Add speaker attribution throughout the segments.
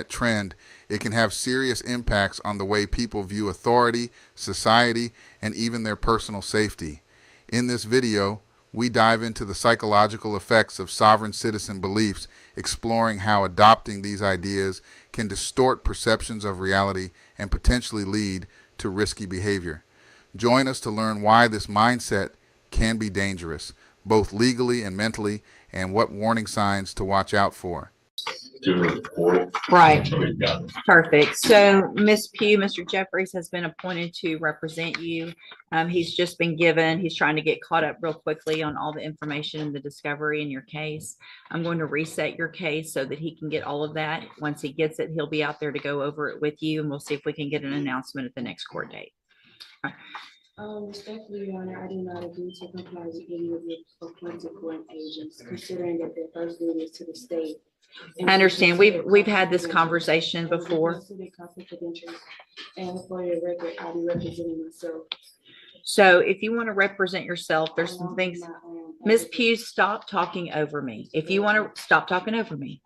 Speaker 1: internet trend, it can have serious impacts on the way people view authority, society, and even their personal safety. In this video, we dive into the psychological effects of sovereign citizen beliefs, exploring how adopting these ideas can distort perceptions of reality and potentially lead to risky behavior. Join us to learn why this mindset can be dangerous, both legally and mentally, and what warning signs to watch out for.
Speaker 2: Right. Perfect. So Ms. Pugh, Mr. Jeffries has been appointed to represent you. He's just been he's trying to get caught up real quickly on all the information and the discovery in your case. I'm going to reset your case so that he can get all of that. Once he gets it, he'll be out there to go over it with you, and we'll see if we can get an announcement at the next court date.
Speaker 3: Respectfully, Your Honor, I do not agree to comply with any of the appointed court agents, considering that their first duty is to the state.
Speaker 2: I understand. We've had this conversation before.
Speaker 3: And for your record, I'll be representing myself.
Speaker 2: So if you want to represent yourself, there's some things. Ms. Pugh, stop talking over me. If you want to stop talking over me,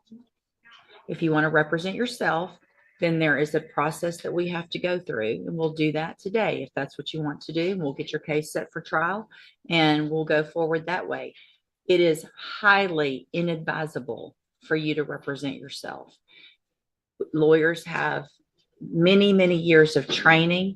Speaker 2: if you want to represent yourself, then there is a process that we have to go through, and we'll do that today if that's what you want to do. We'll get your case set for trial and we'll go forward that way. It is highly inadvisable for you to represent yourself. Lawyers have many, many years of training.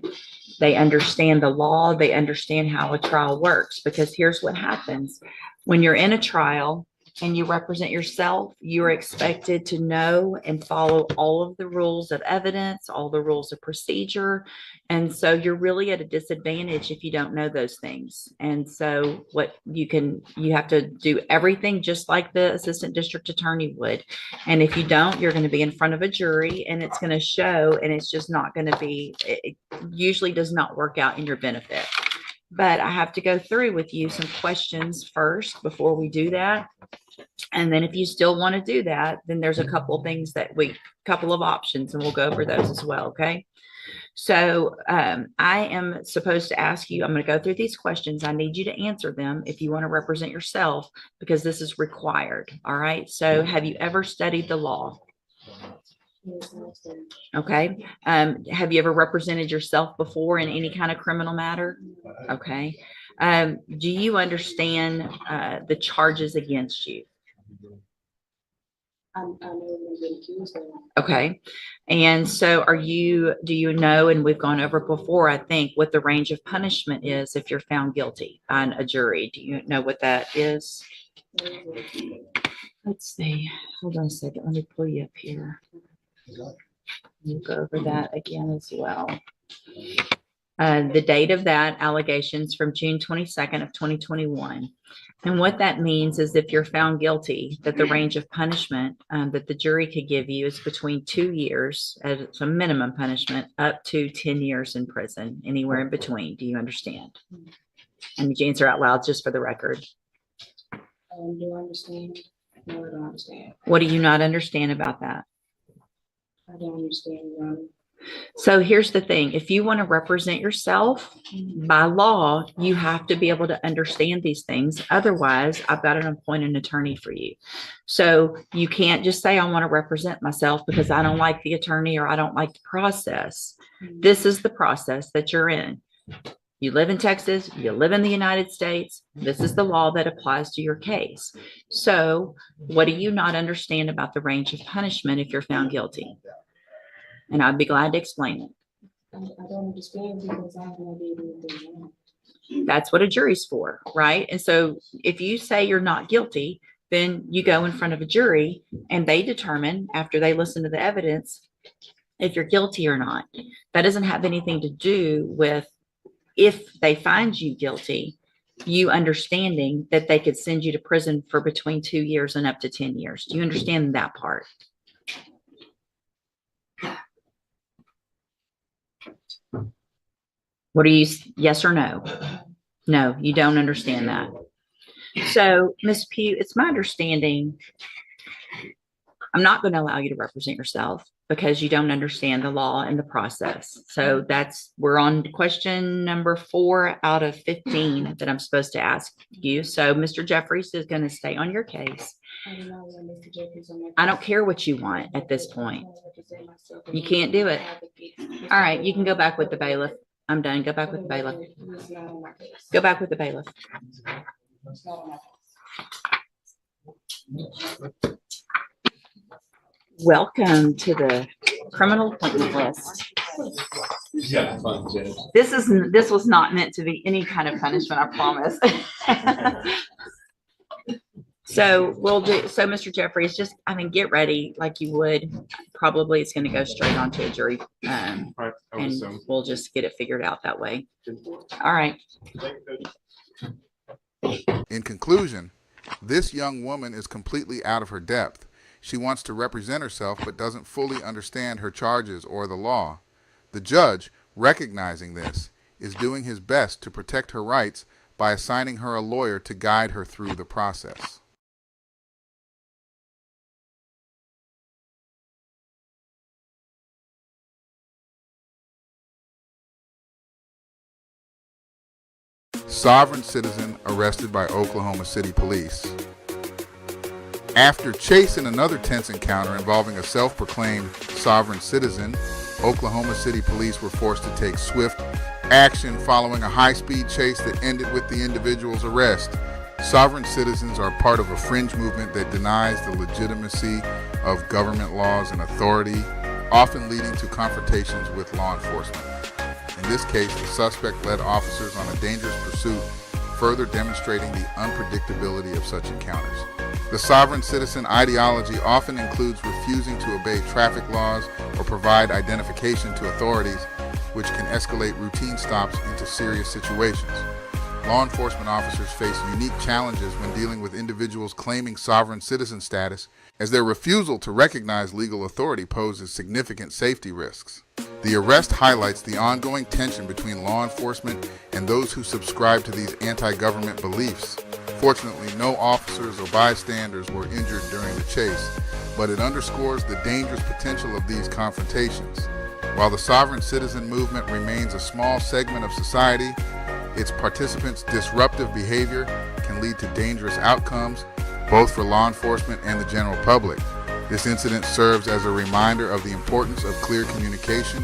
Speaker 2: They understand the law. They understand how a trial works, because here's what happens. When you're in a trial and you represent yourself, you're expected to know and follow all of the rules of evidence, all the rules of procedure. And so you're really at a disadvantage if you don't know those things. And so you have to do everything just like the assistant district attorney would. And if you don't, you're going to be in front of a jury and it's going to show, and it's just not going to be, it usually does not work out in your benefit. But I have to go through with you some questions first before we do that. And then if you still want to do that, then there's a couple of things couple of options, and we'll go over those as well. Okay. So I am supposed to ask you, I'm going to go through these questions. I need you to answer them if you want to represent yourself, because this is required. All right. So have you ever studied the law? Okay. Have you ever represented yourself before in any kind of criminal matter? Okay. Do you understand the charges against you? Okay. And so do you know, and we've gone over before, I think, what the range of punishment is if you're found guilty on a jury? Do you know what that is? Let's see. Hold on a second. Let me pull you up here. We'll go over that again as well. The date of that allegations from June 22nd of 2021. And what that means is if you're found guilty, that the range of punishment that the jury could give you is between 2 years as a minimum punishment up to 10 years in prison, anywhere in between. Do you understand? And you answer out loud just for the record.
Speaker 3: Do I understand? No, I don't understand.
Speaker 2: What do you not understand about that?
Speaker 3: I don't understand, Your Honor.
Speaker 2: So here's the thing. If you want to represent yourself by law, you have to be able to understand these things. Otherwise, I've got to appoint an attorney for you. So you can't just say, I want to represent myself because I don't like the attorney or I don't like the process. This is the process that you're in. You live in Texas, you live in the United States. This is the law that applies to your case. So what do you not understand about the range of punishment if you're found guilty? And I'd be glad to explain it.
Speaker 3: I don't understand because I have no idea what they want.
Speaker 2: That's what a jury's for, right? And so if you say you're not guilty, then you go in front of a jury and they determine, after they listen to the evidence, if you're guilty or not. That doesn't have anything to do with if they find you guilty, you understanding that they could send you to prison for between 2 years and up to 10 years. Do you understand that part? What are you, yes or no? No, you don't understand that. So, Ms. Pugh, it's my understanding I'm not going to allow you to represent yourself because you don't understand the law and the process. So we're on question number 4 out of 15 that I'm supposed to ask you. So Mr. Jeffries is going to stay on your case. I don't care what you want at this point. You can't do it. All right, you can go back with the bailiff. I'm done. Go back with the bailiff. Go back with the bailiff. Welcome to the criminal appointment list. This was not meant to be any kind of punishment, I promise. So Mr. Jeffries, get ready like you would. Probably it's going to go straight onto a jury. And we'll just get it figured out that way. All right.
Speaker 1: In conclusion, this young woman is completely out of her depth. She wants to represent herself but doesn't fully understand her charges or the law. The judge, recognizing this, is doing his best to protect her rights by assigning her a lawyer to guide her through the process. Sovereign citizen arrested by Oklahoma City Police. After chasing another tense encounter involving a self-proclaimed sovereign citizen, Oklahoma City Police were forced to take swift action following a high-speed chase that ended with the individual's arrest. Sovereign citizens are part of a fringe movement that denies the legitimacy of government laws and authority, often leading to confrontations with law enforcement. In this case, the suspect led officers on a dangerous pursuit, further demonstrating the unpredictability of such encounters. The sovereign citizen ideology often includes refusing to obey traffic laws or provide identification to authorities, which can escalate routine stops into serious situations. Law enforcement officers face unique challenges when dealing with individuals claiming sovereign citizen status, as their refusal to recognize legal authority poses significant safety risks. The arrest highlights the ongoing tension between law enforcement and those who subscribe to these anti-government beliefs. Fortunately, no officers or bystanders were injured during the chase, but it underscores the dangerous potential of these confrontations. While the sovereign citizen movement remains a small segment of society, its participants' disruptive behavior can lead to dangerous outcomes, both for law enforcement and the general public. This incident serves as a reminder of the importance of clear communication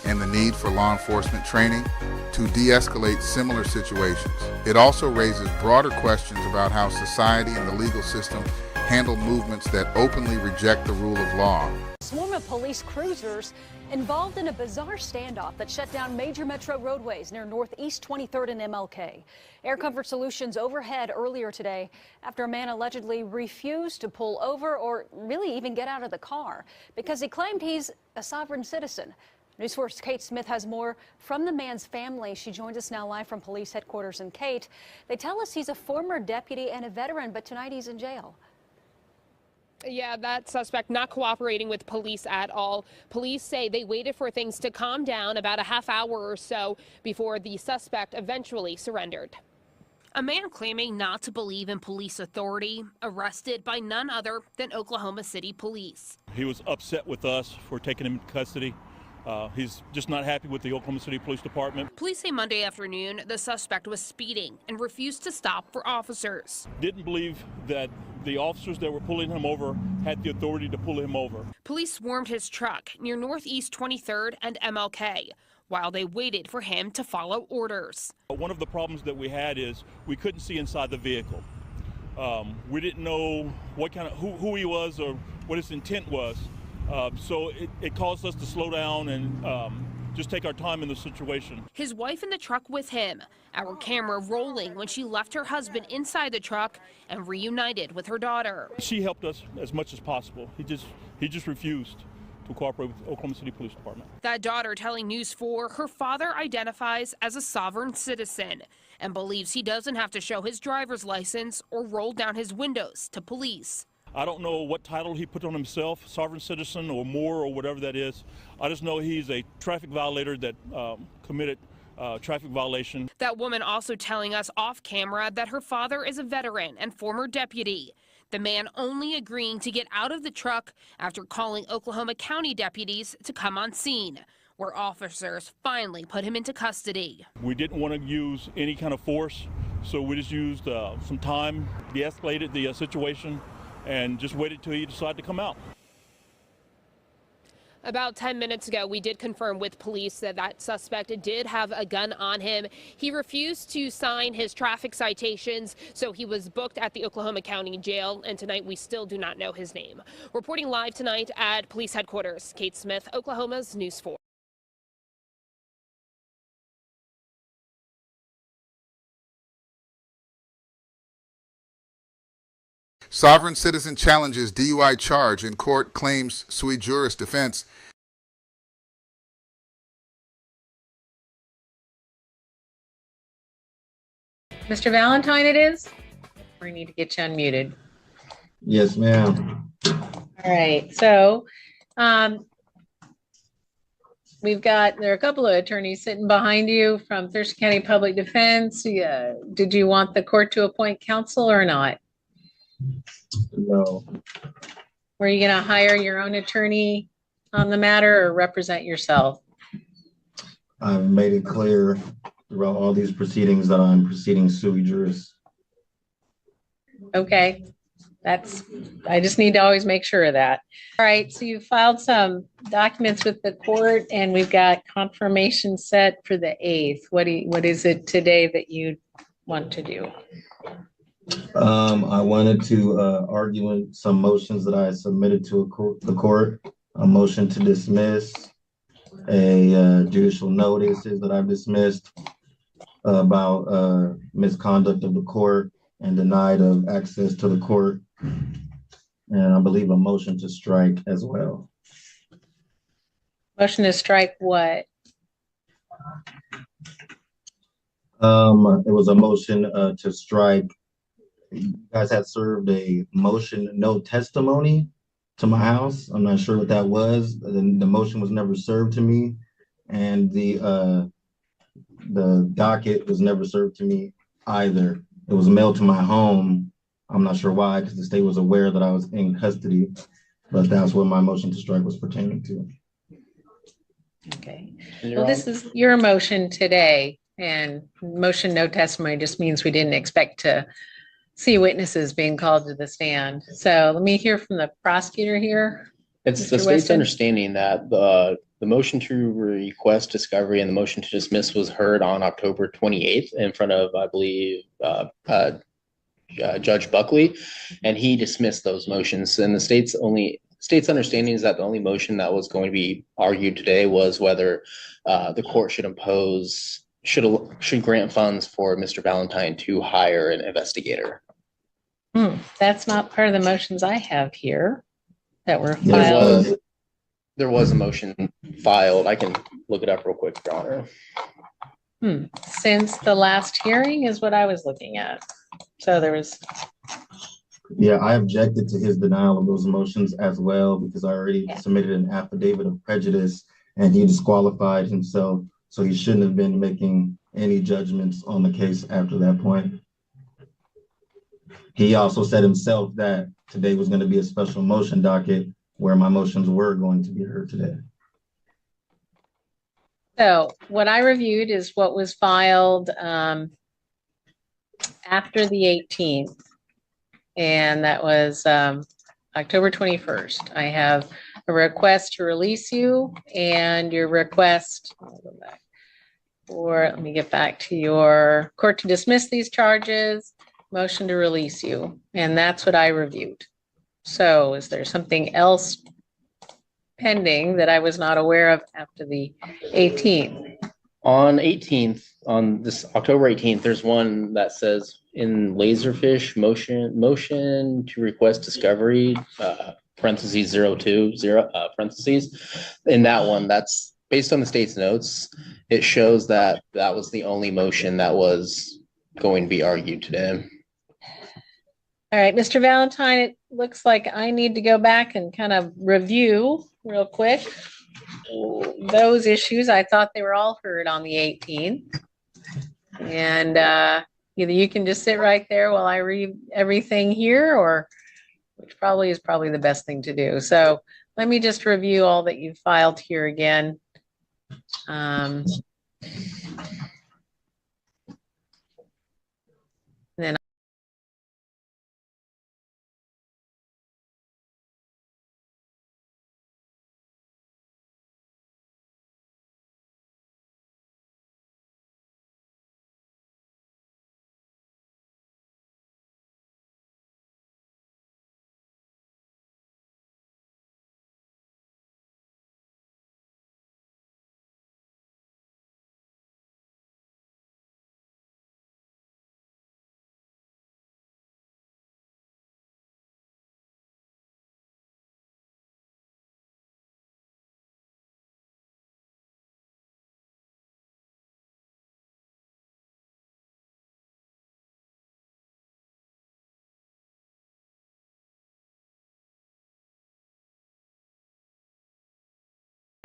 Speaker 1: and the need for law enforcement training to de-escalate similar situations. It also raises broader questions about how society and the legal system handle movements that openly reject the rule of law.
Speaker 4: A swarm of police cruisers involved in a bizarre standoff that shut down major metro roadways near Northeast 23rd and MLK. Air Comfort Solutions overhead earlier today after a man allegedly refused to pull over or really even get out of the car because he claimed he's a sovereign citizen. News 4's Kate Smith has more from the man's family. She joins us now live from police headquarters. And Kate, they tell us he's a former deputy and a veteran, but tonight he's in jail.
Speaker 5: Yeah, that suspect not cooperating with police at all. Police say they waited for things to calm down about a half hour or so before the suspect eventually surrendered. A man claiming not to believe in police authority, arrested by none other than Oklahoma City Police.
Speaker 6: He was upset with us for taking him into custody. He's just not happy with the Oklahoma City Police Department.
Speaker 5: Police say Monday afternoon the suspect was speeding and refused to stop for officers.
Speaker 6: Didn't believe that the officers that were pulling him over had the authority to pull him over.
Speaker 5: Police swarmed his truck near Northeast 23rd and MLK while they waited for him to follow orders.
Speaker 6: One of the problems that we had is we couldn't see inside the vehicle. We didn't know what kind of who he was or what his intent was. So it caused us to slow down and just take our time in the situation.
Speaker 5: His wife in the truck with him, our camera rolling when she left her husband inside the truck and reunited with her daughter.
Speaker 6: She helped us as much as possible. He just refused to cooperate with the Oklahoma City Police Department.
Speaker 5: That daughter telling News 4 her father identifies as a sovereign citizen and believes he doesn't have to show his driver's license or roll down his windows to police.
Speaker 6: I don't know what title he put on himself, sovereign citizen or more or whatever that is. I just know he's a traffic violator that committed traffic violation.
Speaker 5: That woman also telling us off camera that her father is a veteran and former deputy. The man only agreeing to get out of the truck after calling Oklahoma County deputies to come on scene, where officers finally put him into custody.
Speaker 6: We didn't want to use any kind of force, so we just used some time, de-escalated the situation, and just waited till he decided to come out.
Speaker 5: About 10 minutes ago, we did confirm with police that that suspect did have a gun on him. He refused to sign his traffic citations, so he was booked at the Oklahoma County Jail, and tonight we still do not know his name. Reporting live tonight at police headquarters, Kate Smith, Oklahoma's News 4.
Speaker 1: Sovereign citizen challenges DUI charge in court, claims sui juris defense.
Speaker 2: Mr. Valentine it is? We need to get you unmuted.
Speaker 7: Yes, ma'am.
Speaker 2: All right, so there are a couple of attorneys sitting behind you from Thurston County Public Defense. Did you want the court to appoint counsel or not?
Speaker 7: No,
Speaker 2: Were you going to hire your own attorney on the matter or represent yourself?
Speaker 7: I've made it clear throughout all these proceedings that I'm proceeding sui juris.
Speaker 2: Okay, I just need to always make sure of that. All right, so you filed some documents with the court and we've got confirmation set for the 8th. What is it today that you want to do?
Speaker 7: I wanted to argue in some motions that I submitted to the court, a motion to dismiss, a judicial notices that I've dismissed about misconduct of the court and denied of access to the court, and I believe a motion to strike as well.
Speaker 2: Motion to strike what?
Speaker 7: It was a motion to strike. You guys had served a motion, no testimony to my house. I'm not sure what that was. The motion was never served to me, and the docket was never served to me either. It was mailed to my home. I'm not sure why, because the state was aware that I was in custody, but that's what my motion to strike was pertaining to.
Speaker 2: Okay, well, this is your motion today, and motion no testimony just means we didn't expect to see witnesses being called to the stand. So let me hear from the prosecutor here.
Speaker 8: It's
Speaker 2: Mr.
Speaker 8: the state's
Speaker 2: Weston?
Speaker 8: understanding that the motion to request discovery and the motion to dismiss was heard on October 28th in front of, I believe, Judge Buckley, and he dismissed those motions. And the state's understanding is that the only motion that was going to be argued today was whether the court should grant funds for Mr. Valentine to hire an investigator.
Speaker 2: That's not part of the motions I have here that were filed.
Speaker 8: There was a motion filed. I can look it up real quick, Your Honor.
Speaker 2: Since the last hearing is what I was looking at. So there was.
Speaker 7: Yeah, I objected to his denial of those motions as well, because I already submitted an affidavit of prejudice and he disqualified himself. So he shouldn't have been making any judgments on the case after that point. He also said himself that today was going to be a special motion docket where my motions were going to be heard today.
Speaker 2: So what I reviewed is what was filed after the 18th. And that was October 21st. I have a request to release you and your request, let me get back to your court to dismiss these charges, motion to release you. And that's what I reviewed. So is there something else pending that I was not aware of after the 18th?
Speaker 8: On this October 18th, there's one that says in Laserfish motion to request discovery, parentheses 020, parentheses. In that one, that's based on the state's notes. It shows that that was the only motion that was going to be argued today.
Speaker 2: All right, Mr. Valentine, it looks like I need to go back and kind of review real quick those issues. I thought they were all heard on the 18th. And either you can just sit right there while I read everything here, or
Speaker 9: which probably is the best thing to do. So let me just review all that you've filed here again. Then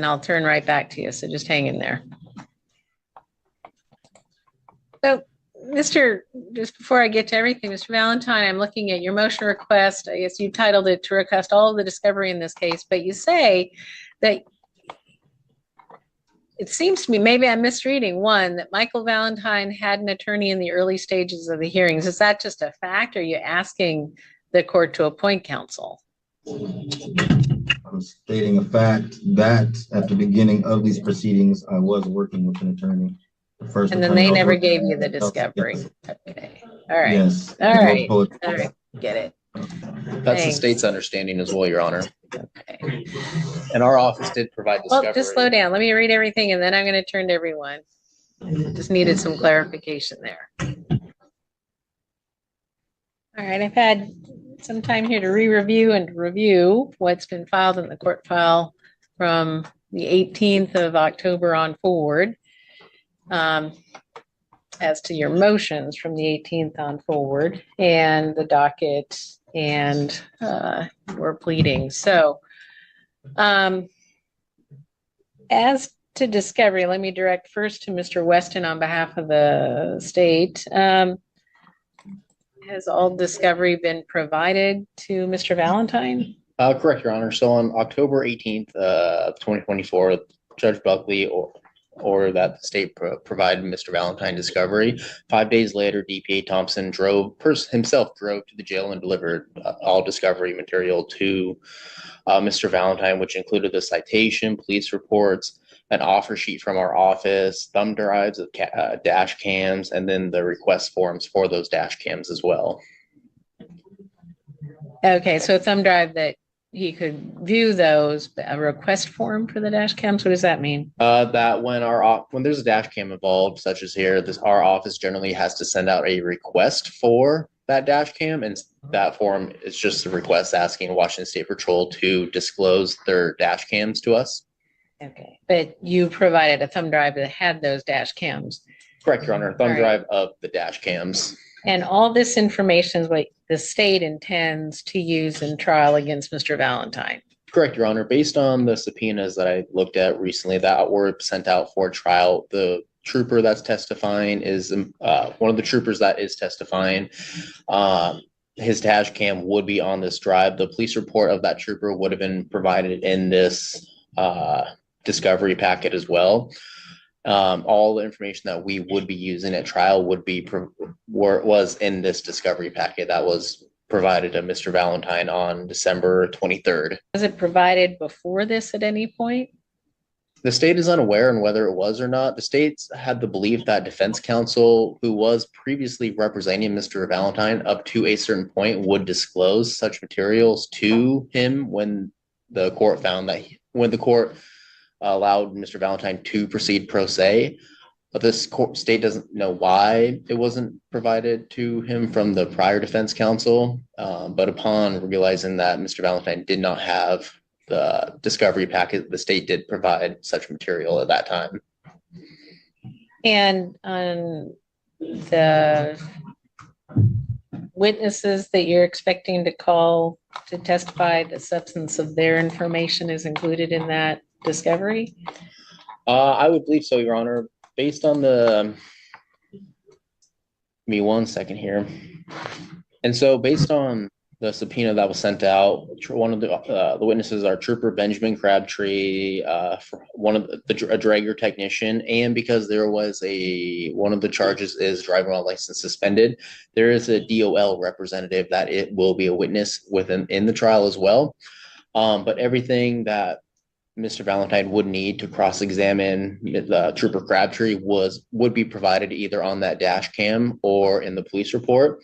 Speaker 9: I'll turn right back to you. So just hang in there. So, just before I get to everything, Mr. Valentine, I'm looking at your motion request. I guess you titled it to request all of the discovery in this case, but you say that it seems to me, maybe I'm misreading, one, that Michael Valentine had an attorney in the early stages of the hearings. Is that just a fact? Or are you asking the court to appoint counsel?
Speaker 7: I'm stating a fact that at the beginning of these proceedings, I was working with an attorney.
Speaker 9: And then they never gave you the discovery.
Speaker 7: Yes.
Speaker 9: Okay. All right.
Speaker 7: Yes.
Speaker 9: All right. All right. Get it.
Speaker 8: That's the
Speaker 9: Thanks.
Speaker 8: state's understanding as well, Your Honor.
Speaker 9: Okay.
Speaker 8: And our office did provide discovery.
Speaker 9: Well, just slow down. Let me read everything and then I'm going to turn to everyone. Just needed some clarification there. All right. I've had some time here to re-review and review what's been filed in the court file from the 18th of October on forward. As to your motions from the 18th on forward and the docket and your pleadings. So as to discovery, let me direct first to Mr. Weston on behalf of the state. Has all discovery been provided to Mr. Valentine?
Speaker 8: Correct, Your Honor. So on October 18th, 2024, Judge Buckley ordered that the state provide Mr. Valentine discovery. 5 days later, DPA Thompson himself drove to the jail and delivered all discovery material to Mr. Valentine, which included the citation, police reports, an offer sheet from our office, thumb drives of dash cams, and then the request forms for those dash cams as well.
Speaker 9: Okay, so a thumb drive that he could view those, a request form for the dash cams. What does that mean?
Speaker 8: That when there's a dash cam involved, such as here, our office generally has to send out a request for that dash cam, and that form is just a request asking Washington State Patrol to disclose their dash cams to us.
Speaker 9: Okay, but you provided a thumb drive that had those dash cams.
Speaker 8: Correct, Your Honor. Thumb
Speaker 9: All right.
Speaker 8: drive of the dash cams.
Speaker 9: And all this information is what the state intends to use in trial against Mr. Valentine.
Speaker 8: Correct, Your Honor. Based on the subpoenas that I looked at recently that were sent out for trial, the trooper that's testifying is one of the troopers that is testifying. His dash cam would be on this drive. The police report of that trooper would have been provided in this discovery packet as well. All the information that we would be using at trial was in this discovery packet that was provided to Mr. Valentine on December 23rd.
Speaker 9: Was it provided before this at any point?
Speaker 8: The state is unaware on whether it was or not. The states had the belief that defense counsel, who was previously representing Mr. Valentine up to a certain point, would disclose such materials to him when the court allowed Mr. Valentine to proceed pro se. But this state doesn't know why it wasn't provided to him from the prior defense counsel. But upon realizing that Mr. Valentine did not have the discovery packet, the state did provide such material at that time.
Speaker 9: And on the witnesses that you're expecting to call to testify, the substance of their information is included in that discovery?
Speaker 8: I would believe so, Your Honor. Based on give me 1 second here. And so based on the subpoena that was sent out. One of the witnesses are Trooper Benjamin Crabtree, one of a dragger technician, and because there was one of the charges is driving while license suspended, there is a DOL representative that it will be a witness in the trial as well. But everything that Mr. Valentine would need to cross-examine Trooper Crabtree would be provided either on that dash cam or in the police report.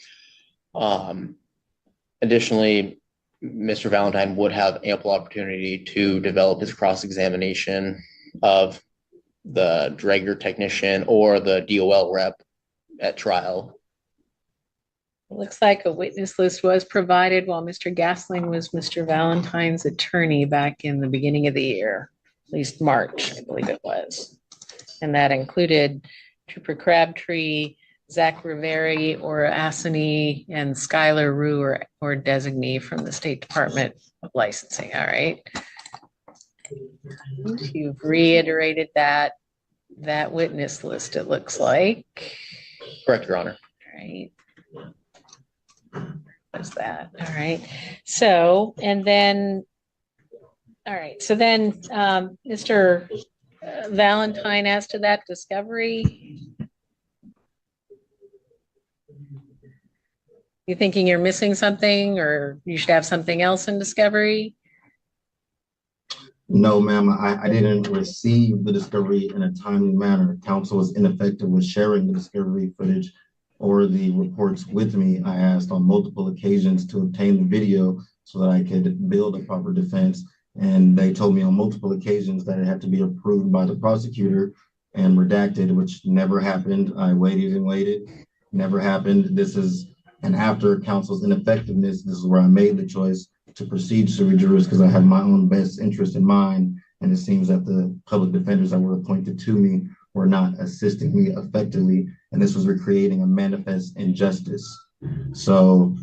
Speaker 8: Additionally, Mr. Valentine would have ample opportunity to develop his cross-examination of the dragger technician or the DOL rep at trial.
Speaker 9: It looks like a witness list was provided while Mr. Gasling was Mr. Valentine's attorney back in the beginning of the year, at least March, I believe it was. And that included Trooper Crabtree, Zach Riveri or Assany, and Skylar Rue or designee from the State Department of Licensing. All right. You've reiterated that witness list, it looks like.
Speaker 8: Correct, Your Honor.
Speaker 9: All right. What's that? All right. So, and then, all right. So then, Mr. Valentine, as to that discovery, you thinking you're missing something or you should have something else in discovery?
Speaker 7: No, ma'am, I didn't receive the discovery in a timely manner. Counsel was ineffective with sharing the discovery footage or the reports with me. I asked on multiple occasions to obtain the video so that I could build a proper defense. And they told me on multiple occasions that it had to be approved by the prosecutor and redacted, which never happened. I waited and waited, never happened. And after counsel's ineffectiveness, this is where I made the choice to proceed sui juris because I had my own best interest in mind. And it seems that the public defenders that were appointed to me were not assisting me effectively. And this was recreating a manifest injustice. So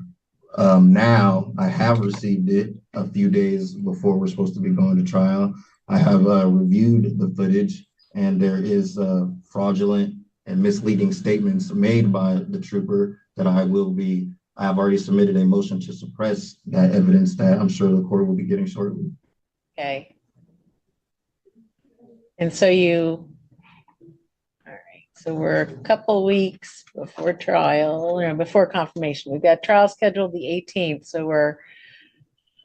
Speaker 7: now I have received it a few days before we're supposed to be going to trial. I have reviewed the footage, and there is fraudulent and misleading statements made by the trooper that I have already submitted a motion to suppress that evidence that I'm sure the court will be getting shortly.
Speaker 9: Okay. And so all right, so we're a couple weeks before trial, or before confirmation. We've got trial scheduled the 18th, so we're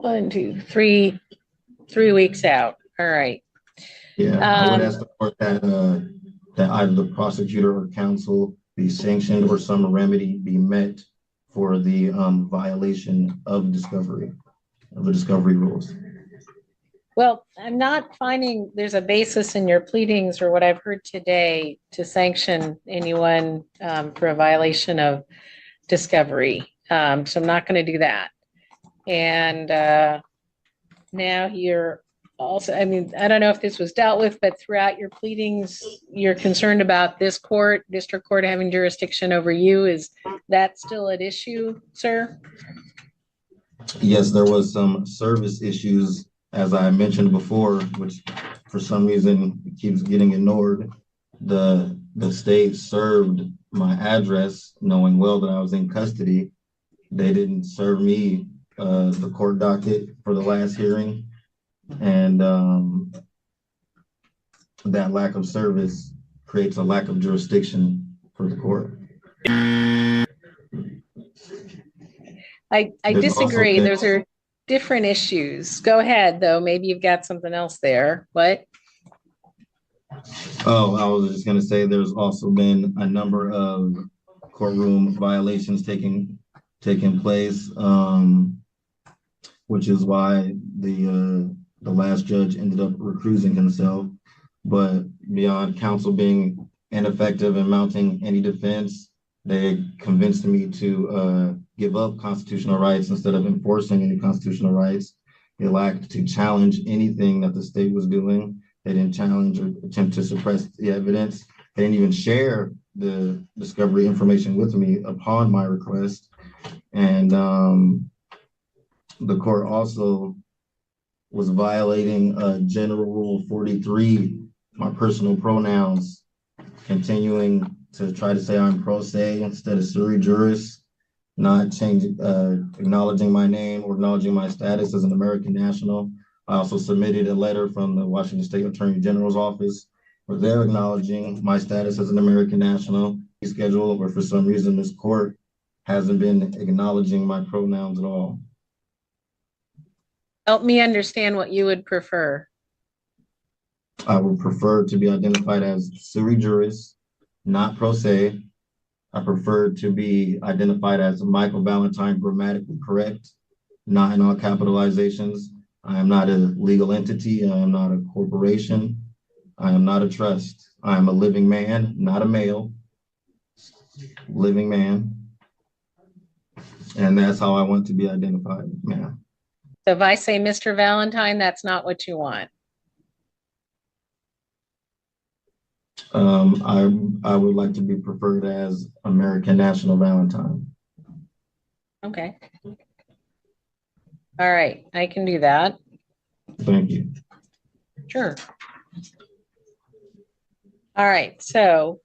Speaker 9: 3 weeks out. All right.
Speaker 7: Yeah, I would ask the court that either the prosecutor or counsel be sanctioned or some remedy be met for the violation of the discovery rules.
Speaker 9: Well, I'm not finding there's a basis in your pleadings or what I've heard today to sanction anyone for a violation of discovery. So I'm not going to do that. And now you're also, I mean, I don't know if this was dealt with, but throughout your pleadings, you're concerned about this court, district court having jurisdiction over you. Is that still at issue, sir?
Speaker 7: Yes, there was some service issues, as I mentioned before, which for some reason keeps getting ignored. The state served my address knowing well that I was in custody. They didn't serve me the court docket for the last hearing. And that lack of service creates a lack of jurisdiction for the court.
Speaker 9: I disagree. Those are different issues. Go ahead, though. Maybe you've got something else there. What?
Speaker 7: Oh, I was just going to say there's also been a number of courtroom violations taking place, which is why the last judge ended up recusing himself. But beyond counsel being ineffective in mounting any defense, they convinced me to give up constitutional rights instead of enforcing any constitutional rights. They lacked to challenge anything that the state was doing. They didn't challenge or attempt to suppress the evidence. They didn't even share the discovery information with me upon my request. And the court also was violating General Rule 43, my personal pronouns, continuing to try to say I'm pro se instead of sui juris. not changing, acknowledging my name or acknowledging my status as an American national. I also submitted a letter from the Washington State Attorney General's office where they're acknowledging my status as an American national schedule, where for some reason this court hasn't been acknowledging my pronouns at all.
Speaker 9: Help me understand what you would prefer.
Speaker 7: I would prefer to be identified as sui juris, not pro se. I prefer to be identified as Michael Valentine, grammatically correct, not in all capitalizations. I am not a legal entity. I am not a corporation. I am not a trust. I am a living man, not a male. Living man. And that's how I want to be identified, ma'am.
Speaker 9: So if I say Mr. Valentine, that's not what you want.
Speaker 7: I would like to be preferred as American National Valentine.
Speaker 9: Okay. All right, I can do that.
Speaker 7: Thank you.
Speaker 9: Sure. All right, so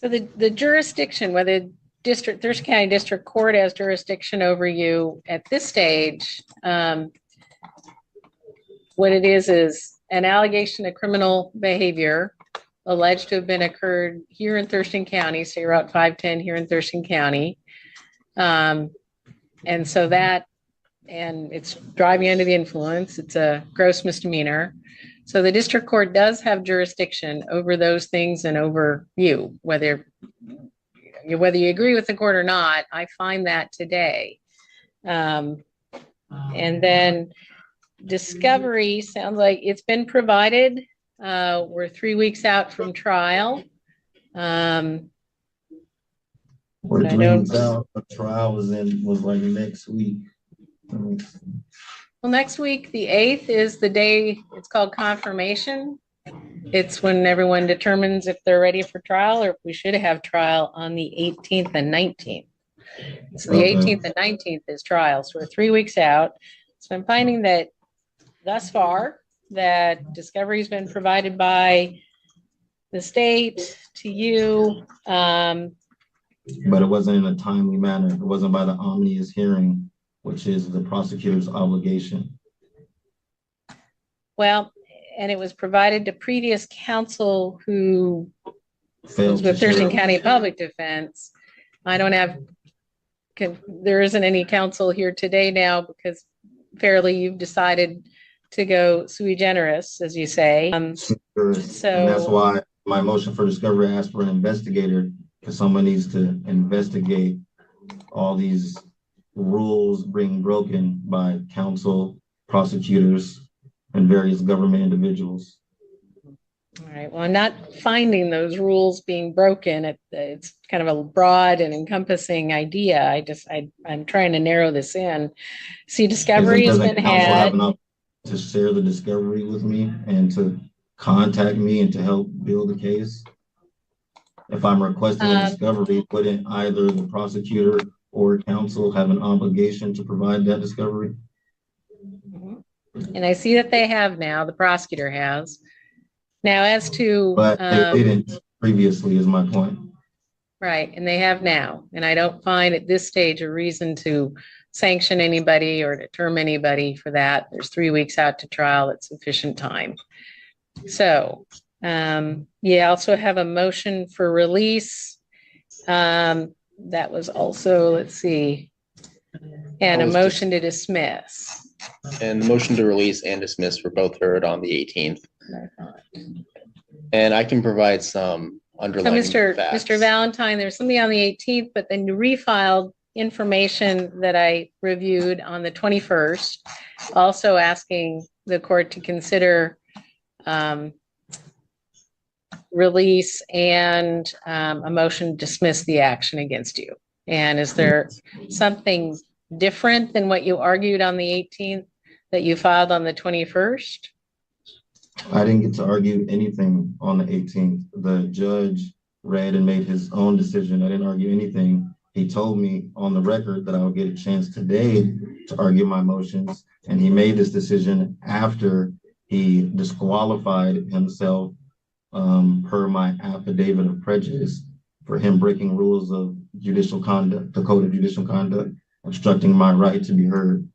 Speaker 9: the jurisdiction, whether Thurston County District Court has jurisdiction over you at this stage, what it is an allegation of criminal behavior alleged to have been occurred here in Thurston County, State Route 510 here in Thurston County. And so that, and it's driving under the influence, it's a gross misdemeanor. So the district court does have jurisdiction over those things and over you, whether you agree with the court or not. I find that today. And then discovery sounds like it's been provided. We're 3 weeks out from trial.
Speaker 7: We're 3 weeks out. The trial was like next week.
Speaker 9: Well, next week, the 8th is the day, it's called confirmation. It's when everyone determines if they're ready for trial or if we should have trial on the 18th and 19th. So the 18th and 19th is trial. So we're 3 weeks out. So I'm finding that thus far that discovery has been provided by the state to you.
Speaker 7: But it wasn't in a timely manner. It wasn't by the omnious hearing, which is the prosecutor's obligation.
Speaker 9: Well, and it was provided to previous counsel who was with Thurston County Public Defense. I don't have, there isn't any counsel here today now because fairly you've decided to go sui generis, as you say.
Speaker 7: So and that's why my motion for discovery asked for an investigator, because someone needs to investigate all these rules being broken by counsel, prosecutors, and various government individuals.
Speaker 9: All right. Well, I'm not finding those rules being broken. It's kind of a broad and encompassing idea. I'm trying to narrow this in. See, discovery has been had.
Speaker 7: To share the discovery with me and to contact me and to help build the case. If I'm requesting a discovery, wouldn't either the prosecutor or counsel have an obligation to provide that discovery?
Speaker 9: And I see that they have now, the prosecutor has. Now as to-
Speaker 7: But they didn't previously is my point.
Speaker 9: Right, and they have now. And I don't find at this stage a reason to sanction anybody or to term anybody for that. There's 3 weeks out to trial. It's sufficient time. So, I also have a motion for release. That was also, let's see, and a motion to dismiss.
Speaker 8: And the motion to release and dismiss were both heard on the 18th. And I can provide some underlying
Speaker 9: So
Speaker 8: facts.
Speaker 9: Mr. Valentine, there's something on the 18th, but then you refiled information that I reviewed on the 21st, also asking the court to consider release and a motion to dismiss the action against you. And is there something different than what you argued on the 18th that you filed on the 21st?
Speaker 7: I didn't get to argue anything on the 18th. The judge read and made his own decision. I didn't argue anything. He told me on the record that I would get a chance today to argue my motions. And he made this decision after he disqualified himself per my affidavit of prejudice for him breaking rules of judicial conduct, the code of judicial conduct, obstructing my right to be heard,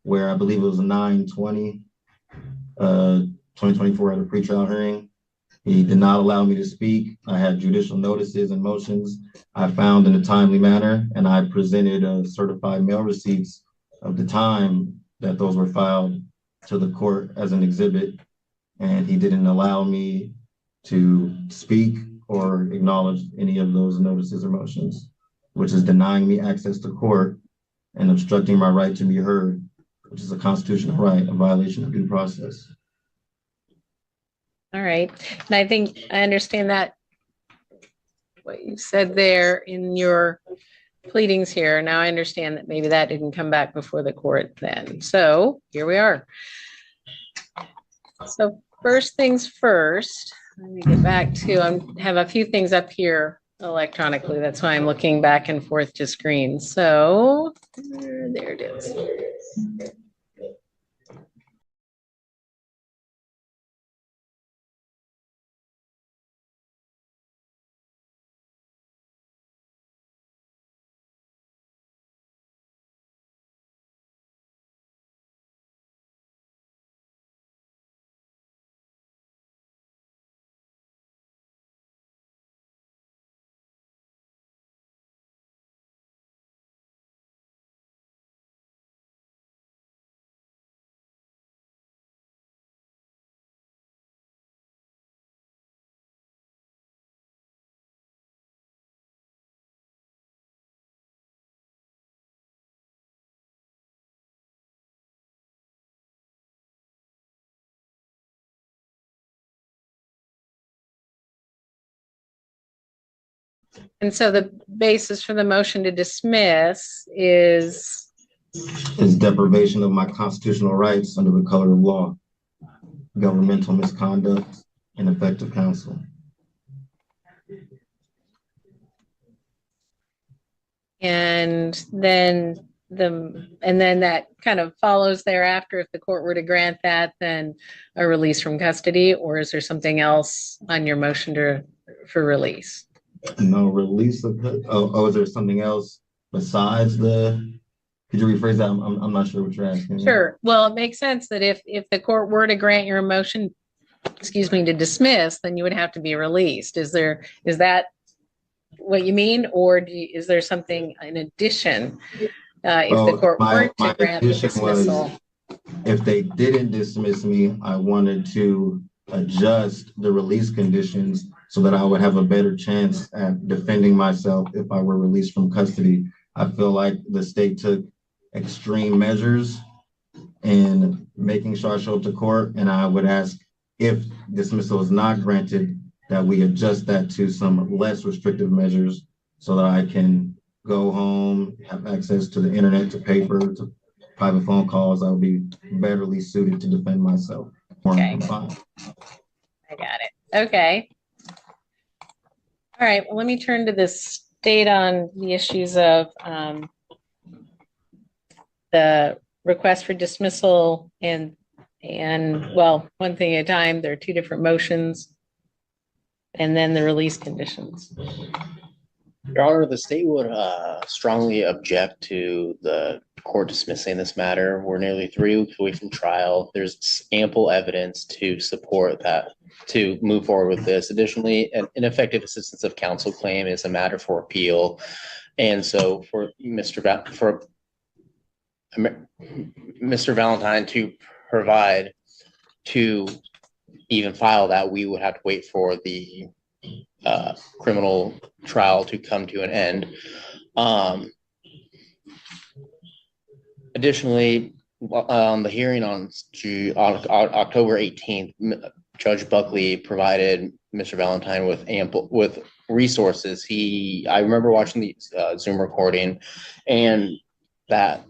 Speaker 7: where I believe it was 9/20/2024 at a pretrial hearing. He did not allow me to speak. I had judicial notices and motions I found in a timely manner, and I presented certified mail receipts of the time that those were filed to the court as an exhibit, and he didn't allow me to speak or acknowledge any of those notices or motions, which is denying me access to court and obstructing my right to be heard, which is a constitutional right, a violation of due process.
Speaker 9: All right. And I think I understand that what you said there in your pleadings here. Now I understand that maybe that didn't come back before the court then. So here we are. So first things first, let me get back to, I have a few things up here electronically. That's why I'm looking back and forth to screen. So there it is. And so the basis for the motion to dismiss is
Speaker 7: deprivation of my constitutional rights under the color of law, governmental misconduct, and effective counsel.
Speaker 9: and then that kind of follows thereafter. If the court were to grant that, then a release from custody, or is there something else on your motion for release?
Speaker 7: No release of is there something else besides could you rephrase that? I'm not sure what you're asking.
Speaker 9: Sure. Well, it makes sense that if the court were to grant your motion, to dismiss, then you would have to be released. Is that what you mean? Or is there something in addition? If the court were to grant the dismissal?
Speaker 7: If they didn't dismiss me, I wanted to adjust the release conditions so that I would have a better chance at defending myself if I were released from custody. I feel like the state took extreme measures in making sure I show up to court, and I would ask, if dismissal is not granted, that we adjust that to some less restrictive measures so that I can go home, have access to the internet, to paper, to private phone calls. I would be betterly suited to defend myself.
Speaker 9: Okay. I got it. Okay. All right. Well, let me turn to the state on the issues of the request for dismissal and well, one thing at a time. There are two different motions, and then the release conditions.
Speaker 8: Your Honor, the state would strongly object to the court dismissing this matter. We're nearly 3 weeks away from trial. There's ample evidence to support that, to move forward with this. Additionally, an ineffective assistance of counsel claim is a matter for appeal. And so for Mr. Valentine to provide to even file that, we would have to wait for the criminal trial to come to an end. Additionally, on the hearing on October 18th, Judge Buckley provided Mr. Valentine with resources. I remember watching the Zoom recording, and that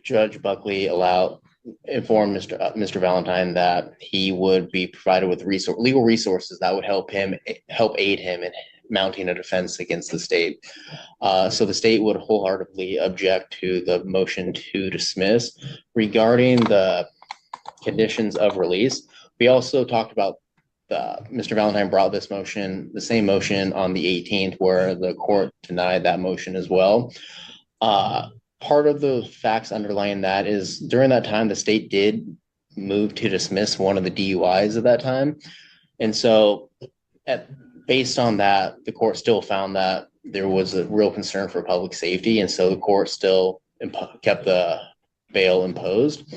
Speaker 8: Judge Buckley informed Mr. Valentine that he would be provided with legal resources that would help aid him in mounting a defense against the state. So the state would wholeheartedly object to the motion to dismiss. Regarding the conditions of release, We also talked about Mr. Valentine brought this motion, the same motion on the 18th, where the court denied that motion as well. Part of the facts underlying that is during that time, the state did move to dismiss one of the DUIs at that time. And so based on that, the court still found that there was a real concern for public safety. And so the court still kept the bail imposed.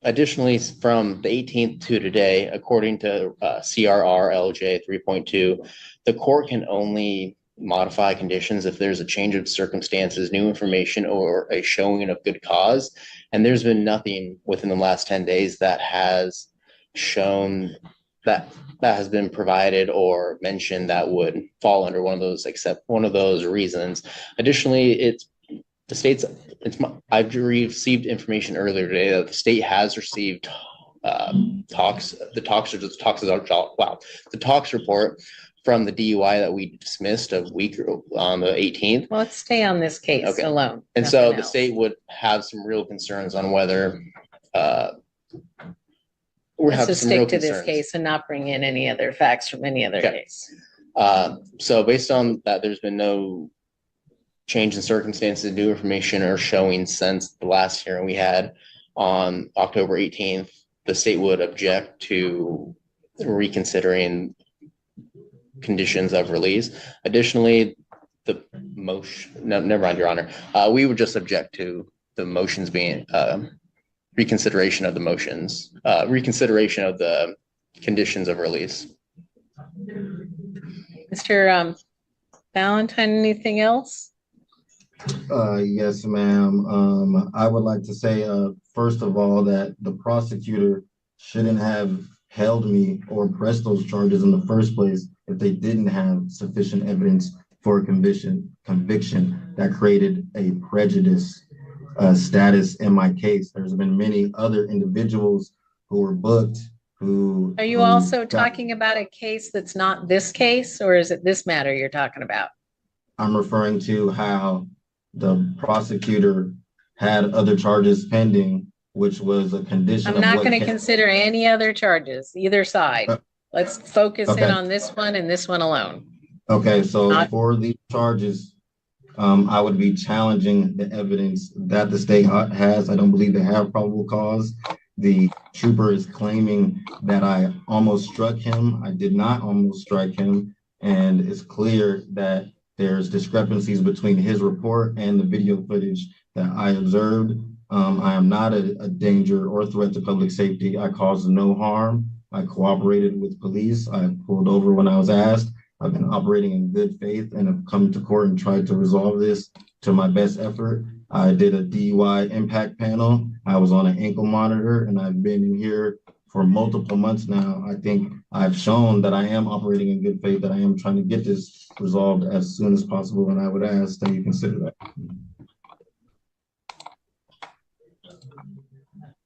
Speaker 8: Additionally, from the 18th to today, according to CRR LJ 3.2, the court can only modify conditions if there's a change of circumstances, new information, or a showing of good cause. And there's been nothing within the last 10 days that has shown that has been provided or mentioned that would fall under one of those, except one of those reasons. Additionally, I've received information earlier today that the state has received talks report from the DUI that we dismissed a week on the 18th.
Speaker 9: Well, let's stay on this case alone.
Speaker 8: And so
Speaker 9: nothing
Speaker 8: the
Speaker 9: else.
Speaker 8: state would have some real concerns on whether
Speaker 9: Let's just stick to this case and not bring in any other facts from any other case.
Speaker 8: So based on that, there's been no change in circumstances, new information or showing since the last hearing we had on October 18th. The state would object to reconsidering conditions of release. Additionally, the motion, no, never mind, Your Honor. We would just object to the motions being reconsideration of the motions, reconsideration of the conditions of release.
Speaker 9: Mr. Valentine, anything else?
Speaker 7: Yes, ma'am. I would like to say, first of all, that the prosecutor shouldn't have held me or pressed those charges in the first place if they didn't have sufficient evidence for a conviction that created a prejudice status in my case. There's been many other individuals who were booked who.
Speaker 9: Are you also talking about a case that's not this case, or is it this matter you're talking about?
Speaker 7: I'm referring to how the prosecutor had other charges pending, which was a condition.
Speaker 9: I'm not going to consider any other charges, either side. Let's focus in on this one and this one alone.
Speaker 7: Okay, so for these charges, I would be challenging the evidence that the state has. I don't believe they have probable cause. The trooper is claiming that I almost struck him. I did not almost strike him. And it's clear that there's discrepancies between his report and the video footage that I observed. I am not a danger or threat to public safety. I caused no harm. I cooperated with police. I pulled over when I was asked. I've been operating in good faith and have come to court and tried to resolve this to my best effort. I did a DUI impact panel. I was on an ankle monitor, and I've been in here for multiple months now. I think I've shown that I am operating in good faith, that I am trying to get this resolved as soon as possible, and I would ask that you consider that.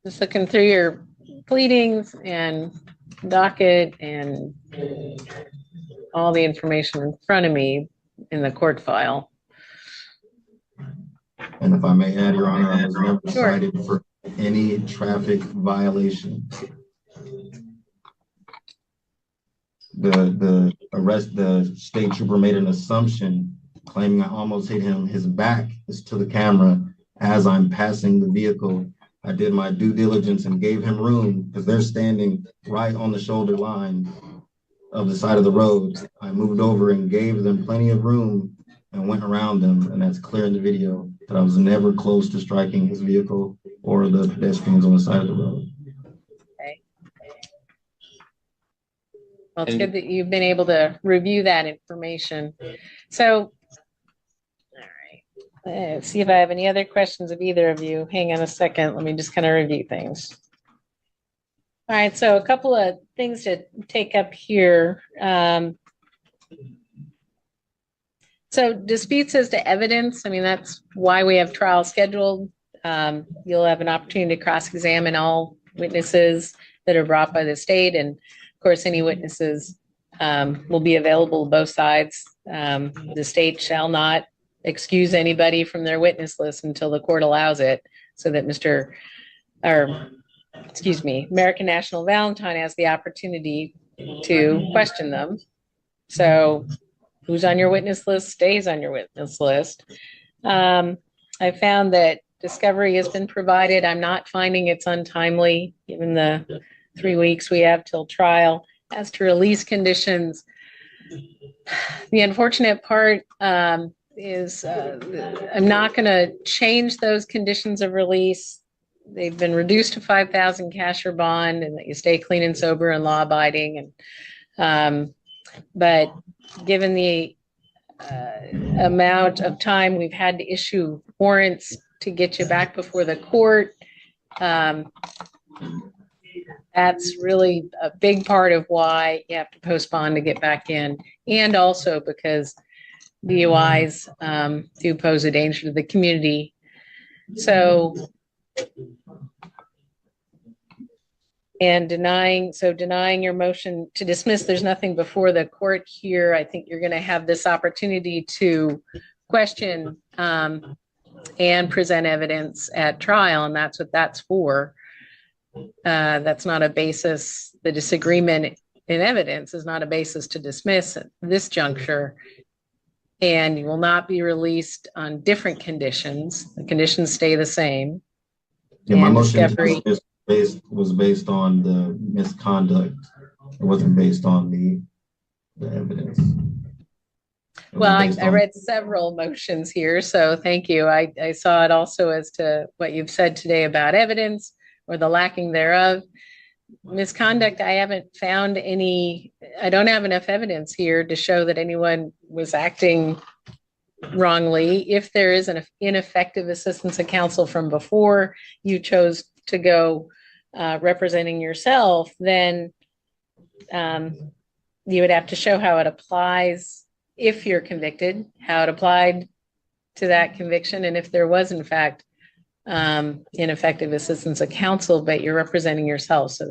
Speaker 9: Just looking through your pleadings and docket and all the information in front of me in the court file.
Speaker 7: And if I may add, Your Honor, I was never cited for any traffic violation. The state trooper made an assumption claiming I almost hit him. His back is to the camera as I'm passing the vehicle. I did my due diligence and gave him room because they're standing right on the shoulder line of the side of the road. I moved over and gave them plenty of room and went around them. And that's clear in the video that I was never close to striking his vehicle or the pedestrians on the side of the road.
Speaker 9: Okay. Well, it's good that you've been able to review that information. So, all right, let's see if I have any other questions of either of you. Hang on a second. Let me just kind of review things. All right, so a couple of things to take up here. So disputes as to evidence, I mean, that's why we have trial scheduled. You'll have an opportunity to cross-examine all witnesses that are brought by the state. And of course, any witnesses will be available to both sides. The state shall not excuse anybody from their witness list until the court allows it, so that American National Valentine has the opportunity to question them. So who's on your witness list stays on your witness list. I found that discovery has been provided. I'm not finding it's untimely, given the 3 weeks we have till trial. As to release conditions, the unfortunate part is I'm not going to change those conditions of release. They've been reduced to 5,000 cash or bond, and that you stay clean and sober and law abiding. And but given the amount of time we've had to issue warrants to get you back before the court, that's really a big part of why you have to postpone to get back in, and also because DUIs do pose a danger to the community. So, and denying your motion to dismiss, there's nothing before the court here. I think you're going to have this opportunity to question and present evidence at trial, and that's what that's for. That's not a basis. The disagreement in evidence is not a basis to dismiss at this juncture. And you will not be released on different conditions. The conditions stay the same.
Speaker 7: Yeah, my motion was based on the misconduct. It wasn't based on the evidence.
Speaker 9: Well, I read several motions here, so thank you. I saw it also as to what you've said today about evidence or the lacking thereof. Misconduct, I haven't found any. I don't have enough evidence here to show that anyone was acting wrongly. If there is an ineffective assistance of counsel from before you chose to go representing yourself, then you would have to show how it applies if you're convicted, how it applied to that conviction, and if there was in fact ineffective assistance of counsel, but you're representing yourself. So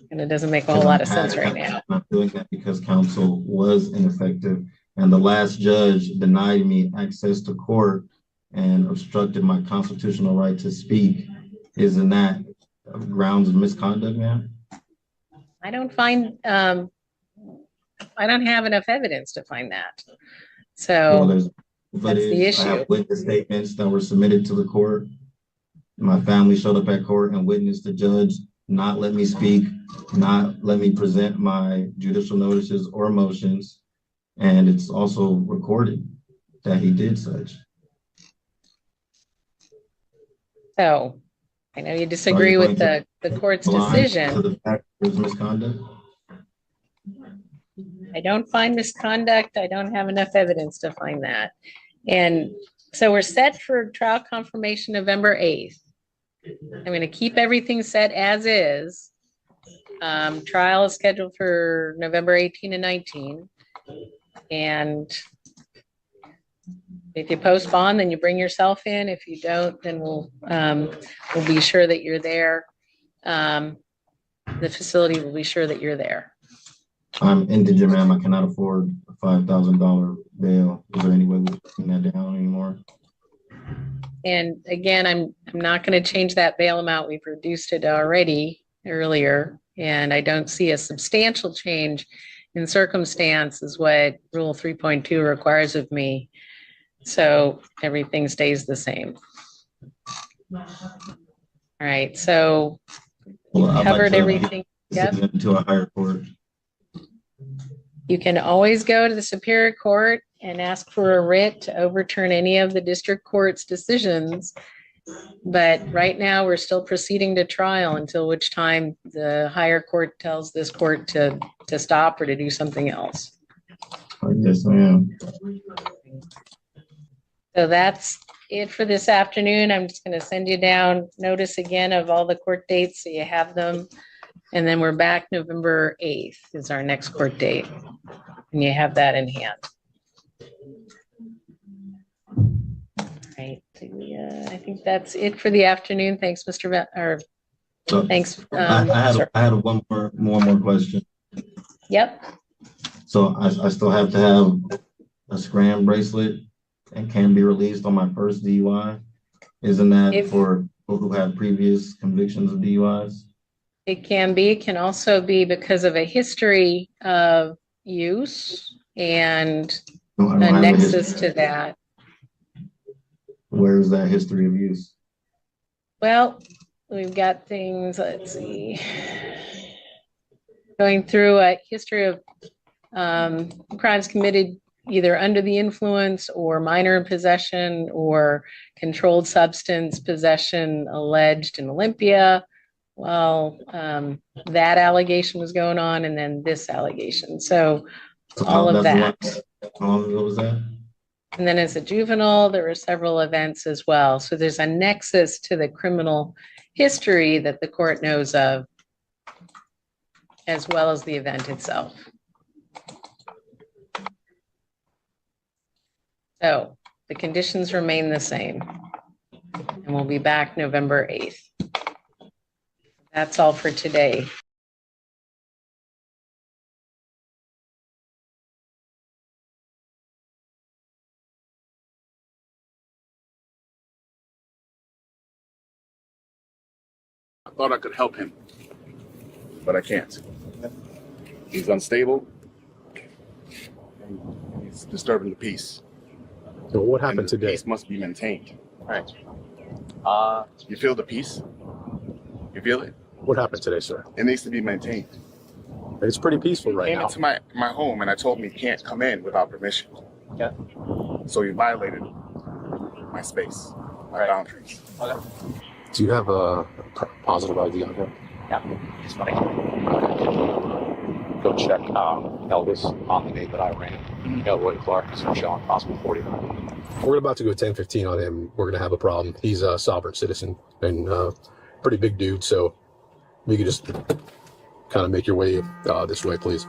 Speaker 9: and it doesn't make a whole lot of sense right now.
Speaker 7: I'm not doing that because counsel was ineffective, and the last judge denied me access to court and obstructed my constitutional right to speak. Isn't that grounds of misconduct, ma'am?
Speaker 9: I don't have enough evidence to find that. So that's the issue.
Speaker 7: I have witness statements that were submitted to the court. My family showed up at court and witnessed the judge not let me speak, not let me present my judicial notices or motions. And it's also recorded that he did such.
Speaker 9: So I know you disagree with the court's decision.
Speaker 7: To the fact there's misconduct?
Speaker 9: I don't find misconduct. I don't have enough evidence to find that. And so we're set for trial confirmation November 8th. I'm going to keep everything set as is. Trial is scheduled for November 18 and 19. And if you postpone, then you bring yourself in. If you don't, then we'll be sure that you're there. The facility will be sure that you're there.
Speaker 7: I'm indigent, ma'am. I cannot afford a $5,000 bail. Is there any way we can bring that down anymore?
Speaker 9: And again, I'm not going to change that bail amount. We've reduced it already earlier, and I don't see a substantial change in circumstance is what Rule 3.2 requires of me. So everything stays the same. All right, so we covered everything. Yep.
Speaker 7: To a higher court.
Speaker 9: You can always go to the Superior Court and ask for a writ to overturn any of the district court's decisions. But right now, we're still proceeding to trial until which time the higher court tells this court to stop or to do something else.
Speaker 7: Yes, ma'am.
Speaker 9: So that's it for this afternoon. I'm just going to send you down notice again of all the court dates so you have them. And then we're back November 8th is our next court date. And you have that in hand. All right. I think that's it for the afternoon. Thanks, Mr. Thanks.
Speaker 7: I had one more question.
Speaker 9: Yep.
Speaker 7: So I still have to have a scram bracelet and can be released on my first DUI. Isn't that for people who have previous convictions of DUIs?
Speaker 9: It can be, it can also be because of a history of use and
Speaker 7: No, I don't
Speaker 9: a
Speaker 7: have a
Speaker 9: nexus
Speaker 7: history.
Speaker 9: to that.
Speaker 7: Where is that history of use?
Speaker 9: Well, we've got things, let's see. Going through a history of crimes committed either under the influence or minor in possession or controlled substance possession alleged in Olympia. Well, that allegation was going on and then this allegation. So all of that.
Speaker 7: How long ago was that?
Speaker 9: And then as a juvenile, there were several events as well. So there's a nexus to the criminal history that the court knows of, as well as the event itself. So the conditions remain the same. And we'll be back November 8th. That's all for today.
Speaker 10: I thought I could help him, but I can't. He's unstable. And he's disturbing the peace.
Speaker 11: So what
Speaker 10: And
Speaker 11: happened
Speaker 10: the
Speaker 11: today?
Speaker 10: peace must be maintained.
Speaker 11: All right.
Speaker 10: You feel the peace? You feel it?
Speaker 11: What happened today, sir?
Speaker 10: It needs to be maintained.
Speaker 11: It's pretty peaceful right
Speaker 10: Came
Speaker 11: now.
Speaker 10: into my home and I told him he can't come in without permission.
Speaker 11: Yeah.
Speaker 10: So he violated my space, my boundaries.
Speaker 11: Do you have a positive ID on him?
Speaker 12: Yeah, it's funny. Go check Elvis on the date that I ran. Elroy Clark, so showing possible 49.
Speaker 11: We're about to go 10-15 on him. We're going to have a problem. He's a sovereign citizen and pretty big dude. So if you could just kind of make your way this way, please.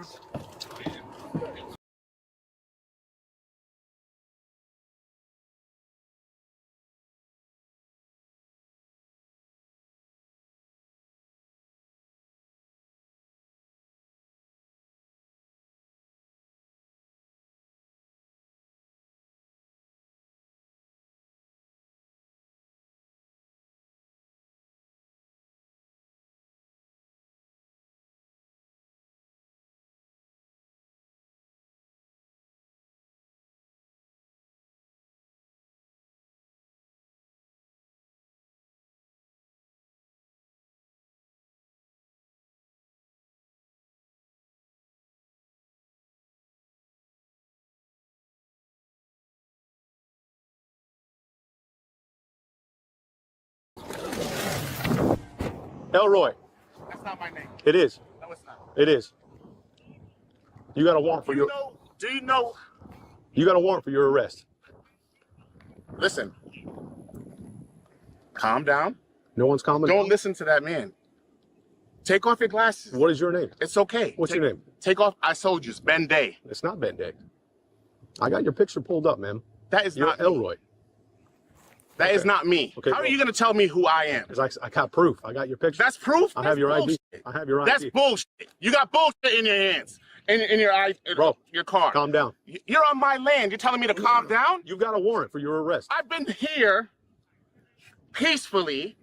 Speaker 11: Elroy.
Speaker 10: That's not my name.
Speaker 11: It is.
Speaker 10: No, it's not.
Speaker 11: It is. You got a warrant for your.
Speaker 10: Do you know?
Speaker 11: You got a warrant for your arrest.
Speaker 10: Listen. Calm down.
Speaker 11: No one's calming.
Speaker 10: Don't listen to that man. Take off your glasses.
Speaker 11: What is your name?
Speaker 10: It's okay.
Speaker 11: What's your name?
Speaker 10: Take off. I told you, it's Ben Day.
Speaker 11: It's not Ben Day. I got your picture pulled up, man.
Speaker 10: That is
Speaker 11: You're
Speaker 10: not
Speaker 11: Elroy.
Speaker 10: That is not me.
Speaker 11: Okay,
Speaker 10: How are you going to tell me who I am?
Speaker 11: Because I got proof. I got your picture.
Speaker 10: That's proof?
Speaker 11: I have your ID.
Speaker 10: Bullshit.
Speaker 11: I have your ID.
Speaker 10: That's bullshit. You got bullshit in your hands. In your
Speaker 11: Bro,
Speaker 10: your car.
Speaker 11: Calm down.
Speaker 10: You're on my land. You're telling me to calm down?
Speaker 11: You got a warrant for your arrest.
Speaker 10: I've been here peacefully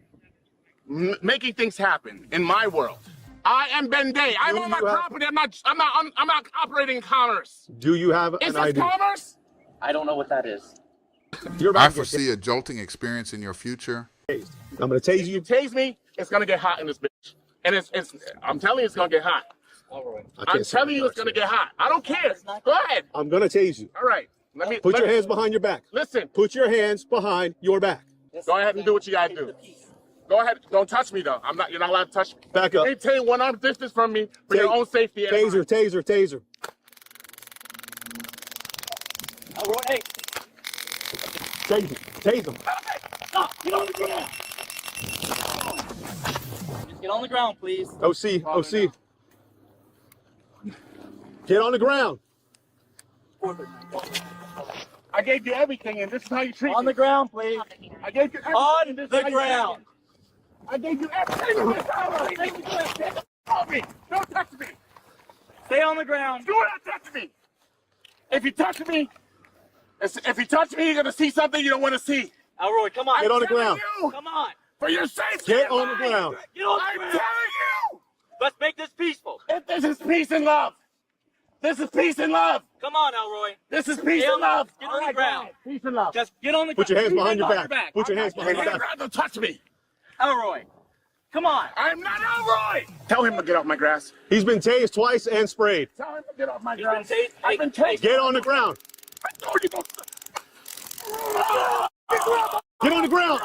Speaker 10: making things happen in my world. I am Ben Day. I'm on my property. I'm not operating in commerce.
Speaker 11: Do you have
Speaker 10: Is
Speaker 11: an
Speaker 10: this
Speaker 11: ID?
Speaker 10: commerce?
Speaker 12: I don't know what that is.
Speaker 11: You're about
Speaker 1: I
Speaker 11: to get
Speaker 1: foresee a jolting experience in your future.
Speaker 11: tased. I'm going to tase you.
Speaker 10: Tase me, it's gonna get hot in this bitch. And it's I'm telling you it's gonna get hot. I'm telling you it's gonna get hot. I don't care. Go ahead.
Speaker 11: I'm going to tase you.
Speaker 10: All right.
Speaker 11: Put your hands behind your back.
Speaker 10: Listen.
Speaker 11: Put your hands behind your back.
Speaker 10: Go ahead and do what you gotta do. Go ahead. Don't touch me though. You're not allowed to touch me.
Speaker 11: Back up.
Speaker 10: Maintain 1 arm distance from me for your own safety. and
Speaker 11: Taser,
Speaker 10: mine.
Speaker 11: taser, taser.
Speaker 12: Elroy, hey.
Speaker 11: Tase him. Tase him.
Speaker 12: Stop. Get on the ground. Just get on the ground, please.
Speaker 11: OC, OC. Get on the ground.
Speaker 10: I gave you everything, and this is how you treat me.
Speaker 12: On the ground, please.
Speaker 10: I gave you everything.
Speaker 12: On
Speaker 10: and this is
Speaker 12: the
Speaker 10: how you
Speaker 12: ground.
Speaker 10: treat me. I gave you everything. Don't touch me.
Speaker 12: Stay on the ground.
Speaker 10: Do not touch me. If you touch me, you're gonna see something you don't want to see.
Speaker 12: Elroy, come on.
Speaker 11: Get on the ground.
Speaker 10: You,
Speaker 12: Come on.
Speaker 10: For your safety.
Speaker 13: Get on the ground.
Speaker 10: Get on the ground. I'm telling you.
Speaker 14: Let's make this peaceful.
Speaker 10: This is peace and love. This is peace and love.
Speaker 14: Come on, Elroy.
Speaker 10: This is peace and love.
Speaker 14: Get on the ground.
Speaker 10: Peace and love.
Speaker 14: Just get on the ground.
Speaker 13: Put your hands behind your back. Put your hands behind your back.
Speaker 10: Don't touch me.
Speaker 14: Elroy, come on.
Speaker 10: I'm not Elroy. Tell him to get off my grass.
Speaker 13: He's been tased twice and sprayed.
Speaker 10: Tell him to get off my
Speaker 14: He's been
Speaker 10: grass.
Speaker 14: tased.
Speaker 10: I've been tased.
Speaker 13: Get on the ground.
Speaker 10: I told you don't.
Speaker 13: Get on the ground.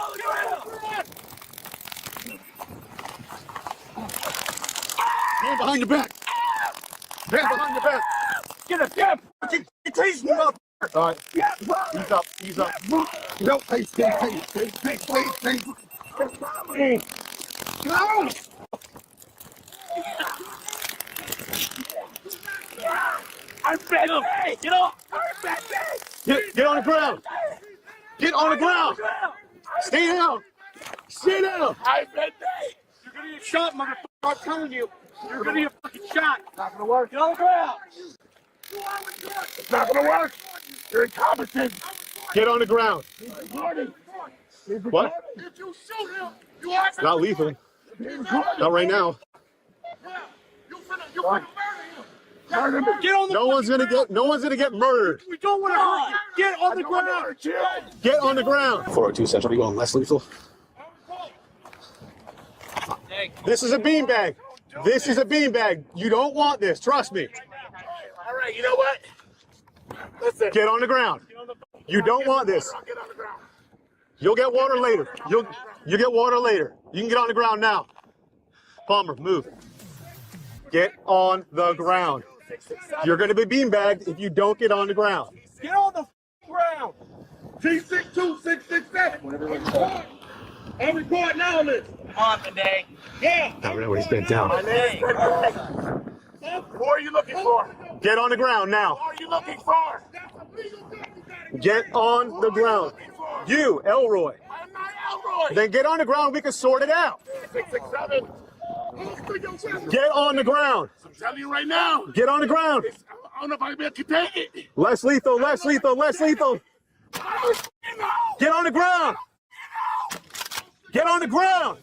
Speaker 13: Hand behind your back. Hand behind your back.
Speaker 10: Get a gap. You tased me up.
Speaker 13: All right. Ease up. Ease up.
Speaker 10: No, please, please. No. I'm bad.
Speaker 14: Get off.
Speaker 13: Get on the ground. Get on the ground. Stay down. Stay down.
Speaker 10: I'm bad.
Speaker 14: You're gonna get shot, motherfucker. I'm telling you. You're gonna get fucking shot.
Speaker 10: Not gonna work.
Speaker 14: Get on the ground.
Speaker 10: It's not gonna work. You're incompetent.
Speaker 13: Get on the ground. What?
Speaker 10: If you shoot him, you are
Speaker 13: Not lethal. Not right now.
Speaker 10: You finna murder him.
Speaker 14: Get on the
Speaker 13: No one's gonna get murdered.
Speaker 14: We don't want to hurt you. Get on the ground.
Speaker 13: Get on the ground.
Speaker 11: 402 Central, are you going less lethal?
Speaker 14: Hey.
Speaker 13: This is a beanbag. This is a beanbag. You don't want this. Trust me.
Speaker 10: All right, you know what? Listen.
Speaker 13: Get on the ground. You don't want this.
Speaker 10: Get on the ground.
Speaker 13: You'll get water later. You'll get water later. You can get on the ground now. Palmer, move. Get on the ground. You're going to be beanbagged if you don't get on the ground.
Speaker 10: Get on the ground. T62667. I'm recording now, listen.
Speaker 14: On today.
Speaker 10: Yeah.
Speaker 11: Not really, he's bent down.
Speaker 10: Who are you looking for?
Speaker 13: Get on the ground now.
Speaker 10: Who are you looking for?
Speaker 13: Get on the ground. You, Elroy.
Speaker 10: I'm not Elroy.
Speaker 13: Then get on the ground. We can sort it out.
Speaker 10: 667.
Speaker 13: Get on the ground.
Speaker 10: I'm telling you right now.
Speaker 13: Get on the ground.
Speaker 10: I don't know if I can take it.
Speaker 13: Less lethal, less lethal, less lethal. Get on the ground. Get on the ground.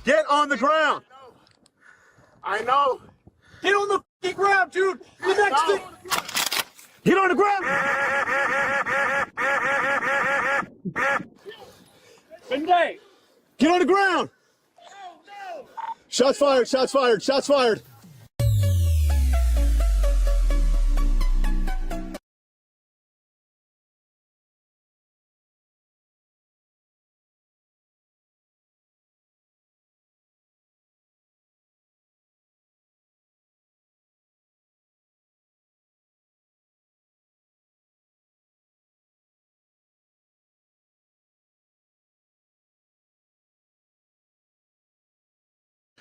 Speaker 13: Get on the ground.
Speaker 10: I know.
Speaker 14: Get on the ground, dude. The next thing.
Speaker 13: Get on the ground.
Speaker 14: Benday.
Speaker 13: Get on the ground. Shots fired, shots fired, shots fired.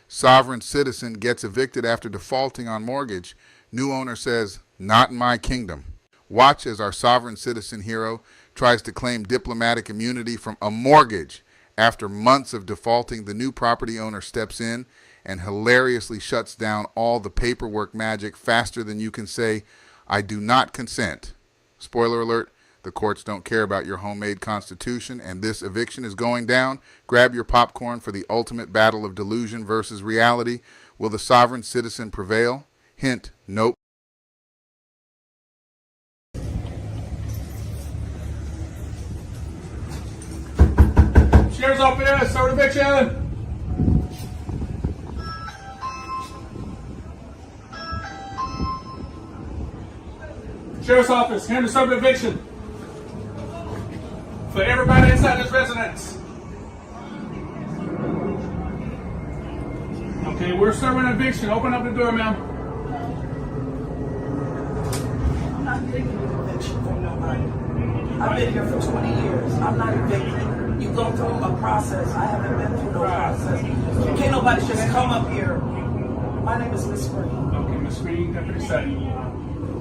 Speaker 1: Sovereign citizen gets evicted after defaulting on mortgage. New owner says, "Not in my kingdom." Watch as our sovereign citizen hero tries to claim diplomatic immunity from a mortgage. After months of defaulting, the new property owner steps in and hilariously shuts down all the paperwork magic faster than you can say, "I do not consent." Spoiler alert, the courts don't care about your homemade constitution, and this eviction is going down. Grab your popcorn for the ultimate battle of delusion versus reality. Will the sovereign citizen prevail? Hint, nope.
Speaker 15: Sheriff's office, start eviction. Sheriff's office, here to serve eviction for everybody inside this residence. Okay, we're serving eviction. Open up the door, ma'am.
Speaker 16: I'm not taking eviction from nobody. I've been here for 20 years. I'm not evicting. You go through a process. I haven't been through no process. Can't nobody just come up here. My name is Miss Green.
Speaker 15: Okay, Miss Green, Deputy Sutton.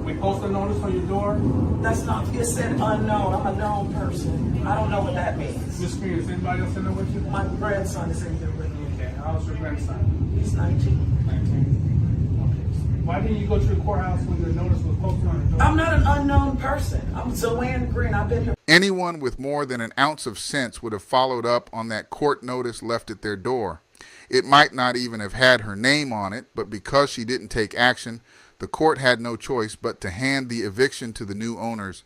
Speaker 15: We post a notice on your door.
Speaker 16: That's not, it said unknown. I'm a known person. I don't know what that means.
Speaker 15: Miss Green, is anybody else in there with you?
Speaker 16: My grandson is in here with me.
Speaker 15: Okay, how's your grandson?
Speaker 16: He's 19.
Speaker 15: 19. Okay. Why didn't you go to the courthouse when the notice was posted on your door?
Speaker 16: I'm not an unknown person. I'm Zoanne Green. I've been here.
Speaker 1: Anyone with more than an ounce of sense would have followed up on that court notice left at their door. It might not even have had her name on it, but because she didn't take action, the court had no choice but to hand the eviction to the new owners.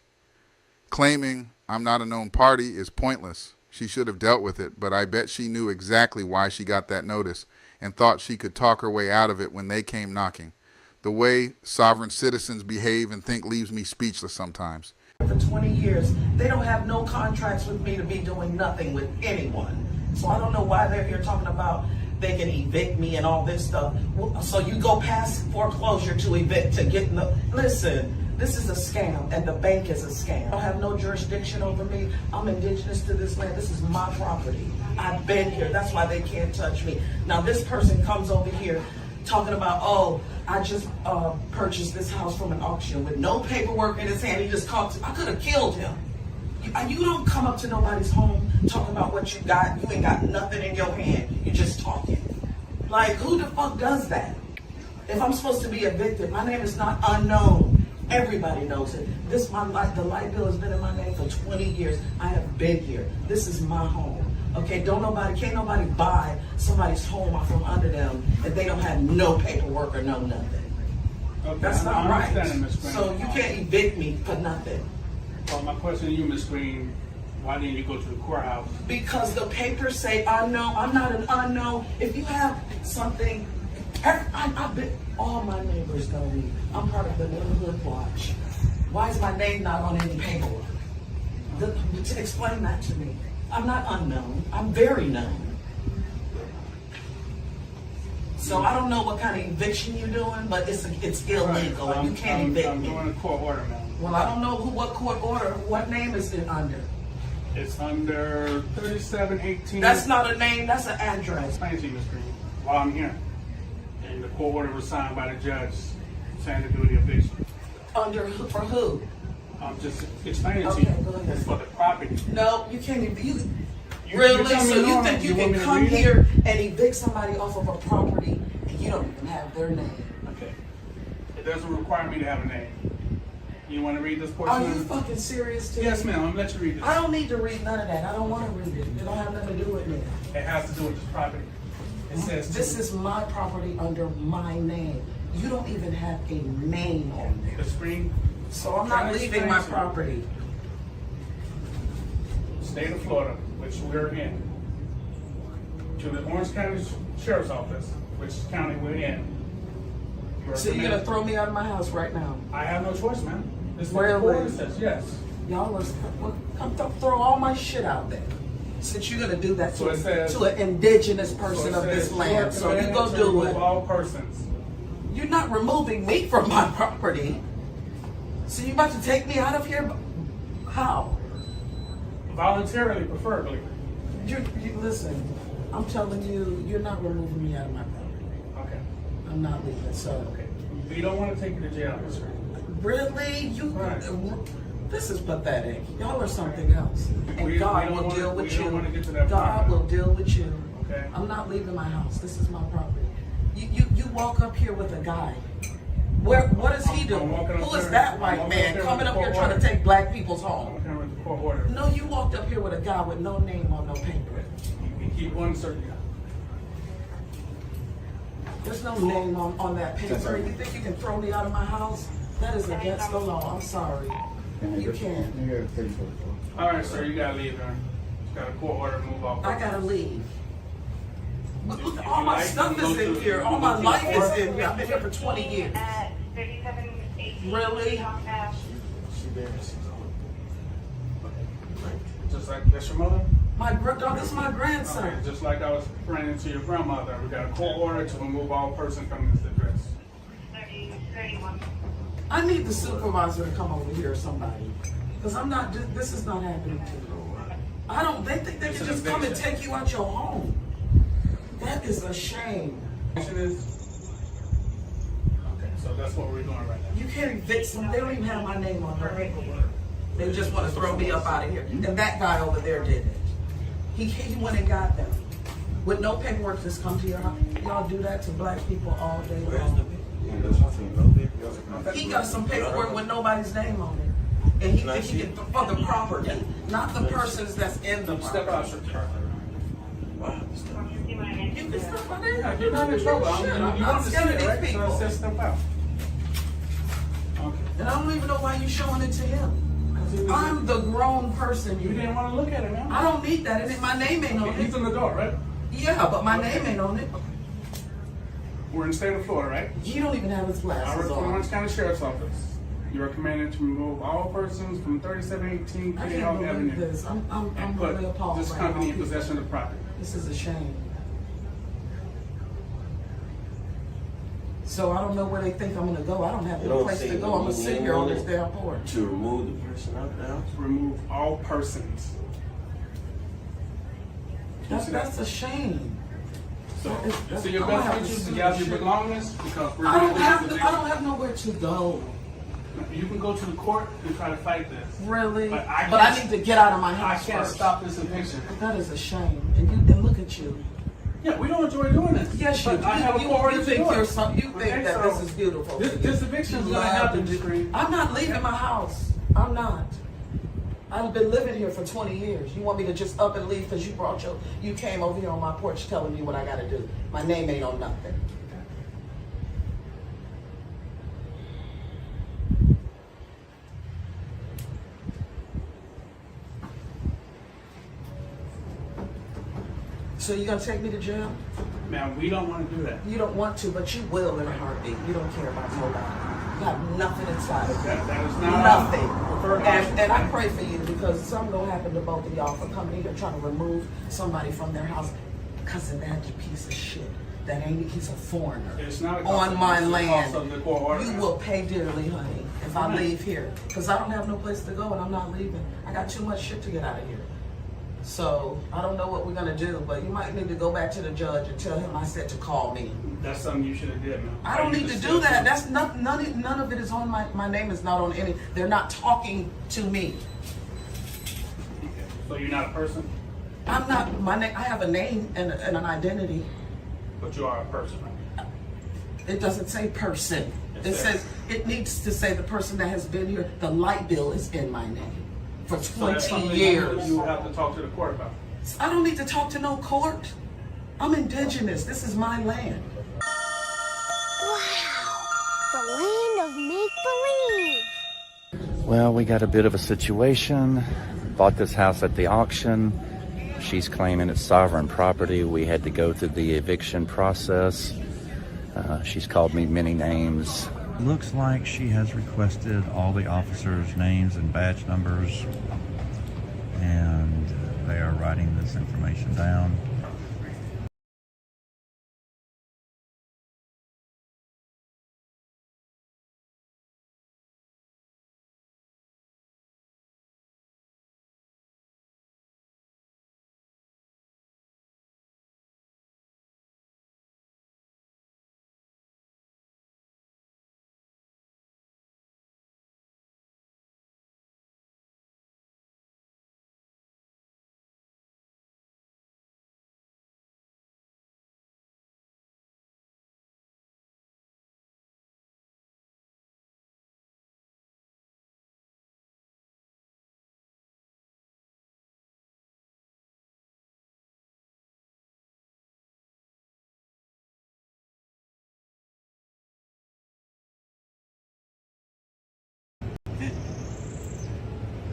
Speaker 1: Claiming I'm not a known party is pointless. She should have dealt with it, but I bet she knew exactly why she got that notice and thought she could talk her way out of it when they came knocking. The way sovereign citizens behave and think leaves me speechless sometimes.
Speaker 16: For 20 years, they don't have no contracts with me to be doing nothing with anyone. So I don't know why they're here talking about they can evict me and all this stuff. So you go past foreclosure to evict, to get in the... Listen, this is a scam, and the bank is a scam. I don't have no jurisdiction over me. I'm indigenous to this land. This is my property. I've been here. That's why they can't touch me. Now this person comes over here talking about, oh, I just purchased this house from an auction with no paperwork in his hand. He just called. I could have killed him. You don't come up to nobody's home talking about what you got. You ain't got nothing in your hand. You're just talking. Like, who the fuck does that? If I'm supposed to be evicted, my name is not unknown. Everybody knows it. This my life. The light bill has been in my name for 20 years. I have been here. This is my home. Okay, can't nobody buy somebody's home off from under them if they don't have no paperwork or no nothing.
Speaker 15: Okay,
Speaker 16: That's not right. So you
Speaker 15: can't.
Speaker 16: can't evict me for nothing.
Speaker 15: Well, my question to you, Ms. Green, why didn't you go to the courthouse?
Speaker 16: Because the papers say unknown. I'm not an unknown. If you have something, I've been, all my neighbors know me. I'm part of the Neighborhood Watch. Why is my name not on any paperwork? Explain that to me. I'm not unknown. I'm very known. So I don't know what kind of eviction you're doing, but it's illegal, and you can't evict me.
Speaker 15: I'm doing a court order, ma'am.
Speaker 16: Well, I don't know what court order. What name is it under?
Speaker 15: It's under 3718.
Speaker 16: That's not a name. That's an address.
Speaker 15: Explain to you, Ms. Green, while I'm here. And the court order was signed by the judge saying to do the eviction.
Speaker 16: For who?
Speaker 15: I'm just explaining to
Speaker 16: Okay,
Speaker 15: you.
Speaker 16: go ahead.
Speaker 15: It's for the property.
Speaker 16: No, you can't evict.
Speaker 15: You
Speaker 16: Really?
Speaker 15: tell me
Speaker 16: So you
Speaker 15: no,
Speaker 16: think you
Speaker 15: want
Speaker 16: can
Speaker 15: me to
Speaker 16: come
Speaker 15: read it?
Speaker 16: here and evict somebody off of a property and you don't even have their name?
Speaker 15: Okay. It doesn't require me to have a name. You want to read this portion?
Speaker 16: Are you fucking serious to me?
Speaker 15: Yes, ma'am. I'm gonna let you read this.
Speaker 16: I don't need to read none of that. I don't want to read it. It don't have nothing to do with me.
Speaker 15: It has to do with this property. It says
Speaker 16: This is my property under my name. You don't even have a name on there.
Speaker 15: the screen.
Speaker 16: So I'm not leaving my property.
Speaker 15: State of Florida, which we're in, to the Orange County Sheriff's Office, which county we're in.
Speaker 16: So you're gonna throw me out of my house right now?
Speaker 15: I have no choice, ma'am. This is what the
Speaker 16: Really?
Speaker 15: court says, yes.
Speaker 16: Y'all come throw all my shit out there. Since you're gonna do that
Speaker 15: So it says-
Speaker 16: to an indigenous person
Speaker 15: So
Speaker 16: of
Speaker 15: it
Speaker 16: this
Speaker 15: says,
Speaker 16: land, so you go
Speaker 15: to
Speaker 16: do
Speaker 15: remove
Speaker 16: it.
Speaker 15: all persons.
Speaker 16: You're not removing me from my property. So you about to take me out of here? How?
Speaker 15: Voluntarily, preferably.
Speaker 16: You listen, I'm telling you, you're not removing me out of my property.
Speaker 15: Okay.
Speaker 16: I'm not leaving, so.
Speaker 15: Okay. We don't want to take you to jail, Ms. Green.
Speaker 16: Really?
Speaker 15: Right.
Speaker 16: This is pathetic. Y'all are something else. And
Speaker 15: We
Speaker 16: God
Speaker 15: don't
Speaker 16: will
Speaker 15: wanna-
Speaker 16: deal with
Speaker 15: we don't
Speaker 16: you.
Speaker 15: wanna get to that
Speaker 16: God
Speaker 15: point.
Speaker 16: will deal with you.
Speaker 15: Okay.
Speaker 16: I'm not leaving my house. This is my property. You walk up here with a guy. What is he doing?
Speaker 15: walking up
Speaker 16: Who is
Speaker 15: there-
Speaker 16: that
Speaker 15: I'm
Speaker 16: white
Speaker 15: walking
Speaker 16: man
Speaker 15: up there
Speaker 16: coming
Speaker 15: with
Speaker 16: up
Speaker 15: the
Speaker 16: here
Speaker 15: court
Speaker 16: trying to
Speaker 15: order.
Speaker 16: take black people's home?
Speaker 15: I'm coming with the court order.
Speaker 16: No, you walked up here with a guy with no name on no paper.
Speaker 15: You keep one certain.
Speaker 16: There's no name on that paper. You think you can throw me out of my house? That is against the law. I'm sorry. You can't.
Speaker 15: All right, sir, you gotta leave there. You got a court order to move off.
Speaker 16: I gotta leave. But look,
Speaker 15: If
Speaker 16: all
Speaker 15: you
Speaker 16: my
Speaker 15: like,
Speaker 16: stuff
Speaker 15: you can
Speaker 16: is
Speaker 15: go
Speaker 16: in
Speaker 15: to-
Speaker 16: here.
Speaker 15: you
Speaker 16: All
Speaker 15: can
Speaker 16: my
Speaker 15: go to
Speaker 16: life
Speaker 15: the
Speaker 16: is
Speaker 15: court.
Speaker 16: in here. I've been here for 20 years. Really?
Speaker 15: Just like, that's your mother?
Speaker 16: This is my grandson.
Speaker 15: Okay, just like I was explaining to your grandmother, we got a court order to remove all persons coming to this address.
Speaker 16: I need the supervisor to come over here or somebody. Because I'm not, this is not happening to me. They think they
Speaker 15: It's
Speaker 16: can
Speaker 15: an
Speaker 16: just come and
Speaker 15: eviction.
Speaker 16: take you out your home. That is a shame.
Speaker 15: Okay, so that's what we're doing right now.
Speaker 16: You can't evict them. They don't even have my name on their paperwork. They just want to throw me up out of here. And that guy over there did it. He went and got them. With no paperwork, just come to your house. Y'all do that to black people all day long. He got some paperwork with nobody's name on it. and he think he can for the property, not the persons that's in the
Speaker 15: Step out,
Speaker 16: property.
Speaker 15: sir.
Speaker 16: You can step out there.
Speaker 15: You're not in trouble.
Speaker 16: I'm scared of these people.
Speaker 15: So I said step out. Okay.
Speaker 16: And I don't even know why you showing it to him. I'm the grown person.
Speaker 15: You didn't want to look at it, man.
Speaker 16: I don't need that. And my name ain't on
Speaker 15: He's
Speaker 16: it.
Speaker 15: in the door, right?
Speaker 16: Yeah, but my name ain't on it.
Speaker 15: We're in the state of Florida, right?
Speaker 16: He don't even have his
Speaker 15: I work
Speaker 16: glasses
Speaker 15: for the
Speaker 16: on.
Speaker 15: Orange County Sheriff's Office. You are commanded to remove all persons from 3718
Speaker 16: I
Speaker 15: Kitty
Speaker 16: can't
Speaker 15: Hawk
Speaker 16: believe
Speaker 15: Avenue
Speaker 16: this. I'm
Speaker 15: and
Speaker 16: really
Speaker 15: put
Speaker 16: appalled
Speaker 15: this
Speaker 16: right
Speaker 15: company
Speaker 16: now.
Speaker 15: in possession of the property.
Speaker 16: This is a shame. So I don't know where they think I'm gonna go. I don't have
Speaker 17: You
Speaker 16: no
Speaker 17: don't
Speaker 16: place
Speaker 17: say
Speaker 16: to go. I'm gonna sit here on this damn porch.
Speaker 17: To remove the person out there?
Speaker 15: Remove all persons.
Speaker 16: That's a shame.
Speaker 15: So,
Speaker 16: That's-
Speaker 15: so your
Speaker 16: I'm gonna
Speaker 15: best
Speaker 16: have to
Speaker 15: interest is
Speaker 16: sue
Speaker 15: to gather
Speaker 16: this
Speaker 15: your
Speaker 16: shit.
Speaker 15: belongings because we're
Speaker 16: I don't
Speaker 15: going
Speaker 16: have
Speaker 15: to
Speaker 16: I don't have nowhere to go.
Speaker 15: You can go to the court and try to fight this.
Speaker 16: Really?
Speaker 15: But
Speaker 16: But I need to get out of my
Speaker 15: I
Speaker 16: house
Speaker 15: can't
Speaker 16: first.
Speaker 15: stop this eviction.
Speaker 16: That is a shame. And look at you.
Speaker 15: Yeah, we don't enjoy doing this.
Speaker 16: Yes, you
Speaker 15: But I have
Speaker 16: do.
Speaker 15: authority
Speaker 16: You
Speaker 15: to
Speaker 16: think
Speaker 15: do it.
Speaker 16: you're some, you think
Speaker 15: Okay,
Speaker 16: that
Speaker 15: so
Speaker 16: this is beautiful.
Speaker 15: This eviction is
Speaker 16: You
Speaker 15: going to
Speaker 16: love
Speaker 15: happen,
Speaker 16: do-
Speaker 15: Screen.
Speaker 16: I'm not leaving my house. I'm not. I've been living here for 20 years. You want me to just up and leave because you came over here on my porch telling me what I got to do. My name ain't on nothing. So you gonna take me to jail?
Speaker 15: Man, we don't want to do that.
Speaker 16: You don't want to, but you will in a heartbeat. You don't care about nobody. You got nothing inside of you.
Speaker 15: That is not
Speaker 16: nothing.
Speaker 15: preferred option.
Speaker 16: And I pray for you because something gonna happen to both of y'all for coming here trying to remove somebody from their house because of that piece of shit. That ain't he's a foreigner
Speaker 15: It's not a
Speaker 16: on my
Speaker 15: it's a
Speaker 16: land.
Speaker 15: cost of the court order.
Speaker 16: You will pay dearly, honey, if I leave here because I don't have no place to go and I'm not leaving. I got too much shit to get out of here. So I don't know what we're gonna do, but you might need to go back to the judge and tell him I said to call me.
Speaker 15: That's something you should have did, man.
Speaker 16: I don't need to do that. That's not none of it is on my name is not on any. They're not talking to me.
Speaker 15: So you're not a person,
Speaker 16: I'm not my name. I have a name and an identity.
Speaker 15: but you are a person, right?
Speaker 16: It doesn't say person.
Speaker 15: It
Speaker 16: It
Speaker 15: says-
Speaker 16: says it needs to say the person that has been here. The light bill is in my name for
Speaker 15: So that's
Speaker 16: 20
Speaker 15: something
Speaker 16: years.
Speaker 15: you will have to talk to the court about.
Speaker 16: I don't need to talk to no court. I'm indigenous. This is my land.
Speaker 18: The land of make-believe.
Speaker 19: Well, we got a bit of a situation. Bought this house at the auction. She's claiming it's sovereign property. We had to go through the eviction process. She's called me many names.
Speaker 20: Looks like she has requested all the officers' names and badge numbers, and they are writing this information down.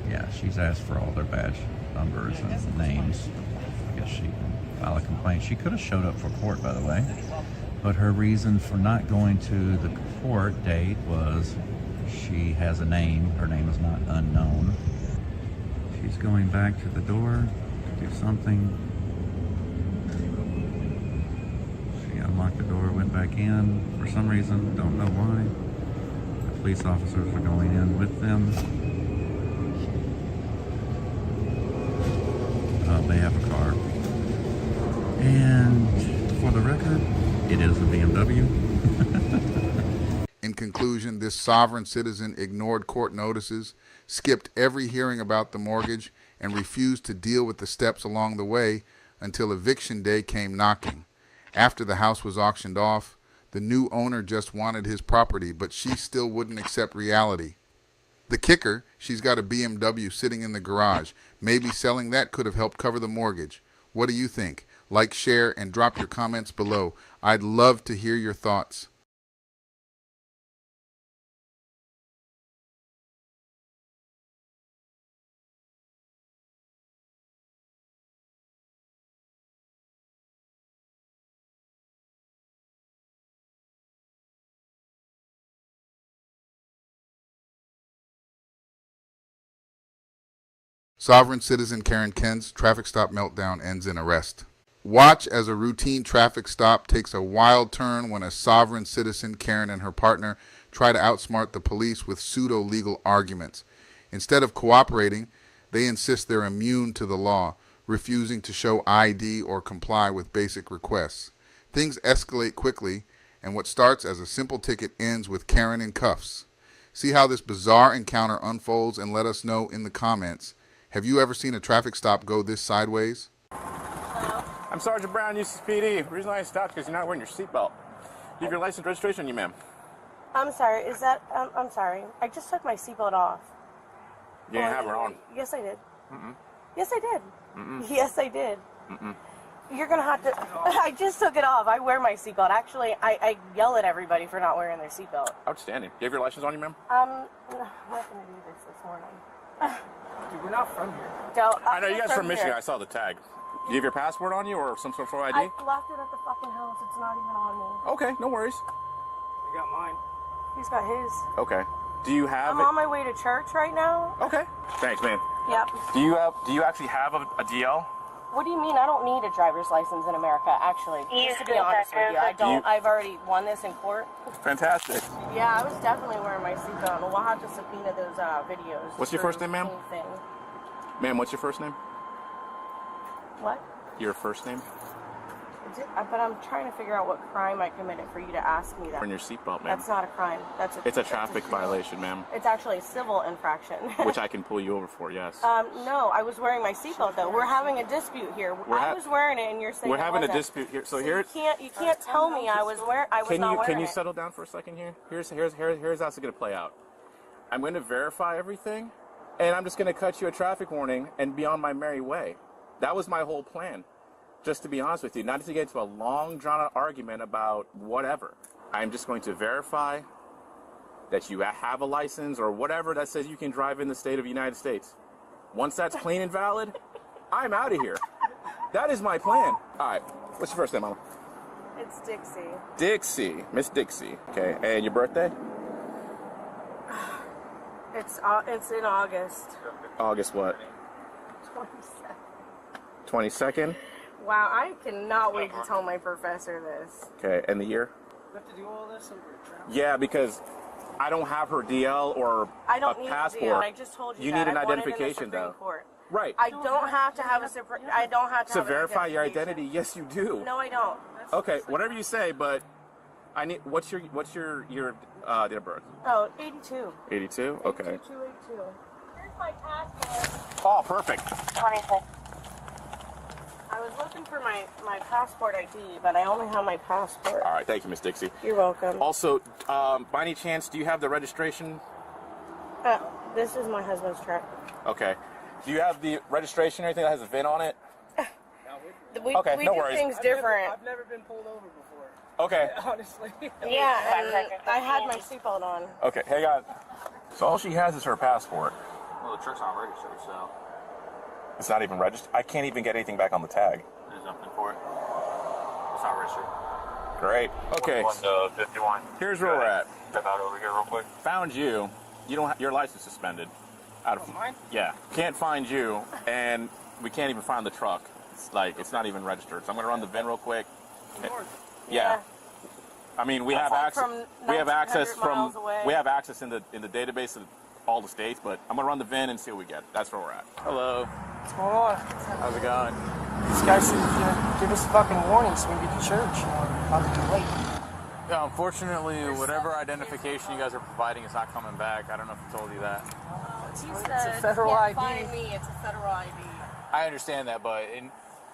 Speaker 20: Yeah, she's asked for all their badge numbers and names. I guess she can file a complaint. She could have showed up for court, by the way, but her reason for not going to the court date was she has a name. Her name is not unknown. She's going back to the door to do something. She unlocked the door, went back in for some reason, don't know why. The police officers are going in with them. They have a car. And for the record, it is a BMW.
Speaker 1: In conclusion, this sovereign citizen ignored court notices, skipped every hearing about the mortgage, and refused to deal with the steps along the way until eviction day came knocking. After the house was auctioned off, the new owner just wanted his property, but she still wouldn't accept reality. The kicker, she's got a BMW sitting in the garage. Maybe selling that could have helped cover the mortgage. What do you think? Like, share, and drop your comments below. I'd love to hear your thoughts. Sovereign citizen Karen Ken's traffic stop meltdown ends in arrest. Watch as a routine traffic stop takes a wild turn when a sovereign citizen, Karen, and her partner try to outsmart the police with pseudo-legal arguments. Instead of cooperating, they insist they're immune to the law, refusing to show ID or comply with basic requests. Things escalate quickly, and what starts as a simple ticket ends with Karen in cuffs. See how this bizarre encounter unfolds and let us know in the comments. Have you ever seen a traffic stop go this sideways?
Speaker 10: I'm Sergeant Brown, UCPD. The reason I stopped because you're not wearing your seatbelt. You have your license registration on you, ma'am.
Speaker 3: I'm sorry, is that, I'm sorry. I just took my seatbelt off.
Speaker 10: You didn't have her on.
Speaker 3: Yes, I did.
Speaker 10: Mm-mm.
Speaker 3: Yes, I did.
Speaker 10: Mm-mm.
Speaker 3: Yes, I did.
Speaker 10: Mm-mm.
Speaker 3: You're gonna have to, I just took it off. I wear my seatbelt. Actually, I yell at everybody for not wearing their seatbelt.
Speaker 10: Outstanding. You have your license on you, ma'am?
Speaker 3: I'm not gonna do this morning.
Speaker 16: Dude, we're not from here.
Speaker 10: I know you guys are from Michigan. I saw the tag. Do you have your passport on you or some sort of ID?
Speaker 3: I left it at the fucking house. It's not even on me.
Speaker 10: Okay, no worries.
Speaker 16: I got mine.
Speaker 3: He's got his.
Speaker 10: Okay. Do you have
Speaker 3: I'm
Speaker 10: it?
Speaker 3: on my way to church right now.
Speaker 10: Okay. Thanks, man.
Speaker 3: Yep.
Speaker 10: Do you actually have a DL?
Speaker 3: What do you mean? I don't need a driver's license in America, actually. Just to be honest with you, I don't. I've already won this in court.
Speaker 10: Fantastic.
Speaker 3: Yeah, I was definitely wearing my seatbelt. We'll have to subpoena those videos.
Speaker 10: What's your first name, ma'am? Ma'am, what's your first name?
Speaker 3: What?
Speaker 10: Your first name?
Speaker 3: But I'm trying to figure out what crime I committed for you to ask me that.
Speaker 10: On your seatbelt, ma'am.
Speaker 3: That's not a crime.
Speaker 10: It's a traffic violation, ma'am.
Speaker 3: It's actually a civil infraction.
Speaker 10: Which I can pull you over for, yes.
Speaker 3: No, I was wearing my seatbelt though. We're having a dispute here. I was wearing it, and you're saying
Speaker 10: we're having a
Speaker 3: wasn't.
Speaker 10: dispute here. So
Speaker 3: You can't tell me I was wearing. I was not wearing
Speaker 10: Can you
Speaker 3: it.
Speaker 10: settle down for a second here? Here's how it's going to play out. I'm going to verify everything, and I'm just going to cut you a traffic warning and be on my merry way. That was my whole plan. Just to be honest with you, not to get into a long, drawn-out argument about whatever. I'm just going to verify that you have a license or whatever that says you can drive in the state of the United States. Once that's clean and valid, I'm out of here. That is my plan. All right. What's your first name, Mama?
Speaker 3: It's Dixie.
Speaker 10: Dixie. Miss Dixie. Okay. And your birthday?
Speaker 3: It's in August.
Speaker 10: August what? 22nd?
Speaker 3: Wow, I cannot wait to tell my professor this.
Speaker 10: Okay. And the year?
Speaker 16: We have to do all this over travel?
Speaker 10: Yeah, because I don't have her DL or
Speaker 3: I don't
Speaker 10: a
Speaker 3: need
Speaker 10: passport.
Speaker 3: a deal. I just told you
Speaker 10: You
Speaker 3: that.
Speaker 10: need an
Speaker 3: I won it in the
Speaker 10: identification,
Speaker 3: Supreme
Speaker 10: though.
Speaker 3: Court.
Speaker 10: Right.
Speaker 3: I don't have to have I don't have to
Speaker 10: To
Speaker 3: have an
Speaker 10: verify your
Speaker 3: identification.
Speaker 10: identity, yes, you do.
Speaker 3: No, I don't.
Speaker 10: Okay, whatever you say, but I need. What's your date of birth?
Speaker 3: Oh, 82.
Speaker 10: 82. Okay.
Speaker 3: 282. Here's my passport.
Speaker 10: Oh, perfect.
Speaker 3: 26. I was looking for my passport ID, but I only have my passport.
Speaker 10: All right, thank you, Miss Dixie.
Speaker 3: You're welcome.
Speaker 10: Also, by any chance, do you have the registration?
Speaker 3: This is my husband's truck.
Speaker 10: Okay. Do you have the registration or anything that has a VIN on it?
Speaker 3: We
Speaker 10: Okay,
Speaker 3: do
Speaker 10: no worries.
Speaker 3: things different.
Speaker 16: I've never been pulled over before.
Speaker 10: Okay.
Speaker 16: Honestly.
Speaker 3: Yeah, and I had my seatbelt on.
Speaker 10: Okay, hang on. So all she has is her passport.
Speaker 12: Well, the truck's not registered, so
Speaker 10: It's not even registered. I can't even get anything back on the tag.
Speaker 12: there's nothing for it. It's not registered.
Speaker 10: Great. Okay.
Speaker 12: 41 to 51.
Speaker 10: Here's where we're at.
Speaker 12: Step out over here real quick.
Speaker 10: Found you. You don't. Your license suspended. Out of
Speaker 16: mine?
Speaker 10: Yeah. Can't find you, and we can't even find the truck. It's not even registered. So I'm gonna run the VIN real quick. Yeah. I mean, we have access. We have access from. We have access in the database of all the states, but I'm gonna run the VIN and see what we get. That's where we're at. Hello.
Speaker 16: What's going on?
Speaker 10: How's it going?
Speaker 16: This guy said he's gonna give us a fucking warning so we can get to church. About to be late.
Speaker 21: Yeah, unfortunately, whatever identification you guys are providing is not coming back. I don't know if I told you that.
Speaker 3: It's
Speaker 16: a federal ID.
Speaker 3: Find me. It's a federal ID.
Speaker 21: I understand that, but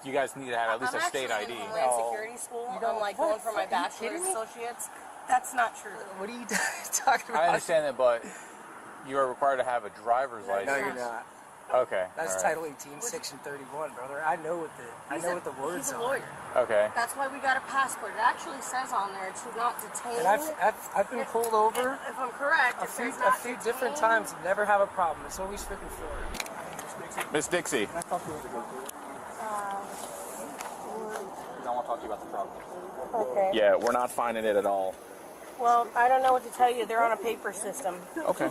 Speaker 21: you guys need to have at least a state ID.
Speaker 3: I'm actually in Homeland Security School. I'm like going for my bachelor's associates. That's not true.
Speaker 16: What are you talking about?
Speaker 21: I understand that, but you are required to have a driver's license.
Speaker 4: No, you're not.
Speaker 21: Okay.
Speaker 4: That's
Speaker 21: all right.
Speaker 4: Title 18, Section 31, brother. I know what the words
Speaker 22: He's a
Speaker 4: are.
Speaker 22: lawyer.
Speaker 21: Okay.
Speaker 22: That's why we got a passport. It actually says on there to not detain.
Speaker 4: And I've been pulled over
Speaker 22: If I'm correct,
Speaker 4: a
Speaker 22: it
Speaker 4: few
Speaker 22: says not
Speaker 4: different
Speaker 22: detain.
Speaker 4: times. Never have a problem. It's always freaking Florida.
Speaker 21: Miss Dixie.
Speaker 4: Can I talk to you with
Speaker 21: I don't want to talk to you about the problem.
Speaker 22: Okay.
Speaker 21: Yeah, we're not finding it at all.
Speaker 22: Well, I don't know what to tell you. They're on a paper system.
Speaker 21: Okay.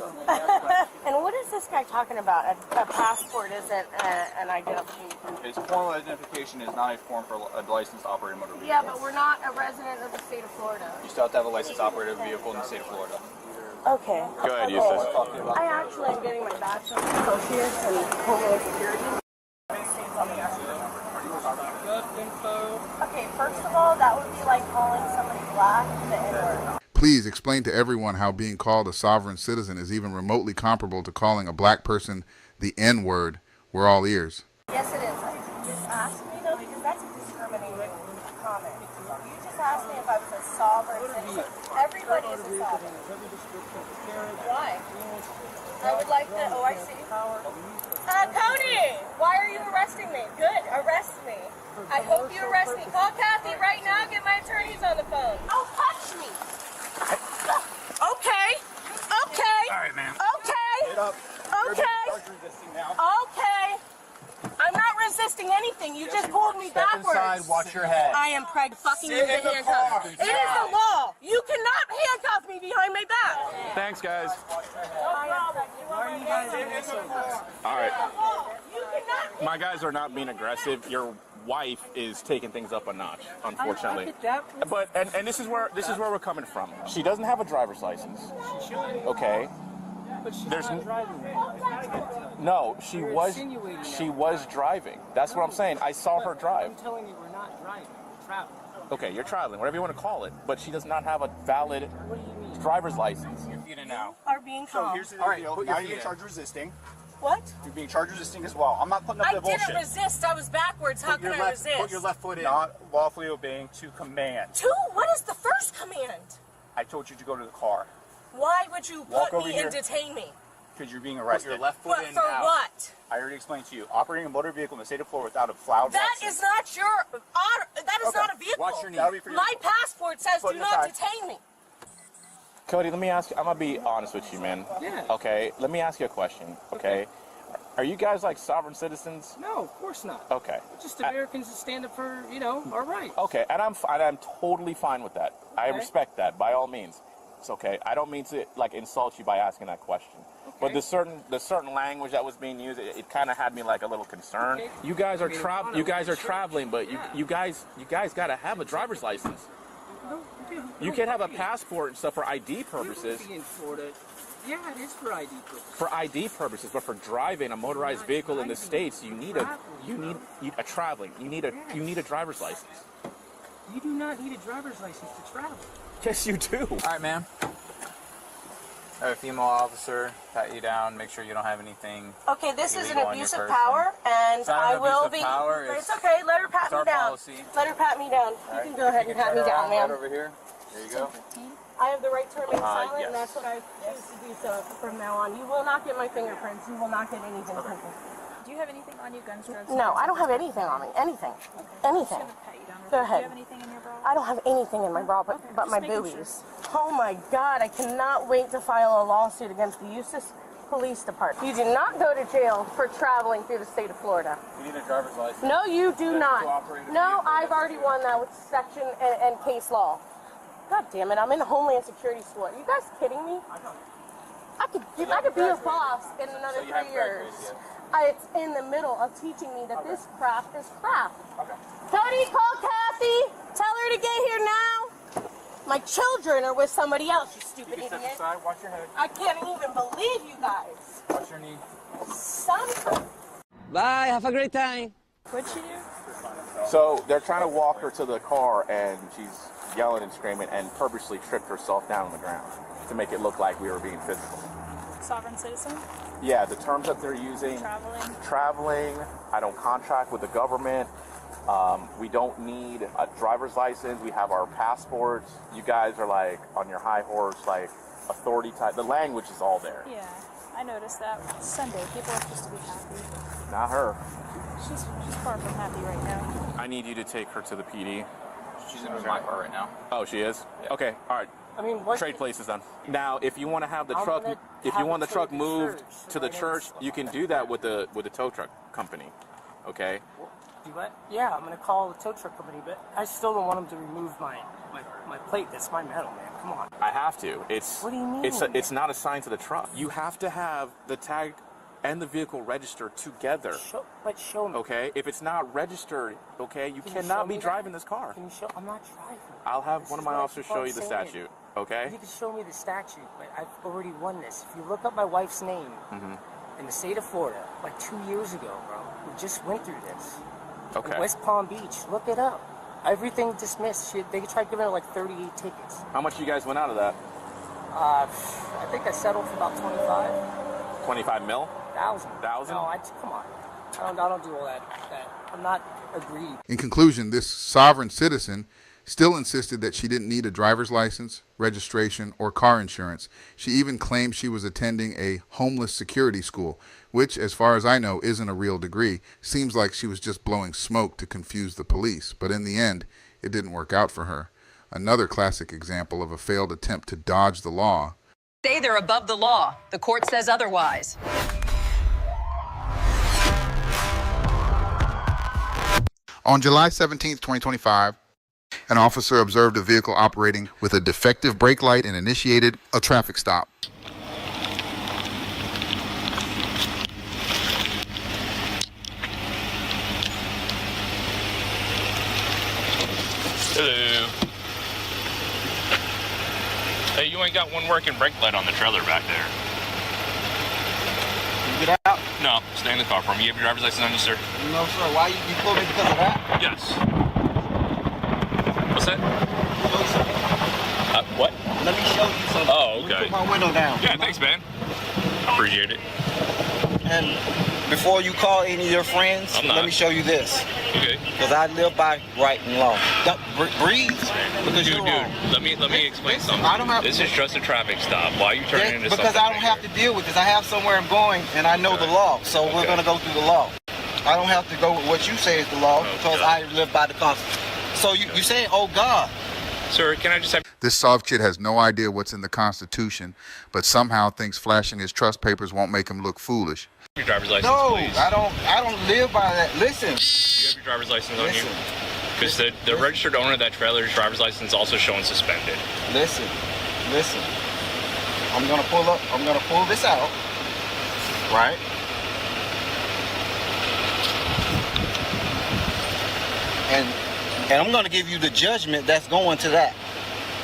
Speaker 22: And what is this guy talking about? A passport isn't an identification.
Speaker 21: His formal identification is not a form for a licensed operator motor vehicle.
Speaker 22: Yeah, but we're not a resident of the state of Florida.
Speaker 21: You still have to have a licensed operator vehicle in the state of Florida.
Speaker 22: Okay.
Speaker 21: Go ahead,
Speaker 22: Okay.
Speaker 21: Eustace.
Speaker 22: I actually am getting my bachelor's in associates in Homeland Security. Okay, first of all, that would be like calling somebody black the N-word.
Speaker 1: Please explain to everyone how being called a sovereign citizen is even remotely comparable to calling a black person the N-word. We're all ears.
Speaker 22: Yes, it is. Just ask me though, because that's a discriminating comment. You just asked me if I was a sovereign citizen. Everybody is a sovereign. Why? I would like to. Oh, I see. Cody, why are you arresting me? Good, arrest me. I hope you arrest me. Call Kathy right now. Get my attorneys on the phone. Oh, touch me. Okay. Okay.
Speaker 14: All right, ma'am.
Speaker 22: Okay.
Speaker 14: Get up.
Speaker 22: Okay.
Speaker 14: Resisting now.
Speaker 22: Okay. I'm not resisting anything. You just pulled me
Speaker 21: Step
Speaker 22: backwards.
Speaker 21: inside, watch your head.
Speaker 22: I am fucking
Speaker 14: Sit
Speaker 22: with
Speaker 14: in the
Speaker 22: handcuffs.
Speaker 14: car.
Speaker 22: It is the law. You cannot handcuff me behind my back.
Speaker 21: Thanks, guys.
Speaker 22: All
Speaker 21: right.
Speaker 22: You cannot.
Speaker 10: My guys are not being aggressive. Your wife is taking things up a notch, unfortunately. But and this is where we're coming from. She doesn't have a driver's license. Okay.
Speaker 4: But she's
Speaker 10: There's
Speaker 4: not driving.
Speaker 10: no, she
Speaker 4: You're
Speaker 10: was
Speaker 4: insinuating
Speaker 10: she
Speaker 4: that.
Speaker 10: was driving. That's what I'm saying. I saw her drive.
Speaker 4: I'm telling you, we're not driving. We're traveling.
Speaker 10: Okay, you're traveling, whatever you want to call it, but she does not have a valid driver's license.
Speaker 22: You are being calm.
Speaker 14: Here's the deal. Now you're being charged resisting.
Speaker 22: What?
Speaker 14: You're being charged resisting as well. I'm not putting up
Speaker 22: I
Speaker 14: the bullshit.
Speaker 22: didn't resist. I was backwards. How can I resist?
Speaker 14: Put your left foot in. Not lawfully obeying to command.
Speaker 22: Two? What is the first command?
Speaker 14: I told you to go to the car
Speaker 22: Why would you
Speaker 14: Walk
Speaker 22: put
Speaker 14: over
Speaker 22: me
Speaker 14: here.
Speaker 22: and detain me?
Speaker 14: because you're being arrested.
Speaker 22: Put your left foot But in for now. What?
Speaker 14: I already explained to you. Operating a motor vehicle in the state of Florida without a flowered
Speaker 22: That
Speaker 14: license.
Speaker 22: is not your that is
Speaker 14: Okay.
Speaker 22: not a vehicle.
Speaker 14: Watch your knee. That'll be for your-
Speaker 22: My passport says
Speaker 14: Foot
Speaker 22: do
Speaker 14: in
Speaker 22: not
Speaker 14: the
Speaker 22: detain me.
Speaker 10: Cody, let me ask you, I'm gonna be honest with you, man.
Speaker 4: Yeah.
Speaker 10: Okay, let me ask you a question, okay? Are you guys like sovereign citizens?
Speaker 4: No, of course not.
Speaker 10: Okay.
Speaker 4: We're just Americans that stand up for, our rights.
Speaker 10: Okay, and I'm totally fine with that. I
Speaker 4: Okay.
Speaker 10: respect that by all means. It's okay. I don't mean to like insult you by asking that question. But the certain language that was being used, it kind of had me like a little concerned.
Speaker 4: Okay.
Speaker 10: You guys are traveling, but you guys gotta have a driver's license. You can't have a passport and stuff for ID purposes.
Speaker 4: In Florida. Yeah, it is for ID purposes.
Speaker 10: For ID purposes, but for driving a motorized vehicle in the States, you need a driver's license.
Speaker 4: You do not need a driver's license to travel.
Speaker 10: Yes, you do.
Speaker 21: All right, ma'am. I have a female officer pat you down, make sure you don't have anything.
Speaker 22: Okay, this is an
Speaker 21: illegal on
Speaker 22: abuse
Speaker 21: your
Speaker 22: of
Speaker 21: person.
Speaker 22: power, and
Speaker 21: It's not
Speaker 22: I
Speaker 21: an
Speaker 22: will
Speaker 21: abuse of
Speaker 22: be.
Speaker 21: power,
Speaker 22: It's okay. Let her pat
Speaker 21: it's
Speaker 22: me
Speaker 21: our
Speaker 22: down.
Speaker 21: policy.
Speaker 22: Let her pat me down.
Speaker 21: All right.
Speaker 22: You can go ahead and pat me down,
Speaker 21: Right
Speaker 22: ma'am.
Speaker 21: over here. There you go.
Speaker 22: I have the right to remain silent,
Speaker 21: yes.
Speaker 22: and that's what I choose to do so from now on. You will not get my fingerprints. You will not get anything from me.
Speaker 23: Do you have anything on you, guns, drugs?
Speaker 22: No, I don't have anything on me. Anything. Anything. Go ahead.
Speaker 23: Do you have anything in your bra?
Speaker 22: I don't have anything in my bra but my boobies. Oh my God, I cannot wait to file a lawsuit against the Eustis Police Department. You do not go to jail for traveling through the state of Florida.
Speaker 21: You need a driver's license.
Speaker 22: No, you do
Speaker 21: To
Speaker 22: not.
Speaker 21: operate a
Speaker 22: No, I've already won that with section and case law. God damn it, I'm in Homeland Security school. Are you guys kidding me? I could be a boss in another 3 years. It's in the middle of teaching me that this craft is craft. Cody, call Kathy. Tell her to get here now. My children are with somebody else, you stupid idiot.
Speaker 21: Watch your head.
Speaker 22: I can't even believe you guys.
Speaker 21: Watch your knee.
Speaker 22: Bye,
Speaker 4: have a great time.
Speaker 22: What'd she do?
Speaker 10: So they're trying to walk her to the car, and she's yelling and screaming, and purposely tripped herself down on the ground to make it look like we were being physical.
Speaker 23: Sovereign citizen?
Speaker 10: Yeah, the terms that they're using. Traveling. I don't contract with the government. We don't need a driver's license. We have our passports. You guys are like on your high horse, like authority type. The language is all there.
Speaker 23: Yeah. I noticed that. It's Sunday. People are supposed to be happy.
Speaker 10: Not her.
Speaker 23: She's far from happy right now.
Speaker 10: I need you to take her to the PD.
Speaker 21: She's in my car right now.
Speaker 10: Oh, she is? Okay, all right.
Speaker 4: I mean, what?
Speaker 10: Trade places then. Now, if you want to have the
Speaker 4: I'm
Speaker 10: truck,
Speaker 4: gonna
Speaker 10: if
Speaker 4: have
Speaker 10: you want
Speaker 4: it
Speaker 10: the truck
Speaker 4: towed to
Speaker 10: moved
Speaker 4: church,
Speaker 10: to the
Speaker 4: right next-
Speaker 10: church, you can do that with the tow truck company. Okay.
Speaker 4: Do what? Yeah, I'm gonna call the tow truck company, but I still don't want them to remove my plate. That's my metal, man. Come on.
Speaker 10: I have to. It's
Speaker 4: What do you mean?
Speaker 10: It's not assigned to the truck. You have to have the tag and the vehicle registered together.
Speaker 4: Show me.
Speaker 10: Okay. If it's not registered, okay, you
Speaker 4: Can you show
Speaker 10: cannot
Speaker 4: me
Speaker 10: be
Speaker 4: that?
Speaker 10: driving this car.
Speaker 4: Can you show? I'm not driving.
Speaker 10: I'll have
Speaker 4: This
Speaker 10: one of
Speaker 4: is
Speaker 10: my
Speaker 4: what I
Speaker 10: officers
Speaker 4: keep on
Speaker 10: show you the
Speaker 4: saying.
Speaker 10: statute. Okay.
Speaker 4: You can show me the statute, but I've already won this. If you look up my wife's name in the state of Florida, like 2 years ago, bro, we just went through this.
Speaker 10: Okay.
Speaker 4: In West Palm Beach, look it up. Everything dismissed. They tried giving her like 38 tickets.
Speaker 10: How much you guys went out of that?
Speaker 4: I think I settled for about
Speaker 10: 25 mil?
Speaker 4: 25,000. No, come on. I don't do all that. I'm not agreed.
Speaker 1: In conclusion, this sovereign citizen still insisted that she didn't need a driver's license, registration, or car insurance. She even claimed she was attending a homeless security school, which, as far as I know, isn't a real degree. Seems like she was just blowing smoke to confuse the police, but in the end, it didn't work out for her. Another classic example of a failed attempt to dodge the law.
Speaker 2: Say they're above the law. The court says otherwise.
Speaker 1: On July 17, 2025, an officer observed a vehicle operating with a defective brake light and initiated a traffic stop.
Speaker 5: Hello. Hey, you ain't got one working brake light on the trailer back there.
Speaker 6: You get out?
Speaker 5: No, stay in the car for me. You have your driver's license on you, sir?
Speaker 6: No, sir. Why you pulled me because of that?
Speaker 5: Yes. What's that?
Speaker 6: Show you something.
Speaker 5: What?
Speaker 6: Let me show you something.
Speaker 5: Oh, okay.
Speaker 6: Let me put my window down.
Speaker 5: Yeah, thanks, man. Appreciate it.
Speaker 6: And before you call any of your friends,
Speaker 5: I'm not.
Speaker 6: let me show you this.
Speaker 5: Okay.
Speaker 6: Because I live by right and law. Don't breathe because
Speaker 5: Dude,
Speaker 6: you're wrong.
Speaker 5: let me explain something.
Speaker 6: I don't have-
Speaker 5: This is just a traffic stop. Why are you turning into
Speaker 6: Because
Speaker 5: something?
Speaker 6: I don't have to deal with this. I have somewhere I'm going and I know the law. So we're going to go through the law. I don't have to go with what you say is the law because I live by the Constitution. So you saying, oh God.
Speaker 5: Sir, can I just have...
Speaker 1: This soft kid has no idea what's in the Constitution, but somehow thinks flashing his trust papers won't make him look foolish.
Speaker 5: Your driver's license,
Speaker 6: No,
Speaker 5: please.
Speaker 6: I don't live by that. Listen.
Speaker 5: You have your driver's license on you?
Speaker 6: Listen.
Speaker 5: Because the registered owner of that trailer's driver's license also showing suspended.
Speaker 6: Listen. I'm gonna pull this out. Right? And I'm gonna give you the judgment that's going to that.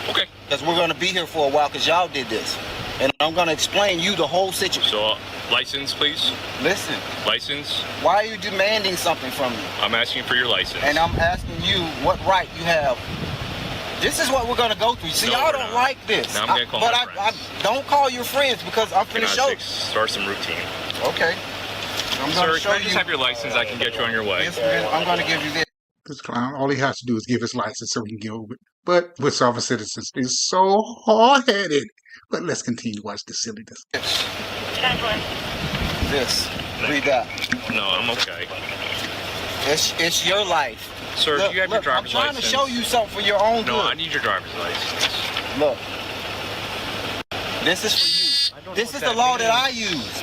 Speaker 5: Okay.
Speaker 6: Because we're gonna be here for a while because y'all did this. And I'm gonna explain you the whole situation.
Speaker 5: So, license, please.
Speaker 6: Listen.
Speaker 5: License.
Speaker 6: Why are you demanding something from me?
Speaker 5: I'm asking for your license.
Speaker 6: And I'm asking you what right you have. This is what we're gonna go through. See,
Speaker 5: No,
Speaker 6: y'all
Speaker 5: we're
Speaker 6: don't
Speaker 5: not.
Speaker 6: like this.
Speaker 5: Now I'm gonna call
Speaker 6: but
Speaker 5: my
Speaker 6: I don't call your friends because I'm
Speaker 5: Can
Speaker 6: finna
Speaker 5: I
Speaker 6: show.
Speaker 5: start some routine?
Speaker 6: Okay. I'm
Speaker 5: Sir,
Speaker 6: gonna show
Speaker 5: can I just
Speaker 6: you.
Speaker 5: have your license? I can get you on your way.
Speaker 6: Yes, I'm gonna give you this.
Speaker 24: This clown, all he has to do is give his license so he can get over it. But with sovereign citizens, he's so hard-headed. But let's continue to watch the silliness.
Speaker 6: This. Read that.
Speaker 5: No, I'm okay.
Speaker 6: It's your life.
Speaker 5: Sir,
Speaker 6: Look,
Speaker 5: do you have your driver's
Speaker 6: I'm trying
Speaker 5: license?
Speaker 6: to show you something for your own
Speaker 5: No,
Speaker 6: good.
Speaker 5: I need your driver's license.
Speaker 6: Look. This is for you. This is the law that I use.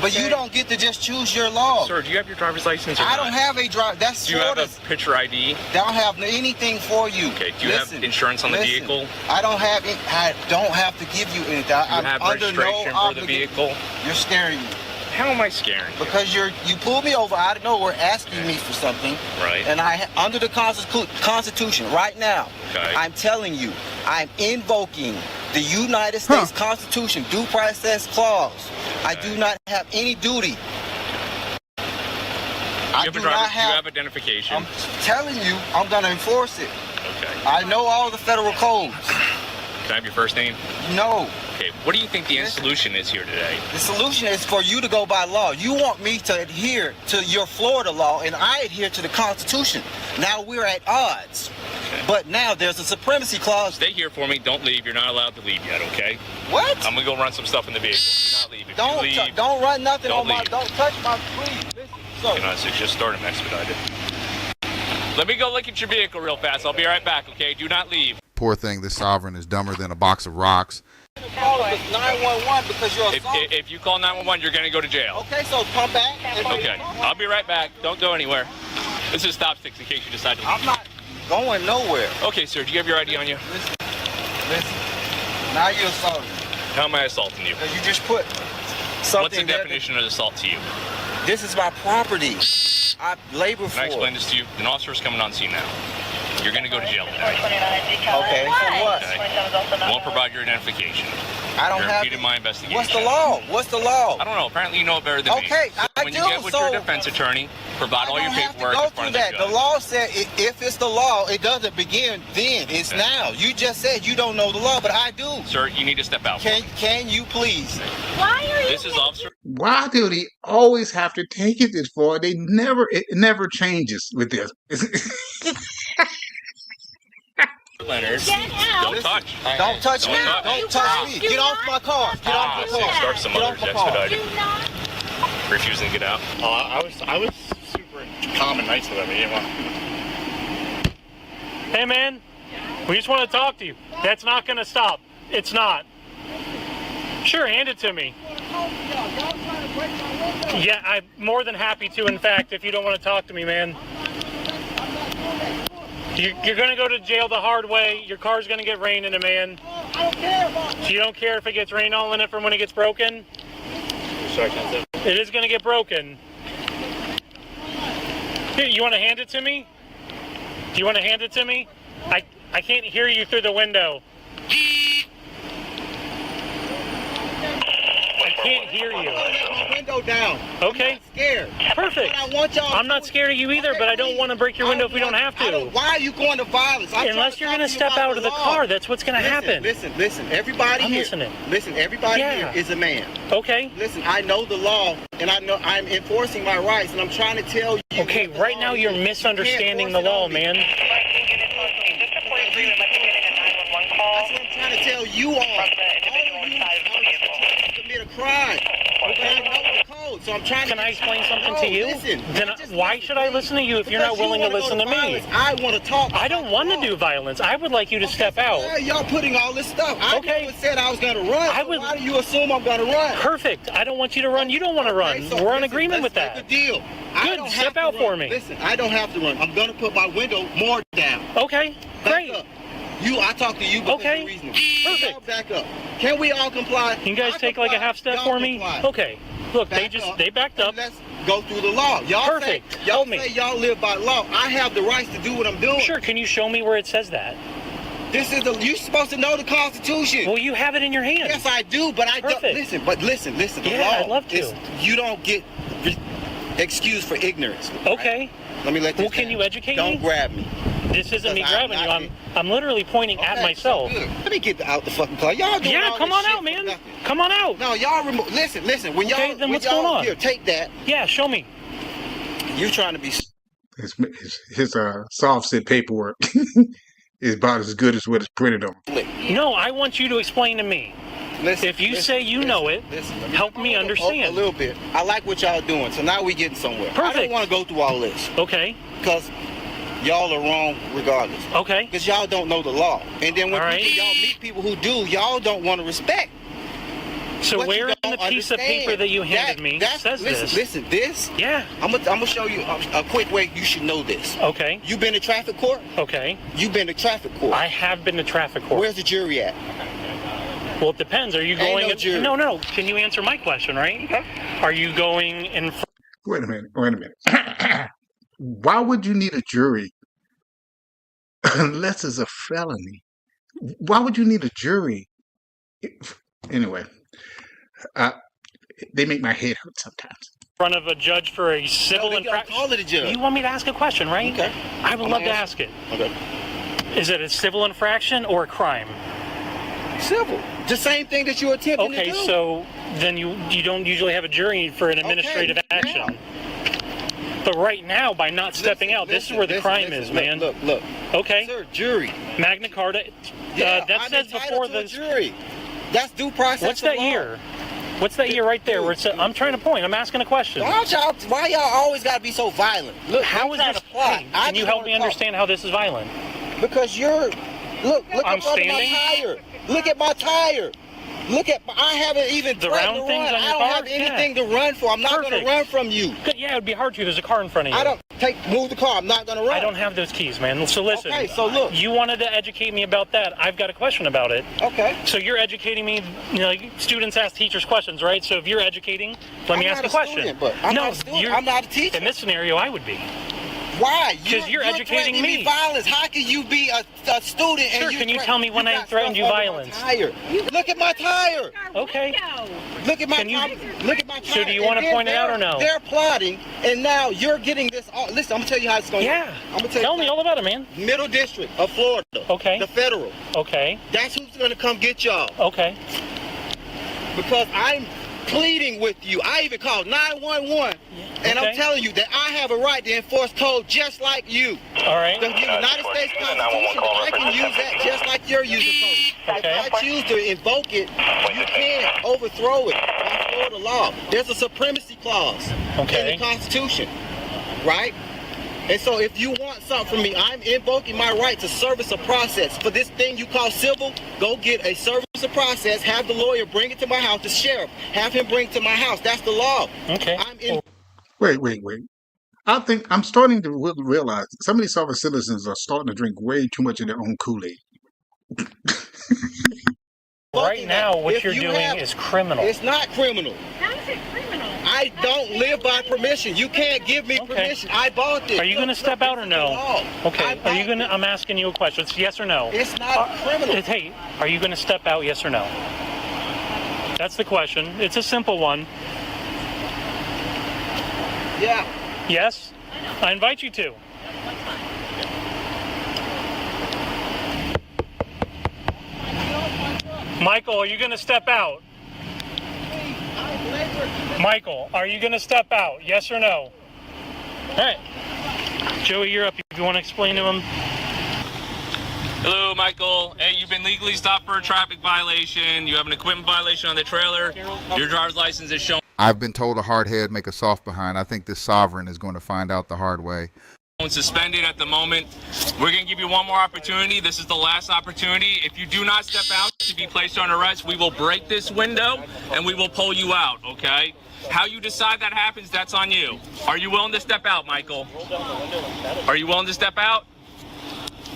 Speaker 6: But you don't get to just choose your law.
Speaker 5: Sir, do you have your driver's license or
Speaker 6: I
Speaker 5: not?
Speaker 6: don't have a driver. That's
Speaker 5: Do you have
Speaker 6: Florida's.
Speaker 5: a picture ID?
Speaker 6: Don't have anything for you.
Speaker 5: Okay. Do you have insurance on the vehicle?
Speaker 6: I don't have to give you anything.
Speaker 5: Do you
Speaker 6: I'm
Speaker 5: have
Speaker 6: under
Speaker 5: registration
Speaker 6: no
Speaker 5: for the vehicle?
Speaker 6: You're scaring me.
Speaker 5: How am I scaring you?
Speaker 6: Because you pulled me over out of nowhere asking me for something.
Speaker 5: Right.
Speaker 6: And under the Constitution right now,
Speaker 5: Okay.
Speaker 6: I'm telling you, I'm invoking the United States Constitution due process clause. I do not have any duty.
Speaker 5: Do you have identification?
Speaker 6: I'm telling you, I'm going to enforce it.
Speaker 5: Okay.
Speaker 6: I know all the federal codes.
Speaker 5: Can I have your first name?
Speaker 6: No.
Speaker 5: Okay. What do you think the solution is here today?
Speaker 6: The solution is for you to go by law. You want me to adhere to your Florida law, and I adhere to the Constitution. Now we're at odds.
Speaker 5: Okay.
Speaker 6: But now there's a supremacy clause.
Speaker 5: Stay here for me. Don't leave. You're not allowed to leave yet, okay?
Speaker 6: What?
Speaker 5: I'm going to go run some stuff in the vehicle. Do not leave. If you leave,
Speaker 6: Don't run nothing
Speaker 5: don't
Speaker 6: on my.
Speaker 5: leave.
Speaker 6: Don't touch my. Please. Listen. So.
Speaker 5: You know, so just start them expedited. Let me go look at your vehicle real fast. I'll be right back, okay? Do not leave.
Speaker 1: Poor thing, this sovereign is dumber than a box of rocks.
Speaker 6: Call 911 because you're assaulted.
Speaker 5: If you call 911, you're going to go to jail.
Speaker 6: Okay, so come back.
Speaker 5: Okay, I'll be right back. Don't go anywhere. This is stop sticks in case you decide to leave.
Speaker 6: I'm not going nowhere.
Speaker 5: Okay, sir, do you have your ID on you?
Speaker 6: Listen. Now you're assaulting me.
Speaker 5: How am I assaulting you?
Speaker 6: You just put something.
Speaker 5: What's the definition of assault to you?
Speaker 6: This is my property. I labor for
Speaker 5: Can I explain this to you? An officer is coming on scene now. You're going to go to jail today.
Speaker 6: Okay, for what?
Speaker 5: Okay. Won't provide your identification.
Speaker 6: I don't
Speaker 5: You're
Speaker 6: have.
Speaker 5: impeding my investigation.
Speaker 6: What's the law? What's the law?
Speaker 5: I don't know. Apparently you know it better than me.
Speaker 6: Okay,
Speaker 5: So
Speaker 6: I
Speaker 5: when
Speaker 6: do.
Speaker 5: you get with your defense attorney, provide all your paperwork in front of the judge.
Speaker 6: The law said if it's the law, it doesn't begin then. It's now. You just said you don't know the law, but I do.
Speaker 5: Sir, you need to step out.
Speaker 6: Can you please?
Speaker 22: Why are you?
Speaker 5: This is Officer.
Speaker 24: Why do they always have to take it this far? It never changes with this.
Speaker 5: Leonard. Don't touch.
Speaker 6: Don't touch me. Don't touch me. Get off my car. Get off my car.
Speaker 5: Start some others expedited. Refusing to get out.
Speaker 14: I was super calm and nice with him. He didn't want. Hey man, we just want to talk to you. That's not going to stop. It's not. Sure, hand it to me. Yeah, I'm more than happy to, in fact, if you don't want to talk to me, man. You're going to go to jail the hard way. Your car's going to get rain in it, man.
Speaker 22: I don't care about it.
Speaker 14: So you don't care if it gets rain all in it from when it gets broken? It is going to get broken. Here, you want to hand it to me? Do you want to hand it to me? I can't hear you through the window. I can't hear you.
Speaker 6: My window down.
Speaker 14: Okay.
Speaker 6: I'm scared.
Speaker 14: Perfect.
Speaker 6: I want y'all.
Speaker 14: I'm not scared of you either, but I don't want to break your window if we don't have to.
Speaker 6: Why are you going to violence?
Speaker 14: Unless you're going to step out of the car, that's what's going to happen.
Speaker 6: Listen. Everybody
Speaker 14: I'm
Speaker 6: here.
Speaker 14: listening.
Speaker 6: Listen, everybody here is a man.
Speaker 14: Okay.
Speaker 6: Listen, I know the law, and I know I'm enforcing my rights, and I'm trying to tell you.
Speaker 14: Okay, right now you're misunderstanding the law, man.
Speaker 6: That's what I'm trying to tell you all. All of you are trying to commit a crime. Okay, I know the code, so I'm trying to.
Speaker 14: Can I explain something to you?
Speaker 6: Listen.
Speaker 14: Then why should I listen to you if you're not willing to listen to me?
Speaker 6: I want to talk.
Speaker 14: I don't want to do violence. I would like you to step out.
Speaker 6: Why are y'all putting all this stuff? I never said I was going to run.
Speaker 14: I would.
Speaker 6: Why do you assume I'm going to run?
Speaker 14: Perfect. I don't want you to run. You don't want to run.
Speaker 6: So
Speaker 14: we're on agreement with that.
Speaker 6: Good deal.
Speaker 14: Good. Step out for me.
Speaker 6: Listen, I don't have to run. I'm going to put my window more down.
Speaker 14: Okay. Great.
Speaker 6: I talked to you because
Speaker 14: okay.
Speaker 6: you're reasonable.
Speaker 14: Perfect.
Speaker 6: Back up. Can we all comply?
Speaker 14: Can you guys take like a half step for me? Okay. Look, they backed up.
Speaker 6: Let's go through the law. Y'all
Speaker 14: Perfect.
Speaker 6: say y'all live by law. I have the rights to do what I'm doing.
Speaker 14: Sure. Can you show me where it says that?
Speaker 6: You're supposed to know the Constitution.
Speaker 14: Well, you have it in your hand.
Speaker 6: Yes, I do, but I don't. Listen. The law.
Speaker 14: I'd love to.
Speaker 6: You don't get excused for ignorance.
Speaker 14: Okay.
Speaker 6: Let me let this.
Speaker 14: Well, can you educate me?
Speaker 6: Don't grab me.
Speaker 14: This isn't me grabbing you. I'm literally pointing at myself.
Speaker 6: So let me get out the fucking car. Y'all doing all
Speaker 14: come
Speaker 6: this
Speaker 14: on
Speaker 6: shit
Speaker 14: out, man. Come on out.
Speaker 6: No, y'all remove. Listen. When
Speaker 14: okay,
Speaker 6: y'all.
Speaker 14: Then what's going on?
Speaker 6: Here, take that.
Speaker 14: Yeah, show me.
Speaker 6: You're trying to be.
Speaker 24: His soft set paperwork is about as good as what is printed on.
Speaker 14: No, I want you to explain to me. If you say you know it, help me understand.
Speaker 6: A little bit. I like what y'all doing, so now we getting somewhere.
Speaker 14: Perfect.
Speaker 6: I don't want to go through all this.
Speaker 14: Okay.
Speaker 6: Because y'all are wrong regardless.
Speaker 14: Okay.
Speaker 6: Because y'all don't know the law. And then when y'all meet people who do, y'all don't want to respect.
Speaker 14: So
Speaker 6: What you
Speaker 14: where in the
Speaker 6: don't
Speaker 14: piece of paper
Speaker 6: understand,
Speaker 14: that you handed me says this?
Speaker 6: Listen, this?
Speaker 14: Yeah.
Speaker 6: I'm gonna show you a quick way you should know this.
Speaker 14: Okay.
Speaker 6: You been to traffic court?
Speaker 14: Okay.
Speaker 6: You been to traffic court?
Speaker 14: I have been to traffic court.
Speaker 6: Where's the jury at?
Speaker 14: Well, it depends. Are you
Speaker 6: Ain't
Speaker 14: going?
Speaker 6: no jury.
Speaker 14: No. Can you answer my question, right? Are you going in?
Speaker 24: Wait a minute. Why would you need a jury unless it's a felony? Why would you need a jury? Anyway, they make my head hurt sometimes.
Speaker 14: Front of a judge for a civil infraction?
Speaker 6: Call it a judge.
Speaker 14: You want me to ask a question, right?
Speaker 6: Okay.
Speaker 14: I would love to ask it.
Speaker 6: Okay.
Speaker 14: Is it a civil infraction or a crime?
Speaker 6: Civil. The same thing that you're attempting to do.
Speaker 14: Okay, so then you don't usually have a jury for an administrative action. But right now, by not stepping out, this is where the crime is, man.
Speaker 6: Look.
Speaker 14: Okay.
Speaker 6: Sir, jury.
Speaker 14: Magna Carta. That
Speaker 6: I'm
Speaker 14: says before
Speaker 6: entitled to a
Speaker 14: the
Speaker 6: jury. That's due process.
Speaker 14: What's that year? What's that year right there? Where it says, I'm trying to point. I'm asking a question.
Speaker 6: Why y'all always gotta be so violent? Look,
Speaker 14: how is this? Hey, can you help me understand how this is violent?
Speaker 6: Because you're. Look
Speaker 14: I'm
Speaker 6: at
Speaker 14: standing.
Speaker 6: my tire. Look at my tire. I haven't even
Speaker 14: the
Speaker 6: tried
Speaker 14: round
Speaker 6: to
Speaker 14: things
Speaker 6: run.
Speaker 14: on your
Speaker 6: I don't
Speaker 14: car?
Speaker 6: have anything to run for. I'm not going to
Speaker 14: Perfect.
Speaker 6: run from you.
Speaker 14: Good. Yeah, it would be hard to. There's a car in front of you.
Speaker 6: Move the car. I'm not going to run.
Speaker 14: I don't have those keys, man. So listen.
Speaker 6: Okay, so look.
Speaker 14: You wanted to educate me about that. I've got a question about it.
Speaker 6: Okay.
Speaker 14: So you're educating me. You know, students ask teachers questions, right? So if you're educating, let me ask a question.
Speaker 6: Student, but I'm not a student. I'm not a teacher.
Speaker 14: In this scenario, I would be.
Speaker 6: Why?
Speaker 14: Because you're educating
Speaker 6: threatening me violence. How can you be a student and
Speaker 14: Sure, can you tell me when I threatened you violence?
Speaker 6: Look at my tire.
Speaker 14: Okay.
Speaker 6: Look at my tire. Look at my tire.
Speaker 14: So do you want to point it out or no?
Speaker 6: They're plotting, and now you're getting this. Listen, I'm gonna tell you how it's going.
Speaker 14: Yeah.
Speaker 6: I'm gonna
Speaker 14: tell me all about it, man.
Speaker 6: Middle District of Florida.
Speaker 14: Okay.
Speaker 6: The federal.
Speaker 14: Okay.
Speaker 6: That's who's gonna come get y'all.
Speaker 14: Okay.
Speaker 6: Because I'm pleading with you. I even called 911, and I'm telling you that I have a right to enforce code just like you.
Speaker 14: All right.
Speaker 6: The United States Constitution, I can use that just like you're using code.
Speaker 14: Okay.
Speaker 6: If I choose to invoke it, you can overthrow it by Florida law. There's a supremacy clause in the Constitution, right? And so if you want something from me, I'm invoking my right to service a process. For this thing you call civil, go get a service of process, have the lawyer bring it to my house, the sheriff, have him bring it to my house. That's the law.
Speaker 14: Okay.
Speaker 24: Wait. I think I'm starting to realize some of these sovereign citizens are starting to drink way too much of their own Kool-Aid.
Speaker 14: Right now, what you're doing is criminal.
Speaker 6: It's not criminal.
Speaker 22: How is it criminal?
Speaker 6: I don't live by permission. You can't give me permission. I bought this.
Speaker 14: Are you going to step out or no? Okay. Are you going to? I'm asking you a question. It's yes or no.
Speaker 6: It's not criminal.
Speaker 14: Hey, are you going to step out? Yes or no? That's the question. It's a simple one.
Speaker 6: Yeah.
Speaker 14: Yes. I invite you to. Michael, are you going to step out? Michael, are you going to step out? Yes or no? All right. Joey, you're up. If you want to explain to him.
Speaker 5: Hello, Michael. Hey, you've been legally stopped for a traffic violation. You have an equipment violation on the trailer. Your driver's license is shown.
Speaker 1: I've been told a hard head make a soft behind. I think this sovereign is going to find out the hard way.
Speaker 5: Suspended at the moment. We're going to give you one more opportunity. This is the last opportunity. If you do not step out to be placed on arrest, we will break this window and we will pull you out, okay? How you decide that happens, that's on you. Are you willing to step out, Michael? Are you willing to step out?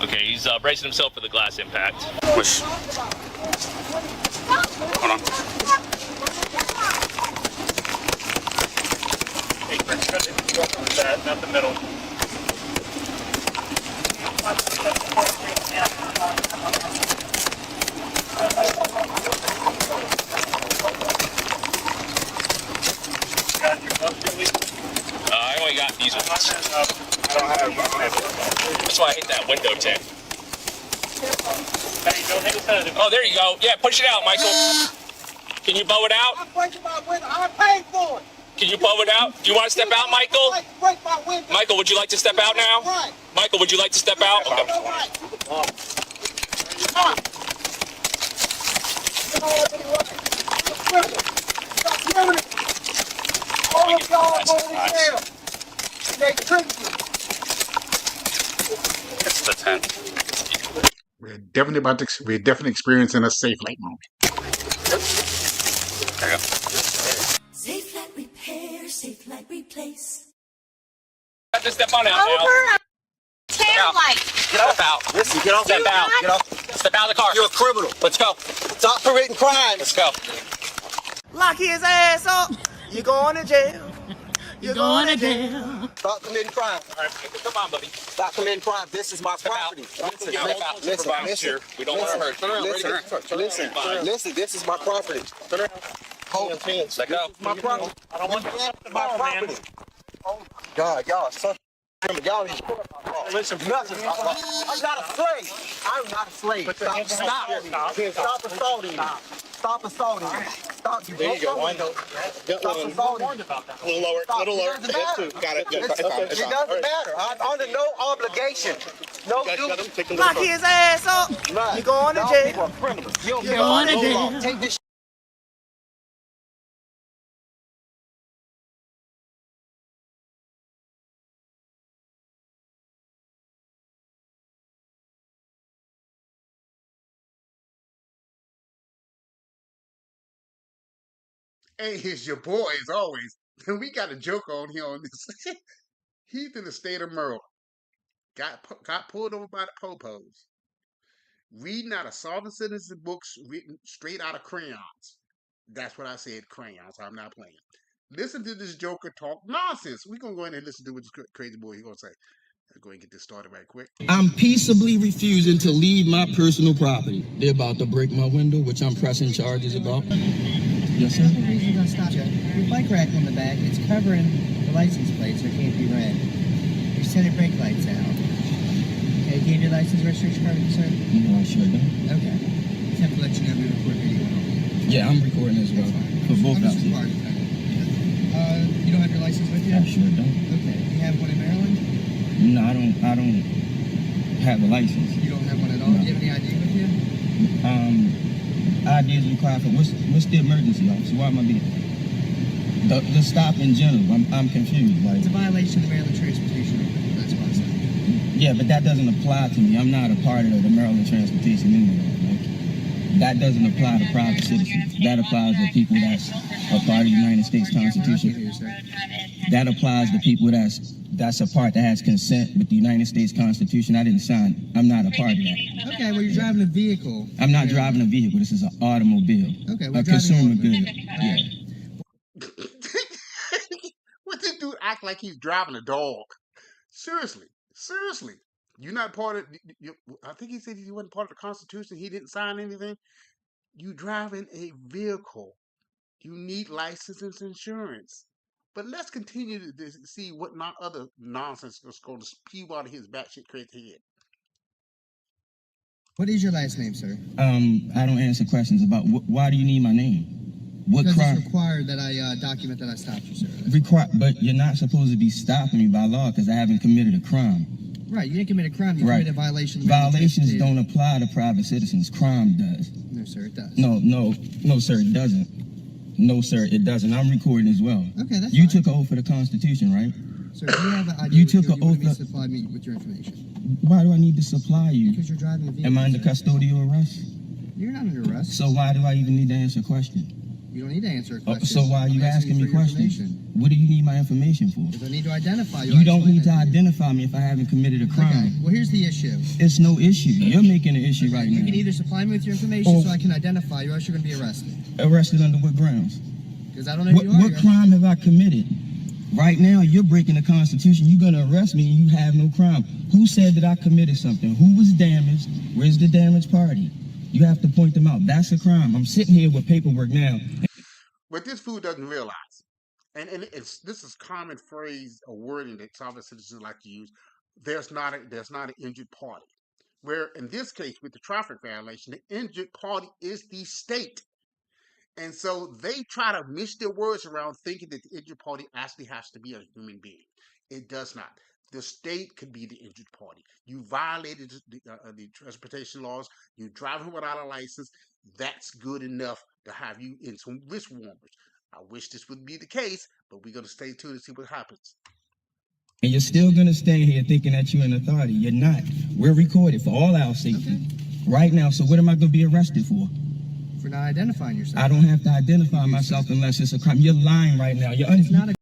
Speaker 5: Okay, he's bracing himself for the glass impact. Push. Hold on.
Speaker 14: Hey, not the middle.
Speaker 5: I only got these ones. That's why I hit that window tint. Oh, there you go. Yeah, push it out, Michael. Can you bow it out?
Speaker 6: I'm breaking my window. I paid for it.
Speaker 5: Can you bow it out? Do you want to step out, Michael? Michael, would you like to step out now? Michael, would you like to step out? Okay.
Speaker 6: All of y'all are going to jail. They tricked you.
Speaker 5: It's the tent.
Speaker 24: We're definitely experiencing a safe light moment.
Speaker 5: There you go.
Speaker 7: Safe like repair, safe like replace.
Speaker 5: Have to step on out now.
Speaker 7: Tail light.
Speaker 6: Get off out. Listen, get off.
Speaker 5: Step out. Get off. Step out of the car.
Speaker 6: You're a criminal.
Speaker 5: Let's go.
Speaker 6: Stop committing crime.
Speaker 5: Let's go.
Speaker 6: Lock his ass up. You're going to jail. You're going to jail. Stop committing crime.
Speaker 5: All right, come on, buddy.
Speaker 6: Stop committing crime. This is my property. Listen.
Speaker 5: We don't want to hurt you.
Speaker 6: Listen. This is my property. Turn around. Hold your hands.
Speaker 5: Let go.
Speaker 6: My property. I don't want my property. Oh God, y'all such. Y'all need to listen. Nothing. I'm not a slave. I'm not a slave. Stop assaulting me. Stop assaulting me. Stop.
Speaker 5: There you go.
Speaker 6: Stop assaulting me.
Speaker 5: A little lower. A little lower.
Speaker 6: It doesn't matter. It doesn't matter. I'm under no obligation. No duty. Lock his ass up. You're going to jail. You're going to jail. Take this.
Speaker 24: Hey, it's your boy as always. We got a joke on here on this. He's in the state of Maryland. Got pulled over by the popos. Reading out of Sovereign Citizen books written straight out of crayons. That's what I said, crayons. I'm not playing. Listen to this joker talk nonsense. We're going to go in and listen to what this crazy boy he's going to say. Let's go and get this started right quick.
Speaker 8: I'm peaceably refusing to leave my personal property. They're about to break my window, which I'm pressing charges about. Yes, sir.
Speaker 9: The reason I'll stop you. Your bike rack on the back, it's covering the license plate so it can't be read. Your center brake light's out. Okay, do you have your license registration card, sir?
Speaker 8: No, I sure don't.
Speaker 9: Okay. Just have to let you know we record video and all.
Speaker 8: Yeah, I'm recording as well. For both of you.
Speaker 9: You don't have your license with you?
Speaker 8: I sure don't.
Speaker 9: Okay. Do you have one in Maryland?
Speaker 8: No, I don't have a license.
Speaker 9: You don't have one at all? No. Do you have any ID with you?
Speaker 8: ID is required for what's the emergency, officer? Why am I being the stop in general? I'm confused. Like,
Speaker 9: it's a violation of the Maryland Transportation Act. That's why I said.
Speaker 8: Yeah, but that doesn't apply to me. I'm not a part of the Maryland Transportation Union. Like, that doesn't apply to private citizens. That applies to people that's a part of the United States Constitution. That applies to people that's a part that has consent with the United States Constitution. I didn't sign. I'm not a part of that.
Speaker 9: Okay, well, you're driving a vehicle.
Speaker 8: I'm not driving a vehicle. This is an automobile.
Speaker 9: Okay,
Speaker 8: a consumer good. Yeah.
Speaker 24: What this dude act like he's driving a dog? Seriously. You're not part of. I think he said he wasn't part of the Constitution. He didn't sign anything. You driving a vehicle. You need license and insurance. But let's continue to see what other nonsense is going to spew out of his batshit crazy head.
Speaker 9: What is your last name, sir?
Speaker 8: I don't answer questions about why do you need my name? What
Speaker 9: because
Speaker 8: crime?
Speaker 9: It's required that I document that I stopped you, sir.
Speaker 8: But you're not supposed to be stopping me by law because I haven't committed a crime.
Speaker 9: Right, you didn't commit a crime. You committed a violation.
Speaker 8: Violations don't apply to private citizens. Crime does.
Speaker 9: No, sir, it does.
Speaker 8: No, sir, it doesn't. No, sir, it doesn't. I'm recording as well.
Speaker 9: Okay, that's
Speaker 8: You
Speaker 9: fine.
Speaker 8: took an oath for the Constitution, right?
Speaker 9: Sir, do you have an ID?
Speaker 8: You took an oath.
Speaker 9: To supply me with your information.
Speaker 8: Why do I need to supply you?
Speaker 9: Because you're driving a vehicle.
Speaker 8: Am I under custodial arrest?
Speaker 9: You're not under arrest.
Speaker 8: So why do I even need to answer a question?
Speaker 9: You don't need to answer a question.
Speaker 8: So why are you asking me questions? What do you need my information for?
Speaker 9: Because I need to identify you.
Speaker 8: You don't need to identify me if I haven't committed a crime.
Speaker 9: Okay, well, here's the issue.
Speaker 8: It's no issue. You're making an issue right now.
Speaker 9: You can either supply me with your information so I can identify you, or else you're going to be arrested.
Speaker 8: Arrested under what grounds?
Speaker 9: Because I don't know who you are.
Speaker 8: What crime have I committed? Right now, you're breaking the Constitution. You're going to arrest me and you have no crime. Who said that I committed something? Who was damaged? Where's the damaged party? You have to point them out. That's a crime. I'm sitting here with paperwork now.
Speaker 24: What this fool doesn't realize, and this is common phrase or wording that sovereign citizens like to use, there's not an injured party. Where in this case, with the traffic violation, the injured party is the state. And so they try to mix their words around thinking that the injured party actually has to be a human being. It does not. The state could be the injured party. You violated the transportation laws. You're driving without a license. That's good enough to have you in some wrist warmers. I wish this would be the case, but we're going to stay tuned and see what happens.
Speaker 8: And you're still going to stand here thinking that you're an authority. You're not. We're recorded for all our safety right now. So what am I going to be arrested for?
Speaker 9: for not identifying yourself.
Speaker 8: I don't have to identify myself unless it's a crime. You're lying right now. It's not a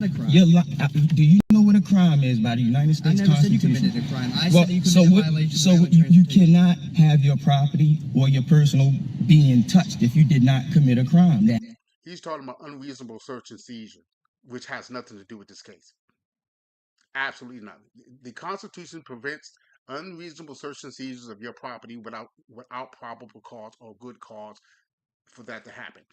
Speaker 8: do you know what a crime is by the United States Constitution? I never said you committed a crime. I said you committed a violation. So you cannot have your property or your personal being touched if you did not commit a crime.
Speaker 24: He's talking about unreasonable search and seizure, which has nothing to do with this case. Absolutely nothing. The Constitution prevents unreasonable search and seizures of your property without probable cause or good cause for that to happen.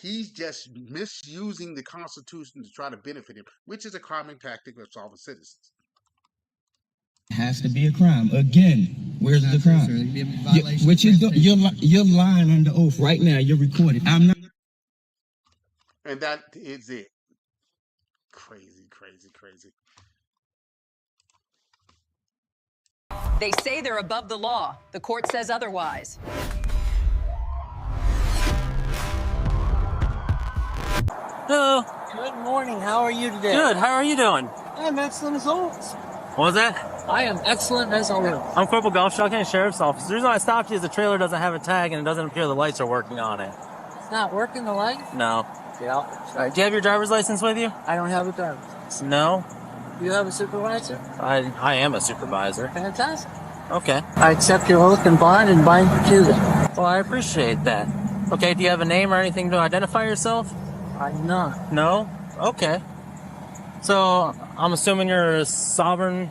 Speaker 24: He's just misusing the Constitution to try to benefit him, which is a common tactic of sovereign citizens.
Speaker 8: It has to be a crime. Again, where's the crime? You're lying under oath right now. You're recorded. I'm not.
Speaker 24: And that is it. Crazy, crazy, crazy.
Speaker 2: They say they're above the law. The court says otherwise.
Speaker 11: Hello.
Speaker 4: Good morning. How are you today?
Speaker 11: Good. How are you doing?
Speaker 4: I'm excellent as always.
Speaker 11: What was that?
Speaker 4: I am excellent as always.
Speaker 11: I'm Corporal Golfshaw County Sheriff's Office. The reason I stopped you is the trailer doesn't have a tag and it doesn't appear the lights are working on it.
Speaker 4: It's not working, the light?
Speaker 11: No.
Speaker 4: Yeah.
Speaker 11: All right, do you have your driver's license with you?
Speaker 4: I don't have a driver's license.
Speaker 11: No.
Speaker 4: Do you have a supervisor?
Speaker 11: I am a supervisor.
Speaker 4: Fantastic.
Speaker 11: Okay.
Speaker 4: I accept your oath and bond and bind you to them.
Speaker 11: Well, I appreciate that. Okay, do you have a name or anything to identify yourself?
Speaker 4: I'm not.
Speaker 11: No? Okay. So, I'm assuming you're a sovereign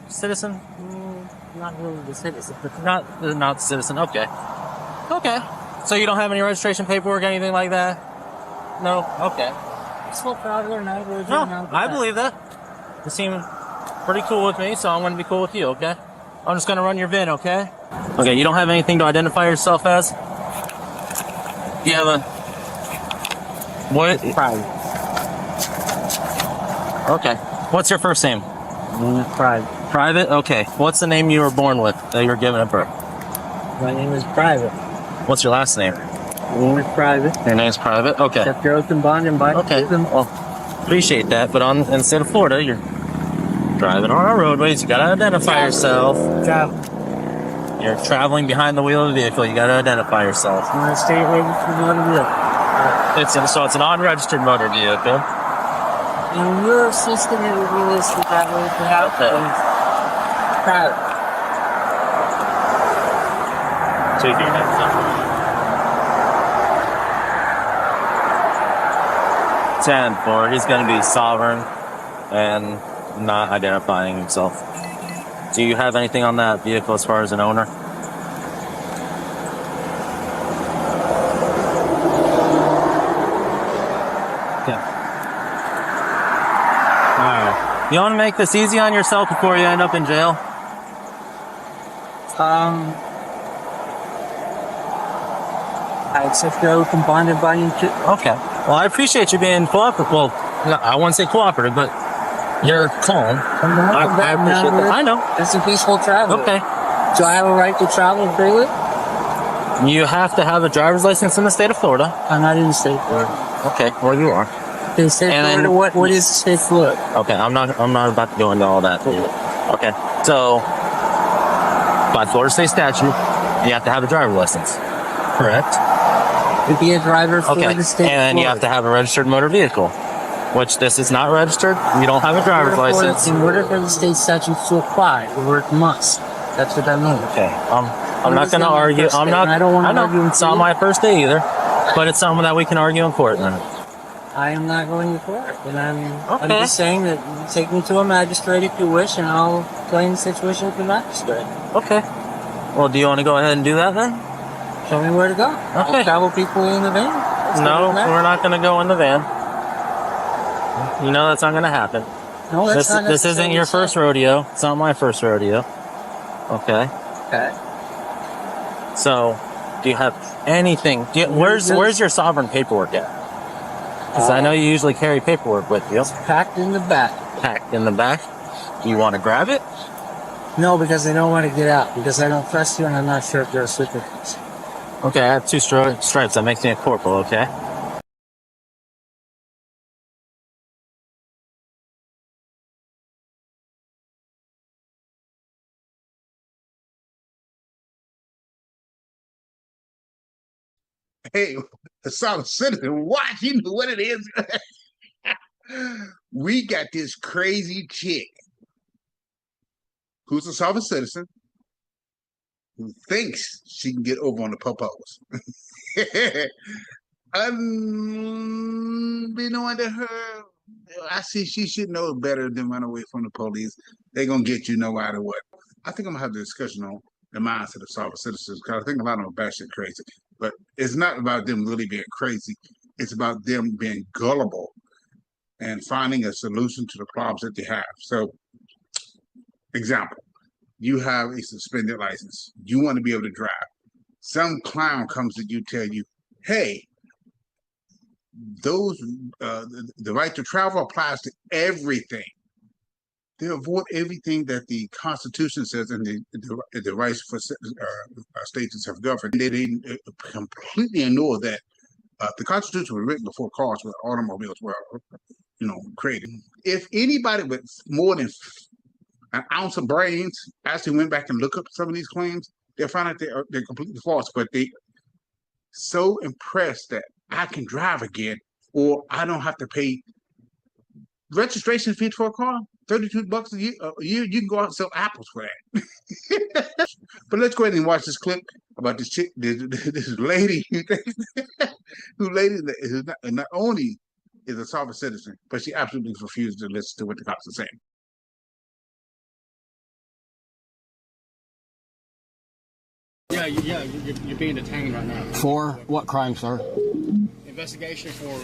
Speaker 11: citizen?
Speaker 4: Not really the citizen.
Speaker 11: Not citizen, okay. Okay. So you don't have any registration paperwork, anything like that? No? Okay. No, I believe that. You seem pretty cool with me, so I'm going to be cool with you, okay? I'm just going to run your VIN, okay? Okay, you don't have anything to identify yourself as? You have a... What?
Speaker 4: Private.
Speaker 11: Okay. What's your first name?
Speaker 4: Private.
Speaker 11: Private? Okay. What's the name you were born with that you were given at birth?
Speaker 4: My name is Private.
Speaker 11: What's your last name?
Speaker 4: My name is Private.
Speaker 11: Your name's Private? Okay.
Speaker 4: Accept your oath and bond and bind
Speaker 11: Okay.
Speaker 4: to them.
Speaker 11: Well, appreciate that, but in the state of Florida, you're driving on our roadways. You gotta identify yourself. You're traveling behind the wheel of the vehicle. You gotta identify yourself.
Speaker 4: I'm a state registered motor vehicle.
Speaker 11: It's an unregistered motor vehicle.
Speaker 4: And your system is realistic that way to have private.
Speaker 11: Take your next number. 10 for he's going to be sovereign and not identifying himself. Do you have anything on that vehicle as far as an owner? You want to make this easy on yourself before you end up in jail?
Speaker 4: I accept your oath and bond and bind you to.
Speaker 11: Okay. Well, I appreciate you being cooperative. Well, no, I wouldn't say cooperative, but you're calm. I appreciate that. I know.
Speaker 4: It's a peaceful travel.
Speaker 11: Okay.
Speaker 4: Do I have a right to travel freely?
Speaker 11: You have to have a driver's license in the state of Florida.
Speaker 4: I'm not in the state of Florida.
Speaker 11: Okay, well you are.
Speaker 4: In the state of Florida, what is the state of Florida?
Speaker 11: Okay, I'm not about to go into all that. Okay, so by Florida state statute, you have to have a driver's license. Correct?
Speaker 4: To be a driver for the state
Speaker 11: and you have to have a registered motor vehicle, which this is not registered. You don't have a driver's license.
Speaker 4: In order for the state statute to apply, the word must. That's what that means.
Speaker 11: Okay, I'm not going to argue. I don't want to argue. It's not my first day either, but it's something that we can argue in court then.
Speaker 4: I am not going to court, and I'm just saying that you take me to a magistrate if you wish, and I'll explain the situation with the magistrate.
Speaker 11: Okay. Well, do you want to go ahead and do that then?
Speaker 4: Show me where to go.
Speaker 11: Okay.
Speaker 4: I'll travel people in the van.
Speaker 11: No, we're not going to go in the van. You know that's not going to happen.
Speaker 4: No, that's not
Speaker 11: This isn't your first rodeo. It's not my first rodeo. Okay.
Speaker 4: Okay.
Speaker 11: So, do you have anything? Where's your sovereign paperwork at? Because I know you usually carry paperwork with you.
Speaker 4: It's packed in the back.
Speaker 11: Packed in the back? Do you want to grab it?
Speaker 4: No, because I don't want to get out. Because I don't trust you, and I'm not sure if you're a supervisor.
Speaker 11: Okay, I have 2 stripes. That makes me a corporal, okay?
Speaker 24: Hey, the solid citizen, watch, you know what it is. We got this crazy chick who's a sovereign citizen who thinks she can get over on the popos. Unbeknown to her, I see she should know better than run away from the police. They're gonna get you no matter what. I think I'm gonna have a discussion on the mindset of sovereign citizens because I think a lot of them are batshit crazy. But it's not about them really being crazy. It's about them being gullible and finding a solution to the problems that they have. So, example, you have a suspended license. You want to be able to drive. Some clown comes to you, tell you, hey, the right to travel applies to everything. They avoid everything that the Constitution says and the rights for states to self-govern. They completely ignore that the Constitution was written before cars were automobiles were, created. If anybody with more than an ounce of brains actually went back and looked up some of these claims, they'll find out they're completely false. But they so impressed that I can drive again, or I don't have to pay registration fee for a car. $32 a year, you can go out and sell apples for that. But let's go ahead and watch this clip about this chick, this lady, who not only is a sovereign citizen, but she absolutely refuses to listen to what the cops are saying.
Speaker 13: Yeah, you're being detained right now.
Speaker 15: For what crime, sir?
Speaker 13: Investigation for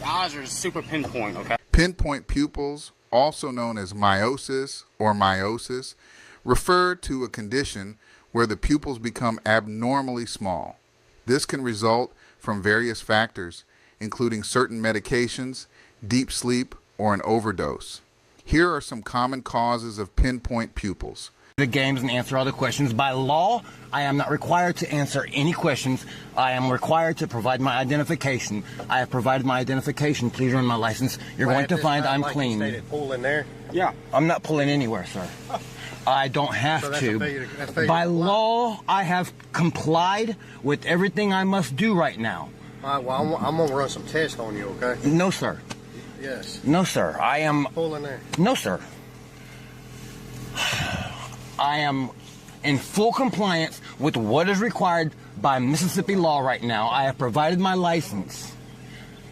Speaker 13: eyes are super pinpoint, okay?
Speaker 1: Pinpoint pupils, also known as miosis or miosis, refer to a condition where the pupils become abnormally small. This can result from various factors, including certain medications, deep sleep, or an overdose. Here are some common causes of pinpoint pupils.
Speaker 15: The games and answer all the questions. By law, I am not required to answer any questions. I am required to provide my identification. I have provided my identification. Please run my license. You're going to find I'm clean.
Speaker 13: Pull in there?
Speaker 15: Yeah. I'm not pulling anywhere, sir. I don't have to. By law, I have complied with everything I must do right now.
Speaker 13: All right, well, I'm going to run some tests on you, okay?
Speaker 15: No, sir.
Speaker 13: Yes.
Speaker 15: No, sir. I am...
Speaker 13: Pull in there.
Speaker 15: No, sir. I am in full compliance with what is required by Mississippi law right now. I have provided my license.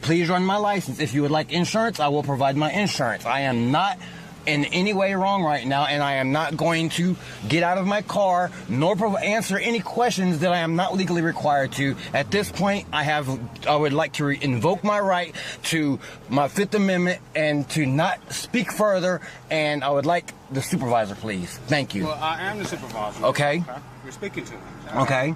Speaker 15: Please run my license. If you would like insurance, I will provide my insurance. I am not in any way wrong right now, and I am not going to get out of my car nor answer any questions that I am not legally required to. At this point, I would like to invoke my right to my Fifth Amendment and to not speak further, and I would like the supervisor, please. Thank you.
Speaker 13: Well, I am the supervisor.
Speaker 15: Okay.
Speaker 13: You're speaking to me.
Speaker 15: Okay.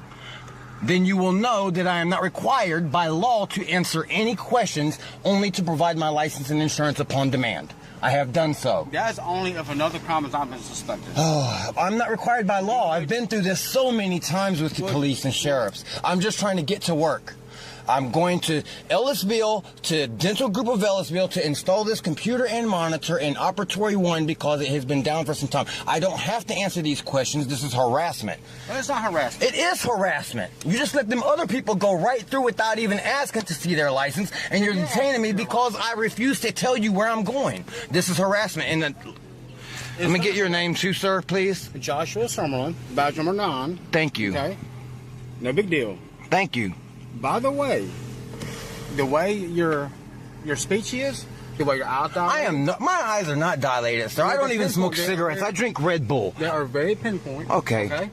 Speaker 15: Then you will know that I am not required by law to answer any questions, only to provide my license and insurance upon demand. I have done so.
Speaker 13: That's only if another crime has not been suspected.
Speaker 15: Oh, I'm not required by law. I've been through this so many times with the police and sheriffs. I'm just trying to get to work. I'm going to Ellisville, to Dental Group of Ellisville, to install this computer and monitor in Operatory 1 because it has been down for some time. I don't have to answer these questions. This is harassment.
Speaker 13: Well, it's not harassment.
Speaker 15: It is harassment. You just let them other people go right through without even asking to see their license, and you're detaining me because I refuse to tell you where I'm going. This is harassment. And let me get your name too, sir, please.
Speaker 13: Joshua Summerlin, badge number 9.
Speaker 15: Thank you.
Speaker 13: Okay. No big deal.
Speaker 15: Thank you.
Speaker 13: By the way, the way you're your speech is? The way your eyes dilate?
Speaker 15: I am not. My eyes are not dilated, sir. I don't even smoke cigarettes. I drink Red Bull.
Speaker 13: They are very pinpoint.
Speaker 15: Okay.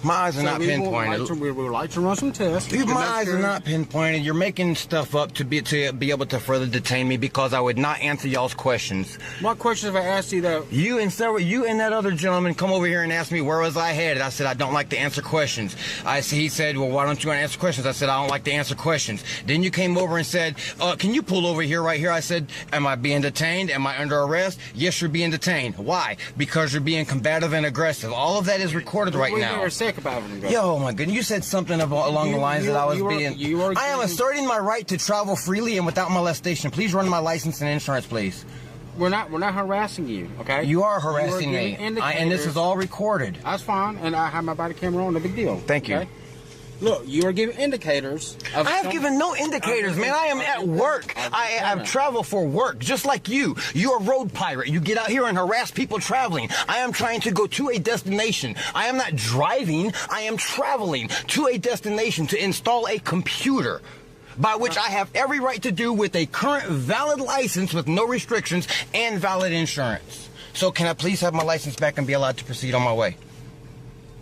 Speaker 15: My eyes are not pinpointed.
Speaker 13: We would like to run some tests.
Speaker 15: My eyes are not pinpointed. You're making stuff up to be able to further detain me because I would not answer y'all's questions.
Speaker 13: What questions have I asked you that?
Speaker 15: You and that other gentleman come over here and asked me where was I headed. I said I don't like to answer questions. He said, well, why don't you want to answer questions? I said I don't like to answer questions. Then you came over and said, can you pull over here right here? I said, am I being detained? Am I under arrest? Yes, you're being detained. Why? Because you're being combative and aggressive. All of that is recorded right now. Yo, my goodness, you said something along the lines that I was I am asserting my right to travel freely and without molestation. Please run my license and insurance, please.
Speaker 13: We're not harassing you, okay?
Speaker 15: You are harassing me, and this is all recorded.
Speaker 13: That's fine, and I have my body camera on. No big deal.
Speaker 15: Thank you.
Speaker 13: Okay? Look, you are giving indicators.
Speaker 15: I have given no indicators, man. I am at work. I travel for work, just like you. You're a road pirate. You get out here and harass people traveling. I am trying to go to a destination. I am not driving. I am traveling to a destination to install a computer, by which I have every right to do with a current valid license with no restrictions and valid insurance. So can I please have my license back and be allowed to proceed on my way?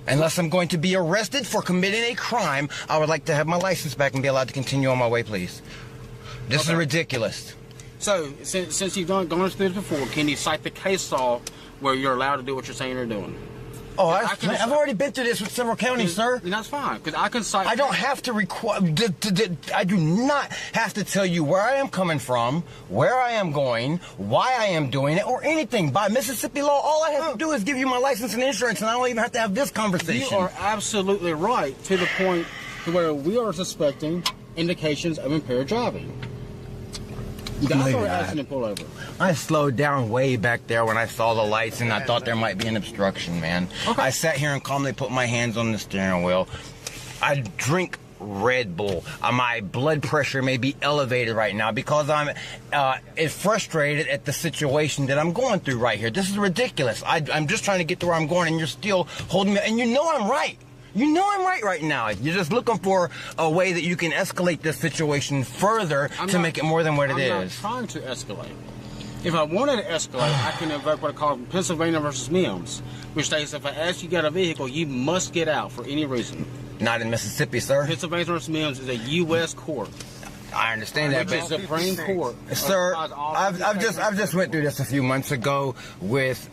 Speaker 15: Unless I'm going to be arrested for committing a crime, I would like to have my license back and be allowed to continue on my way, please. This is ridiculous.
Speaker 13: So, since you've gone through this before, can you cite the case law where you're allowed to do what you're saying you're doing?
Speaker 15: Oh, I've already been through this with several counties, sir.
Speaker 13: And that's fine, because I can cite...
Speaker 15: I don't have to I do not have to tell you where I am coming from, where I am going, why I am doing it, or anything. By Mississippi law, all I have to do is give you my license and insurance, and I don't even have to have this conversation.
Speaker 13: You are absolutely right, to the point to where we are suspecting indications of impaired driving. That's what we're asking to pull over.
Speaker 15: I slowed down way back there when I saw the lights and I thought there might be an obstruction, man. Okay. I sat here and calmly put my hands on the steering wheel. I drink Red Bull. My blood pressure may be elevated right now because I'm frustrated at the situation that I'm going through right here. This is ridiculous. I'm just trying to get to where I'm going and you're still holding me. And you know I'm right. You know I'm right now. You're just looking for a way that you can escalate this situation further to make it more than what it is.
Speaker 13: I'm not trying to escalate. If I wanted to escalate, I can invoke what I call Pennsylvania versus Mims, which states if I ask you to get a vehicle, you must get out for any reason.
Speaker 15: Not in Mississippi, sir.
Speaker 13: Pennsylvania versus Mims is a U.S. court.
Speaker 15: I understand that,
Speaker 13: but Supreme Court,
Speaker 15: sir, I've just went through this a few months ago with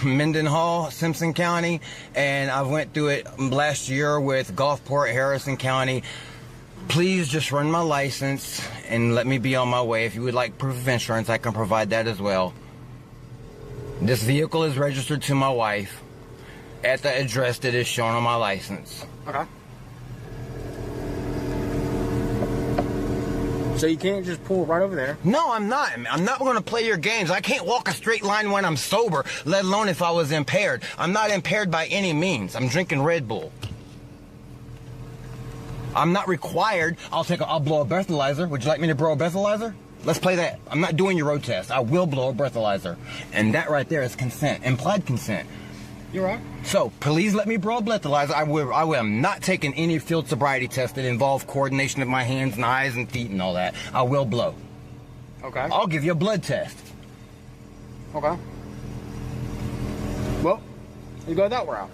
Speaker 15: Mendenhall, Simpson County, and I went through it last year with Gulfport, Harrison County. Please just run my license and let me be on my way. If you would like proof of insurance, I can provide that as well. This vehicle is registered to my wife at the address that is shown on my license.
Speaker 13: Okay. So you can't just pull right over there?
Speaker 15: No, I'm not. I'm not going to play your games. I can't walk a straight line when I'm sober, let alone if I was impaired. I'm not impaired by any means. I'm drinking Red Bull. I'm not required. I'll blow a breathalyzer. Would you like me to blow a breathalyzer? Let's play that. I'm not doing your road test. I will blow a breathalyzer. And that right there is consent, implied consent.
Speaker 13: You're right.
Speaker 15: So, please let me blow a breathalyzer. I am not taking any field sobriety tests that involve coordination of my hands and eyes and feet and all that. I will blow.
Speaker 13: Okay.
Speaker 15: I'll give you a blood test.
Speaker 13: Okay. Well, you go that route.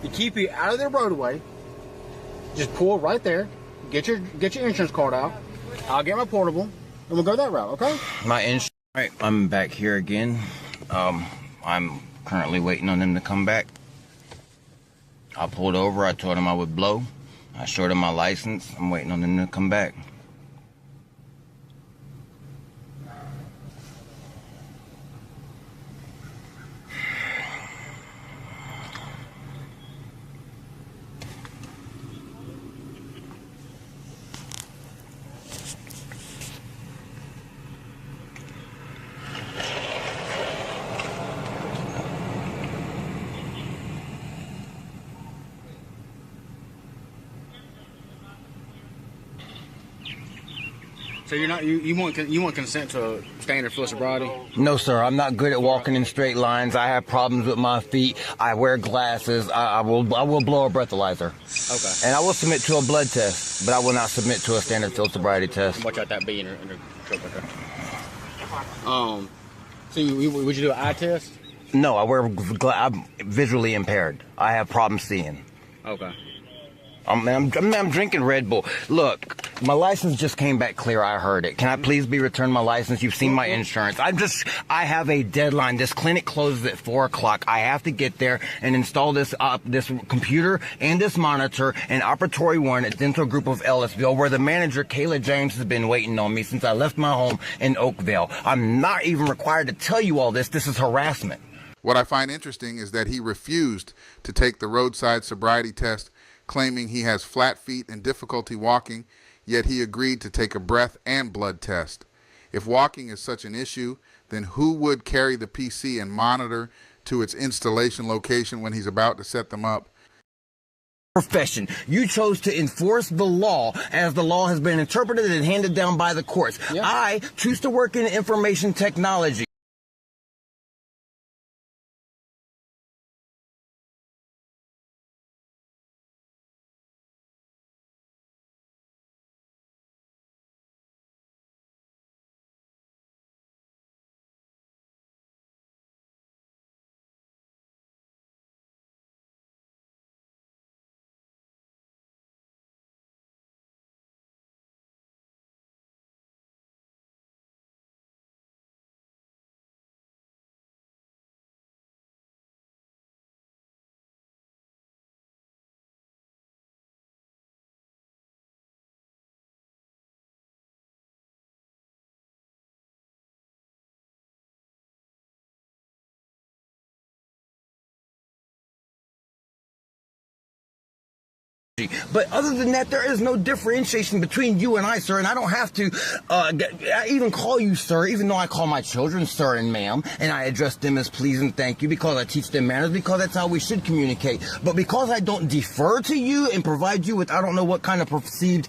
Speaker 13: To keep you out of the roadway, just pull right there. Get your insurance card out. I'll get my portable, and we'll go that route. Okay?
Speaker 15: My insurance. All right, I'm back here again. I'm currently waiting on them to come back. I pulled over. I told them I would blow. I showed them my license. I'm waiting on them to come back.
Speaker 13: So you want consent to a standard full sobriety?
Speaker 15: No, sir. I'm not good at walking in straight lines. I have problems with my feet. I wear glasses. I will blow a breathalyzer.
Speaker 13: Okay.
Speaker 15: And I will submit to a blood test, but I will not submit to a standard field sobriety test.
Speaker 13: Watch out that bee in her truck right there. So would you do an eye test?
Speaker 15: No, I'm visually impaired. I have problems seeing.
Speaker 13: Okay.
Speaker 15: I'm drinking Red Bull. Look, my license just came back clear. I heard it. Can I please be returned my license? You've seen my insurance. I have a deadline. This clinic closes at 4 o'clock. I have to get there and install this computer and this monitor and operatory 1 at Dental Group of Ellisville, where the manager, Kayla James, has been waiting on me since I left my home in Oakville. I'm not even required to tell you all this. This is harassment.
Speaker 1: What I find interesting is that he refused to take the roadside sobriety test, claiming he has flat feet and difficulty walking, yet he agreed to take a breath and blood test. If walking is such an issue, then who would carry the PC and monitor to its installation location when he's about to set them up?
Speaker 15: Profession. You chose to enforce the law as the law has been interpreted and handed down by the courts. Yep. I choose to work in information technology. But other than that, there is no differentiation between you and I, sir, and I don't have to even call you sir, even though I call my children sir and ma'am, and I address them as please and thank you because I teach them manners, because that's how we should communicate. But because I don't defer to you and provide you with I don't know what kind of perceived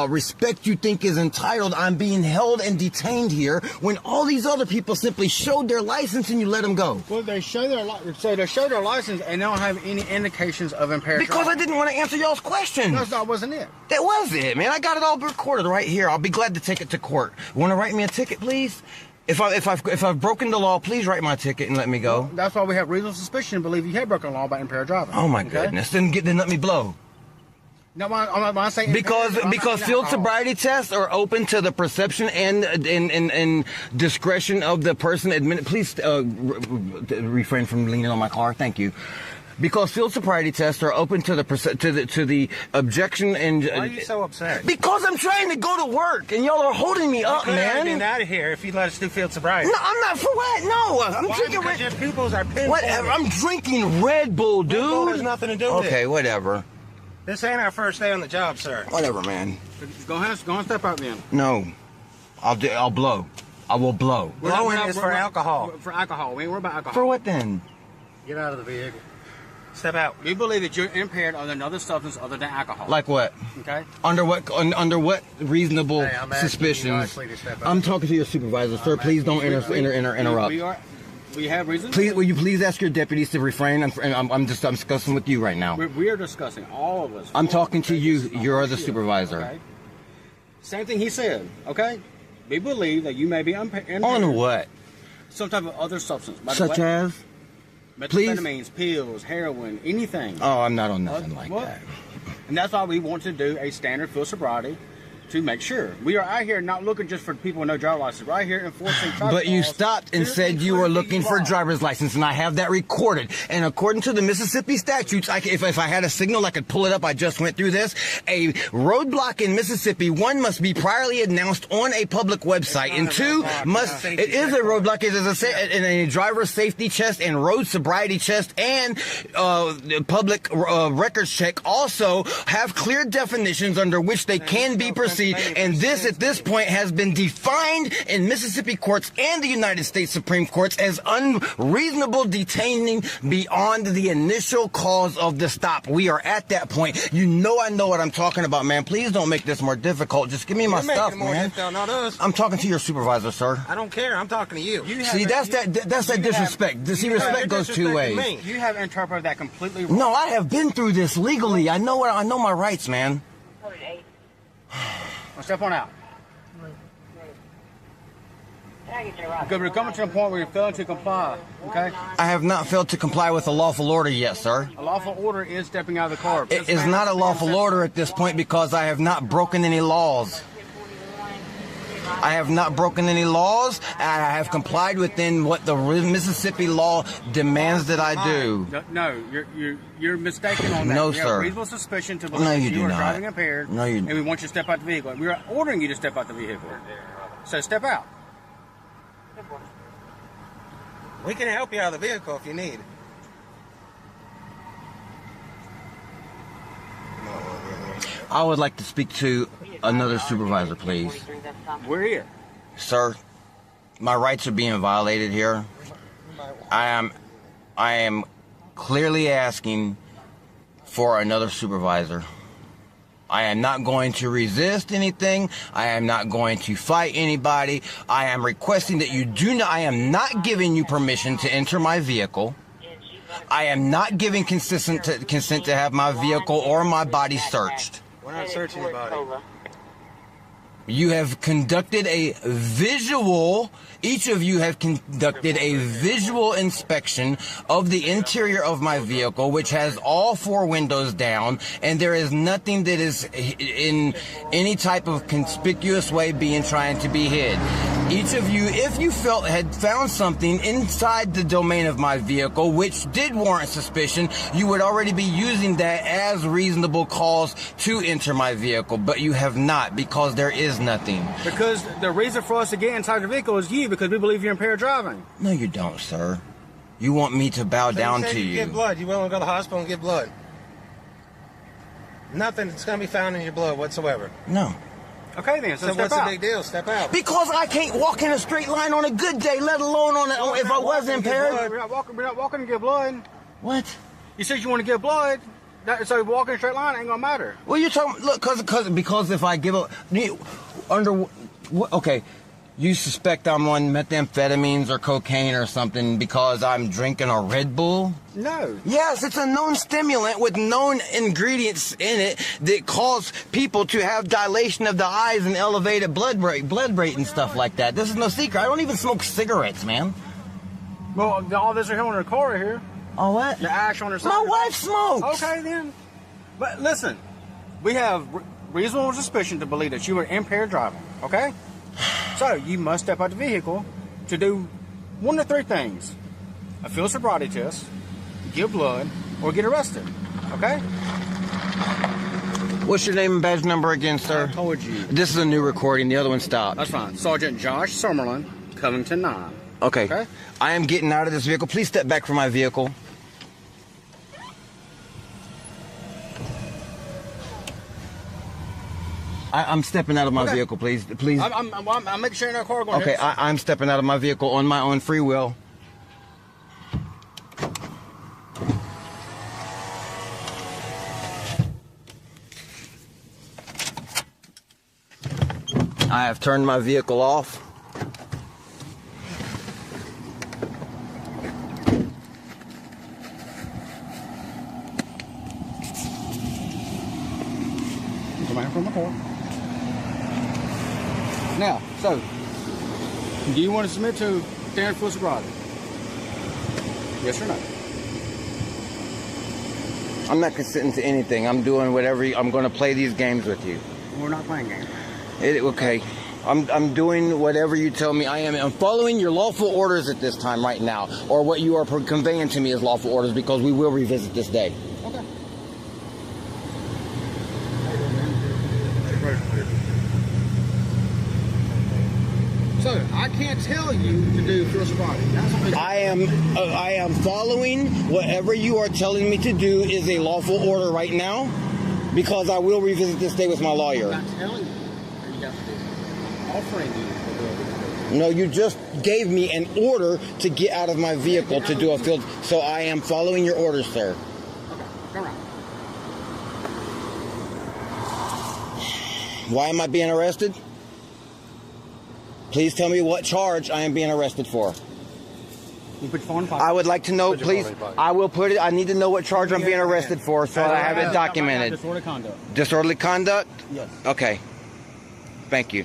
Speaker 15: respect you think is entitled, I'm being held and detained here when all these other people simply showed their license and you let them go.
Speaker 13: Well, they show their license and they don't have any indications of impaired
Speaker 15: because
Speaker 13: driving.
Speaker 15: I didn't want to answer y'all's questions.
Speaker 13: No, that wasn't it.
Speaker 15: That was it, man. I got it all recorded right here. I'll be glad to take it to court. Want to write me a ticket, please? If I've broken the law, please write my ticket and let me go.
Speaker 13: Well, that's why we have reasonable suspicion to believe you have broken the law about impaired driving.
Speaker 15: Oh my goodness! Then let me blow.
Speaker 13: No, I'm saying
Speaker 15: because field sobriety tests are open to the perception and discretion of the person. Please refrain from leaning on my car. Thank you. Because field sobriety tests are open to the objection and.
Speaker 11: Why are you so upset?
Speaker 15: Because I'm trying to go to work and y'all are holding me up, man.
Speaker 11: Get out of here if you let us do field sobriety.
Speaker 15: No, I'm not for what. No, I'm drinking.
Speaker 11: Because your pupils are pinpointed.
Speaker 15: Whatever. I'm drinking Red Bull, dude.
Speaker 11: Red Bull has nothing to do with it.
Speaker 15: Okay, whatever.
Speaker 11: This ain't our first day on the job, sir.
Speaker 15: Whatever, man.
Speaker 13: Go ahead, step out, then.
Speaker 15: No, I'll blow. I will blow.
Speaker 11: Blowing is for alcohol.
Speaker 13: For alcohol. We ain't worried about alcohol.
Speaker 15: For what then?
Speaker 11: Get out of the vehicle. Step out.
Speaker 13: We believe that you're impaired on another substance other than alcohol.
Speaker 15: Like what?
Speaker 13: Okay.
Speaker 15: Under what reasonable suspicions? I'm talking to your supervisor, sir. Please don't interrupt.
Speaker 13: We have reasons.
Speaker 15: Please, will you please ask your deputies to refrain? I'm discussing with you right now.
Speaker 13: We are discussing, all of us.
Speaker 15: I'm talking to you. You're the supervisor.
Speaker 13: Okay. Same thing he said. Okay. We believe that you may be impaired.
Speaker 15: On what?
Speaker 13: Some type of other substance.
Speaker 15: Such as?
Speaker 13: Methamphetamines, pills, heroin, anything.
Speaker 15: Oh, I'm not on nothing like that.
Speaker 13: And that's why we want to do a standard field sobriety to make sure. We are out here not looking just for people with no driver's license. We're out here enforcing traffic
Speaker 15: But you
Speaker 13: laws.
Speaker 15: stopped and said you were looking for a driver's license, and I have that recorded. And according to the Mississippi statutes, if I had a signal, I could pull it up. I just went through this. A roadblock in Mississippi, 1, must be priorly announced on a public website, and 2, it is a roadblock. It is a driver's safety test and road sobriety test and public records check also have clear definitions under which they can be pursued. proceed. And this, at this point, has been defined in Mississippi courts and the United States Supreme Courts as unreasonable detaining beyond the initial cause of the stop. We are at that point. You know I know what I'm talking about, man. Please don't make this more difficult. Just give me my stuff, man.
Speaker 17: Not us.
Speaker 15: I'm talking to your supervisor, sir.
Speaker 17: I don't care. I'm talking to you.
Speaker 15: See, that's that disrespect. See, respect goes two ways.
Speaker 13: You have interpreted that completely wrong.
Speaker 15: No, I have been through this legally. I know my rights, man.
Speaker 13: Well, step on out. Because we're coming to a point where you're failing to comply, okay?
Speaker 15: I have not failed to comply with a lawful order yet, sir.
Speaker 13: A lawful order is stepping out of the car.
Speaker 15: It is not a lawful order at this point because I have not broken any laws. I have not broken any laws. I have complied within what the Mississippi law demands that I do.
Speaker 13: No, you're mistaken on that.
Speaker 15: No,
Speaker 13: we
Speaker 15: sir.
Speaker 13: have reasonable suspicion to believe
Speaker 15: No,
Speaker 13: that
Speaker 15: you
Speaker 13: you are
Speaker 15: do not.
Speaker 13: driving impaired.
Speaker 15: No, you.
Speaker 13: And we want you to step out the vehicle. We are ordering you to step out the vehicle. So step out.
Speaker 17: We can help you out of the vehicle if you need.
Speaker 15: I would like to speak to another supervisor, please.
Speaker 13: We're here.
Speaker 15: Sir, my rights are being violated here. I am clearly asking for another supervisor. I am not going to resist anything. I am not going to fight anybody. I am requesting that you do not, I am not giving you permission to enter my vehicle. I am not giving consent to have my vehicle or my body searched.
Speaker 17: We're not searching your body.
Speaker 15: You have conducted a visual, each of you have conducted a visual inspection of the interior of my vehicle, which has all 4 windows down, and there is nothing that is in any type of conspicuous way trying to be hid. Each of you, if you had found something inside the domain of my vehicle, which did warrant suspicion, you would already be using that as reasonable cause to enter my vehicle, but you have not, because there is nothing.
Speaker 13: Because the reason for us to get inside the vehicle is you, because we believe you're impaired driving.
Speaker 15: No, you don't, sir. You want me to bow down to you.
Speaker 17: Give blood. You willing to go to the hospital and give blood? Nothing's going to be found in your blood whatsoever.
Speaker 15: No.
Speaker 13: Okay then, so
Speaker 17: what's
Speaker 13: step out.
Speaker 17: the big deal? Step out.
Speaker 15: Because I can't walk in a straight line on a good day, let alone if I was impaired.
Speaker 13: We're not walking to give blood.
Speaker 15: What?
Speaker 13: You said you want to give blood. So walking a straight line ain't gonna matter.
Speaker 15: Well, you're talking, look, because if I give up, okay, you suspect I'm on methamphetamines or cocaine or something because I'm drinking a Red Bull?
Speaker 13: No.
Speaker 15: Yes, it's a known stimulant with known ingredients in it that cause people to have dilation of the eyes and elevated blood rate and stuff like that. This is no secret. I don't even smoke cigarettes, man.
Speaker 13: Well, all this are here on her car right here.
Speaker 15: Oh, what?
Speaker 13: The ash on her side.
Speaker 15: My wife smokes.
Speaker 13: Okay, then. But listen, we have reasonable suspicion to believe that you are impaired driving, okay? So you must step out the vehicle to do 1 of 3 things. A field sobriety test, give blood, or get arrested, okay?
Speaker 15: What's your name and badge number again, sir?
Speaker 13: I told you.
Speaker 15: This is a new recording. The other one stopped.
Speaker 13: That's fine. Sergeant Josh Summerlin, Covington 9.
Speaker 15: Okay. I am getting out of this vehicle. Please step back from my vehicle. I'm stepping out of my vehicle, please. Please.
Speaker 13: I'm making sure you're not car going.
Speaker 15: Okay, I'm stepping out of my vehicle on my own free will. I have turned my vehicle off.
Speaker 13: From the car. Now, so, do you want to submit to standard field sobriety? Yes or no?
Speaker 15: I'm not consenting to anything. I'm doing whatever. I'm going to play these games with you.
Speaker 13: We're not playing games.
Speaker 15: Okay. I'm doing whatever you tell me. I'm following your lawful orders at this time right now, or what you are conveying to me as lawful orders, because we will revisit this day.
Speaker 13: Okay. So I can't tell you to do field sobriety.
Speaker 15: I am following whatever you are telling me to do is a lawful order right now, because I will revisit this day with my lawyer.
Speaker 13: I'm not telling you. Offering you.
Speaker 15: No, you just gave me an order to get out of my vehicle to do a field. So I am following your orders, sir.
Speaker 13: Come around.
Speaker 15: Why am I being arrested? Please tell me what charge I am being arrested for.
Speaker 13: You put your phone in your pocket.
Speaker 15: I would like to know,
Speaker 13: Put your phone
Speaker 15: please.
Speaker 13: in your pocket.
Speaker 15: I will put it. I need to know what charge I'm being arrested for, so I have it documented.
Speaker 13: Disorderly conduct.
Speaker 15: Disorderly conduct?
Speaker 13: Yes.
Speaker 15: Okay. Thank you.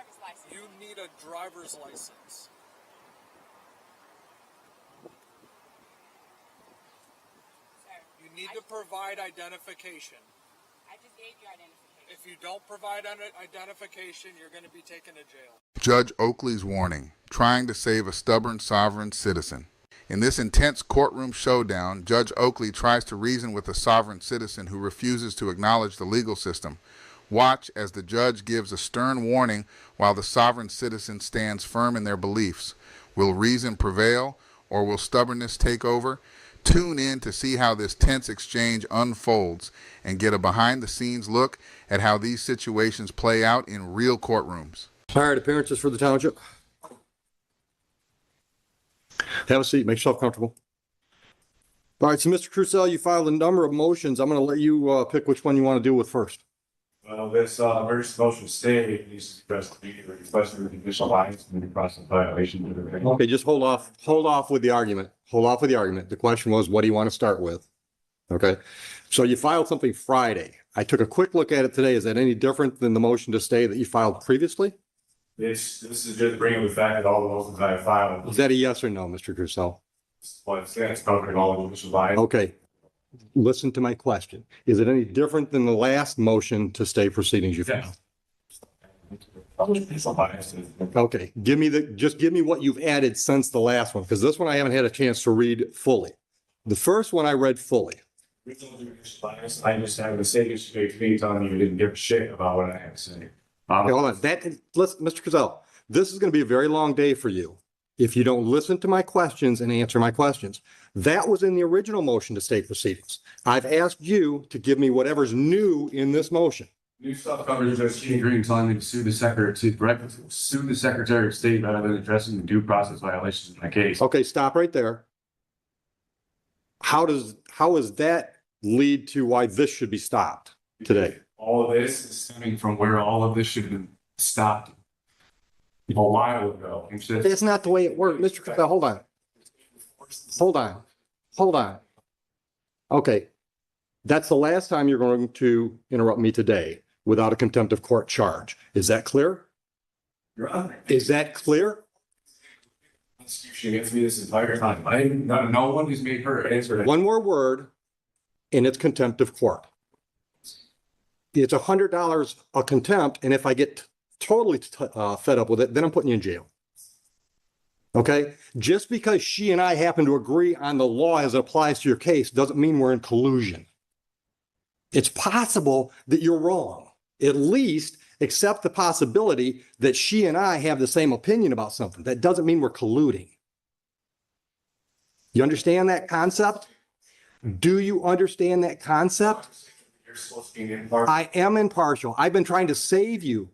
Speaker 22: driver's license.
Speaker 12: You need a driver's license.
Speaker 22: Sir,
Speaker 12: You need to provide identification.
Speaker 22: I just gave you identification.
Speaker 12: If you don't provide identification, you're going to be taken to jail.
Speaker 1: Judge Oakley's warning, trying to save a stubborn sovereign citizen. In this intense courtroom showdown, Judge Oakley tries to reason with a sovereign citizen who refuses to acknowledge the legal system. Watch as the judge gives a stern warning while the sovereign citizen stands firm in their beliefs. Will reason prevail, or will stubbornness take over? Tune in to see how this tense exchange unfolds and get a behind-the-scenes look at how these situations play out in real courtrooms.
Speaker 18: All right, appearances for the township. Have a seat, make yourself comfortable. All right, so Mr. Crucell, you filed a number of motions. I'm going to let you pick which one you want to deal with first.
Speaker 19: Well, this emergency motion stay needs to address the request for the judicial alliance and the process violation.
Speaker 18: Okay, just hold off with the argument. Hold off with the argument. The question was, what do you want to start with? Okay, so you filed something Friday. I took a quick look at it today. Is that any different than the motion to stay that you filed previously?
Speaker 19: This is just bringing the fact that all the motions I have filed.
Speaker 18: Is that a yes or no, Mr. Crucell?
Speaker 19: Well, it's covering all the judicial alliance.
Speaker 18: Okay, listen to my question. Is it any different than the last motion to stay proceedings you filed? Okay, just give me what you've added since the last one, because this one I haven't had a chance to read fully. The first one I read fully.
Speaker 19: I just have the same issue telling you didn't give a shit about what I had to say.
Speaker 18: Okay, hold on. Mr. Crucell, this is going to be a very long day for you if you don't listen to my questions and answer my questions. That was in the original motion to stay proceedings. I've asked you to give me whatever's new in this motion.
Speaker 19: New stuff covers Judge King Green telling me to sue the Secretary of State rather than addressing the due process violations in my case.
Speaker 18: Okay, stop right there. How does that lead to why this should be stopped today?
Speaker 19: All of this is stemming from where all of this should have been stopped a while ago.
Speaker 18: That's not the way it works. Mr. Crucell, hold on. Okay, that's the last time you're going to interrupt me today without a contempt of court charge. Is that clear?
Speaker 19: Your Honor.
Speaker 18: Is that clear?
Speaker 19: Constitution against me this entire time. No one has made her answer.
Speaker 18: One more word, and it's contempt of court. It's $100 a contempt, and if I get totally fed up with it, then I'm putting you in jail. Okay? Just because she and I happen to agree on the law as it applies to your case doesn't mean we're in collusion. It's possible that you're wrong. At least accept the possibility that she and I have the same opinion about something. That doesn't mean we're colluding. You understand that concept? Do you understand that concept?
Speaker 19: You're supposed to be impartial.
Speaker 18: I am impartial. I've been trying to save you.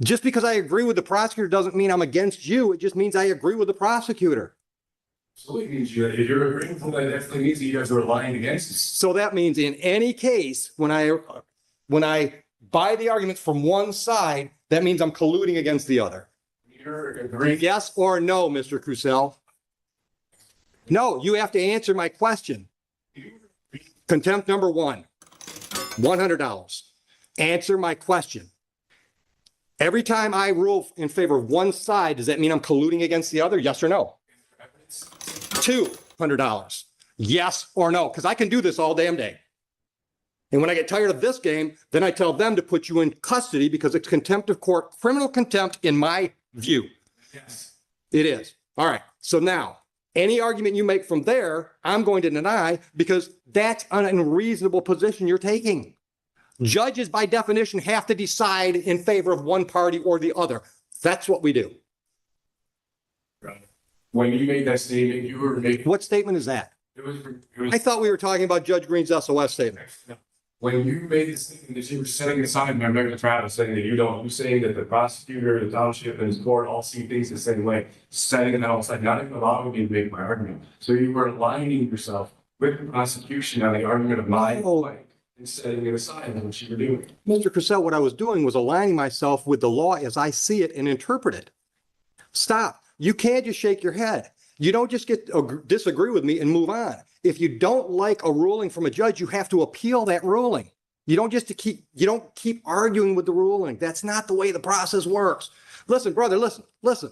Speaker 18: Just because I agree with the prosecutor doesn't mean I'm against you. It just means I agree with the prosecutor.
Speaker 19: So it means if you're agreeing with that, that means you guys are lying against us.
Speaker 18: So that means in any case, when I buy the arguments from one side, that means I'm colluding against the other.
Speaker 19: You're agreeing.
Speaker 18: Yes or no, Mr. Crucell? No, you have to answer my question. Contempt number one, $100. Answer my question. Every time I rule in favor of one side, does that mean I'm colluding against the other? Yes or no? $200. Yes or no? Because I can do this all damn day. And when I get tired of this game, then I tell them to put you in custody because it's contempt of court, criminal contempt in my view.
Speaker 19: Yes.
Speaker 18: It is. All right. So now, any argument you make from there, I'm going to deny because that's an unreasonable position you're taking. Judges, by definition, have to decide in favor of one party or the other. That's what we do.
Speaker 19: When you made that statement, you were making.
Speaker 18: What statement is that?
Speaker 19: It was
Speaker 18: I thought we were talking about Judge Green's SOS statement.
Speaker 19: When you made the statement that you were setting aside my American trial, saying that you're saying that the prosecutor, the township, and his court all see things the same way, setting that aside, not even allowing me to make my argument. So you were aligning yourself with the prosecution on the argument of my way and setting it aside on what you were doing.
Speaker 18: Mr. Crucell, what I was doing was aligning myself with the law as I see it and interpret it. Stop. You can't just shake your head. You don't just disagree with me and move on. If you don't like a ruling from a judge, you have to appeal that ruling. You don't keep arguing with the ruling. That's not the way the process works. Listen, brother, listen.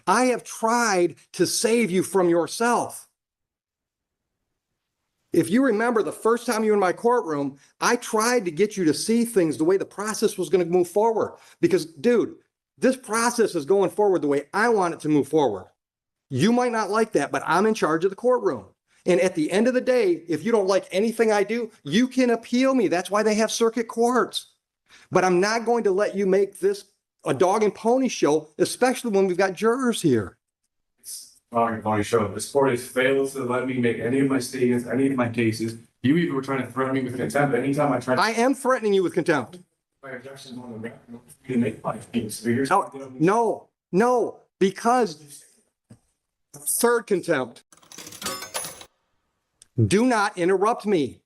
Speaker 18: I have tried to save you from yourself. If you remember the first time you were in my courtroom, I tried to get you to see things the way the process was going to move forward. Because, dude, this process is going forward the way I want it to move forward. You might not like that, but I'm in charge of the courtroom. And at the end of the day, if you don't like anything I do, you can appeal me. That's why they have circuit courts. But I'm not going to let you make this a dog and pony show, especially when we've got jurors here.
Speaker 19: Dog and pony show. This court has failed to let me make any of my statements, any of my cases. You even were trying to threaten me with contempt. Anytime I tried,
Speaker 18: I am threatening you with contempt.
Speaker 19: my objections on the record, you make my case. So you're
Speaker 18: No, because third contempt. Do not interrupt me.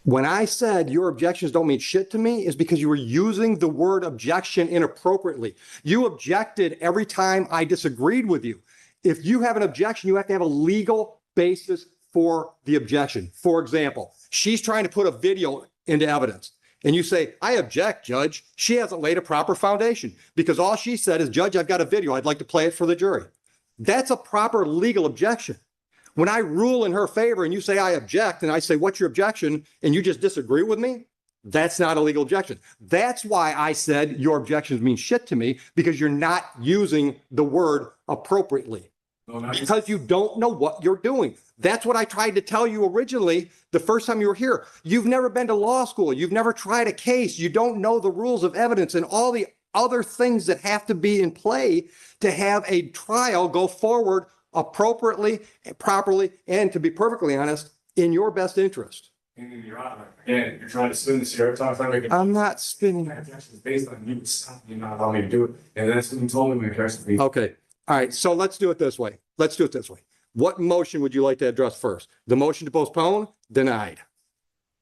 Speaker 18: When I said your objections don't mean shit to me, is because you were using the word objection inappropriately. You objected every time I disagreed with you. If you have an objection, you have to have a legal basis for the objection. For example, she's trying to put a video into evidence. And you say, I object, Judge. She hasn't laid a proper foundation because all she said is, Judge, I've got a video. I'd like to play it for the jury. That's a proper legal objection. When I rule in her favor and you say I object and I say, what's your objection? And you just disagree with me, that's not a legal objection. That's why I said your objections mean shit to me, because you're not using the word appropriately. Because you don't know what you're doing. That's what I tried to tell you originally the first time you were here. You've never been to law school. You've never tried a case. You don't know the rules of evidence and all the other things that have to be in play to have a trial go forward appropriately, properly, and to be perfectly honest, in your best interest.
Speaker 19: Your Honor, again, you're trying to spin the stereotype.
Speaker 18: I'm not spinning.
Speaker 19: Based on you stopping you not allowing me to do it. And that's what you told me when you addressed me.
Speaker 18: Okay. All right. So let's do it this way. What motion would you like to address first? The motion to postpone? Denied.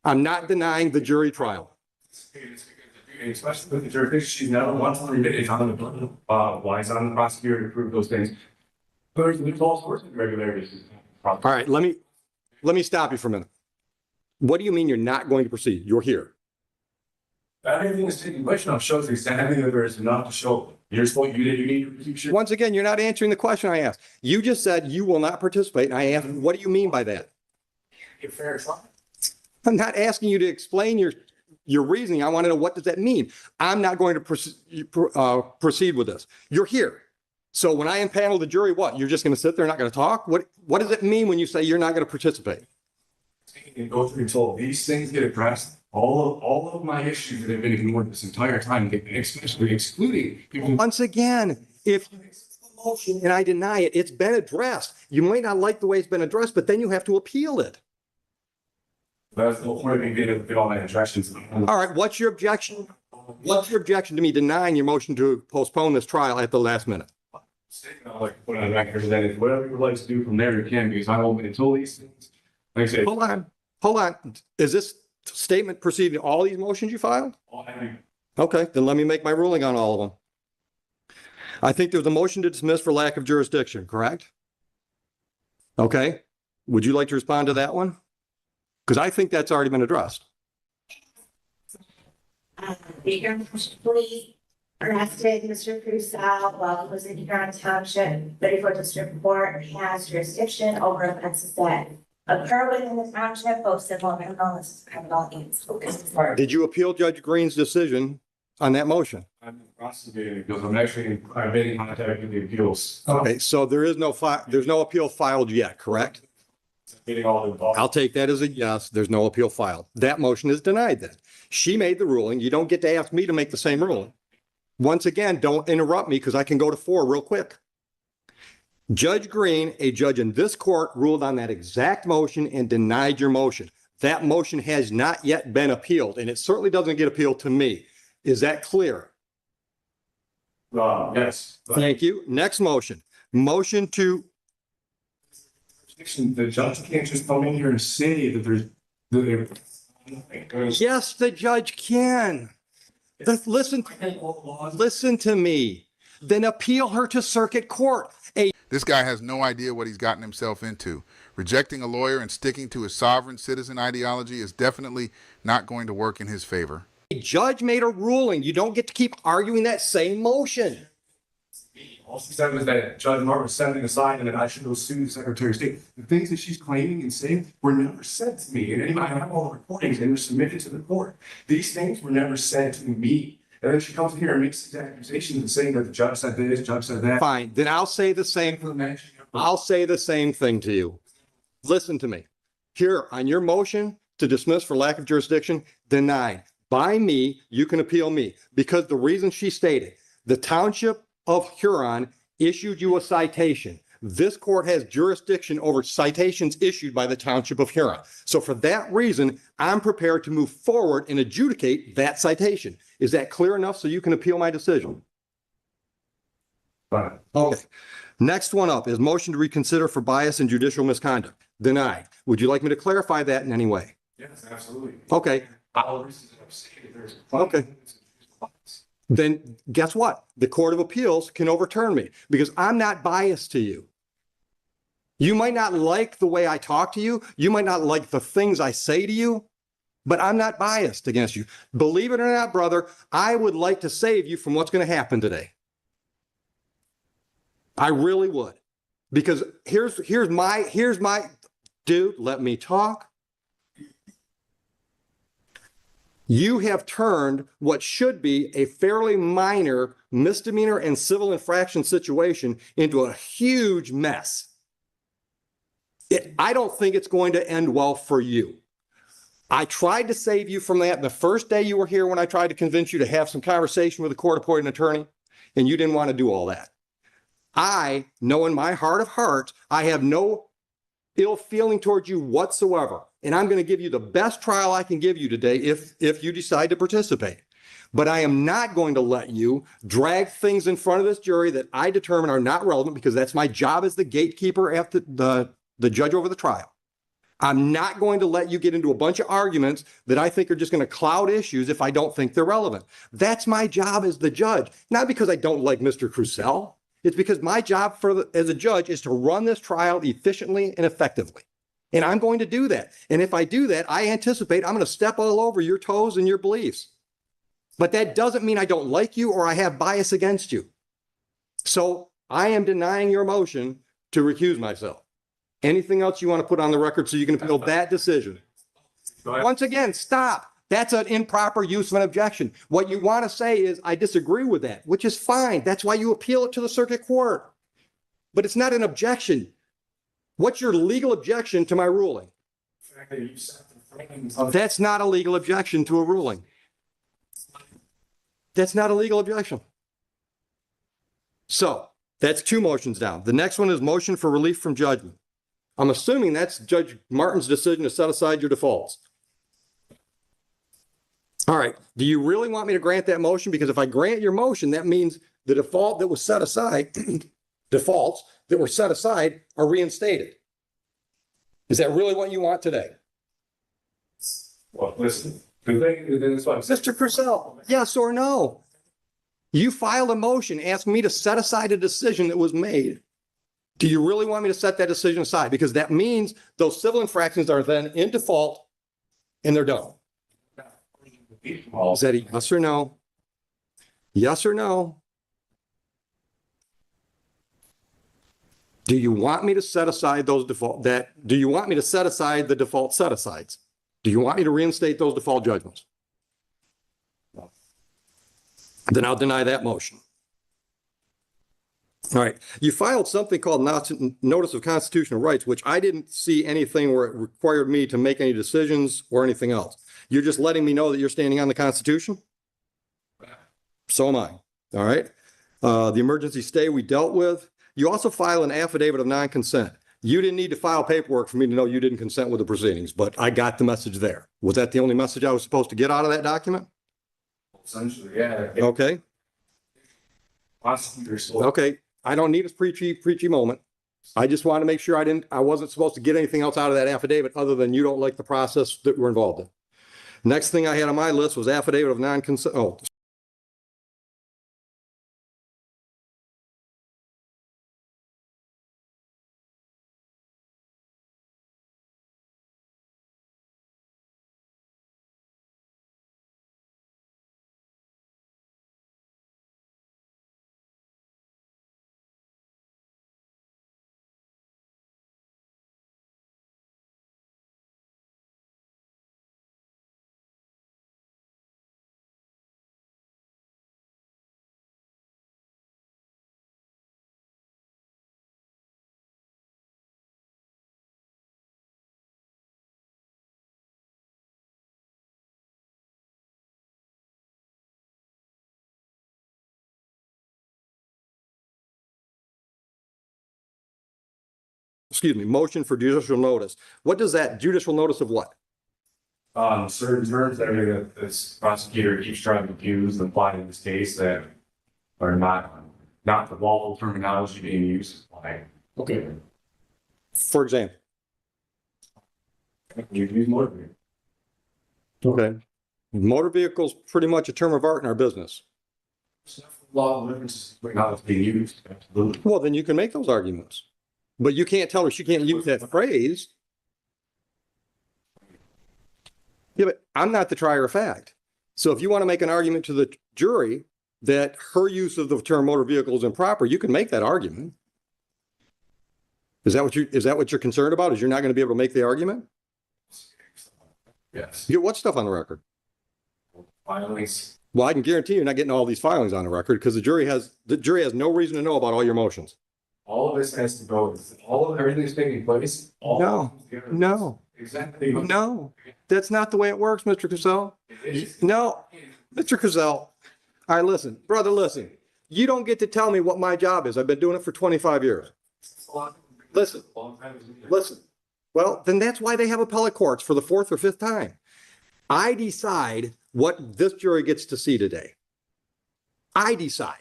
Speaker 18: I'm not denying the jury trial.
Speaker 19: Especially with the jurisdiction, she's never once it's on the why it's on the prosecutor to prove those things. But there's all sorts of irregularities.
Speaker 18: All right, let me stop you for a minute. What do you mean you're not going to proceed? You're here.
Speaker 19: Everything is taking place now shows exactly that there is enough to show. You need to.
Speaker 18: Once again, you're not answering the question I asked. You just said you will not participate, and I asked, what do you mean by that?
Speaker 19: Fair trial.
Speaker 18: I'm not asking you to explain your reasoning. I want to know, what does that mean? I'm not going to proceed with this. You're here. So when I impanel the jury, what? You're just going to sit there and not going to talk? What does it mean when you say you're not going to participate?
Speaker 19: And go through until these things get addressed. All of my issues that have been ignored this entire time, especially excluding people.
Speaker 18: Once again, if you accept the motion and I deny it, it's been addressed. You might not like the way it's been addressed, but then you have to appeal it.
Speaker 19: That's the whole point of me getting all my objections.
Speaker 18: All right, what's your objection? What's your objection to me denying your motion to postpone this trial at the last minute?
Speaker 19: I'd like to put on the record that if whatever you would like to do from there, you can, because I'm open until these things. Like I said,
Speaker 18: Hold on. Is this statement preceding all these motions you filed? Okay, then let me make my ruling on all of them. I think there's a motion to dismiss for lack of jurisdiction, correct? Okay. Would you like to respond to that one? Because I think that's already been addressed.
Speaker 3: Speaker, please arrested Mr. Crusoe while he was in Huron Township, 34th District Court has jurisdiction over offenses that occur within the township, both civil and criminal. This is criminal and
Speaker 18: Did you appeal Judge Green's decision on that motion?
Speaker 19: I'm prosecuting because I've been in contact with the appeals.
Speaker 18: Okay, so there's no appeal filed yet, correct? I'll take that as a yes. There's no appeal filed. That motion is denied then. She made the ruling. You don't get to ask me to make the same ruling. Once again, don't interrupt me because I can go to 4 real quick. Judge Green, a judge in this court, ruled on that exact motion and denied your motion. That motion has not yet been appealed, and it certainly doesn't get appealed to me. Is that clear?
Speaker 19: Yes.
Speaker 18: Thank you. Next motion. Motion to...
Speaker 19: The judge can't just come in here and say that there's...
Speaker 18: Yes, the judge can. Listen to me. Then appeal her to circuit court.
Speaker 1: This guy has no idea what he's gotten himself into. Rejecting a lawyer and sticking to his sovereign citizen ideology is definitely not going to work in his favor.
Speaker 18: A judge made a ruling. You don't get to keep arguing that same motion.
Speaker 19: All she said was that Judge Martin was setting aside and that I should go sue the Secretary of State. The things that she's claiming and saying were never said to me. And anybody, I have all the recordings and they're submitted to the court. These things were never said to me. And then she comes in here and makes these accusations and saying that the judge said this, the judge said that.
Speaker 18: Fine, then I'll say the same. I'll say the same thing to you. Listen to me. Here, on your motion to dismiss for lack of jurisdiction, denied. By me, you can appeal me. Because the reason she stated, the Township of Huron issued you a citation. This court has jurisdiction over citations issued by the Township of Huron. So for that reason, I'm prepared to move forward and adjudicate that citation. Is that clear enough so you can appeal my decision?
Speaker 19: Fine.
Speaker 18: Okay. Next one up is motion to reconsider for bias and judicial misconduct. Denied. Would you like me to clarify that in any way?
Speaker 19: Yes, absolutely.
Speaker 18: Okay.
Speaker 19: All the reasons that I've stated, there's
Speaker 18: Okay. Then guess what? The Court of Appeals can overturn me because I'm not biased to you. You might not like the way I talk to you. You might not like the things I say to you, but I'm not biased against you. Believe it or not, brother, I would like to save you from what's going to happen today. I really would. Because here's my dude, let me talk. You have turned what should be a fairly minor misdemeanor and civil infraction situation into a huge mess. I don't think it's going to end well for you. I tried to save you from that the first day you were here when I tried to convince you to have some conversation with a court-appointed attorney, and you didn't want to do all that. I know in my heart of hearts, I have no ill feeling towards you whatsoever. And I'm going to give you the best trial I can give you today if you decide to participate. But I am not going to let you drag things in front of this jury that I determine are not relevant because that's my job as the gatekeeper after the judge over the trial. I'm not going to let you get into a bunch of arguments that I think are just going to cloud issues if I don't think they're relevant. That's my job as the judge, not because I don't like Mr. Crucell. It's because my job as a judge is to run this trial efficiently and effectively. And I'm going to do that. And if I do that, I anticipate I'm going to step all over your toes and your beliefs. But that doesn't mean I don't like you or I have bias against you. So I am denying your motion to recuse myself. Anything else you want to put on the record so you can appeal that decision? Once again, stop. That's an improper use of an objection. What you want to say is, I disagree with that, which is fine. That's why you appeal it to the circuit court. But it's not an objection. What's your legal objection to my ruling? That's not a legal objection to a ruling. That's not a legal objection. So that's two motions down. The next one is motion for relief from judgment. I'm assuming that's Judge Martin's decision to set aside your defaults. All right. Do you really want me to grant that motion? Because if I grant your motion, that means the default that was set aside, defaults that were set aside are reinstated. Is that really what you want today?
Speaker 19: Well, listen, the thing is what
Speaker 18: Mr. Crucell, yes or no? You filed a motion asking me to set aside a decision that was made. Do you really want me to set that decision aside? Because that means those civil infractions are then in default and they're done. Is that a yes or no? Yes or no? Do you want me to set aside those default do you want me to set aside the default set asides? Do you want me to reinstate those default judgments? Then I'll deny that motion. All right. You filed something called Notice of Constitutional Rights, which I didn't see anything where it required me to make any decisions or anything else. You're just letting me know that you're standing on the Constitution? So am I. All right. The emergency stay we dealt with. You also file an affidavit of non-consent. You didn't need to file paperwork for me to know you didn't consent with the proceedings, but I got the message there. Was that the only message I was supposed to get out of that document?
Speaker 19: Essentially, yeah.
Speaker 18: Okay. Okay. I don't need a preachy moment. I just want to make sure I wasn't supposed to get anything else out of that affidavit other than you don't like the process that we're involved in. Next thing I had on my list was affidavit of non-consent. Oh, motion for judicial notice. What does that judicial notice of what?
Speaker 19: Certain terms that this prosecutor keeps trying to use and apply in this case that are not the lawful terminology being used. Okay.
Speaker 18: For example.
Speaker 19: You use motor vehicle.
Speaker 18: Okay. Motor vehicles pretty much a term of art in our business.
Speaker 19: Law differences between how it's being used. Absolutely.
Speaker 18: Well, then you can make those arguments. But you can't tell her she can't use that phrase. Yeah, but I'm not the trier of fact. So if you want to make an argument to the jury that her use of the term motor vehicle is improper, you can make that argument. Is that what you're concerned about? Is you're not going to be able to make the argument?
Speaker 19: Yes.
Speaker 18: You get what stuff on the record?
Speaker 19: Filings.
Speaker 18: Well, I can guarantee you're not getting all these filings on the record because the jury has no reason to know about all your motions.
Speaker 19: All of this has to go. Everything's taking place.
Speaker 18: No.
Speaker 19: Exactly.
Speaker 18: No, that's not the way it works, Mr. Cusell. No, Mr. Cusell. All right, listen, brother, listen. You don't get to tell me what my job is. I've been doing it for 25 years. Listen. Well, then that's why they have appellate courts for the 4th or 5th time. I decide what this jury gets to see today. I decide.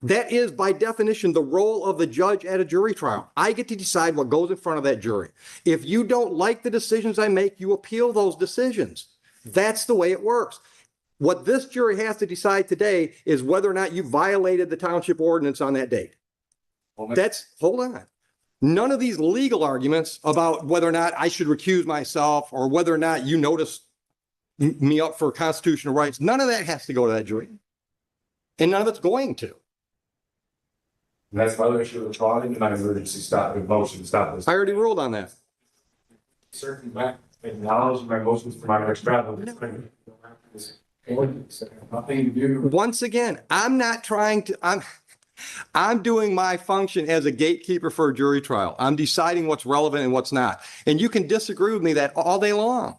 Speaker 18: That is, by definition, the role of the judge at a jury trial. I get to decide what goes in front of that jury. If you don't like the decisions I make, you appeal those decisions. That's the way it works. What this jury has to decide today is whether or not you violated the township ordinance on that date. Hold on. None of these legal arguments about whether or not I should recuse myself or whether or not you notice me up for constitutional rights, none of that has to go to that jury. And none of it's going to.
Speaker 19: And that's why they should have tried and my emergency stop the motion stop this.
Speaker 18: I already ruled on that.
Speaker 19: Certain back acknowledge my motions for my next travel. Nothing to do.
Speaker 18: Once again, I'm doing my function as a gatekeeper for a jury trial. I'm deciding what's relevant and what's not. And you can disagree with me that all day long.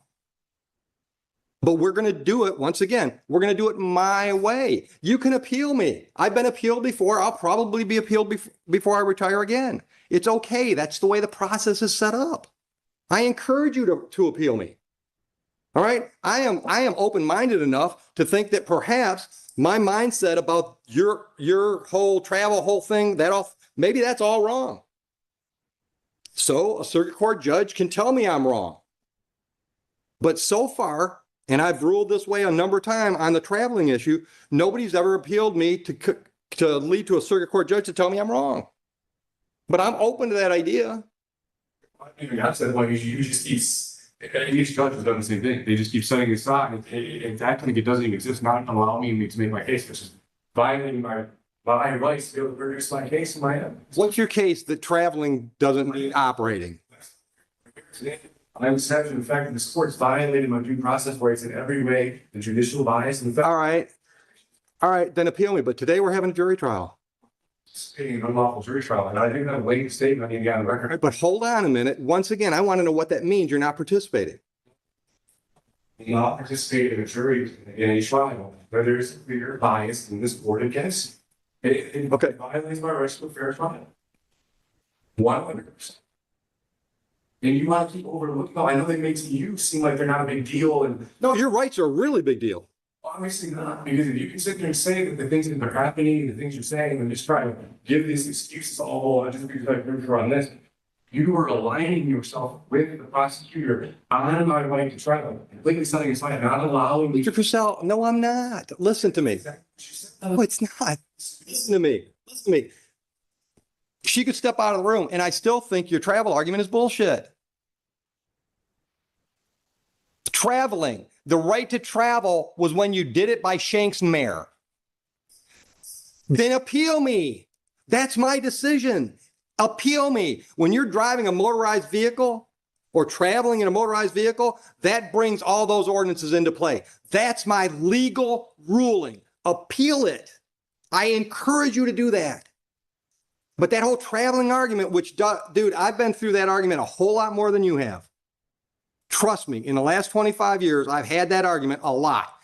Speaker 18: But we're going to do it, once again, we're going to do it my way. You can appeal me. I've been appealed before. I'll probably be appealed before I retire again. It's okay. That's the way the process is set up. I encourage you to appeal me. All right? I am open-minded enough to think that perhaps my mindset about your whole travel thing, maybe that's all wrong. So a circuit court judge can tell me I'm wrong. But so far, and I've ruled this way a number of times on the traveling issue, nobody's ever appealed me to lead to a circuit court judge to tell me I'm wrong. But I'm open to that idea.
Speaker 19: I said, well, you just keep, each judge has done the same thing. They just keep setting it aside and acting like it doesn't exist, not allowing me to make my case, which is violating my rights to be able to produce my case in my end.
Speaker 18: What's your case that traveling doesn't mean operating?
Speaker 19: I was having the fact that this court's violated my due process rights in every way, the judicial bias and the fact.
Speaker 18: All right, then appeal me. But today we're having a jury trial.
Speaker 19: An unlawful jury trial, and I think that a late statement I need to get on the record.
Speaker 18: Right, but hold on a minute. Once again, I want to know what that means. You're not participating.
Speaker 19: Not participating in a jury in a trial where there is clear bias in this court against it violates my rights to a fair trial. 100%. And you want to keep overlooking. I know they make you seem like they're not a big deal. And
Speaker 18: no, your rights are a really big deal.
Speaker 19: Obviously not, because if you can sit there and say that the things that are happening, the things you're saying, and just try to give these excuses, I just because I'm pretty sure on this, you are aligning yourself with the prosecutor on my right to trial, completely setting aside, not allowing me.
Speaker 18: Mr. Cusell, no, I'm not. Listen to me. No, it's not. Listen to me. She could step out of the room, and I still think your travel argument is bullshit. Traveling. The right to travel was when you did it by Shanks Mare. Then appeal me. That's my decision. Appeal me. When you're driving a motorized vehicle or traveling in a motorized vehicle, that brings all those ordinances into play. That's my legal ruling. Appeal it. I encourage you to do that. But that whole traveling argument, which, dude, I've been through that argument a whole lot more than you have. Trust me, in the last 25 years, I've had that argument a lot.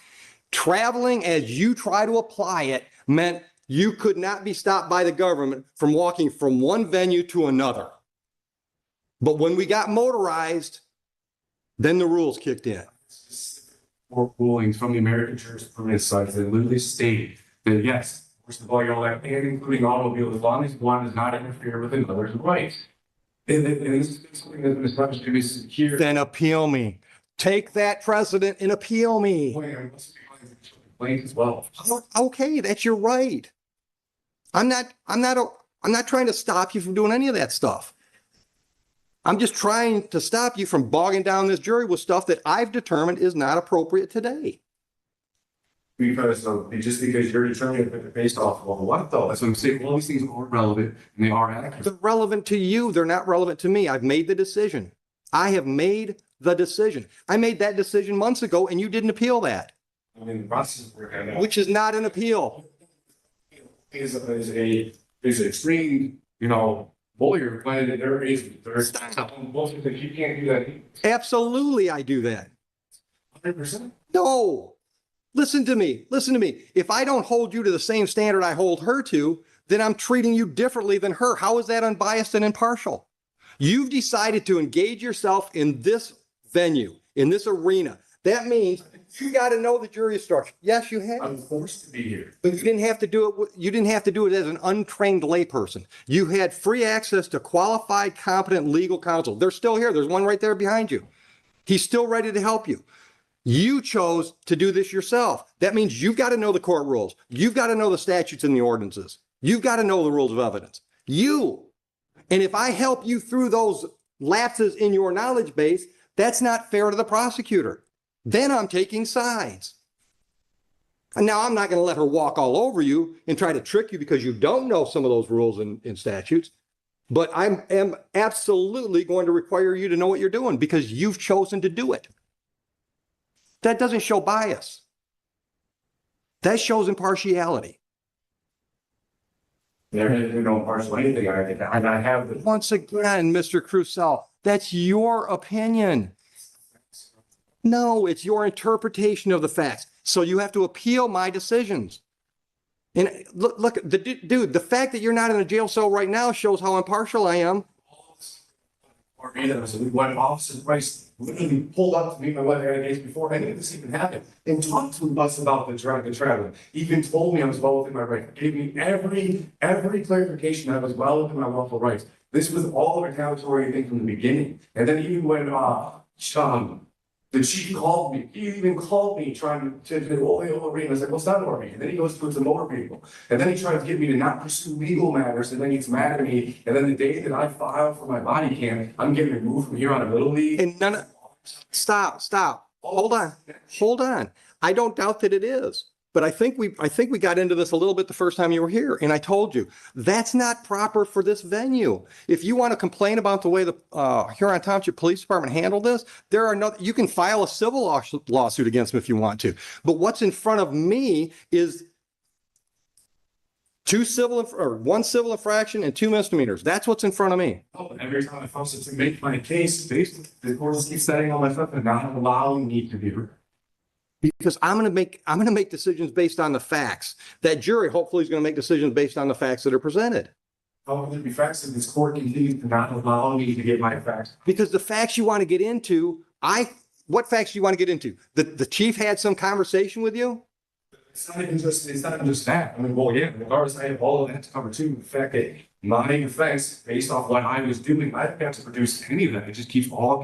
Speaker 18: Traveling as you try to apply it meant you could not be stopped by the government from walking from one venue to another. But when we got motorized, then the rules kicked in.
Speaker 19: Or rulings from the American Jurisprudence Society that literally stated that yes, first of all, you're allowed, and including automobiles, as long as one does not interfere with another's rights. And this is something that's been established to be here.
Speaker 18: Then appeal me. Take that precedent and appeal me.
Speaker 19: As well.
Speaker 18: Okay, that's your right. I'm not trying to stop you from doing any of that stuff. I'm just trying to stop you from bogging down this jury with stuff that I've determined is not appropriate today.
Speaker 19: Because just because you're determining it based off of what though? That's what I'm saying. All these things are relevant and they are accurate.
Speaker 18: They're relevant to you. They're not relevant to me. I've made the decision. I have made the decision. I made that decision months ago and you didn't appeal that.
Speaker 19: I mean, the process is working out.
Speaker 18: Which is not an appeal.
Speaker 19: Is an extreme, lawyer when there is bullshit that you can't do that.
Speaker 18: Absolutely, I do that.
Speaker 19: 100%.
Speaker 18: No. Listen to me. Listen to me. If I don't hold you to the same standard I hold her to, then I'm treating you differently than her. How is that unbiased and impartial? You've decided to engage yourself in this venue, in this arena. That means you got to know the jury structure. Yes, you have.
Speaker 19: I'm forced to be here.
Speaker 18: But you didn't have to do it. You didn't have to do it as an untrained layperson. You had free access to qualified, competent legal counsel. They're still here. There's one right there behind you. He's still ready to help you. You chose to do this yourself. That means you've got to know the court rules. You've got to know the statutes and the ordinances. You've got to know the rules of evidence. And if I help you through those lapses in your knowledge base, that's not fair to the prosecutor. Then I'm taking sides. And now I'm not going to let her walk all over you and try to trick you because you don't know some of those rules and statutes. But I am absolutely going to require you to know what you're doing because you've chosen to do it. That doesn't show bias. That shows impartiality.
Speaker 19: There is no partial anything. And I have the.
Speaker 18: Once again, Mr. Crusoe, that's your opinion. No, it's your interpretation of the facts. So you have to appeal my decisions. And look, dude, the fact that you're not in a jail cell right now shows how impartial I am.
Speaker 19: When Officer Price literally pulled up to me, my wife had a case before any of this even happened, and talked to us about the drug and traveling. Even told me I was well within my rights. Gave me every clarification that I was well within my lawful rights. This was all a retaliatory thing from the beginning. And then even when the chief called me. He even called me trying to I was like, well, it's not over. And then he goes to the motor vehicle. And then he tries to get me to not pursue legal matters. And then he's mad at me. And then the day that I filed for my body cam, I'm getting removed from here on a Little League.
Speaker 18: And stop. Hold on. I don't doubt that it is. But I think we got into this a little bit the first time you were here, and I told you that's not proper for this venue. If you want to complain about the way the Huron Township Police Department handled this, you can file a civil lawsuit against them if you want to. But what's in front of me is one civil infraction and 2 misdemeanors. That's what's in front of me.
Speaker 19: Every time I force it to make my case, the courts keep setting all my stuff and not allowing me to be heard.
Speaker 18: Because I'm going to make decisions based on the facts. That jury hopefully is going to make decisions based on the facts that are presented.
Speaker 19: How will there be facts if this court continues to not allow me to get my facts?
Speaker 18: Because the facts you want to get into, what facts do you want to get into? The chief had some conversation with you?
Speaker 19: It's not even just that. I mean, well, yeah, regardless, I have all of that to cover too. The fact that my offense, based off what I was doing, I didn't have to produce any of that. It just keeps all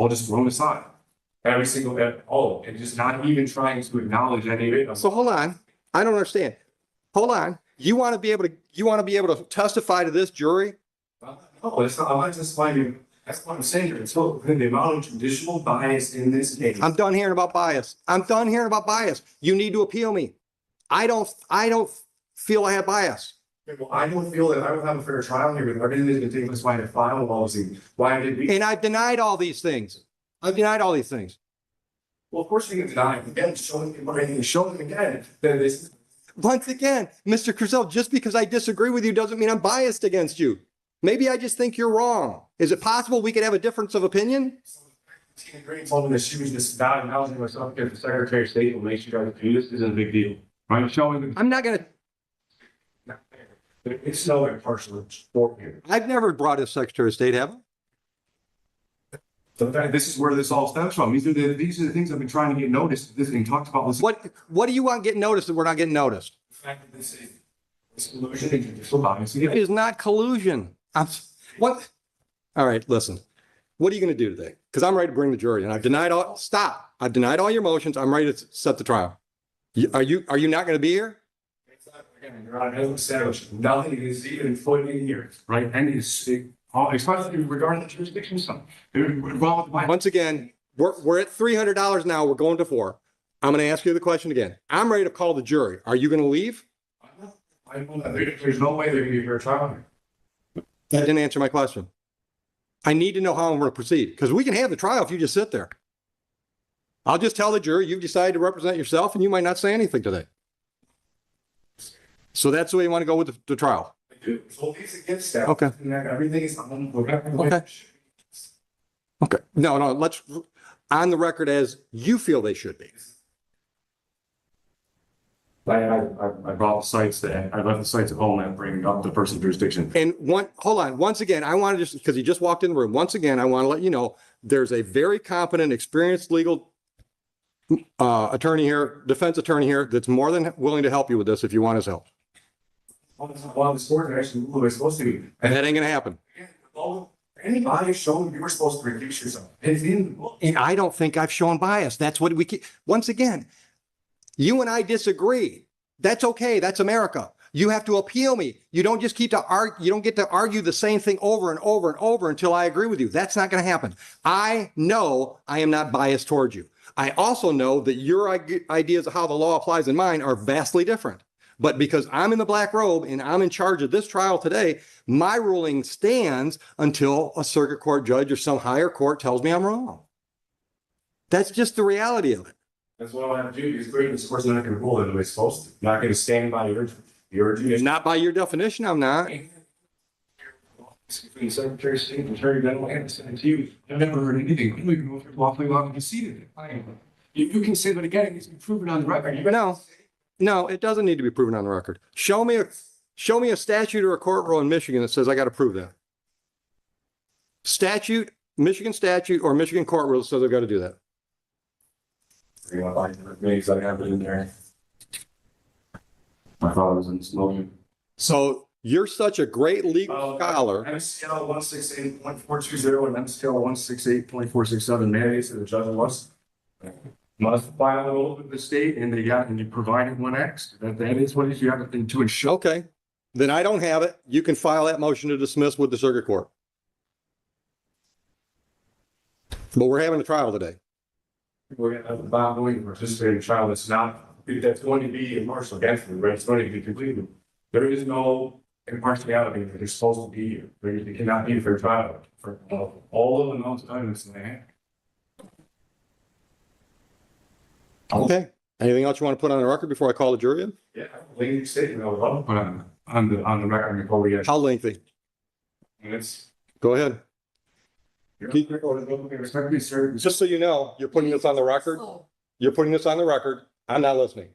Speaker 19: just thrown aside. Every single and just not even trying to acknowledge any of it.
Speaker 18: So hold on. I don't understand. Hold on. You want to be able to testify to this jury?
Speaker 19: No, it's not. I'm not testifying. That's what I'm saying. It's the amount of traditional bias in this case.
Speaker 18: I'm done hearing about bias. You need to appeal me. I don't feel I have bias.
Speaker 19: Well, I don't feel that I would have a fair trial here with everything that's been taking place. Why I filed policy? Why did we?
Speaker 18: And I've denied all these things.
Speaker 19: Well, of course you can deny it. Again, show them again.
Speaker 18: Once again, Mr. Crusoe, just because I disagree with you doesn't mean I'm biased against you. Maybe I just think you're wrong. Is it possible we could have a difference of opinion?
Speaker 19: Tina Green told me that she was just doubting housing myself because the Secretary of State will make sure I do this isn't a big deal. I'm showing them.
Speaker 18: I'm not going to.
Speaker 19: It's no impartial sport here.
Speaker 18: I've never brought a Secretary of State, have I?
Speaker 19: So this is where this all stems from. These are the things I've been trying to get noticed. This and talked about.
Speaker 18: What do you want getting noticed that we're not getting noticed?
Speaker 19: The fact that this is collusion and judicial bias.
Speaker 18: It is not collusion. What? All right, listen. What are you going to do today? Because I'm ready to bring the jury, and I've denied all. Stop! I've denied all your motions. I'm ready to set the trial. Are you not going to be here?
Speaker 19: Again, Your Honor, as established, nothing is even put in here, right? And especially regarding the jurisdiction stuff.
Speaker 18: Once again, we're at $300 now. We're going to $400. I'm going to ask you the question again. I'm ready to call the jury. Are you going to leave?
Speaker 19: There's no way they're going to be fair trial.
Speaker 18: That didn't answer my question. I need to know how I'm going to proceed, because we can have the trial if you just sit there. I'll just tell the jury you've decided to represent yourself and you might not say anything today. So that's the way you want to go with the trial.
Speaker 19: I do. So it's against that.
Speaker 18: Okay.
Speaker 19: Everything is on
Speaker 18: Okay. Okay. No, let's on the record as you feel they should be.
Speaker 19: I brought the sites I left the sites at home and bringing up the person's jurisdiction.
Speaker 18: And hold on. Once again, I want to just, because he just walked in the room. Once again, I want to let you know there's a very competent, experienced legal attorney here, defense attorney here, that's more than willing to help you with this if you want his help.
Speaker 19: Well, the sport actually was supposed to be.
Speaker 18: And that ain't going to happen.
Speaker 19: Any bias shown, you were supposed to reduce yourself. It's in the book.
Speaker 18: And I don't think I've shown bias. That's what we keep. Once again, you and I disagree. That's okay. That's America. You have to appeal me. You don't just keep to argue. You don't get to argue the same thing over and over and over until I agree with you. That's not going to happen. I know I am not biased towards you. I also know that your ideas of how the law applies in mine are vastly different. But because I'm in the black robe and I'm in charge of this trial today, my ruling stands until a circuit court judge or some higher court tells me I'm wrong. That's just the reality of it.
Speaker 19: That's what I have to do. Because clearly this court's not going to rule it the way it's supposed to. Not going to stand by your
Speaker 18: Not by your definition, I'm not.
Speaker 19: Between the Secretary of State and Attorney General and sent to you. I've never heard anything. I don't even know if you're lawfully allowed to concede it. You can say that again. It's been proven on the record.
Speaker 18: No, it doesn't need to be proven on the record. Show me a statute or a court rule in Michigan that says I got to prove that. Statute, Michigan statute or Michigan court rule that says I've got to do that.
Speaker 19: I have it in there. My father was in smoking.
Speaker 18: So you're such a great legal scholar.
Speaker 19: MCL 168.420 and MCL 168.467 mandates that the judge must file with the state, and you provided 1X. That is what you have to ensure.
Speaker 18: Okay, then I don't have it. You can file that motion to dismiss with the circuit court. But we're having a trial today.
Speaker 19: We're going to have a ongoing participating trial that's going to be impartial against me, right? It's going to be completely. There is no impartiality that is supposed to be here. There cannot be a fair trial for all of the amounts of evidence in the hand.
Speaker 18: Okay. Anything else you want to put on the record before I call the jury in?
Speaker 19: Yeah, lengthy statement I would love to put on the record before we get.
Speaker 18: How lengthy? Go ahead. Just so you know, you're putting this on the record. You're putting this on the record. I'm not listening.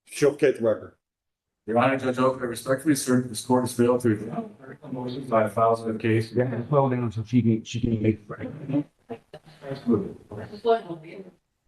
Speaker 18: Showcase the record.
Speaker 19: Your Honor, Judge Oak, I respectfully assert that this court has failed to motions by files of the case. Yeah, well down so she can make.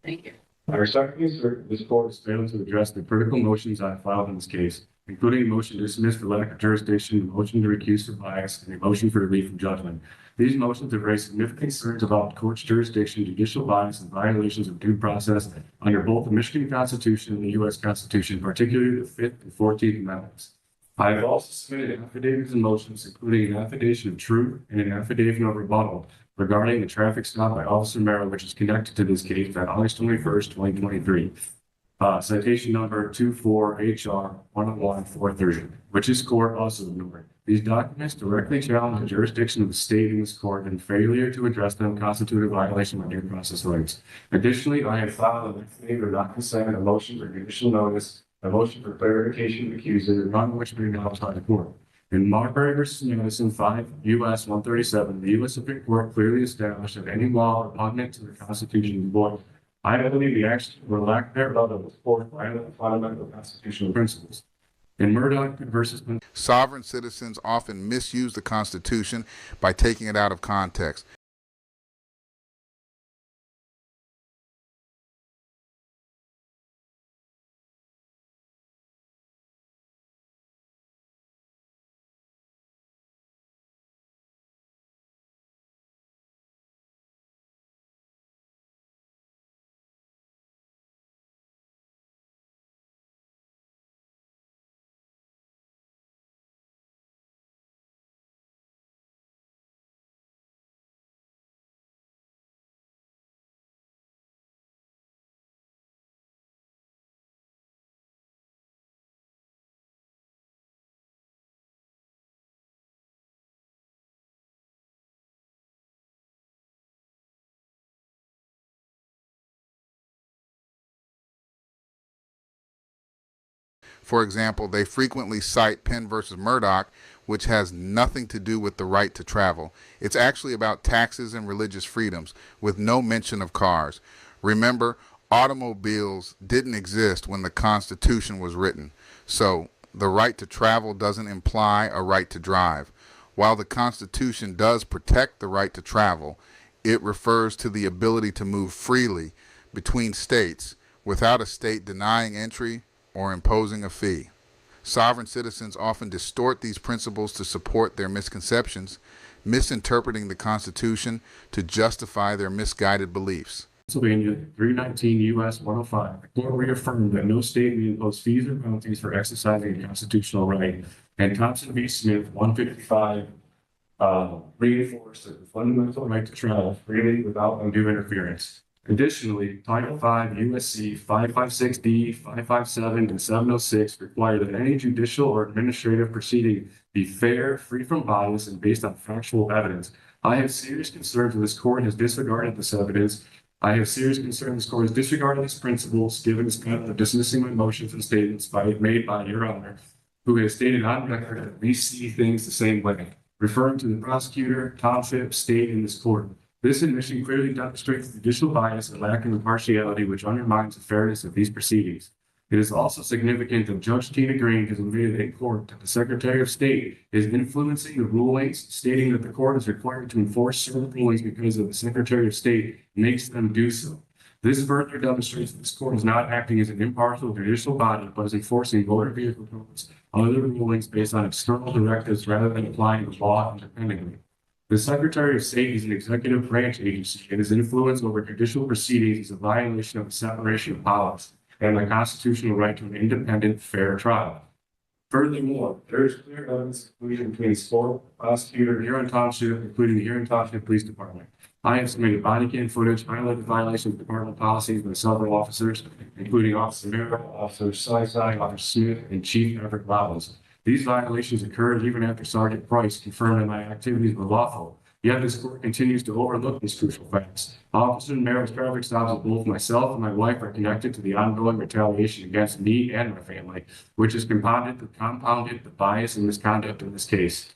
Speaker 2: Thank you.
Speaker 19: I respectfully assert that this court has failed to address the critical motions I filed in this case, including a motion to dismiss the lack of jurisdiction, a motion to recuse for bias, and a motion for relief from judgment. These motions have raised significant concerns about the court's jurisdiction, judicial bias, and violations of due process under both the Michigan Constitution and the U.S. Constitution, particularly the 5th and 14th Amendments. I have also submitted affidavits and motions, including an affidavit of truth and an affidavit of rebuttal regarding the traffic stop by Officer Merrill, which is connected to this case on August 21st, 2023. Citation number 24HR 10143, which this court also ignored. These documents directly challenge the jurisdiction of the state in this court, and failure to address them constitute a violation of due process rights. Additionally, I have filed an affidavit of not consent, a motion for judicial notice, a motion for clarification of accuser, none of which may be outside the court. In Marbury v. Madison 5 U.S. 137, the U.S. Supreme Court clearly established that any law repugnant to the Constitution is void. I believe the action or lack thereof of the court violate fundamental constitutional principles. In Murdoch versus
Speaker 1: sovereign citizens often misuse the Constitution by taking it out of context. For example, they frequently cite Penn versus Murdoch, which has nothing to do with the right to travel. It's actually about taxes and religious freedoms, with no mention of cars. Remember, automobiles didn't exist when the Constitution was written, so the right to travel doesn't imply a right to drive. While the Constitution does protect the right to travel, it refers to the ability to move freely between states without a state denying entry or imposing a fee. Sovereign citizens often distort these principles to support their misconceptions, misinterpreting the Constitution to justify their misguided beliefs.
Speaker 19: Pennsylvania 319 U.S. 105, the court reaffirmed that no state may impose fees or penalties for exercising a constitutional right. And Thompson v. Smith 155 reinforced that the fundamental right to travel freely without undue interference. Additionally, Title V U.S.C. 556D, 557, and 706 require that any judicial or administrative proceeding be fair, free from bias, and based on factual evidence. I have serious concerns that this court has disregarded this evidence. I have serious concern this court has disregarded these principles, given its pattern of dismissing my motions and statements made by Your Honor, who has stated on record that we see things the same way, referring to the prosecutor, township, state, and this court. This admission clearly demonstrates judicial bias and lack of impartiality, which undermines the fairness of these proceedings. It is also significant that Judge Tina Green has admitted in court that the Secretary of State is influencing the rulings, stating that the court is required to enforce certain rulings because of the Secretary of State makes them do so. This further demonstrates that this court is not acting as an impartial judicial body, but is enforcing motor vehicle codes and other rulings based on external directives rather than applying the law independently. The Secretary of State is an executive branch agency, and his influence over judicial proceedings is a violation of the separation of powers and the constitutional right to an independent, fair trial. Furthermore, there is clear evidence of collusion between the sport, prosecutor, Huron Township, including the Huron Township Police Department. I have submitted body cam footage highlighting violations of department policies by several officers, including Officer Merrill, Officer Sysai, Officer Smith, and Chief Everett Robbins. These violations occurred even after Sergeant Price confirmed that my activities were lawful. Yet this court continues to overlook these crucial facts. Officer Merrill's traffic stops of both myself and my wife are connected to the ongoing retaliation against me and my family, which has compounded the bias and misconduct in this case.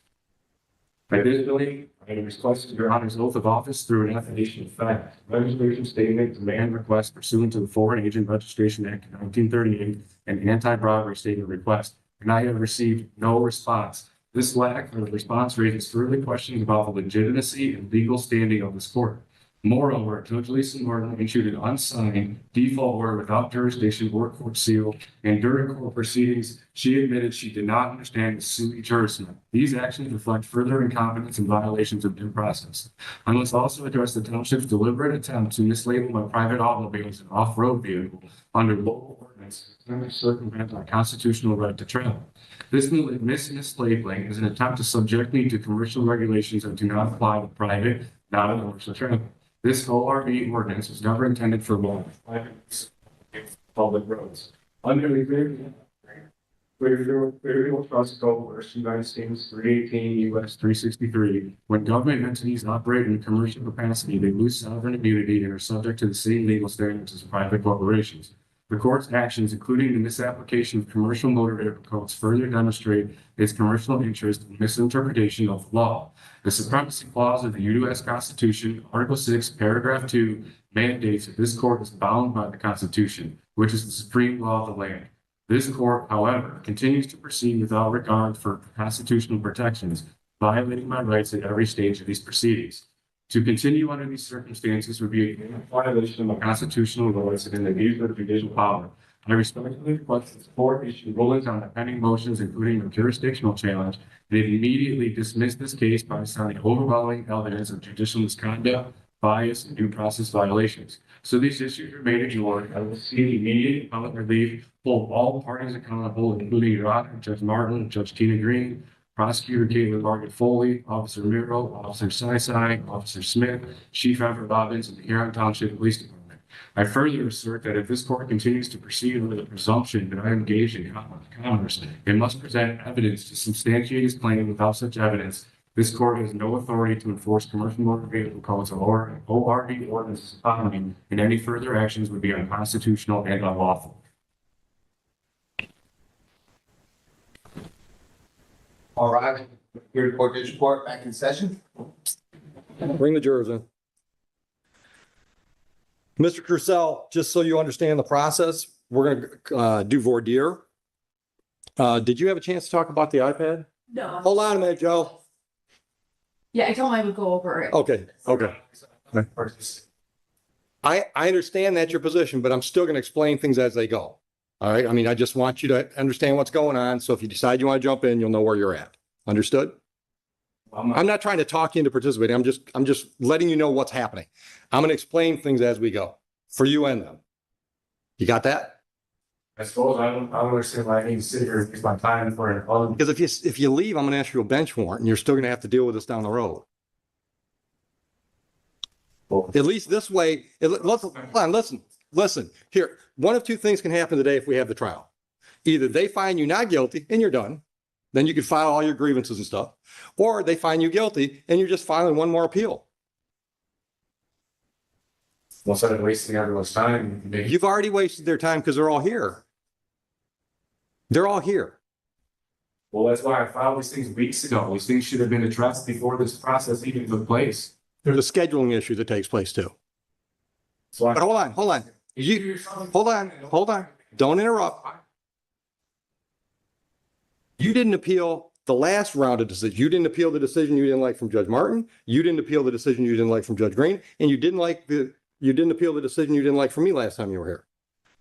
Speaker 19: Additionally, I have requested Your Honor's oath of office through an affidavit of fact, registration statement, demand request pursuant to the Foreign Agent Registration Act of 1938, and anti-bribery statement request, and I have received no response. This lack of response raises further questions about the legitimacy and legal standing of this court. Moreover, Judge Lisa Norton issued an unsigned default order without jurisdiction or court seal, and during court proceedings, she admitted she did not understand the sui juris. These actions reflect further incompetence and violations of due process. I must also address the township's deliberate attempt to mislabel my private automobile as an off-road vehicle under local ordinance to circumvent our constitutional right to travel. This mislabeling is an attempt to subject me to commercial regulations that do not apply to private, non-commercial travel. This ORV ordinance was never intended for private public roads. Under the Clearfield Trust Code, United States 318 U.S. 363, when government entities operate in a commercial capacity, they lose sovereign immunity and are subject to the same legal standards as private corporations. The court's actions, including the misapplication of commercial motor vehicle codes, further demonstrate its commercial interest in misinterpretation of the law. The Supremacy Clause of the U.S. Constitution, Article 6, Paragraph 2, mandates that this court is bound by the Constitution, which is the supreme law of the land. This court, however, continues to proceed without regard for constitutional protections, violating my rights at every stage of these proceedings. To continue under these circumstances would be a violation of my constitutional rights and an abuse of judicial power. I respectfully request that the court issue rulings on the pending motions, including the jurisdictional challenge, and immediately dismiss this case by citing overwhelming evidence of judicial misconduct, bias, and due process violations. So these issues remain ignored. I will seek immediate appellate relief, hold all parties accountable, including Your Honor, Judge Martin, Judge Tina Green, Prosecutor Caitlin Margaret Foley, Officer Miro, Officer Sysai, Officer Smith, Chief Everett Robbins, and the Huron Township Police Department. I further assert that if this court continues to proceed under the presumption that I am engaged in commerce, it must present evidence to substantiate its claim. Without such evidence, this court has no authority to enforce commercial motor vehicle codes or ORV ordinances upon me, and any further actions would be unconstitutional and unlawful.
Speaker 16: All right, here to court this report back in session.
Speaker 18: Bring the jurors in. Mr. Crucell, just so you understand the process, we're gonna do voir dire. Did you have a chance to talk about the iPad?
Speaker 20: No.
Speaker 18: Hold on a minute, Joe.
Speaker 20: Yeah, I told him I would go over it.
Speaker 18: Okay. I understand that's your position, but I'm still gonna explain things as they go. All right, I mean, I just want you to understand what's going on, so if you decide you want to jump in, you'll know where you're at. Understood? I'm not trying to talk you into participating. I'm just letting you know what's happening. I'm gonna explain things as we go, for you and them. You got that?
Speaker 19: I suppose I don't understand why I need to sit here and use my time for an
Speaker 18: Because if you leave, I'm gonna ask you a bench warrant, and you're still gonna have to deal with this down the road. At least this way, listen, here, one of two things can happen today if we have the trial. Either they find you not guilty and you're done, then you can file all your grievances and stuff, or they find you guilty and you're just filing one more appeal.
Speaker 19: Instead of wasting everyone's time.
Speaker 18: You've already wasted their time because they're all here. They're all here.
Speaker 19: Well, that's why I filed these things weeks ago. These things should have been addressed before this process even took place.
Speaker 18: There's a scheduling issue that takes place too.
Speaker 19: So
Speaker 18: but hold on. Hold on. Don't interrupt. You didn't appeal the last round of decision. You didn't appeal the decision you didn't like from Judge Martin. You didn't appeal the decision you didn't like from Judge Green, and you didn't appeal the decision you didn't like from me last time you were here.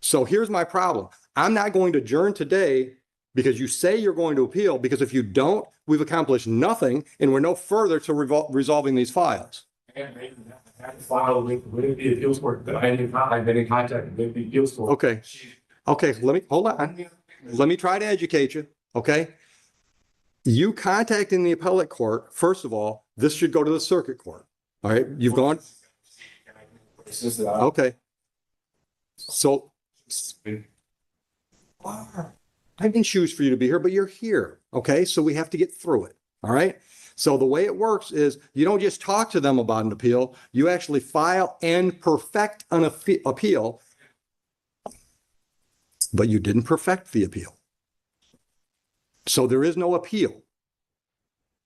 Speaker 18: So here's my problem. I'm not going to adjourn today because you say you're going to appeal, because if you don't, we've accomplished nothing and we're no further to resolving these files.
Speaker 19: I had to file with the appeals court that I've been in contact with the appeals court.
Speaker 18: Okay, hold on. Let me try to educate you, okay? You contacting the appellate court, first of all, this should go to the circuit court, all right? You've gone. Okay. So I didn't choose for you to be here, but you're here, okay? So we have to get through it, all right? So the way it works is you don't just talk to them about an appeal, you actually file and perfect an appeal, but you didn't perfect the appeal. So there is no appeal.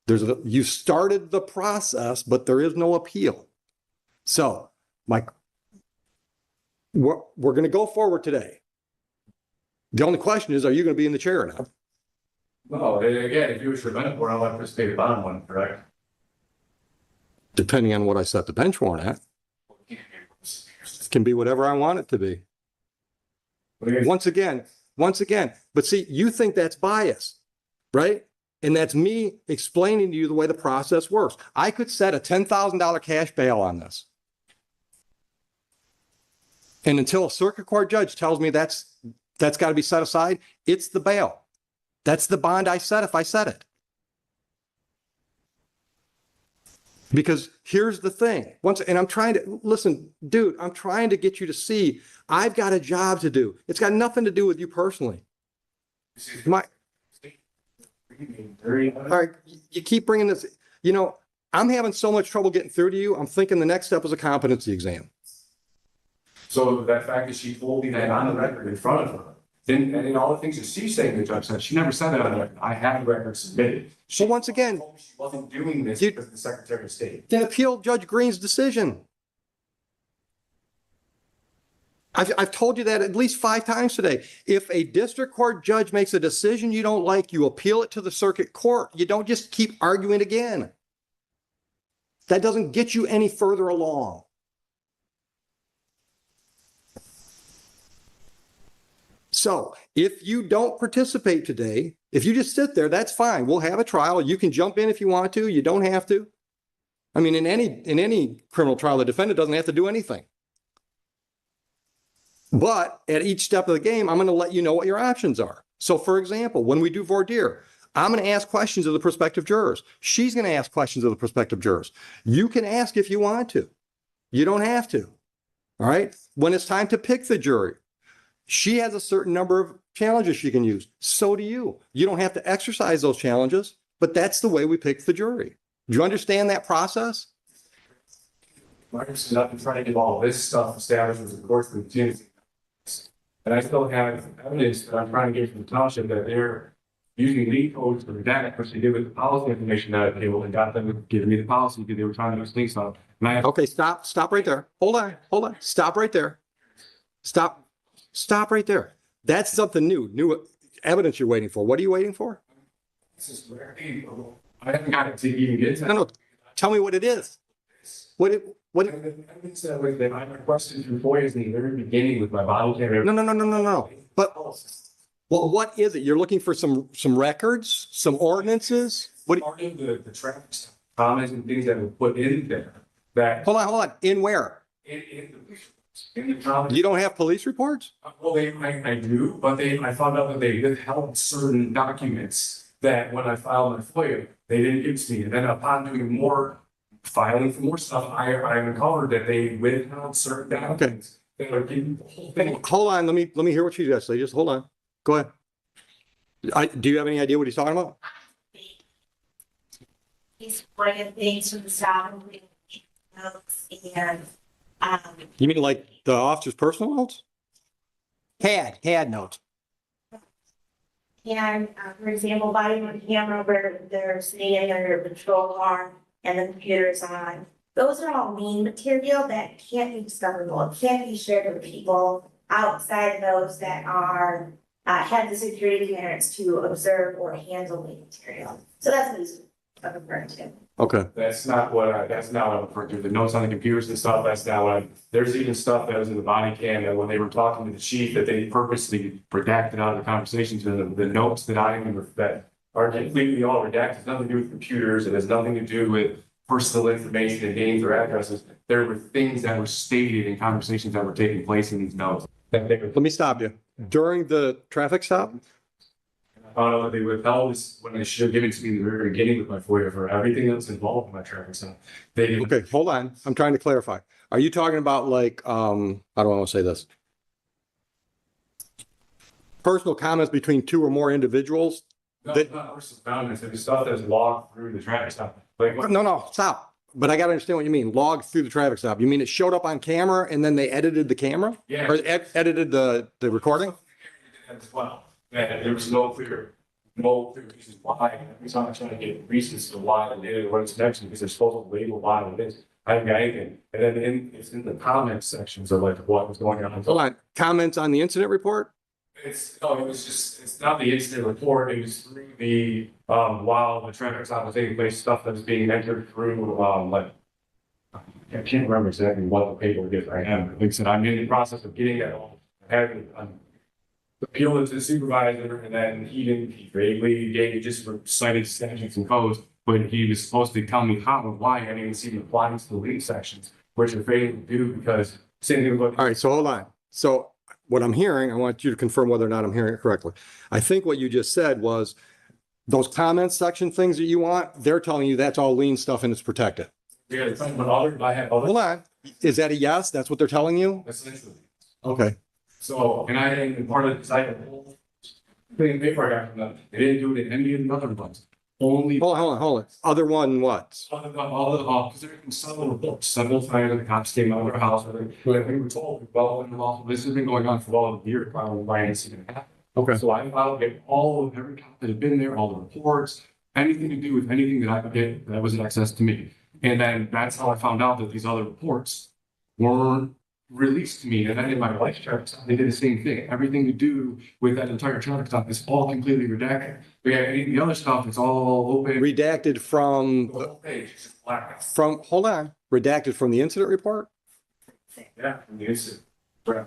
Speaker 18: You started the process, but there is no appeal. So we're going to go forward today. The only question is, are you going to be in the chair now?
Speaker 19: No, again, if you wish to prevent it, I'll participate in the bottom one, correct?
Speaker 18: Depending on what I set the bench warrant at. It can be whatever I want it to be. Once again, but see, you think that's bias, right? And that's me explaining to you the way the process works. I could set a $10,000 cash bail on this. And until a circuit court judge tells me that's got to be set aside, it's the bail. That's the bond I set if I set it. Because here's the thing. And I'm trying to, listen, dude, I'm trying to get you to see I've got a job to do. It's got nothing to do with you personally. All right, you keep bringing this, I'm having so much trouble getting through to you. I'm thinking the next step is a competency exam.
Speaker 19: So that fact that she told me that on the record in front of her, and in all the things that she's saying the judge said, she never said that on the record. I have the record submitted.
Speaker 18: So once again,
Speaker 19: she wasn't doing this because the Secretary of State.
Speaker 18: Then appeal Judge Green's decision. I've told you that at least 5 times today. If a district court judge makes a decision you don't like, you appeal it to the circuit court. You don't just keep arguing again. That doesn't get you any further along. So if you don't participate today, if you just sit there, that's fine. We'll have a trial. You can jump in if you want to. You don't have to. I mean, in any criminal trial, the defendant doesn't have to do anything. But at each step of the game, I'm going to let you know what your options are. So for example, when we do voir dire, I'm going to ask questions of the prospective jurors. She's going to ask questions of the prospective jurors. You can ask if you want to. You don't have to. All right. When it's time to pick the jury, she has a certain number of challenges she can use. So do you. You don't have to exercise those challenges, but that's the way we pick the jury. Do you understand that process?
Speaker 19: I've been trying to get all this stuff established with the court's contingency. And I still have evidence that I'm trying to get from the township that they're using lead codes to redact, which they did with the policy information that they and got them to give me the policy because they were trying to do lease stuff. And I
Speaker 18: Okay, stop right there. Hold on. Stop right there. Stop right there. That's something new evidence you're waiting for. What are you waiting for?
Speaker 19: I haven't got it to even get to.
Speaker 18: No. Tell me what it is. What?
Speaker 19: Evidence that I requested from FOIA's in the very beginning with my bottle camera.
Speaker 18: No. But what is it? You're looking for some records, some ordinances? What?
Speaker 19: Part of the traffic comments and things that were put in there that.
Speaker 18: Hold on. In where?
Speaker 19: In the comments.
Speaker 18: You don't have police reports?
Speaker 19: Well, I do, but I found out that they withheld certain documents that when I filed my FOIA, they didn't give to me. And then upon doing more filing for more stuff, I uncovered that they withheld certain documents. They were giving the whole thing.
Speaker 18: Hold on. Let me hear what you just say. Just hold on. Go ahead. Do you have any idea what he's talking about?
Speaker 3: He's bringing things from the south notes and
Speaker 18: You mean like the officer's personal notes? Had notes.
Speaker 3: and for example, body on camera where they're sitting in their patrol car and the computer's on. Those are all mean material that can't be discoverable. It can't be shared with people outside those that are have the security clearance to observe or handle the material. So that's what he's referring to.
Speaker 18: Okay.
Speaker 19: That's not what I'm referring to. The notes on the computers and stuff, that's not what there's even stuff that was in the body cam that when they were talking to the chief, that they purposely redacted out of the conversations, and the notes that that are completely all redacted. It's nothing to do with computers. It has nothing to do with personal information and names or addresses. There were things that were stated in conversations that were taking place in these notes.
Speaker 18: Let me stop you. During the traffic stop?
Speaker 19: They withheld this when they should have given it to me in the very beginning with my FOIA for everything that's involved in my traffic stop.
Speaker 18: Okay, hold on. I'm trying to clarify. Are you talking about like, how do I want to say this? Personal comments between two or more individuals?
Speaker 19: No, not personal comments. It was stuff that was logged through the traffic stop.
Speaker 18: No, stop. But I got to understand what you mean. Logged through the traffic stop. You mean it showed up on camera and then they edited the camera?
Speaker 19: Yeah.
Speaker 18: Or edited the recording?
Speaker 19: As well. And there was no clear reasons why. Every time I try to get reasons to why they did it, what it's next, because they're supposed to label why it is. I haven't got anything. And then it's in the comments sections of like what was going on.
Speaker 18: Hold on. Comments on the incident report?
Speaker 19: It's not the incident report. It was through the while the traffic stop was taking place, stuff that was being entered through I can't remember exactly what the paperwork is. I am. Like I said, I'm in the process of getting that all. Having appealed it to the supervisor, and then he vaguely gave just cited statutes and codes, but he was supposed to tell me how and why I didn't even see the applying to the lead sections, which are failing to do because same thing with.
Speaker 18: All right, so hold on. So what I'm hearing, I want you to confirm whether or not I'm hearing it correctly. I think what you just said was those comments section things that you want, they're telling you that's all lien stuff and it's protected.
Speaker 19: Yeah, it's but I have other.
Speaker 18: Hold on. Is that a yes? That's what they're telling you?
Speaker 19: Essentially.
Speaker 18: Okay.
Speaker 19: So, and part of the I whole thing paper I got from them, they didn't do it in any of the other ones. Only.
Speaker 18: Hold on. Other one what?
Speaker 19: All the because there have been several reports, several times the cops came out of their house, and we were told, well, this has been going on for all of the year, probably by an incident happened.
Speaker 18: Okay.
Speaker 19: So I filed get all of every cop that had been there, all the reports, anything to do with anything that I could get that was access to me. And then that's how I found out that these other reports weren't released to me. And then in my wife's traffic stop, they did the same thing. Everything to do with that entire traffic stop is all completely redacted. But yeah, the other stuff, it's all open.
Speaker 18: Redacted from
Speaker 19: The whole page is black.
Speaker 18: hold on. Redacted from the incident report?
Speaker 19: Yeah, from the incident. Right.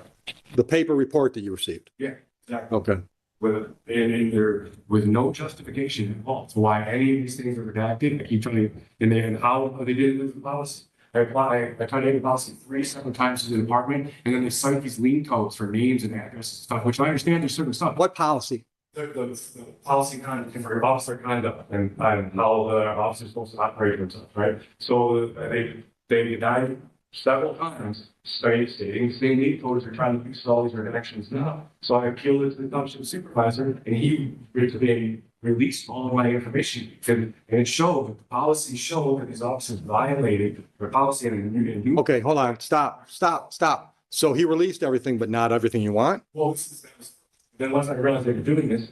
Speaker 18: The paper report that you received?
Speaker 19: Yeah, exactly.
Speaker 18: Okay.
Speaker 19: With no justification involved. So why any of these things are redacted, I keep trying to, and how they did it with the policy. I tried to get the policy 3 separate times to the department, and then they cite these lien codes for names and addresses and stuff, which I understand there's certain stuff.
Speaker 18: What policy?
Speaker 19: The policy conduct for officer conduct and how the officer's supposed to operate themselves, right? So they denied several times stating the same need codes are trying to use all these redactions now. So I appealed it to the township supervisor, and he released all of my information. And it showed that the policy showed that these officers violated the policy and
Speaker 18: Okay, hold on. Stop. So he released everything, but not everything you want?
Speaker 19: Well, then once I realized they were doing this,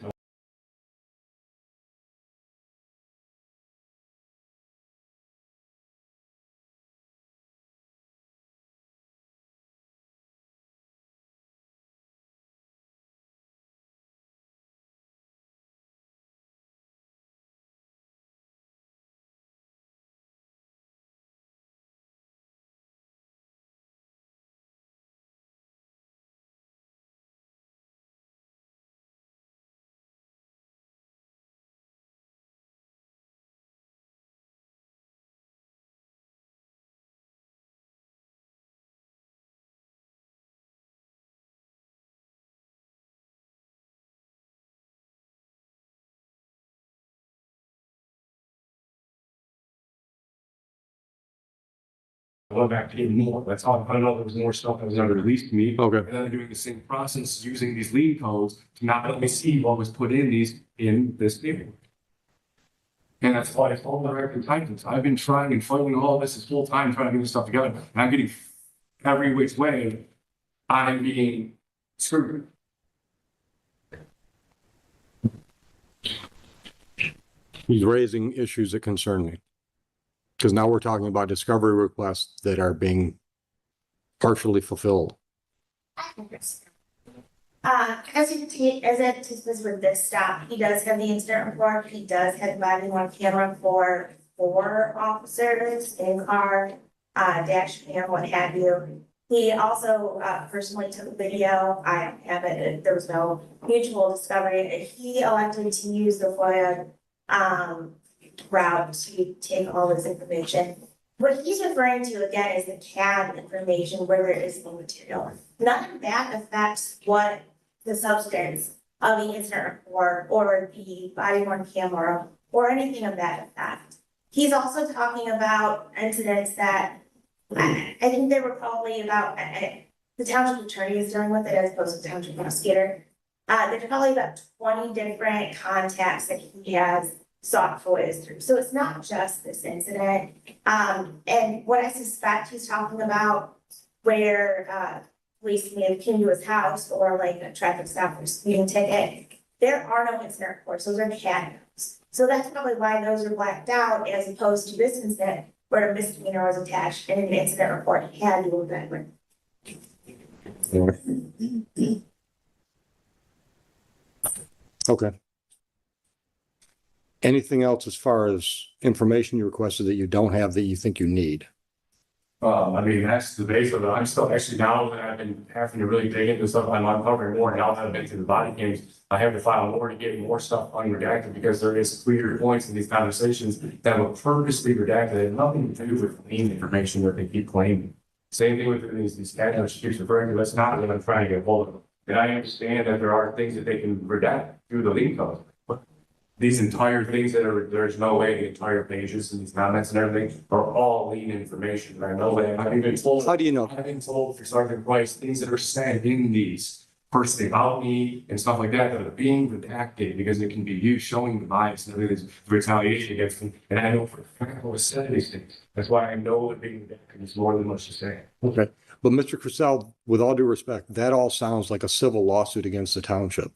Speaker 19: I went back to getting more. That's all. I don't know if there was more stuff that was never released to me.
Speaker 18: Okay.
Speaker 19: And then doing the same process using these lead codes to not let me see what was put in this paperwork. And that's why it's all American Titans. I've been trying and fighting all this full time trying to get this stuff together. And I'm getting every which way I'm being screwed.
Speaker 18: He's raising issues that concern me. Because now we're talking about discovery requests that are being partially fulfilled.
Speaker 3: As it is with this stop, he does have the incident report. He does have body on camera for 4 officers in car, dash cam, what have you. He also personally took a video. I don't have it. There was no mutual discovery. He elected to use the FOIA route to take all this information. What he's referring to again is the CAD information where there is no material. None of that affects what the substance of the incident report or the body worn camera or anything of that effect. He's also talking about incidents that I think they were probably about the township attorney is dealing with it as opposed to the township prosecutor. There's probably about 20 different contacts that he has sought FOIAs through. So it's not just this incident. And what I suspect he's talking about where police may have came to his house or like a traffic stop or speeding ticket, there are no incident reports. Those are CAD notes. So that's probably why those are blacked out as opposed to this incident where a misdemeanor was attached and an incident report had to have been written.
Speaker 18: Okay. Anything else as far as information you requested that you don't have that you think you need?
Speaker 19: I mean, that's the base of it. I'm still actually, now that I've been having to really dig into stuff, I'm uncovering more. Now that I've been through the body cams, I have to file more to get more stuff unredacted because there is clear points in these conversations that were purposely redacted. They have nothing to do with clean information that they keep claiming. Same thing with these CAD notes she keeps referring to. That's not what I'm trying to get hold of. And I understand that there are things that they can redact through the lead code. These entire things that are, there's no way the entire pages and these comments and everything are all lean information. And I know that I've been told.
Speaker 18: How do you know?
Speaker 19: I've been told for Sergeant Price, things that are said in these personally about me and stuff like that that are being redacted because it can be used showing the bias and everything, the retaliation against me. And I know for a fact what was said these things. That's why I know that being redacted is more than much to say.
Speaker 18: Okay. But Mr. Crisell, with all due respect, that all sounds like a civil lawsuit against the township.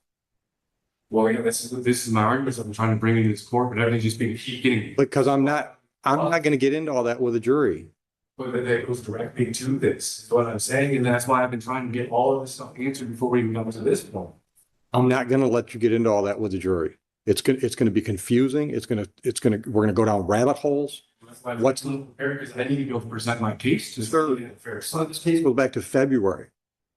Speaker 19: Well, yeah, this is my argument. I'm trying to bring into this court, but everything's just being keep getting.
Speaker 18: Because I'm not going to get into all that with a jury.
Speaker 19: But that goes directly to this, is what I'm saying, and that's why I've been trying to get all of this stuff answered before we even come to this point.
Speaker 18: I'm not going to let you get into all that with the jury. It's going to be confusing. We're going to go down rabbit holes.
Speaker 19: What's because I need to go present my case to fair.
Speaker 18: So this case goes back to February.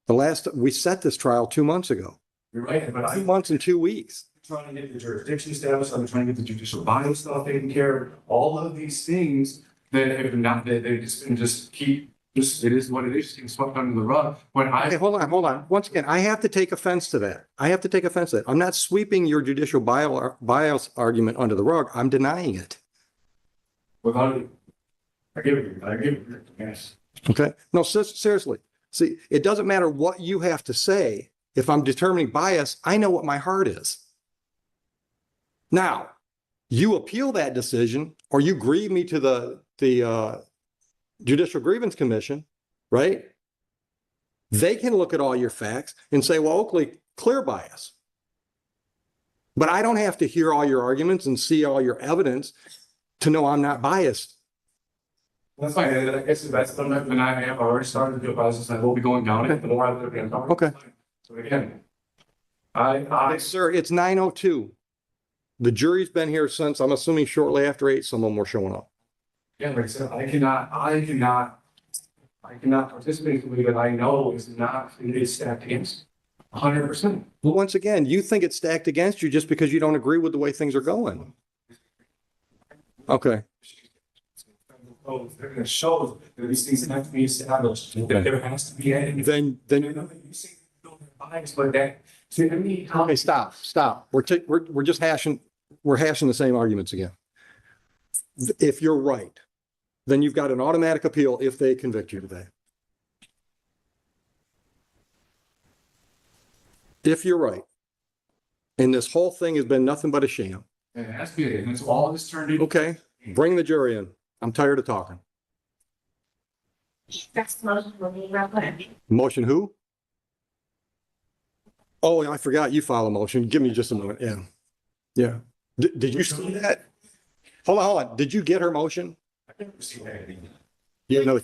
Speaker 18: We set this trial 2 months ago.
Speaker 19: You're right, but
Speaker 18: 2 months and 2 weeks.
Speaker 19: Trying to get the jurisdiction status, I'm trying to get the judicial bias stuff taken care of, all of these things that have not, that they just keep, it is what it is, being swept under the rug.
Speaker 18: Okay, hold on. Once again, I have to take offense to that. I'm not sweeping your judicial bias argument under the rug. I'm denying it.
Speaker 19: Without, I give it, yes.
Speaker 18: Okay, no, seriously. See, it doesn't matter what you have to say. If I'm determining bias, I know what my heart is. Now, you appeal that decision or you grieve me to the Judicial Grievance Commission, right? They can look at all your facts and say, well, Oakley, clear bias. But I don't have to hear all your arguments and see all your evidence to know I'm not biased.
Speaker 19: That's fine. I guess that's the when I have already started to do a process. I will be going down it. The more I look at it.
Speaker 18: Okay.
Speaker 19: So again,
Speaker 18: Sir, it's 9:02. The jury's been here since, I'm assuming shortly after 8, some of them were showing up.
Speaker 19: Yeah, like I said, I cannot participate in something that I know is not, it is stacked against 100%.
Speaker 18: Well, once again, you think it's stacked against you just because you don't agree with the way things are going. Okay.
Speaker 19: They're going to show that these things have to be established. That there has to be any.
Speaker 18: Then
Speaker 19: you see, bias, but that. See, I mean,
Speaker 18: okay, stop. We're hashing the same arguments again. If you're right, then you've got an automatic appeal if they convict you today. If you're right, and this whole thing has been nothing but a sham.
Speaker 19: And it has to be, and it's all this turned into.
Speaker 18: Okay, bring the jury in. I'm tired of talking.
Speaker 3: That's motion will be real quick.
Speaker 18: Motion who? Oh, I forgot you filed a motion. Give me just a moment. Yeah. Yeah. Did you see that? Hold on. Did you get her motion?
Speaker 19: I never seen anything.
Speaker 18: You know,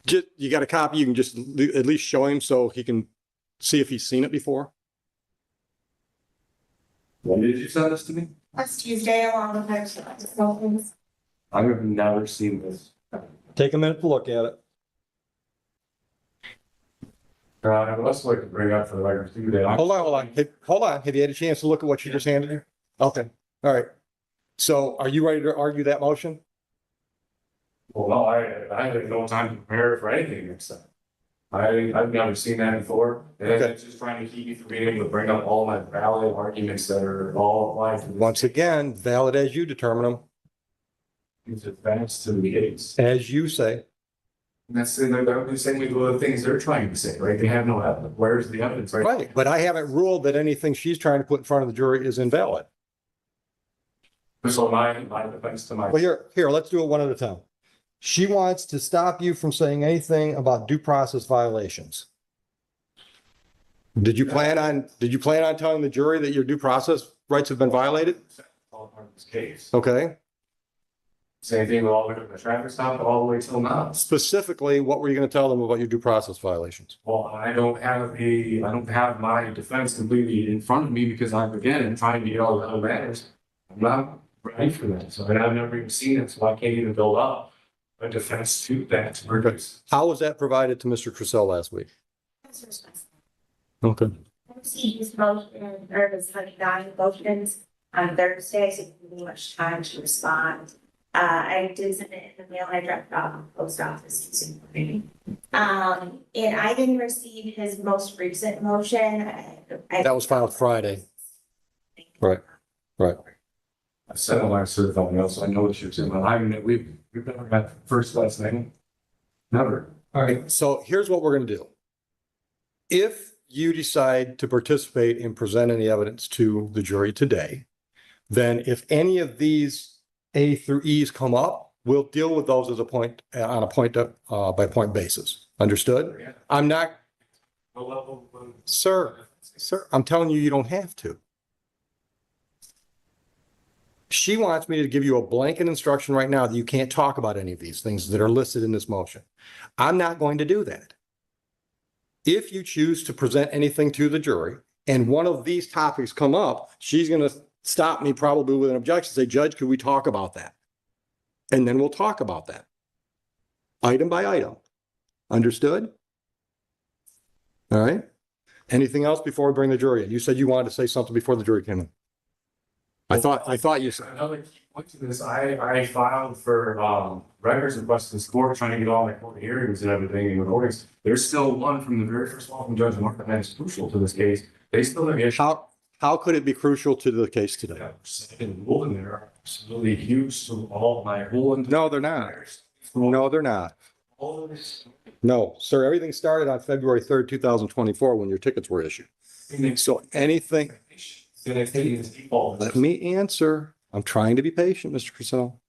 Speaker 18: just, you got a copy, you can just at least show him so he can see if he's seen it before.
Speaker 19: When did you send this to me?
Speaker 3: Last Tuesday along with our motions.
Speaker 19: I have never seen this.
Speaker 18: Take a minute to look at it.
Speaker 19: Let's like to bring up for the record too that.
Speaker 18: Hold on. Hey, hold on. Have you had a chance to look at what you just handed her? Okay. All right. So are you ready to argue that motion?
Speaker 19: Well, no, I had no time to prepare for anything next time. I've never seen that before. And it's just trying to keep me from being able to bring up all my valid arguments that are all applied to this.
Speaker 18: Once again, valid as you determine them,
Speaker 19: It's advanced to the case.
Speaker 18: as you say.
Speaker 19: And that's, and they're the same with the things they're trying to say, right? They have no evidence. Where's the evidence, right?
Speaker 18: Right. But I haven't ruled that anything she's trying to put in front of the jury is invalid.
Speaker 19: So my defense to my.
Speaker 18: Well, here, let's do it one at a time. She wants to stop you from saying anything about due process violations. Did you plan on telling the jury that your due process rights have been violated?
Speaker 19: All part of this case.
Speaker 18: Okay.
Speaker 19: Same thing with all the way to the traffic stop, all the way till now.
Speaker 18: Specifically, what were you going to tell them about your due process violations?
Speaker 19: Well, I don't have my defense completely in front of me because I'm trying to get all the other matters. I'm not ready for that. So I've never even seen it, so I can't even build up a defense to that.
Speaker 18: How was that provided to Mr. Crisell last week? Okay.
Speaker 3: I received his motion, or his $100 motions on Thursday, so it didn't give me much time to respond. I did send it in the mail, I dropped it off at the post office this morning. And I didn't receive his most recent motion.
Speaker 18: That was filed Friday. Right.
Speaker 19: I sent a letter certified mail, so I know what you're saying. We've never got first last name. Never.
Speaker 18: All right. So here's what we're going to do. If you decide to participate and present any evidence to the jury today, then if any of these A through E's come up, we'll deal with those as on a point by point basis. Understood? I'm not, sir, I'm telling you, you don't have to. She wants me to give you a blanket instruction right now that you can't talk about any of these things that are listed in this motion. I'm not going to do that. If you choose to present anything to the jury and one of these topics come up, she's going to stop me probably with an objection, say, Judge, could we talk about that? And then we'll talk about that. Item by item. Understood? All right. Anything else before we bring the jury in? You said you wanted to say something before the jury came in. I thought you said.
Speaker 19: Another key point to this, I filed for records requests in this court, trying to get all my court hearings and everything in recordings. There's still one from the very first one from Judge Martin that is crucial to this case. They still have issues.
Speaker 18: How could it be crucial to the case today?
Speaker 19: Ruling there are absolutely huge to all my whole.
Speaker 18: No, they're not. No, they're not. No, sir, everything started on February 3rd, 2024, when your tickets were issued. So anything. Let me answer. I'm trying to be patient, Mr. Crisell.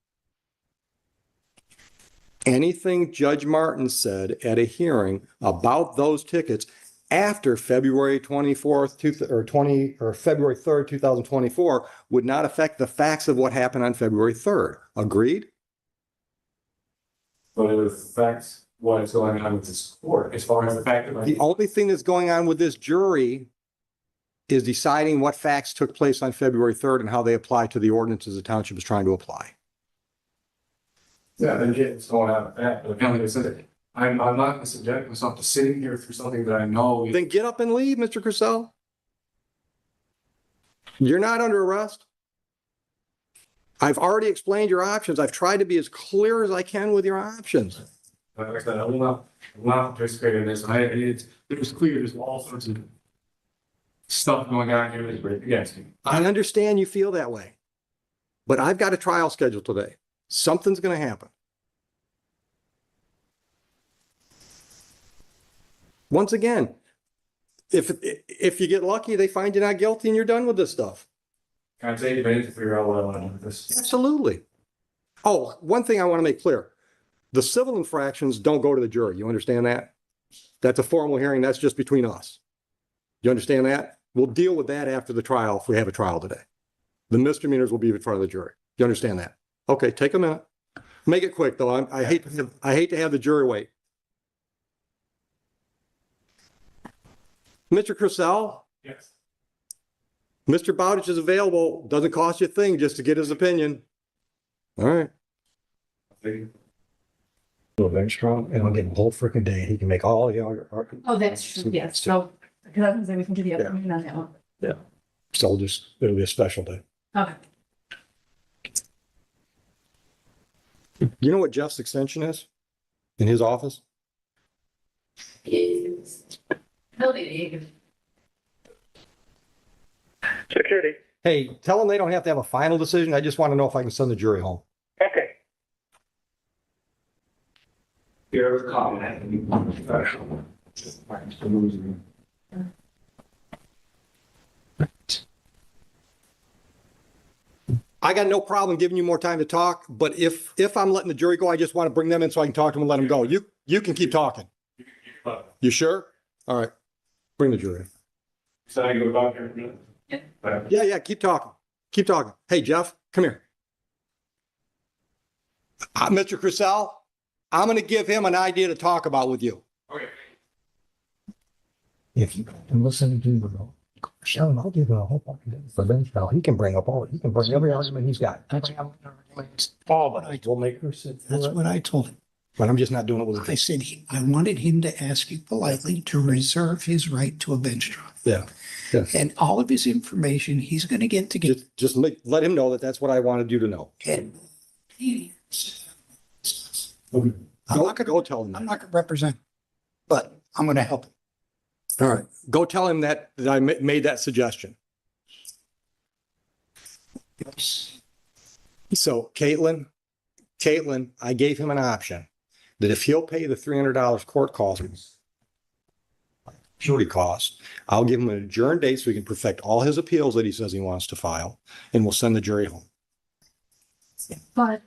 Speaker 18: Anything Judge Martin said at a hearing about those tickets after February 24th or February 3rd, 2024 would not affect the facts of what happened on February 3rd. Agreed?
Speaker 19: But it affects what is going on with this court as far as the fact that.
Speaker 18: The only thing that's going on with this jury is deciding what facts took place on February 3rd and how they apply to the ordinances the township is trying to apply.
Speaker 19: Yeah, then it's going on with that. But like I said, I'm not going to subject myself to sitting here through something that I know.
Speaker 18: Then get up and leave, Mr. Crisell. You're not under arrest. I've already explained your options. I've tried to be as clear as I can with your options.
Speaker 19: Like I said, I will not participate in this. There's clear, there's all sorts of stuff going on here that's great against me.
Speaker 18: I understand you feel that way, but I've got a trial scheduled today. Something's going to happen. Once again, if you get lucky, they find you not guilty and you're done with this stuff.
Speaker 19: Can I take advantage to figure out what I want to do with this?
Speaker 18: Absolutely. Oh, one thing I want to make clear. The civil infractions don't go to the jury. You understand that? That's a formal hearing. That's just between us. You understand that? We'll deal with that after the trial if we have a trial today. The misdemeanors will be in front of the jury. You understand that? Okay, take a minute. Make it quick though. I hate to have the jury wait. Mr. Crisell?
Speaker 19: Yes.
Speaker 18: Mr. Bowditch is available. Doesn't cost you a thing just to get his opinion. All right.
Speaker 10: A bench trial, and I'll get him the whole freaking day. He can make all the arguments.
Speaker 20: Oh, that's true, yes. So, because I was gonna say we can do the other one on that one.
Speaker 10: Yeah. So it'll be a special day.
Speaker 20: Okay.
Speaker 18: You know what Jeff's extension is in his office?
Speaker 10: Security.
Speaker 18: Hey, tell them they don't have to have a final decision. I just want to know if I can send the jury home.
Speaker 10: Okay.
Speaker 19: You're a comment.
Speaker 18: I got no problem giving you more time to talk, but if I'm letting the jury go, I just want to bring them in so I can talk to them and let them go. You can keep talking. You sure? All right. Bring the jury in.
Speaker 19: So I go back here.
Speaker 18: Yeah, keep talking. Keep talking. Hey, Jeff, come here. Mr. Crisell, I'm going to give him an idea to talk about with you.
Speaker 19: Okay.
Speaker 10: If you can listen to the Sean, I'll give him a whole fucking for bench trial. He can bring every argument he's got. All but I will make her sit.
Speaker 14: That's what I told him.
Speaker 18: But I'm just not doing it with
Speaker 14: I said, I wanted him to ask you politely to reserve his right to a bench trial.
Speaker 18: Yeah.
Speaker 14: And all of his information, he's going to get together.
Speaker 18: Just let him know that that's what I wanted you to know.
Speaker 14: And
Speaker 18: Go tell him that.
Speaker 14: I'm not going to represent him, but I'm going to help him.
Speaker 18: All right. Go tell him that I made that suggestion. So Caitlin, I gave him an option that if he'll pay the $300 court costs, jury costs, I'll give him an adjourned date so he can perfect all his appeals that he says he wants to file, and we'll send the jury home.
Speaker 20: But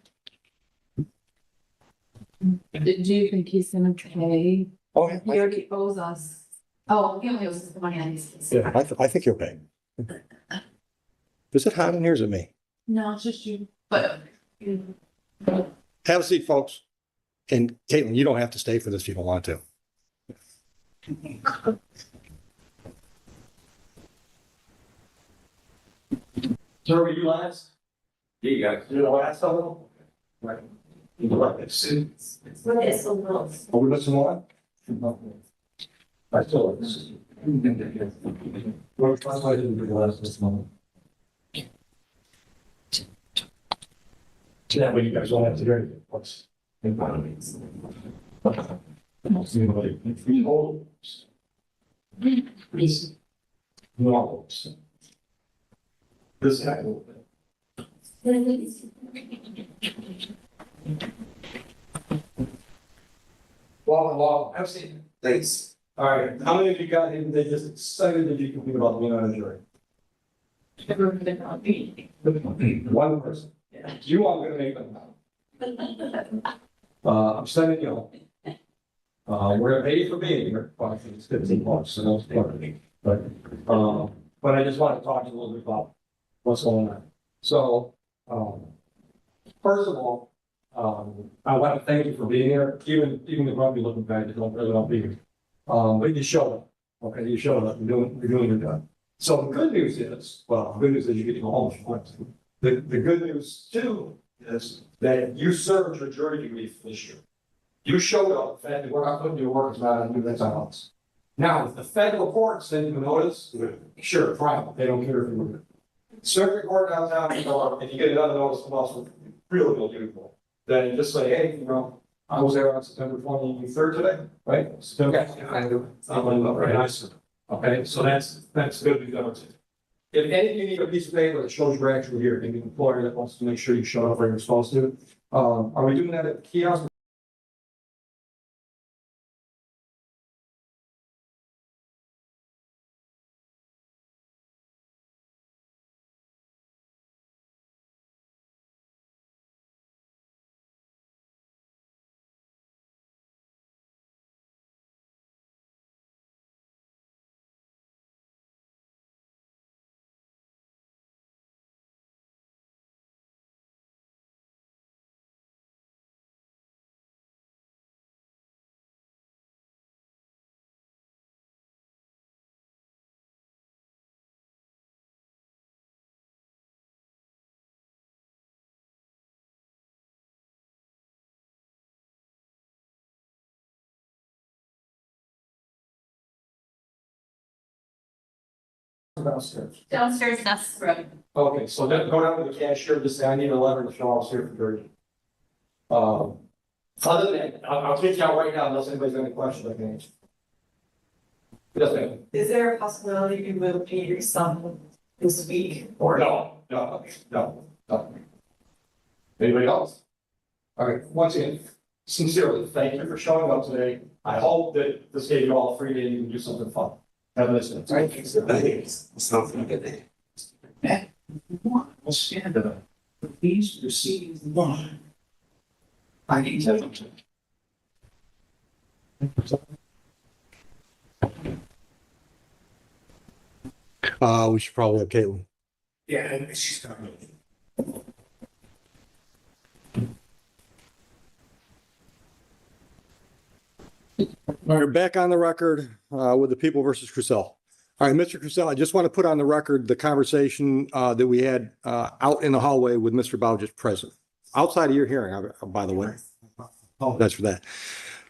Speaker 20: do you think he's gonna pay?
Speaker 18: Oh,
Speaker 20: He already owes us. Oh, he only owes us the money on these.
Speaker 18: Yeah, I think he'll pay. Is it hot in here? Or is it me?
Speaker 20: No, it's just you, but.
Speaker 18: Have a seat, folks. And Caitlin, you don't have to stay for this if you don't want to.
Speaker 19: So were you last? Yeah, you got to do the last of them? Right. You like this?
Speaker 3: What is a little?
Speaker 19: Are we listening more? I still like this. Well, that's why I didn't do the last this moment. That way you guys don't have to do anything. What's in front of me? Please. No. This guy. Well, I've seen it. Thanks. All right, how many of you got in, they just excited that you can think about being on a jury? One person. You aren't gonna make them now. I'm sending you home. We're gonna pay you for being here, but I think it's $15, so that's part of it. But I just want to talk to you a little bit about what's going on. So, first of all, I want to thank you for being here, even the grumpy looking guy that don't really want to be here. But you showed up, okay, you showed up, you're doing your job. So the good news is, well, the good news is you get to go home if you want to. The good news too is that you served your jury duty for this year. You showed up, the fact that we're not putting your work is not on you, that's on us. Now, if the federal court sends you a notice, sure, fine, they don't care if you're here. Circuit court downtown, if you get another notice from us, really beautiful. Then just say, hey, I was there on September 23rd today, right? September. Very nice. Okay, so that's good to go. If anything, you need a piece of paper that shows you're actually here, maybe an employer that wants to make sure you show up where you're supposed to,
Speaker 18: Are we doing that at the kiosk? Downstairs.
Speaker 20: Downstairs, that's right.
Speaker 18: Okay, so then go down to the cashier, just say, I need a letter to show us here for Thursday. Other than that, I'll take you out right now unless anybody's got any questions I can answer. Yes, ma'am.
Speaker 5: Is there a possibility you will pay your son this week or?
Speaker 18: No. Anybody else? All right, once again, sincerely, thank you for showing up today. I hope that this gave you all a free day and you can do something fun. Have a nice day.
Speaker 10: Thank you, sir. It's not gonna get there. Matt, we'll stand up. Please receive the bond. I need to.
Speaker 18: We should probably have Caitlin.
Speaker 10: Yeah, she's not really.
Speaker 18: All right, back on the record with the People versus Crucell. All right, Mr. Crucell, I just want to put on the record the conversation that we had out in the hallway with Mr. Bowditch present. Outside of your hearing, by the way. Oh, that's for that.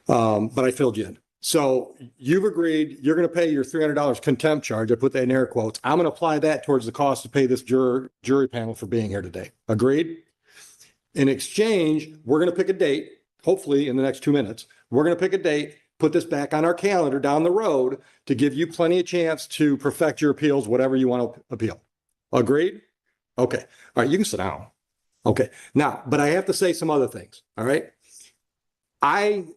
Speaker 18: But I filled you in. So you've agreed you're going to pay your $300 contempt charge. I put that in air quotes. I'm going to apply that towards the cost to pay this jury panel for being here today. Agreed? In exchange, we're going to pick a date, hopefully in the next 2 minutes. We're going to pick a date, put this back on our calendar down the road to give you plenty of chance to perfect your appeals, whatever you want to appeal. Agreed? Okay. All right, you can sit down. Okay. Now, but I have to say some other things. All right.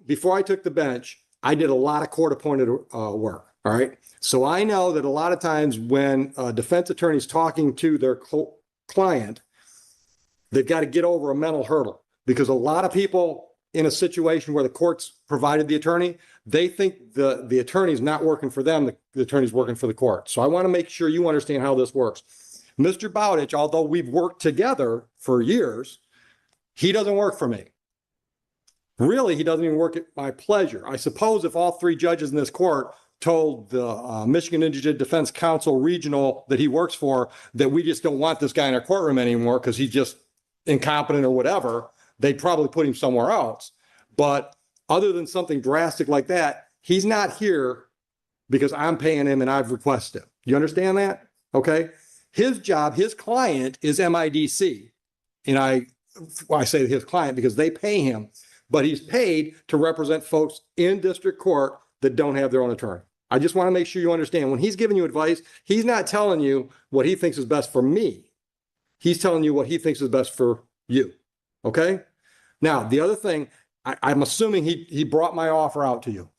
Speaker 18: Before I took the bench, I did a lot of court-appointed work. All right. So I know that a lot of times when a defense attorney is talking to their client, they've got to get over a mental hurdle because a lot of people in a situation where the court's provided the attorney, they think the attorney's not working for them, the attorney's working for the court. So I want to make sure you understand how this works. Mr. Bowditch, although we've worked together for years, he doesn't work for me. Really, he doesn't even work at my pleasure. I suppose if all 3 judges in this court told the Michigan Indigent Defense Council Regional that he works for that we just don't want this guy in our courtroom anymore because he's just incompetent or whatever, they'd probably put him somewhere else. But other than something drastic like that, he's not here because I'm paying him and I've requested him. You understand that? Okay. His job, his client is MIDC. And I say his client because they pay him, but he's paid to represent folks in district court that don't have their own attorney. I just want to make sure you understand when he's giving you advice, he's not telling you what he thinks is best for me. He's telling you what he thinks is best for you. Okay. Now, the other thing, I'm assuming he brought my offer out to you.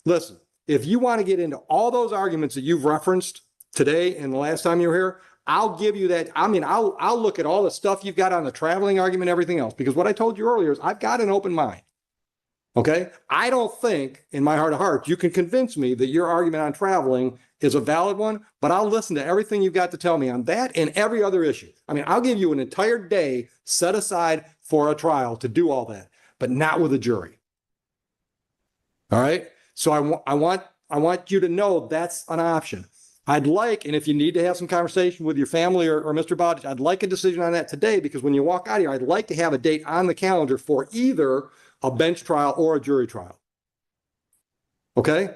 Speaker 18: Listen, if you want to get into all those arguments that you've referenced today and the last time you were here, I'll give you that. I mean, I'll look at all the stuff you've got on the traveling argument, everything else, because what I told you earlier is I've got an open mind. Okay. I don't think in my heart of hearts, you can convince me that your argument on traveling is a valid one, but I'll listen to everything you've got to tell me on that and every other issue. I mean, I'll give you an entire day set aside for a trial to do all that, but not with a jury. All right. So I want you to know that's an option. I'd like, and if you need to have some conversation with your family or Mr. Bowditch, I'd like a decision on that today, because when you walk out of here, I'd like to have a date on the calendar for either a bench trial or a jury trial. Okay.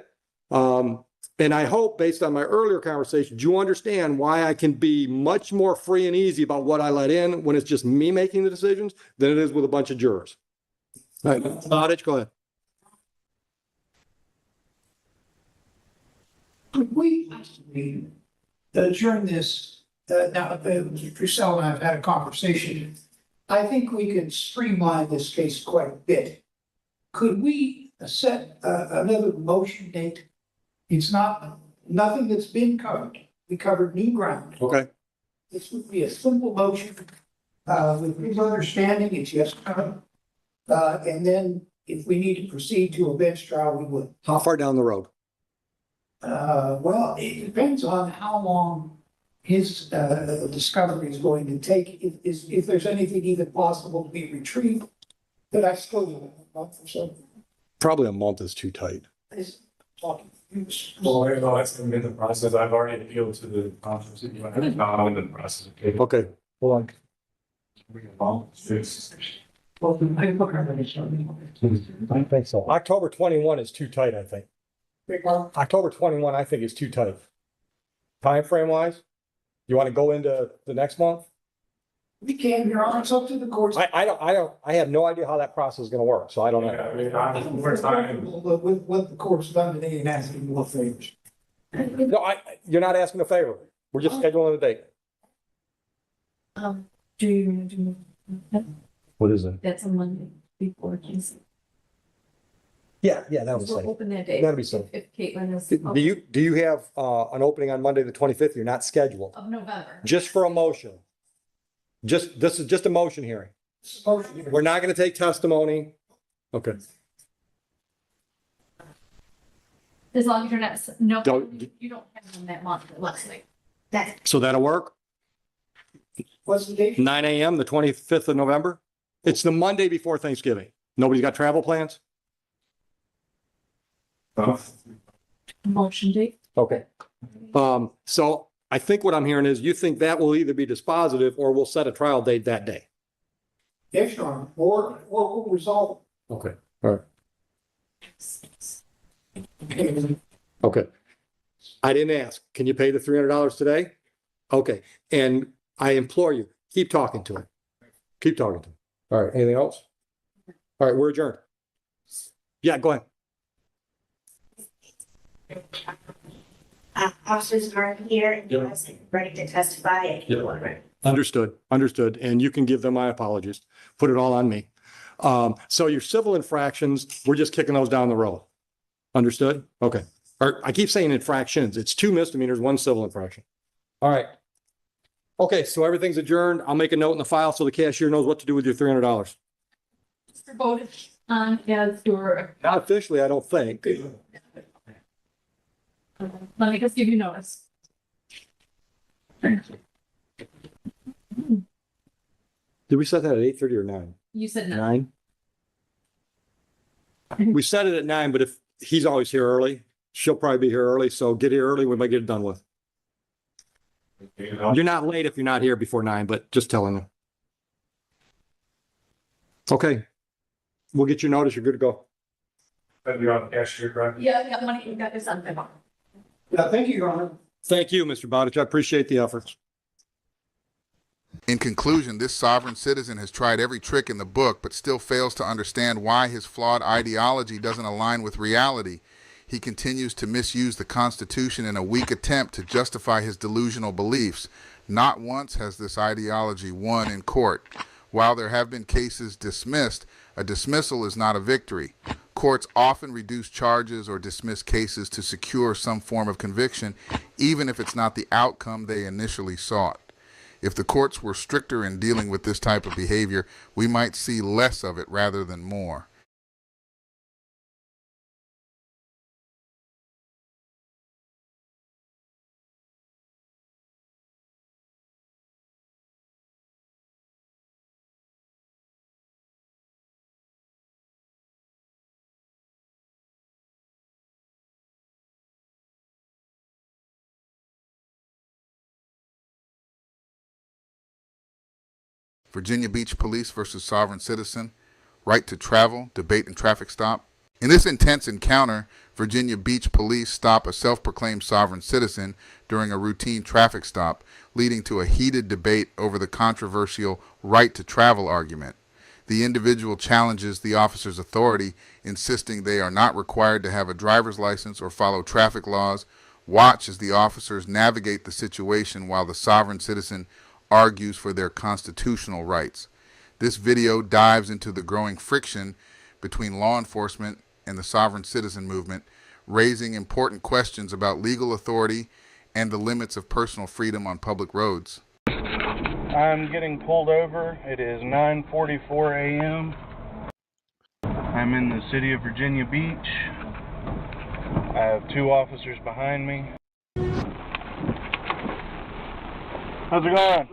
Speaker 18: And I hope, based on my earlier conversations, you understand why I can be much more free and easy about what I let in when it's just me making the decisions than it is with a bunch of jurors. All right, Mr. Bowditch, go ahead.
Speaker 14: Could we possibly, during this, now, Mr. Crucell and I have had a conversation I think we can streamline this case quite a bit. Could we set another motion date? It's nothing that's been covered. We covered new ground.
Speaker 18: Okay.
Speaker 14: This would be a simple motion, with his understanding, it's yes, no. And then if we need to proceed to a bench trial, we would.
Speaker 18: How far down the road?
Speaker 14: Well, it depends on how long his, discovery is going to take. If there's anything even possible to be retrieved, but I still do a month or so.
Speaker 18: Probably a month is too tight.
Speaker 14: Is talking.
Speaker 19: Well, no, that's in the process. I've already appealed to the conference. I'm in the process.
Speaker 18: Okay, hold on. I think so. October 21 is too tight, I think. October 21, I think is too tight. Time frame wise, you want to go into the next month?
Speaker 14: We can, Your Honor, it's up to the courts.
Speaker 18: I have no idea how that process is going to work, so I don't know.
Speaker 14: With what the court's done today and asking more favors.
Speaker 18: No, you're not asking a favor. We're just scheduling a date.
Speaker 20: Do you do?
Speaker 18: What is it?
Speaker 20: That's a Monday before Tuesday.
Speaker 18: Yeah, that was
Speaker 20: We'll
Speaker 18: safe.
Speaker 20: open that day.
Speaker 18: That'd be safe.
Speaker 20: If Caitlin is.
Speaker 18: Do you have an opening on Monday, the 25th? You're not scheduled.
Speaker 20: Of November.
Speaker 18: Just for a motion. This is just a motion hearing. We're not going to take testimony. Okay.
Speaker 20: As long as you're not, no,
Speaker 18: Don't-
Speaker 20: you don't have them that month, it looks like.
Speaker 18: So that'll work?
Speaker 14: What's the date?
Speaker 18: 9 a.m., the 25th of November? It's the Monday before Thanksgiving. Nobody's got travel plans?
Speaker 20: Motion date.
Speaker 18: Okay. So I think what I'm hearing is you think that will either be dispositive or we'll set a trial date that day.
Speaker 14: Yes, Your Honor, or we'll resolve.
Speaker 18: Okay, all right. Okay. I didn't ask. Can you pay the $300 today? Okay, and I implore you, keep talking to him. Keep talking to him. All right, anything else? All right, we're adjourned. Yeah, go ahead.
Speaker 3: Officers are here and
Speaker 18: Yep.
Speaker 3: us ready to testify.
Speaker 18: Understood. And you can give them my apologies. Put it all on me. So your civil infractions, we're just kicking those down the road. Understood? Okay. Or I keep saying infractions. It's 2 misdemeanors, 1 civil infraction. All right. Okay, so everything's adjourned. I'll make a note in the file so the cashier knows what to do with your $300.
Speaker 20: Mr. Bowditch, as your,
Speaker 18: Not officially, I don't think.
Speaker 20: let me just give you notice.
Speaker 18: Did we set that at 8:30 or 9?
Speaker 20: You said no.
Speaker 18: 9? We set it at 9, but if he's always here early, she'll probably be here early, so get here early, we might get it done with. You're not late if you're not here before 9, but just telling you. Okay. We'll get your notice, you're good to go.
Speaker 19: You're on the cashier, correct?
Speaker 20: Yeah, I got money, you got this on.
Speaker 14: Yeah, thank you, Your Honor.
Speaker 18: Thank you, Mr. Bowditch. I appreciate the efforts.
Speaker 1: In conclusion, this sovereign citizen has tried every trick in the book, but still fails to understand why his flawed ideology doesn't align with reality. He continues to misuse the Constitution in a weak attempt to justify his delusional beliefs. Not once has this ideology won in court. While there have been cases dismissed, a dismissal is not a victory. Courts often reduce charges or dismiss cases to secure some form of conviction, even if it's not the outcome they initially sought. If the courts were stricter in dealing with this type of behavior, we might see less of it rather than more. Virginia Beach Police versus Sovereign Citizen, right to travel, debate and traffic stop. In this intense encounter, Virginia Beach Police stop a self-proclaimed sovereign citizen during a routine traffic stop, leading to a heated debate over the controversial right to travel argument. The individual challenges the officer's authority, insisting they are not required to have a driver's license or follow traffic laws. Watch as the officers navigate the situation while the sovereign citizen argues for their constitutional rights. This video dives into the growing friction between law enforcement and the sovereign citizen movement, raising important questions about legal authority and the limits of personal freedom on public roads.
Speaker 6: I'm getting pulled over. It is 9:44 a.m. I'm in the city of Virginia Beach. I have 2 officers behind me. How's it going?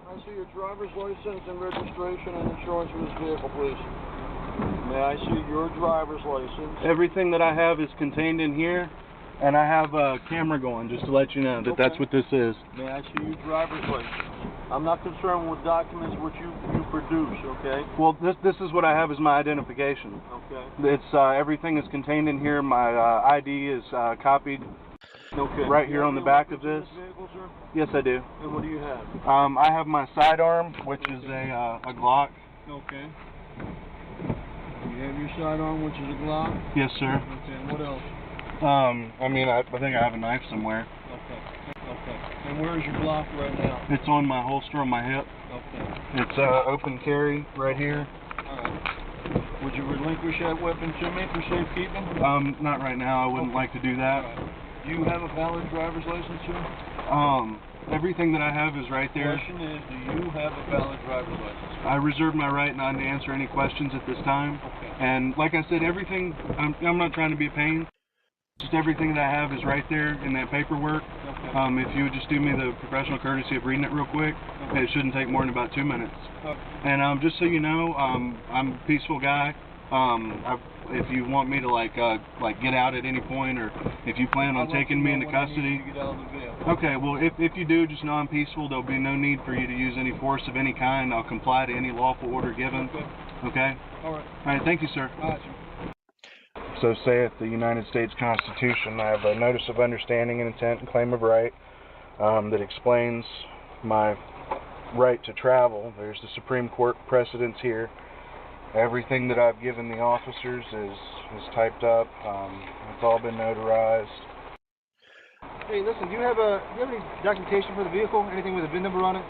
Speaker 7: I see your driver's license and registration and insurance for this vehicle, please. May I see your driver's license?
Speaker 6: Everything that I have is contained in here, and I have a camera going just to let you know that that's what this is.
Speaker 7: May I see your driver's license? I'm not concerned with documents which you produce, okay?
Speaker 6: Well, this is what I have as my identification.
Speaker 7: Okay.
Speaker 6: It's everything is contained in here. My ID is copied right here on the back of this.
Speaker 7: Vehicle, sir?
Speaker 6: Yes, I do.
Speaker 7: And what do you have?
Speaker 6: I have my sidearm, which is a Glock.
Speaker 7: Okay. You have your sidearm, which is a Glock?
Speaker 6: Yes, sir.
Speaker 7: Okay, and what else?
Speaker 6: I mean, I think I have a knife somewhere.
Speaker 7: Okay. Okay. And where is your Glock right now?
Speaker 6: It's on my holster on my hip.
Speaker 7: Okay.
Speaker 6: It's open carry right here.
Speaker 7: Alright. Would you relinquish that weapon to me for safekeeping?
Speaker 6: Not right now. I wouldn't like to do that.
Speaker 7: Do you have a valid driver's license, sir?
Speaker 6: Everything that I have is right there.
Speaker 7: The question is, do you have a valid driver's license?
Speaker 6: I reserve my right not to answer any questions at this time.
Speaker 7: Okay.
Speaker 6: And like I said, everything, I'm not trying to be a pain. Just everything that I have is right there in that paperwork.
Speaker 7: Okay.
Speaker 6: If you would just do me the professional courtesy of reading it real quick, it shouldn't take more than about 2 minutes.
Speaker 7: Okay.
Speaker 6: And just so you know, I'm a peaceful guy. If you want me to like get out at any point, or if you plan on taking me into custody. Okay, well if you do, just know I'm peaceful. There'll be no need for you to use any force of any kind. I'll comply to any lawful order given. Okay?
Speaker 7: Alright.
Speaker 6: Alright, thank you, sir.
Speaker 7: Alright, sir.
Speaker 6: So saith the United States Constitution. I have a notice of understanding and intent and claim of right that explains my right to travel. There's the Supreme Court precedents here. Everything that I've given the officers is typed up. It's all been notarized.
Speaker 7: Hey, listen, do you have any documentation for the vehicle? Anything with a VIN number on it?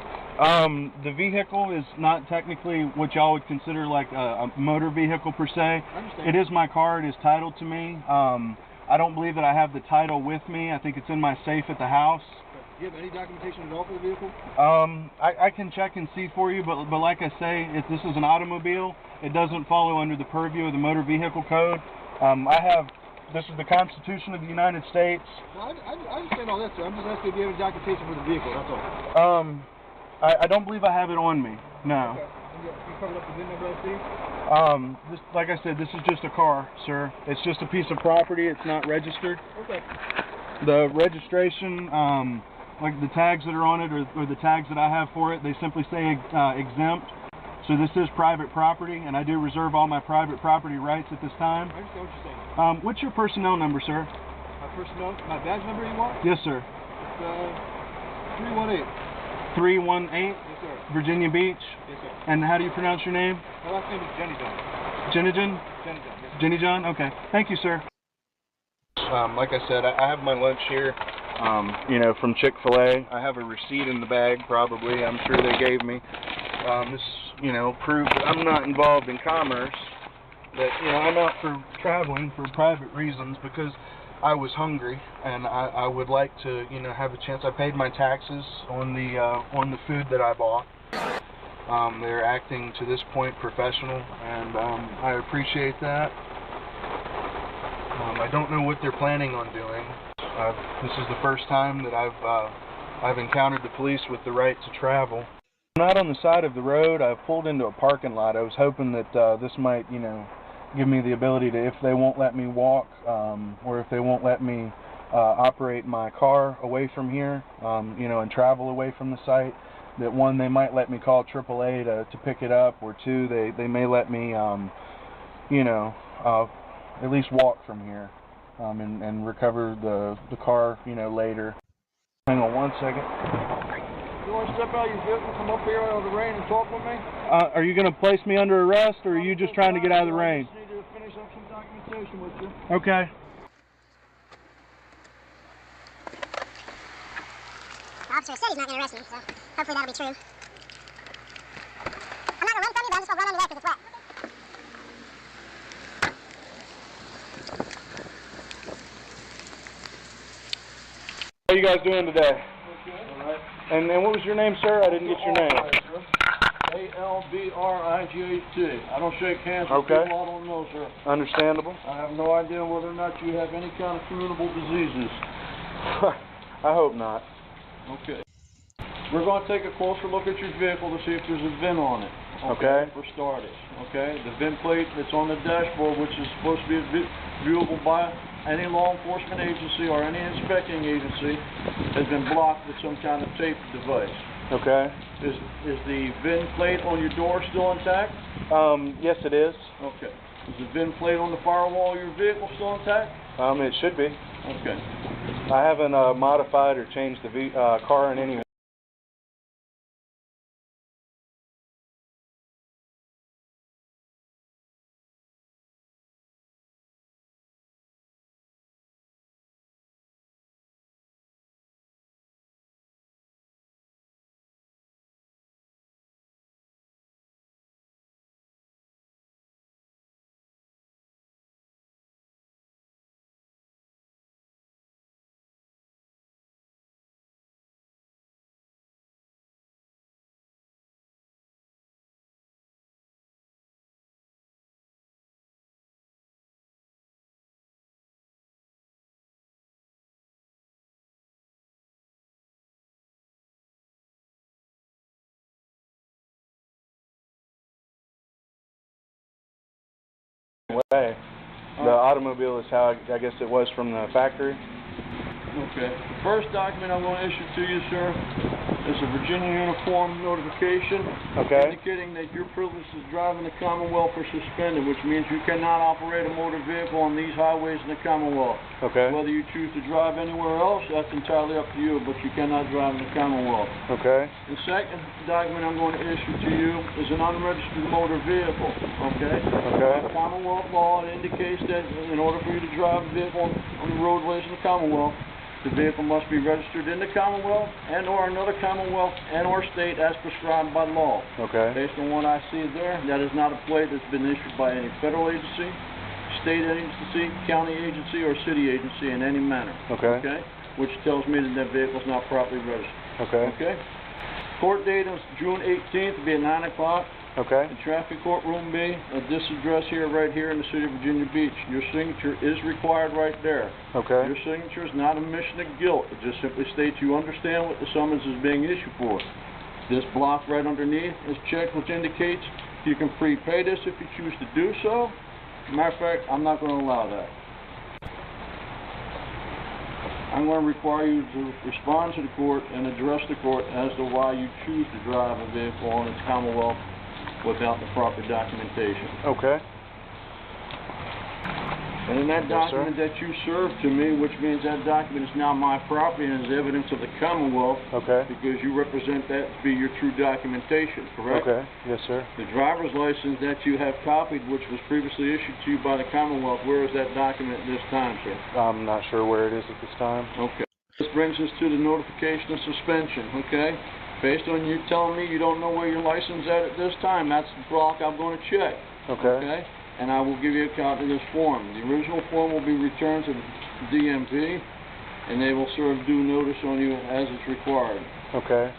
Speaker 6: The vehicle is not technically what y'all would consider like a motor vehicle per se.
Speaker 7: I understand.
Speaker 6: It is my car. It is titled to me. I don't believe that I have the title with me. I think it's in my safe at the house.
Speaker 7: Do you have any documentation at all for the vehicle?
Speaker 6: I can check and see for you, but like I say, if this is an automobile, it doesn't follow under the purview of the Motor Vehicle Code. This is the Constitution of the United States.
Speaker 7: Well, I understand all that, sir. I'm just asking if you have any documentation for the vehicle, that's all.
Speaker 6: I don't believe I have it on me, no.
Speaker 7: Okay. You covered up the VIN number, I see?
Speaker 6: Like I said, this is just a car, sir. It's just a piece of property. It's not registered.
Speaker 7: Okay.
Speaker 6: The registration, like the tags that are on it, or the tags that I have for it, they simply say exempt. So this is private property, and I do reserve all my private property rights at this time.
Speaker 7: I understand what you're saying.
Speaker 6: What's your personnel number, sir?
Speaker 7: My personnel, my badge number you want?
Speaker 6: Yes, sir.
Speaker 7: It's 318.
Speaker 6: 318?
Speaker 7: Yes, sir.
Speaker 6: Virginia Beach?
Speaker 7: Yes, sir.
Speaker 6: And how do you pronounce your name?
Speaker 7: My last name is Jenny John.
Speaker 6: Jenny John?
Speaker 7: Jenny John, yes, sir.
Speaker 6: Jenny John? Okay. Thank you, sir. Like I said, I have my lunch here, from Chick-fil-A. I have a receipt in the bag, probably. I'm sure they gave me. This, proves that I'm not involved in commerce, that, I'm out for traveling for private reasons because I was hungry and I would like to, have a chance. I paid my taxes on the food that I bought. They're acting to this point professional, and I appreciate that. I don't know what they're planning on doing. This is the first time that I've encountered the police with the right to travel. I'm not on the side of the road. I've pulled into a parking lot. I was hoping that this might, give me the ability to, if they won't let me walk, or if they won't let me operate my car away from here, and travel away from the site, that one, they might let me call AAA to pick it up, or two, they may let me, at least walk from here, and recover the car, later. Hang on one second.
Speaker 7: You want to step out of your vehicle, come up here out of the rain and talk with me?
Speaker 6: Are you going to place me under arrest, or are you just trying to get out of the rain?
Speaker 7: I just need to finish up some documentation with you.
Speaker 6: Okay.
Speaker 21: The officer said he's not going to arrest me, so hopefully that'll be true. I'm not going to run from you,
Speaker 8: on the left is a threat.
Speaker 6: How are you guys doing today? And what was your name, sir? I didn't get your name.
Speaker 7: A-L-B-R-I-G-H-T. I don't shake hands with
Speaker 6: Okay.
Speaker 7: people I don't know, sir.
Speaker 6: Understandable.
Speaker 7: I have no idea whether or not you have any kind of communicable diseases.
Speaker 6: I hope not.
Speaker 7: Okay. We're going to take a closer look at your vehicle to see if there's a VIN on it.
Speaker 6: Okay.
Speaker 7: For starters. Okay. The VIN plate that's on the dashboard, which is supposed to be viewable by any law enforcement agency or any inspecting agency, has been blocked with some kind of tape device.
Speaker 6: Okay.
Speaker 7: Is the VIN plate on your door still intact?
Speaker 6: Yes, it is.
Speaker 7: Okay. Is the VIN plate on the firewall of your vehicle still intact?
Speaker 6: It should be.
Speaker 7: Okay.
Speaker 6: I haven't modified or changed the car in any way. The automobile is how I guess it was from the factory.
Speaker 7: Okay. The first document I'm going to issue to you, sir, is a Virginia Uniform Notification indicating that your privilege to drive in the Commonwealth are suspended, which means you cannot operate a motor vehicle on these highways in the Commonwealth.
Speaker 6: Okay.
Speaker 7: Whether you choose to drive anywhere else, that's entirely up to you, but you cannot drive in the Commonwealth.
Speaker 6: Okay.
Speaker 7: The second document I'm going to issue to you is an unregistered motor vehicle, okay?
Speaker 6: Okay.
Speaker 7: Commonwealth law, it indicates that in order for you to drive a vehicle on the roadways in the Commonwealth, the vehicle must be registered in the Commonwealth and or another Commonwealth and or state as prescribed by law.
Speaker 6: Okay.
Speaker 7: Based on what I see there, that is not a plate that's been issued by any federal agency, state agency, county agency, or city agency in any manner.
Speaker 6: Okay.
Speaker 7: Okay? Which tells me that that vehicle is not properly registered.
Speaker 6: Okay.
Speaker 7: Okay? Court date is June 18th, it'll be at 9 o'clock.
Speaker 6: Okay.
Speaker 7: The traffic court room B at this address here, right here in the city of Virginia Beach. Your signature is required right there.
Speaker 6: Okay.
Speaker 7: Your signature is not a admission of guilt. It just simply states you understand what the summons is being issued for. This block right underneath is checked, which indicates you can prepay this if you choose to do so. Matter of fact, I'm not going to allow that. I'm going to require you to respond to the court and address the court as to why you choose to drive a vehicle on its Commonwealth without the proper documentation.
Speaker 6: Okay.
Speaker 7: And in that document that you served to me, which means that document is now my property and is evidence of the Commonwealth, because you represent that to be your true documentation, correct?
Speaker 6: Okay. Yes, sir.
Speaker 7: The driver's license that you have copied, which was previously issued to you by the Commonwealth, where is that document at this time, sir?
Speaker 6: I'm not sure where it is at this time.
Speaker 7: Okay. This brings us to the notification of suspension, okay? Based on you telling me you don't know where your license is at this time, that's the block I'm going to check.
Speaker 6: Okay.
Speaker 7: And I will give you a copy of this form. The original form will be returned to the DMV, and they will serve due notice on you as it's required.
Speaker 6: Okay.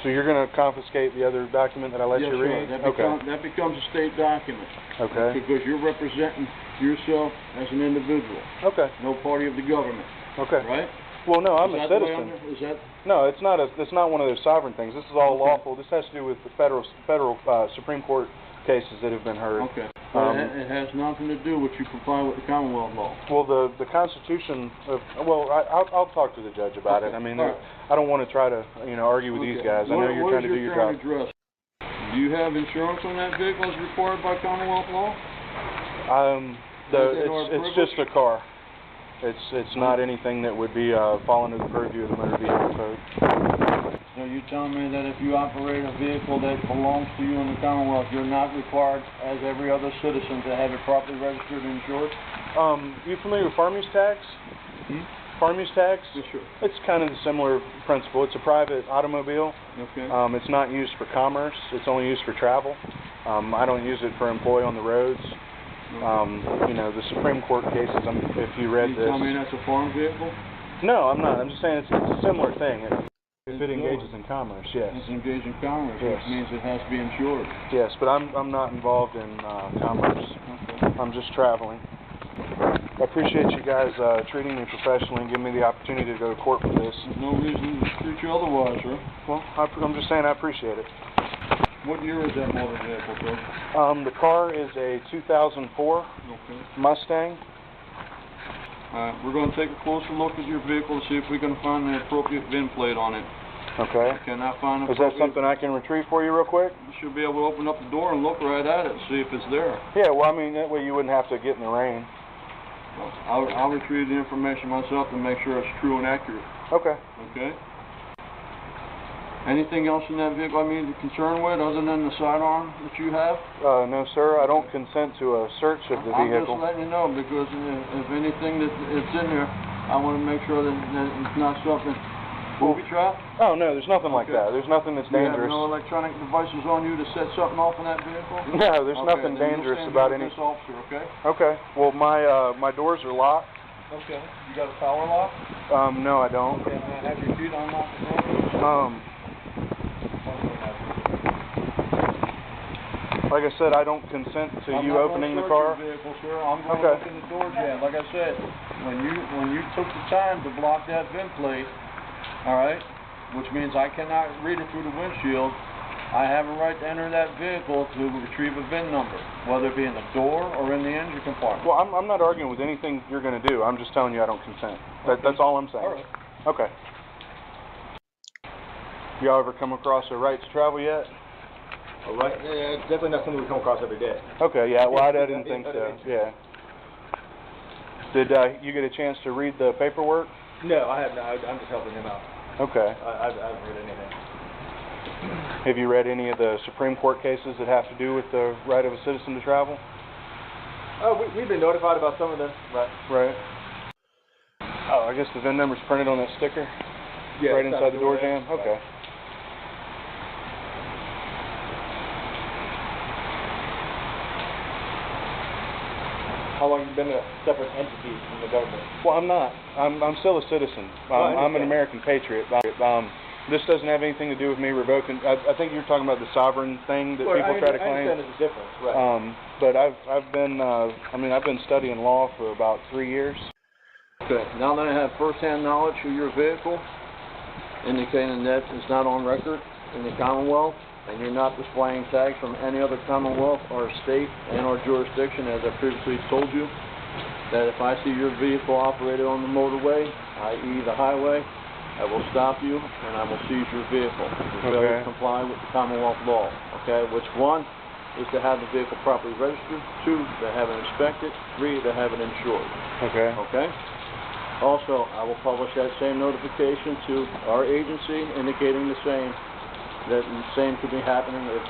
Speaker 6: So you're going to confiscate the other document that I let you read?
Speaker 7: Yes, sir. That becomes a state document.
Speaker 6: Okay.
Speaker 7: Because you're representing yourself as an individual.
Speaker 6: Okay.
Speaker 7: No party of the government.
Speaker 6: Okay.
Speaker 7: Right?
Speaker 6: Well, no, I'm a citizen.
Speaker 7: Is that?
Speaker 6: No, it's not one of those sovereign things. This is all lawful. This has to do with the federal Supreme Court cases that have been heard.
Speaker 7: Okay. It has nothing to do with you complying with the Commonwealth law.
Speaker 6: Well, the Constitution of I'll talk to the judge about it. I mean, I don't want to try to argue with these guys. I know you're trying to do your job.
Speaker 7: Address? Do you have insurance on that vehicle as required by Commonwealth law?
Speaker 6: It's just a car. It's not anything that would be fall under the purview of the motor vehicle code.
Speaker 7: So you're telling me that if you operate a vehicle that belongs to you in the Commonwealth, you're not required, as every other citizen, to have it properly registered and insured?
Speaker 6: You familiar with farm use tax? Farm use tax?
Speaker 7: Yes, sure.
Speaker 6: It's kind of the similar principle. It's a private automobile.
Speaker 7: Okay.
Speaker 6: It's not used for commerce. It's only used for travel. I don't use it for employee on the roads. You know, the Supreme Court cases, if you read this.
Speaker 7: You tell me that's a farm vehicle?
Speaker 6: No, I'm not. I'm just saying it's a similar thing. If it engages in commerce, yes.
Speaker 7: It's engaged in commerce,
Speaker 6: Yes.
Speaker 7: which means it has to be insured.
Speaker 6: Yes, but I'm not involved in commerce. I'm just traveling. I appreciate you guys treating me professionally and giving me the opportunity to go to court for this.
Speaker 7: There's no reason to treat you otherwise, sir.
Speaker 6: Well, I'm just saying I appreciate it.
Speaker 7: What year is that motor vehicle, sir?
Speaker 6: The car is a 2004 Mustang.
Speaker 7: We're going to take a closer look at your vehicle to see if we can find the appropriate VIN plate on it.
Speaker 6: Okay.
Speaker 7: I cannot find
Speaker 6: Is that something I can retrieve for you real quick?
Speaker 7: You should be able to open up the door and look right at it and see if it's there.
Speaker 6: Yeah, well, I mean, that way you wouldn't have to get in the rain.
Speaker 7: I'll retrieve the information myself and make sure it's true and accurate.
Speaker 6: Okay.
Speaker 7: Okay? Anything else in that vehicle I mean to be concerned with other than the sidearm that you have?
Speaker 6: No, sir. I don't consent to a search of the
Speaker 7: I'm
Speaker 6: vehicle.
Speaker 7: just letting you know because if anything that's in there, I want to make sure that it's not something booby-trapped.
Speaker 6: Oh, no, there's nothing like that. There's nothing that's dangerous.
Speaker 7: You have no electronic devices on you to set something off in that vehicle?
Speaker 6: No, there's nothing
Speaker 7: then
Speaker 6: dangerous
Speaker 7: you'll stand
Speaker 6: about
Speaker 7: there
Speaker 6: any...
Speaker 7: with this officer, okay?
Speaker 6: Okay. Well, my doors are locked.
Speaker 7: Okay. You got a power lock?
Speaker 6: No, I don't.
Speaker 7: Okay, man, have your feet unlocked again?
Speaker 6: Like I said, I don't consent to you opening the car.
Speaker 7: Vehicle, sir. I'm going to open the door jam. Like I said, when you took the time to block that VIN plate, all right, which means I cannot read it through the windshield, I have a right to enter that vehicle to retrieve a VIN number, whether it be in the door or in the engine compartment.
Speaker 6: Well, I'm not arguing with anything you're going to do. I'm just telling you I don't consent. That's all I'm saying.
Speaker 7: All right.
Speaker 6: Okay. Y'all ever come across a right to travel yet?
Speaker 10: All right. Yeah, definitely not something we come across every day.
Speaker 6: Okay, yeah, well, I didn't think so, yeah. Did you get a chance to read the paperwork?
Speaker 10: No, I have not. I'm just helping him out.
Speaker 6: Okay.
Speaker 10: I haven't read anything.
Speaker 6: Have you read any of the Supreme Court cases that have to do with the right of a citizen to travel?
Speaker 10: Oh, we've been notified about some of them.
Speaker 6: Right. Oh, I guess the VIN number's printed on that sticker?
Speaker 10: Yeah,
Speaker 6: right inside the door jam? Okay.
Speaker 10: How long have you been a separate entity from the government?
Speaker 6: Well, I'm not. I'm still a citizen. I'm an American patriot. This doesn't have anything to do with me revoking. I think you're talking about the sovereign thing that people try to claim.
Speaker 10: I understand there's a difference, right?
Speaker 6: But I've been studying law for about 3 years.
Speaker 7: Okay, now that I have first-hand knowledge of your vehicle, indicating that it's not on record in the Commonwealth, and you're not displaying tags from any other Commonwealth or state and or jurisdiction, as I previously told you, that if I see your vehicle operated on the motorway, i.e. the highway, I will stop you and I will seize your vehicle. To comply with the Commonwealth law. Okay, which one is to have the vehicle properly registered, 2, to have it inspected, 3, to have it insured.
Speaker 6: Okay.
Speaker 7: Okay? Also, I will publish that same notification to our agency indicating the same, that the same could be happening if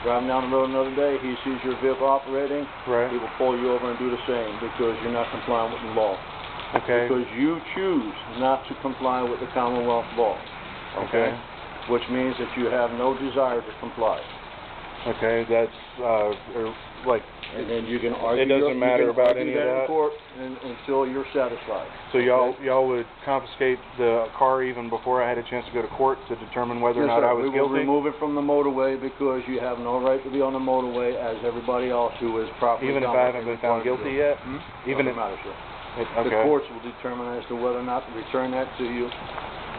Speaker 7: driving down the road another day, he sees your vehicle operating, he will pull you over and do the same because you're not complying with the law.
Speaker 6: Okay.
Speaker 7: Because you choose not to comply with the Commonwealth law. Okay? Which means that you have no desire to comply.
Speaker 6: Okay, that's like.
Speaker 7: And then you can argue.
Speaker 6: It doesn't matter about any of that.
Speaker 7: In court until you're satisfied.
Speaker 6: So y'all would confiscate the car even before I had a chance to go to court to determine whether or not I was guilty?
Speaker 7: We will remove it from the motorway because you have no right to be on the motorway as everybody else who is properly.
Speaker 6: Even if I haven't been found guilty yet? Even if.
Speaker 7: The courts will determine as to whether or not to return that to you.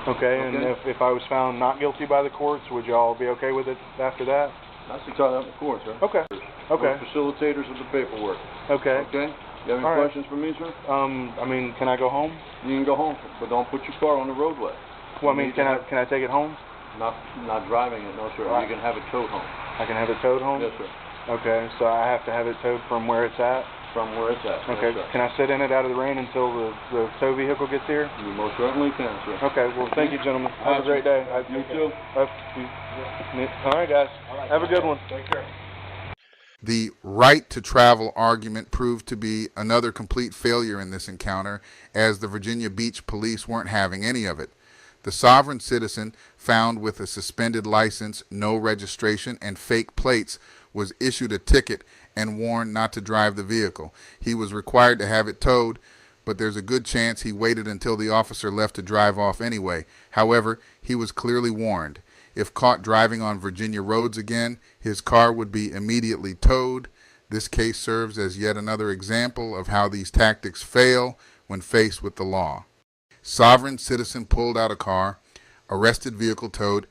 Speaker 6: Okay, and if I was found not guilty by the courts, would y'all be okay with it after that?
Speaker 7: That's entirely up to the courts, sir.
Speaker 6: Okay.
Speaker 7: We're facilitators of the paperwork.
Speaker 6: Okay.
Speaker 7: Okay? You have any questions for me, sir?
Speaker 6: I mean, can I go home?
Speaker 7: You can go home, but don't put your car on the roadway.
Speaker 6: Well, I mean, can I take it home?
Speaker 7: Not driving it, no, sir. You can have it towed home.
Speaker 6: I can have it towed home?
Speaker 7: Yes, sir.
Speaker 6: Okay, so I have to have it towed from where it's at?
Speaker 7: From where it's at.
Speaker 6: Okay,
Speaker 7: yes,
Speaker 6: can I sit in it out of the rain until the tow vehicle gets here?
Speaker 7: You most certainly can, sir.
Speaker 6: Okay, well, thank you, gentlemen. Have a great day.
Speaker 7: You too.
Speaker 6: All right, guys. Have a good one.
Speaker 7: Take care.
Speaker 1: The right to travel argument proved to be another complete failure in this encounter, as the Virginia Beach police weren't having any of it. The sovereign citizen found with a suspended license, no registration, and fake plates was issued a ticket and warned not to drive the vehicle. He was required to have it towed, but there's a good chance he waited until the officer left to drive off anyway. However, he was clearly warned. If caught driving on Virginia roads again, his car would be immediately towed. This case serves as yet another example of how these tactics fail when faced with the law. Sovereign citizen pulled out a car, arrested vehicle towed,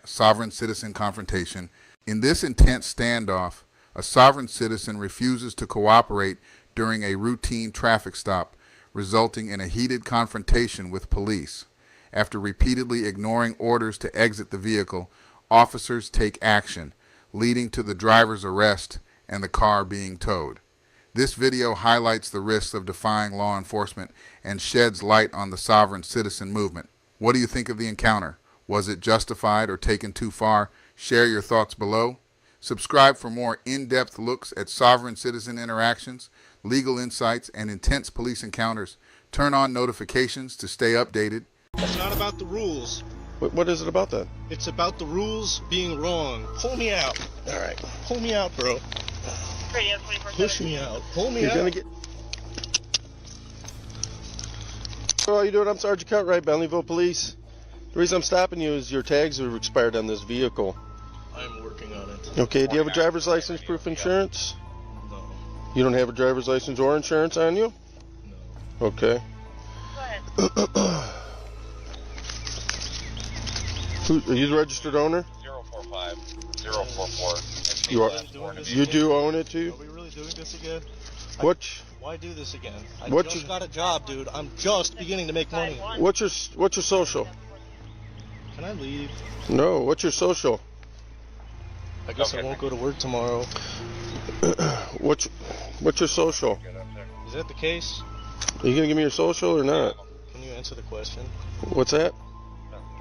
Speaker 1: sovereign citizen confrontation. In this intense standoff, a sovereign citizen refuses to cooperate during a routine traffic stop, resulting in a heated confrontation with police. After repeatedly ignoring orders to exit the vehicle, officers take action, leading to the driver's arrest and the car being towed. This video highlights the risks of defying law enforcement and sheds light on the sovereign citizen movement. What do you think of the encounter? Was it justified or taken too far? Share your thoughts below. Subscribe for more in-depth looks at sovereign citizen interactions, legal insights, and intense police encounters. Turn on notifications to stay updated.
Speaker 8: It's not about the rules.
Speaker 18: What is it about that?
Speaker 8: It's about the rules being wrong. Pull me out. All right. Pull me out, bro. Push me out. Pull me
Speaker 18: You're
Speaker 8: out.
Speaker 18: gonna get. How are you doing? I'm Sergeant Cartwright, Bentleyville Police. The reason I'm stopping you is your tags are expired on this vehicle.
Speaker 8: I'm working on it.
Speaker 18: Okay, do you have a driver's license, proof insurance?
Speaker 8: No.
Speaker 18: You don't have a driver's license or insurance on you? No. Okay. Are you the registered owner?
Speaker 9: 045 044.
Speaker 18: You are. You do own it too?
Speaker 8: Are we really doing this again?
Speaker 18: What?
Speaker 8: Why do this again? I
Speaker 18: What's
Speaker 8: just
Speaker 18: your-
Speaker 8: got a job, dude. I'm just beginning to make money.
Speaker 18: What's your social?
Speaker 8: Can I leave?
Speaker 18: No. What's your social?
Speaker 8: I guess I won't go to work tomorrow.
Speaker 18: What's your social?
Speaker 8: Is that the case?
Speaker 18: Are you gonna give me your social or not?
Speaker 8: Can you answer the question?
Speaker 18: What's that?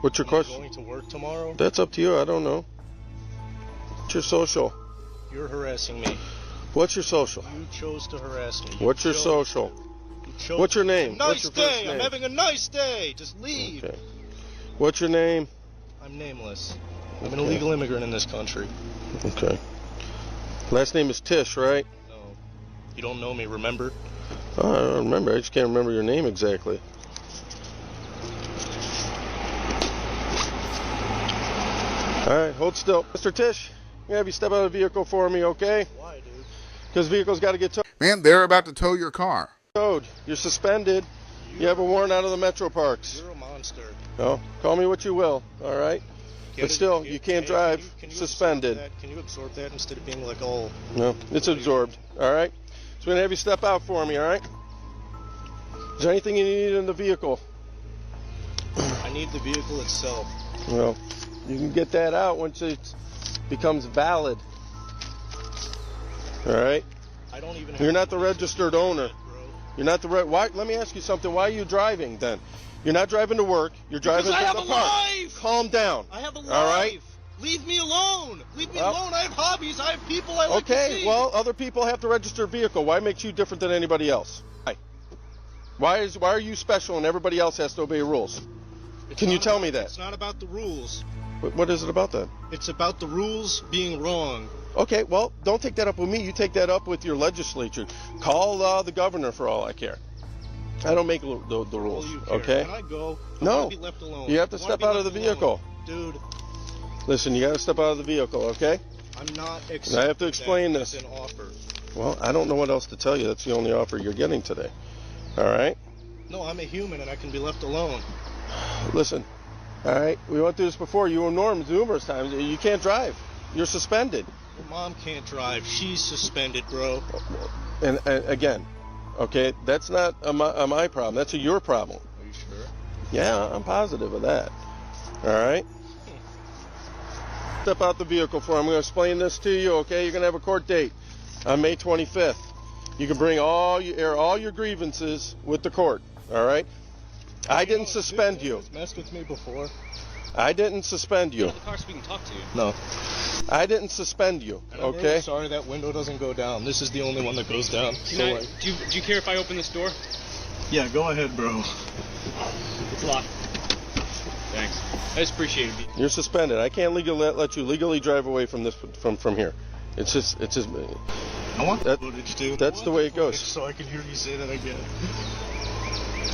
Speaker 18: What's your
Speaker 8: Am I
Speaker 18: question?
Speaker 8: going to work tomorrow?
Speaker 18: That's up to you. I don't know. What's your social?
Speaker 8: You're harassing me.
Speaker 18: What's your social?
Speaker 8: You chose to harass me.
Speaker 18: What's your social? What's your name?
Speaker 8: Nice
Speaker 18: What's your first
Speaker 8: day. I'm
Speaker 18: name?
Speaker 8: having a nice day. Just leave.
Speaker 18: Okay. What's your name?
Speaker 8: I'm nameless. I'm an
Speaker 18: Okay.
Speaker 8: illegal immigrant in this country.
Speaker 18: Okay. Last name is Tish, right?
Speaker 8: No. You don't know me, remember?
Speaker 18: Oh, I don't remember. I just can't remember your name exactly. All right, hold still. Mr. Tish, I'm gonna have you step out of the vehicle for me, okay?
Speaker 8: Why, dude?
Speaker 18: Because the vehicle's got to get towed.
Speaker 1: Man, they're about to tow your car.
Speaker 18: You're suspended. You have a warrant out of the Metro Parks.
Speaker 8: You're a monster.
Speaker 18: No, call me what you will, all right? But still, you can't drive.
Speaker 8: Can you
Speaker 18: Suspended.
Speaker 8: absorb that? Can you absorb that instead of being like all...
Speaker 18: No, it's absorbed, all right? So we're gonna have you step out for me, all right? Is there anything you need in the vehicle?
Speaker 8: I need the vehicle itself.
Speaker 18: Well, you can get that out once it becomes valid. All right?
Speaker 8: I don't even have
Speaker 18: You're not the registered owner. You're not the why? Let me ask you something. Why are you driving then? You're not driving to work. You're driving
Speaker 8: Because I
Speaker 18: to
Speaker 8: have
Speaker 18: the
Speaker 8: a
Speaker 18: park.
Speaker 8: life!
Speaker 18: Calm down.
Speaker 8: I have a life.
Speaker 18: All right?
Speaker 8: Leave me alone. Leave me
Speaker 18: Well-
Speaker 8: alone. I have hobbies. I have people I like to
Speaker 18: Okay.
Speaker 8: see.
Speaker 18: Well, other people have to register a vehicle. Why makes you different than anybody else? Why are you special and everybody else has to obey rules? Can you tell me that?
Speaker 8: It's not about the rules.
Speaker 18: What is it about that?
Speaker 8: It's about the rules being wrong.
Speaker 18: Okay, well, don't take that up with me. You take that up with your legislature. Call the governor for all I care. I don't make the rules,
Speaker 8: You care.
Speaker 18: okay?
Speaker 8: Can I go? I
Speaker 18: No.
Speaker 8: want to be left alone.
Speaker 18: You have to
Speaker 8: I wanna
Speaker 18: step
Speaker 8: be
Speaker 18: out of the
Speaker 8: left alone.
Speaker 18: vehicle.
Speaker 8: Dude,
Speaker 18: Listen, you got to step out of the vehicle, okay?
Speaker 8: I'm not
Speaker 18: And
Speaker 8: accepting
Speaker 18: I have to explain
Speaker 8: that
Speaker 18: this.
Speaker 8: as an offer.
Speaker 18: Well, I don't know what else to tell you. That's the only offer you're getting today. All right?
Speaker 8: No, I'm a human and I can be left alone.
Speaker 18: Listen, all right? We went through this before. You and Norm numerous times. You can't drive. You're suspended.
Speaker 8: Your mom can't drive. She's suspended, bro.
Speaker 18: And again, okay, that's not my problem. That's your problem.
Speaker 8: Are you sure?
Speaker 18: Yeah, I'm positive of that. All right? Step out the vehicle for him. I'm going to explain this to you, okay? You're going to have a court date on May 25th. You can bring all your grievances with the court, all right? I didn't suspend you.
Speaker 8: You've messed with me before.
Speaker 18: I didn't suspend you.
Speaker 8: The car so we can talk to you. No.
Speaker 18: I didn't suspend you,
Speaker 8: And I'm
Speaker 18: okay?
Speaker 8: really sorry that window doesn't go down. This is the only one that goes down.
Speaker 9: Do you care if I open this door?
Speaker 8: Yeah, go ahead, bro.
Speaker 9: It's locked. Thanks. I just appreciate it.
Speaker 18: You're suspended. I can't legally let you legally drive away from this from here.
Speaker 8: It's just.
Speaker 6: I want
Speaker 8: that
Speaker 6: footage, dude.
Speaker 8: That's the way it goes.
Speaker 6: So I can hear you say that again.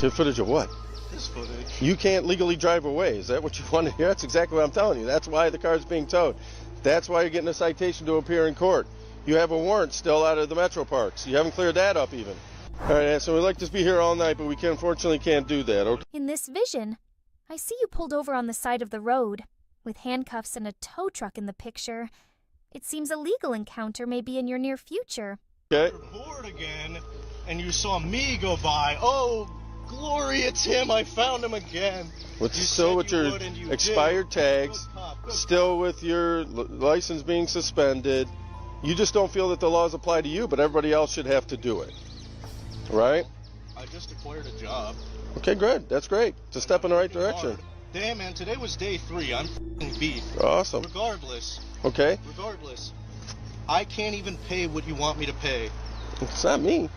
Speaker 8: Your footage of what?
Speaker 6: This footage.
Speaker 8: You can't legally drive away. Is that what you want to hear? That's exactly what I'm telling you. That's why the car's being towed. That's why you're getting a citation to appear in court. You have a warrant still out of the Metro Parks. You haven't cleared that up even. All right, so we'd like to be here all night, but we unfortunately can't do that, okay?
Speaker 4: In this vision, I see you pulled over on the side of the road, with handcuffs and a tow truck in the picture. It seems a legal encounter may be in your near future.
Speaker 8: Okay.
Speaker 6: You're bored again, and you saw me go by. Oh, glory, it's him. I found him again.
Speaker 8: Still with your expired tags, still with your license being suspended. You just don't feel that the laws apply to you, but everybody else should have to do it. Right?
Speaker 6: I just acquired a job.
Speaker 8: Okay, good. That's great. It's a step in the right direction.
Speaker 6: Damn, man, today was day 3. I'm f***ing beat.
Speaker 8: Awesome.
Speaker 6: Regardless, I can't even pay what you want me to pay.
Speaker 8: It's not me.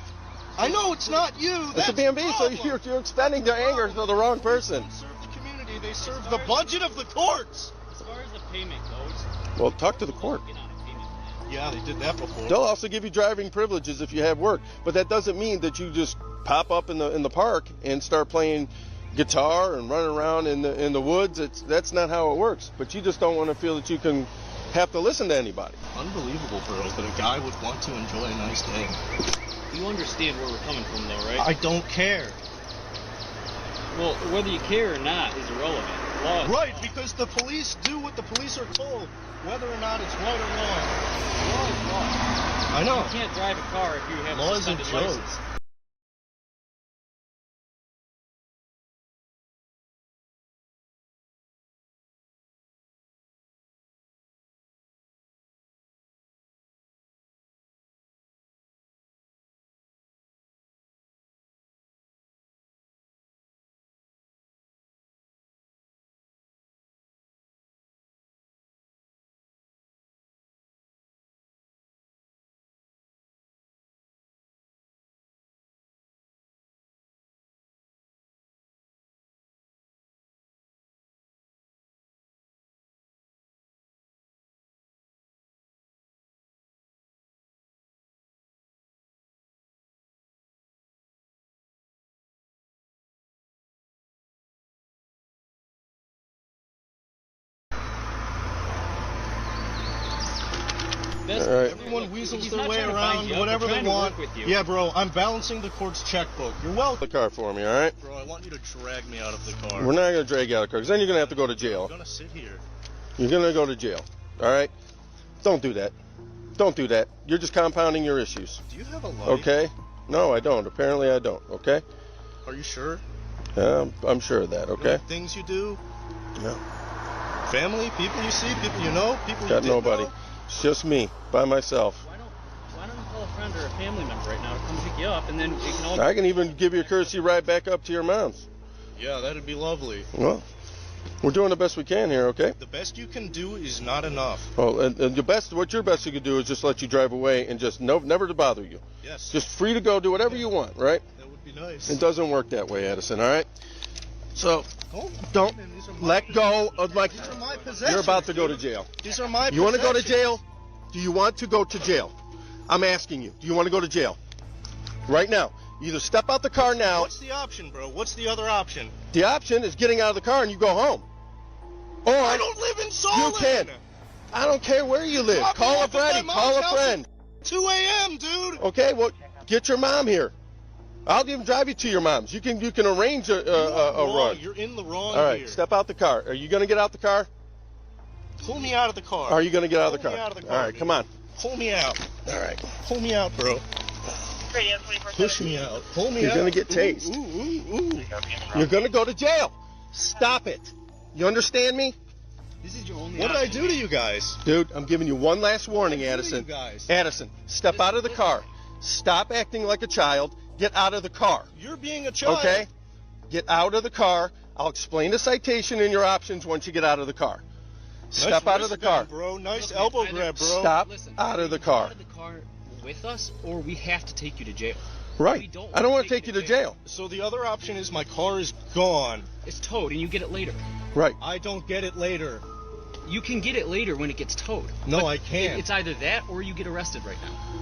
Speaker 6: I know it's not you.
Speaker 8: It's a BMV, so you're expending their anger to the wrong person.
Speaker 6: They serve the community. They serve the budget of the courts.
Speaker 9: As far as the payment goes.
Speaker 8: Well, talk to the court.
Speaker 6: Yeah, they did that before.
Speaker 8: They'll also give you driving privileges if you have work, but that doesn't mean that you just pop up in the park and start playing guitar and running around in the woods. That's not how it works. But you just don't want to feel that you can have to listen to anybody.
Speaker 6: Unbelievable, bro, that a guy would want to enjoy a nice day.
Speaker 9: You understand where we're coming from, though, right?
Speaker 6: I don't care.
Speaker 9: Well, whether you care or not is irrelevant.
Speaker 6: Right, because the police do what the police are told, whether or not it's right or wrong.
Speaker 9: Law is law.
Speaker 6: I know.
Speaker 9: You can't drive a car if you have
Speaker 6: Law
Speaker 9: a
Speaker 6: isn't
Speaker 9: suspended
Speaker 6: joke.
Speaker 9: license.
Speaker 8: Right.
Speaker 6: Everyone weasels their way around, whatever they want. Yeah, bro, I'm balancing the court's checkbook. You're welcome.
Speaker 8: The car for me, all right?
Speaker 6: Bro, I want you to drag me out of the car.
Speaker 8: We're not going to drag you out of the car, because then you're going to have to go to jail.
Speaker 6: I'm going to sit here.
Speaker 8: You're going to go to jail, all right? Don't do that. Don't do that. You're just compounding your issues.
Speaker 6: Do you have a life?
Speaker 8: Okay? No, I don't. Apparently I don't, okay?
Speaker 6: Are you sure?
Speaker 8: I'm sure of that, okay?
Speaker 6: Things you do?
Speaker 8: No.
Speaker 6: Family? People you see? People you know? People you
Speaker 8: Got
Speaker 6: didn't
Speaker 8: nobody.
Speaker 6: know?
Speaker 8: It's just me, by myself.
Speaker 9: Why don't you call a friend or a family member right now to come pick you up, and then we can all...
Speaker 8: I can even give you a courtesy ride back up to your mom's.
Speaker 6: Yeah, that'd be lovely.
Speaker 8: Well, we're doing the best we can here, okay?
Speaker 6: The best you can do is not enough.
Speaker 8: Well, and the best, what your best you can do is just let you drive away and just never to bother you.
Speaker 6: Yes.
Speaker 8: Just free to go do whatever you want, right?
Speaker 6: That would be nice.
Speaker 8: It doesn't work that way, Edison, all right? So, don't let go of my...
Speaker 6: These are my possessions.
Speaker 8: You're about to go to jail.
Speaker 6: These are my
Speaker 8: You want to go to
Speaker 6: possessions.
Speaker 8: jail? Do you want to go to jail? I'm asking you. Do you want to go to jail? Right now. Either step out the car now.
Speaker 6: What's the option, bro? What's the other option?
Speaker 8: The option is getting out of the car and you go home. Or
Speaker 6: I don't live in Solon.
Speaker 8: You can. I don't care where you live.
Speaker 6: Drop me
Speaker 8: Call a
Speaker 6: off at my
Speaker 8: friend.
Speaker 6: mom's
Speaker 8: Call a
Speaker 6: house
Speaker 8: friend.
Speaker 6: at 2 a.m., dude.
Speaker 8: Okay, well, get your mom here. I'll even drive you to your mom's. You can arrange a run.
Speaker 6: You're in the wrong
Speaker 8: All right,
Speaker 6: here.
Speaker 8: step out the car. Are you going to get out the car?
Speaker 6: Pull me out of the car.
Speaker 8: Are you going to get out of the
Speaker 6: Pull
Speaker 8: car?
Speaker 6: me out of the
Speaker 8: All
Speaker 6: car,
Speaker 8: right,
Speaker 6: dude.
Speaker 8: come on.
Speaker 6: Pull me out.
Speaker 8: All right.
Speaker 6: Pull me out, bro. Push me out. Pull me
Speaker 8: You're
Speaker 6: out.
Speaker 8: going to get tased. You're going to go to jail. Stop it. You understand me?
Speaker 9: This is your only
Speaker 6: What did I do to you guys?
Speaker 8: Dude, I'm giving you one last warning, Addison.
Speaker 6: you guys?
Speaker 8: Addison, step out of the car. Stop acting like a child. Get out of the car.
Speaker 6: You're being a child.
Speaker 8: Okay? Get out of the car. I'll explain the citation and your options once you get out of the car. Step out of the car.
Speaker 6: Bro. Nice elbow grab, bro.
Speaker 8: Stop out of the car.
Speaker 9: Out of the car with us, or we have to take you to jail.
Speaker 8: Right. I don't want to take you to jail.
Speaker 6: So the other option is my car is gone.
Speaker 9: It's towed, and you get it later.
Speaker 8: Right.
Speaker 6: I don't get it later.
Speaker 9: You can get it later when it gets towed.
Speaker 8: No,
Speaker 9: But
Speaker 8: I can't.
Speaker 9: It's either that or you get arrested right now.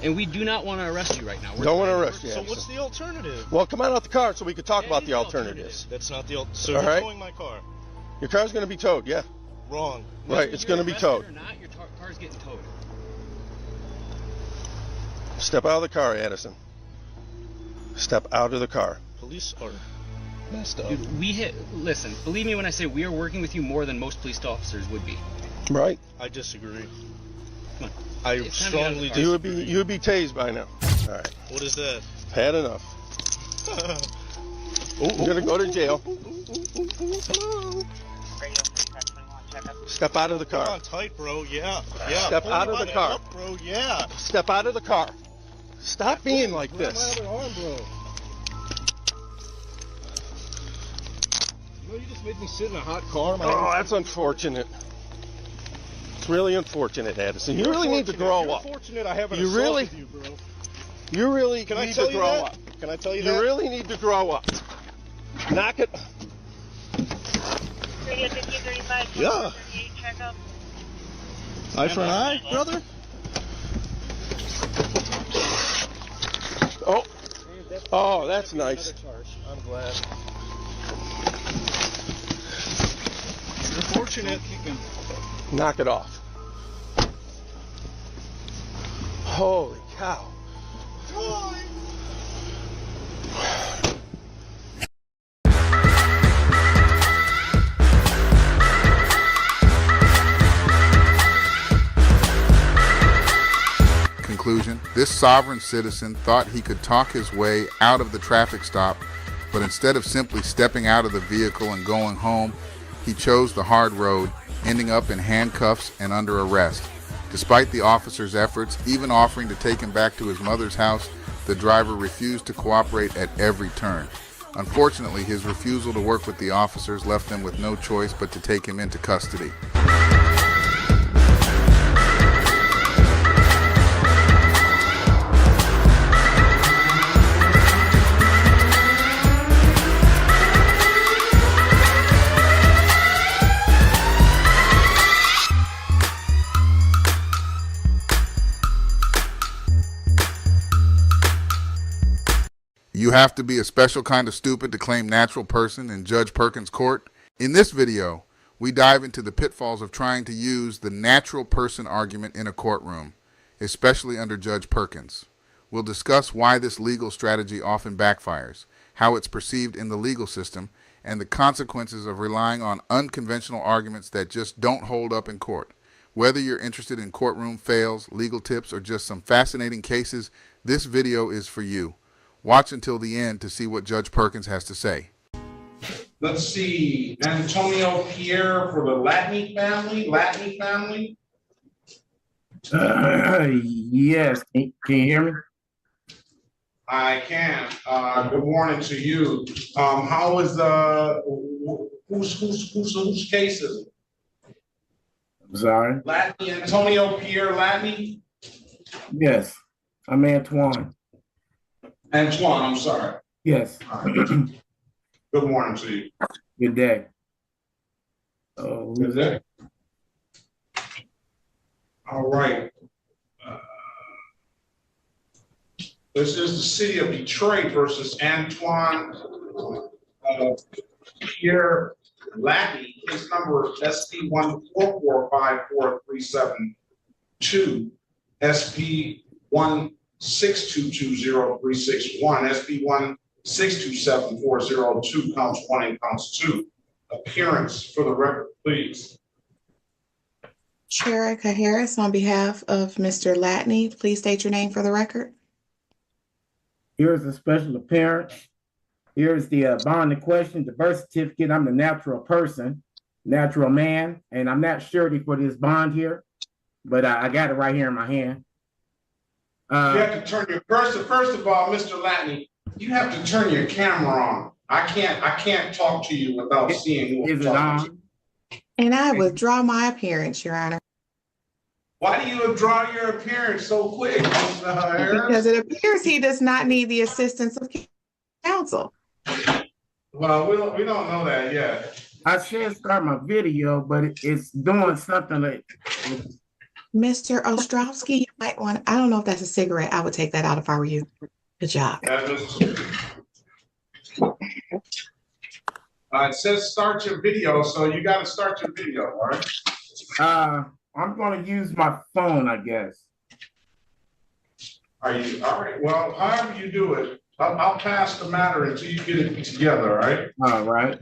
Speaker 9: And we do not want to arrest you right now.
Speaker 8: Don't want to arrest you.
Speaker 17: So what's the alternative?
Speaker 8: Well, come on out the car so we can talk about the alternatives.
Speaker 17: That's not the so
Speaker 8: All
Speaker 17: you're
Speaker 8: right.
Speaker 17: towing my car.
Speaker 8: Your car's going to be towed, yeah.
Speaker 17: Wrong.
Speaker 8: Right, it's going to be towed.
Speaker 9: Or not, your car's getting towed.
Speaker 8: Step out of the car, Addison. Step out of the car.
Speaker 17: Police are messed up.
Speaker 9: Dude, listen, believe me when I say we are working with you more than most police officers would be.
Speaker 8: Right.
Speaker 17: I disagree.
Speaker 9: Come on.
Speaker 17: I
Speaker 9: It's time to get out of the
Speaker 17: strongly
Speaker 9: car.
Speaker 17: disagree.
Speaker 8: You would be tased by now. All right.
Speaker 17: What is that?
Speaker 8: Had enough. You're going to go to jail. Step out of the car.
Speaker 17: Come on tight, bro. Yeah. Yeah.
Speaker 8: Step
Speaker 17: Pull
Speaker 8: out
Speaker 17: me
Speaker 8: of
Speaker 17: by
Speaker 8: the car.
Speaker 17: hip, bro. Yeah.
Speaker 8: Step out of the car. Stop being like this.
Speaker 17: My other arm, bro. You know, you just made me sit in a hot car.
Speaker 8: Oh, that's unfortunate. It's really unfortunate, Addison. You really need to grow up.
Speaker 17: Fortunate I haven't
Speaker 8: You
Speaker 17: assaulted
Speaker 8: really-
Speaker 17: you, bro.
Speaker 8: You really
Speaker 17: Can I
Speaker 8: need
Speaker 17: tell
Speaker 8: to
Speaker 17: you
Speaker 8: grow
Speaker 17: that?
Speaker 8: up.
Speaker 17: Can I tell you
Speaker 8: You
Speaker 17: that?
Speaker 8: really need to grow up. Knock it.
Speaker 17: Yeah. Eye for an eye, brother?
Speaker 8: Oh. Oh, that's nice.
Speaker 17: I'm glad. You're fortunate.
Speaker 8: Knock it off. Holy cow.
Speaker 1: Conclusion: this sovereign citizen thought he could talk his way out of the traffic stop, but instead of simply stepping out of the vehicle and going home, he chose the hard road, ending up in handcuffs and under arrest. Despite the officer's efforts, even offering to take him back to his mother's house, the driver refused to cooperate at every turn. Unfortunately, his refusal to work with the officers left them with no choice but to take him into custody. You have to be a special kind of stupid to claim natural person in Judge Perkins' court. In this video, we dive into the pitfalls of trying to use the natural person argument in a courtroom, especially under Judge Perkins. We'll discuss why this legal strategy often backfires, how it's perceived in the legal system, and the consequences of relying on unconventional arguments that just don't hold up in court. Whether you're interested in courtroom fails, legal tips, or just some fascinating cases, this video is for you. Watch until the end to see what Judge Perkins has to say.
Speaker 11: Let's see, Antonio Pierre for the Latney family.
Speaker 21: Yes, can you hear me?
Speaker 11: I can. Good morning to you. How is whose case is it?
Speaker 21: I'm sorry.
Speaker 11: Latney, Antonio Pierre Latney?
Speaker 21: Yes, I'm Antoine.
Speaker 11: Antoine, I'm sorry.
Speaker 21: Yes.
Speaker 11: Good morning to you.
Speaker 21: Good day. Oh, who's that?
Speaker 11: All right. This is the city of Detroit versus Antoine Pierre Latney. His number is SP 1445437 SP 16220-361, SP 1627402, counts 1 and counts 2. Appearance for the record, please.
Speaker 23: Sherika Harris, on behalf of Mr. Latney, please state your name for the record.
Speaker 21: Here's a special appearance. Here's the bond in question, the birth certificate. I'm the natural person, natural man, and I'm not surety for this bond here, but I got it right here in my hand.
Speaker 11: You have to turn your first of all, Mr. Latney, you have to turn your camera on. I can't talk to you without seeing who I'm talking to.
Speaker 23: And I withdraw my appearance, Your Honor.
Speaker 11: Why do you withdraw your appearance so quick, Mr. Harris?
Speaker 23: Because it appears he does not need the assistance of counsel.
Speaker 11: Well, we don't know that yet.
Speaker 21: I should start my video, but it's doing something like.
Speaker 23: Mr. Ostrowski, you might want, I don't know if that's a cigarette. I would take that out if I were you. Good job.
Speaker 11: It says start your video, so you gotta start your video, all right?
Speaker 21: I'm gonna use my phone, I guess.
Speaker 11: Are you, all right, well, however you do it, I'll pass the matter until you get it together, all right?
Speaker 21: All right.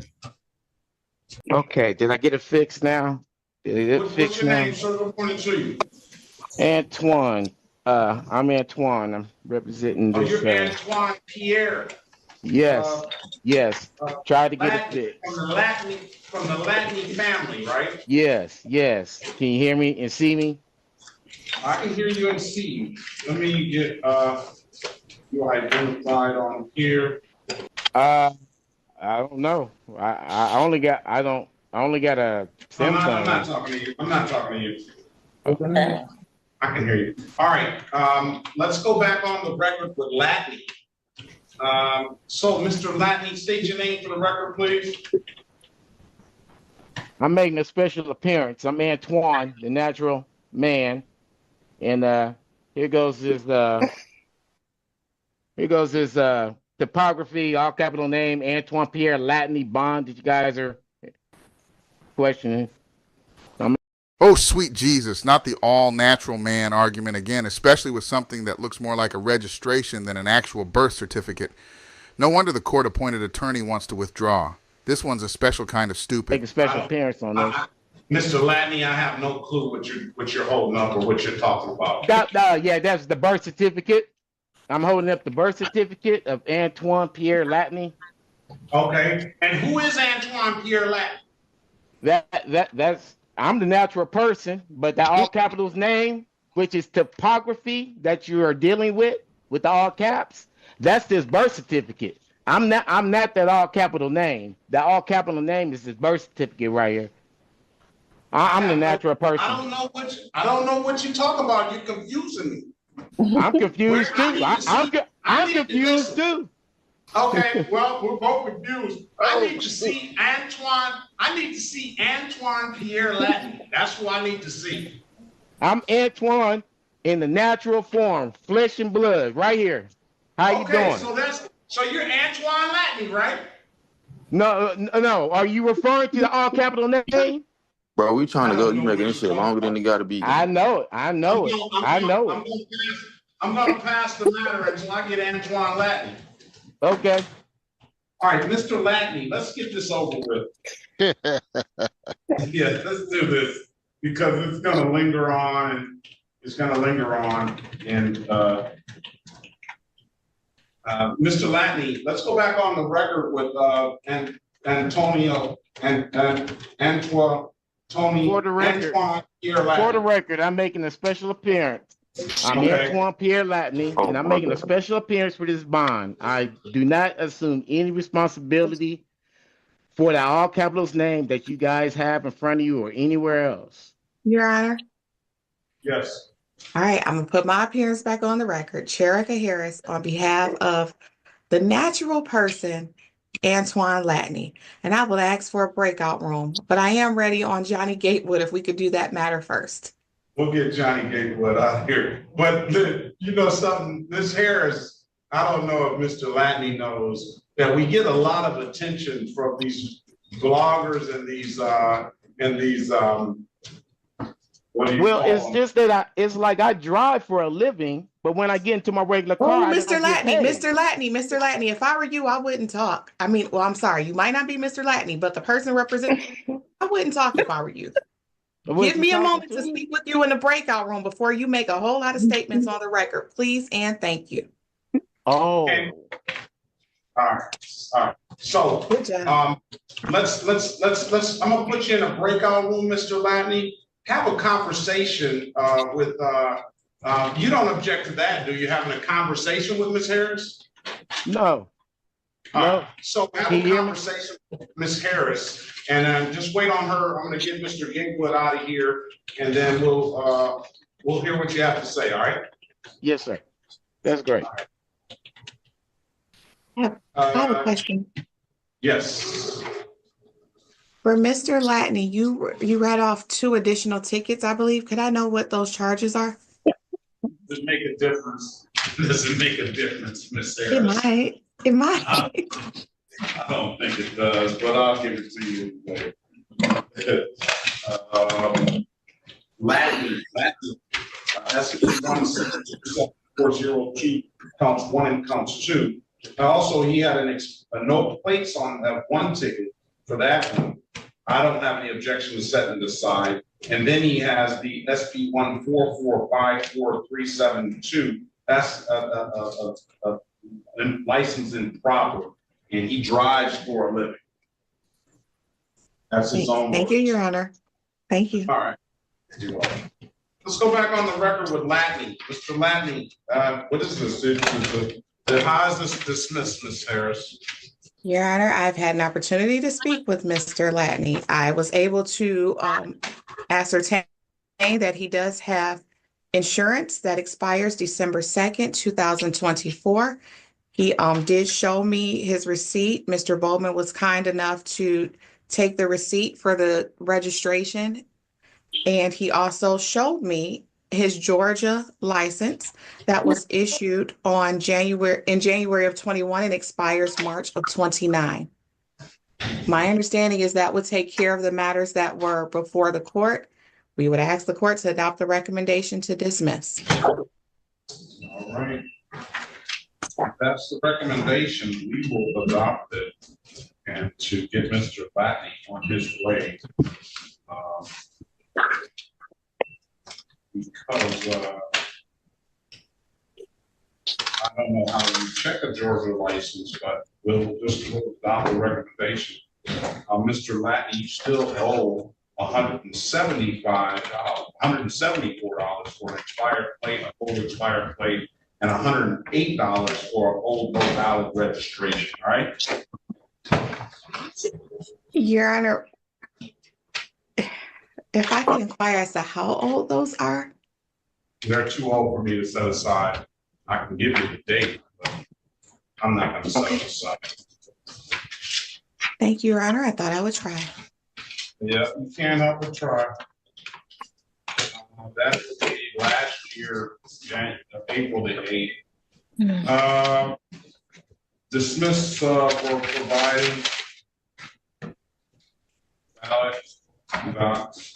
Speaker 21: Okay, did I get it fixed now?
Speaker 11: What's your name, sir? I'm pointing to you.
Speaker 21: Antoine. I'm Antoine. I'm representing
Speaker 11: Oh,
Speaker 21: this.
Speaker 11: you're Antoine Pierre.
Speaker 21: Yes, yes. Try to get it fixed.
Speaker 11: From the Latney family, right?
Speaker 21: Yes, yes. Can you hear me and see me?
Speaker 11: I can hear you and see you. Let me get you identified on here.
Speaker 21: I don't know. I only got a
Speaker 11: I'm
Speaker 21: Samsung.
Speaker 11: not talking to you. I'm not talking to you. Okay. I can hear you. All right. Let's go back on the record with Latney. So, Mr. Latney, state your name for the record, please.
Speaker 21: I'm making a special appearance. I'm Antoine, the natural man. And here goes his topography, all capital name, Antoine Pierre Latney Bond, that you guys are questioning.
Speaker 1: Oh, sweet Jesus, not the all-natural man argument again, especially with something that looks more like a registration than an actual birth certificate. No wonder the court-appointed attorney wants to withdraw. This one's a special kind of stupid.
Speaker 21: Make a special appearance on this.
Speaker 11: Mr. Latney, I have no clue what you're holding up or what you're talking about.
Speaker 21: Yeah, that's the birth certificate. I'm holding up the birth certificate of Antoine Pierre Latney.
Speaker 11: Okay, and who is Antoine Pierre Latney?
Speaker 21: That's I'm the natural person, but the all capitals name, which is topography that you are dealing with the all caps, that's this birth certificate. I'm not that all capital name. The all capital name is this birth certificate right here. I'm the natural person.
Speaker 11: I don't know what you talk about. You're confusing me.
Speaker 21: I'm confused too. I'm confused too.
Speaker 11: Okay, well, we're both confused. I need to see Antoine. I need to see Antoine Pierre Latney. That's who I need to see.
Speaker 21: I'm Antoine in the natural form, flesh and blood, right here. How you doing?
Speaker 11: So you're Antoine Latney, right?
Speaker 21: No. Are you referring to the all capital name?
Speaker 13: Bro, we trying to go. You making this shit longer than it got to be.
Speaker 21: I know it.
Speaker 11: I'm gonna pass the matter until I get Antoine Latney.
Speaker 21: Okay.
Speaker 11: All right, Mr. Latney, let's get this over with. Yeah, let's do this because it's gonna linger on. And Mr. Latney, let's go back on the record with Antonio and Antoine.
Speaker 21: For the record, I'm making a special appearance. I'm Antoine Pierre Latney, and I'm making a special appearance for this bond. I do not assume any responsibility for the all capitals name that you guys have in front of you or anywhere else.
Speaker 23: Your Honor.
Speaker 11: Yes.
Speaker 23: All right, I'm gonna put my appearance back on the record. Cherika Harris on behalf of the natural person, Antoine Latney. And I will ask for a breakout room, but I am ready on Johnny Gatewood if we could do that matter first.
Speaker 11: We'll get Johnny Gatewood out here. But you know something, Ms. Harris, I don't know if Mr. Latney knows that we get a lot of attention from these bloggers and these
Speaker 21: well, it's just that it's like I drive for a living, but when I get into my regular car,
Speaker 23: Mr. Latney, if I were you, I wouldn't talk. I mean, well, I'm sorry, you might not be Mr. Latney, but the person representing, I wouldn't talk if I were you. Give me a moment to speak with you in the breakout room before you make a whole lot of statements on the record, please and thank you.
Speaker 21: Oh.
Speaker 11: Okay. All right. So let's I'm gonna put you in a breakout room, Mr. Latney. Have a conversation with you don't object to that, do you? Having a conversation with Ms. Harris?
Speaker 21: No.
Speaker 11: So have a conversation with Ms. Harris and just wait on her. I'm gonna get Mr. Gatewood out of here and then we'll hear what you have to say, all right?
Speaker 21: Yes, sir. That's great.
Speaker 23: I have a question.
Speaker 11: Yes.
Speaker 23: For Mr. Latney, you read off 2 additional tickets, I believe. Could I know what those charges are?
Speaker 11: Does it make a difference? Does it make a difference, Miss
Speaker 23: It
Speaker 11: Harris?
Speaker 23: might. It might.
Speaker 11: I don't think it does, but I'll give it to you later. Latin, that's 17402, counts 1 and counts 2. Also, he had no plates on that 1 ticket for that one. I don't have any objection to setting it aside. And then he has the SP 144544372. That's a license improper, and he drives for a living. That's his own.
Speaker 23: Thank you, Your Honor. Thank you.
Speaker 11: All right. You're welcome. Let's go back on the record with Latney. Mr. Latney, what is this? How is this dismissed, Ms. Harris?
Speaker 23: Your Honor, I've had an opportunity to speak with Mr. Latney. I was able to ascertain that he does have insurance that expires December 2nd, 2024. He did show me his receipt. Mr. Bowman was kind enough to take the receipt for the registration. And he also showed me his Georgia license that was issued in January of 21 and expires March of 29. My understanding is that would take care of the matters that were before the court. We would ask the court to adopt the recommendation to dismiss.
Speaker 11: All right. If that's the recommendation, we will adopt it and to get Mr. Latney on his way. Because I don't know how you check a Georgia license, but we'll adopt the recommendation. Mr. Latney, you still owe $174 for an expired plate, an old expired plate, and $108 for an old no valid registration. All right.
Speaker 23: Your Honor, if I can inquire as to how old those are?
Speaker 11: They're too old for me to set aside. I can give you the date, but I'm not going to set it aside.
Speaker 23: Thank you, Your Honor. I thought I would try.
Speaker 11: Yeah, you can't help but try. That was the last year, April the 8th. Dismiss for providing ballot box.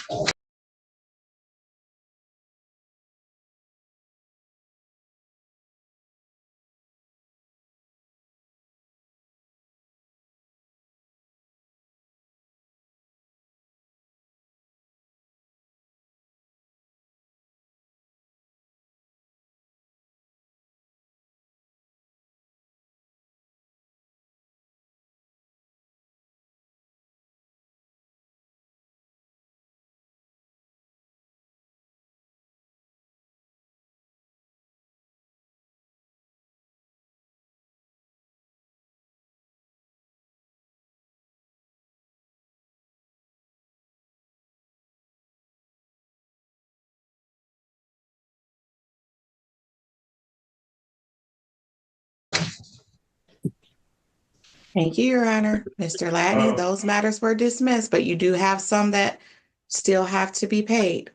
Speaker 23: Thank you, Your Honor. Mr. Latney, those matters were dismissed, but you do have some that still have to be paid.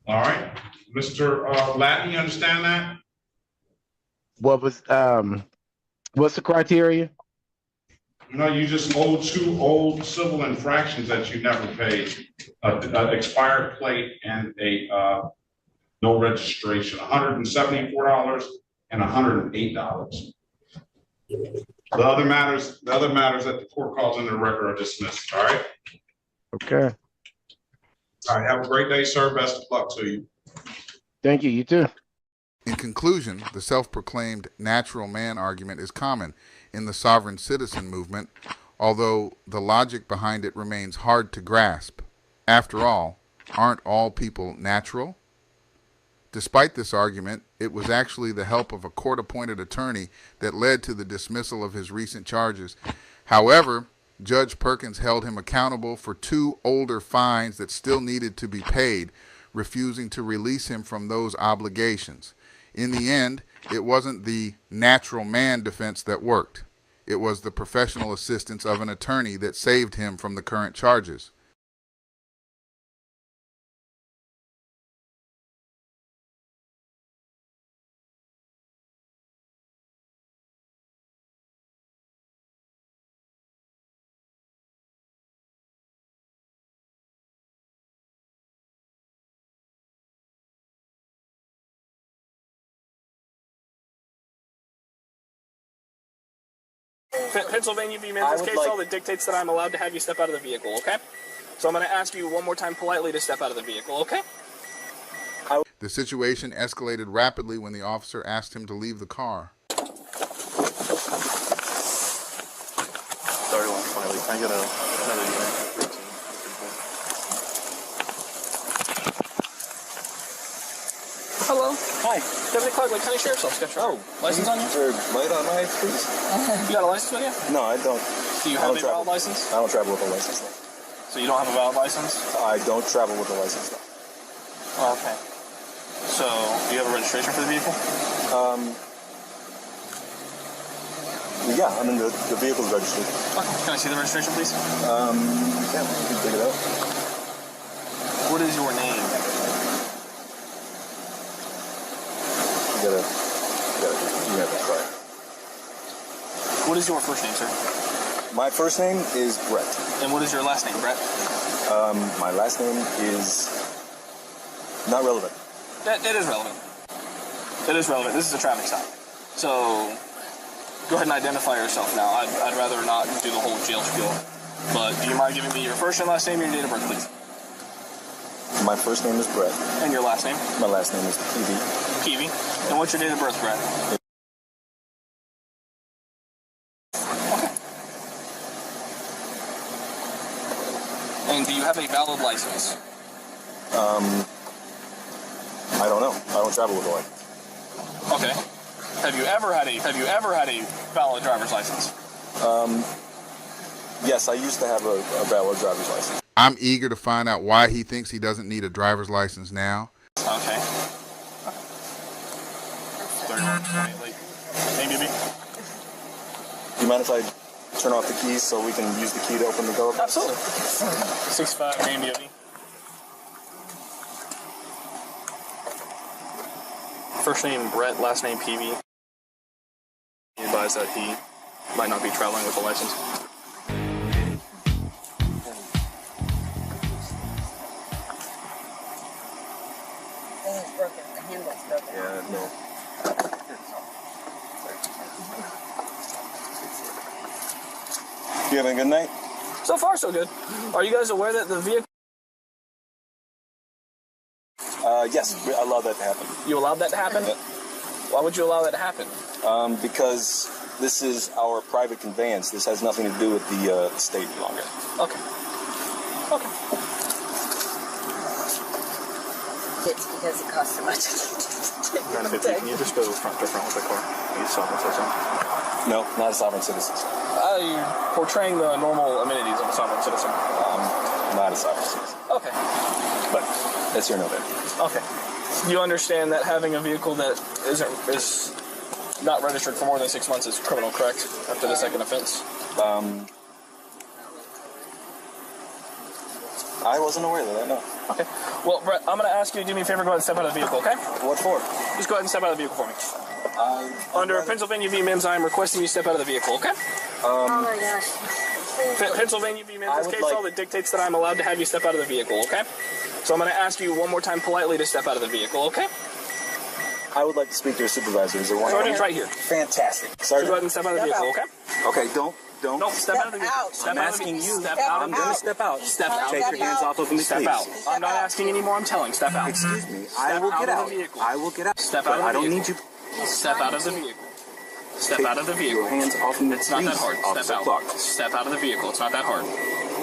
Speaker 11: All right, Mr. Latney, you understand that?
Speaker 12: What was what's the criteria?
Speaker 11: No, you just owe 2 old civil infractions that you never paid. An expired plate and a no registration, $174 and $108. The other matters that the court calls in the record are dismissed. All right.
Speaker 12: Okay.
Speaker 11: All right. Have a great day, sir. Best of luck to you.
Speaker 12: Thank you. You too.
Speaker 1: In conclusion, the self-proclaimed natural man argument is common in the sovereign citizen movement, although the logic behind it remains hard to grasp. After all, aren't all people natural? Despite this argument, it was actually the help of a court-appointed attorney that led to the dismissal of his recent charges. However, Judge Perkins held him accountable for 2 older fines that still needed to be paid, refusing to release him from those obligations. In the end, it wasn't the natural man defense that worked. It was the professional assistance of an attorney that saved him from the current charges.
Speaker 2: Pennsylvania v. Men's case law that dictates that I'm allowed to have you step out of the vehicle, okay? So I'm going to ask you one more time politely to step out of the vehicle, okay?
Speaker 1: The situation escalated rapidly when the officer asked him to leave the car.
Speaker 2: Sorry, finally. I got another unit. Hello. Hi. Deputy Clark, Lake County Sheriff's Office. Got your license on you?
Speaker 15: Light on my please?
Speaker 2: You got a license with you?
Speaker 15: No, I don't.
Speaker 2: Do you have a valid license?
Speaker 15: I don't travel with a license. No.
Speaker 2: So you don't have a valid license?
Speaker 15: I don't travel with a license. No.
Speaker 2: Oh, okay. So, do you have a registration for the vehicle?
Speaker 15: Yeah, I mean the vehicle's registered.
Speaker 2: Okay. Can I see the registration, please?
Speaker 15: Yeah, you can dig it out.
Speaker 2: What is your name?
Speaker 15: You gotta try.
Speaker 2: What is your first name, sir?
Speaker 15: My first name is Brett.
Speaker 2: And what is your last name, Brett?
Speaker 15: My last name is not relevant.
Speaker 2: It is relevant. It is relevant. This is a traffic stop. So, go ahead and identify yourself now. I'd rather not do the whole jail spiel. But do you mind giving me your first and last name and your date of birth, please?
Speaker 15: My first name is Brett.
Speaker 2: And your last name?
Speaker 15: My last name is Peavy.
Speaker 2: Peavy. And what's your date of birth, Brett? Okay. And do you have a valid license?
Speaker 15: I don't know. I don't travel with one.
Speaker 2: Okay. Have you ever had a valid driver's license?
Speaker 15: Yes, I used to have a valid driver's license.
Speaker 1: I'm eager to find out why he thinks he doesn't need a driver's license now.
Speaker 2: Okay. 31, like, maybe.
Speaker 15: Do you mind if I turn off the keys so we can use the key to open the door?
Speaker 2: Absolutely. 6'5", name DOD. First name Brett, last name Peavy. He advised that he might not be traveling with a license.
Speaker 22: It's broken. The handle's broken.
Speaker 15: Yeah, no. You having a good night?
Speaker 2: So far, so good. Are you guys aware that the vehicle...
Speaker 15: Yes, I allowed that to happen.
Speaker 2: You allowed that to happen?
Speaker 15: Yeah.
Speaker 2: Why would you allow that to happen?
Speaker 15: Because this is our private conveyance. This has nothing to do with the state any longer.
Speaker 2: Okay. Okay.
Speaker 22: It's because it costs so much.
Speaker 2: Can you just go front to front with the car? Are you sovereign citizen?
Speaker 15: No, not a sovereign citizen.
Speaker 2: You're portraying the normal amenities of a sovereign citizen.
Speaker 15: Not a sovereign citizen.
Speaker 2: Okay. But
Speaker 15: that's your no there.
Speaker 2: Okay. You understand that having a vehicle that is not registered for more than 6 months is criminal, correct? After the second offense?
Speaker 15: I wasn't aware of that, no.
Speaker 2: Okay. Well, Brett, I'm going to ask you to do me a favor, go ahead and step out of the vehicle, okay?
Speaker 15: What for?
Speaker 2: Just go ahead and step out of the vehicle for me. Under Pennsylvania v. Mims, I am requesting you step out of the vehicle, okay?
Speaker 22: Oh my gosh.
Speaker 2: Pennsylvania v. Mims case law that dictates that I'm allowed to have you step out of the vehicle, okay? So I'm going to ask you one more time politely to step out of the vehicle, okay?
Speaker 15: I would like to speak to your supervisor. Is there one?
Speaker 2: Sergeant's right here.
Speaker 15: Fantastic.
Speaker 2: So go ahead and step out of the vehicle, okay?
Speaker 15: Okay, don't.
Speaker 2: No, step out of the vehicle.
Speaker 15: I'm asking you.
Speaker 2: Step out.
Speaker 15: I'm going to step out.
Speaker 2: Step out.
Speaker 15: Take your hands off of me,
Speaker 2: Step
Speaker 15: please.
Speaker 2: out. I'm not asking anymore, I'm telling. Step out.
Speaker 15: Excuse me. I will get out. I will get out.
Speaker 2: Step out of the vehicle.
Speaker 15: I don't need you.
Speaker 2: Step out of the vehicle. Step out of the vehicle.
Speaker 15: Your hands off me,
Speaker 2: It's not that hard. Step out.
Speaker 15: Clark.
Speaker 2: Step out of the vehicle. It's not that hard.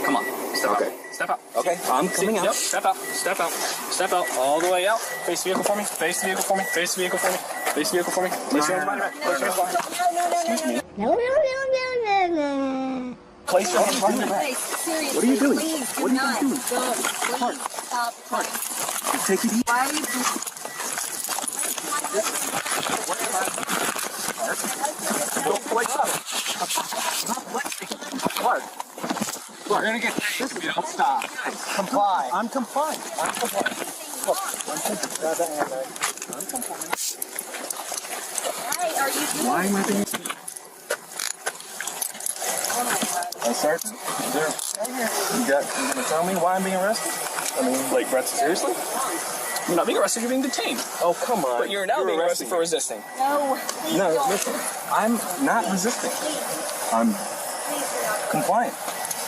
Speaker 2: Come on. Step out. Step out.
Speaker 15: Okay, I'm coming out.
Speaker 2: Yep. Step out. Step out. Step out. All the way out. Face the vehicle for me. Face the vehicle for me. Face the vehicle for me. Face the vehicle for me. Place your hands behind your back. Place your hands behind your back. Excuse me. Place your hands behind your back.
Speaker 22: Seriously,
Speaker 15: What are you doing?
Speaker 22: Please,
Speaker 15: What are you doing?
Speaker 22: Go. Please, stop.
Speaker 15: Take it easy.
Speaker 22: Why are you...
Speaker 2: Don't play We're gonna get this. Stop. Comply. I'm compliant. I'm compliant. Look, grab that handbag. I'm compliant.
Speaker 22: Hey, are you doing?
Speaker 2: Why am I being?
Speaker 22: Oh my God.
Speaker 2: Sergeant, you gonna tell me why I'm being arrested? I mean, like, seriously? You're not being arrested, you're being detained. Oh, come on. But you're now being arrested for resisting.
Speaker 22: No, please
Speaker 2: No,
Speaker 22: don't.
Speaker 2: listen, I'm not resisting. I'm compliant.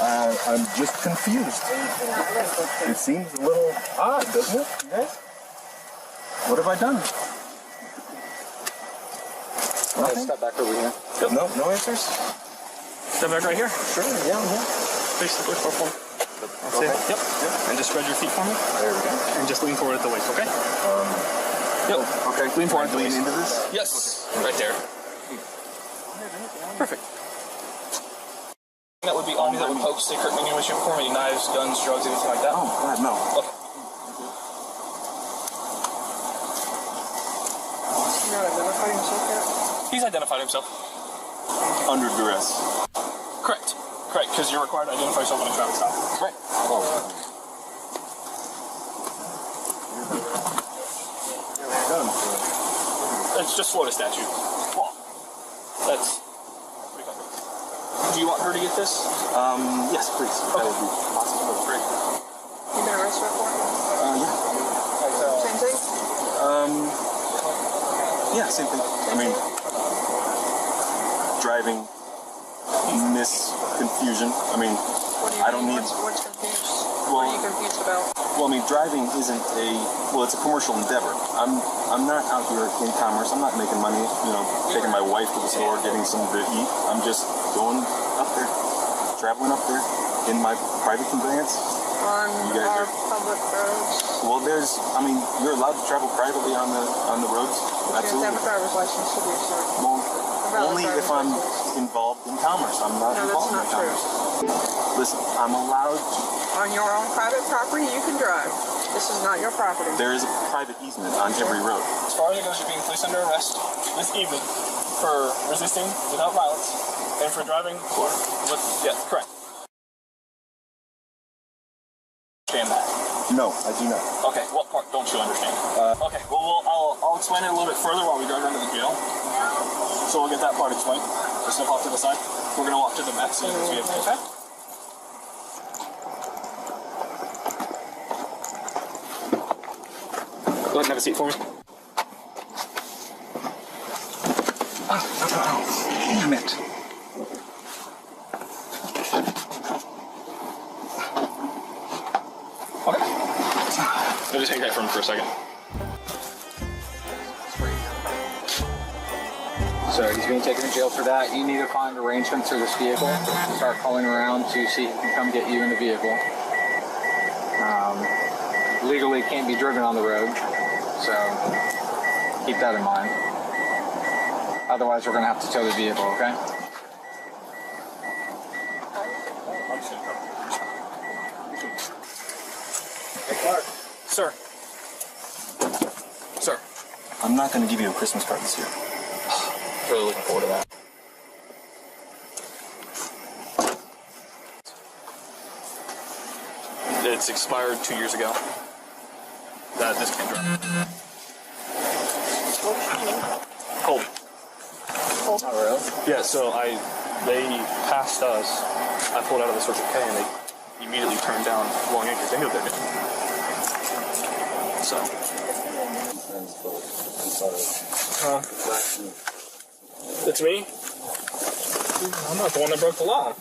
Speaker 2: I'm just confused.
Speaker 22: Please do not listen.
Speaker 2: It seems a little odd, doesn't it, you guys? What have I done? Nothing? Step back over here. Yep. No answers? Step back right here. Sure, yeah. Face the push forward. That's it. Yep. And just spread your feet for me. There we go. And just lean forward at the waist, okay? Yep. Okay. Lean forward at the waist. Lean into this? Yes. Right there. Perfect. That would be on you that would poke, stick, hurt, manual issue before any knives, guns, drugs, anything like that? Oh, God, no. Okay.
Speaker 22: He's not identifying himself yet?
Speaker 2: He's identified himself.
Speaker 8: Under duress.
Speaker 2: Correct, because you're required to identify yourself on a traffic stop. Right. It's just Florida statute. That's... Do you want her to get this? Yes, please. Okay. That would be possible. Great.
Speaker 22: You been arrested before?
Speaker 2: Yeah.
Speaker 22: Same thing?
Speaker 8: Yeah, same thing. I mean, driving, confusion. I mean, I don't need...
Speaker 22: What's confused?
Speaker 8: Well,
Speaker 22: What are you confused about?
Speaker 8: Well, I mean, driving isn't it's a commercial endeavor. I'm not out here in commerce. I'm not making money, taking my wife to the store, getting something to eat. I'm just going up there, traveling up there in my private conveyance.
Speaker 22: On our public roads?
Speaker 8: Well, you're allowed to travel privately on the roads.
Speaker 22: You have to have a driver's license to do so.
Speaker 8: Well, only if I'm involved in commerce. I'm not involved in commerce. Listen, I'm allowed to...
Speaker 22: On your own private property, you can drive. This is not your property.
Speaker 8: There is a private easement on every road.
Speaker 2: As far as it goes, you're being placed under arrest this evening for resisting without violence and for driving with... Yes, correct. Understand that?
Speaker 8: No, I do not.
Speaker 2: Okay, what part don't you understand? Okay, well, I'll explain it a little bit further while we drive down to the jail. So we'll get that part explained. Just step off to the side. We're going to walk to the back seat of this vehicle, okay? Go ahead and have a seat for me. Damn it. Okay. I'll just hang tight for him for a second.
Speaker 3: So he's being taken to jail for that. You need to find arrangements for this vehicle. Start calling around to see if he can come get you in the vehicle. Legally, it can't be driven on the road, so keep that in mind. Otherwise, we're going to have to tow the vehicle, okay?
Speaker 2: Sir. Sir.
Speaker 8: I'm not going to give you a Christmas card this year.
Speaker 2: Really looking forward to that. It's expired 2 years ago. This can drive. Cold.
Speaker 22: Oh,
Speaker 2: really? Yeah, so they passed us. I pulled out of the Circle K and they immediately turned down Long Acres. They knew they did. So. It's me? I'm not the one that broke the law.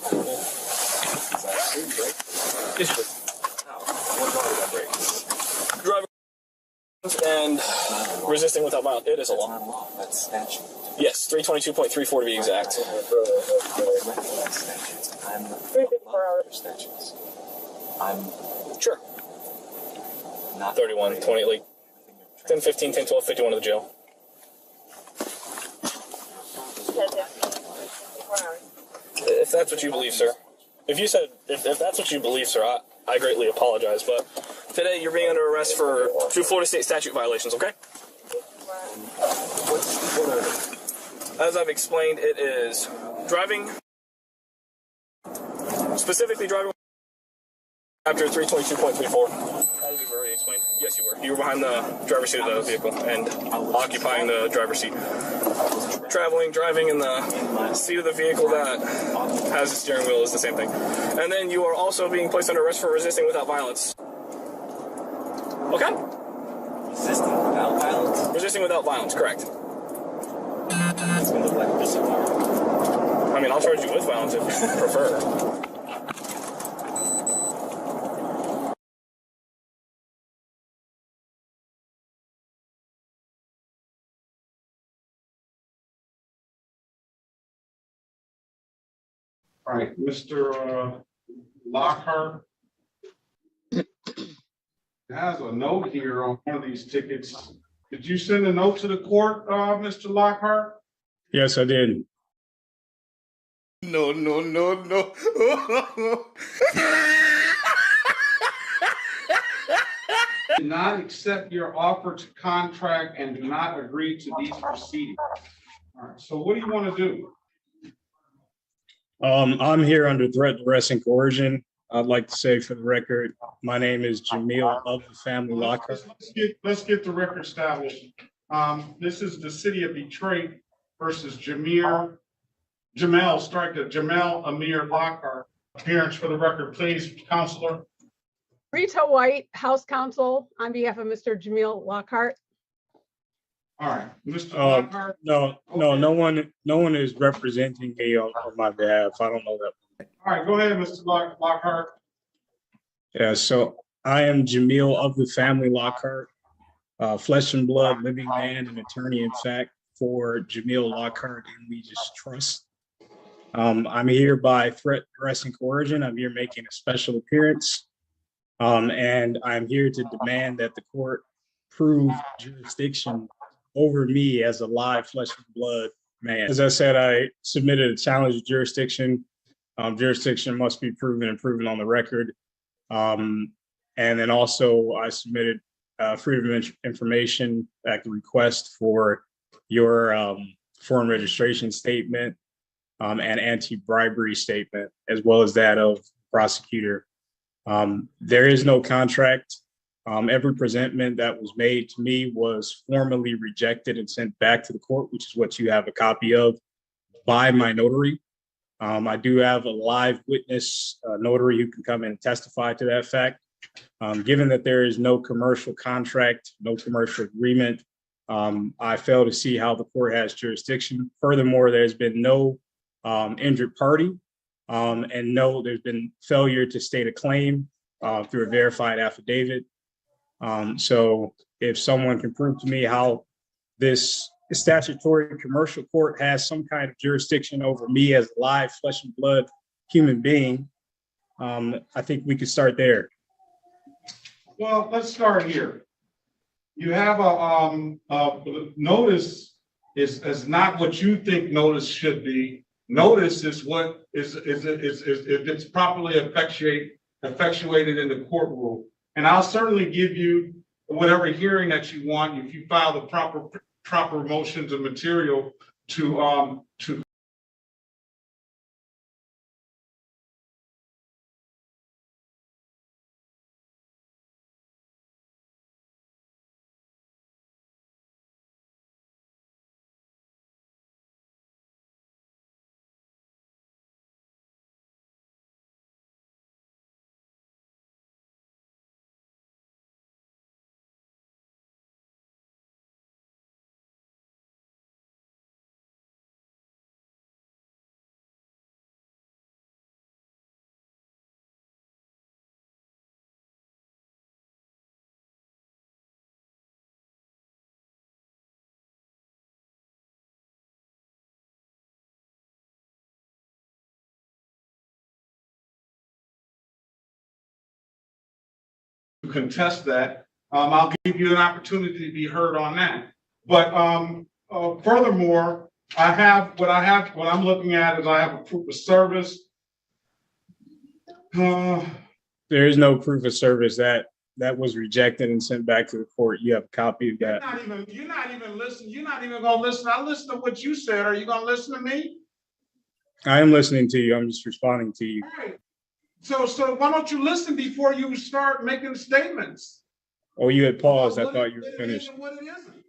Speaker 2: Driving and resisting without violence. It is a law.
Speaker 8: That's statute.
Speaker 2: Yes, 322.34 to be exact.
Speaker 8: I'm statutes. I'm
Speaker 2: sure.
Speaker 8: Not
Speaker 2: 31, 20, like 10, 15, 10, 12, 51 to the jail. If that's what you believe, sir. If that's what you believe, sir, I greatly apologize, but today you're being under arrest for 2 Florida state statute violations, okay? As I've explained, it is driving, specifically driving After 322.34. As we've already explained. Yes, you were. You were behind the driver's seat of the vehicle and occupying the driver's seat. Driving in the seat of the vehicle that has a steering wheel is the same thing. And then you are also being placed under arrest for resisting without violence. Okay? Resisting without violence? Resisting without violence, correct. It's going to look like resisting. I mean, I'll charge you with violence if you prefer.
Speaker 11: All right, Mr. Lockhart has a note here on one of these tickets. Did you send a note to the court, Mr. Lockhart?
Speaker 5: Yes, I did.
Speaker 11: No. Do not accept your offer to contract and do not agree to these proceedings. All right, so what do you want to do?
Speaker 5: I'm here under threat, duress, and coercion. I'd like to say for the record, my name is Jamil of the Family Lockhart.
Speaker 11: Let's get the record established. This is the city of Detroit versus Jamel Amir Lockhart. Appearance for the record, please, Counselor.
Speaker 16: Rita White, House Counsel, on behalf of Mr. Jamil Lockhart.
Speaker 11: All right, Mr. Lockhart.
Speaker 5: No one is representing me on my behalf. I don't know that.
Speaker 11: All right, go ahead, Mr. Lockhart.
Speaker 5: Yeah, so I am Jamil of the Family Lockhart, flesh and blood, living man, and attorney in fact for Jamil Lockhart and Legis Trust. I'm here by threat, duress, and coercion. I'm here making a special appearance. And I'm here to demand that the court prove jurisdiction over me as a live flesh and blood man. As I said, I submitted a challenge to jurisdiction. Jurisdiction must be proven and proven on the record. And then also I submitted Freedom of Information Act request for your foreign registration statement and anti-bribery statement, as well as that of prosecutor. There is no contract. Every presentment that was made to me was formally rejected and sent back to the court, which is what you have a copy of, by my notary. I do have a live witness notary who can come in and testify to that fact. Given that there is no commercial contract, no commercial agreement, I fail to see how the court has jurisdiction. Furthermore, there's been no injured party, and no, there's been failure to state a claim through a verified affidavit. So if someone can prove to me how this statutory commercial court has some kind of jurisdiction over me as a live flesh and blood human being, I think we could start there.
Speaker 11: Well, let's start here. You have a notice is not what you think notice should be. Notice is what is if it's properly effectuated in the courtroom. And I'll certainly give you whatever hearing that you want if you file the proper motions and material to contest that. I'll give you an opportunity to be heard on that. But furthermore, what I'm looking at is I have a proof of service.
Speaker 5: There is no proof of service that was rejected and sent back to the court. You have a copy of that.
Speaker 11: You're not even listening. You're not even gonna listen. I listen to what you said. Are you gonna listen to me?
Speaker 5: I am listening to you. I'm just responding to you.
Speaker 11: All right. So why don't you listen before you start making statements?
Speaker 5: Oh, you had paused. I
Speaker 11: What
Speaker 5: thought
Speaker 11: it-
Speaker 5: you were
Speaker 11: what it is
Speaker 5: finished.
Speaker 11: and what it isn't.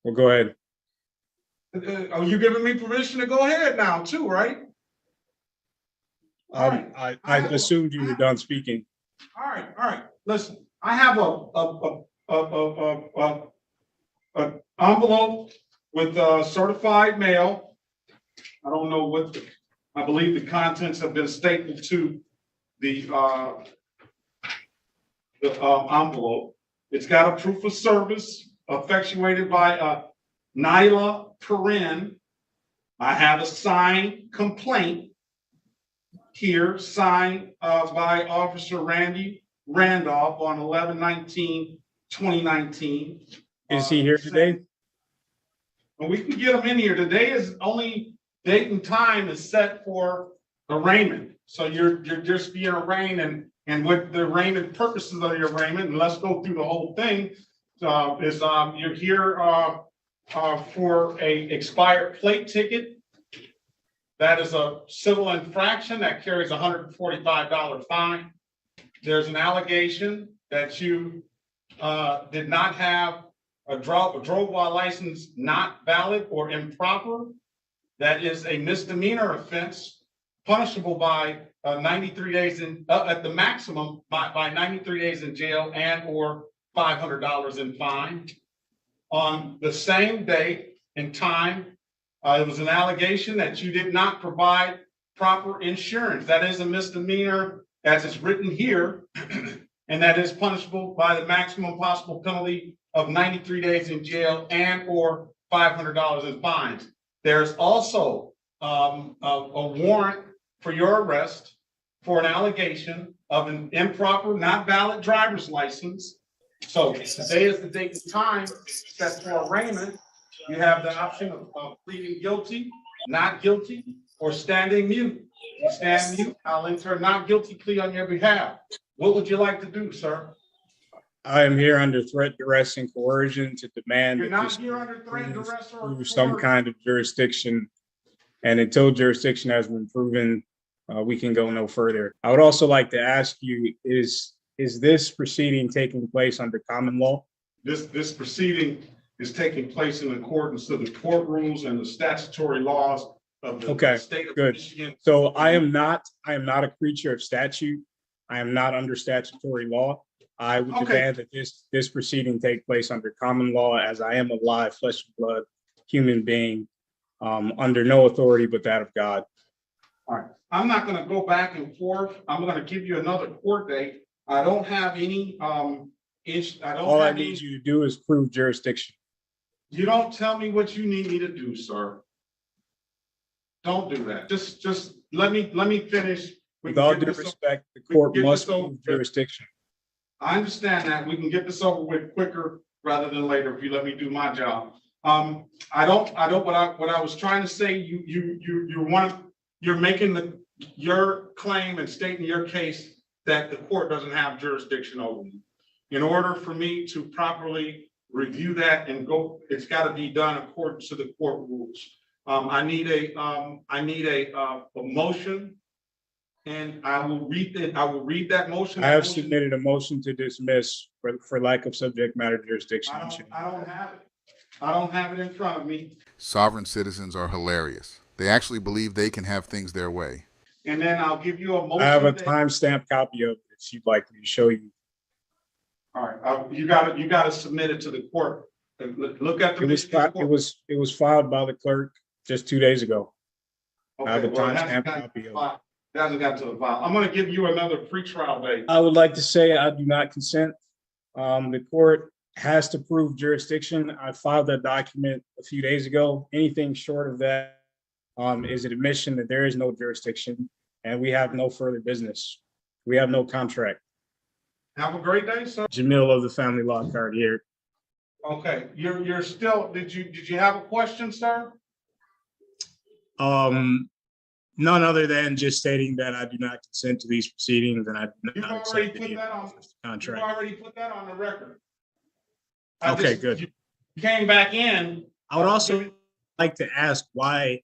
Speaker 5: Well, go ahead.
Speaker 11: Are you giving me permission to go ahead now too, right? All right.
Speaker 5: I assumed you were done speaking.
Speaker 11: All right. Listen, I have a envelope with certified mail. I don't know what I believe the contents have been stapled to the envelope. It's got a proof of service effectuated by Nyla Perrin. I have a signed complaint here, signed by Officer Randy Randolph on 11/19/2019.
Speaker 5: Is he here today?
Speaker 11: And we can get him in here. Today is only date and time is set for arraignment. So you're just being arraigned, and what the arraignment purposes of your arraignment, and let's go through the whole thing. Is you're here for a expired plate ticket. That is a civil infraction that carries a $145 fine. There's an allegation that you did not have a drove while license not valid or improper. That is a misdemeanor offense, punishable by 93 days in at the maximum by 93 days in jail and or $500 in fine. On the same day and time, it was an allegation that you did not provide proper insurance. That is a misdemeanor, as it's written here, and that is punishable by the maximum possible penalty of 93 days in jail and or $500 in fines. There's also a warrant for your arrest for an allegation of an improper, not valid driver's license. So today is the date and time set for arraignment. You have the option of pleading guilty, not guilty, or standing mute. You stand mute, I'll enter a not guilty plea on your behalf. What would you like to do, sir?
Speaker 5: I am here under threat, duress, and coercion to demand
Speaker 11: You're
Speaker 5: that
Speaker 11: not
Speaker 5: this
Speaker 11: here under threat, duress, or
Speaker 5: prove some
Speaker 11: coercion.
Speaker 5: kind of jurisdiction. And until jurisdiction has been proven, we can go no further. I would also like to ask you, is this proceeding taking place under common law?
Speaker 11: This proceeding is taking place in accordance to the court rules and the statutory laws of the state of Michigan.
Speaker 5: So I am not a creature of statute. I am not under statutory law. I would demand that this proceeding take place under common law, as I am a live flesh and blood human being, under no authority but that of God.
Speaker 11: All right, I'm not gonna go back and forth. I'm gonna give you another court date. I don't have any,
Speaker 5: All I need you to do is prove jurisdiction.
Speaker 11: You don't tell me what you need me to do, sir. Don't do that. Just let me finish.
Speaker 5: With all due respect, the court must prove jurisdiction.
Speaker 11: I understand that. We can get this over with quicker rather than later if you let me do my job. What I was trying to say, you're making your claim and stating your case that the court doesn't have jurisdiction over you. In order for me to properly review that and go, it's got to be done according to the court rules. I need a motion, and I will read it. I will read that motion.
Speaker 5: I have submitted a motion to dismiss for lack of subject matter jurisdiction.
Speaker 11: I don't have it. I don't have it in front of me.
Speaker 1: Sovereign citizens are hilarious. They actually believe they can have things their way.
Speaker 11: And then I'll give you a motion.
Speaker 5: I have a timestamped copy of it if you'd like me to show you.
Speaker 11: All right, you got to submit it to the court. Look at the.
Speaker 5: It was filed by the clerk just 2 days ago.
Speaker 11: Okay,
Speaker 5: I have a
Speaker 11: well, it
Speaker 5: timestamped
Speaker 11: hasn't
Speaker 5: copy of it.
Speaker 11: It hasn't got to the file. I'm going to give you another pretrial date.
Speaker 5: I would like to say I do not consent. The court has to prove jurisdiction. I filed that document a few days ago. Anything short of that is an admission that there is no jurisdiction and we have no further business. We have no contract.
Speaker 11: Have a great day, sir.
Speaker 5: Jamil of the Family Law Card here.
Speaker 11: Okay, you're still. Did you have a question, sir?
Speaker 5: None other than just stating that I do not consent to these proceedings and I do not accept any contract.
Speaker 11: You already put that on the record.
Speaker 5: Okay, good.
Speaker 11: You came back in.
Speaker 5: I would also like to ask why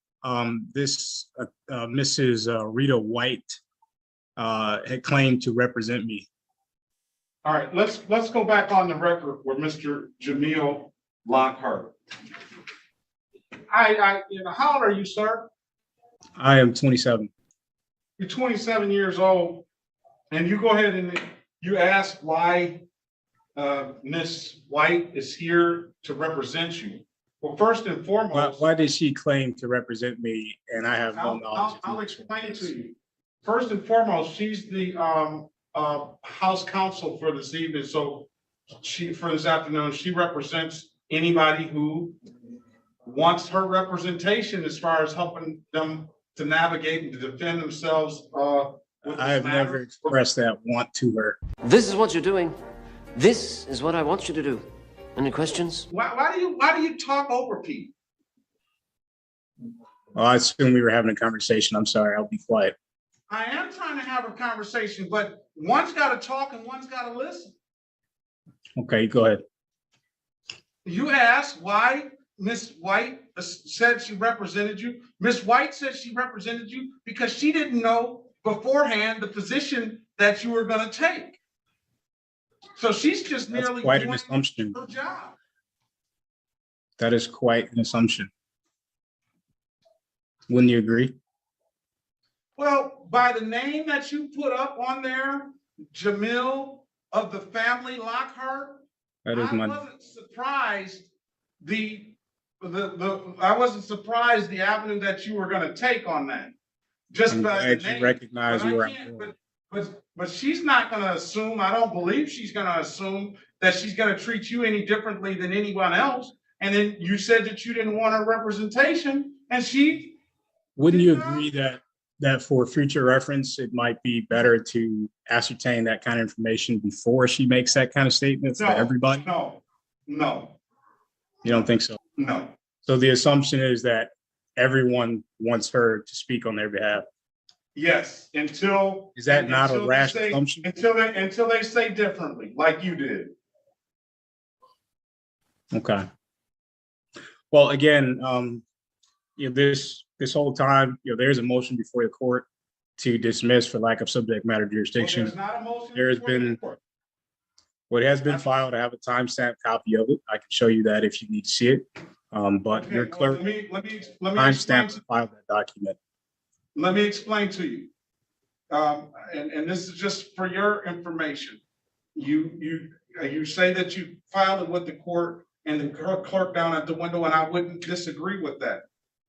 Speaker 5: this Mrs. Rita White had claimed to represent me.
Speaker 11: All right, let's go back on the record with Mr. Jamil Lockhart. How old are you, sir?
Speaker 5: I am 27.
Speaker 11: You're 27 years old, and you go ahead and you ask why Miss White is here to represent you. Well, first and foremost,
Speaker 5: why did she claim to represent me, and I have no knowledge?
Speaker 11: I'll explain it to you. First and foremost, she's the House Counsel for this evening. So for this afternoon, she represents anybody who wants her representation as far as helping them to navigate and to defend themselves.
Speaker 5: I have never expressed that want to her.
Speaker 14: This is what you're doing. This is what I want you to do. Any questions?
Speaker 11: Why do you talk over people?
Speaker 5: Well, I assume we were having a conversation. I'm sorry. I'll be quiet.
Speaker 11: I am trying to have a conversation, but one's got to talk and one's got to listen.
Speaker 5: Okay, go ahead.
Speaker 11: You asked why Miss White said she represented you. Miss White said she represented you because she didn't know beforehand the position that you were going to take. So she's just merely
Speaker 5: quite an assumption.
Speaker 11: Her job.
Speaker 5: That is quite an assumption. Wouldn't you agree?
Speaker 11: Well, by the name that you put up on there, Jamil of the family Lockhart,
Speaker 5: that is my.
Speaker 11: I wasn't surprised I wasn't surprised the avenue that you were going to take on that. Just by the name.
Speaker 5: You recognize you are.
Speaker 11: But she's not going to assume. I don't believe she's going to assume that she's going to treat you any differently than anyone else. And then you said that you didn't want her representation, and she.
Speaker 5: Wouldn't you agree that for future reference, it might be better to ascertain that kind of information before she makes that kind of statement for everybody?
Speaker 11: No.
Speaker 5: You don't think so?
Speaker 11: No.
Speaker 5: So the assumption is that everyone wants her to speak on their behalf.
Speaker 11: Yes, until.
Speaker 5: Is that not a rash assumption?
Speaker 11: Until they say differently, like you did.
Speaker 5: Okay. Well, again, this whole time, there's a motion before the court to dismiss for lack of subject matter jurisdiction.
Speaker 11: Well, there's not a motion.
Speaker 5: There has been. What has been filed, I have a timestamp copy of it. I can show you that if you need to see it. But
Speaker 11: Okay,
Speaker 5: your clerk
Speaker 11: let me
Speaker 5: timestamp to file that document.
Speaker 11: Let me explain to you. And this is just for your information. You say that you filed it with the court and the clerk down at the window, and I wouldn't disagree with that.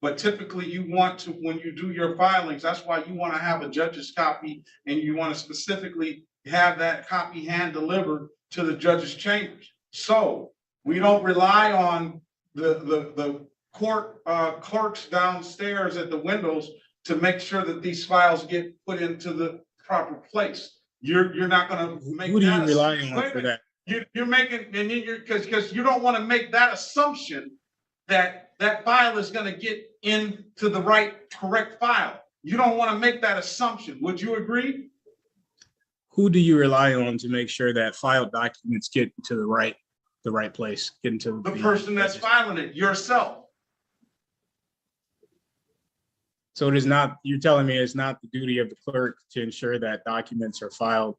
Speaker 11: But typically you want to, when you do your filings, that's why you want to have a judge's copy, and you want to specifically have that copy hand delivered to the judge's chambers. So we don't rely on the court clerks downstairs at the windows to make sure that these files get put into the proper place. You're not going to make.
Speaker 5: Who do you rely on for that?
Speaker 11: You're making, and then because you don't want to make that assumption that that file is going to get into the correct file. You don't want to make that assumption. Would you agree?
Speaker 5: Who do you rely on to make sure that filed documents get into the right place, get into
Speaker 11: the person that's filing it, yourself?
Speaker 5: So it is not, you're telling me it's not the duty of the clerk to ensure that documents are filed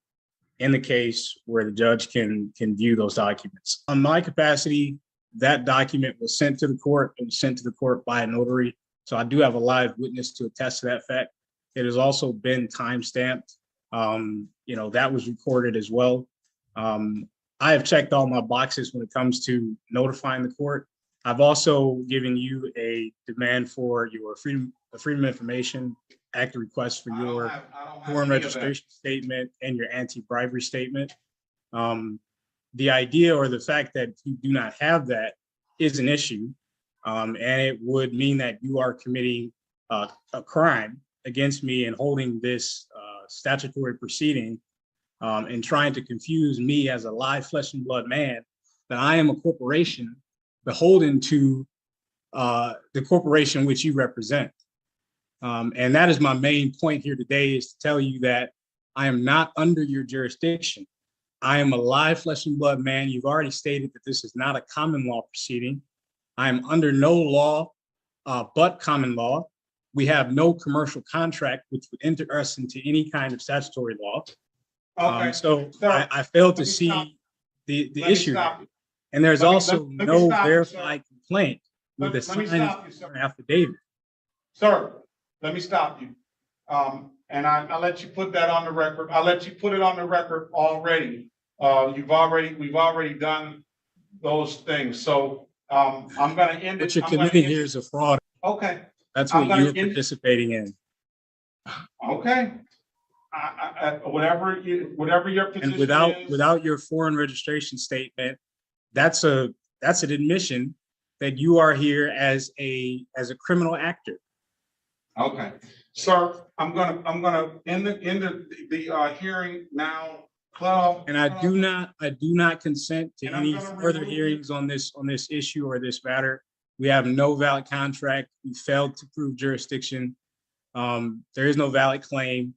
Speaker 5: in the case where the judge can view those documents. On my capacity, that document was sent to the court. It was sent to the court by a notary. So I do have a live witness to attest to that fact. It has also been time-stamped. That was recorded as well. I have checked all my boxes when it comes to notifying the court. I've also given you a demand for your Freedom of Information Act request for your foreign registration statement and your anti-bribery statement. The idea or the fact that you do not have that is an issue, and it would mean that you are committing a crime against me and holding this statutory proceeding and trying to confuse me as a live flesh and blood man, that I am a corporation beholden to the corporation which you represent. And that is my main point here today, is to tell you that I am not under your jurisdiction. I am a live flesh and blood man. You've already stated that this is not a common law proceeding. I am under no law but common law. we have no commercial contract which would enter us into any kind of statutory law.
Speaker 11: Okay.
Speaker 5: So
Speaker 11: Sir,
Speaker 5: I failed to
Speaker 11: let me stop.
Speaker 5: see the
Speaker 11: Let me
Speaker 5: issue.
Speaker 11: stop you.
Speaker 5: And there's
Speaker 11: Let me-
Speaker 5: also
Speaker 11: let me
Speaker 5: no
Speaker 11: stop you,
Speaker 5: verified complaint with a
Speaker 11: Let me
Speaker 5: signed
Speaker 11: stop you, sir.
Speaker 5: affidavit.
Speaker 11: Sir, let me stop you. And I'll let you put that on the record. I'll let you put it on the record already. We've already done those things. So, I'm gonna end it.
Speaker 5: What you're
Speaker 11: I'm gonna
Speaker 5: committing
Speaker 11: end
Speaker 5: here
Speaker 11: it.
Speaker 5: is a fraud.
Speaker 11: Okay,
Speaker 5: That's
Speaker 11: I'm
Speaker 5: what
Speaker 11: gonna
Speaker 5: you're
Speaker 11: end-
Speaker 5: participating in.
Speaker 11: okay. Whatever your position
Speaker 5: And without
Speaker 11: is.
Speaker 5: without your foreign registration statement, that's an admission that you are here as a criminal actor.
Speaker 11: Okay, sir, I'm gonna end the hearing now. Club.
Speaker 5: And I do not consent to
Speaker 11: And I'm
Speaker 5: any
Speaker 11: gonna
Speaker 5: further
Speaker 11: remove you.
Speaker 5: hearings on this issue or this matter. We have no valid contract. We failed to prove jurisdiction. There is no valid claim.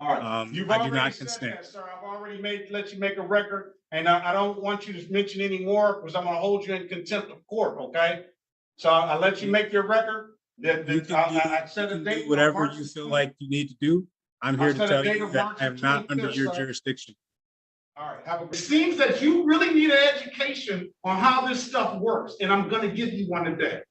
Speaker 11: All right, you've
Speaker 5: I do
Speaker 11: already
Speaker 5: not
Speaker 11: said
Speaker 5: consent.
Speaker 11: that, sir. I've already let you make a record, and I don't want you to mention any more because I'm gonna hold you in contempt of court, okay? So I'll let you make your record. I set a date.
Speaker 5: Do whatever
Speaker 11: March
Speaker 5: you feel like you need to do. I'm here to
Speaker 11: set a
Speaker 5: tell
Speaker 11: date
Speaker 5: you
Speaker 11: of
Speaker 5: that
Speaker 11: March
Speaker 5: I am not
Speaker 11: 25th,
Speaker 5: under your
Speaker 11: sir.
Speaker 5: jurisdiction.
Speaker 11: All right, it seems that you really need an education on how this stuff works, and I'm gonna give you one today.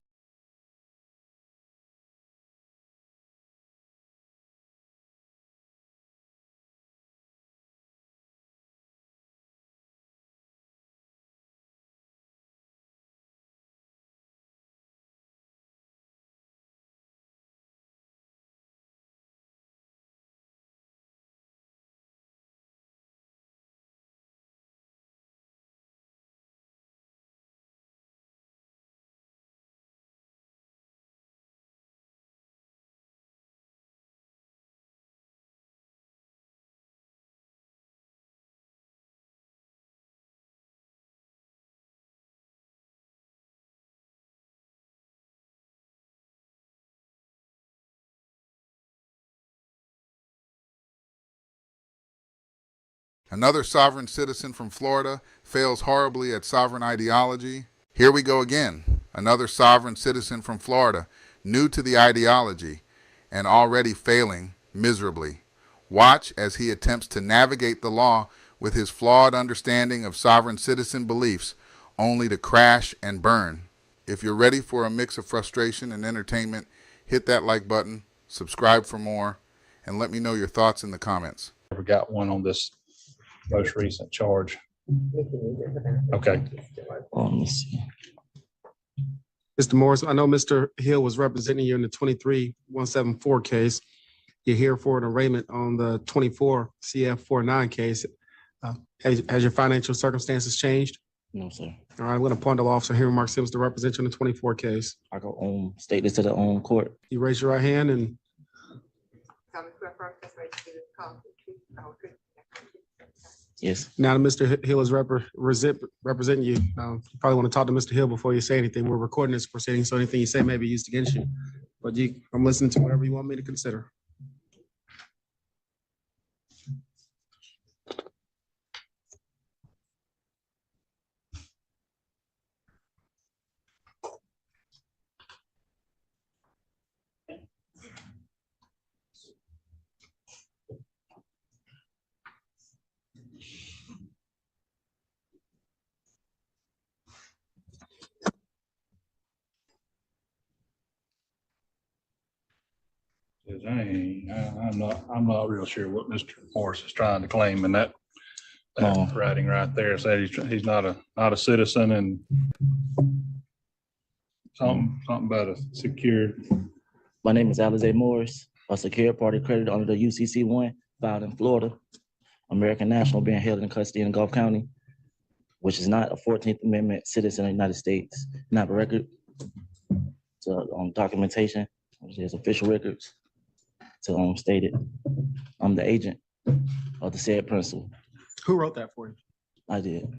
Speaker 1: Another sovereign citizen from Florida fails horribly at sovereign ideology. Here we go again. Another sovereign citizen from Florida, new to the ideology and already failing miserably. Watch as he attempts to navigate the law with his flawed understanding of sovereign citizen beliefs, only to crash and burn. If you're ready for a mix of frustration and entertainment, hit that like button, subscribe for more, and let me know your thoughts in the comments.
Speaker 10: Never got one on this most recent charge. Okay.
Speaker 19: Let me see.
Speaker 20: Mr. Morris, I know Mr. Hill was representing you in the 23-174 case. You're here for an arraignment on the 24 CF49 case. Has your financial circumstances changed?
Speaker 19: No, sir.
Speaker 20: All right, I'm going to appoint the law officer Henry Mark Sims to represent you in the 24 case.
Speaker 19: I go state this to the court.
Speaker 20: You raise your right hand and
Speaker 19: Yes.
Speaker 20: now that Mr. Hill is representing you, you probably want to talk to Mr. Hill before you say anything. We're recording this proceeding, so anything you say may be used against you. But I'm listening to whatever you want me to consider.
Speaker 10: I'm not real sure what Mr. Morris is trying to claim in that writing right there. Said he's not a citizen and something about a secured.
Speaker 19: My name is Alize Morris, a secured party creditor under the UCC 1 filed in Florida. American national being held in custody in Gulf County, which is not a 14th Amendment citizen of the United States. Not a record to documentation, which is official records to state it. I'm the agent of the said principal.
Speaker 20: Who wrote that for you?
Speaker 19: I did.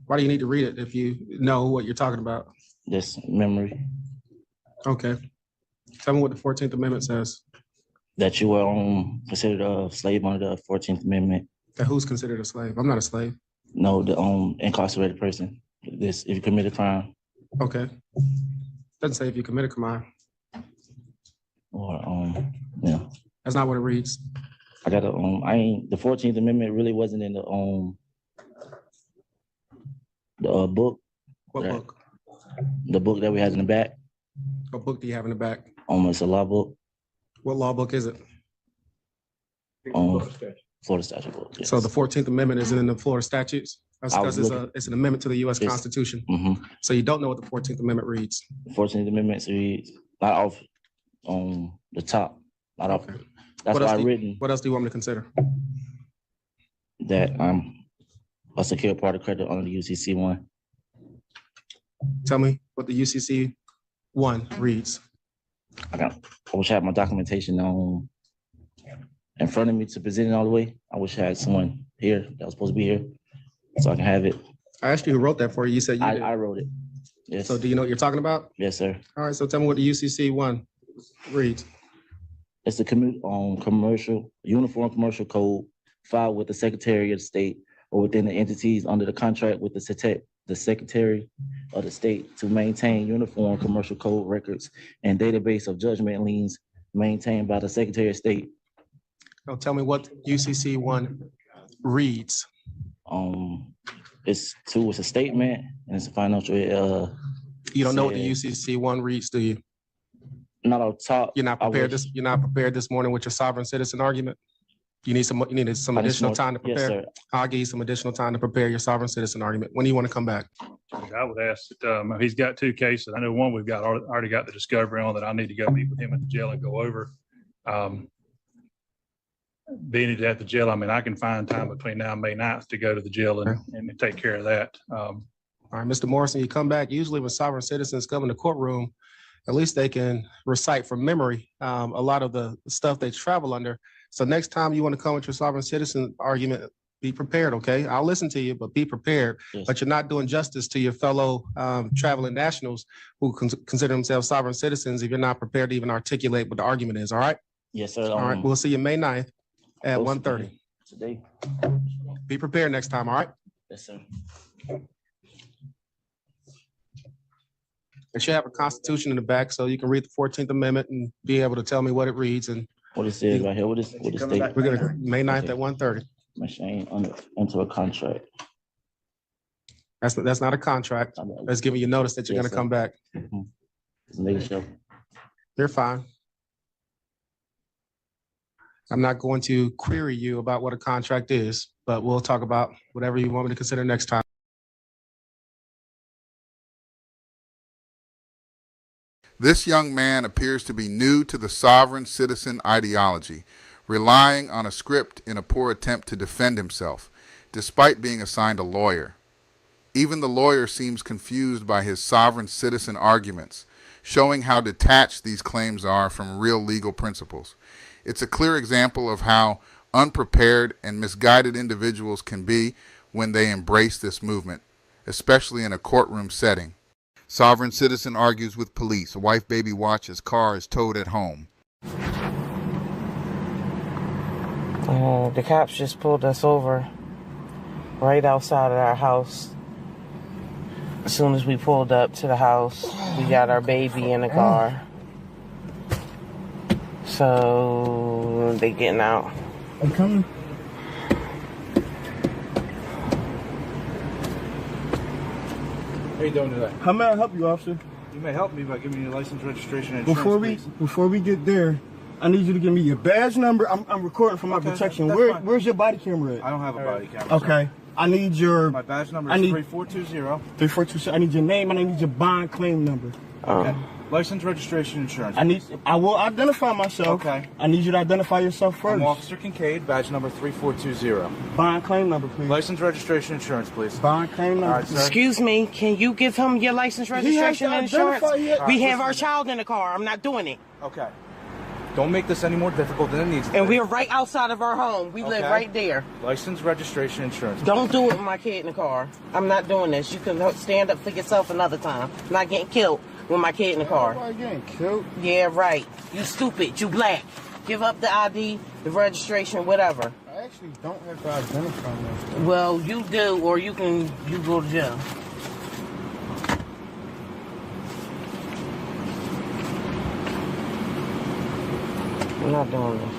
Speaker 20: Why do you need to read it if you know what you're talking about?
Speaker 19: Just memory.
Speaker 20: Okay. Tell me what the 14th Amendment says.
Speaker 19: That you were considered a slave under the 14th Amendment.
Speaker 20: That who's considered a slave? I'm not a slave.
Speaker 19: No, the incarcerated person. This if you commit a crime.
Speaker 20: Okay. Doesn't say if you commit a crime.
Speaker 19: Or yeah.
Speaker 20: That's not what it reads.
Speaker 19: I got the 14th Amendment really wasn't in the book.
Speaker 20: What book?
Speaker 19: The book that we had in the back.
Speaker 20: What book do you have in the back?
Speaker 19: It's a law book.
Speaker 20: What law book is it?
Speaker 19: Florida statute book. Yes.
Speaker 20: So the 14th Amendment isn't in the Florida statutes? That's because it's an amendment to the U.S. Constitution.
Speaker 19: Mm-hmm.
Speaker 20: So you don't know what the 14th Amendment reads?
Speaker 19: The 14th Amendment reads not off on the top. Not off. That's why I've written.
Speaker 20: What else do you want me to consider?
Speaker 19: That I'm a secure party creditor under the UCC 1.
Speaker 20: Tell me what the UCC 1 reads.
Speaker 19: I wish I had my documentation in front of me to present it all the way. I wish I had someone here that was supposed to be here so I can have it.
Speaker 20: I asked you who wrote that for you. You said you did.
Speaker 19: I wrote it. Yes.
Speaker 20: So do you know what you're talking about?
Speaker 19: Yes, sir.
Speaker 20: All right. So tell me what the UCC 1 reads.
Speaker 19: It's the Uniform Commercial Code filed with the Secretary of State or within the entities under the contract with the Secretary of the State to maintain uniform commercial code records and database of judgment liens maintained by the Secretary of State.
Speaker 20: Now tell me what UCC 1 reads.
Speaker 19: It's a statement and it's a financial.
Speaker 20: You don't know what the UCC 1 reads, do you?
Speaker 19: Not on top.
Speaker 20: You're not prepared. You're not prepared this morning with your sovereign citizen argument. You needed some additional time to prepare.
Speaker 19: Yes, sir.
Speaker 20: I'll give you some additional time to prepare your sovereign citizen argument. When do you want to come back?
Speaker 10: I would ask that he's got 2 cases. I know one we've got already got the discovery on that I need to go meet with him at the jail and go over. Being at the jail, I can find time between now and May 9th to go to the jail and take care of that.
Speaker 20: All right, Mr. Morrison, you come back. Usually when sovereign citizens come in the courtroom, at least they can recite from memory a lot of the stuff they travel under. So next time you want to come with your sovereign citizen argument, be prepared, okay? I'll listen to you, but be prepared. Yes. But you're not doing justice to your fellow traveling nationals who consider themselves sovereign citizens if you're not prepared to even articulate what the argument is, all right?
Speaker 19: Yes, sir.
Speaker 20: All right, we'll see you May 9th at 1:30.
Speaker 19: Today.
Speaker 20: Be prepared next time, all right?
Speaker 19: Yes, sir.
Speaker 20: It should have a constitution in the back so you can read the 14th Amendment and be able to tell me what it reads. And
Speaker 19: what it says right here. What is state?
Speaker 20: We're going to May 9th at 1:30.
Speaker 19: Machine into a contract.
Speaker 20: That's not a contract. That's giving you notice that you're going to come back. You're fine. I'm not going to query you about what a contract is, but we'll talk about whatever you want me to consider next time.
Speaker 1: This young man appears to be new to the sovereign citizen ideology, relying on a script in a poor attempt to defend himself, despite being assigned a lawyer. Even the lawyer seems confused by his sovereign citizen arguments, showing how detached these claims are from real legal principles. It's a clear example of how unprepared and misguided individuals can be when they embrace this movement, especially in a courtroom setting. Sovereign citizen argues with police. A wife baby watches car is towed at home.
Speaker 4: The cops just pulled us over right outside of our house. As soon as we pulled up to the house, we got our baby in the car. So they getting out.
Speaker 17: I'm coming.
Speaker 7: How you doing today?
Speaker 17: How may I help you, officer?
Speaker 7: You may help me by giving me your license, registration, and insurance.
Speaker 17: Before we get there, I need you to give me your badge number. I'm recording for my protection. Where's your body camera at?
Speaker 7: I don't have a body camera.
Speaker 17: Okay. I need your.
Speaker 7: My badge number is 3420.
Speaker 17: 3420. I need your name and I need your bond claim number.
Speaker 7: Okay. License, registration, insurance.
Speaker 17: I will identify myself.
Speaker 7: Okay.
Speaker 17: I need you to identify yourself first.
Speaker 7: I'm Officer Kincaid, badge number 3420.
Speaker 17: Bond claim number, please.
Speaker 7: License, registration, insurance, please.
Speaker 17: Bond claim number.
Speaker 7: All right, sir.
Speaker 4: Excuse me, can you give him your license, registration, and insurance? We have our child in the car. I'm not doing it.
Speaker 7: Okay. Don't make this any more difficult than it needs to be.
Speaker 4: And we're right outside of our home. We live right there.
Speaker 7: License, registration, insurance.
Speaker 4: Don't do it with my kid in the car. I'm not doing this. You can stand up for yourself another time. I'm not getting killed with my kid in the car.
Speaker 17: Nobody getting killed?
Speaker 4: Yeah, right. You stupid. You black. Give up the ID, the registration, whatever.
Speaker 17: I actually don't have to identify myself.
Speaker 4: Well, you do, or you go to jail. I'm not doing this.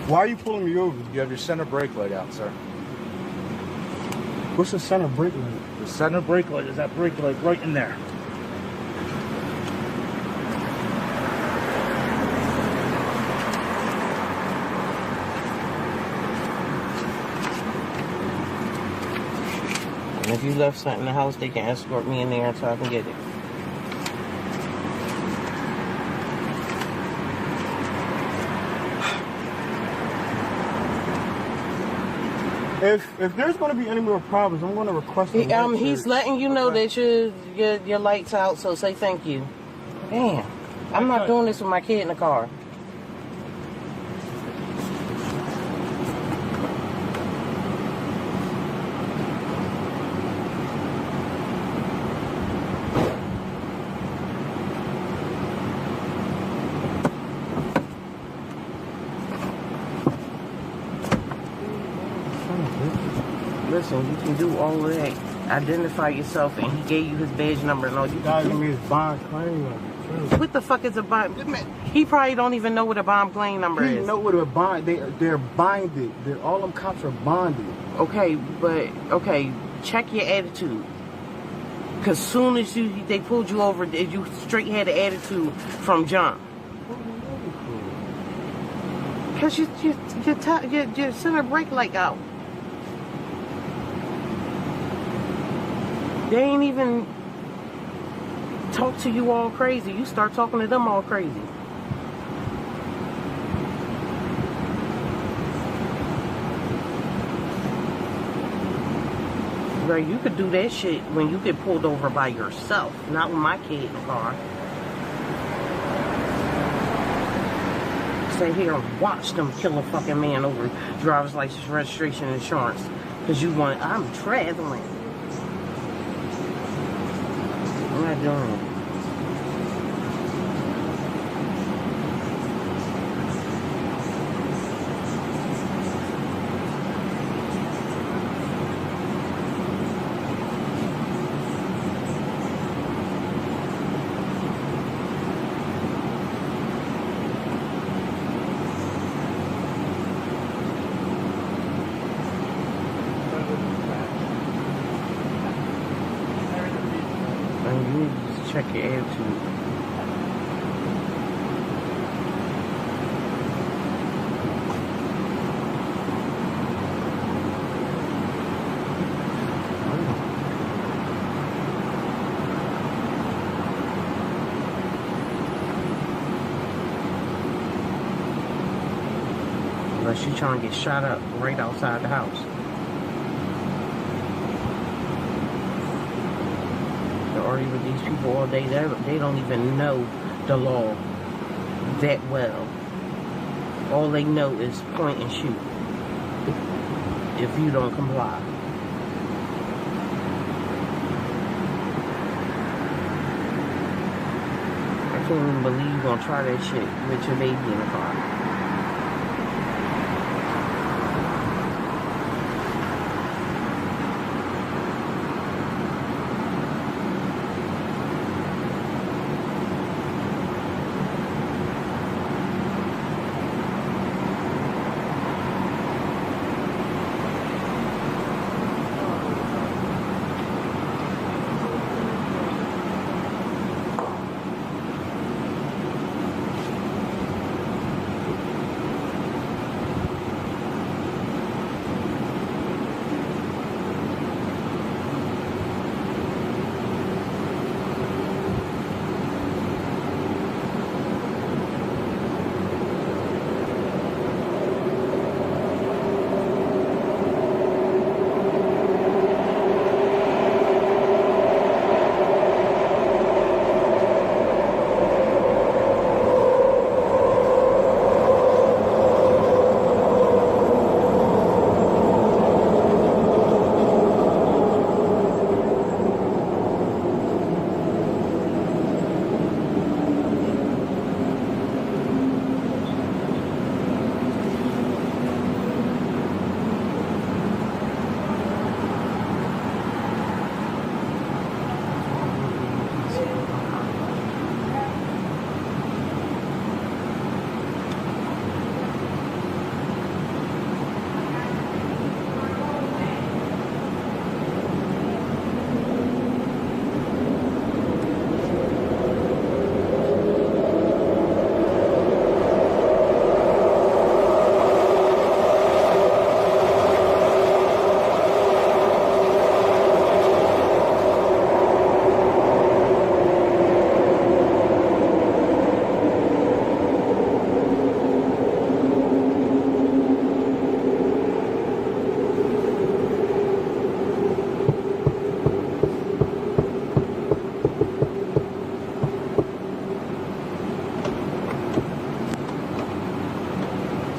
Speaker 17: Why are you pulling me over?
Speaker 7: You have your center brake light out, sir.
Speaker 17: What's the center brake light?
Speaker 7: The center brake light is that brake light right in there.
Speaker 4: And if you left something in the house, they can escort me in there until I can get it.
Speaker 17: If there's going to be any more problems, I'm going to request a
Speaker 4: He's letting you know that your light's out, so say thank you. Damn. I'm not doing this with my kid in the car. Listen, you can do all of that. Identify yourself, and he gave you his badge number and all. You
Speaker 17: guys give me his bond claim number.
Speaker 4: What the fuck is a bond? He probably don't even know what a bond claim number is.
Speaker 17: He know what a bond. They're bonded. All them cops are bonded.
Speaker 4: Okay, check your attitude. Cause soon as they pulled you over, you straight had an attitude from jump. Cause your center brake light out. They ain't even talk to you all crazy. You start talking to them all crazy. Right, you could do that shit when you get pulled over by yourself, not with my kid in the car. Stay here and watch them kill a fucking man over driver's license, registration, insurance. Cause I'm traveling. I'm not doing it. You need to just check your attitude. Unless you're trying to get shot up right outside the house. Argue with these people all day. They don't even know the law that well. All they know is point and shoot if you don't comply. I can't even believe you're gonna try that shit with your baby in the car.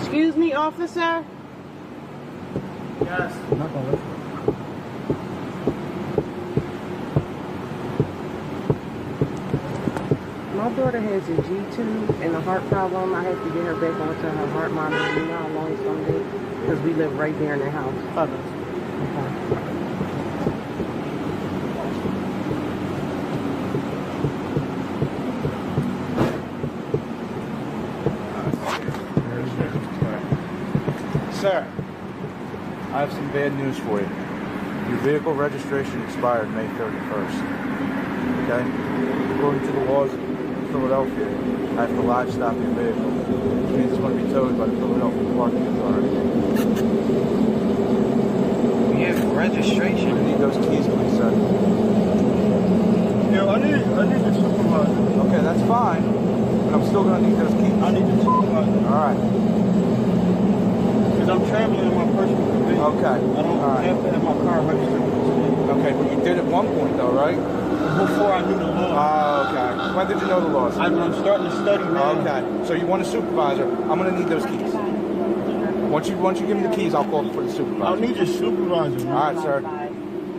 Speaker 4: Excuse me, officer?
Speaker 17: Yes. I'm not gonna let you.
Speaker 4: My daughter has a G-tube and a heart problem. I have to get her back onto her heart monitor. You know how long it's going to be? Because we live right there in the house. Okay.
Speaker 7: Sir, I have some bad news for you. Your vehicle registration expired May 31st. Okay? According to the laws of Philadelphia, I have to live stop your vehicle, which means it's going to be towed by the Philadelphia Parking Authority.
Speaker 4: You have registration?
Speaker 7: I need those keys, please, sir.
Speaker 17: Yo, I need the supervisor.
Speaker 7: Okay, that's fine, but I'm still going to need those keys.
Speaker 17: I need the supervisor.
Speaker 7: All right.
Speaker 17: Because I'm traveling in my personal vehicle.
Speaker 7: Okay.
Speaker 17: I don't have to have my car registered with the state.
Speaker 7: Okay, but you did at one point, though, right?
Speaker 17: Before I knew the law.
Speaker 7: Oh, okay. When did you know the laws?
Speaker 17: I'm starting to study now.
Speaker 7: Okay. So you want a supervisor? I'm going to need those keys. Once you give me the keys, I'll call for the supervisor.
Speaker 17: I'll need your supervisor, man.
Speaker 7: All right, sir.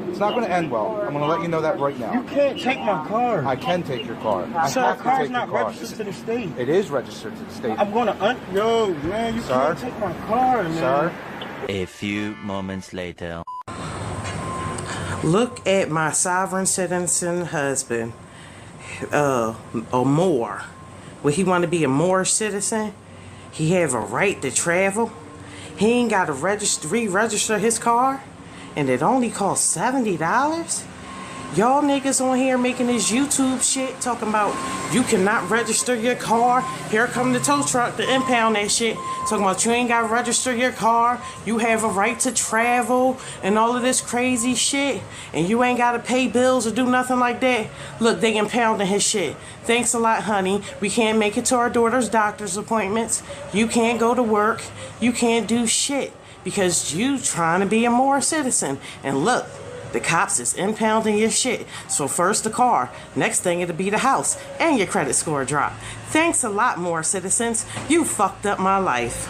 Speaker 7: It's not going to end well. I'm going to let you know that right now.
Speaker 17: You can't take my car.
Speaker 7: I can take your car.
Speaker 17: Sir,
Speaker 7: I
Speaker 17: the
Speaker 7: have to
Speaker 17: car's
Speaker 7: take
Speaker 17: not
Speaker 7: your car.
Speaker 17: registered to the state.
Speaker 7: It is registered to the state.
Speaker 17: I'm going to yo, man, you
Speaker 7: Sir?
Speaker 17: can't take my car, man.
Speaker 7: Sir?
Speaker 6: A few moments later.
Speaker 4: Look at my sovereign citizen husband, a Moor. Would he want to be a Moorish citizen? He have a right to travel. He ain't got to re-register his car, and it only costs $70. Y'all niggas on here making this YouTube shit talking about you cannot register your car. Here come the tow truck to impound that shit. Talking about you ain't got to register your car. You have a right to travel and all of this crazy shit. And you ain't got to pay bills or do nothing like that. Look, they impounding his shit. Thanks a lot, honey. We can't make it to our daughter's doctor's appointments. You can't go to work. You can't do shit because you trying to be a Moorish citizen. And look, the cops is impounding your shit. So first the car, next thing it'll be the house, and your credit score drop. Thanks a lot, more citizens. You fucked up my life.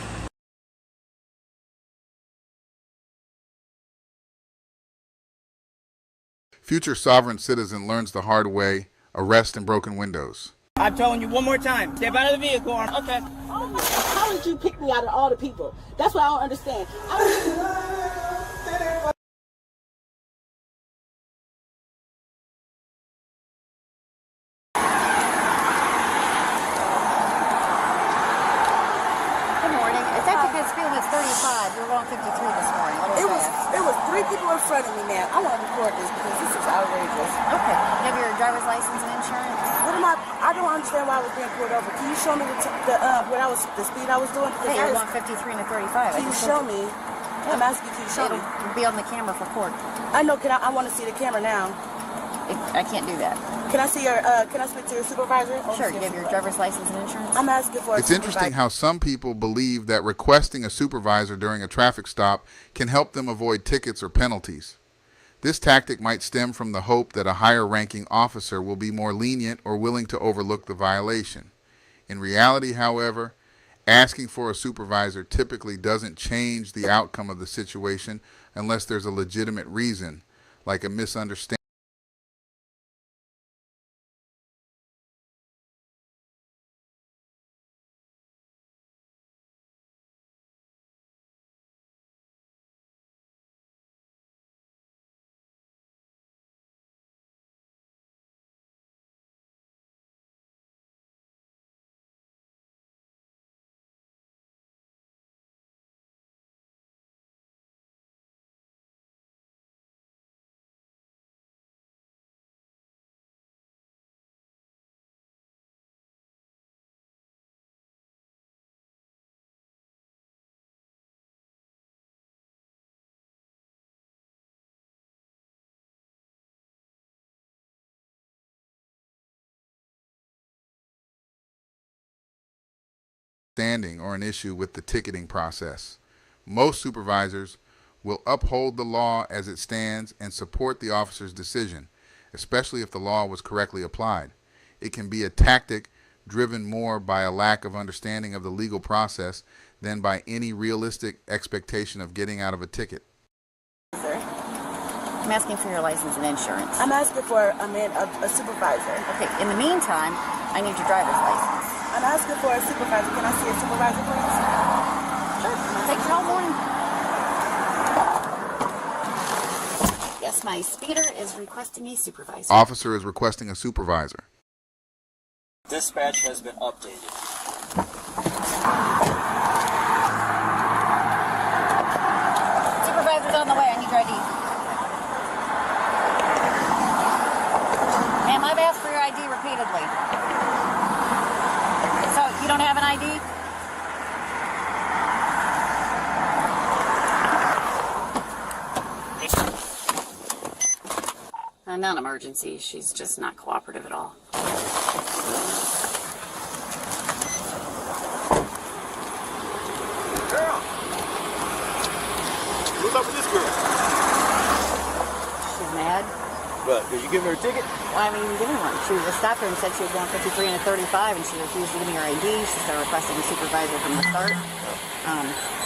Speaker 1: Future sovereign citizen learns the hard way, arrest and broken windows.
Speaker 9: I'm telling you one more time, step out of the vehicle. Okay.
Speaker 18: How did you pick me out of all the people? That's what I don't understand.
Speaker 22: Good morning. It's actually because speeding is 35. You're going 53 this morning.
Speaker 18: It was three people in front of me, man. I want to record this because this is outrageous.
Speaker 22: Okay. You have your driver's license and insurance?
Speaker 18: What am I don't understand why I was being pulled over. Can you show me the speed I was doing?
Speaker 22: Hey, you're going 53 and a 35.
Speaker 18: Can you show me? I'm asking, can you show me?
Speaker 22: It'll be on the camera for court.
Speaker 18: I know. I want to see the camera now.
Speaker 22: I can't do that.
Speaker 18: Can I see can I speak to your supervisor?
Speaker 22: Sure. You have your driver's license and insurance?
Speaker 18: I'm asking for a
Speaker 1: It's interesting how some people believe that requesting a supervisor during a traffic stop can help them avoid tickets or penalties. This tactic might stem from the hope that a higher-ranking officer will be more lenient or willing to overlook the violation. In reality, however, asking for a supervisor typically doesn't change the outcome of the situation unless there's a legitimate reason, like a misunderstanding. Or an issue with the ticketing process. Most supervisors will uphold the law as it stands and support the officer's decision, especially if the law was correctly applied. It can be a tactic driven more by a lack of understanding of the legal process than by any realistic expectation of getting out of a ticket.
Speaker 22: I'm asking for your license and insurance.
Speaker 18: I'm asking for a supervisor.
Speaker 22: Okay, in the meantime, I need your driver's license.
Speaker 18: I'm asking for a supervisor. Can I see a supervisor, please?
Speaker 22: Sure, I'll take you all morning. Yes, my speeder is requesting a supervisor.
Speaker 1: Officer is requesting a supervisor.
Speaker 15: Dispatch has been updated.
Speaker 22: Supervisor's on the way. I need your ID. Ma'am, I've asked for your ID repeatedly. So, you don't have an ID? Non-emergency. She's just not cooperative at all.
Speaker 13: Girl! What's up with this girl?
Speaker 22: She's mad.
Speaker 13: What, did you give her a ticket?
Speaker 22: Well, I mean, you give me one. She was stopped her and said she was going 53 and a 35, and she refused to give me her ID. She started requesting a supervisor from the start.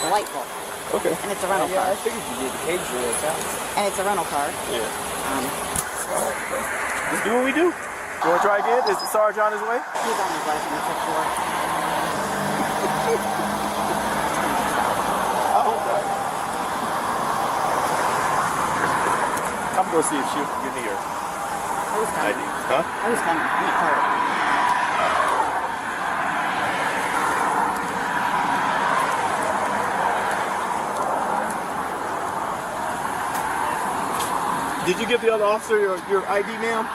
Speaker 22: Delightful.
Speaker 13: Okay.
Speaker 22: And it's a rental car.
Speaker 13: I figured you did. The cage really counts.
Speaker 22: And it's a rental car.
Speaker 13: Yeah. Just do what we do. You want to try again? Is the Sarge on his way?
Speaker 22: He's on his way from the fifth floor.
Speaker 13: I hope not. I'm going to see if she'll give me her ID. Huh?
Speaker 22: I was coming. I'm not tired.
Speaker 13: Did you give the other officer your ID, ma'am?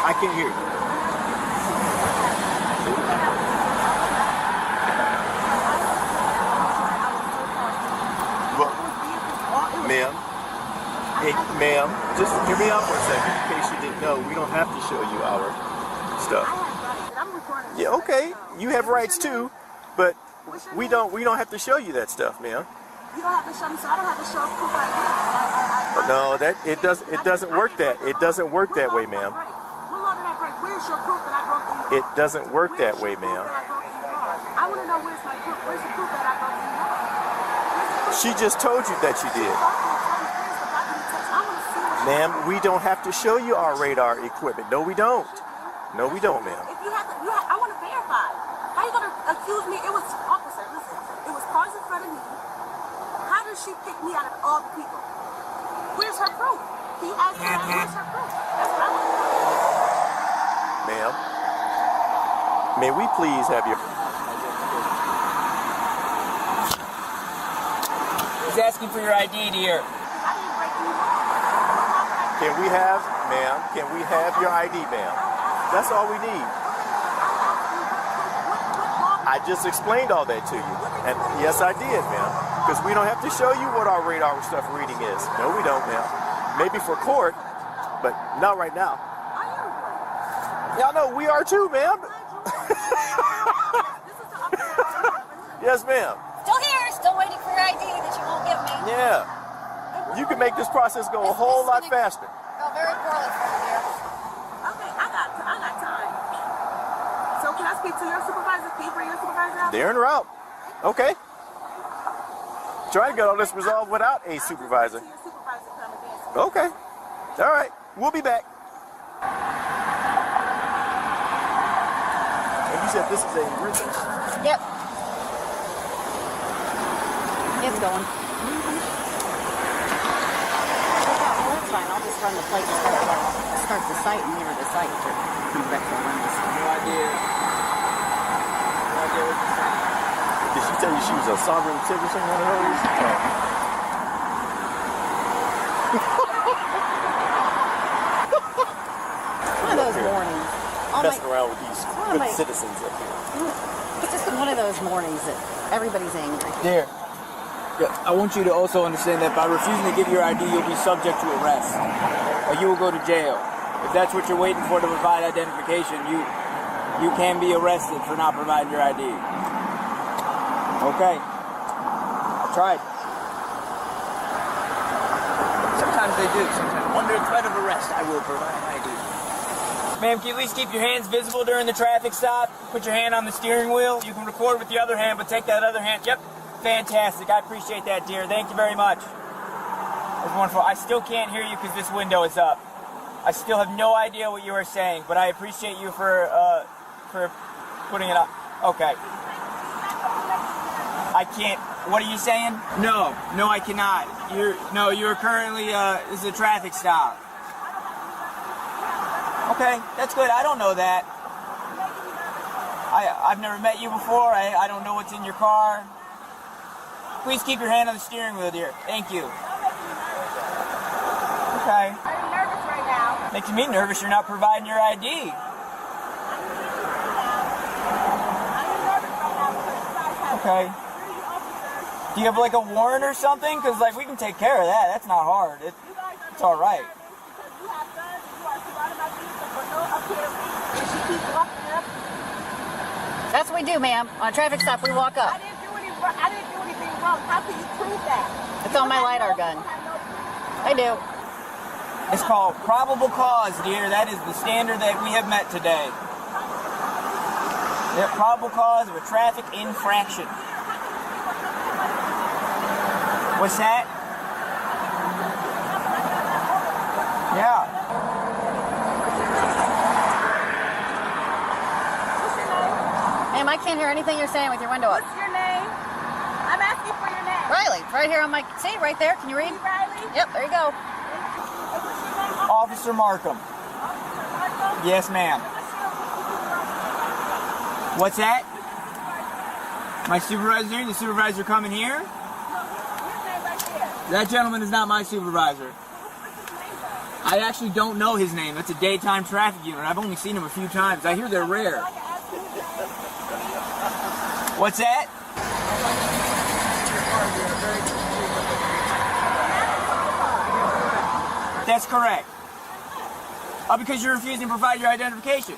Speaker 13: I can't hear you. Well, ma'am, hey, ma'am, just hear me out for a second in case you didn't know. We don't have to show you our stuff. Yeah, okay, you have rights too, but we don't have to show you that stuff, ma'am.
Speaker 18: You don't have to show me, so I don't have to show proof right here.
Speaker 13: No, it doesn't work that way, ma'am.
Speaker 18: Where's your proof that I broke the law?
Speaker 13: It doesn't work that way, ma'am.
Speaker 18: I want to know where's my proof. Where's the proof that I broke the law?
Speaker 13: She just told you that you did. Ma'am, we don't have to show you our radar equipment. No, we don't. No, we don't, ma'am.
Speaker 18: If you have to, I want to verify. How are you going to accuse me? It was, officer, listen, it was cars in front of me. How did she pick me out of all the people? Where's her proof? Can you ask her that? Where's her proof? That's what I want to know.
Speaker 13: Ma'am, may we please have your...
Speaker 9: He's asking for your ID, dear.
Speaker 13: Can we have, ma'am, your ID, ma'am? That's all we need. I just explained all that to you. And yes, I did, ma'am. Because we don't have to show you what our radar stuff reading is. No, we don't, ma'am. Maybe for court, but not right now. Y'all know we are too, ma'am. Yes, ma'am.
Speaker 22: Still here, still waiting for your ID that you won't give me.
Speaker 13: Yeah. You can make this process go a whole lot faster.
Speaker 22: Oh, very poorly for you, dear.
Speaker 18: Okay, I got time. So can I speak to your supervisor? Can you bring your supervisor out?
Speaker 13: They're en route. Okay. Try to get all this resolved without a supervisor. Okay. All right. We'll be back. And you said this is a rental?
Speaker 22: Yep. It's going. Well, that's fine. I'll just run the plate and start the site and mirror the site for coming back to the run this.
Speaker 13: No idea what you're saying. Did she tell you she was a sovereign citizen, one of those?
Speaker 22: One of those mornings.
Speaker 13: Messing around with these good citizens up here.
Speaker 22: It's just one of those mornings that everybody's angry.
Speaker 9: Dear, I want you to also understand that by refusing to give your ID, you'll be subject to arrest. Or you will go to jail. If that's what you're waiting for to provide identification, you can be arrested for not providing your ID. Okay. I tried. Sometimes they do. Sometimes under threat of arrest, I will provide ID. Ma'am, can you at least keep your hands visible during the traffic stop? Put your hand on the steering wheel. You can record with the other hand, but take that other hand. Yep, fantastic. I appreciate that, dear. Thank you very much. That was wonderful. I still can't hear you because this window is up. I still have no idea what you are saying, but I appreciate you for putting it up. Okay. I can't. What are you saying? No, I cannot. You're currently, this is a traffic stop. Okay, that's good. I don't know that. I've never met you before. I don't know what's in your car. Please keep your hand on the steering wheel, dear. Thank you. Okay.
Speaker 18: I'm nervous right now.
Speaker 9: Makes me nervous you're not providing your ID. Okay. Do you have like a warrant or something? Because like we can take care of that. That's not hard. It's all right.
Speaker 22: That's what we do, ma'am. On a traffic stop, we walk up.
Speaker 18: I didn't do anything wrong. How can you prove that?
Speaker 22: It's on my LiDAR gun. I do.
Speaker 9: It's called probable cause, dear. That is the standard that we have met today. Yeah, probable cause of a traffic infraction. What's that? Yeah.
Speaker 22: Ma'am, I can't hear anything you're saying with your window up.
Speaker 18: What's your name? I'm asking for your name.
Speaker 22: Riley, it's right here on my, see, right there. Can you read?
Speaker 18: Riley?
Speaker 22: Yep, there you go.
Speaker 9: Officer Markham. Yes, ma'am. What's that? My supervisor? The supervisor coming here? That gentleman is not my supervisor. I actually don't know his name. That's a daytime traffic unit. I've only seen him a few times. I hear they're rare. What's that? That's correct. Because you're refusing to provide your identification.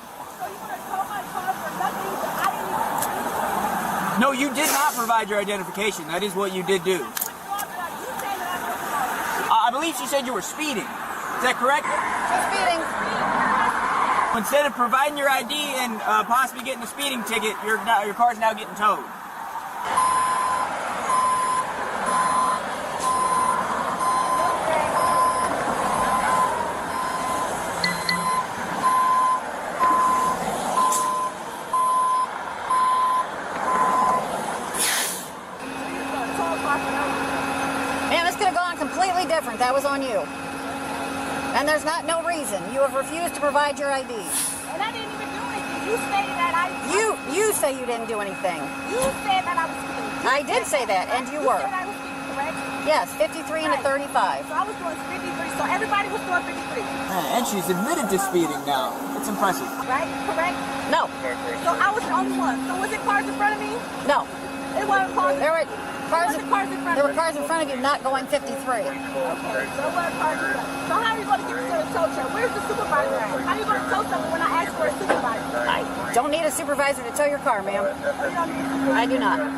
Speaker 9: No, you did not provide your identification. That is what you did do. I believe she said you were speeding. Is that correct?
Speaker 22: She's speeding.
Speaker 9: Instead of providing your ID and possibly getting a speeding ticket, your car's now getting towed.
Speaker 22: Man, this could have gone completely different. That was on you. And there's no reason. You have refused to provide your ID.
Speaker 18: And I didn't even do anything. You stated that
Speaker 22: You say you didn't do anything.
Speaker 18: You said that I was speeding.
Speaker 22: I did say that, and you were.
Speaker 18: You said I was speeding, correct?
Speaker 22: Yes, 53 into 35.
Speaker 18: So I was doing 53, so everybody was doing 53.
Speaker 9: And she's admitted to speeding now. It's impressive.
Speaker 18: Right? Correct?
Speaker 22: No.
Speaker 18: So I was the only one. So was it cars in front of me?
Speaker 22: No.
Speaker 18: It wasn't cars.
Speaker 22: There were cars in front of you not going 53.
Speaker 18: Okay, so it wasn't cars in front. So how are you going to get me to the tow truck? Where's the supervisor at? How are you going to tow something when I ask for a supervisor?
Speaker 22: I don't need a supervisor to tow your car, ma'am. I do not.
Speaker 18: Give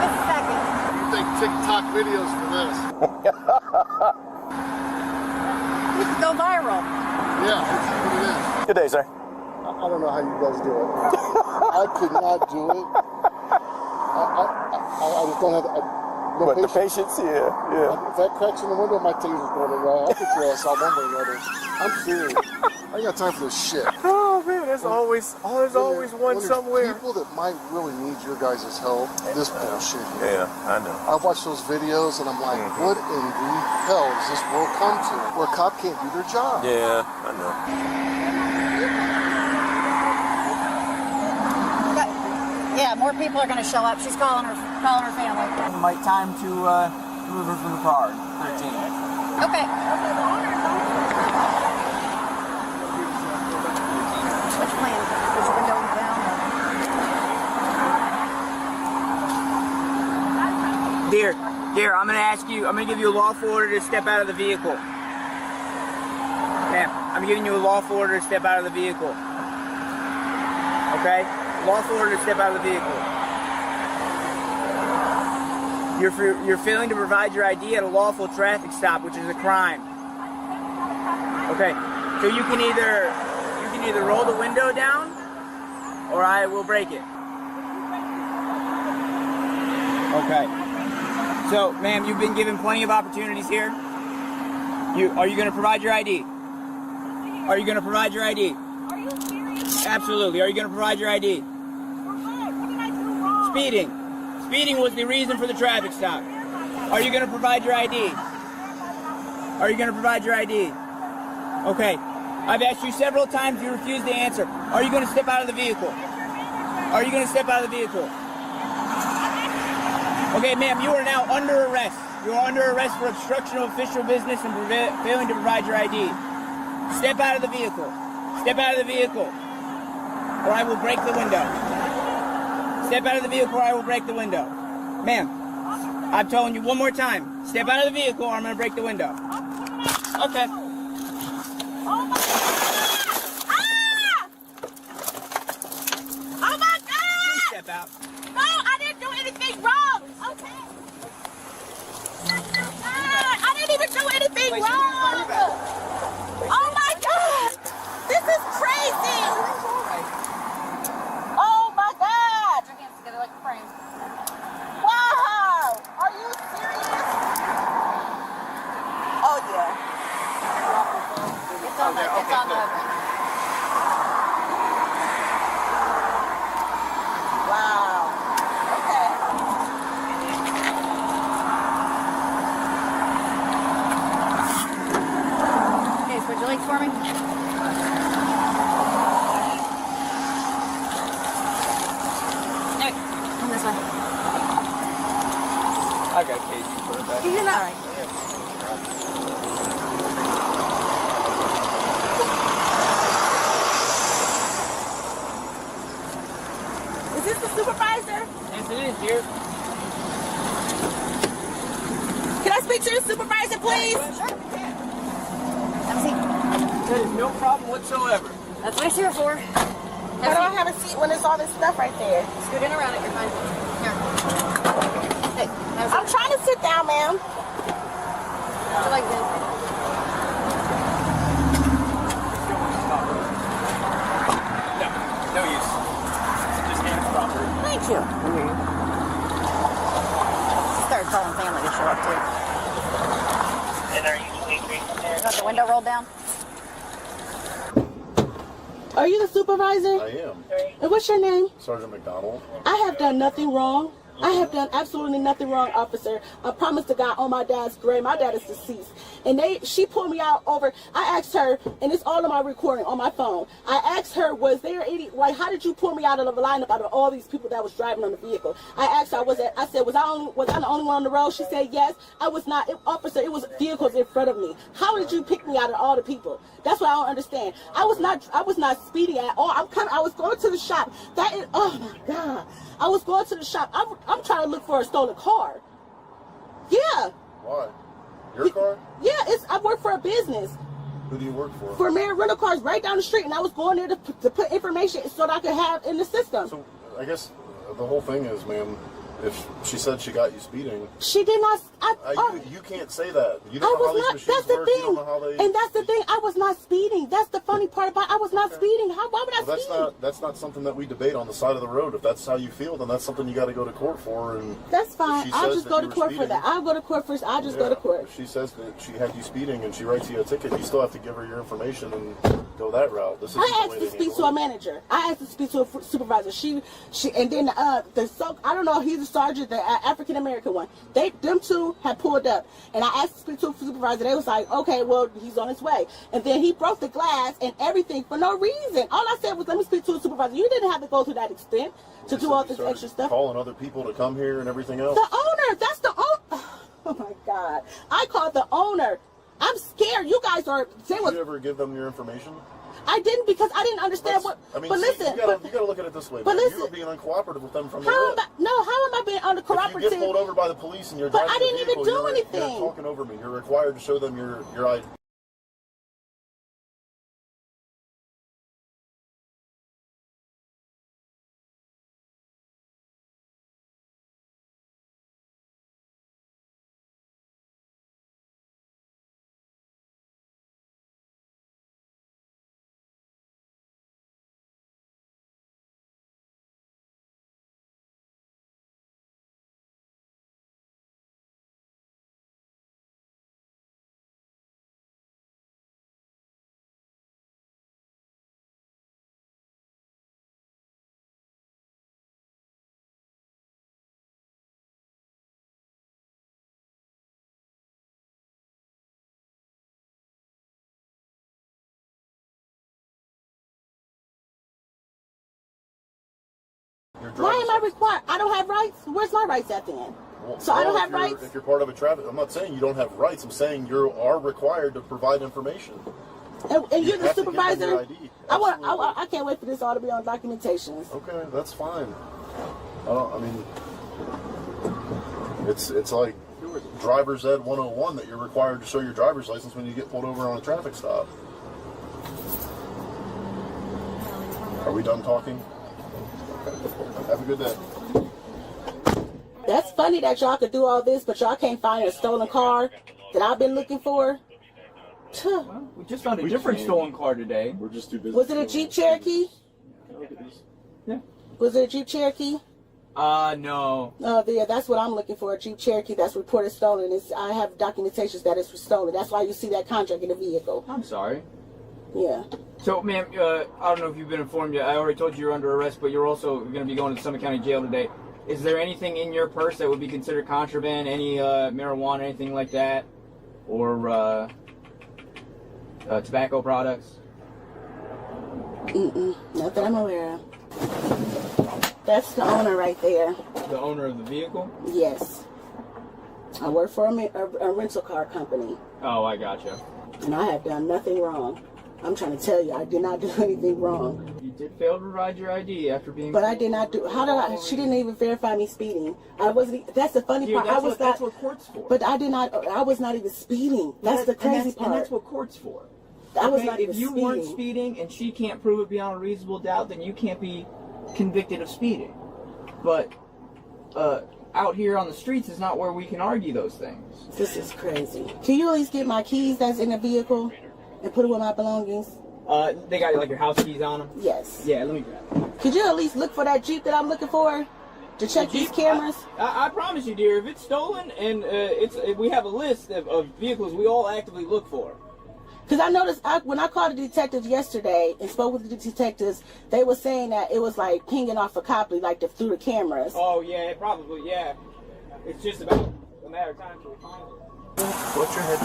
Speaker 18: us a second.
Speaker 12: You think TikTok videos for this?
Speaker 22: You can go viral.
Speaker 12: Yeah, that's what it is.
Speaker 13: Good day, sir.
Speaker 12: I don't know how you guys do it. I could not do it. I just don't have
Speaker 13: the patience. Yeah.
Speaker 12: If that cracks in the window, my taser's going to roll. I'll put your ass out one way or another. I'm serious. I ain't got time for this shit.
Speaker 13: Oh man, there's always one somewhere.
Speaker 12: People that might really need your guys' help. This bullshit.
Speaker 13: Yeah, I know.
Speaker 12: I watch those videos and I'm like, what in the hell does this world come to? Where a cop can't do their job.
Speaker 13: Yeah, I know.
Speaker 22: Yeah, more people are going to show up. She's calling her family.
Speaker 9: Time to move her from the car. 13.
Speaker 22: Okay. Which plan? Put your window down.
Speaker 9: Dear, I'm going to give you a lawful order to step out of the vehicle. Ma'am, I'm giving you a lawful order to step out of the vehicle. Okay? Lawful order to step out of the vehicle. You're failing to provide your ID at a lawful traffic stop, which is a crime. Okay, so you can either roll the window down, or I will break it. Okay. So, ma'am, you've been given plenty of opportunities here. Are you going to provide your ID? Are you going to provide your ID?
Speaker 18: Are you serious?
Speaker 9: Absolutely. Are you going to provide your ID?
Speaker 18: For what? What did I do wrong?
Speaker 9: Speeding. Speeding was the reason for the traffic stop. Are you going to provide your ID? Are you going to provide your ID? Okay. I've asked you several times. You refuse to answer. Are you going to step out of the vehicle? Are you going to step out of the vehicle? Okay, ma'am, you are now under arrest. You are under arrest for obstruction of official business and failing to provide your ID. Step out of the vehicle. Step out of the vehicle, or I will break the window. Step out of the vehicle, or I will break the window. Ma'am, I'm telling you one more time. Step out of the vehicle, or I'm going to break the window. Okay.
Speaker 18: Oh my God!
Speaker 9: Please step out.
Speaker 18: No, I didn't do anything wrong. Okay. I didn't even do anything wrong. Oh my God! This is crazy. Oh my God!
Speaker 22: Put your hands together like a frame.
Speaker 18: Wow! Are you serious? Oh yeah.
Speaker 22: It's on the. It's on the.
Speaker 18: Wow. Okay.
Speaker 22: Okay, switch your legs for me. Hey, come this way.
Speaker 9: I got Casey for it back.
Speaker 22: You're not. All right.
Speaker 18: Is this the supervisor?
Speaker 9: Yes, it is, dear.
Speaker 18: Can I speak to the supervisor, please?
Speaker 22: Have a seat.
Speaker 9: That is no problem whatsoever.
Speaker 22: That's what it's here for.
Speaker 18: How do I have a seat when there's all this stuff right there?
Speaker 22: Scoot in around it. You're fine. Here. Hey, have a seat.
Speaker 18: I'm trying to sit down, ma'am.
Speaker 22: Put your legs in.
Speaker 9: No use. Just hands proper.
Speaker 18: Thank you.
Speaker 22: Start calling family to show up too.
Speaker 9: And are you leaving there?
Speaker 22: Got the window rolled down?
Speaker 16: Are you the supervisor?
Speaker 3: I am.
Speaker 16: And what's your name?
Speaker 3: Sergeant McDonald.
Speaker 16: I have done nothing wrong. I have done absolutely nothing wrong, officer. I promise to God on my dad's grave. My dad is deceased. And she pulled me out over, I asked her, and it's all of my recording on my phone. I asked her, was there any, like, how did you pull me out of the lineup out of all these people that was driving on the vehicle? I asked her, was I the only one on the road? She said, yes. I was not, officer, it was vehicles in front of me. How did you pick me out of all the people? That's what I don't understand. I was not speeding at all. I was going to the shop. That is, oh my God. I was going to the shop. I'm trying to look for a stolen car. Yeah.
Speaker 3: Why? Your car?
Speaker 16: Yeah, I work for a business.
Speaker 3: Who do you work for?
Speaker 16: For Mary Rental Cars right down the street, and I was going there to put information so that I could have in the system.
Speaker 3: So I guess the whole thing is, ma'am, if she said she got you speeding,
Speaker 16: she did not.
Speaker 3: You can't say that. You don't know how these machines
Speaker 16: that's the
Speaker 3: work.
Speaker 16: thing.
Speaker 3: You don't know how they.
Speaker 16: And that's the thing. I was not speeding. That's the funny part about it. I was not speeding. Why would I speed?
Speaker 3: That's not something that we debate on the side of the road. If that's how you feel, then that's something you got to go to court for. And
Speaker 16: that's fine.
Speaker 3: She
Speaker 16: I'll
Speaker 3: says
Speaker 16: just
Speaker 3: that
Speaker 16: go
Speaker 3: you
Speaker 16: to
Speaker 3: were
Speaker 16: court for
Speaker 3: speeding.
Speaker 16: that. I'll go to court first. I'll just go to court.
Speaker 3: If she says that she had you speeding and she writes you a ticket, you still have to give her your information and go that route. This isn't
Speaker 16: I
Speaker 3: the
Speaker 16: asked
Speaker 3: way
Speaker 16: to
Speaker 3: they
Speaker 16: speak to
Speaker 3: handle
Speaker 16: a
Speaker 3: it.
Speaker 16: manager. I asked to speak to a supervisor. She, and then I don't know. He's a sergeant, the African American one. Them two had pulled up, and I asked to speak to a supervisor. They was like, okay, well, he's on his way. And then he broke the glass and everything for no reason. All I said was, let me speak to a supervisor. You didn't have to go to that extent to do all this extra stuff.
Speaker 3: Calling other people to come here and everything else.
Speaker 16: The owner. That's the owner. Oh my God. I called the owner. I'm scared. You guys are.
Speaker 3: Did you ever give them your information?
Speaker 16: I didn't, because I didn't understand what.
Speaker 3: I mean,
Speaker 16: but listen,
Speaker 3: you gotta look at it this way.
Speaker 16: But
Speaker 3: man.
Speaker 16: listen,
Speaker 3: you were being uncooperative with them from the
Speaker 16: how
Speaker 3: rip.
Speaker 16: how am I being uncooperative?
Speaker 3: If you get pulled over by the police and you're
Speaker 16: but
Speaker 3: driving
Speaker 16: I didn't
Speaker 3: the vehicle,
Speaker 16: even do
Speaker 3: you're
Speaker 16: anything.
Speaker 3: talking over me. You're required to show them your ID.
Speaker 16: Why am I required? I don't have rights. Where's my rights at then?
Speaker 3: Well,
Speaker 16: so I don't have
Speaker 3: if you're-
Speaker 16: rights.
Speaker 3: If you're part of a traffic, I'm not saying you don't have rights. I'm saying you are required to provide information.
Speaker 16: And you're the
Speaker 3: have to give them
Speaker 16: supervisor.
Speaker 3: your ID.
Speaker 16: I can't wait for this all to be on documentations.
Speaker 3: Okay, that's fine. I mean, it's like driver's ed 101 that you're required to show your driver's license when you get pulled over on a traffic stop. Are we done talking? Okay. Have a good day.
Speaker 16: That's funny that y'all could do all this, but y'all can't find a stolen car that I've been looking for.
Speaker 9: Well, we just found a different stolen car today.
Speaker 3: We're just too busy.
Speaker 16: Was it a Jeep Cherokee?
Speaker 9: Yeah.
Speaker 16: Was it a Jeep Cherokee?
Speaker 9: No.
Speaker 16: Oh, yeah, that's what I'm looking for. A Jeep Cherokee that's reported stolen. I have documentations that it's stolen. That's why you see that contract in the vehicle.
Speaker 9: I'm sorry.
Speaker 16: Yeah.
Speaker 9: So, ma'am, I don't know if you've been informed yet. I already told you you're under arrest, but you're also going to be going to Summit County Jail today. Is there anything in your purse that would be considered contraband? Any marijuana, anything like that? Or tobacco products?
Speaker 16: Not that I'm aware of. That's the owner right there.
Speaker 9: The owner of the vehicle?
Speaker 16: Yes. I work for a rental car company.
Speaker 9: Oh, I gotcha.
Speaker 16: And I have done nothing wrong. I'm trying to tell you, I did not do anything wrong.
Speaker 9: You did fail to provide your ID after being...
Speaker 16: But I did not do... How did I... She didn't even verify me speeding. I wasn't... That's the funny part.
Speaker 9: That's what court's for.
Speaker 16: But I did not... I was not even speeding. That's the crazy part.
Speaker 9: And that's what court's for.
Speaker 16: I was not even
Speaker 9: speeding. If you weren't
Speaker 16: speeding.
Speaker 9: speeding and she can't prove it beyond a reasonable doubt, then you can't be convicted of speeding. But out here on the streets is not where we can argue those things.
Speaker 16: This is crazy. Can you at least get my keys that's in the vehicle and put it with my belongings?
Speaker 9: They got like your house keys on them?
Speaker 16: Yes.
Speaker 9: Yeah, let me grab them.
Speaker 16: Could you at least look for that Jeep that I'm looking for to check these cameras?
Speaker 9: I promise you, dear, if it's stolen and we have a list of vehicles we all actively look for.
Speaker 16: Because I noticed when I called the detectives yesterday and spoke with the detectives, they were saying that it was like pinging off a Copley, like through the cameras.
Speaker 9: Oh, yeah, probably, yeah. It's just about a matter of time till we find it.
Speaker 3: What's your head?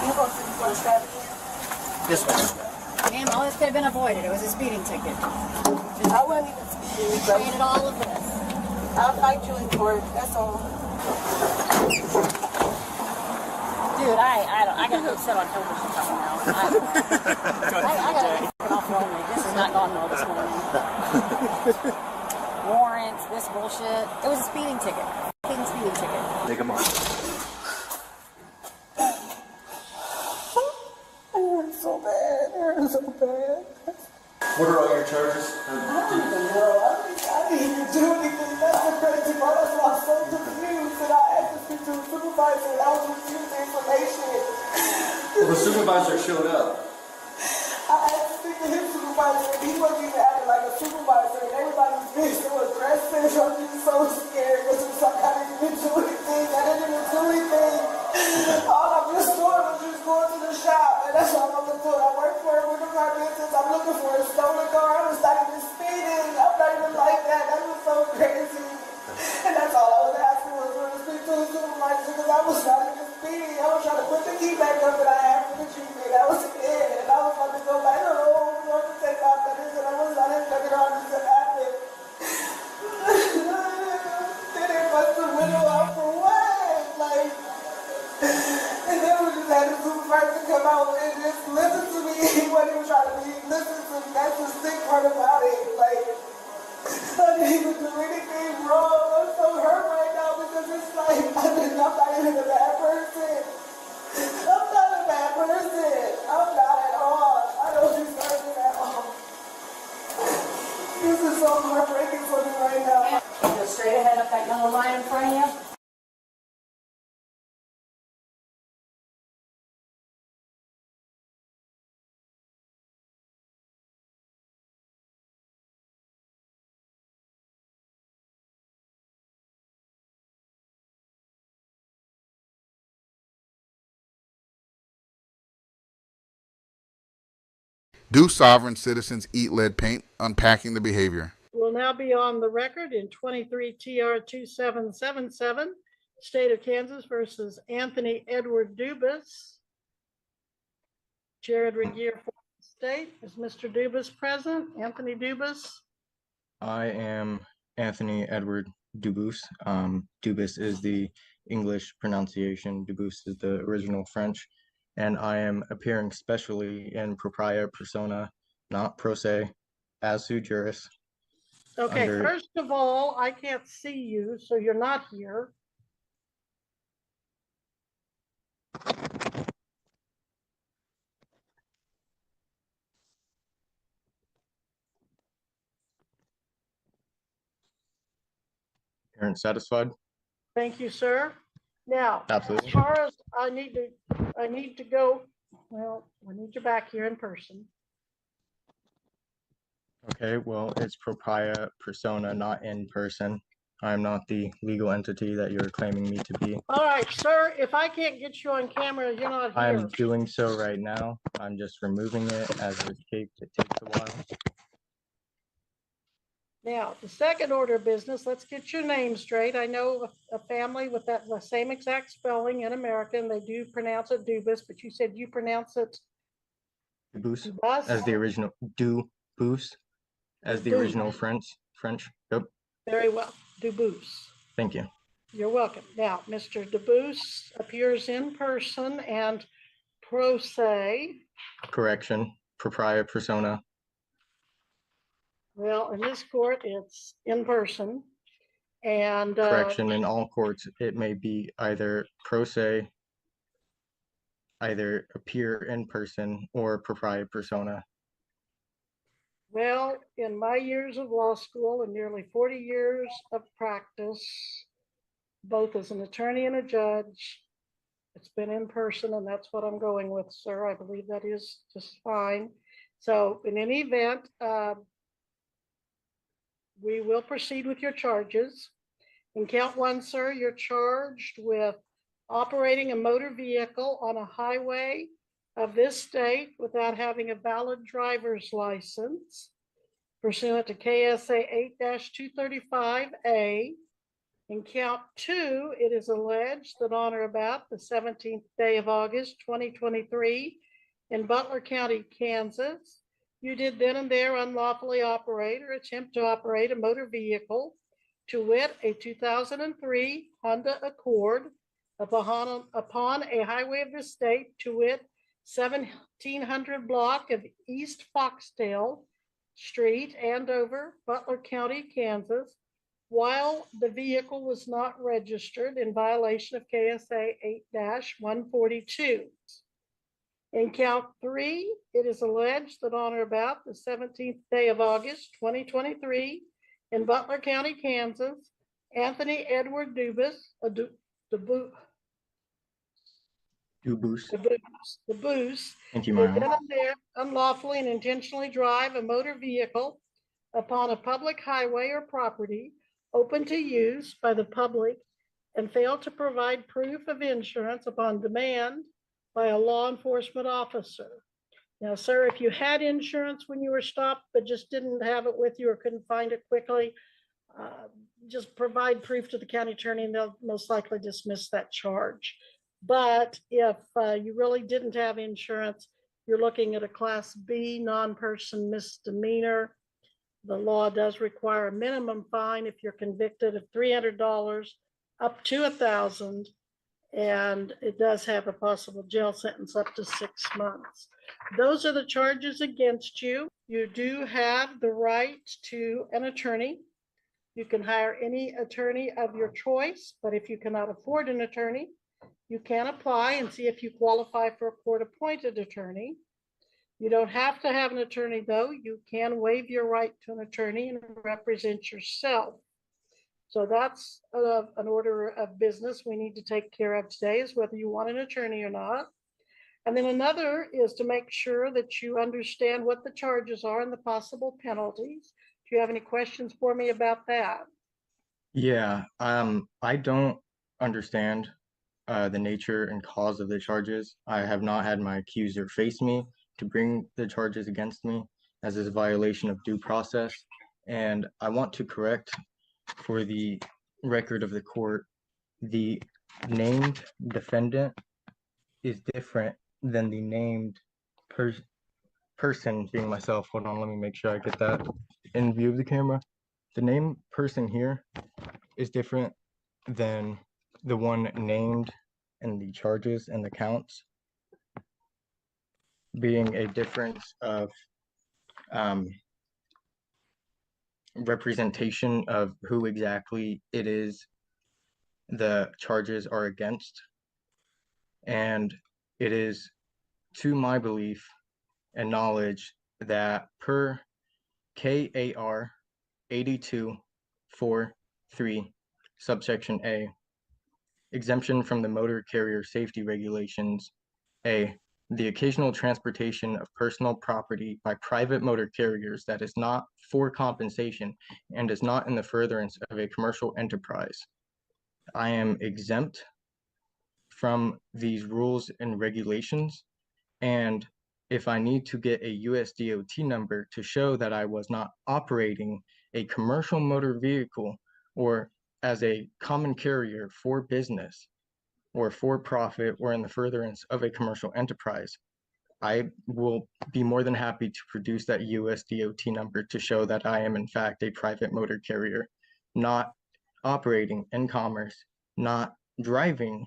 Speaker 16: You going to the traffic here?
Speaker 3: Yes, ma'am.
Speaker 22: Ma'am, all this could have been avoided. It was a speeding ticket.
Speaker 16: I wasn't even speeding.
Speaker 22: We created all of this.
Speaker 16: I'll fight you in court. That's all.
Speaker 22: Dude, I gotta go sit on television something now. I gotta get off lonely. This is not going well this morning. Warrants, this bullshit. It was a speeding ticket. Fucking speeding ticket.
Speaker 3: Take them off.
Speaker 16: It hurts so bad. It hurts so bad.
Speaker 3: What are all your charges?
Speaker 16: I don't even know. I didn't even do anything. That's the crazy part. That's why I'm so confused. And I asked to speak to the supervisor and I was refused the information.
Speaker 3: Well, the supervisor showed up.
Speaker 16: I asked to speak to his supervisor and he wasn't even acting like a supervisor. And everybody was being so aggressive. I'm just so scared because it's like I didn't even do anything. I didn't even do anything. All I'm just doing was just going to the shop. And that's all I'm going to do. I work for a rental car business. I'm looking for a stolen car. I was not even speeding. I'm not even like that. That was so crazy. And that's all I was asking was for to speak to the supervisor because I was not even speeding. I was trying to put the key back up that I had for the Jeep. That was it. And I was about to go back home. I was going to take off medicine. I was not even looking on this to happen. Then they bust the window out for what? Like, and then we just had the supervisor come out and just listen to me. What he was trying to be, listen to me. That's the sick part about it. Like, I didn't even do anything wrong. I'm so hurt right now because it's like, I'm not even a bad person. I'm not a bad person. I'm not at all. I don't deserve it at all. This is so heartbreaking for me right now.
Speaker 22: Go straight ahead up that yellow line in front of you.
Speaker 1: Do sovereign citizens eat lead paint? Unpacking the behavior.
Speaker 8: Will now be on the record in 23 TR 2777, State of Kansas versus Anthony Edward Dubas. Jared Regier for the state. Is Mr. Dubas present? Anthony Dubas?
Speaker 2: I am Anthony Edward Dubus. Dubus is the English pronunciation. Dubus is the original French. And I am appearing specially in propria persona, not pro se, as sui juris.
Speaker 8: Okay,
Speaker 2: under-
Speaker 8: first of all, I can't see you, so you're not here.
Speaker 2: Parents satisfied?
Speaker 8: Thank you, sir. Now,
Speaker 2: Absolutely.
Speaker 8: as far as I need to go, well, I need you back here in person.
Speaker 2: Okay, well, it's propria persona, not in person. I'm not the legal entity that you're claiming me to be.
Speaker 8: All right, sir, if I can't get you on camera, you're not here.
Speaker 2: I'm doing so right now. I'm just removing it as it's taped. It takes a while.
Speaker 8: Now, the second order of business, let's get your name straight. I know a family with the same exact spelling in America, and they do pronounce it Dubus, but you said you pronounce it
Speaker 2: Dubus,
Speaker 8: Dubus?
Speaker 2: as the original Dubus, as the
Speaker 8: Dubus.
Speaker 2: original French. Yep.
Speaker 8: Very well, Dubus.
Speaker 2: Thank you.
Speaker 8: You're welcome. Now, Mr. Dubus appears in person and pro se.
Speaker 2: Correction. Propria persona.
Speaker 8: Well, in this court, it's in person. And
Speaker 2: Correction. In all courts, it may be either pro se, either appear in person, or propria persona.
Speaker 8: well, in my years of law school and nearly 40 years of practice, both as an attorney and a judge, it's been in person, and that's what I'm going with, sir. I believe that is just fine. So in any event, we will proceed with your charges. In count one, sir, you're charged with operating a motor vehicle on a highway of this state without having a valid driver's license pursuant to KSA 8-235A. In count two, it is alleged that on or about the 17th day of August, 2023, in Butler County, Kansas, you did then and there unlawfully operate or attempt to operate a motor vehicle, to wit, a 2003 Honda Accord, upon a highway of the state, to wit, 1700 block of East Foxdale Street, Andover, Butler County, Kansas, while the vehicle was not registered in violation of KSA 8-142. In count three, it is alleged that on or about the 17th day of August, 2023, in Butler County, Kansas, Anthony Edward Dubus, Dubus,
Speaker 2: Thank you,
Speaker 8: did
Speaker 2: Myron.
Speaker 8: then and there unlawfully and intentionally drive a motor vehicle upon a public highway or property open to use by the public and failed to provide proof of insurance upon demand by a law enforcement officer. Now, sir, if you had insurance when you were stopped, but just didn't have it with you or couldn't find it quickly, just provide proof to the county attorney and they'll most likely dismiss that charge. But if you really didn't have insurance, you're looking at a Class B non-person misdemeanor. The law does require a minimum fine if you're convicted of $300 up to $1,000, and it does have a possible jail sentence up to 6 months. Those are the charges against you. You do have the right to an attorney. You can hire any attorney of your choice, but if you cannot afford an attorney, you can apply and see if you qualify for a court-appointed attorney. You don't have to have an attorney, though. You can waive your right to an attorney and represent yourself. So that's an order of business we need to take care of today, is whether you want an attorney or not. And then another is to make sure that you understand what the charges are and the possible penalties. Do you have any questions for me about that?
Speaker 2: Yeah, I don't understand the nature and cause of the charges. I have not had my accuser face me to bring the charges against me, as is a violation of due process. And I want to correct, for the record of the court, the named defendant is different than the named person, being myself. Hold on, let me make sure I get that in view of the camera. the named person here is different than the one named in the charges and the counts, being a difference of representation of who exactly it is the charges are against. And it is to my belief and knowledge that per KAR 8243 subsection A, exemption from the motor carrier safety regulations, A, the occasional transportation of personal property by private motor carriers that is not for compensation and is not in the furtherance of a commercial enterprise. I am exempt from these rules and regulations, and if I need to get a USDOT number to show that I was not operating a commercial motor vehicle or as a common carrier for business or for profit or in the furtherance of a commercial enterprise, I will be more than happy to produce that USDOT number to show that I am in fact a private motor carrier, not operating in commerce, not driving,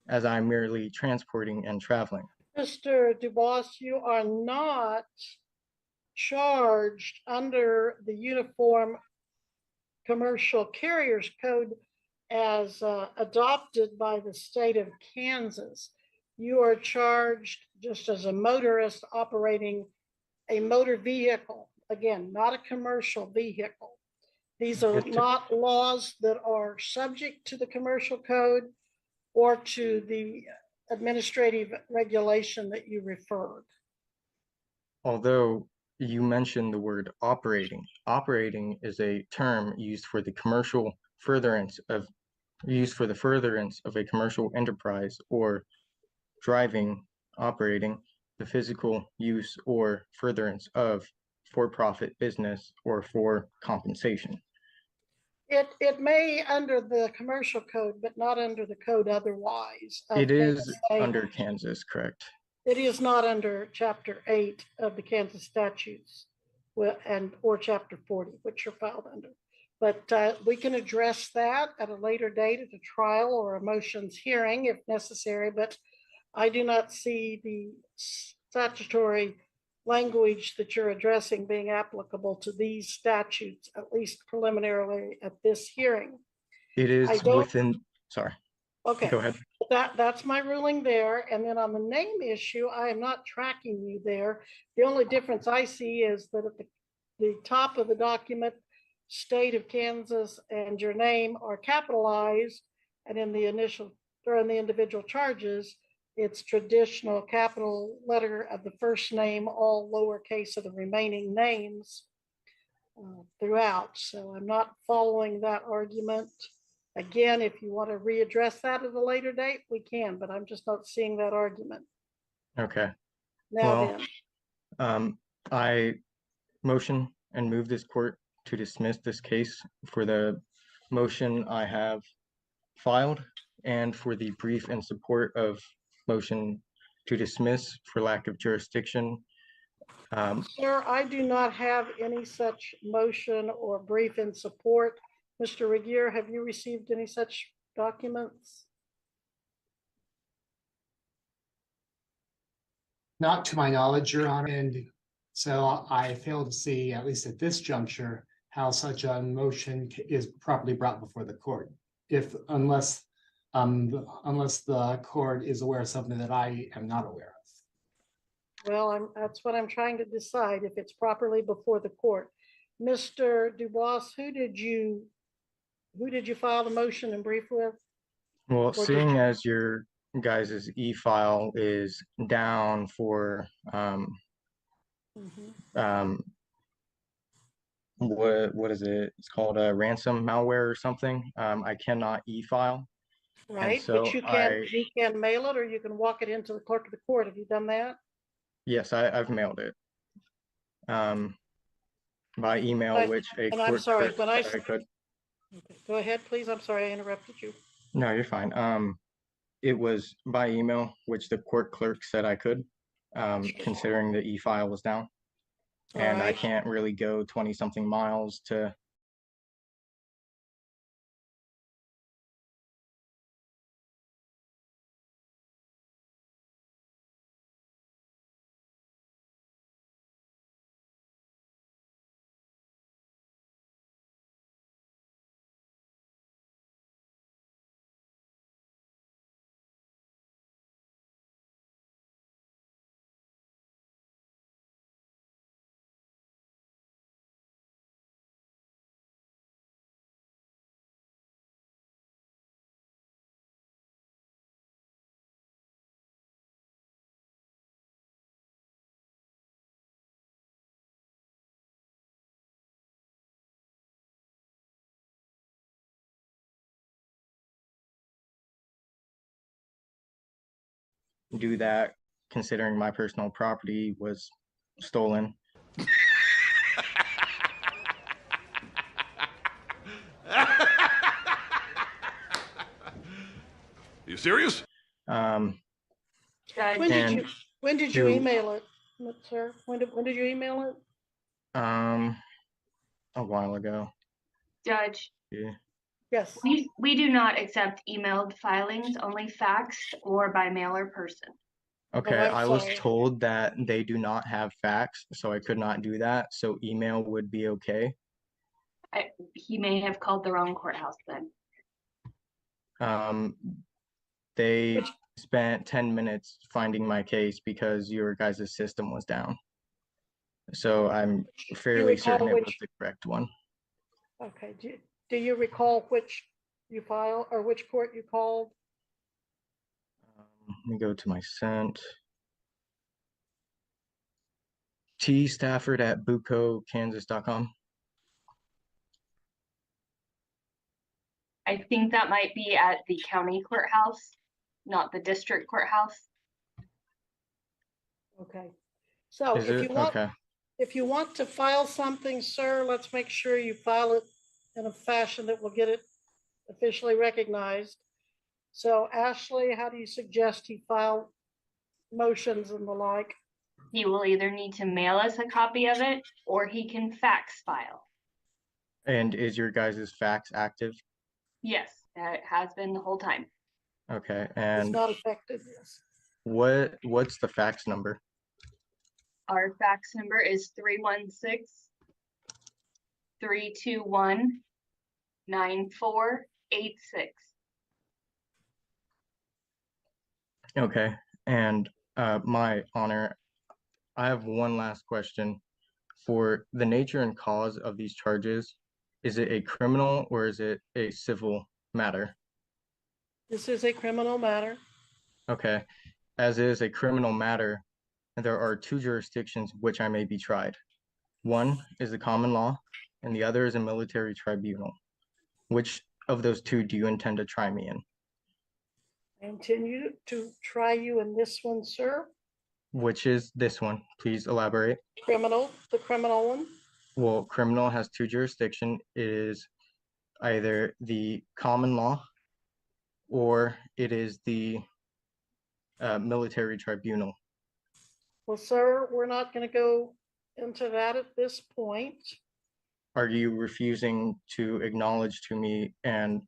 Speaker 2: as I'm merely transporting and traveling.
Speaker 8: Mr. Dubois, you are not charged under the Uniform Commercial Carriers Code as adopted by the state of Kansas. You are charged just as a motorist operating a motor vehicle. Again, not a commercial vehicle. These are not laws that are subject to the commercial code or to the administrative regulation that you referred.
Speaker 2: Although you mentioned the word operating, operating is a term used for the furtherance of a commercial enterprise, or driving, operating, the physical use or furtherance of for-profit business or for compensation.
Speaker 8: It may under the commercial code, but not under the code otherwise.
Speaker 2: It is under Kansas, correct?
Speaker 8: It is not under Chapter 8 of the Kansas statutes or Chapter 40, which are filed under. But we can address that at a later date at a trial or a motions hearing if necessary. But I do not see the statutory language that you're addressing being applicable to these statutes, at least preliminarily at this hearing.
Speaker 2: It is within, sorry.
Speaker 8: Okay.
Speaker 2: Go ahead.
Speaker 8: That's my ruling there. And then on the name issue, I am not tracking you there. The only difference I see is that at the top of the document, state of Kansas and your name are capitalized, and in the initial or in the individual charges, it's traditional capital letter of the first name, all lowercase of the remaining names throughout. So I'm not following that argument. Again, if you want to readdress that at a later date, we can, but I'm just not seeing that argument.
Speaker 2: Okay.
Speaker 8: Now then.
Speaker 2: I motion and move this court to dismiss this case for the motion I have filed and for the brief in support of motion to dismiss for lack of jurisdiction.
Speaker 8: Sir, I do not have any such motion or brief in support. Mr. Regier, have you received any such documents?
Speaker 14: Not to my knowledge, Your Honor, and so I fail to see, at least at this juncture, how such a motion is properly brought before the court, unless the court is aware of something that I am not aware of.
Speaker 8: Well, that's what I'm trying to decide, if it's properly before the court. Mr. Dubois, who did you file the motion and brief with?
Speaker 2: Well, seeing as your guys' e-file is down for what is it? It's called a ransom malware or something. I cannot e-file.
Speaker 8: Right,
Speaker 2: so
Speaker 8: but you can mail it, or you can walk it into the clerk of the court. Have you done that?
Speaker 2: Yes, I've mailed it by email, which a court
Speaker 8: I'm sorry,
Speaker 2: clerk
Speaker 8: when I
Speaker 2: said I could.
Speaker 8: Okay, go ahead, please. I'm sorry, I interrupted you.
Speaker 2: No, you're fine. It was by email, which the court clerk said I could, considering the e-file was down. And I can't really go 20 something miles to do that considering my personal property was stolen.
Speaker 5: You serious?
Speaker 2: Um,
Speaker 8: When did
Speaker 2: and
Speaker 8: you
Speaker 2: to-
Speaker 8: email it, sir? When did you email it?
Speaker 2: A while ago.
Speaker 21: Judge,
Speaker 2: Yeah.
Speaker 8: Yes.
Speaker 21: we do not accept emailed filings, only faxed or by mail or person.
Speaker 2: Okay,
Speaker 8: I'm
Speaker 2: I was
Speaker 8: sorry.
Speaker 2: told that they do not have fax, so I could not do that. So email would be okay.
Speaker 21: He may have called the wrong courthouse then.
Speaker 2: They spent 10 minutes finding my case because your guys' system was down. So I'm fairly certain it was the correct one.
Speaker 8: Okay, do you recall which you file or which court you called?
Speaker 2: Let me go to my sent. T Stafford at bucokansas.com.
Speaker 21: I think that might be at the county courthouse, not the district courthouse.
Speaker 8: Okay, so
Speaker 2: Is it? Okay.
Speaker 8: if you want to file something, sir, let's make sure you file it in a fashion that will get it officially recognized. So Ashley, how do you suggest he file motions and the like?
Speaker 21: He will either need to mail us a copy of it or he can fax file.
Speaker 2: And is your guys' fax active?
Speaker 21: Yes, that has been the whole time.
Speaker 2: Okay,
Speaker 8: It's
Speaker 2: and
Speaker 8: not effective, yes.
Speaker 2: what's the fax number?
Speaker 21: Our fax number is 316-321-9486.
Speaker 2: Okay, and my honor, I have one last question. For the nature and cause of these charges, is it a criminal or is it a civil matter?
Speaker 8: This is a criminal matter.
Speaker 2: Okay, as is a criminal matter, there are two jurisdictions which I may be tried. One is the common law, and the other is a military tribunal. Which of those two do you intend to try me in?
Speaker 8: I intend to try you in this one, sir.
Speaker 2: Which is this one? Please elaborate.
Speaker 8: The criminal one.
Speaker 2: Well, criminal has two jurisdictions. It is either the common law or it is the military tribunal.
Speaker 8: Well, sir, we're not going to go into that at this point.
Speaker 2: Are you refusing to acknowledge to me and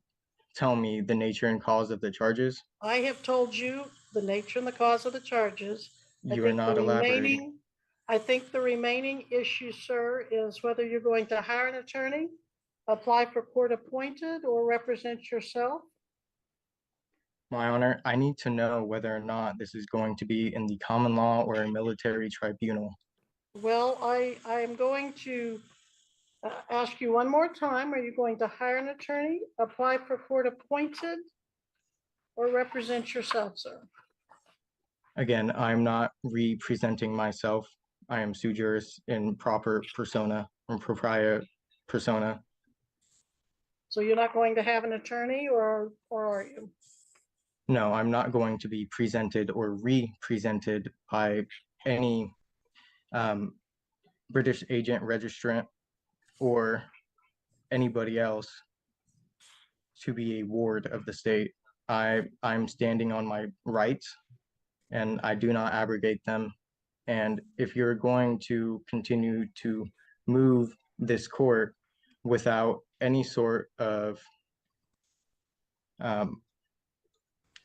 Speaker 2: tell me the nature and cause of the charges?
Speaker 8: I have told you the nature and the cause of the charges.
Speaker 2: You are not elaborating.
Speaker 8: I think the remaining issue, sir, is whether you're going to hire an attorney, apply for court appointed, or represent yourself.
Speaker 2: My honor, I need to know whether or not this is going to be in the common law or a military tribunal.
Speaker 8: Well, I am going to ask you one more time. Are you going to hire an attorney, apply for court appointed, or represent yourself, sir?
Speaker 2: Again, I'm not representing myself. I am sui juris in proper persona and propria persona.
Speaker 8: So you're not going to have an attorney, or are you?
Speaker 2: No, I'm not going to be presented or re-presented by any British agent, registrant, or anybody else to be a ward of the state. I'm standing on my rights and I do not abrogate them. And if you're going to continue to move this court without any sort of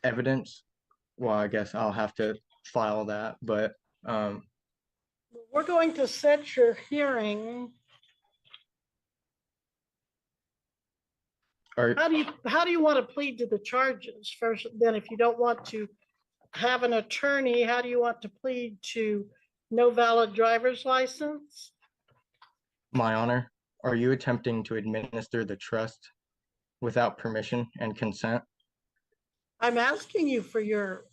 Speaker 2: evidence, well, I guess I'll have to file that, but
Speaker 8: we're going to set your hearing. How do you want to plead to the charges first? Then, if you don't want to have an attorney, how do you want to plead to no valid driver's license?
Speaker 2: My honor, are you attempting to administer the trust without permission and consent?
Speaker 8: I'm asking you for your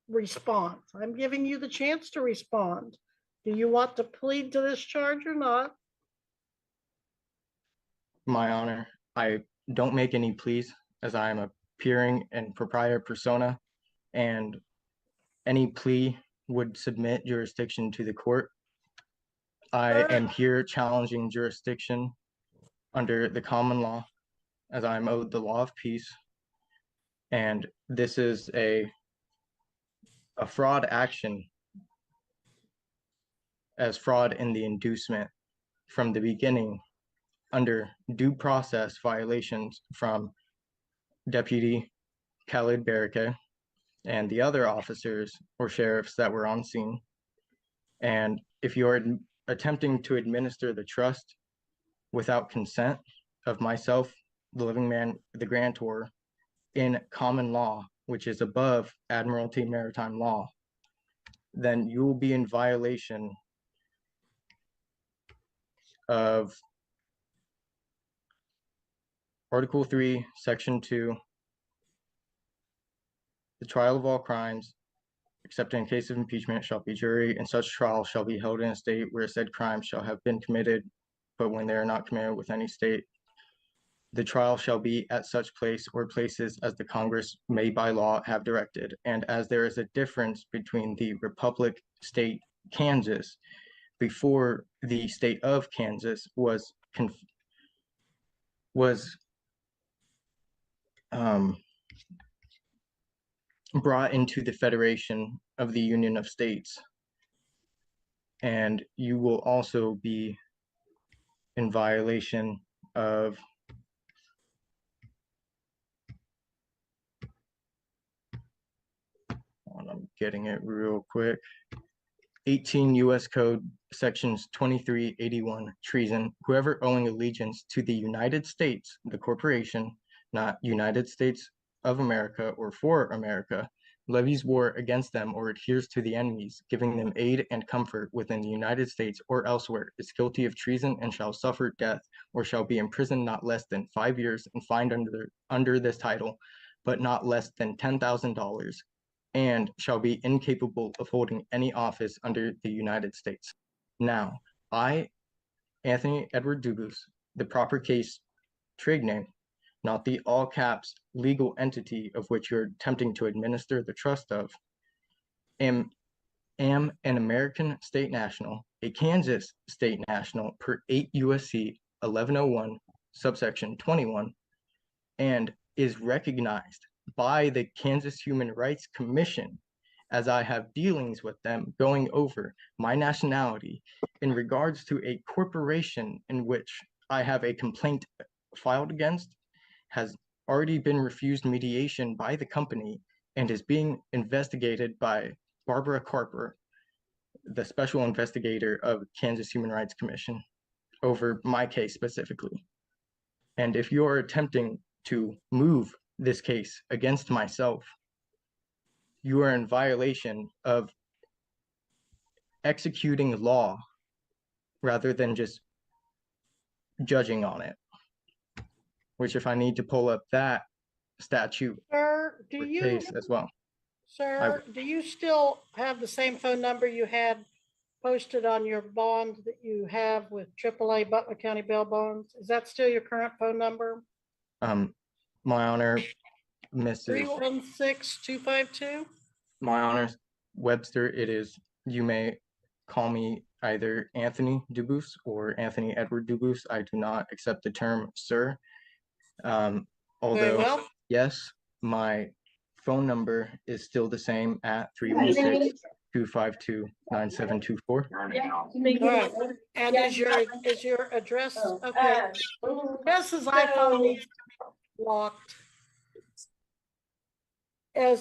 Speaker 8: response. I'm giving you the chance to respond. Do you want to plead to this charge or not?
Speaker 2: My honor, I don't make any pleas as I am appearing in propria persona and any plea would submit jurisdiction to the court. I am here challenging jurisdiction under the common law, as I am owed the law of peace. And this is a fraud action, as fraud in the inducement from the beginning, under due process violations from Deputy Khalid Barake and the other officers or sheriffs that were on scene. And if you're attempting to administer the trust without consent of myself, the living man, the grantor, in common law, which is above Admiralty Maritime Law, then you will be in violation of Article 3, Section 2, the trial of all crimes, except in case of impeachment, shall be jury, and such trial shall be held in a state where said crime shall have been committed, but when they are not committed with any state, the trial shall be at such place or places as the Congress may by law have directed. And as there is a difference between the Republic State Kansas before the state of Kansas was brought into the Federation of the Union of States. And you will also be in violation of I'm getting it real quick. 18 U.S. Code sections 2381, treason. Whoever owing allegiance to the United States, the corporation, not United States of America or for America, levies war against them or adheres to the enemies, giving them aid and comfort within the United States or elsewhere, is guilty of treason and shall suffer death or shall be imprisoned not less than 5 years and fined under this title, but not less than $10,000, and shall be incapable of holding any office under the United States. Now, I, Anthony Edward Dubus, the proper case trade name, not the all caps legal entity of which you're attempting to administer the trust of, am an American state national, a Kansas state national per 8 USC 1101 subsection 21, and is recognized by the Kansas Human Rights Commission, as I have dealings with them going over my nationality in regards to a corporation in which I have a complaint filed against, has already been refused mediation by the company and is being investigated by Barbara Carper, the special investigator of Kansas Human Rights Commission, over my case specifically. And if you're attempting to move this case against myself, you are in violation of executing law rather than just judging on it. Which, if I need to pull up that statute
Speaker 8: Sir, do you,
Speaker 2: case as well.
Speaker 8: sir, do you still have the same phone number you had posted on your bond that you have with AAA Butler County Bail Bonds? Is that still your current phone number?
Speaker 2: My Honor, Mrs.
Speaker 8: 316-252?
Speaker 2: My Honor, Webster, it is, you may call me either Anthony Dubus or Anthony Edward Dubus. I do not accept the term sir. Although,
Speaker 8: well,
Speaker 2: yes, my phone number is still the same at 316-252-9724.
Speaker 8: Right. And is your address, okay. Mrs. iPhone needs to be locked. And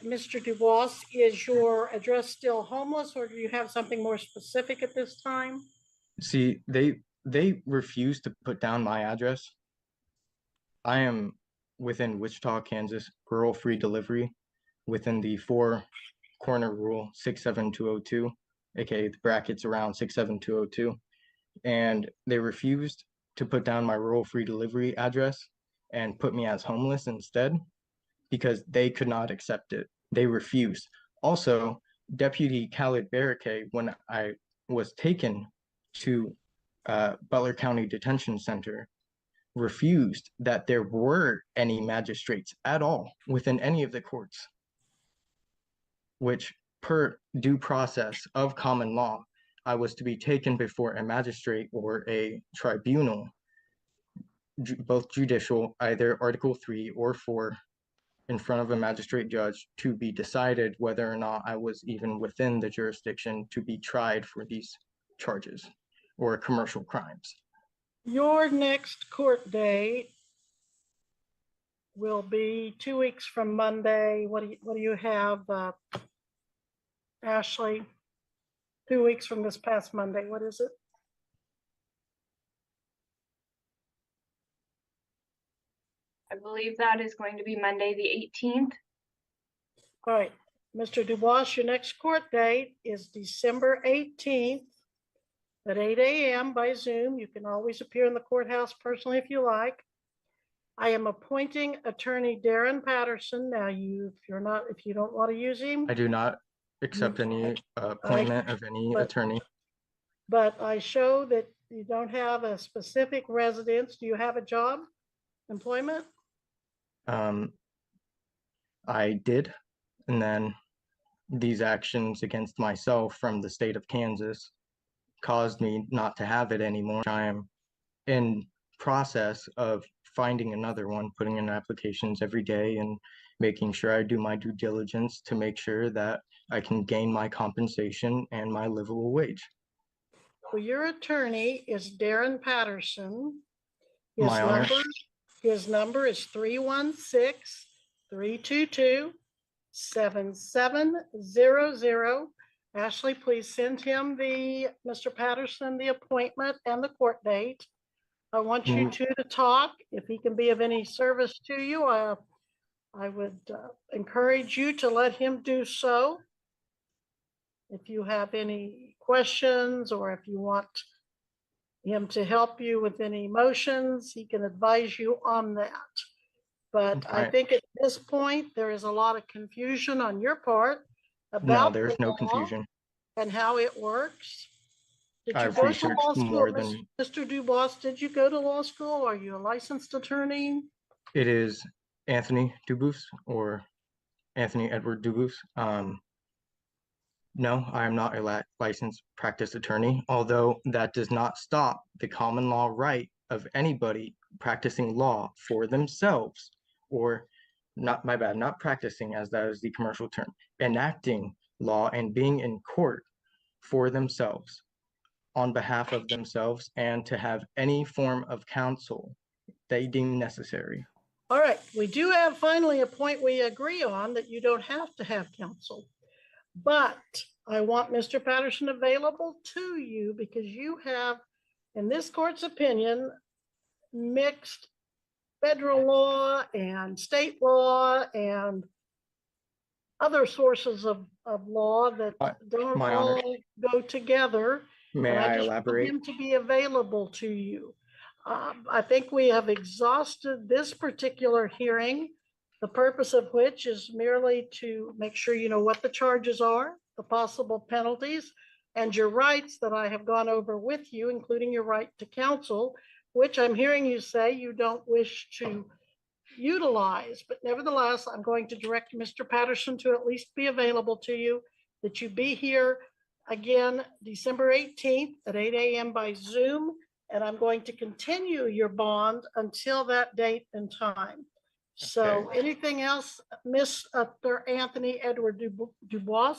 Speaker 8: Mr. Dubois, is your address still homeless, or do you have something more specific at this time?
Speaker 2: See, they refuse to put down my address. I am within Wichita, Kansas, rural free delivery, within the 4-corner rule 67202, aka the brackets around 67202, and they refused to put down my rural free delivery address and put me as homeless instead, because they could not accept it. They refused. Also, Deputy Khalid Barake, when I was taken to Butler County Detention Center, refused that there were any magistrates at all within any of the courts. which per due process of common law, I was to be taken before a magistrate or a tribunal, both judicial, either Article 3 or 4, in front of a magistrate judge to be decided whether or not I was even within the jurisdiction to be tried for these charges or commercial crimes.
Speaker 8: Your next court date will be 2 weeks from Monday. What do you have, Ashley? 2 weeks from this past Monday. What is it?
Speaker 21: I believe that is going to be Monday, the 18th.
Speaker 8: All right, Mr. Dubois, your next court date is December 18th at 8 a.m. by Zoom. You can always appear in the courthouse personally if you like. I am appointing Attorney Darren Patterson. Now, if you don't want to use him,
Speaker 2: I do not accept any appointment of any attorney.
Speaker 8: But I show that you don't have a specific residence. Do you have a job, employment?
Speaker 2: I did, and then these actions against myself from the state of Kansas caused me not to have it anymore. I am in process of finding another one, putting in applications every day and making sure I do my due diligence to make sure that I can gain my compensation and my livable wage.
Speaker 8: Well, your attorney is Darren Patterson.
Speaker 2: My honor.
Speaker 8: His number is 316-322-7700. Ashley, please send him Mr. Patterson, the appointment and the court date. I want you two to talk. If he can be of any service to you, I would encourage you to let him do so. If you have any questions or if you want him to help you with any motions, he can advise you on that. But I think at this point, there is a lot of confusion on your part about
Speaker 2: No, there's no
Speaker 8: law
Speaker 2: confusion.
Speaker 8: and how it works. Did
Speaker 2: I've
Speaker 8: you go to
Speaker 2: researched
Speaker 8: law school,
Speaker 2: more than-
Speaker 8: Mr. Dubois? Did you go to law school? Are you a licensed attorney?
Speaker 2: It is Anthony Dubois or Anthony Edward Dubois. No, I am not a licensed practice attorney, although that does not stop the common law right of anybody practicing law for themselves, or not practicing, as that is the commercial term, enacting law and being in court for themselves, on behalf of themselves, and to have any form of counsel they deem necessary.
Speaker 8: All right, we do have finally a point we agree on, that you don't have to have counsel. But I want Mr. Patterson available to you because you have, in this court's opinion, mixed federal law and state law and other sources of law that don't
Speaker 2: My
Speaker 8: all
Speaker 2: honor.
Speaker 8: go together.
Speaker 2: May
Speaker 8: And
Speaker 2: I
Speaker 8: just
Speaker 2: elaborate?
Speaker 8: want him to be available to you. I think we have exhausted this particular hearing, the purpose of which is merely to make sure you know what the charges are, the possible penalties, and your rights that I have gone over with you, including your right to counsel, which I'm hearing you say you don't wish to utilize. But nevertheless, I'm going to direct Mr. Patterson to at least be available to you, that you be here again December 18th at 8 a.m. by Zoom. And I'm going to continue your bond until that date and time. So anything else, Mr. Anthony Edward Dubois,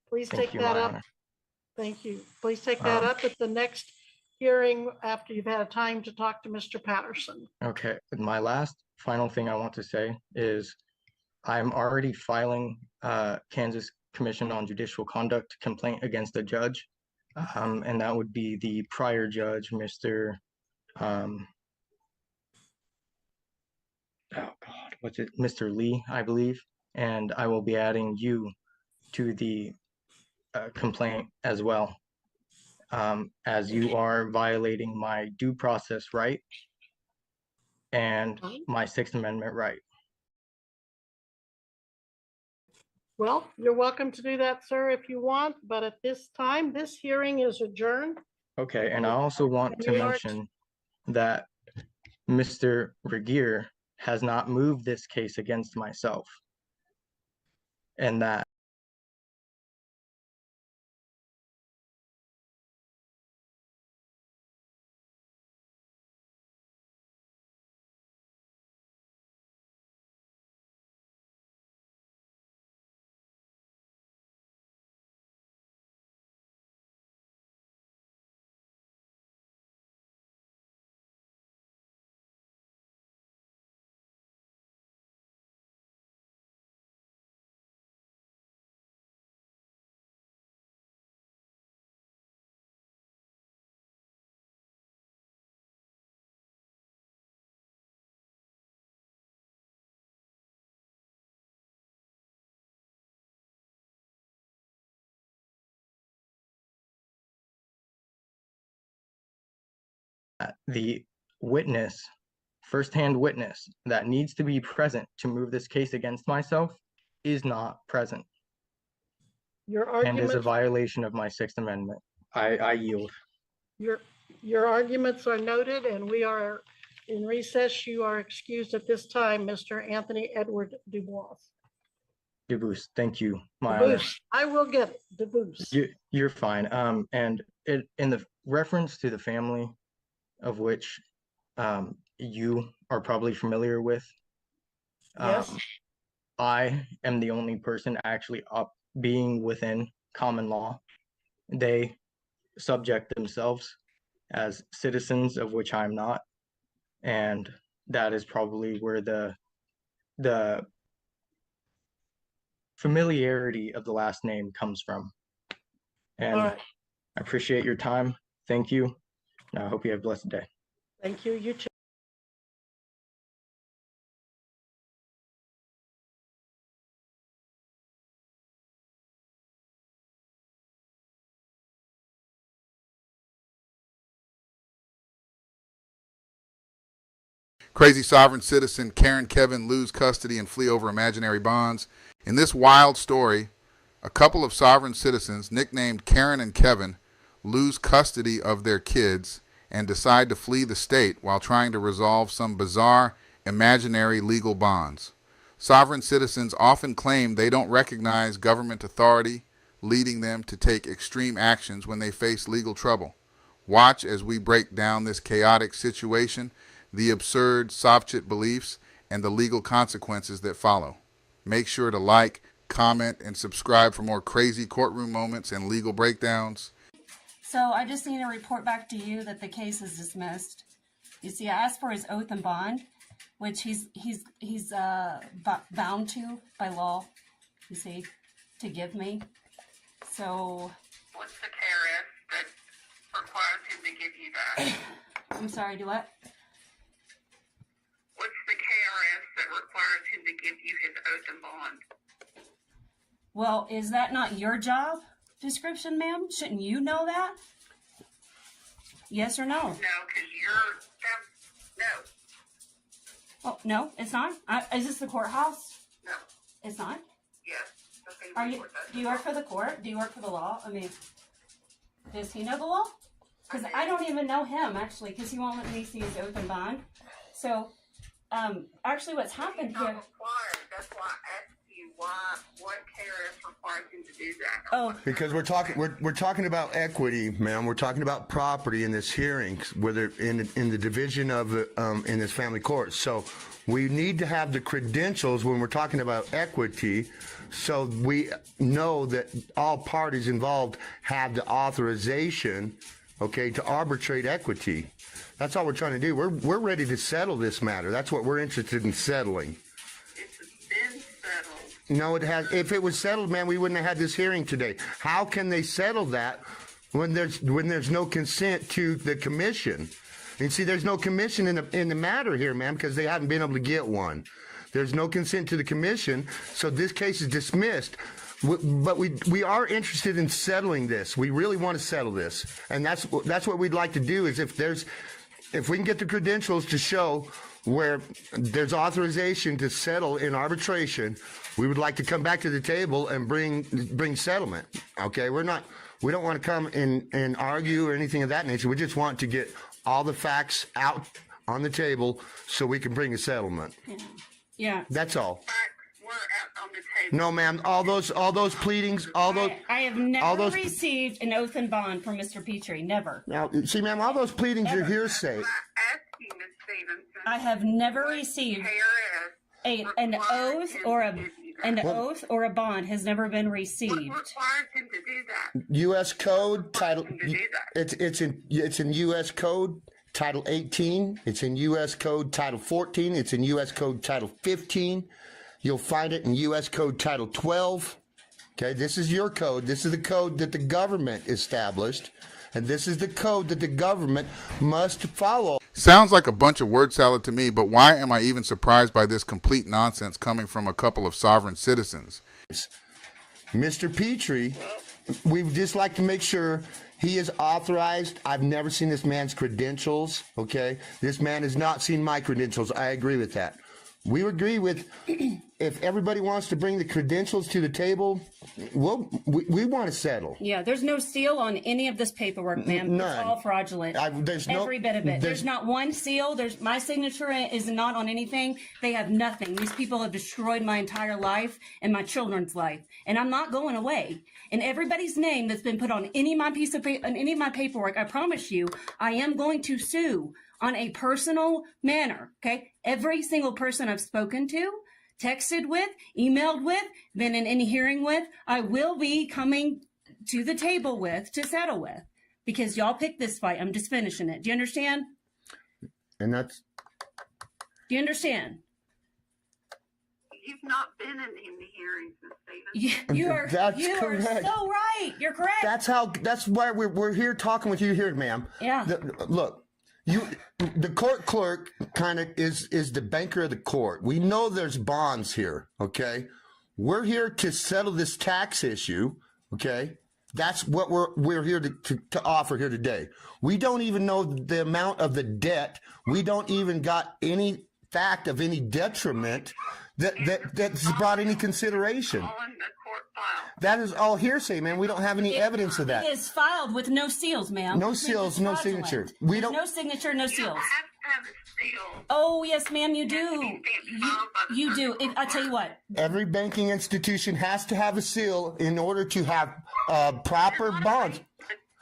Speaker 8: please take that up. Thank you. Please take that up at the next hearing after you've had a time to talk to Mr. Patterson.
Speaker 2: Okay, my final thing I want to say is I'm already filing Kansas Commission on Judicial Conduct complaint against a judge. And that would be the prior judge, Mr. Mr. Lee, I believe. And I will be adding you to the complaint as well, as you are violating my due process right and my Sixth Amendment right.
Speaker 8: Well, you're welcome to do that, sir, if you want, but at this time, this hearing is adjourned.
Speaker 2: Okay, and I also want to mention that Mr. Regier has not moved this case against myself, and that The witness, firsthand witness that needs to be present to move this case against myself is not present
Speaker 8: Your
Speaker 2: and is a
Speaker 8: arguments,
Speaker 2: violation of my Sixth Amendment. I yield.
Speaker 8: your arguments are noted, and we are in recess. You are excused at this time, Mr. Anthony Edward Dubois.
Speaker 2: Debus, thank you, my honor.
Speaker 8: Debus, I will get it, Debus.
Speaker 2: You're fine. And in the reference to the family of which you are probably familiar with,
Speaker 8: Yes.
Speaker 2: I am the only person actually being within common law. They subject themselves as citizens, of which I'm not, and that is probably where the familiarity of the last name comes from. And
Speaker 8: All right.
Speaker 2: I appreciate your time. Thank you. And I hope you have a blessed day.
Speaker 8: Thank you. You too.
Speaker 1: Crazy sovereign citizen Karen Kevin lose custody and flee over imaginary bonds. In this wild story, a couple of sovereign citizens nicknamed Karen and Kevin lose custody of their kids and decide to flee the state while trying to resolve some bizarre imaginary legal bonds. Sovereign citizens often claim they don't recognize government authority, leading them to take extreme actions when they face legal trouble. Watch as we break down this chaotic situation, the absurd Sovchit beliefs, and the legal consequences that follow. Make sure to like, comment, and subscribe for more crazy courtroom moments and legal breakdowns.
Speaker 5: So I just need to report back to you that the case is dismissed. You see, I asked for his oath and bond, which he's bound to by law, you see, to give me. So
Speaker 11: what's the KRS that requires him to give you that?
Speaker 5: I'm sorry, do what?
Speaker 11: What's the KRS that requires him to give you his oath and bond?
Speaker 5: Well, is that not your job description, ma'am? Shouldn't you know that? Yes or no?
Speaker 11: No, because you're, no.
Speaker 5: Oh, no, it's not? Is this the courthouse?
Speaker 11: No.
Speaker 5: It's not?
Speaker 11: Yes.
Speaker 5: Are you, do you work for the court? Do you work for the law? I mean, does he know the law? Because I don't even know him, actually, because he won't let me see his oath and bond. So, actually what's happened here...
Speaker 11: That's why I asked you what KRS requires him to do that.
Speaker 5: Oh.
Speaker 23: Because we're talking about equity, ma'am. We're talking about property in this hearing, whether in the division of in this family court. So we need to have the credentials when we're talking about equity, so we know that all parties involved have the authorization, okay, to arbitrate equity. That's all we're trying to do. We're ready to settle this matter. That's what we're interested in settling.
Speaker 11: It's been settled.
Speaker 23: No, it has. If it was settled, man, we wouldn't have had this hearing today. How can they settle that when there's no consent to the commission? And see, there's no commission in the matter here, ma'am, because they haven't been able to get one. There's no consent to the commission, so this case is dismissed. But we are interested in settling this. We really want to settle this, and that's what we'd like to do. Is if we can get the credentials to show where there's authorization to settle in arbitration, we would like to come back to the table and bring settlement. Okay, we don't want to come and argue or anything of that nature. We just want to get all the facts out on the table so we can bring a settlement.
Speaker 5: Yeah.
Speaker 23: That's all.
Speaker 11: We're out on the table.
Speaker 23: No, ma'am. All those pleadings, all those.
Speaker 5: I have never received an oath and bond from Mr. Petrie. Never.
Speaker 23: Now, see, ma'am, all those pleadings are hearsay.
Speaker 5: I have never received an oath or a bond has never been received.
Speaker 11: What requires him to do that?
Speaker 23: U.S. Code title. It's in U.S. Code Title 18. It's in U.S. Code Title 14. It's in U.S. Code Title 15. You'll find it in U.S. Code Title 12. Okay, this is your code. This is the code that the government established, and this is the code that the government must follow.
Speaker 1: Sounds like a bunch of word salad to me, but why am I even surprised by this complete nonsense coming from a couple of sovereign citizens?
Speaker 23: Mr. Petrie we would just like to make sure he is authorized. I've never seen this man's credentials, okay? This man has not seen my credentials. I agree with that. We agree with, if everybody wants to bring the credentials to the table, we want to settle.
Speaker 5: Yeah, there's no seal on any of this paperwork, ma'am.
Speaker 23: None.
Speaker 5: It's all fraudulent.
Speaker 23: There's
Speaker 5: Every bit of it. There's not one seal. My signature is not on anything. They have nothing. These people have destroyed my entire life and my children's life, and I'm not going away. And everybody's name that's been put on any of my on any of my paperwork, I promise you, I am going to sue on a personal manner. Okay, every single person I've spoken to, texted with, emailed with, been in any hearing with, I will be coming to the table with to settle with, because y'all picked this fight. I'm just finishing it. Do you understand?
Speaker 23: And that's.
Speaker 5: Do you understand?
Speaker 11: You've not been in any hearings, Ms. Stevens.
Speaker 5: You are.
Speaker 23: That's
Speaker 5: you
Speaker 23: correct.
Speaker 5: are so right. You're correct.
Speaker 23: That's why we're here talking with you here, ma'am.
Speaker 5: Yeah.
Speaker 23: Look. The court clerk kind of is the banker of the court. We know there's bonds here, okay? We're here to settle this tax issue, okay? That's what we're here to offer here today. We don't even know the amount of the debt. We don't even got any fact of any detriment that's brought any consideration. That is all hearsay, man. We don't have any evidence of that.
Speaker 5: It is filed with no seals, ma'am.
Speaker 23: No seals, no signature. We don't.
Speaker 5: No signature, no seals. Oh yes, ma'am, you do. You do. I tell you what.
Speaker 23: Every banking institution has to have a seal in order to have proper bonds.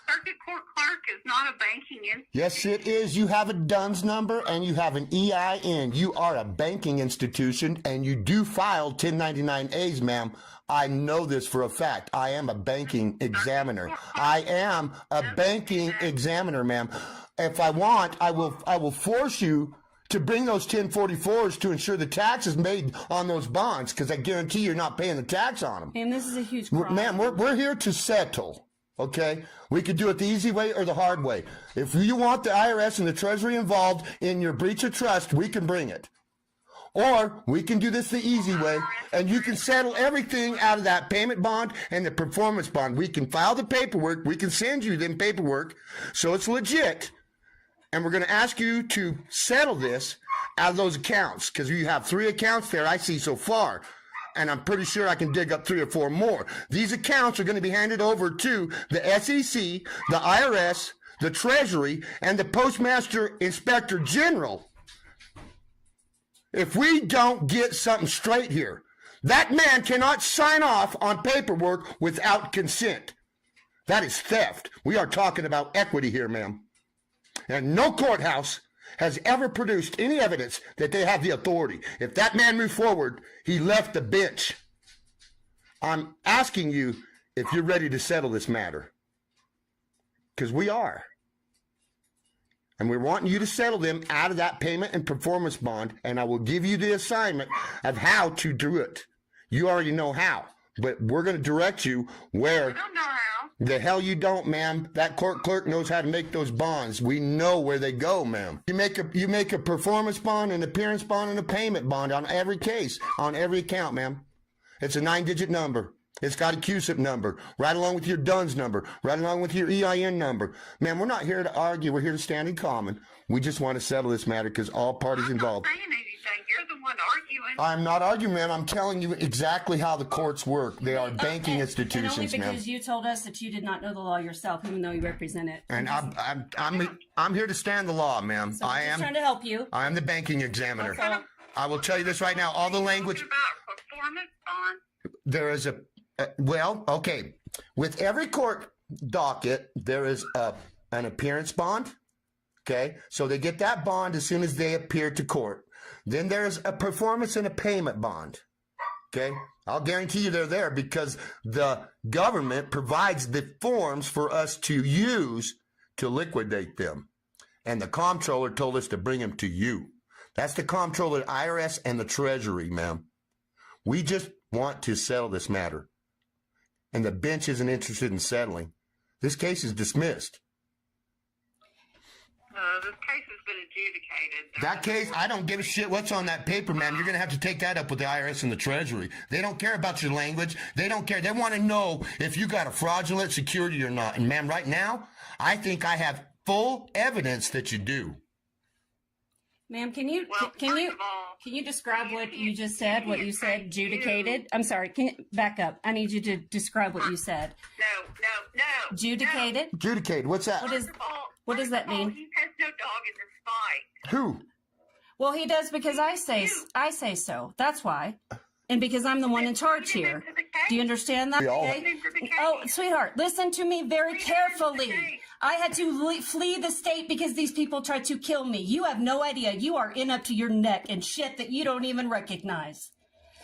Speaker 11: Circuit court clerk is not a banking institution.
Speaker 23: Yes, it is. You have a DUNS number and you have an EIN. You are a banking institution and you do file 1099-As, ma'am. I know this for a fact. I am a banking examiner. I am a banking examiner, ma'am. If I want, I will force you to bring those 1044s to ensure the tax is made on those bonds, because I guarantee you're not paying the tax on them.
Speaker 5: Ma'am, this is a huge problem.
Speaker 23: Ma'am, we're here to settle. Okay, we could do it the easy way or the hard way. If you want the IRS and the Treasury involved in your breach of trust, we can bring it. Or we can do this the easy way, and you can settle everything out of that payment bond and the performance bond. We can file the paperwork. We can send you them paperwork so it's legit. And we're going to ask you to settle this out of those accounts, because you have 3 accounts there I see so far. And I'm pretty sure I can dig up 3 or 4 more. These accounts are going to be handed over to the SEC, the IRS, the Treasury, and the Postmaster Inspector General. If we don't get something straight here, that man cannot sign off on paperwork without consent. That is theft. We are talking about equity here, ma'am. And no courthouse has ever produced any evidence that they have the authority. If that man moved forward, he left the bench. I'm asking you if you're ready to settle this matter. Because we are. And we're wanting you to settle them out of that payment and performance bond, and I will give you the assignment of how to do it. You already know how, but we're going to direct you where.
Speaker 11: I don't know how.
Speaker 23: The hell you don't, ma'am. That court clerk knows how to make those bonds. We know where they go, ma'am. You make a performance bond, an appearance bond, and a payment bond on every case, on every account, ma'am. It's a 9-digit number. It's got a QSIP number, right along with your DUNS number, right along with your EIN number. Ma'am, we're not here to argue. We're here to stand in common. We just want to settle this matter because all parties involved.
Speaker 11: I'm not saying anything. You're the one arguing.
Speaker 23: I'm not arguing, ma'am. I'm telling you exactly how the courts work. They are banking institutions,
Speaker 5: and only
Speaker 23: ma'am.
Speaker 5: because you told us that you did not know the law yourself, even though you represent it.
Speaker 23: And I'm here to stand the law, ma'am.
Speaker 5: So I'm just trying to help you.
Speaker 23: I am the banking examiner. I will tell you this right now. All the language.
Speaker 11: About performance bond?
Speaker 23: There is a well, okay. With every court docket, there is an appearance bond. Okay, so they get that bond as soon as they appear to court. Then there's a performance and a payment bond. Okay, I'll guarantee you they're there because the government provides the forms for us to use to liquidate them. And the comptroller told us to bring them to you. That's the comptroller, IRS, and the Treasury, ma'am. We just want to settle this matter. And the bench isn't interested in settling. This case is dismissed.
Speaker 11: This case is been adjudicated.
Speaker 23: That case, I don't give a shit what's on that paper, ma'am. You're going to have to take that up with the IRS and the Treasury. They don't care about your language. They don't care. They want to know if you got a fraudulent security or not. And ma'am, right now, I think I have full evidence that you do.
Speaker 5: Ma'am, can you describe what you just said? What you said, adjudicated? I'm sorry. Can you back up? I need you to describe what you said.
Speaker 11: No.
Speaker 5: Adjudicated.
Speaker 23: Adjudicated. What's that?
Speaker 5: What does that mean?
Speaker 11: He has no dog in this fight.
Speaker 23: Who?
Speaker 5: Well, he does because I say so. That's why. And because I'm the one in charge here. Do you understand that? Okay? Oh, sweetheart, listen to me very carefully. I had to flee the state because these people tried to kill me. You have no idea. You are in up to your neck in shit that you don't even recognize.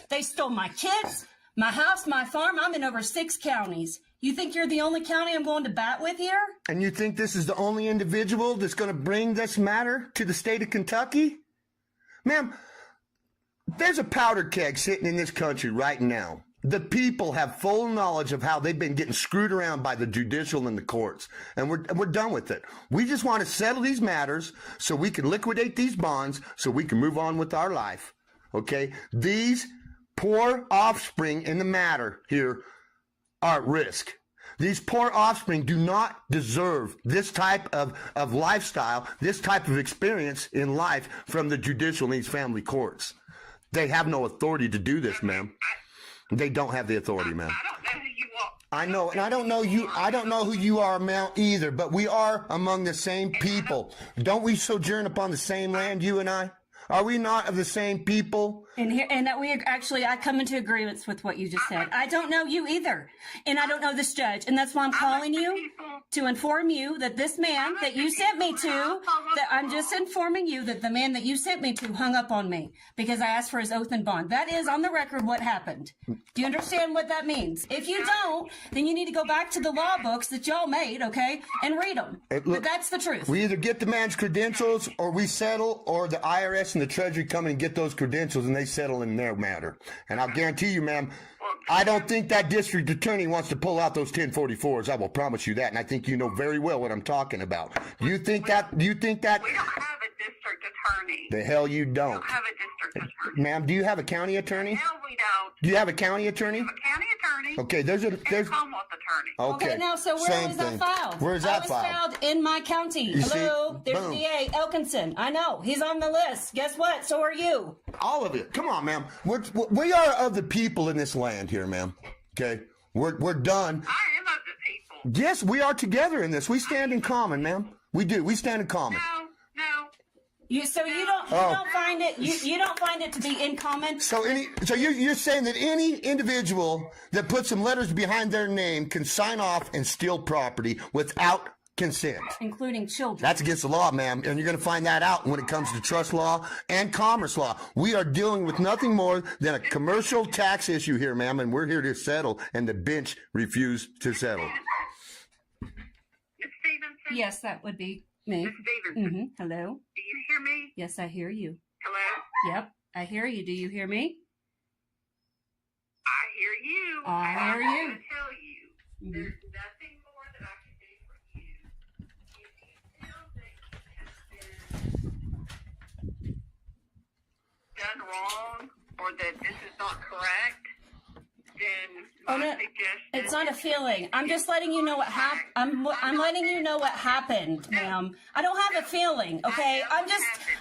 Speaker 5: They stole my kids, my house, my farm. I'm in over 6 counties. You think you're the only county I'm going to bat with here?
Speaker 23: And you think this is the only individual that's going to bring this matter to the state of Kentucky? Ma'am, there's a powder keg sitting in this country right now. The people have full knowledge of how they've been getting screwed around by the judicial and the courts. And we're done with it. We just want to settle these matters so we can liquidate these bonds so we can move on with our life. Okay? These poor offspring in the matter here are at risk. These poor offspring do not deserve this type of lifestyle, this type of experience in life from the judicial and these family courts. They have no authority to do this, ma'am. They don't have the authority, ma'am.
Speaker 11: I don't know who you are.
Speaker 23: I know, and I don't know you. I don't know who you are, ma'am, either. But we are among the same people. Don't we sojourn upon the same land, you and I? Are we not of the same people?
Speaker 5: And that we actually, I come into agreements with what you just said. I don't know you either. And I don't know this judge. And that's why I'm calling you to inform you that this man that you sent me to, that I'm just informing you that the man that you sent me to hung up on me because I asked for his oath and bond. That is on the record what happened. Do you understand what that means? If you don't, then you need to go back to the law books that y'all made, okay, and read them.
Speaker 23: Look,
Speaker 5: but that's the truth.
Speaker 23: We either get the man's credentials or we settle, or the IRS and the Treasury come and get those credentials and they settle in their matter. And I'll guarantee you, ma'am, I don't think that district attorney wants to pull out those 1044s. I will promise you that. And I think you know very well what I'm talking about. Do you think that?
Speaker 11: We don't have a district attorney.
Speaker 23: The hell you don't.
Speaker 11: We don't have a district attorney.
Speaker 23: Ma'am, do you have a county attorney?
Speaker 11: No, we don't.
Speaker 23: Do you have a county attorney?
Speaker 11: We have a county attorney.
Speaker 23: Okay, there's
Speaker 11: Commonwealth attorney.
Speaker 23: Okay,
Speaker 5: now, so where was that filed?
Speaker 23: Where's that
Speaker 5: was
Speaker 23: filed?
Speaker 5: filed in my county.
Speaker 23: You
Speaker 5: Hello,
Speaker 23: see?
Speaker 5: there's
Speaker 23: Boom.
Speaker 5: DA Elkinson. I know, he's on the list. Guess what? So are you.
Speaker 23: All of it. Come on, ma'am. We are of the people in this land here, ma'am. Okay? We're done.
Speaker 11: I am of the people.
Speaker 23: Yes, we are together in this. We stand in common, ma'am. We do. We stand in common.
Speaker 11: No.
Speaker 5: You don't find it you don't find it to be in common.
Speaker 23: So you're saying that any individual that puts some letters behind their name can sign off and steal property without consent,
Speaker 5: including children.
Speaker 23: That's against the law, ma'am, and you're going to find that out when it comes to trust law and commerce law. We are dealing with nothing more than a commercial tax issue here, ma'am, and we're here to settle, and the bench refused to settle.
Speaker 5: Yes, that would be me.
Speaker 11: Ms. Stevenson.
Speaker 5: Hello.
Speaker 11: Do you hear me?
Speaker 5: Yes, I hear you.
Speaker 11: Hello?
Speaker 5: Yep, I hear you. Do you hear me?
Speaker 11: I hear you.
Speaker 5: I
Speaker 11: and
Speaker 5: hear
Speaker 11: I'm
Speaker 5: you.
Speaker 11: going to tell you, there's nothing more that I can do for you. If you feel that you have been done wrong or that this is not correct, then my suggestion.
Speaker 5: It's not a feeling. I'm just letting you know what happened. I'm letting you know what happened, ma'am. I don't have a feeling, okay? I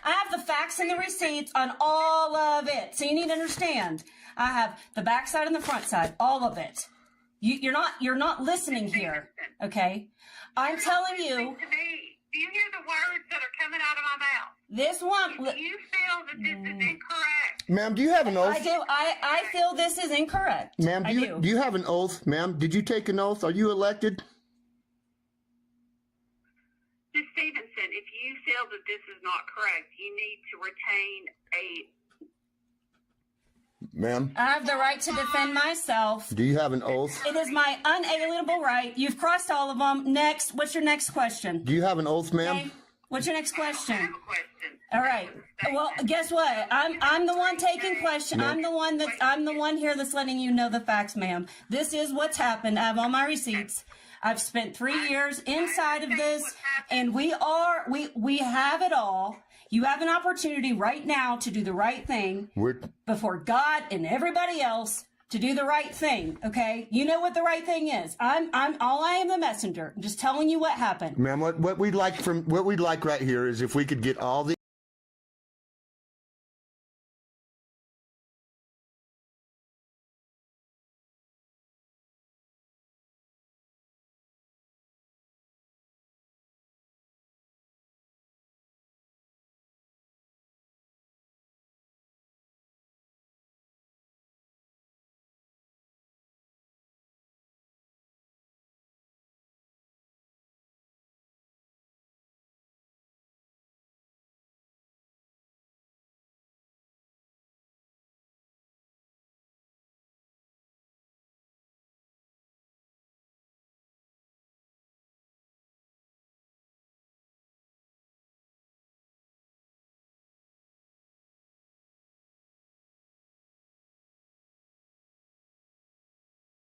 Speaker 5: have the facts and the receipts on all of it. So you need to understand. I have the back side and the front side, all of it. You're not listening here, okay? I'm telling you.
Speaker 11: Do you hear the words that are coming out of my mouth?
Speaker 5: This one.
Speaker 11: If you feel that this is incorrect.
Speaker 23: Ma'am, do you have an oath?
Speaker 5: I do. I feel this is incorrect.
Speaker 23: Ma'am, do you have an oath, ma'am? Did you take an oath? Are you elected?
Speaker 11: Ms. Stevenson, if you feel that this is not correct, you need to retain a.
Speaker 23: Ma'am?
Speaker 5: I have the right to defend myself.
Speaker 23: Do you have an oath?
Speaker 5: It is my unalienable right. You've crossed all of them. Next. What's your next question?
Speaker 23: Do you have an oath, ma'am?
Speaker 5: Okay. What's your next question? All right. Well, guess what? I'm the one taking question. I'm the one here that's letting you know the facts, ma'am. This is what's happened. I have all my receipts. I've spent 3 years inside of this, and we have it all. You have an opportunity right now to do the right thing before God and everybody else, to do the right thing. Okay, you know what the right thing is. I am the messenger. I'm just telling you what happened.
Speaker 23: Ma'am, what we'd like right here is if we could get all the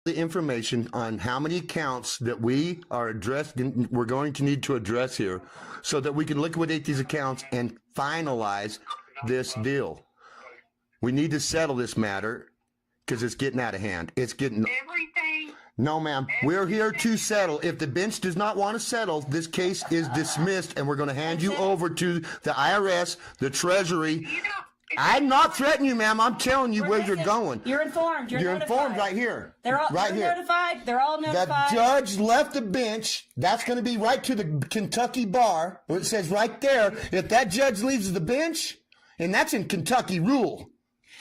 Speaker 23: information on how many accounts that we're going to need to address here so that we can liquidate these accounts and finalize this deal. We need to settle this matter because it's getting out of hand. It's getting... No, ma'am. We're here to settle. If the bench does not want to settle, this case is dismissed and we're going to hand you over to the IRS, the Treasury. I'm not threatening you, ma'am. I'm telling you where you're going.
Speaker 5: You're informed. You're notified.
Speaker 23: Informed right here.
Speaker 5: They're all notified. They're all notified.
Speaker 23: The judge left the bench. That's going to be right to the Kentucky bar. Where it says right there, if that judge leaves the bench, and that's in Kentucky rule.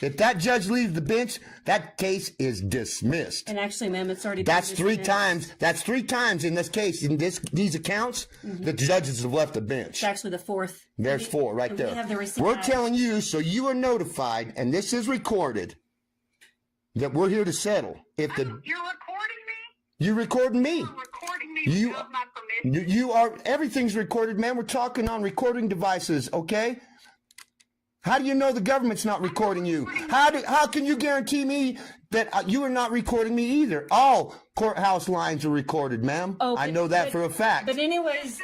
Speaker 23: If that judge leaves the bench, that case is dismissed.
Speaker 5: And actually, ma'am, it's already been
Speaker 23: dismissed. That's three times in this case. In these accounts, the judges have left the bench.
Speaker 5: It's actually the fourth.
Speaker 23: There's four right there.
Speaker 5: We have the receipt.
Speaker 23: We're telling you, so you are notified, and this is recorded, that we're here to settle.
Speaker 11: You're recording me?
Speaker 23: You're recording me.
Speaker 11: You're recording me without my permission?
Speaker 23: You are. Everything's recorded, man. We're talking on recording devices, okay? How do you know the government's not recording you? How can you guarantee me that you are not recording me either? All courthouse lines are recorded, ma'am. I know that for a fact.
Speaker 5: But anyways,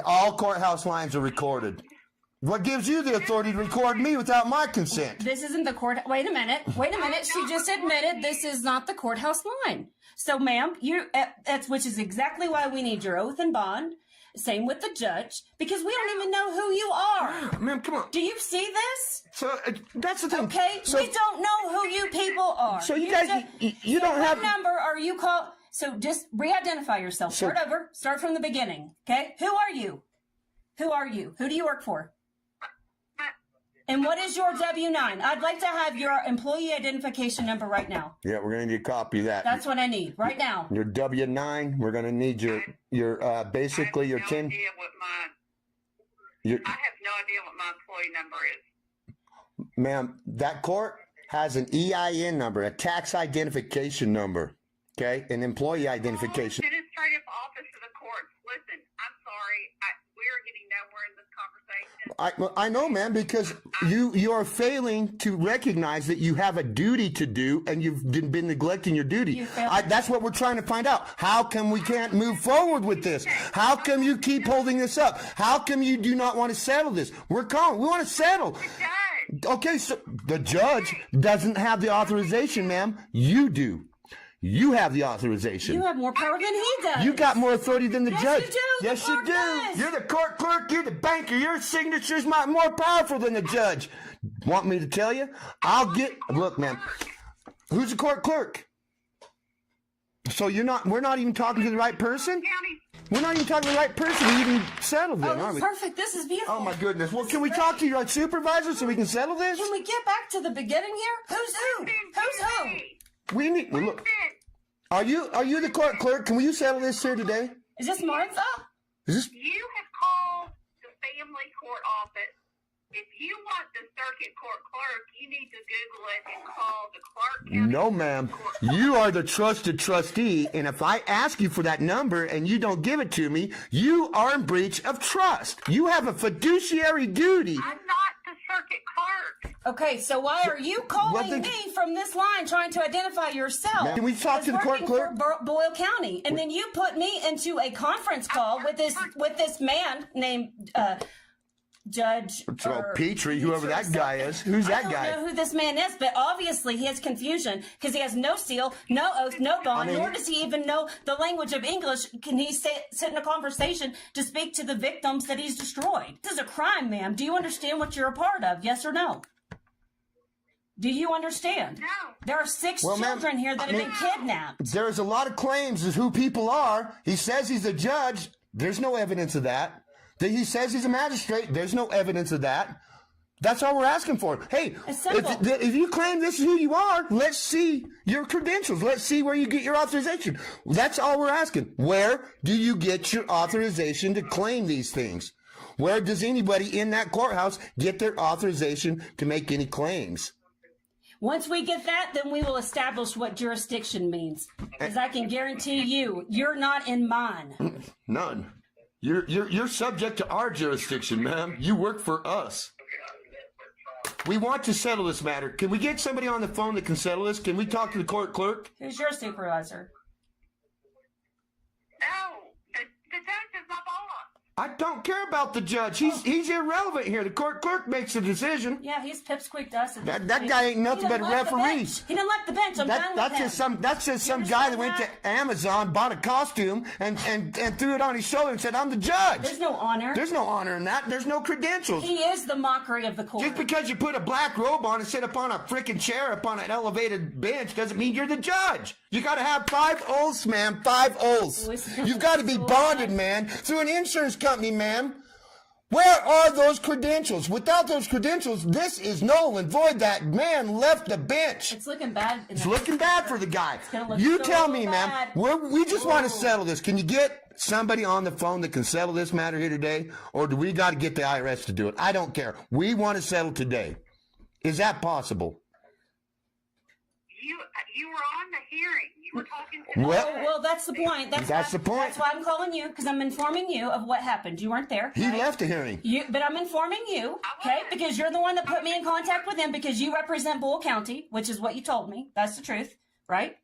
Speaker 23: all courthouse lines are recorded. What gives you the authority to record me without my consent?
Speaker 5: This isn't the court. Wait a minute. She just admitted this is not the courthouse line. So, ma'am, which is exactly why we need your oath and bond. Same with the judge, because we don't even know who you are.
Speaker 23: Ma'am, come on.
Speaker 5: Do you see this?
Speaker 23: So that's the thing.
Speaker 5: Okay, we don't know who you people are.
Speaker 23: So you guys, you don't have.
Speaker 5: What number are you called? So just re-identify yourself. Start over. Start from the beginning. Okay. Who are you? Who are you? Who do you work for? And what is your W-9? I'd like to have your employee identification number right now.
Speaker 23: Yeah, we're going to need a copy of that.
Speaker 5: That's what I need right now.
Speaker 23: Your W-9. We're going to need your basically your 10.
Speaker 11: I have no idea what my employee number is.
Speaker 23: Ma'am, that court has an EIN number, a tax identification number, okay, an employee identification.
Speaker 11: Administrative office of the courts. Listen, I'm sorry. We're getting nowhere in this conversation.
Speaker 23: I know, ma'am, because you are failing to recognize that you have a duty to do, and you've been neglecting your duty. That's what we're trying to find out. How come we can't move forward with this? How come you keep holding this up? How come you do not want to settle this? We want to settle. Okay, so the judge doesn't have the authorization, ma'am. You do. You have the authorization.
Speaker 5: You have more power than he does.
Speaker 23: You got more authority than the judge.
Speaker 5: You do.
Speaker 23: Yes, you do. You're the court clerk. You're the banker. Your signature's more powerful than the judge. Want me to tell you? Look, man. Who's the court clerk? So we're not even talking to the right person? We're not even talking to the right person to even settle this, are we?
Speaker 5: Perfect. This is beautiful.
Speaker 23: Oh, my goodness. Well, can we talk to your supervisor so we can settle this?
Speaker 5: Can we get back to the beginning here? Who's who? Who's who?
Speaker 23: We need. Look. Are you the court clerk? Can you settle this here today?
Speaker 5: Is this Martha?
Speaker 11: You have called the family court office. If you want the circuit court clerk, you need to Google it and call the Clark County.
Speaker 23: No, ma'am. You are the trusted trustee, and if I ask you for that number and you don't give it to me, you are in breach of trust. You have a fiduciary duty.
Speaker 11: I'm not the circuit clerk.
Speaker 5: Okay, so why are you calling me from this line trying to identify yourself?
Speaker 23: Can we talk to the court
Speaker 5: as
Speaker 23: clerk?
Speaker 5: working for Boyle County, and then you put me into a conference call with this man named Judge
Speaker 23: Petrie, whoever that guy is. Who's that guy?
Speaker 5: I don't know who this man is, but obviously he has confusion because he has no seal, no oath, no bond, nor does he even know the language of English. Can he sit in a conversation to speak to the victims that he's destroyed? This is a crime, ma'am. Do you understand what you're a part of? Yes or no? Do you understand? No. There are 6 children here that have been kidnapped.
Speaker 23: There's a lot of claims as who people are. He says he's a judge. There's no evidence of that. He says he's a magistrate. There's no evidence of that. That's all we're asking for. Hey, if you claim this is who you are, let's see your credentials. Let's see where you get your authorization. That's all we're asking. Where do you get your authorization to claim these things? Where does anybody in that courthouse get their authorization to make any claims?
Speaker 5: Once we get that, then we will establish what jurisdiction means. Because I can guarantee you, you're not in mine.
Speaker 23: None. You're subject to our jurisdiction, ma'am. You work for us. We want to settle this matter. Can we get somebody on the phone that can settle this? Can we talk to the court clerk?
Speaker 5: Who's your supervisor?
Speaker 11: No, the judge is my boss.
Speaker 23: I don't care about the judge. He's irrelevant here. The court clerk makes the decision.
Speaker 5: Yeah, he's pipsqueaked us.
Speaker 23: That guy ain't nothing but a referee.
Speaker 5: He didn't like the bench. I'm done with him.
Speaker 23: That's just some guy that went to Amazon, bought a costume, and threw it on his shoulder and said, "I'm the judge."
Speaker 5: There's no honor.
Speaker 23: There's no honor in that. There's no credentials.
Speaker 5: He is the mockery of the court.
Speaker 23: Just because you put a black robe on and sit up on a freaking chair up on an elevated bench doesn't mean you're the judge. You got to have 5 oaths, ma'am. 5 oaths. You've got to be bonded, man, through an insurance company, ma'am. Where are those credentials? Without those credentials, this is null and void. That man left the bench.
Speaker 5: It's looking bad.
Speaker 23: It's looking bad for the guy. You tell me, ma'am. We just want to settle this. Can you get somebody on the phone that can settle this matter here today? Or do we got to get the IRS to do it? I don't care. We want to settle today. Is that possible?
Speaker 11: You were on the hearing. You were talking to
Speaker 23: Well,
Speaker 5: that's the point.
Speaker 23: That's the point.
Speaker 5: That's why I'm calling you, because I'm informing you of what happened. You weren't there.
Speaker 23: He left the hearing.
Speaker 5: But I'm informing you, okay? Because you're the one that put me in contact with him because you represent Boyle County, which is what you told me. That's the truth, right?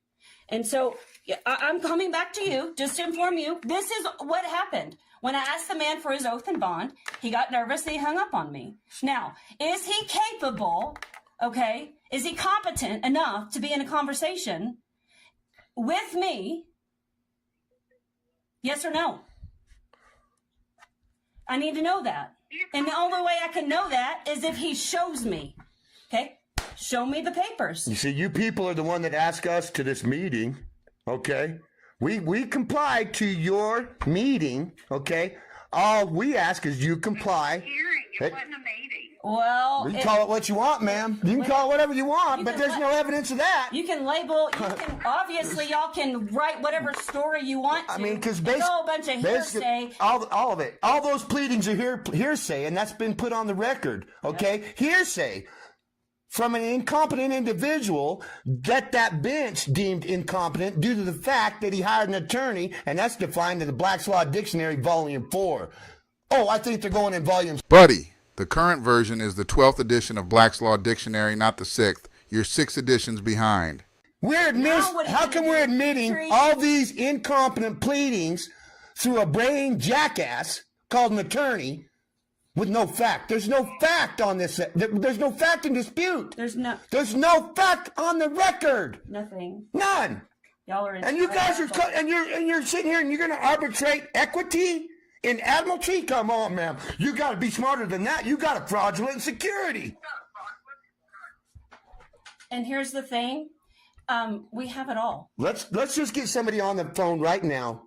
Speaker 5: And so I'm coming back to you just to inform you. This is what happened. When I asked the man for his oath and bond, he got nervous and he hung up on me. Now, is he capable, okay? Is he competent enough to be in a conversation with me? Yes or no? I need to know that. And the only way I can know that is if he shows me. Okay? Show me the papers.
Speaker 23: You see, you people are the one that asked us to this meeting, okay? We comply to your meeting, okay? All we ask is you comply.
Speaker 11: It wasn't a meeting.
Speaker 5: Well,
Speaker 23: you can call it what you want, ma'am. You can call it whatever you want, but there's no evidence of that.
Speaker 5: You can label, obviously y'all can write whatever story you want to.
Speaker 23: I mean, because
Speaker 5: it's all a bunch of hearsay.
Speaker 23: All of it. All those pleadings are hearsay, and that's been put on the record, okay? Hearsay from an incompetent individual that bench deemed incompetent due to the fact that he hired an attorney, and that's defined in the Black's Law Dictionary, Volume 4. Oh, I think they're going in Volume...
Speaker 1: Buddy, the current version is the 12th edition of Black's Law Dictionary, not the 6th. You're 6 editions behind.
Speaker 23: How come we're admitting all these incompetent pleadings through a brain jackass called an attorney with no fact? There's no fact on this. There's no fact in dispute. There's no fact on the record.
Speaker 5: Nothing.
Speaker 23: None.
Speaker 5: Y'all are in.
Speaker 23: And you guys are you're sitting here and you're going to arbitrate equity in admiralty? Come on, ma'am. You got to be smarter than that. You got a fraudulent security.
Speaker 5: And here's the thing. We have it all.
Speaker 23: Let's just get somebody on the phone right now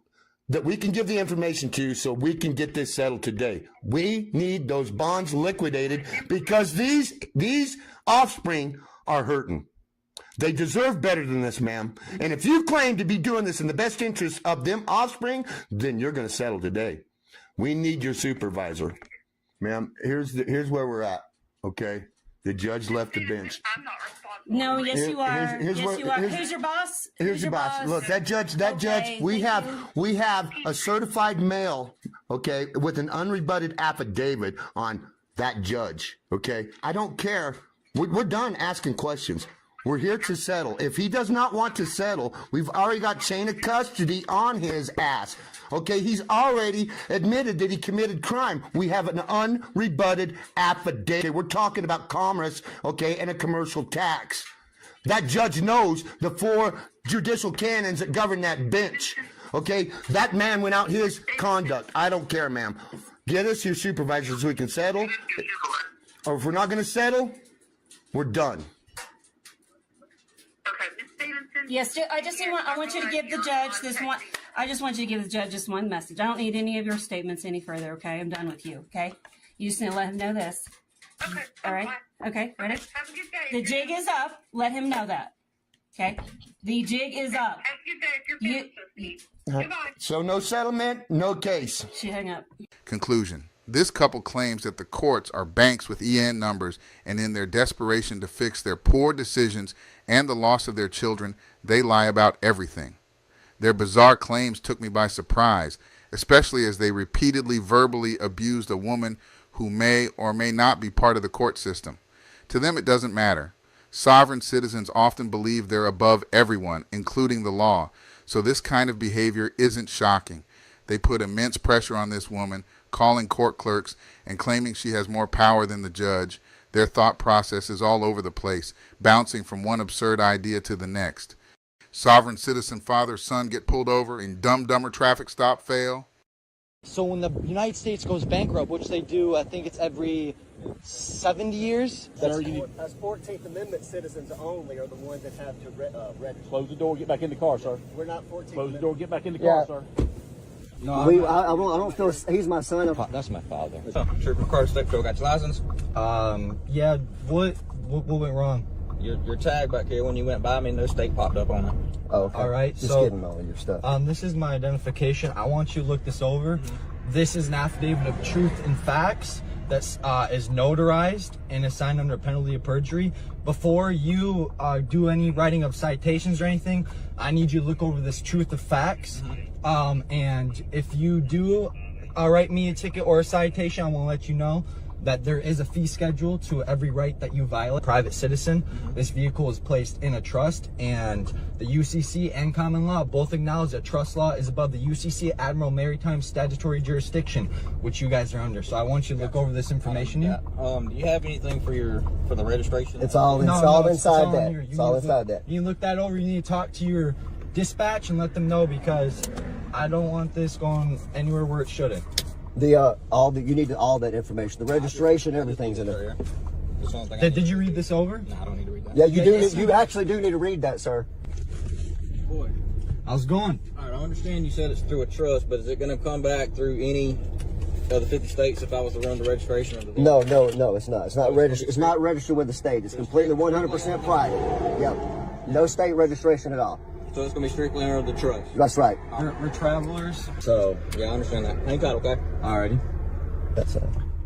Speaker 23: that we can give the information to so we can get this settled today. We need those bonds liquidated because these offspring are hurting. They deserve better than this, ma'am. And if you claim to be doing this in the best interest of them offspring, then you're going to settle today. We need your supervisor. Ma'am, here's where we're at, okay? The judge left the bench.
Speaker 5: No, yes, you are. Yes, you are. Who's your boss?
Speaker 23: Here's your boss. Look, that judge, we have a certified mail, okay, with an unrebutted affidavit on that judge, okay? I don't care We're done asking questions. We're here to settle. If he does not want to settle, we've already got chain of custody on his ass. Okay, he's already admitted that he committed crime. We have an unrebutted affidavit. We're talking about commerce, okay, and a commercial tax. That judge knows the 4 judicial canons that govern that bench. Okay, that man went out his conduct. I don't care, ma'am. Get us your supervisor so we can settle. Or if we're not going to settle, we're done.
Speaker 5: Yes, I want you to give the judge this one. I just want you to give the judge this one message. I don't need any of your statements any further. Okay, I'm done with you. Okay, you just need to let him know this. Okay. All right. Okay. Ready?
Speaker 11: Have a good day.
Speaker 5: The jig is up. Let him know that. Okay. The jig is up.
Speaker 11: Have a good day if you're feeling so, Steve. Goodbye.
Speaker 23: So no settlement, no case.
Speaker 5: She hung up.
Speaker 1: Conclusion. This couple claims that the courts are banks with EN numbers, and in their desperation to fix their poor decisions and the loss of their children, they lie about everything. Their bizarre claims took me by surprise, especially as they repeatedly verbally abused a woman who may or may not be part of the court system. To them, it doesn't matter. Sovereign citizens often believe they're above everyone, including the law, so this kind of behavior isn't shocking. They put immense pressure on this woman, calling court clerks and claiming she has more power than the judge. Their thought process is all over the place, bouncing from one absurd idea to the next. Sovereign citizen father-son get pulled over and dumber traffic stop fail.
Speaker 10: So when the United States goes bankrupt, which they do, I think it's every 70 years.
Speaker 19: Us 14th Amendment citizens only are the ones that have to register.
Speaker 7: Close the door, get back in the car, sir.
Speaker 19: We're not 14th
Speaker 7: Close the door, get back in the car, sir.
Speaker 19: No,
Speaker 20: I don't feel he's my son.
Speaker 10: That's my father.
Speaker 24: Trooper Carter Stickfield, got your license?
Speaker 10: Yeah. What went wrong?
Speaker 24: Your tag back here, when you went by me, no stake popped up on it.
Speaker 20: Oh, okay.
Speaker 10: All right.
Speaker 20: Just give him all of your stuff.
Speaker 10: This is my identification. I want you to look this over. This is an affidavit of truth and facts that is notarized and is signed under penalty of perjury. Before you do any writing of citations or anything, I need you to look over this truth of facts. And if you do write me a ticket or a citation, I will let you know that there is a fee schedule to every right that you violate. Private citizen, this vehicle is placed in a trust, and the UCC and common law both acknowledge that trust law is above the UCC Admiral Maritime statutory jurisdiction, which you guys are under. So I want you to look over this information here.
Speaker 24: Do you have anything for the registration?
Speaker 20: It's all inside that. It's all inside that.
Speaker 10: You look that over. You need to talk to your dispatch and let them know, because I don't want this going anywhere where it shouldn't.
Speaker 20: You need all that information, the registration, everything's in there.
Speaker 10: Did you read this over?
Speaker 24: No, I don't need to read that.
Speaker 20: Yeah, you actually do need to read that, sir.
Speaker 24: Boy,
Speaker 10: how's it going?
Speaker 24: All right, I understand you said it's through a trust, but is it going to come back through any of the 50 states if I was to run the registration of the vehicle?
Speaker 20: No, it's not. It's not registered. It's not registered with the state. It's completely 100% private. Yep. No state registration at all.
Speaker 24: So it's going to be strictly under the trust?
Speaker 20: That's right.
Speaker 10: We're travelers.
Speaker 24: So, yeah, I understand that. Hang tight, okay?
Speaker 10: Alrighty.
Speaker 20: That's it.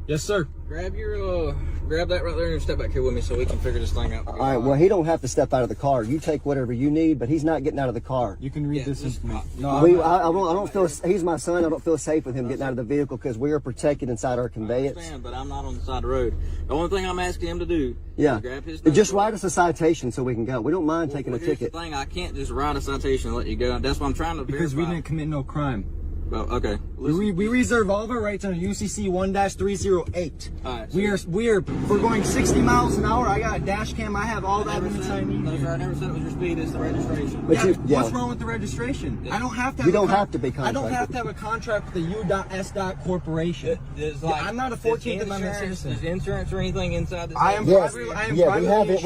Speaker 10: Yes, sir.
Speaker 24: Grab that right there and step back here with me so we can figure this thing out.
Speaker 20: All right, well, he don't have to step out of the car. You take whatever you need, but he's not getting out of the car.
Speaker 10: You can read this information.
Speaker 20: I don't feel, he's my son. I don't feel safe with him getting out of the vehicle because we are protected inside our conveyance.
Speaker 24: I understand, but I'm not on the side of the road. The only thing I'm asking him to do
Speaker 20: is
Speaker 24: grab his
Speaker 20: just write us a citation so we can go. We don't mind taking a ticket.
Speaker 24: Here's the thing, I can't just write a citation and let you go. That's what I'm trying to verify.
Speaker 10: Because we didn't commit no crime.
Speaker 24: Oh, okay.
Speaker 10: We reserve all of our rights under UCC 1-308.
Speaker 24: Alright,
Speaker 10: so we're going 60 miles an hour. I got a dash cam. I have all that evidence I need.
Speaker 24: I never said it was your speed. It's the registration.
Speaker 10: What's wrong with the registration? I don't have to.
Speaker 20: You don't have to be contracted.
Speaker 10: I don't have to have a contract with the U.S. Corporation. I'm not a 14th Amendment citizen.
Speaker 24: Is insurance or anything inside this?
Speaker 10: I am
Speaker 20: we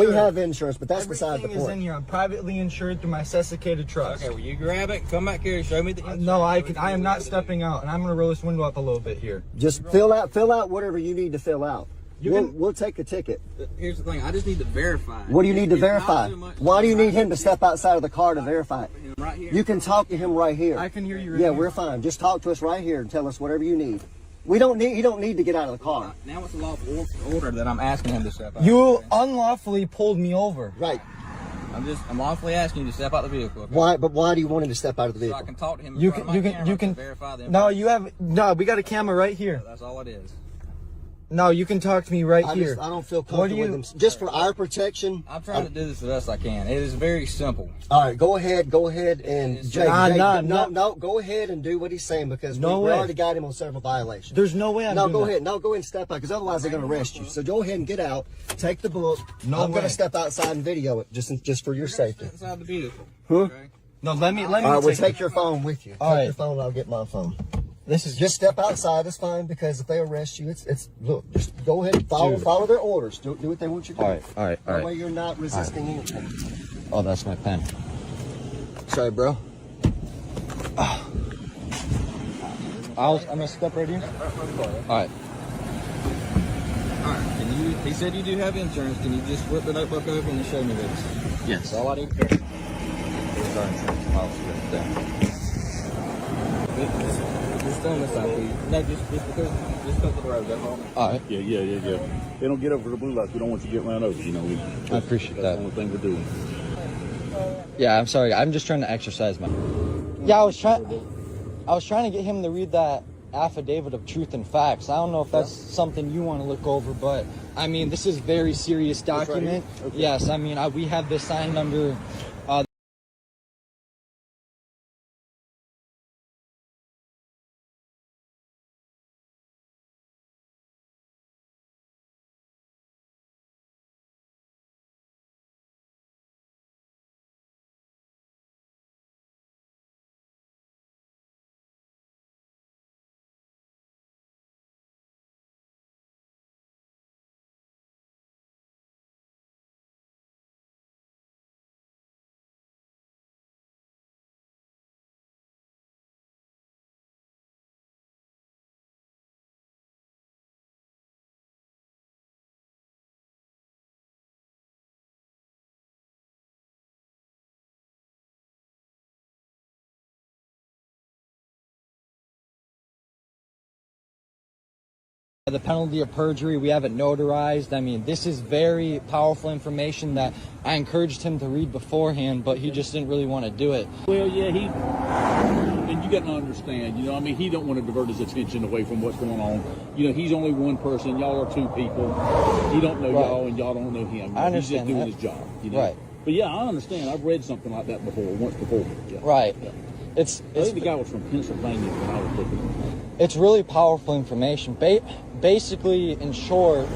Speaker 20: have insurance, but that's beside the point.
Speaker 10: Everything is in here. I'm privately insured through my Sessicated Trust.
Speaker 24: Okay, well, you grab it, come back here, show me the insurance.
Speaker 10: No, I am not stepping out, and I'm going to roll this window up a little bit here.
Speaker 20: Just fill out whatever you need to fill out. We'll take the ticket.
Speaker 24: Here's the thing, I just need to verify.
Speaker 20: What do you need to verify? Why do you need him to step outside of the car to verify it?
Speaker 24: Right here.
Speaker 20: You can talk to him right here.
Speaker 10: I can hear you.
Speaker 20: Yeah, we're fine. Just talk to us right here and tell us whatever you need. He don't need to get out of the car.
Speaker 24: Now it's a lawful order that I'm asking him to step out.
Speaker 10: You unlawfully pulled me over.
Speaker 20: Right.
Speaker 24: I'm lawfully asking you to step out of the vehicle. Okay?
Speaker 20: Why? But why do you want him to step out of the vehicle?
Speaker 24: So I can talk to him.
Speaker 10: You can verify the information. No, we got a camera right here.
Speaker 24: That's all it is.
Speaker 10: No, you can talk to me right here.
Speaker 20: I don't feel
Speaker 10: What do
Speaker 20: comfortable
Speaker 10: you?
Speaker 20: with them. Just for our protection.
Speaker 24: I'm trying to do this the best I can. It is very simple.
Speaker 20: All right, go ahead and Jay, no, go ahead and do what he's saying because we already got him on several violations.
Speaker 10: There's no way I'm doing
Speaker 20: go
Speaker 10: that.
Speaker 20: ahead. No, go ahead and step out because otherwise they're going to arrest you. So go ahead and get out, take the book. I'm going to step outside and video it just for your safety.
Speaker 24: Inside the vehicle.
Speaker 20: Huh?
Speaker 24: Okay.
Speaker 10: No, let me.
Speaker 20: All right, we'll take your phone with you.
Speaker 10: All
Speaker 20: Take your phone, I'll get my phone.
Speaker 10: This is
Speaker 20: just step outside. It's fine because if they arrest you, it's look. Just go ahead and follow their orders. Do what they want you to do.
Speaker 10: All right.
Speaker 20: That way you're not resisting anything.
Speaker 10: Oh, that's my pen.
Speaker 20: Sorry, bro.
Speaker 10: I'm gonna step right here. All right.
Speaker 24: Alright, he said you do have insurance. Can you just flip the notebook open and show me this?
Speaker 10: Yes.
Speaker 24: That's all I need.
Speaker 10: Here's our insurance policy right there.
Speaker 24: Just stand this side, please. No, just because to the road, that's all.
Speaker 10: All right.
Speaker 4: Yeah. They don't get over the blue lights. We don't want you to get run over. You know,
Speaker 10: I appreciate that.
Speaker 4: That's the only thing we're doing.
Speaker 10: Yeah, I'm sorry. I'm just trying to exercise my. Yeah, I was trying to get him to read that affidavit of truth and facts. I don't know if that's something you want to look over, but I mean, this is very serious document.
Speaker 4: Right. Okay.
Speaker 10: Yes, I mean, we have this signed under. The penalty of perjury, we have it notarized. I mean, this is very powerful information that I encouraged him to read beforehand, but he just didn't really want to do it.
Speaker 4: Well, yeah, and you got to understand, you know, I mean, he don't want to divert his attention away from what's going on. You know, he's only one person. Y'all are two people. He don't know y'all, and y'all don't know him.
Speaker 10: I understand
Speaker 4: He's just doing
Speaker 10: that.
Speaker 4: his job. You know?
Speaker 10: Right.
Speaker 4: But yeah, I understand. I've read something like that once before. Yeah.
Speaker 10: Right.
Speaker 4: Yeah.
Speaker 10: I
Speaker 4: think the guy was from Pennsylvania when I was looking.
Speaker 10: It's really powerful information. Basically, in short,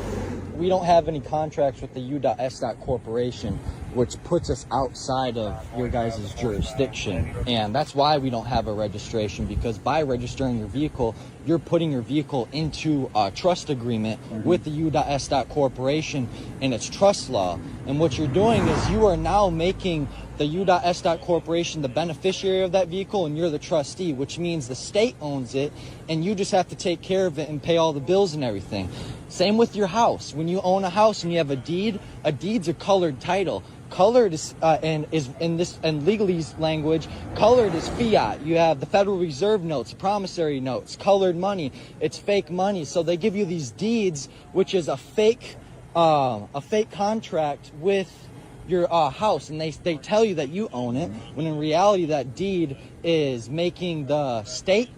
Speaker 10: we don't have any contracts with the U.S. Corporation, which puts us outside of your guys' jurisdiction. And that's why we don't have a registration, because by registering your vehicle, you're putting your vehicle into a trust agreement with the U.S. Corporation and its trust law. And what you're doing is you are now making the U.S. Corporation the beneficiary of that vehicle, and you're the trustee, which means the state owns it, and you just have to take care of it and pay all the bills and everything. Same with your house. When you own a house and you have a deed's a colored title. Colored is and in legalese language, colored is fiat. You have the Federal Reserve notes, promissory notes, colored money. It's fake money. So they give you these deeds, which is a fake contract with your house, and they tell you that you own it, when in reality that deed is making the state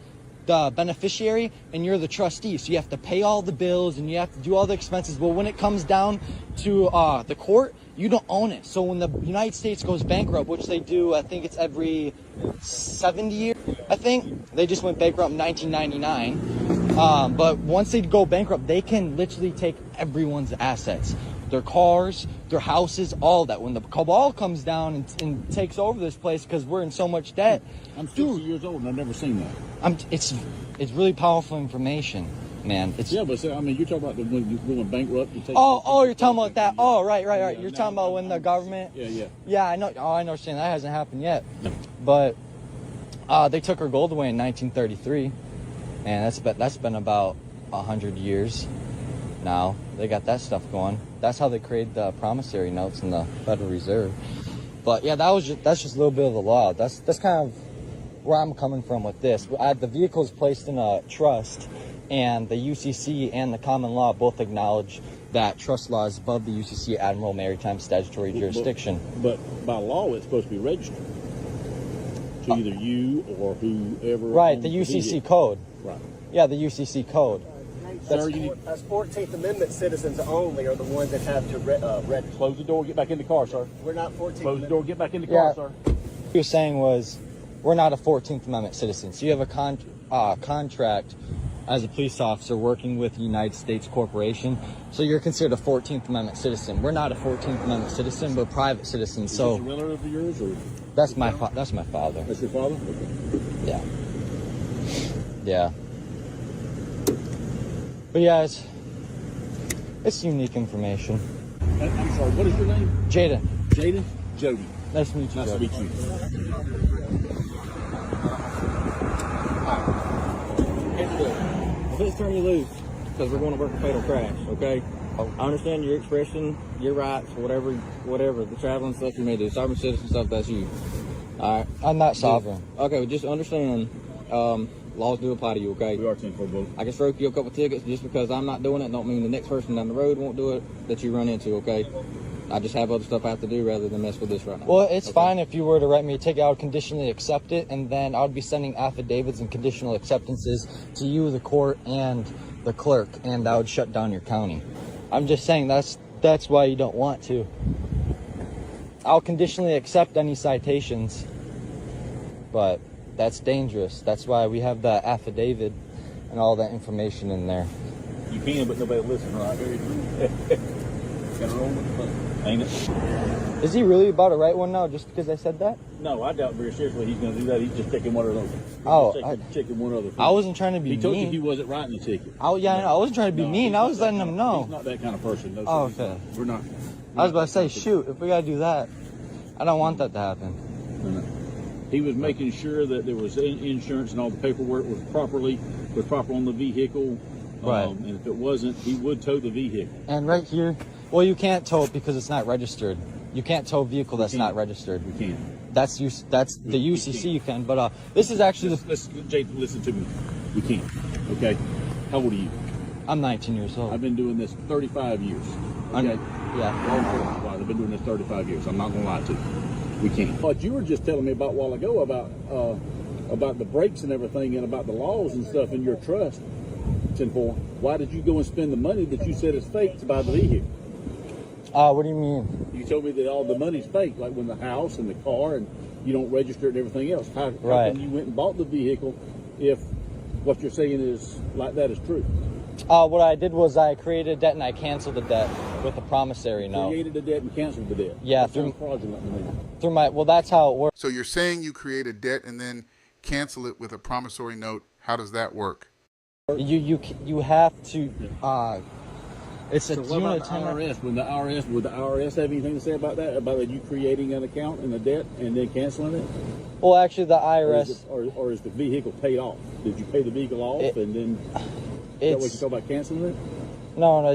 Speaker 10: the beneficiary and you're the trustee. So you have to pay all the bills and you have to do all the expenses. But when it comes down to the court, you don't own it. So when the United States goes bankrupt, which they do, I think it's every 70 years, I think. They just went bankrupt in 1999. But once they go bankrupt, they can literally take everyone's assets. Their cars, their houses, all that. When the cabal comes down and takes over this place because we're in so much debt.
Speaker 4: I'm 60 years old and I've never seen that.
Speaker 10: It's really powerful information, man.
Speaker 4: Yeah, but I mean, you're talking about when you're going bankrupt. You take
Speaker 10: you're talking about that. Oh, right. You're talking about when the government.
Speaker 4: Yeah.
Speaker 10: Yeah, I know. Oh, I understand. That hasn't happened yet. But they took our gold away in 1933, and that's been about 100 years now. They got that stuff going. That's how they created the promissory notes in the Federal Reserve. But yeah, that's just a little bit of the law. That's kind of where I'm coming from with this. The vehicle is placed in a trust, and the UCC and the common law both acknowledge that trust law is above the UCC Admiral Maritime Statutory Jurisdiction.
Speaker 4: But by law, it's supposed to be registered to either you or whoever.
Speaker 10: Right, the UCC code.
Speaker 4: Right.
Speaker 10: Yeah, the UCC code.
Speaker 4: Sir, you need
Speaker 19: Us 14th Amendment citizens only are the ones that have to register.
Speaker 4: close the door, get back in the car, sir.
Speaker 19: We're not 14th
Speaker 4: Close the
Speaker 19: Amendment.
Speaker 4: door, get back in the car, sir.
Speaker 10: What you're saying was, we're not a 14th Amendment citizen. So you have a contract as a police officer working with the United States Corporation. So you're considered a 14th Amendment citizen. We're not a 14th Amendment citizen, but private citizens.
Speaker 4: Is
Speaker 10: So
Speaker 4: this a relative of yours, or
Speaker 10: that's my father.
Speaker 4: that's your father? Okay.
Speaker 10: Yeah. Yeah. But yeah, it's unique information.
Speaker 4: I'm sorry. What is your name?
Speaker 10: Jaden.
Speaker 4: Jaden. Jody.
Speaker 10: Nice to meet you.
Speaker 4: Nice to
Speaker 10: Jody.
Speaker 4: meet you.
Speaker 24: If it's turn you loose, because we're going to work a fatal crash, okay? I understand your expression, your rights, whatever, the traveling stuff you may do, sovereign citizen stuff, that's you. All right?
Speaker 10: I'm not sovereign.
Speaker 24: Okay, well, just understand, laws do apply to you, okay?
Speaker 4: We are 10-4 both.
Speaker 24: I can stroke you a couple tickets just because I'm not doing it. Don't mean the next person down the road won't do it that you run into, okay? I just have other stuff I have to do rather than mess with this right now.
Speaker 10: Well, it's fine if you were to write me a ticket. I would conditionally accept it, and then I would be sending affidavits and conditional acceptances to you, the court, and the clerk, and that would shut down your county. I'm just saying that's why you don't want to. I'll conditionally accept any citations, but that's dangerous. That's why we have the affidavit and all that information in there.
Speaker 4: You can, but nobody will listen, right? Got to roll with the button. Ain't it?
Speaker 10: Is he really about to write one now just because I said that?
Speaker 4: No, I doubt very seriously he's going to do that. He's just taking one of those. Checking one other.
Speaker 10: I wasn't trying to be
Speaker 4: He told you
Speaker 10: mean.
Speaker 4: he wasn't writing the ticket.
Speaker 10: Oh yeah, I know. I wasn't trying to be mean. I was letting him know.
Speaker 4: He's not that kind of person. No,
Speaker 10: Oh,
Speaker 4: sir.
Speaker 10: okay.
Speaker 4: We're not.
Speaker 10: I was about to say, shoot, if we gotta do that, I don't want that to happen.
Speaker 4: No. He was making sure that there was insurance and all the paperwork was proper on the vehicle.
Speaker 10: Right.
Speaker 4: And if it wasn't, he would tow the vehicle.
Speaker 10: And right here, well, you can't tow it because it's not registered. You can't tow a vehicle that's not registered.
Speaker 4: We can.
Speaker 10: That's the UCC you can, but this is actually
Speaker 4: Jake, listen to me. We can't. Okay. How old are you?
Speaker 10: I'm 19 years old.
Speaker 4: I've been doing this 35 years. Okay.
Speaker 10: Yeah.
Speaker 4: I've been doing this 35 years. I'm not gonna lie to you. We can't. But you were just telling me about a while ago about the brakes and everything and about the laws and stuff in your trust. 10-4. Why did you go and spend the money that you said is fake to buy the vehicle?
Speaker 10: What do you mean?
Speaker 4: You told me that all the money's fake, like when the house and the car, and you don't register it and everything else. How come you went and bought the vehicle if what you're saying is like that is true?
Speaker 10: What I did was I created a debt and I canceled the debt with a promissory note.
Speaker 4: Created the debt and canceled the debt.
Speaker 10: Yeah,
Speaker 4: that sounds fraudulent to me.
Speaker 10: Through my, well, that's how it works.
Speaker 1: So you're saying you create a debt and then cancel it with a promissory note. How does that work?
Speaker 10: You have to. It's a
Speaker 4: So what about the
Speaker 10: unit
Speaker 4: IRS? Would the IRS have anything to say about that? About you creating an account and a debt and then canceling it?
Speaker 10: Well, actually, the IRS.
Speaker 4: Or is the vehicle paid off? Did you pay the vehicle off and then? Is that what you talk about canceling it?
Speaker 10: No,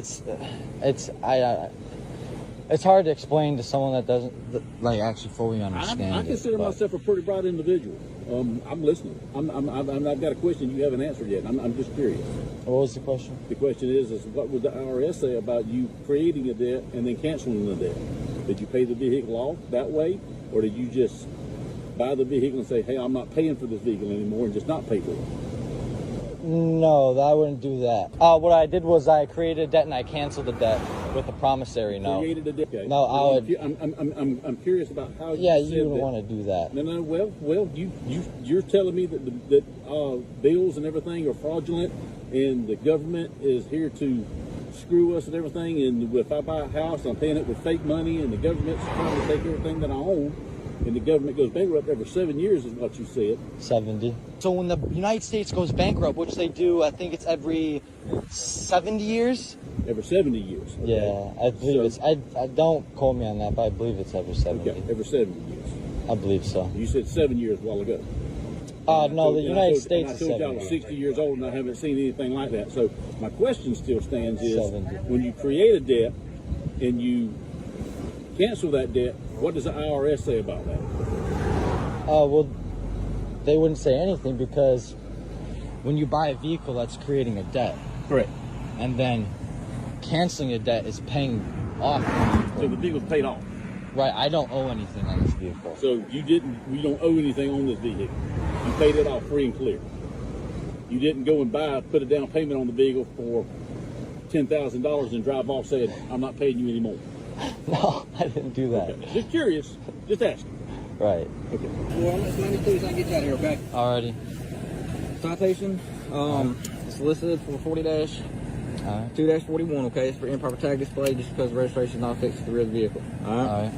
Speaker 10: it's hard to explain to someone that doesn't like actually fully understand.
Speaker 4: I consider myself a pretty bright individual. I'm listening. I've got a question you haven't answered yet. I'm just curious.
Speaker 10: What was the question?
Speaker 4: The question is what would the IRS say about you creating a debt and then canceling the debt? Did you pay the vehicle off that way, or did you just buy the vehicle and say, "Hey, I'm not paying for this vehicle anymore," and just not pay for it?
Speaker 10: No, I wouldn't do that. What I did was I created a debt and I canceled the debt with a promissory note.
Speaker 4: Created a debt. Okay.
Speaker 10: No, I would.
Speaker 4: I'm curious about how.
Speaker 10: Yeah,
Speaker 4: you
Speaker 10: you would want to do that.
Speaker 4: No. Well, you're telling me that bills and everything are fraudulent, and the government is here to screw us and everything. And if I buy a house, I'm paying it with fake money, and the government's trying to take everything that I own. And the government goes bankrupt every 7 years, is what you said.
Speaker 10: 70. So when the United States goes bankrupt, which they do, I think it's every 70 years.
Speaker 4: Every 70 years. Okay.
Speaker 10: Yeah, I believe it's. I don't quote me on that, but I believe it's every 70.
Speaker 4: Okay, every 70 years.
Speaker 10: I believe so.
Speaker 4: You said 7 years a while ago.
Speaker 10: No, the United States is 70.
Speaker 4: I told you I was 60 years old and I haven't seen anything like that. So my question still stands is,
Speaker 10: 70.
Speaker 4: when you create a debt and you cancel that debt, what does the IRS say about that?
Speaker 10: Well, they wouldn't say anything because when you buy a vehicle, that's creating a debt.
Speaker 4: Correct.
Speaker 10: And then canceling a debt is paying off the vehicle.
Speaker 4: So the vehicle's paid off.
Speaker 10: Right, I don't owe anything on this vehicle.
Speaker 4: So you don't owe anything on this vehicle. You paid it off free and clear. You didn't go and put a down payment on the vehicle for $10,000 and drive off saying, I'm not paying you anymore.
Speaker 10: No, I didn't do that.
Speaker 4: Okay. Just curious. Just asking.
Speaker 10: Right.
Speaker 4: Okay. Well, let me please, I can get you out of here, okay?
Speaker 10: Alrighty.
Speaker 24: Citation, it's listed for 40-2-41, okay? It's for improper tag display just because the registration is not affixed to the rear of the vehicle. Alright.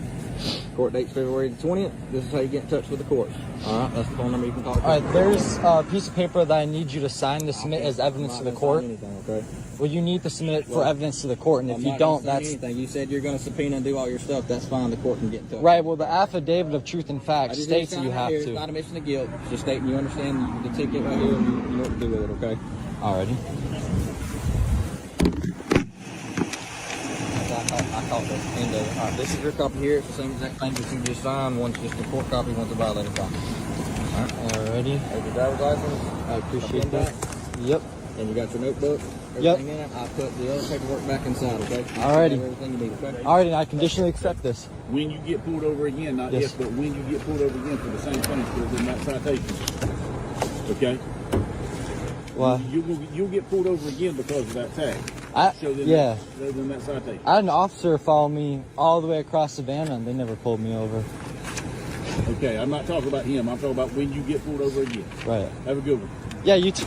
Speaker 24: Court date's February the 20th. This is how you get in touch with the courts. Alright, that's the phone number you can call.
Speaker 10: Alright, there's a piece of paper that I need you to sign to submit as evidence to the court.
Speaker 24: Anything, okay?
Speaker 10: Well, you need to submit it for evidence to the court, and if you don't, that's...
Speaker 24: anything. You said you're going to subpoena and do all your stuff. That's fine. The court can get in touch.
Speaker 10: Right, well, the affidavit of truth and facts states that you have
Speaker 24: It's
Speaker 10: to.
Speaker 24: not a admission of guilt. It's just stating you understand the ticket right here and you know what to do with it, okay?
Speaker 10: Alrighty. I called the end of it.
Speaker 24: Alright, this is your copy here. It's the same exact thing that you just signed. One's just a court copy, one's a violated copy.
Speaker 10: Alrighty.
Speaker 24: There's your driver's license.
Speaker 10: I appreciate that. Yep.
Speaker 24: And you got your notebook.
Speaker 10: Yep.
Speaker 24: Everything in it. I put the other paperwork back inside, okay?
Speaker 10: Alrighty.
Speaker 24: Everything you need, okay?
Speaker 10: Alrighty, I conditionally accept this.
Speaker 4: When you get pulled over again, not
Speaker 10: Yes.
Speaker 4: if, but when you get pulled over again for the same thing, because in that citation. Okay?
Speaker 10: Why?
Speaker 4: You'll get pulled over again because of that tag.
Speaker 10: Yeah.
Speaker 4: Than that citation.
Speaker 10: I had an officer follow me all the way across Savannah, and they never pulled me over.
Speaker 4: Okay, I'm not talking about him. I'm talking about when you get pulled over again.
Speaker 10: Right.
Speaker 4: Have a good one.
Speaker 10: Yeah, you too.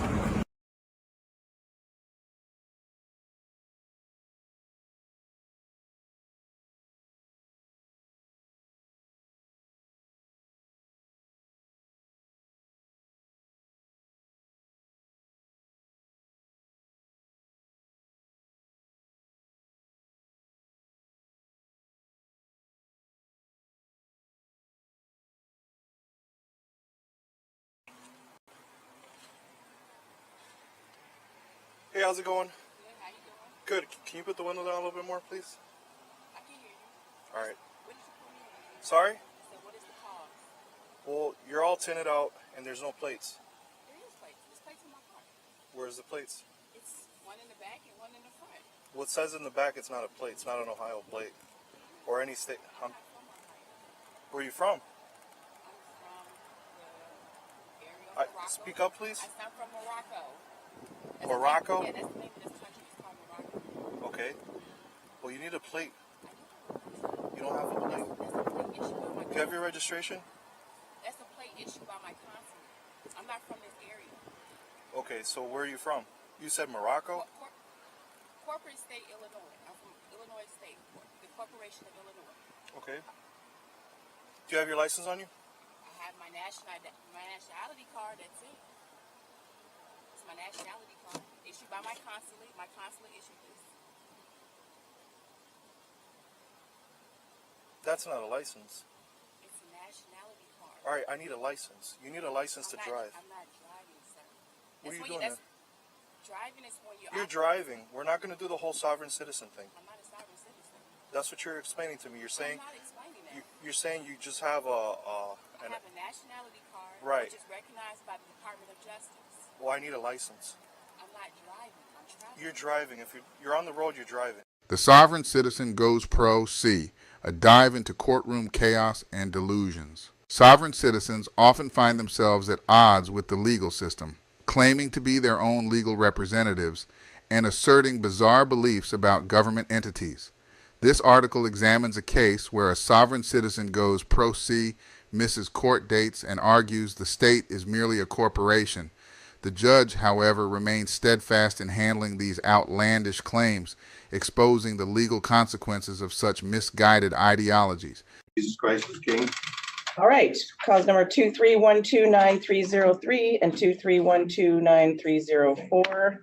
Speaker 3: Hey, how's it going? Good. Can you put the window down a little bit more, please?
Speaker 18: I can hear you.
Speaker 3: All right.
Speaker 18: What did you put me in?
Speaker 3: Sorry?
Speaker 18: So what is the cause?
Speaker 3: Well, you're all tinted out and there's no plates.
Speaker 18: There is plates. There's plates in my car.
Speaker 3: Where's the plates?
Speaker 18: It's one in the back and one in the front.
Speaker 3: Well, it says in the back it's not a plate. It's not an Ohio plate. Or any state. Where are you from? Speak up, please.
Speaker 18: I'm from Morocco.
Speaker 3: Morocco?
Speaker 18: Yeah, that's the name of this country. It's called Morocco.
Speaker 3: Okay. Well, you need a plate. You don't have a plate. Do you have your registration?
Speaker 18: That's a plate issued by my consulate. I'm not from this area.
Speaker 3: Okay, so where are you from? You said Morocco?
Speaker 18: Corporate State, Illinois. I'm from Illinois State, the Corporation of Illinois.
Speaker 3: Okay. Do you have your license on you?
Speaker 18: I have my nationality card. That's it. It's my nationality card issued by my consulate. My consulate issued this.
Speaker 3: That's not a license.
Speaker 18: It's a nationality card.
Speaker 3: All right, I need a license. You need a license to drive.
Speaker 18: I'm not driving, sir.
Speaker 3: What are you doing there?
Speaker 18: Driving is when
Speaker 3: You're driving. We're not going to do the whole sovereign citizen thing.
Speaker 18: I'm not a sovereign citizen.
Speaker 3: That's what you're explaining to me. You're saying
Speaker 18: I'm not explaining that.
Speaker 3: you're saying you just have
Speaker 18: I have a nationality card,
Speaker 3: Right.
Speaker 18: which is recognized by the Department of Justice.
Speaker 3: Well, I need a license.
Speaker 18: I'm not driving. I'm traveling.
Speaker 3: You're driving. If you're on the road, you're driving.
Speaker 1: The Sovereign Citizen Goes Pro C, a dive into courtroom chaos and delusions. Sovereign citizens often find themselves at odds with the legal system, claiming to be their own legal representatives and asserting bizarre beliefs about government entities. This article examines a case where a sovereign citizen goes pro se, misses court dates, and argues the state is merely a corporation. The judge, however, remains steadfast in handling these outlandish claims, exposing the legal consequences of such misguided ideologies.
Speaker 6: Jesus Christ is King.
Speaker 12: All right, cause number 231293303 and 2312934.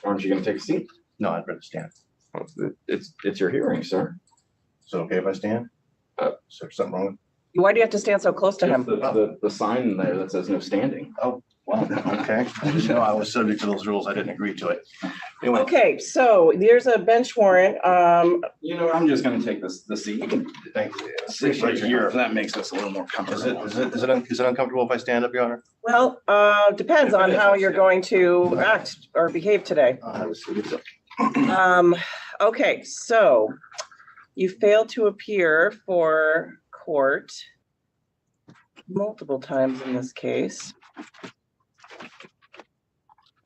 Speaker 6: Aren't you going to take a seat? No, I'd rather stand. Well, it's your hearing, sir. Is it okay if I stand? Is there something wrong?
Speaker 12: Why do you have to stand so close to him?
Speaker 6: The sign there that says no standing. Oh, well, okay. I just know I was subject to those rules. I didn't agree to it. Anyway.
Speaker 12: Okay, so there's a bench warrant.
Speaker 6: You know, I'm just going to take the seat. You can sit right here. That makes us a little more comfortable. Is it uncomfortable if I stand up, Your Honor?
Speaker 12: Well, depends on how you're going to act or behave today.
Speaker 6: I'll have a seat.
Speaker 12: Okay, so you failed to appear for court multiple times in this case.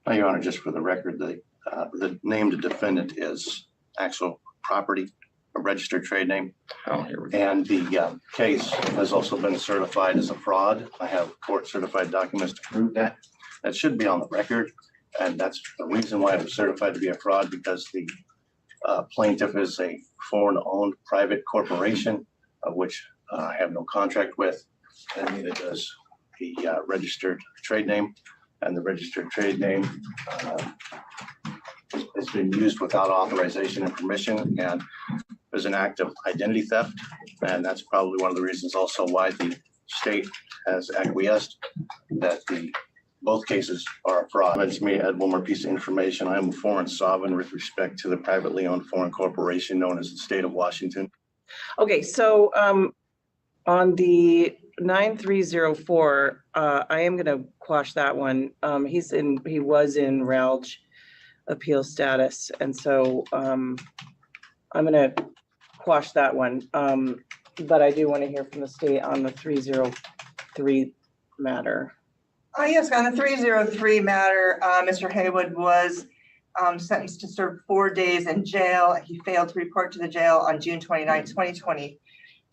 Speaker 6: Your Honor, just for the record, the named defendant is actual property, a registered trade name. And the case has also been certified as a fraud. I have court certified documents to prove that. That should be on the record. And that's the reason why it was certified to be a fraud, because the plaintiff is a foreign-owned private corporation, of which I have no contract with, and neither does the registered trade name. And the registered trade name has been used without authorization and permission, and there's an act of identity theft. And that's probably one of the reasons also why the state has acquiesced that both cases are a fraud. Let me add one more piece of information. I am a foreign sovereign with respect to the privately owned foreign corporation known as the state of Washington.
Speaker 12: Okay, so on the 9304, I am going to quash that one. He was in RALJ appeal status, and so I'm going to quash that one. But I do want to hear from the state on the 303 matter.
Speaker 9: Yes, on the 303 matter, Mr. Haywood was sentenced to serve 4 days in jail. He failed to report to the jail on June 29, 2020.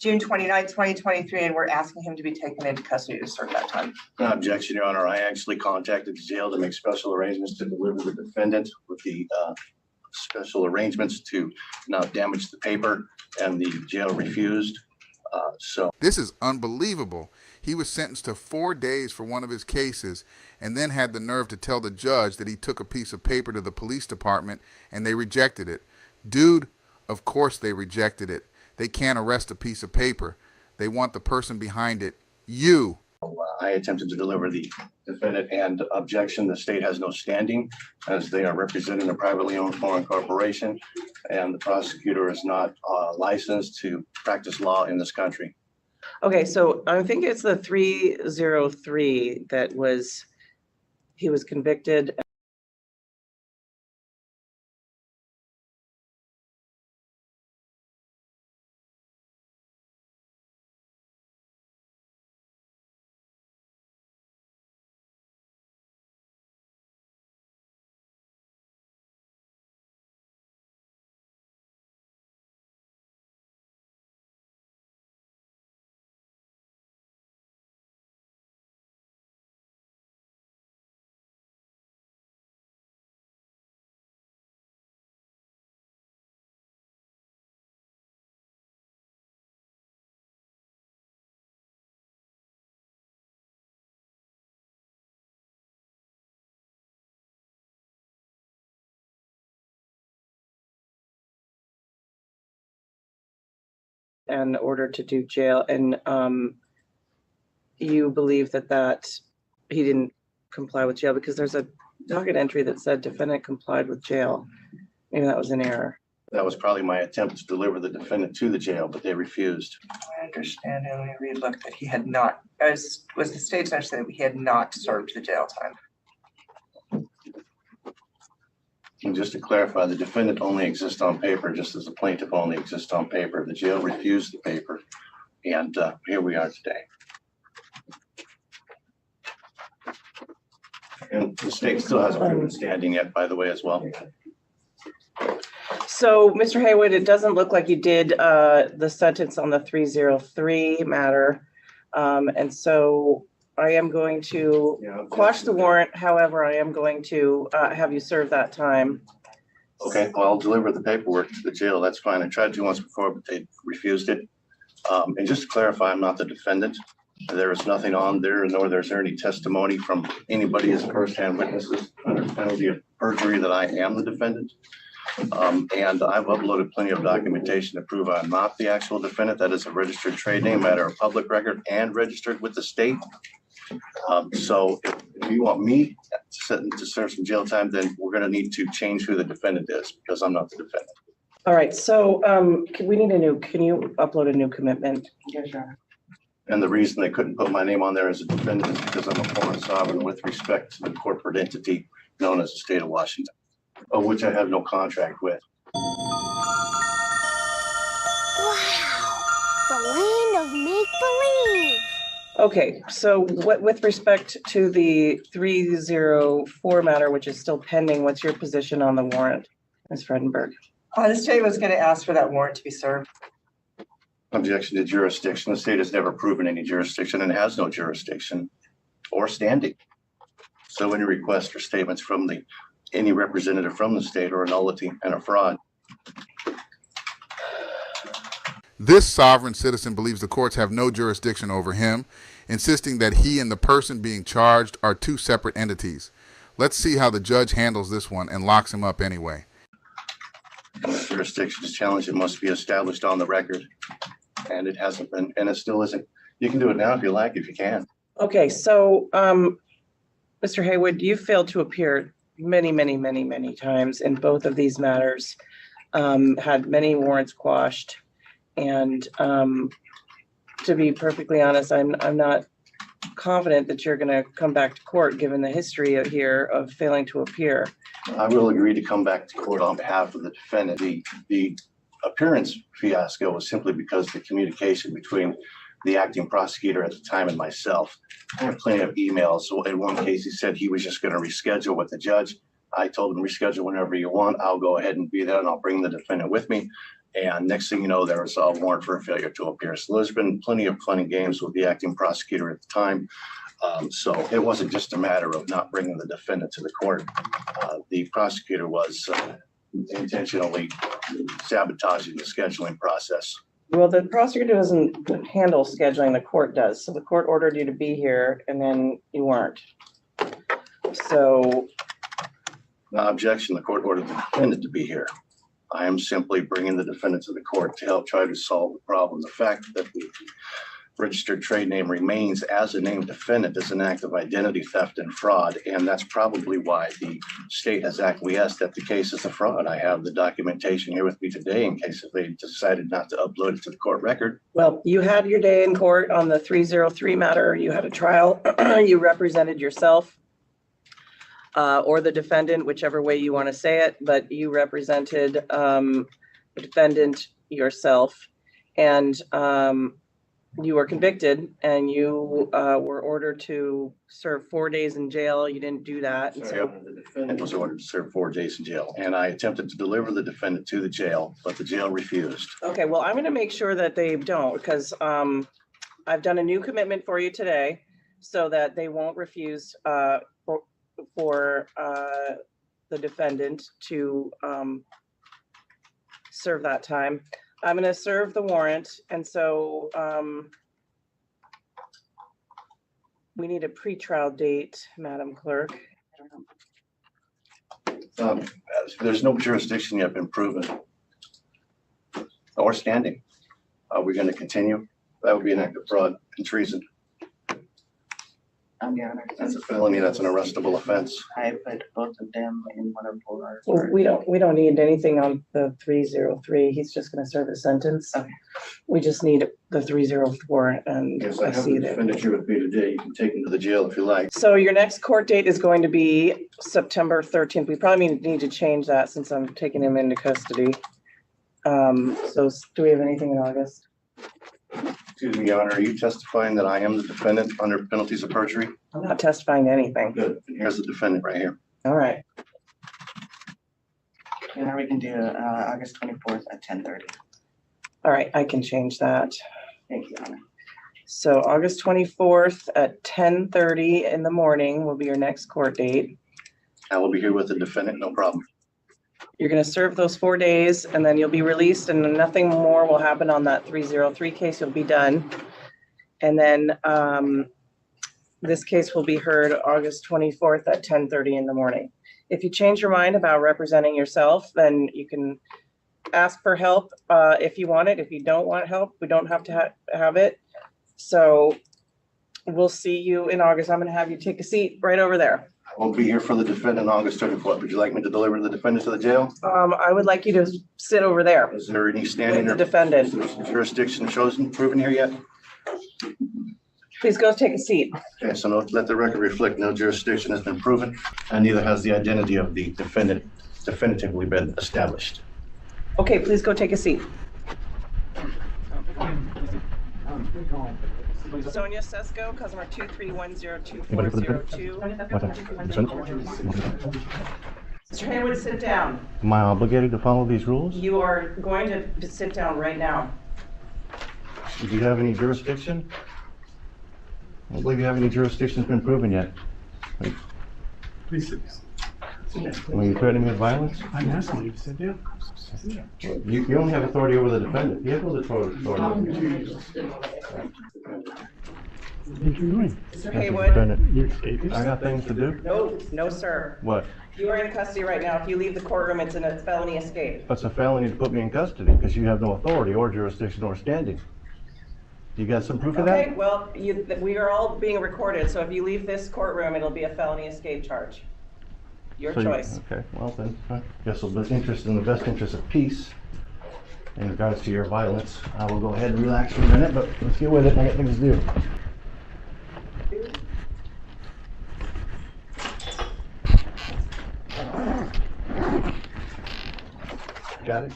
Speaker 9: June 29, 2023, and we're asking him to be taken into custody to serve that time.
Speaker 6: No objection, Your Honor. I actually contacted the jail to make special arrangements to deliver the defendant with the special arrangements to not damage the paper, and the jail refused.
Speaker 1: This is unbelievable. He was sentenced to 4 days for one of his cases and then had the nerve to tell the judge that he took a piece of paper to the police department and they rejected it. Dude, of course they rejected it. They can't arrest a piece of paper. They want the person behind it. You.
Speaker 6: I attempted to deliver the defendant, and objection, the state has no standing as they are representing a privately owned foreign corporation, and the prosecutor is not licensed to practice law in this country.
Speaker 12: Okay, so I think it's the 303 that he was convicted. And ordered to do jail, and you believe that he didn't comply with jail, because there's a docket entry that said defendant complied with jail. Maybe that was an error.
Speaker 6: That was probably my attempt to deliver the defendant to the jail, but they refused.
Speaker 9: I understand, and we relooked that he had not, as was the state's understanding, that he had not served the jail time.
Speaker 6: And just to clarify, the defendant only exists on paper, just as the plaintiff only exists on paper. The jail refused the paper, and here we are today. And the state still hasn't proven standing yet, by the way, as well.
Speaker 12: So, Mr. Haywood, it doesn't look like you did the sentence on the 303 matter, and so I am going to quash the warrant. However, I am going to have you serve that time.
Speaker 6: Okay, well, I'll deliver the paperwork to the jail. That's fine. I tried to once before, but they refused it. And just to clarify, I'm not the defendant. There is nothing on there, nor is there any testimony from anybody as firsthand witnesses under penalty of perjury that I am the defendant. And I've uploaded plenty of documentation to prove I'm not the actual defendant. That is a registered trade name, matter of public record, and registered with the state. So if you want me to serve some jail time, then we're going to need to change who the defendant is, because I'm not the defendant.
Speaker 12: All right, so can you upload a new commitment?
Speaker 9: Yes, Your Honor.
Speaker 6: And the reason they couldn't put my name on there as a defendant is because I'm a foreign sovereign with respect to the corporate entity known as the state of Washington, of which I have no contract with.
Speaker 13: Wow, the land of make-believe.
Speaker 12: Okay, so with respect to the 304 matter, which is still pending, what's your position on the warrant, Ms. Fredenberg?
Speaker 9: The state was going to ask for that warrant to be served.
Speaker 6: Objection to jurisdiction. The state has never proven any jurisdiction and has no jurisdiction or standing. So any requests or statements from any representative from the state are a nullity and a fraud.
Speaker 1: This sovereign citizen believes the courts have no jurisdiction over him, insisting that he and the person being charged are two separate entities. Let's see how the judge handles this one and locks him up anyway.
Speaker 6: Jurisdiction is challenged. It must be established on the record. And it hasn't been, and it still isn't. You can do it now if you like, if you can.
Speaker 12: Okay, so Mr. Haywood, you failed to appear many times in both of these matters, had many warrants quashed. And to be perfectly honest, I'm not confident that you're going to come back to court given the history here of failing to appear.
Speaker 6: I will agree to come back to court on behalf of the defendant. The appearance fiasco was simply because the communication between the acting prosecutor at the time and myself. I have plenty of emails. So in one case, he said he was just going to reschedule with the judge. I told him reschedule whenever you want. I'll go ahead and be there and I'll bring the defendant with me. And next thing you know, there was a warrant for a failure to appear. So there's been plenty of fun and games with the acting prosecutor at the time. So it wasn't just a matter of not bringing the defendant to the court. The prosecutor was intentionally sabotaging the scheduling process.
Speaker 12: Well, the prosecutor doesn't handle scheduling, the court does. So the court ordered you to be here and then you weren't. So.
Speaker 6: Objection, the court ordered the defendant to be here. I am simply bringing the defendant to the court to help try to solve the problem. The fact that the registered trade name remains as a named defendant is an act of identity theft and fraud, and that's probably why the state has acquiesced that the case is a fraud. I have the documentation here with me today in case if they decided not to upload it to the court record.
Speaker 12: Well, you had your day in court on the 303 matter. You had a trial. You represented yourself or the defendant, whichever way you want to say it, but you represented the defendant yourself, and you were convicted and you were ordered to serve 4 days in jail. You didn't do that. And so
Speaker 6: the defendant was ordered to serve 4 days in jail, and I attempted to deliver the defendant to the jail, but the jail refused.
Speaker 12: Okay, well, I'm going to make sure that they don't, because I've done a new commitment for you today so that they won't refuse for the defendant to serve that time. I'm going to serve the warrant, and so we need a pretrial date, Madam Clerk.
Speaker 6: There's no jurisdiction yet been proven or standing. Are we going to continue? That would be an act of fraud and treason.
Speaker 13: Your Honor.
Speaker 6: That's a felony. That's an arrestable offense.
Speaker 13: I put both of them in one of our.
Speaker 12: Well, we don't need anything on the 303. He's just going to serve a sentence. Okay. We just need the 304, and
Speaker 6: yes, I have the defendant here with me today. You can take him to the jail if you like.
Speaker 12: So your next court date is going to be September 13th. We probably need to change that since I'm taking him into custody. So do we have anything in August?
Speaker 6: Excuse me, Your Honor, are you testifying that I am the defendant under penalties of perjury?
Speaker 12: I'm not testifying to anything.
Speaker 6: Good. And here's the defendant right here.
Speaker 12: All right.
Speaker 13: Your Honor, we can do August 24th at 10:30.
Speaker 12: All right, I can change that.
Speaker 13: Thank you, Your Honor.
Speaker 12: So August 24th at 10:30 in the morning will be your next court date.
Speaker 6: I will be here with the defendant, no problem.
Speaker 12: You're going to serve those 4 days and then you'll be released, and nothing more will happen on that 303 case. You'll be done. And then this case will be heard August 24th at 10:30 in the morning. If you change your mind about representing yourself, then you can ask for help if you want it. If you don't want help, we don't have to have it. So we'll see you in August. I'm going to have you take a seat right over there.
Speaker 6: I won't be here for the defendant August 24th. Would you like me to deliver the defendant to the jail?
Speaker 12: I would like you to sit over there.
Speaker 6: Is there any standing
Speaker 12: with the defendant?
Speaker 6: Jurisdiction chosen, proven here yet?
Speaker 12: Please go take a seat.
Speaker 6: Okay, so let the record reflect no jurisdiction has been proven, and neither has the identity of the defendant definitively been established.
Speaker 12: Okay, please go take a seat. Sonia Sesko, customer 231024002. Mr. Haywood, sit down.
Speaker 15: Am I obligated to follow these rules?
Speaker 12: You are going to sit down right now.
Speaker 15: Do you have any jurisdiction? I don't believe you have any jurisdiction that's been proven yet.
Speaker 14: Please sit
Speaker 15: Are you threatening me with violence?
Speaker 14: I'm asking you to sit down.
Speaker 15: You only have authority over the defendant. You have no authority.
Speaker 14: What are you doing?
Speaker 12: Mr. Haywood.
Speaker 14: You're escaping?
Speaker 15: I got things to do.
Speaker 12: No, sir.
Speaker 15: What?
Speaker 12: You are in custody right now. If you leave the courtroom, it's a felony escape.
Speaker 15: That's a felony to put me in custody because you have no authority or jurisdiction or standing. You got some proof of that?
Speaker 12: Okay, well, we are all being recorded, so if you leave this courtroom, it'll be a felony escape charge. Your choice.
Speaker 15: Okay, well then, I guess in the best interest of peace, in regards to your violence, I will go ahead and relax for a minute, but let's get with it. I got things to do. Got it?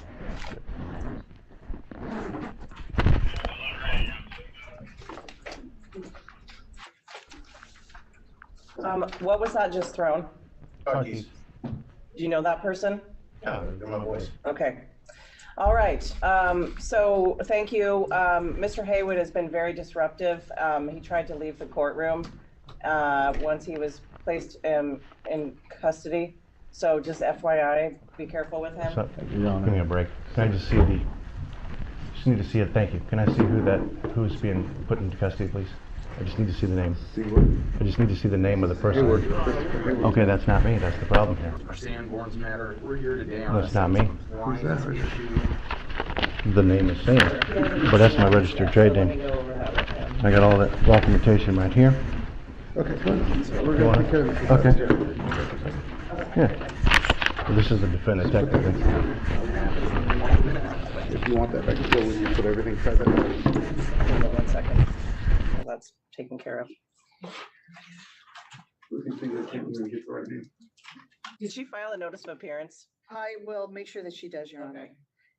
Speaker 12: What was that just thrown?
Speaker 15: Car keys.
Speaker 12: Do you know that person?
Speaker 15: Yeah, they're my boys.
Speaker 12: Okay. All right. So thank you. Mr. Haywood has been very disruptive. He tried to leave the courtroom once he was placed in custody. So just FYI, be careful with him.
Speaker 15: So, give me a break. Can I just see just need to see it. Thank you. Can I see who's being put into custody, please? I just need to see the name. I just need to see the name of the person. Okay, that's not me. That's the problem here.
Speaker 16: Our Sanborns matter. We're here today on
Speaker 15: That's not me.
Speaker 16: Who's that?
Speaker 15: The name is saying it, but that's my registered trade name. I got all that documentation right here.
Speaker 16: Okay, good. We're
Speaker 15: You want
Speaker 16: going
Speaker 15: it?
Speaker 16: to
Speaker 15: Okay. Yeah. Well, this is the defendant, technically.
Speaker 16: If you want that, I can go with you, put everything present.
Speaker 12: Hold on 1 second. Well, that's taken care of.
Speaker 16: We can see this, we can get the right name.
Speaker 12: Did she file a notice of appearance?
Speaker 17: I will make sure that she does, Your Honor.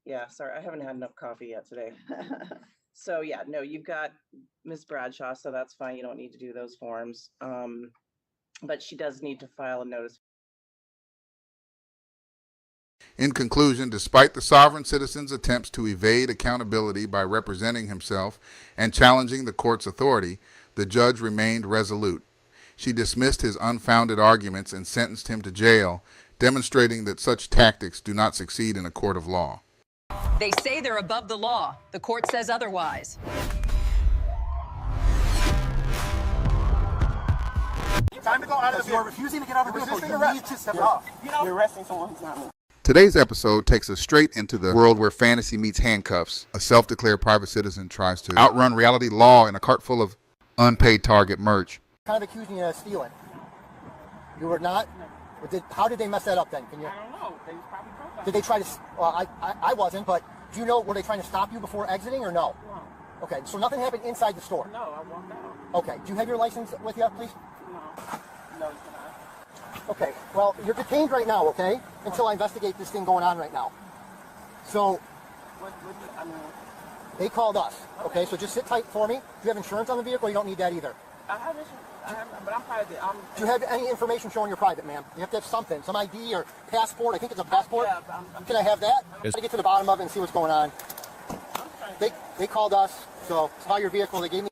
Speaker 12: Yeah, sorry, I haven't had enough coffee yet today. So yeah, no, you've got Ms. Bradshaw, so that's fine. You don't need to do those forms. But she does need to file a notice.
Speaker 1: In conclusion, despite the sovereign citizen's attempts to evade accountability by representing himself and challenging the court's authority, the judge remained resolute. She dismissed his unfounded arguments and sentenced him to jail, demonstrating that such tactics do not succeed in a court of law.
Speaker 22: They say they're above the law. The court says otherwise.
Speaker 19: Time to go out of the You're refusing to get out of the vehicle. You need to step off. You're arresting someone who's not moving.
Speaker 1: Today's episode takes us straight into the world where fantasy meets handcuffs. A self-declared private citizen tries to outrun reality law in a cart full of unpaid Target merch.
Speaker 19: Kind of accusing you of stealing. You were not? How did they mess that up then? Can you? I don't know. They probably did they try to? Well, I wasn't, but do you know, were they trying to stop you before exiting or no? No. Okay, so nothing happened inside the store? No, I walked out. Okay, do you have your license with you, please? No. No, it's not. Okay, well, you're detained right now, okay? Until I investigate this thing going on right now. So, they called us, okay? So just sit tight for me. Do you have insurance on the vehicle? You don't need that either.
Speaker 17: I have insurance, but I'm private.
Speaker 19: Do you have any information showing you're private, ma'am? You have to have something, some ID or passport. I think it's a passport. Yeah, can I have that? I'm trying to get to the bottom of it and see what's going on. They called us, so saw your vehicle. They gave me.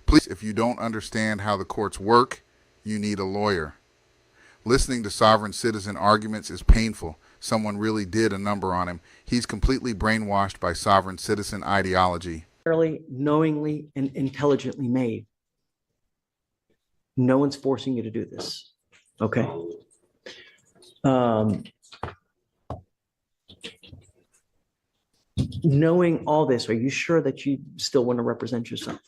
Speaker 1: Please, if you don't understand how the courts work, you need a lawyer. Listening to sovereign citizen arguments is painful. Someone really did a number on him. He's completely brainwashed by sovereign citizen ideology.
Speaker 25: Knowingly and intelligently made. No one's forcing you to do this. Okay. Knowing all this, are you sure that you still want to represent yourself?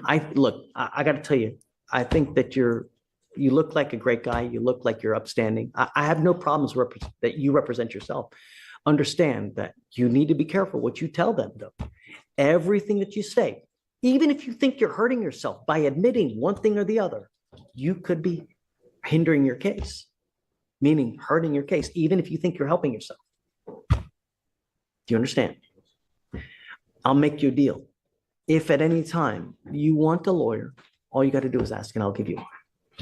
Speaker 25: I got to tell you, I think that you look like a great guy. You look like you're upstanding. I have no problems that you represent yourself. Understand that you need to be careful what you tell them, though. Everything that you say, even if you think you're hurting yourself by admitting one thing or the other, you could be hindering your case, meaning hurting your case, even if you think you're helping yourself. Do you understand? I'll make you a deal. If at any time you want a lawyer, all you got to do is ask and I'll give you one.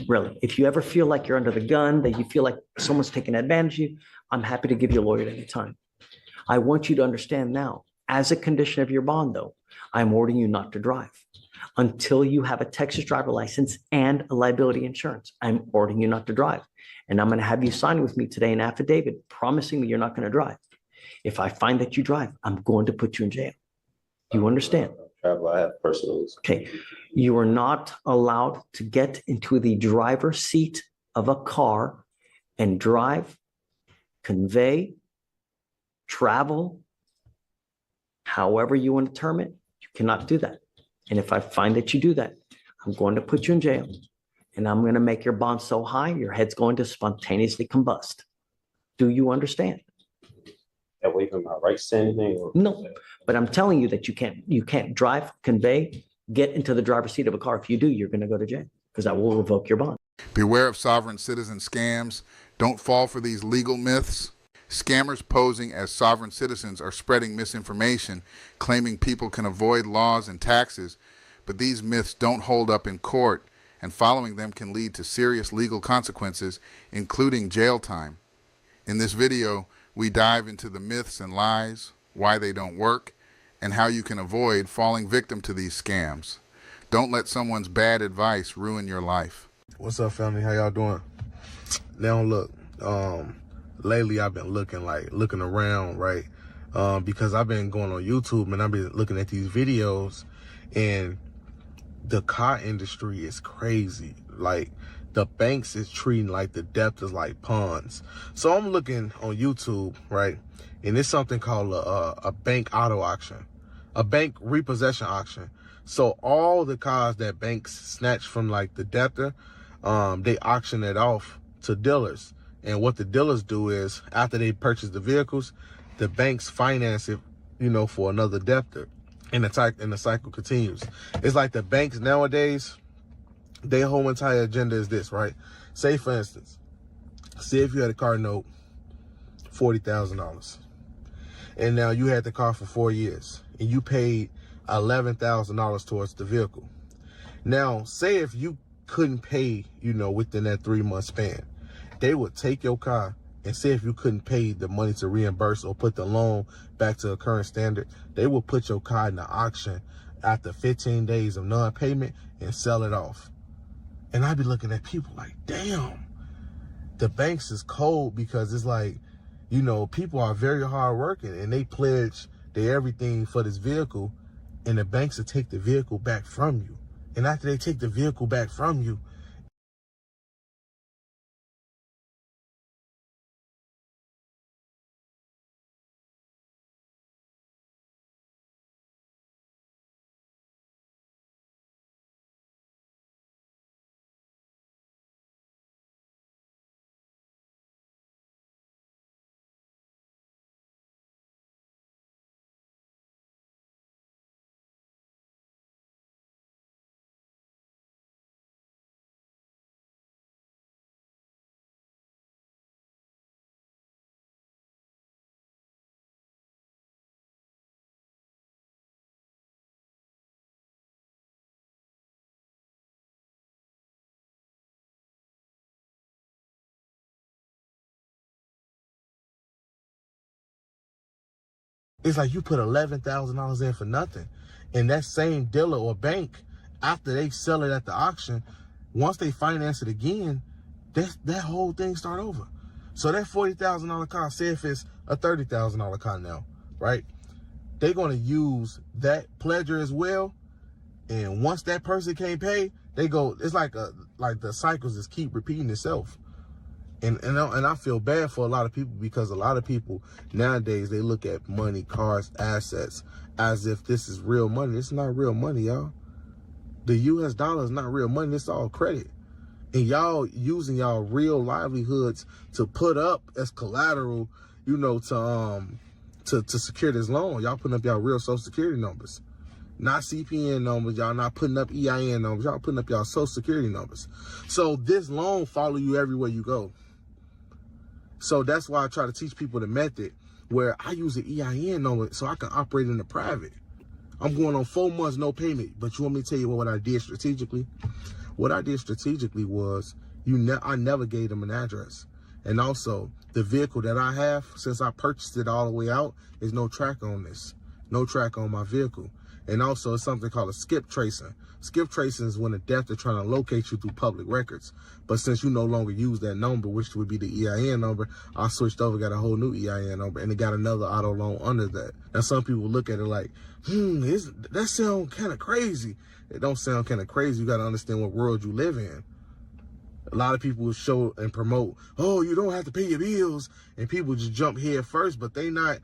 Speaker 25: Really. If you ever feel like you're under the gun, that you feel like someone's taking advantage of you, I'm happy to give you a lawyer at any time. I want you to understand now, as a condition of your bond though, I'm ordering you not to drive until you have a Texas driver license and a liability insurance. I'm ordering you not to drive. And I'm going to have you sign with me today an affidavit promising me you're not going to drive. If I find that you drive, I'm going to put you in jail. Do you understand?
Speaker 2: I have personals.
Speaker 25: Okay. You are not allowed to get into the driver's seat of a car and drive, convey, travel, however you want to term it. You cannot do that. And if I find that you do that, I'm going to put you in jail and I'm going to make your bond so high, your head's going to spontaneously combust. Do you understand?
Speaker 2: That waive my rights to anything? Or
Speaker 25: no, but I'm telling you that you can't drive, convey, get into the driver's seat of a car. If you do, you're going to go to jail because I will revoke your bond.
Speaker 1: Beware of sovereign citizen scams. Don't fall for these legal myths. Scammers posing as sovereign citizens are spreading misinformation, claiming people can avoid laws and taxes, but these myths don't hold up in court, and following them can lead to serious legal consequences, including jail time. In this video, we dive into the myths and lies, why they don't work, and how you can avoid falling victim to these scams. Don't let someone's bad advice ruin your life.
Speaker 8: What's up, family? How y'all doing? Now look, lately I've been looking around, right? Because I've been going on YouTube and I've been looking at these videos, and the car industry is crazy. Like, the banks is treating like the debtors like pawns. So I'm looking on YouTube, right? And it's something called a bank auto auction, a bank repossession auction. So all the cars that banks snatch from like the debtor, they auction it off to dealers. And what the dealers do is, after they purchase the vehicles, the banks finance it, for another debtor. And the cycle continues. It's like the banks nowadays, their whole entire agenda is this, right? Say, for instance, say if you had a car note, $40,000. And now you had the car for 4 years and you paid $11,000 towards the vehicle. Now, say if you couldn't pay, within that 3-month span, they would take your car and say if you couldn't pay the money to reimburse or put the loan back to a current standard, they will put your car in the auction after 15 days of non-payment and sell it off. And I'd be looking at people like, damn, the banks is cold, because it's like, people are very hard working and they pledge their everything for this vehicle, and the banks will take the vehicle back from you. And after they take the vehicle back from you, it's like you put $11,000 in for nothing. And that same dealer or bank, after they sell it at the auction, once they finance it again, that whole thing start over. So that $40,000 car, say if it's a $30,000 car now, right? They're going to use that pledger as well. And once that person can't pay, they go, it's like the cycles just keep repeating itself. And I feel bad for a lot of people, because a lot of people nowadays, they look at money, cars, assets as if this is real money. It's not real money, y'all. The US dollar is not real money. It's all credit. And y'all using y'all real livelihoods to put up as collateral, to secure this loan. Y'all putting up y'all real social security numbers. not CPN numbers. Y'all not putting up EIN numbers. Y'all putting up y'all social security numbers. So this loan follow you everywhere you go. So that's why I try to teach people the method where I use an EIN number so I can operate in the private. I'm going on 4 months, no payment. But you want me to tell you what I did strategically? What I did strategically was I never gave them an address. And also, the vehicle that I have, since I purchased it all the way out, is no track on this. No track on my vehicle. And also, it's something called a skip tracing. Skip tracing is when the death are trying to locate you through public records. But since you no longer use that number, which would be the EIN number, I switched over, got a whole new EIN number, and it got another auto loan under that. Now, some people look at it like, that sounds kind of crazy. It don't sound kind of crazy. You got to understand what world you live in. A lot of people show and promote, oh, you don't have to pay your bills, and people just jump head first, but they not,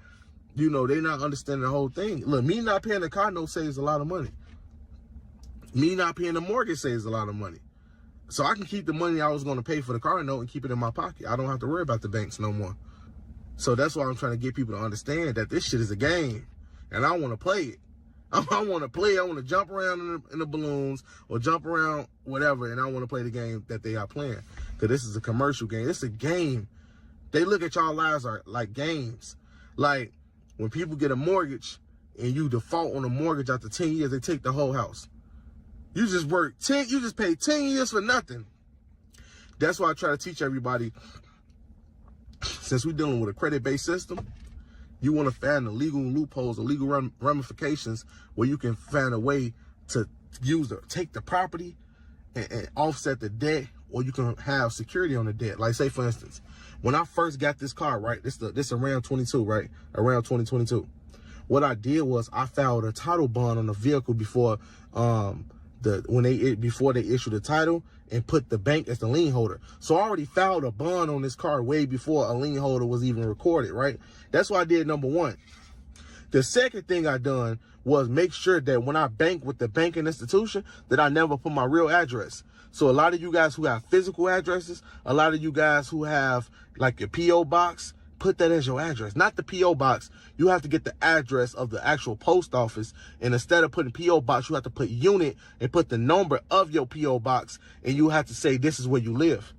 Speaker 8: they not understanding the whole thing. Look, me not paying the car note saves a lot of money. Me not paying the mortgage saves a lot of money. So I can keep the money I was going to pay for the car note and keep it in my pocket. I don't have to worry about the banks no more. So that's why I'm trying to get people to understand that this shit is a game, and I want to play it. I want to play. I want to jump around in the balloons or jump around whatever, and I want to play the game that they are playing. Because this is a commercial game. It's a game. They look at y'all lives like games. Like when people get a mortgage and you default on a mortgage after 10 years, they take the whole house. You just you just paid 10 years for nothing. That's why I try to teach everybody, since we're dealing with a credit-based system, you want to find the legal loopholes, the legal ramifications where you can find a way to take the property and offset the debt, or you can have security on the debt. Like say, for instance, when I first got this car, right, this around 22, right, around 2022. What I did was I filed a title bond on the vehicle before before they issued the title and put the bank as the lien holder. So I already filed a bond on this car way before a lien holder was even recorded, right? That's what I did, number one. The second thing I done was make sure that when I bank with the banking institution, that I never put my real address. So a lot of you guys who have physical addresses, a lot of you guys who have like your P.O. box, put that as your address, not the P.O. box. You have to get the address of the actual post office. And instead of putting P.O. box, you have to put unit and put the number of your P.O. box. And you have to say, this is where you live.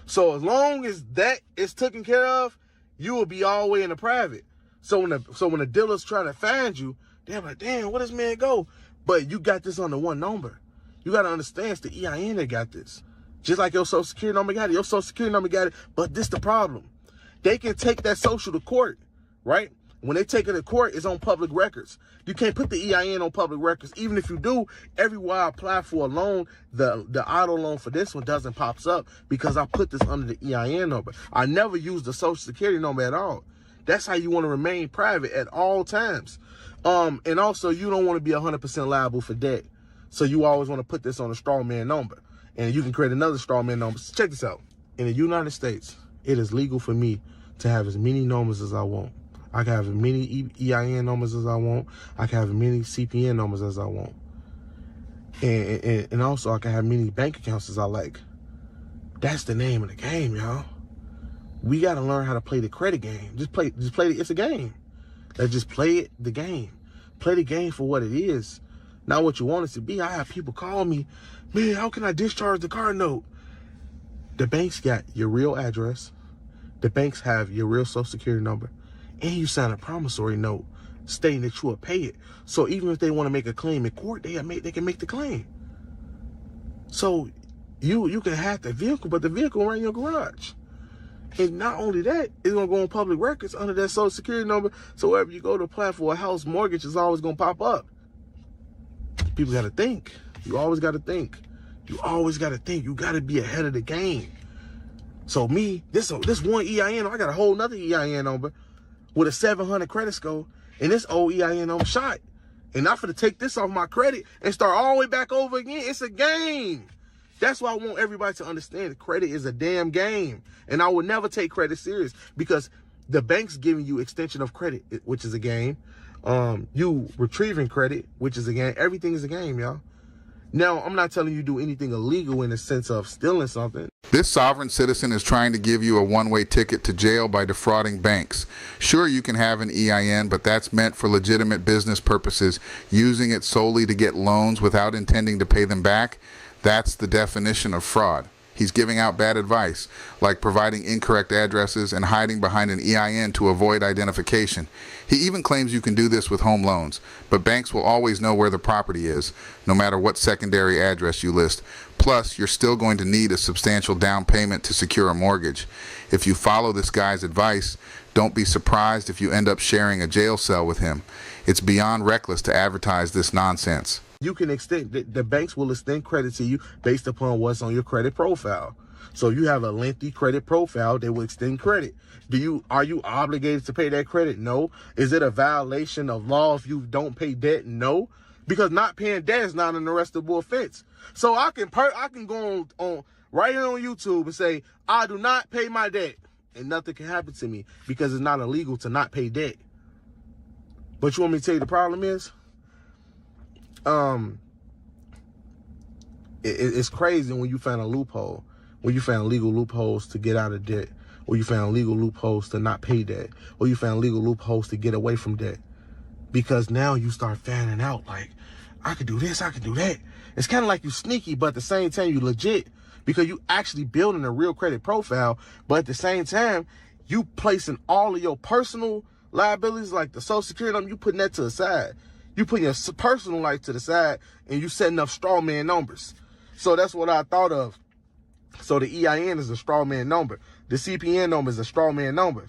Speaker 8: So as long as that is taken care of, you will be all the way in the private. So when the dealer's trying to find you, they're like, damn, where does man go? But you got this on the one number. You got to understand, it's the EIN that got this. Just like your social security number got it. Your social security number got it. But this the problem. They can take that social to court, right? When they take it to court, it's on public records. You can't put the EIN on public records. Even if you do, everywhere I apply for a loan, the auto loan for this one doesn't pops up because I put this under the EIN number. I never use the social security number at all. That's how you want to remain private at all times. And also, you don't want to be 100% liable for debt. So you always want to put this on a straw man number. And you can create another straw man number. So check this out. In the United States, it is legal for me to have as many numbers as I want. I can have as many EIN numbers as I want. I can have as many CPN numbers as I want. And also I can have many bank accounts as I like. That's the name of the game, y'all. We got to learn how to play the credit game. Just play it. It's a game. Let's just play the game. Play the game for what it is, not what you want it to be. I have people call me, man, how can I discharge the car note? The bank's got your real address. The banks have your real social security number. And you sign a promissory note stating that you will pay it. So even if they want to make a claim in court, they can make the claim. So you can have the vehicle, but the vehicle right in your garage. And not only that, it's going to go on public records under that social security number. So wherever you go to apply for a house mortgage, it's always going to pop up. People got to think. You always got to think. You always got to think. You got to be ahead of the game. So me, this one EIN, I got a whole nother EIN number with a 700 credit score, and this old EIN number shot. And I'm going to take this off my credit and start all the way back over again. It's a game. That's why I want everybody to understand credit is a damn game. And I would never take credit serious because the bank's giving you extension of credit, which is a game. You retrieving credit, which is a game. Everything is a game, y'all. Now, I'm not telling you do anything illegal in the sense of stealing something.
Speaker 1: This sovereign citizen is trying to give you a one-way ticket to jail by defrauding banks. Sure, you can have an EIN, but that's meant for legitimate business purposes. Using it solely to get loans without intending to pay them back, that's the definition of fraud. He's giving out bad advice, like providing incorrect addresses and hiding behind an EIN to avoid identification. He even claims you can do this with home loans, but banks will always know where the property is, no matter what secondary address you list. Plus, you're still going to need a substantial down payment to secure a mortgage. If you follow this guy's advice, don't be surprised if you end up sharing a jail cell with him. It's beyond reckless to advertise this nonsense.
Speaker 8: You can extend, the banks will extend credit to you based upon what's on your credit profile. So you have a lengthy credit profile, they will extend credit. Are you obligated to pay that credit? No. Is it a violation of law if you don't pay debt? No. Because not paying debt is not an arrestable offense. So I can go on right here on YouTube and say, I do not pay my debt, and nothing can happen to me because it's not illegal to not pay debt. But you want me to tell you the problem is? It's crazy when you find a loophole, when you find legal loopholes to get out of debt, or you found legal loopholes to not pay debt, or you found legal loopholes to get away from debt. Because now you start fanning out like, I could do this, I could do that. It's kind of like you sneaky, but at the same time you legit, because you actually building a real credit profile, but at the same time, you placing all of your personal liabilities like the Social Security number, you putting that to the side. You putting your personal life to the side and you setting up straw man numbers. So that's what I thought of. So the EIN is a straw man number. The CPN number is a straw man number.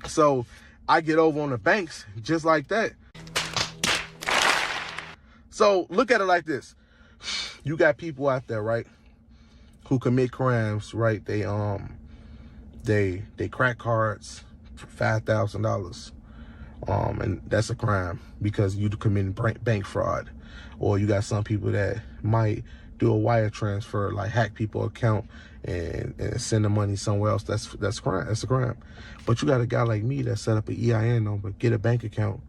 Speaker 8: So I get over on the banks just like that. So look at it like this. You got people out there, right, who commit crimes, right? They crack cards for $5,000. And that's a crime because you committing bank fraud. Or you got some people that might do a wire transfer, like hack people's account and send the money somewhere else. That's crime. That's a crime. But you got a guy like me that set up an EIN number, get a bank account,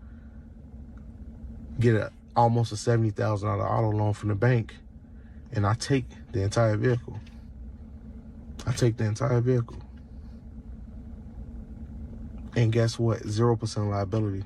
Speaker 8: get almost a $70,000 auto loan from the bank, and I take the entire vehicle. And guess what? 0% liability.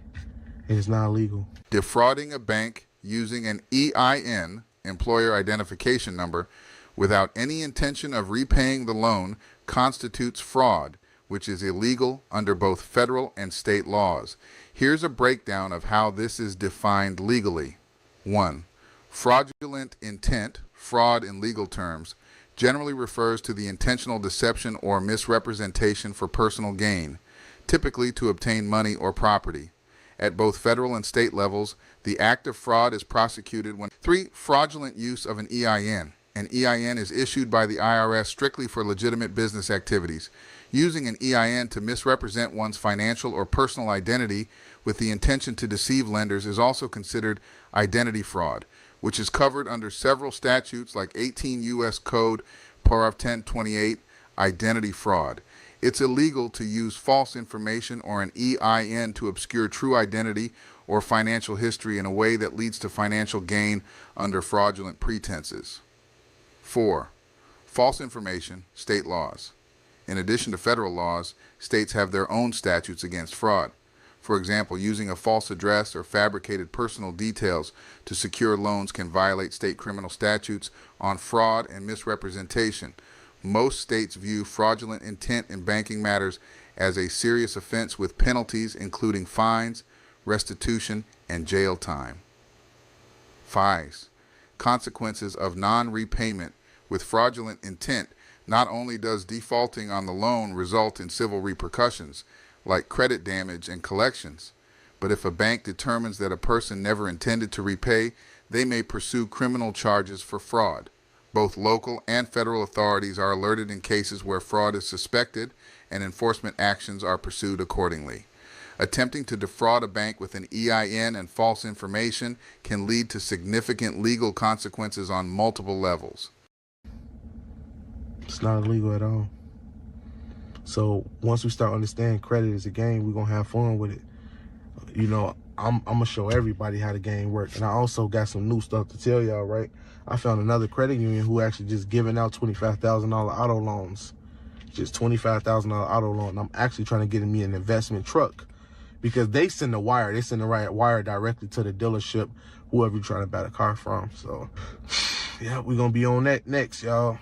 Speaker 8: And it's not illegal.
Speaker 1: Defrauding a bank using an EIN, employer identification number, without any intention of repaying the loan constitutes fraud, which is illegal under both federal and state laws. Here's a breakdown of how this is defined legally. 1. Fraudulent intent, fraud in legal terms, generally refers to the intentional deception or misrepresentation for personal gain, typically to obtain money or property. At both federal and state levels, the act of fraud is prosecuted when 3. Fraudulent use of an EIN. An EIN is issued by the IRS strictly for legitimate business activities. Using an EIN to misrepresent one's financial or personal identity with the intention to deceive lenders is also considered identity fraud, which is covered under several statutes like 18 U.S. Code, Paragraph 1028, identity fraud. It's illegal to use false information or an EIN to obscure true identity or financial history in a way that leads to financial gain under fraudulent pretenses. 4. False information, state laws. In addition to federal laws, states have their own statutes against fraud. For example, using a false address or fabricated personal details to secure loans can violate state criminal statutes on fraud and misrepresentation. Most states view fraudulent intent in banking matters as a serious offense with penalties including fines, restitution, and jail time. 5. Consequences of non-repayment. With fraudulent intent, not only does defaulting on the loan result in civil repercussions, like credit damage and collections, but if a bank determines that a person never intended to repay, they may pursue criminal charges for fraud. Both local and federal authorities are alerted in cases where fraud is suspected, and enforcement actions are pursued accordingly. Attempting to defraud a bank with an EIN and false information can lead to significant legal consequences on multiple levels.
Speaker 8: It's not illegal at all. So once we start understanding credit is a game, we're going to have fun with it. You know, I'm gonna show everybody how the game works. And I also got some new stuff to tell y'all, right? I found another credit union who actually just giving out $25,000 auto loans. Just $25,000 auto loan. I'm actually trying to get me an investment truck because they send the wire. They send the right wire directly to the dealership, whoever you're trying to buy the car from. So yeah, we're gonna be on that next, y'all.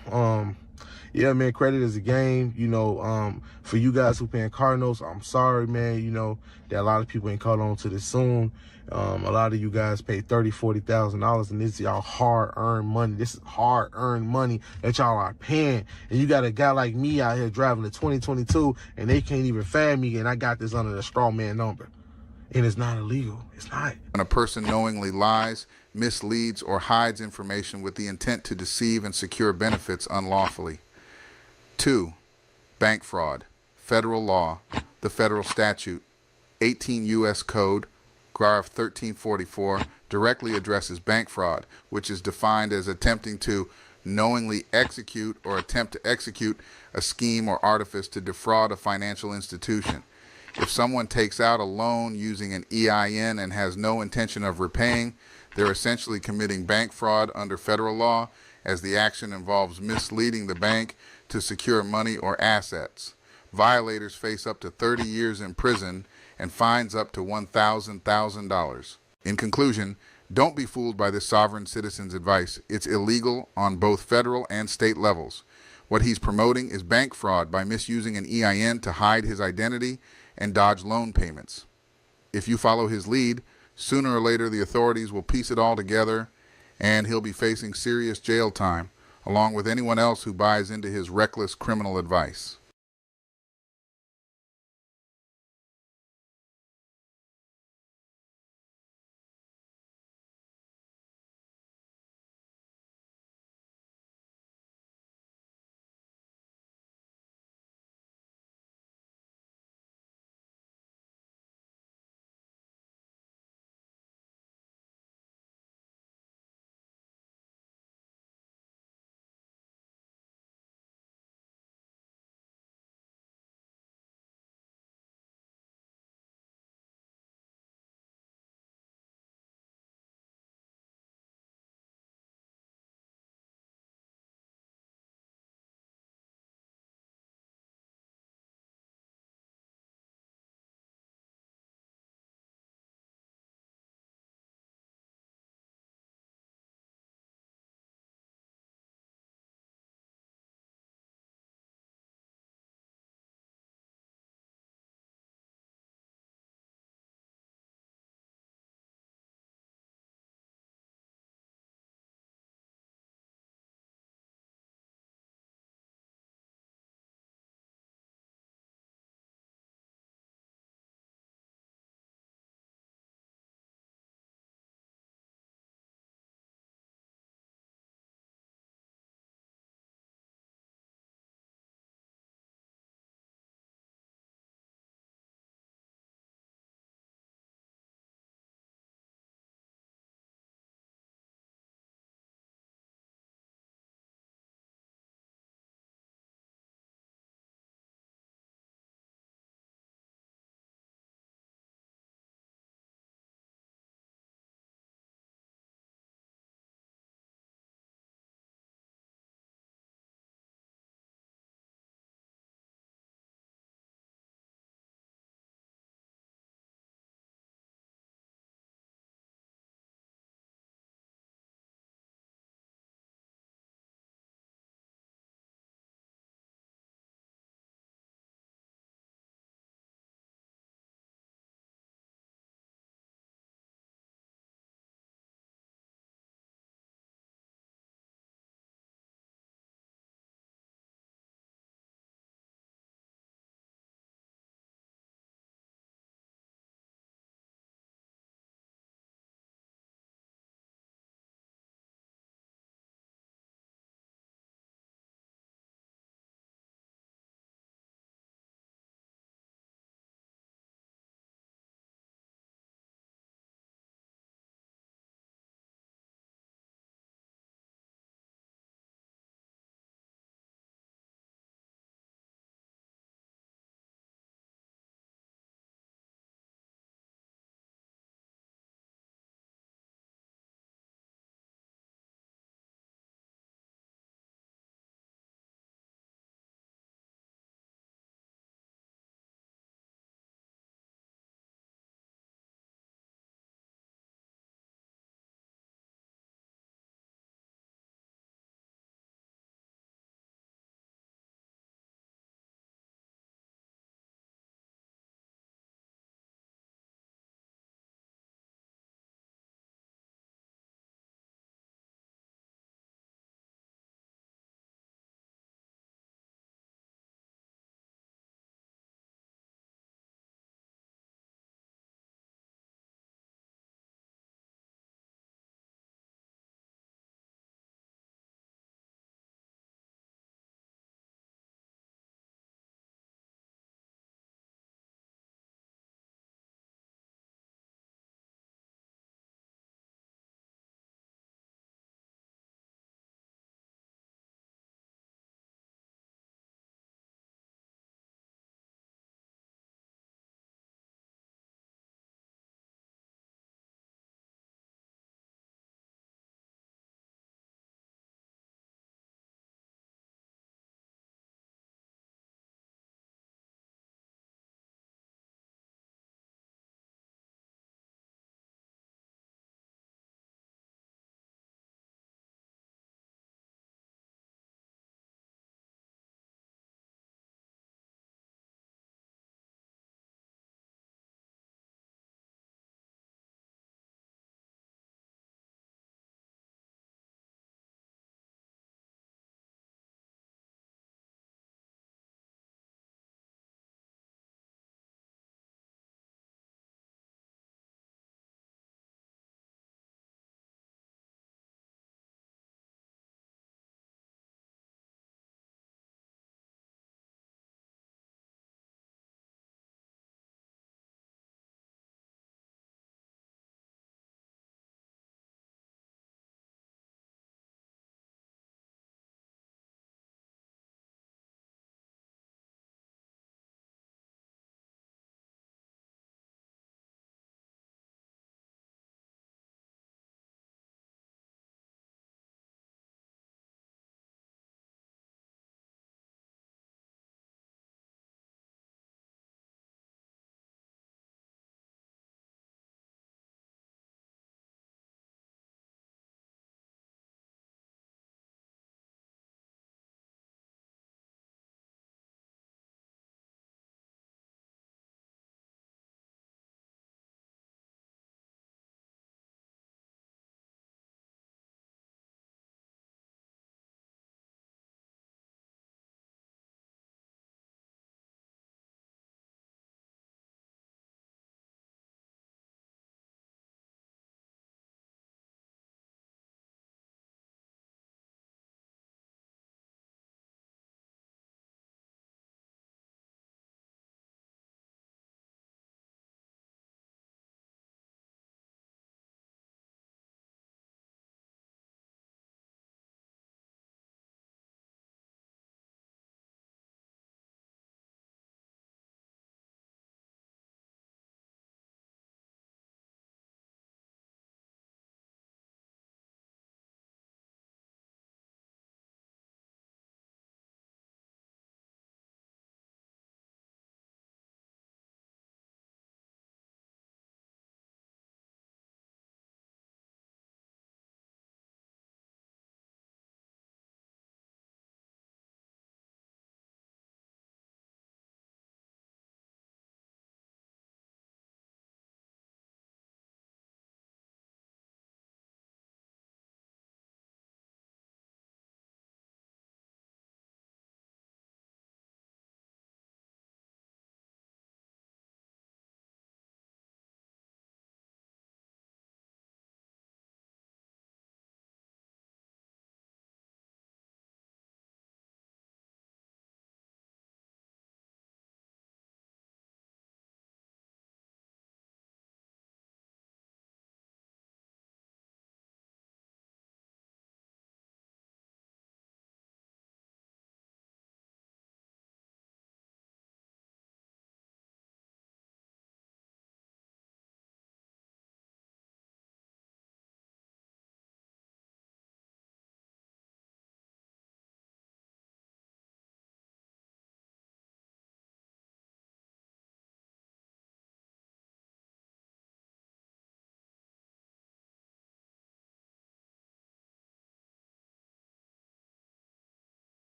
Speaker 8: Yeah, man, credit is a game. You know, for you guys who paying car notes, I'm sorry, man. You know, that a lot of people ain't caught on to this soon. A lot of you guys pay $30,000, $40,000, and this is y'all hard-earned money. This is hard-earned money that y'all are paying. And you got a guy like me out here driving a 2022, and they can't even fad me, and I got this under the straw man number. And it's not illegal. It's not.
Speaker 1: When a person knowingly lies, misleads, or hides information with the intent to deceive and secure benefits unlawfully. 2. Bank fraud. Federal law, the federal statute, 18 U.S. Code, Graph 1344, directly addresses bank fraud, which is defined as attempting to knowingly execute or attempt to execute a scheme or artifice to defraud a financial institution. If someone takes out a loan using an EIN and has no intention of repaying, they're essentially committing bank fraud under federal law, as the action involves misleading the bank to secure money or assets. Violators face up to 30 years in prison and fines up to $1,000. In conclusion, don't be fooled by this sovereign citizen's advice. It's illegal on both federal and state levels. What he's promoting is bank fraud by misusing an EIN to hide his identity and dodge loan payments. If you follow his lead, sooner or later the authorities will piece it all together and he'll be facing serious jail time, along with anyone else who buys into his reckless criminal advice.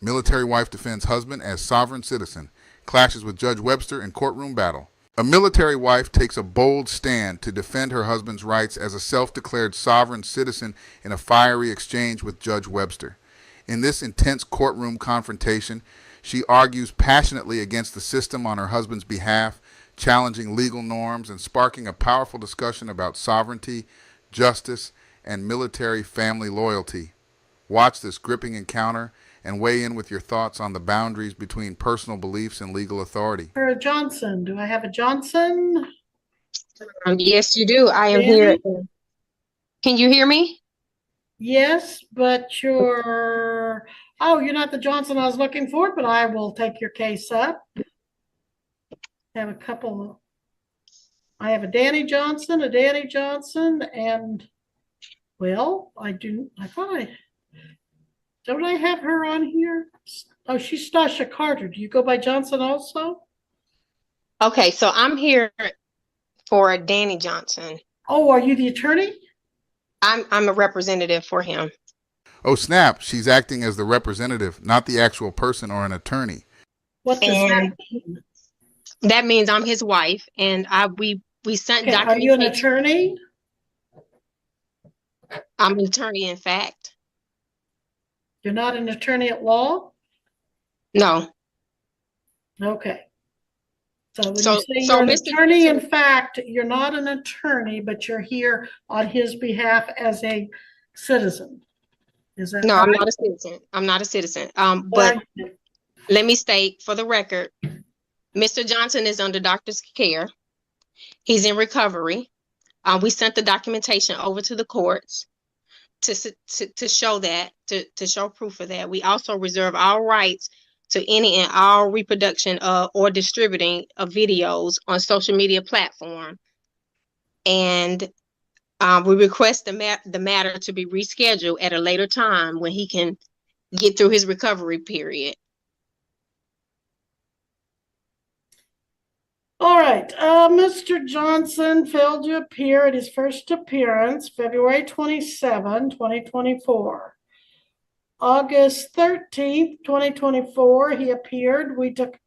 Speaker 1: Military wife defends husband as sovereign citizen. Clashes with Judge Webster in courtroom battle. A military wife takes a bold stand to defend her husband's rights as a self-declared sovereign citizen in a fiery exchange with Judge Webster. In this intense courtroom confrontation, she argues passionately against the system on her husband's behalf, challenging legal norms and sparking a powerful discussion about sovereignty, justice, and military family loyalty. Watch this gripping encounter and weigh in with your thoughts on the boundaries between personal beliefs and legal authority.
Speaker 5: For a Johnson, do I have a Johnson?
Speaker 7: Yes, you do. I am
Speaker 5: Danny?
Speaker 7: here. Can you hear me?
Speaker 5: Yes, but you're not the Johnson I was looking for, but I will take your case up. I have a couple. I have a Danny Johnson, and well, don't I have her on here? Oh, she's Stasha Carter. Do you go by Johnson also?
Speaker 7: Okay, so I'm here for Danny Johnson.
Speaker 5: Oh, are you the attorney?
Speaker 7: I'm a representative for him.
Speaker 1: Oh snap, she's acting as the representative, not the actual person or an attorney.
Speaker 5: What does that mean?
Speaker 7: That means I'm his wife, and we sent
Speaker 5: Okay, are you an attorney?
Speaker 7: I'm an attorney, in fact.
Speaker 5: You're not an attorney at law?
Speaker 7: No.
Speaker 5: Okay. So when
Speaker 7: So-
Speaker 5: you say
Speaker 7: so
Speaker 5: you're an
Speaker 7: Mr.
Speaker 5: attorney, in
Speaker 7: Johnson-
Speaker 5: fact, you're not an attorney, but you're here on his behalf as a citizen. Is that
Speaker 7: No,
Speaker 5: right?
Speaker 7: I'm not a citizen. I'm not a citizen.
Speaker 5: What
Speaker 7: But
Speaker 5: are you?
Speaker 7: let me state for the record, Mr. Johnson is under doctor's care. He's in recovery. We sent the documentation over to the courts to show that, to show proof of that. We also reserve our rights to any and all reproduction of or distributing of videos on social media platform. And we request the matter to be rescheduled at a later time when he can get through his recovery period.
Speaker 5: All right, Mr. Johnson failed to appear at his first appearance, February 27, 2024. August 13th, 2024, he appeared. We took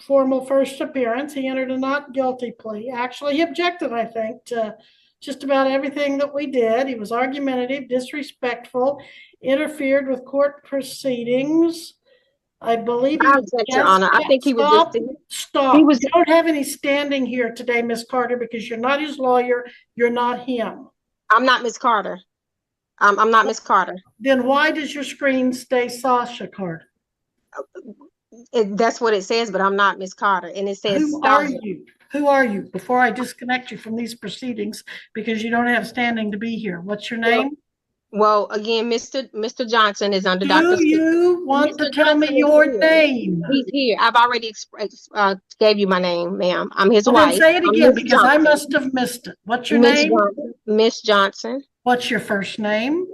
Speaker 5: formal first appearance. He entered a not guilty plea. Actually, he objected, I think, to just about everything that we did. He was argumentative, disrespectful, interfered with court proceedings. I believe
Speaker 7: I object, Your Honor. I think he was
Speaker 5: Stop.
Speaker 7: just
Speaker 5: Stop.
Speaker 7: he was-
Speaker 5: You don't have any standing here today, Miss Carter, because you're not his lawyer. You're not him.
Speaker 7: I'm not Miss Carter. I'm not Miss Carter.
Speaker 5: Then why does your screen say Sasha Carter?
Speaker 7: That's what it says, but I'm not Miss Carter. And it says
Speaker 5: Who are
Speaker 7: Stasha.
Speaker 5: you? Who are you? Before I disconnect you from these proceedings, because you don't have standing to be here. What's your name?
Speaker 7: Well, again, Mr. Johnson is under Dr.
Speaker 5: Do you want to
Speaker 7: Mr.
Speaker 5: tell me
Speaker 7: Johnson is
Speaker 5: your
Speaker 7: here.
Speaker 5: name?
Speaker 7: He's here. I've already gave you my name, ma'am. I'm his
Speaker 5: Well, then
Speaker 7: wife.
Speaker 5: say it
Speaker 7: I'm
Speaker 5: again,
Speaker 7: Miss
Speaker 5: because I
Speaker 7: Johnson.
Speaker 5: must have missed it. What's your
Speaker 7: Miss
Speaker 5: name?
Speaker 7: Johnson. Miss Johnson.
Speaker 5: What's your first name?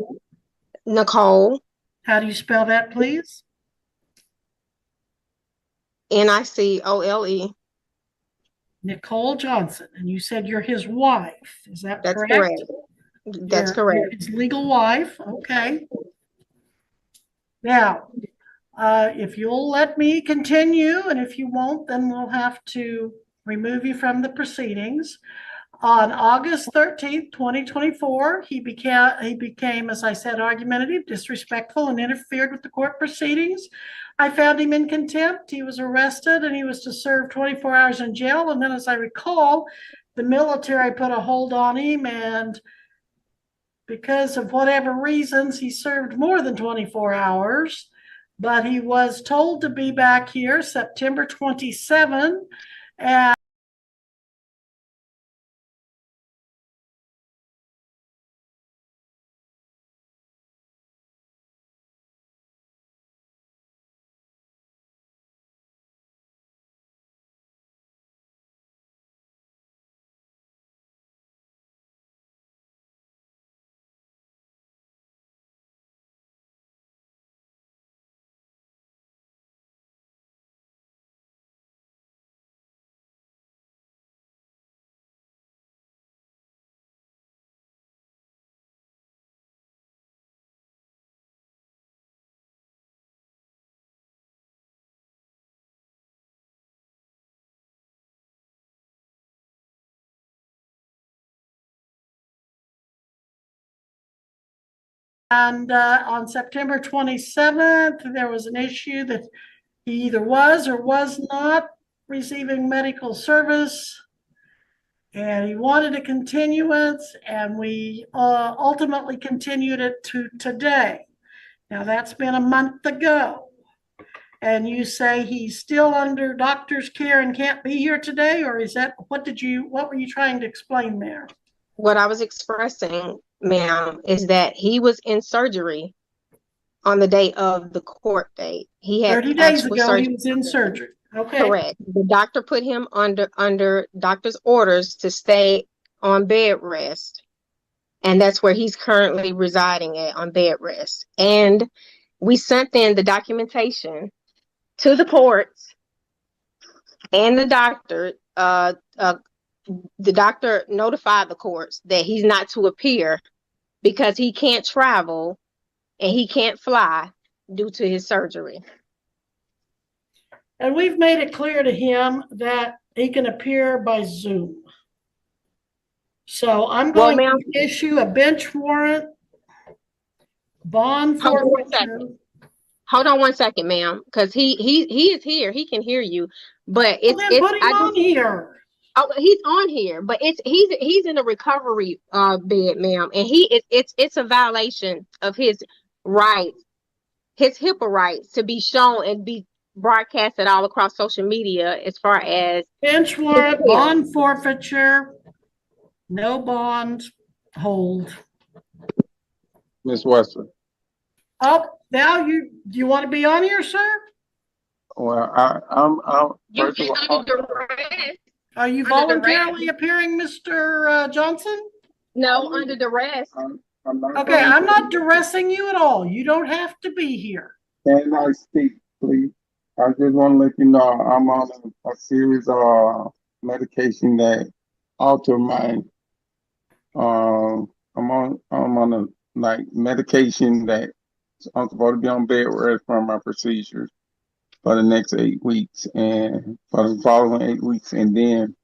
Speaker 7: Nicole.
Speaker 5: How do you spell that, please?
Speaker 7: Nicole.
Speaker 5: Nicole Johnson. And you said you're his wife. Is that
Speaker 7: That's
Speaker 5: correct?
Speaker 7: correct. That's
Speaker 5: You're
Speaker 7: correct.
Speaker 5: his legal wife. Okay. Now, if you'll let me continue, and if you won't, then we'll have to remove you from the proceedings. On August 13th, 2024, he became, as I said, argumentative, disrespectful, and interfered with the court proceedings. I found him in contempt. He was arrested and he was to serve 24 hours in jail. And then, as I recall, the military put a hold on him, and because of whatever reasons, he served more than 24 hours. But he was told to be back here September 27, and And on September 27th, there was an issue that he either was or was not receiving medical service. And he wanted a continuance, and we ultimately continued it to today. Now, that's been a month ago. And you say he's still under doctor's care and can't be here today, or is that, what were you trying to explain there?
Speaker 7: What I was expressing, ma'am, is that he was in surgery on the day of the court date. He had
Speaker 5: 30 days
Speaker 7: actual
Speaker 5: ago,
Speaker 7: surgery.
Speaker 5: he was in surgery. Okay.
Speaker 7: Correct. The doctor put him under doctor's orders to stay on bed rest. And that's where he's currently residing at, on bed rest. And we sent in the documentation to the courts and the doctor. The doctor notified the courts that he's not to appear because he can't travel and he can't fly due to his surgery.
Speaker 5: And we've made it clear to him that he can appear by Zoom. So I'm going to issue a bench warrant, bond
Speaker 7: Hold on one
Speaker 5: forfeiture.
Speaker 7: second. Hold on one second, ma'am, because he is here. He can hear you, but
Speaker 5: Well, then put him on here.
Speaker 7: Oh, he's on here, but he's in a recovery bed, ma'am, and it's a violation of his rights, his HIPAA rights, to be shown and be broadcasted all across social media as far as
Speaker 5: Bench warrant, bond forfeiture, no bond, hold.
Speaker 11: Ms. Western.
Speaker 5: Oh, now do you want to be on here, sir?
Speaker 11: Well, I'm first of all,
Speaker 5: Are you voluntarily appearing, Mr. Johnson?
Speaker 7: No, under duress.
Speaker 5: Okay, I'm not duressing you at all. You don't have to be here.
Speaker 11: Can I speak, please? I just want to let you know I'm on a series of medication that alter my. I'm on a medication that I'm supposed to be on bed rest from my procedures for the next 8 weeks and for the following 8 weeks, and then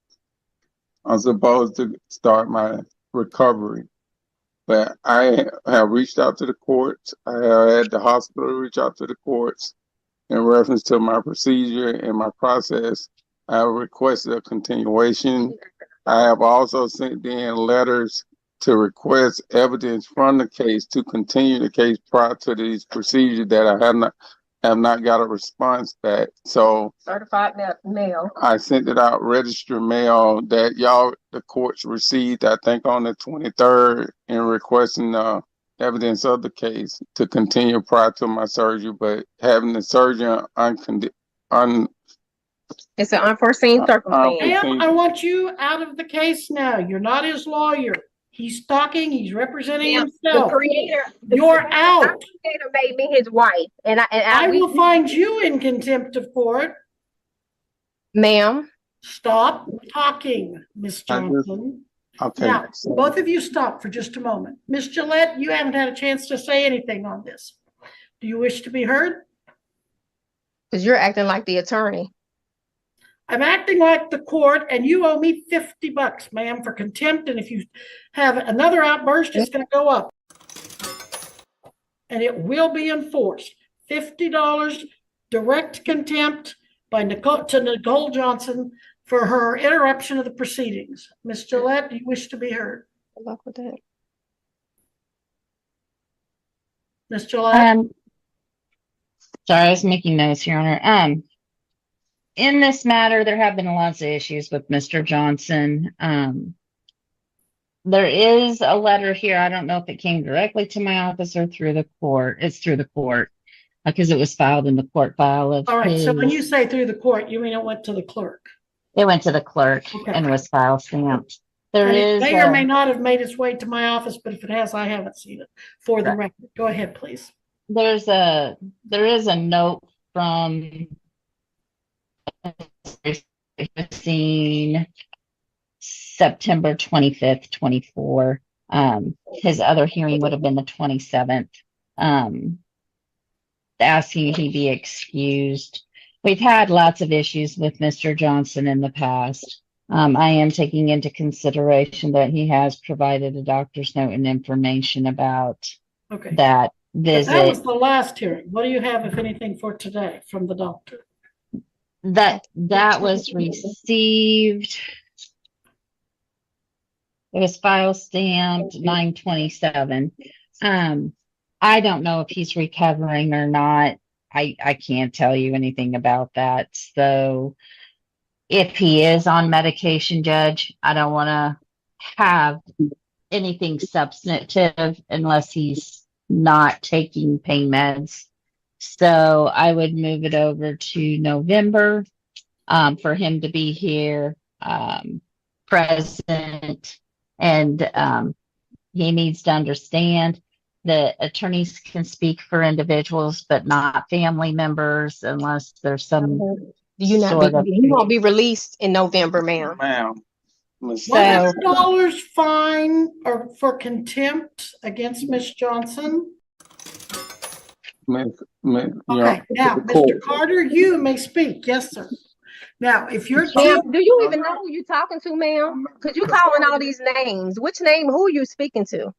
Speaker 11: I'm supposed to start my recovery. But I have reached out to the courts. I have had the hospital reach out to the courts in reference to my procedure and my process. I have requested a continuation. I have also sent in letters to request evidence from the case to continue the case prior to these procedures that I have not got a response back. So
Speaker 7: certified mail.
Speaker 11: I sent it out registered mail that the courts received, I think, on the 23rd, in requesting evidence of the case to continue prior to my surgery, but having the surgery
Speaker 7: it's an unforeseen circumstance.
Speaker 5: Ma'am, I want you out of the case now. You're not his lawyer. He's talking. He's representing himself.
Speaker 7: The creator,
Speaker 5: You're out.
Speaker 7: The creator made me his wife, and
Speaker 5: I will find you in contempt of court.
Speaker 7: Ma'am,
Speaker 5: stop talking, Miss Johnson.
Speaker 11: Okay.
Speaker 5: Now, both of you stop for just a moment. Miss Gillette, you haven't had a chance to say anything on this. Do you wish to be heard?
Speaker 7: Because you're acting like the attorney.
Speaker 5: I'm acting like the court, and you owe me $50, ma'am, for contempt. And if you have another outburst, it's going to go up. And it will be enforced. $50 direct contempt by Nicole Johnson for her interruption of the proceedings. Ms. Gillette, do you wish to be heard?
Speaker 7: Good luck with that.
Speaker 5: Ms. Gillette?
Speaker 20: Sorry, I was making notes, Your Honor. In this matter, there have been lots of issues with Mr. Johnson. There is a letter here. I don't know if it came directly to my office or through the court. It's through the court because it was filed in the court file of
Speaker 5: All right, so when you say through the court, you mean it went to the clerk?
Speaker 20: It went to the clerk and was file stamped. There
Speaker 5: and
Speaker 20: is
Speaker 5: it may or may not have made its way to my office, but if it has, I haven't seen it. For the record, go ahead, please.
Speaker 20: There is a note from September 25th, 24. His other hearing would have been the 27th. Asking he be excused. We've had lots of issues with Mr. Johnson in the past. I am taking into consideration that he has provided a doctor's note and information about
Speaker 5: Okay.
Speaker 20: that
Speaker 5: But that
Speaker 20: visit.
Speaker 5: was the last hearing. What do you have, if anything, for today from the doctor?
Speaker 20: That was received. It was file stamped 9/27. I don't know if he's recovering or not. I can't tell you anything about that. So if he is on medication, Judge, I don't want to have anything substantive unless he's not taking pain meds. So I would move it over to November, for him to be here, present, and he needs to understand that attorneys can speak for individuals, but not family members unless there's some sort of.
Speaker 7: You won't be released in November, ma'am.
Speaker 11: Ma'am.
Speaker 5: $100 fine or for contempt against Miss Johnson. Okay, now, Mr. Carter, you may speak. Yes, sir. Now, if you're
Speaker 7: Ma'am, do you even know who you're talking to, ma'am? Because you're calling all these names. Which name? Who are you speaking to?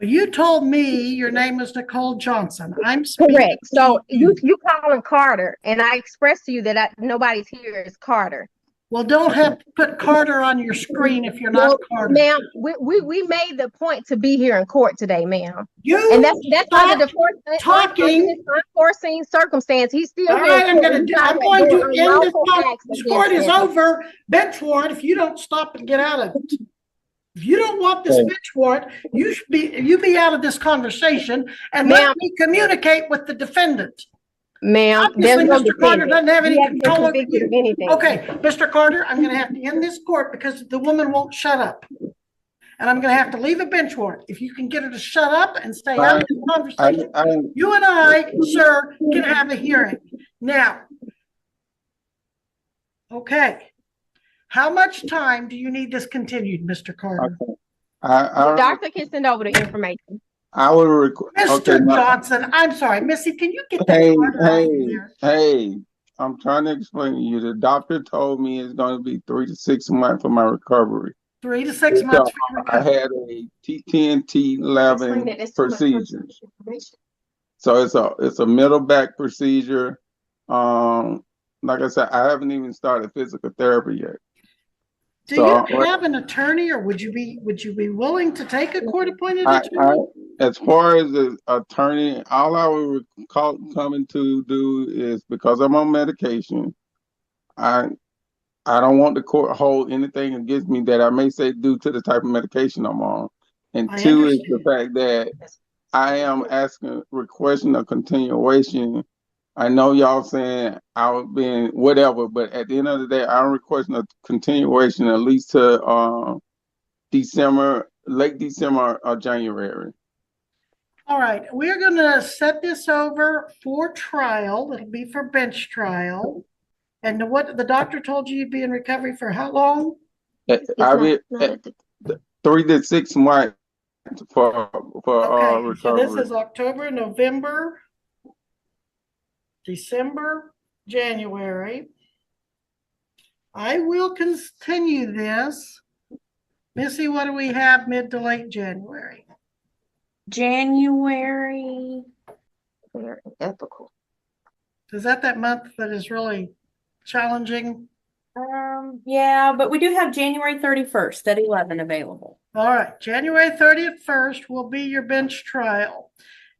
Speaker 5: You told me your name was Nicole Johnson. I'm speaking.
Speaker 7: Correct. So you calling Carter, and I expressed to you that nobody's here is Carter.
Speaker 5: Well, don't have to put Carter on your screen if you're not Carter.
Speaker 7: Ma'am, we made the point to be here in court today, ma'am.
Speaker 5: And
Speaker 7: that's under the unforeseen circumstance. He's still
Speaker 5: all
Speaker 7: here.
Speaker 5: right, I'm going to end this talk. This court is over. Bench warrant, if you don't stop and get out of it. If you don't want this bench warrant, you be out of this conversation and let me communicate with the defendant.
Speaker 7: Ma'am,
Speaker 5: obviously, Mr. Carter doesn't have any control over you.
Speaker 7: Anything.
Speaker 5: Okay, Mr. Carter, I'm going to have to end this court because the woman won't shut up. And I'm going to have to leave a bench warrant. If you can get her to shut up and stay out of the conversation, you and I, sir, can have a hearing. Now, okay. How much time do you need this continued, Mr. Carter?
Speaker 7: The doctor can send over the information.
Speaker 11: I would request.
Speaker 5: Mr. Johnson, I'm sorry, Missy, can you get that?
Speaker 11: Hey, I'm trying to explain to you. The doctor told me it's going to be 3 to 6 months for my recovery.
Speaker 5: 3 to 6 months for your recovery.
Speaker 11: I had a T10, T11 procedure. So it's a middle back procedure. Like I said, I haven't even started physical therapy yet.
Speaker 5: Do you have an attorney, or would you be willing to take a court-appointed attorney?
Speaker 11: As far as the attorney, all I would coming to do is, because I'm on medication, I don't want the court hold anything against me that I may say due to the type of medication I'm on. And two is the fact that I am requesting a continuation. I know y'all saying I've been whatever, but at the end of the day, I'm requesting a continuation at least to December, late December or January.
Speaker 5: All right, we're going to set this over for trial. It'll be for bench trial. And what the doctor told you, you'd be in recovery for how long?
Speaker 11: I'll be 3 to 6 months for recovery.
Speaker 5: So this is October, November, December, January. I will continue this. Missy, what do we have mid to late January?
Speaker 17: January.
Speaker 7: Very ethical.
Speaker 5: Is that month that is really challenging?
Speaker 17: Yeah, but we do have January 31st at 11 available.
Speaker 5: All right, January 31st will be your bench trial.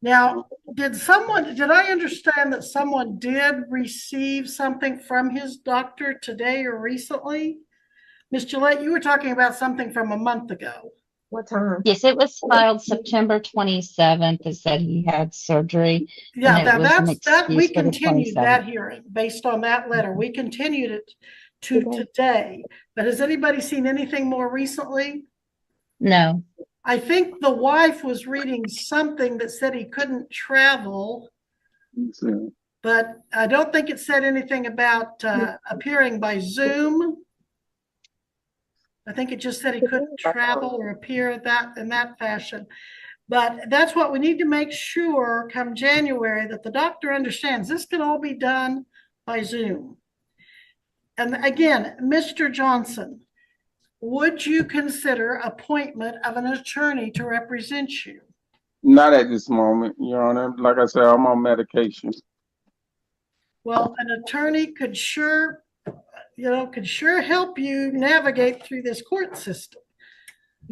Speaker 5: Now, did I understand that someone did receive something from his doctor today or recently? Ms. Gillette, you were talking about something from a month ago.
Speaker 7: What time?
Speaker 20: Yes, it was filed September 27th. It said he had surgery.
Speaker 5: Yeah, that we continued that hearing based on that letter. We continued it to today. But has anybody seen anything more recently?
Speaker 20: No.
Speaker 5: I think the wife was reading something that said he couldn't travel, but I don't think it said anything about appearing by Zoom. I think it just said he couldn't travel or appear in that fashion. But that's what we need to make sure come January, that the doctor understands this can all be done by Zoom. And again, Mr. Johnson, would you consider appointment of an attorney to represent you?
Speaker 11: Not at this moment, Your Honor. Like I said, I'm on medication.
Speaker 5: Well, an attorney could sure, could sure help you navigate through this court system.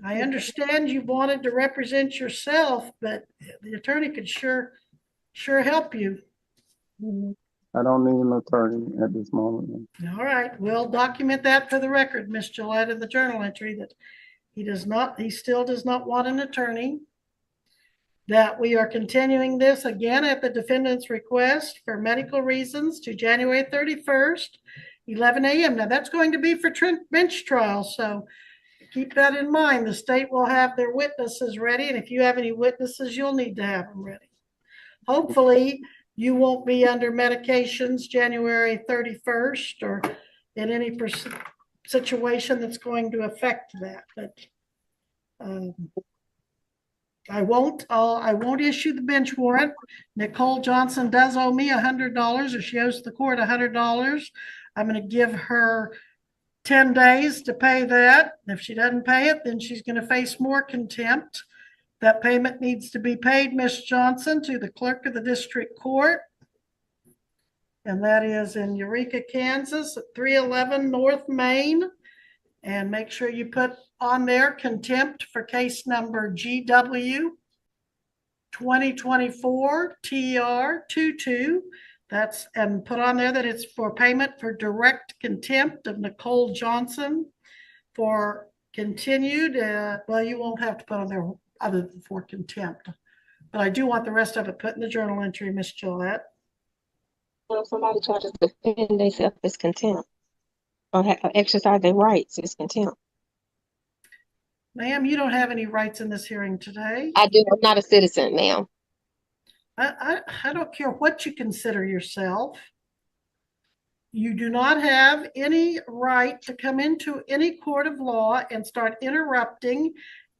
Speaker 5: I understand you wanted to represent yourself, but the attorney could sure help you.
Speaker 11: I don't need an attorney at this moment.
Speaker 5: All right, we'll document that for the record, Ms. Gillette, in the journal entry that he still does not want an attorney. That we are continuing this again at the defendant's request for medical reasons to January 31st, 11 a.m. Now that's going to be for bench trial, so keep that in mind. The state will have their witnesses ready, and if you have any witnesses, you'll need to have them ready. Hopefully, you won't be under medications January 31st or in any situation that's going to affect that. But I won't issue the bench warrant. Nicole Johnson does owe me $100, or she owes the court $100. I'm going to give her 10 days to pay that. If she doesn't pay it, then she's going to face more contempt. That payment needs to be paid, Ms. Johnson, to the clerk of the district court. And that is in Eureka, Kansas at 311 North Main. And make sure you put on there contempt for case number GW 2024 TR22. And put on there that it's for payment for direct contempt of Nicole Johnson for continued, well, you won't have to put on there other than for contempt. But I do want the rest of it put in the journal entry, Ms. Gillette.
Speaker 7: Well, if somebody tries to defend themselves as contempt or exercise their rights as contempt.
Speaker 5: Ma'am, you don't have any rights in this hearing today.
Speaker 7: I do. I'm not a citizen, ma'am.
Speaker 5: I don't care what you consider yourself. You do not have any right to come into any court of law and start interrupting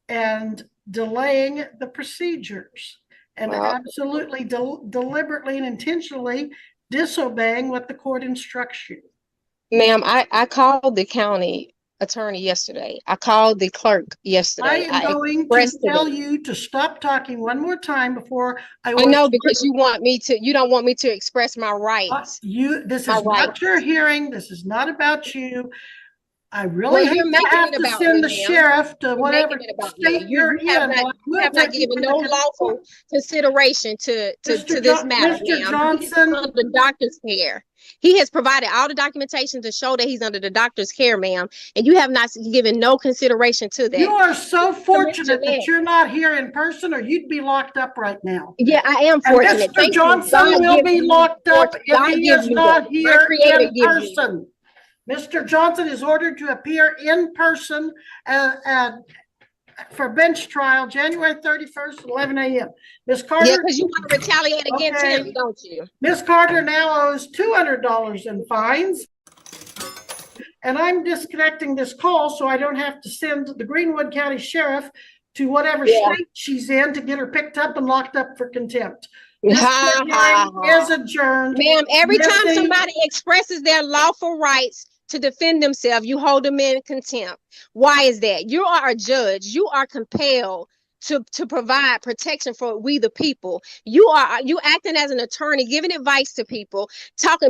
Speaker 5: and delaying the procedures and absolutely deliberately and intentionally disobeying what the court instructs you.
Speaker 7: Ma'am, I called the county attorney yesterday. I called the clerk yesterday.
Speaker 5: I am going to tell you to stop talking one more time before I
Speaker 7: know, because you don't want me to express my rights.
Speaker 5: This is not your hearing. This is not about you. I really hate to have to send the sheriff to whatever state you're in.
Speaker 7: You have not given no lawful consideration to this matter,
Speaker 5: Mr. Johnson.
Speaker 7: Under the doctor's care. He has provided all the documentation to show that he's under the doctor's care, ma'am, and you have not given no consideration to that.
Speaker 5: You are so fortunate that you're not here in person, or you'd be locked up right now.
Speaker 7: Yeah, I am fortunate.
Speaker 5: And Mr. Johnson will be locked up if he is not here in person. Mr. Johnson is ordered to appear in person for bench trial January 31st, 11 a.m. Ms. Carter.
Speaker 7: Yeah, because you want to retaliate against him, don't you?
Speaker 5: Ms. Carter now owes $200 in fines. And I'm disconnecting this call so I don't have to send the Greenwood County Sheriff to whatever state she's in to get her picked up and locked up for contempt. This hearing is adjourned.
Speaker 7: Ma'am, every time somebody expresses their lawful rights to defend themselves, you hold them in contempt. Why is that? You are a judge. You are compelled to provide protection for we the people. You acting as an attorney, giving advice to people,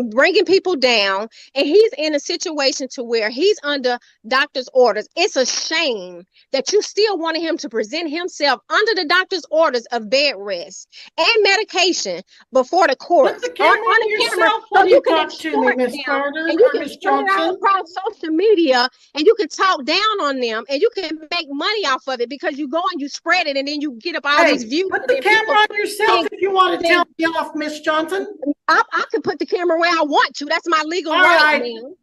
Speaker 7: bringing people down, and he's in a situation to where he's under doctor's orders. It's a shame that you still wanted him to present himself under the doctor's orders of bed rest and medication before the court.
Speaker 5: Put the camera on yourself when you talk to me, Ms. Carter,
Speaker 7: and you
Speaker 5: or
Speaker 7: can
Speaker 5: Ms.
Speaker 7: put it out
Speaker 5: Johnson.
Speaker 7: across social media, and you can talk down on them, and you can make money off of it because you go and you spread it, and then you get up all these views.
Speaker 5: Put the camera on yourself if you want to tell me off, Miss Johnson.
Speaker 7: I can put the camera where I want to. That's my legal right, ma'am.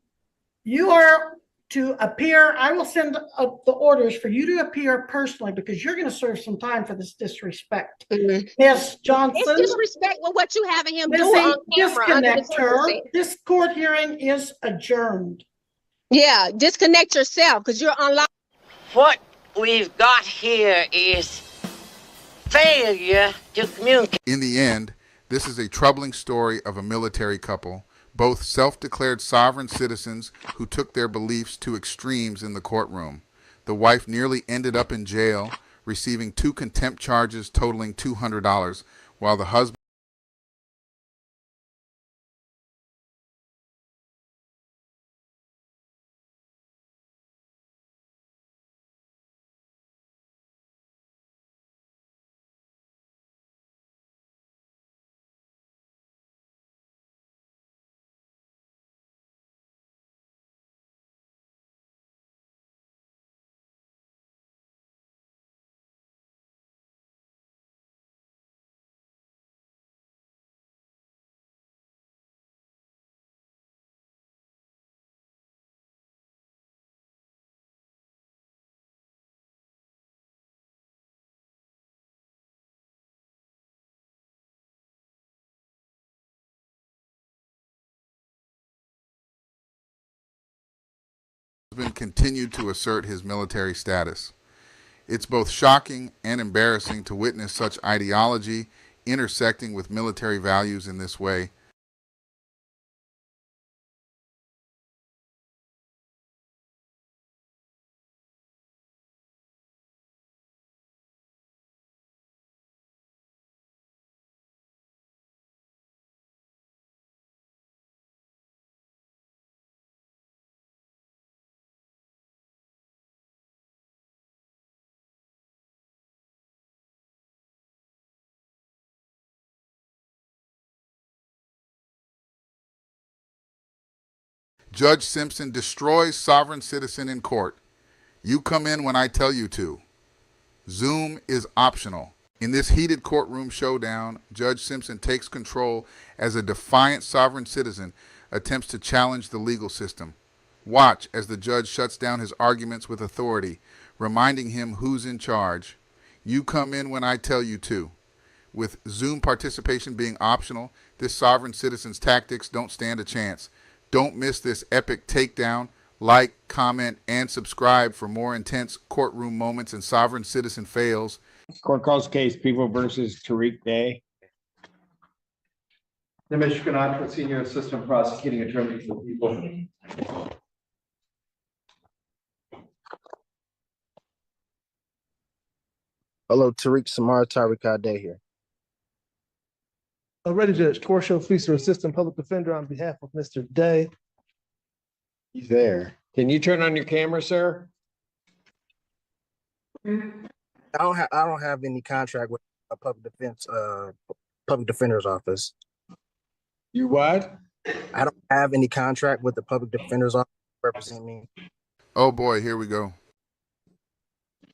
Speaker 5: You are to appear. I will send the orders for you to appear personally because you're going to serve some time for this disrespect. Miss Johnson.
Speaker 7: It's disrespect with what you having him do
Speaker 5: Missy,
Speaker 7: on camera.
Speaker 5: disconnect her. This court hearing is adjourned.
Speaker 7: Yeah, disconnect yourself because you're unlocked.
Speaker 4: What we've got here is failure to communicate.
Speaker 1: In the end, this is a troubling story of a military couple, both self-declared sovereign citizens who took their beliefs to extremes in the courtroom. The wife nearly ended up in jail, receiving 2 contempt charges totaling $200, while the husband continued to assert his military status. It's both shocking and embarrassing to witness such ideology intersecting with military values in this way. Judge Simpson destroys sovereign citizen in court. You come in when I tell you to. Zoom is optional. In this heated courtroom showdown, Judge Simpson takes control as a defiant sovereign citizen attempts to challenge the legal system. Watch as the judge shuts down his arguments with authority, reminding him who's in charge. You come in when I tell you to. With Zoom participation being optional, this sovereign citizen's tactics don't stand a chance. Don't miss this epic takedown. Like, comment, and subscribe for more intense courtroom moments and sovereign citizen fails.
Speaker 10: Court calls case People versus Tariq Day.
Speaker 18: Nimesh Ganatra, Senior Assistant Prosecuting Attorney for the People.
Speaker 21: Hello, Tariq Samar, Tariq Day here.
Speaker 23: Already, Judge Torsho Fleeser, Assistant Public Defender, on behalf of Mr. Day.
Speaker 10: He's there. Can you turn on your camera, sir?
Speaker 21: I don't have any contract with a public defender's office.
Speaker 10: You what?
Speaker 21: I don't have any contract with the public defender's office to represent me.
Speaker 1: Oh boy, here we go.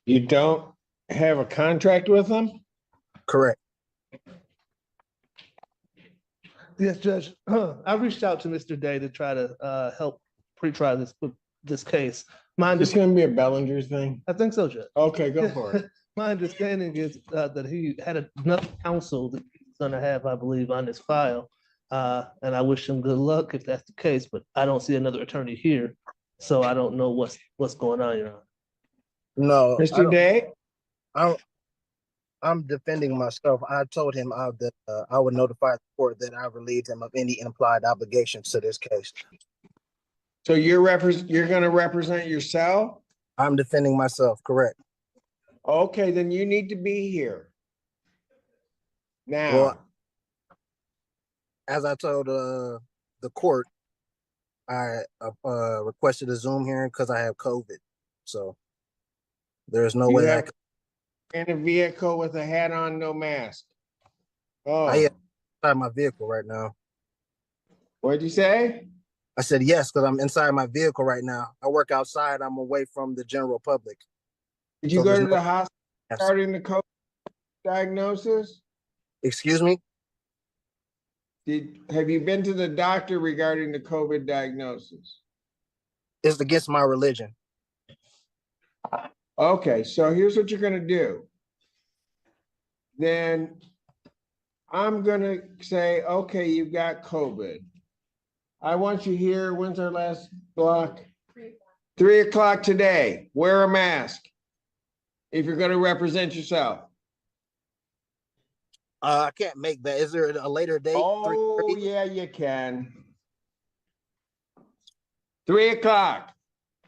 Speaker 10: You don't have a contract with them?
Speaker 21: Correct.
Speaker 23: Yes, Judge. I reached out to Mr. Day to try to help pre-try this case.
Speaker 10: It's going to be a Bellinger thing?
Speaker 23: I think so, Judge.
Speaker 10: Okay, go for it.
Speaker 23: My understanding is that he had enough counsel that he's going to have, I believe, on his file. And I wish him good luck if that's the case, but I don't see another attorney here. So I don't know what's going on, Your Honor.
Speaker 21: No.
Speaker 10: Mr. Day?
Speaker 21: I'm defending myself. I told him that I would notify the court that I relieved him of any implied obligations to this case.
Speaker 10: So you're going to represent yourself?
Speaker 21: I'm defending myself, correct.
Speaker 10: Okay, then you need to be here. Now.
Speaker 21: Well, as I told the court, I requested a Zoom hearing because I have COVID. So there's no way I can.
Speaker 10: In a vehicle with a hat on, no mask. Oh.
Speaker 21: I am inside my vehicle right now.
Speaker 10: What'd you say?
Speaker 21: I said yes, because I'm inside my vehicle right now. I work outside. I'm away from the general public.
Speaker 10: Did you go to the hospital regarding the COVID diagnosis?
Speaker 21: Excuse me?
Speaker 10: Have you been to the doctor regarding the COVID diagnosis?
Speaker 21: It's against my religion.
Speaker 10: Okay, so here's what you're going to do. Then I'm going to say, okay, you've got COVID. I want you here. When's our last block? 3 o'clock today. Wear a mask if you're going to represent yourself.
Speaker 21: I can't make that. Is there a later date?
Speaker 10: Oh, yeah, you can. 3 o'clock.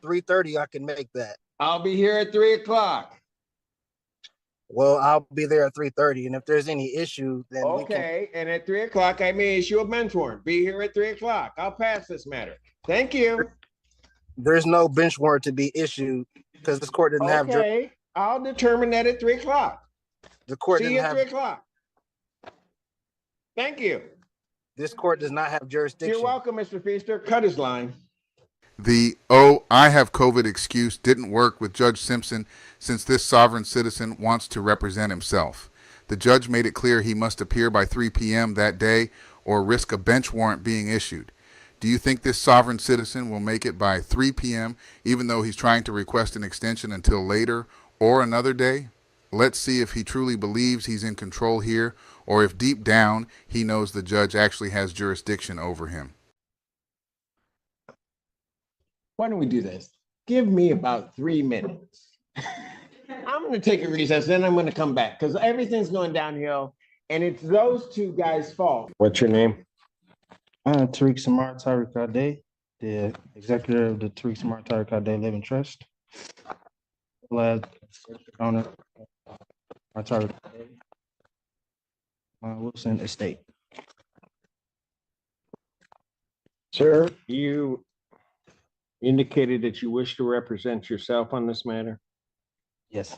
Speaker 21: 3:30, I can make that.
Speaker 10: I'll be here at 3 o'clock.
Speaker 21: Well, I'll be there at 3:30, and if there's any issue, then we can.
Speaker 10: Okay, and at 3 o'clock, I may issue a bench warrant. Be here at 3 o'clock. I'll pass this matter. Thank you.
Speaker 21: There's no bench warrant to be issued because this court didn't have.
Speaker 10: Okay, I'll determine that at 3 o'clock.
Speaker 21: The court
Speaker 10: See
Speaker 21: didn't
Speaker 10: you at
Speaker 21: have.
Speaker 10: 3 o'clock. Thank you.
Speaker 21: This court does not have jurisdiction.
Speaker 10: You're welcome, Mr. Feaster. Cut his line.
Speaker 1: The "oh, I have COVID" excuse didn't work with Judge Simpson since this sovereign citizen wants to represent himself. The judge made it clear he must appear by 3 p.m. that day or risk a bench warrant being issued. Do you think this sovereign citizen will make it by 3 p.m. even though he's trying to request an extension until later or another day? Let's see if he truly believes he's in control here or if deep down he knows the judge actually has jurisdiction over him.
Speaker 10: Why don't we do this? Give me about 3 minutes. I'm going to take a recess, then I'm going to come back because everything's going downhill and it's those two guys' fault. What's your name?
Speaker 3: Tariq Samar Tariq, the executive of the Tariq Samar Tariq Living Trust. Owner, Tariq Wilson Estate.
Speaker 10: Sir, you indicated that you wish to represent yourself on this matter?
Speaker 3: Yes.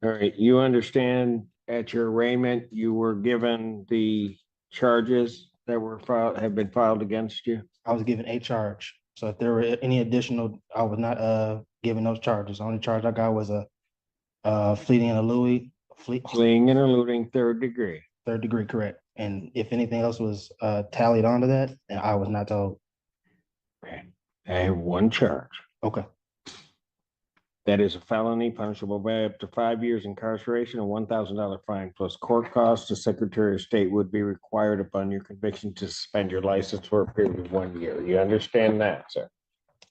Speaker 10: All right, you understand at your arraignment, you were given the charges that were filed, have been filed against you?
Speaker 3: I was given a charge. So if there were any additional, I was not given those charges. The only charge I got was a fleeing and eluding.
Speaker 10: Fleeing and eluding 3rd degree.
Speaker 3: 3rd degree, correct. And if anything else was tallied onto that, then I was not told.
Speaker 10: Okay. I have one charge.
Speaker 3: Okay.
Speaker 10: That is a felony punishable by up to 5 years incarceration and $1,000 fine plus court costs. The Secretary of State would be required upon your conviction to suspend your license for a period of 1 year. You understand that, sir?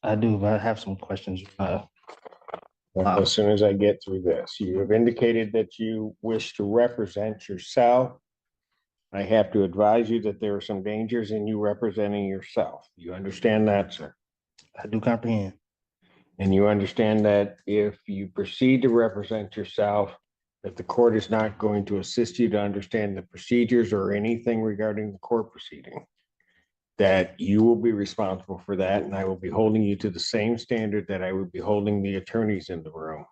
Speaker 3: I do, but I have some questions.
Speaker 10: As soon as I get through this, you have indicated that you wish to represent yourself. I have to advise you that there are some dangers in you representing yourself. You understand that, sir?
Speaker 3: I do comprehend.
Speaker 10: And you understand that if you proceed to represent yourself, that the court is not going to assist you to understand the procedures or anything regarding the court proceeding, that you will be responsible for that, and I will be holding you to the same standard that I would be holding the attorneys in the room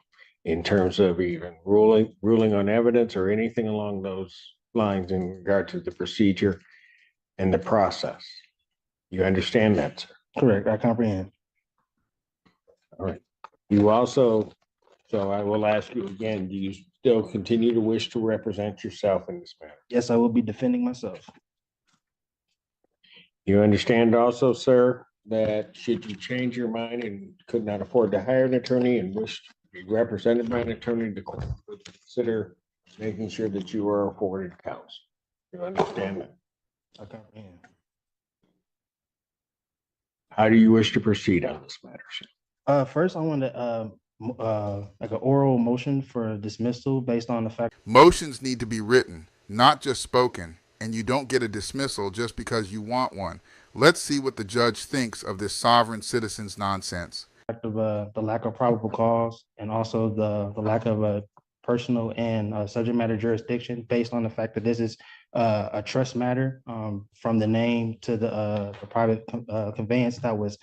Speaker 10: in terms of even ruling on evidence or anything along those lines in regard to the procedure and the process. You understand that, sir?
Speaker 3: Correct, I comprehend.
Speaker 10: All right. You also, so I will ask you again, do you still continue to wish to represent yourself in this matter?
Speaker 3: Yes, I will be defending myself.
Speaker 10: You understand also, sir, that should you change your mind and could not afford to hire an attorney and wish to be represented by an attorney, the court would consider making sure that you are afforded counsel. You understand that?
Speaker 3: I comprehend.
Speaker 10: How do you wish to proceed on this matter, sir?
Speaker 3: First, I want to like an oral motion for dismissal based on the fact.
Speaker 1: Motions need to be written, not just spoken, and you don't get a dismissal just because you want one. Let's see what the judge thinks of this sovereign citizen's nonsense.
Speaker 3: Of the lack of probable cause and also the lack of a personal and subject matter jurisdiction based on the fact that this is a trust matter from the name to the private conveyance that was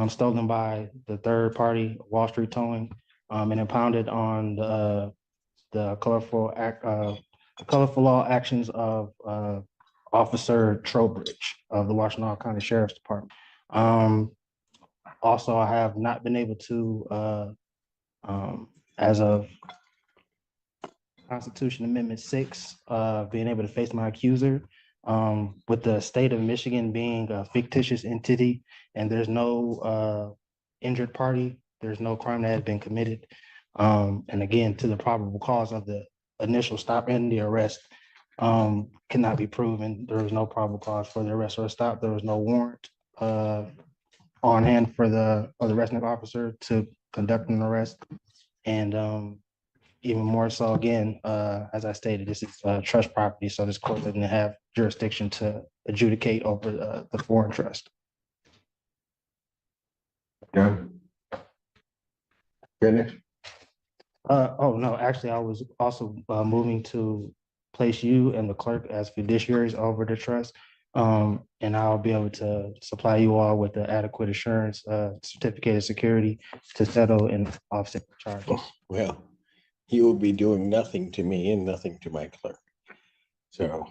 Speaker 3: stolen by the third party, Wall Street Towing, and impounded on the colorful law actions of Officer Trowbridge of the Washtenaw County Sheriff's Department. Also, I have not been able to, as of Constitution Amendment 6, being able to face my accuser. With the state of Michigan being a fictitious entity and there's no injured party, there's no crime that has been committed. And again, to the probable cause of the initial stop and the arrest cannot be proven. There was no probable cause for the arrest or stop. There was no warrant on hand for the arresting officer to conduct an arrest. And even more so, again, as I stated, this is trust property, so this court doesn't have jurisdiction to adjudicate over the foreign trust.
Speaker 10: Done. Finish.
Speaker 3: Oh, no, actually, I was also moving to place you and the clerk as fiduciaries over the trust. And I'll be able to supply you all with the adequate assurance, certificate of security to settle and offset the charges.
Speaker 10: Well, you will be doing nothing to me and nothing to my clerk. So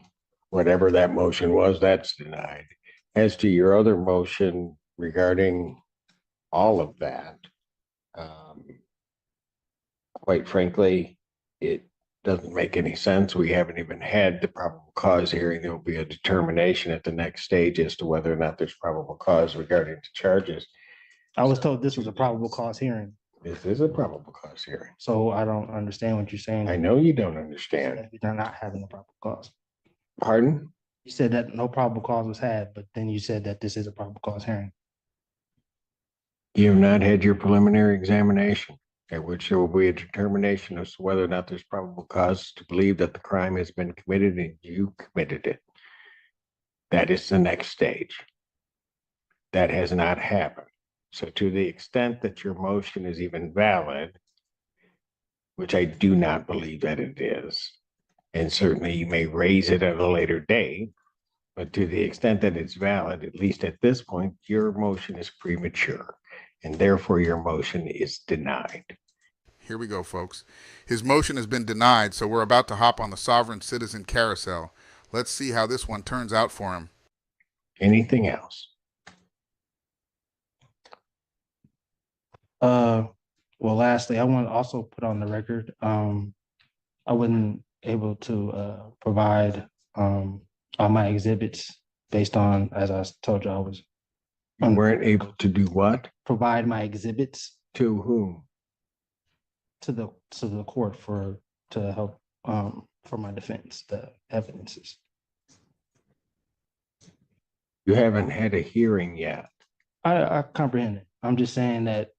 Speaker 10: whatever that motion was, that's denied. As to your other motion regarding all of that, quite frankly, it doesn't make any sense. We haven't even had the probable cause hearing. There will be a determination at the next stage as to whether or not there's probable cause regarding the charges.
Speaker 3: I was told this was a probable cause hearing,
Speaker 10: This is a probable cause hearing.
Speaker 3: so I don't understand what you're saying.
Speaker 10: I know you don't understand.
Speaker 3: They're not having a probable cause.
Speaker 10: Pardon?
Speaker 3: You said that no probable cause was had, but then you said that this is a probable cause hearing.
Speaker 10: You have not had your preliminary examination, at which there will be a determination as to whether or not there's probable cause to believe that the crime has been committed and you committed it. That is the next stage. That has not happened. So to the extent that your motion is even valid, which I do not believe that it is, and certainly you may raise it at a later date, but to the extent that it's valid, at least at this point, your motion is premature, and therefore your motion is denied.
Speaker 1: Here we go, folks. His motion has been denied, so we're about to hop on the sovereign citizen carousel. Let's see how this one turns out for him.
Speaker 10: Anything else?
Speaker 3: Well, lastly, I want to also put on the record, I wasn't able to provide all my exhibits based on, as I told you, I was.
Speaker 10: You weren't able to do what?
Speaker 3: Provide my exhibits.
Speaker 10: To whom?
Speaker 3: To the court to help for my defense, the evidences.
Speaker 10: You haven't had a hearing yet.
Speaker 3: I comprehend it. I'm just saying that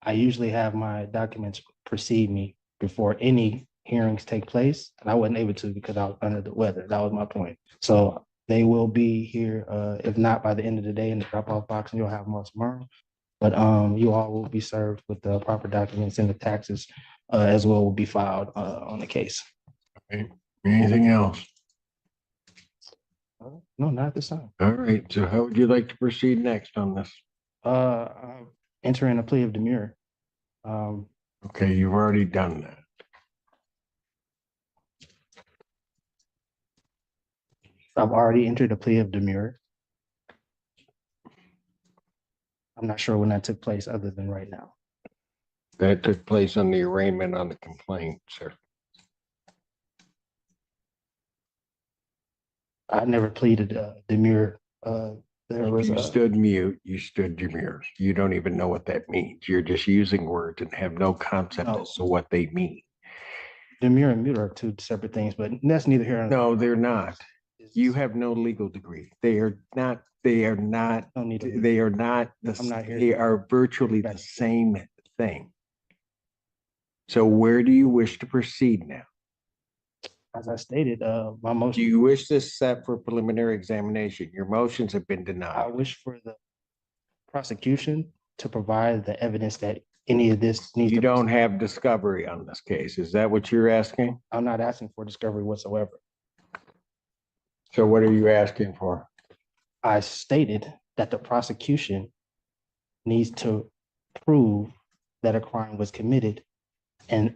Speaker 3: I usually have my documents precede me before any hearings take place, and I wasn't able to because I was under the weather. That was my point. So they will be here, if not by the end of the day in the drop-off box, and you'll have more tomorrow. But you all will be served with the proper documents, and the taxes as well will be filed on the case.
Speaker 10: Okay. Anything else?
Speaker 3: No, not this time.
Speaker 10: All right. So how would you like to proceed next on this?
Speaker 3: Entering a plea of demurrer.
Speaker 10: Okay, you've already done that.
Speaker 3: I've already entered a plea of demurrer. I'm not sure when that took place other than right now.
Speaker 10: That took place on the arraignment on the complaint, sir.
Speaker 3: I never pleaded demurrer.
Speaker 10: You stood mute, you stood demure. You don't even know what that means. You're just using words and have no concept as to what they mean.
Speaker 3: Demurrer and mute are two separate things, but that's neither here nor there.
Speaker 10: No, they're not. You have no legal degree. They are not. They are not. They are not. They are virtually the same thing. So where do you wish to proceed now?
Speaker 3: As I stated, my motion.
Speaker 10: Do you wish this set for preliminary examination? Your motions have been
Speaker 3: I
Speaker 10: denied.
Speaker 3: wish for the prosecution to provide the evidence that any of this needs.
Speaker 10: You don't have discovery on this case. Is that what you're asking?
Speaker 3: I'm not asking for discovery whatsoever.
Speaker 10: So what are you asking for?
Speaker 3: I stated that the prosecution needs to prove that a crime was committed, and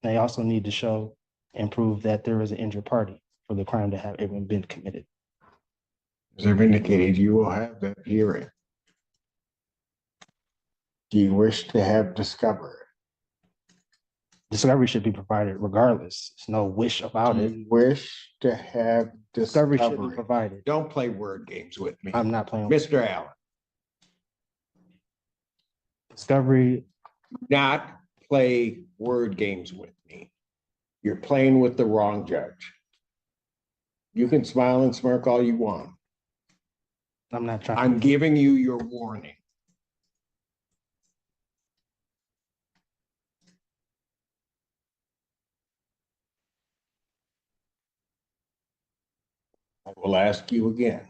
Speaker 3: they also need to show and prove that there is an injured party for the crime to have even been committed.
Speaker 10: As I've indicated, you will have that hearing. Do you wish to have discovery?
Speaker 3: Discovery should be provided regardless. There's no wish about it.
Speaker 10: Do you wish to have
Speaker 3: Discovery
Speaker 10: discovery?
Speaker 3: should be provided.
Speaker 10: Don't play word games with me.
Speaker 3: I'm not playing.
Speaker 10: Mr. Allen,
Speaker 3: Discovery.
Speaker 10: not play word games with me. You're playing with the wrong judge. You can smile and smirk all you want.
Speaker 3: I'm not trying.
Speaker 10: I'm giving you your warning. I will ask you again.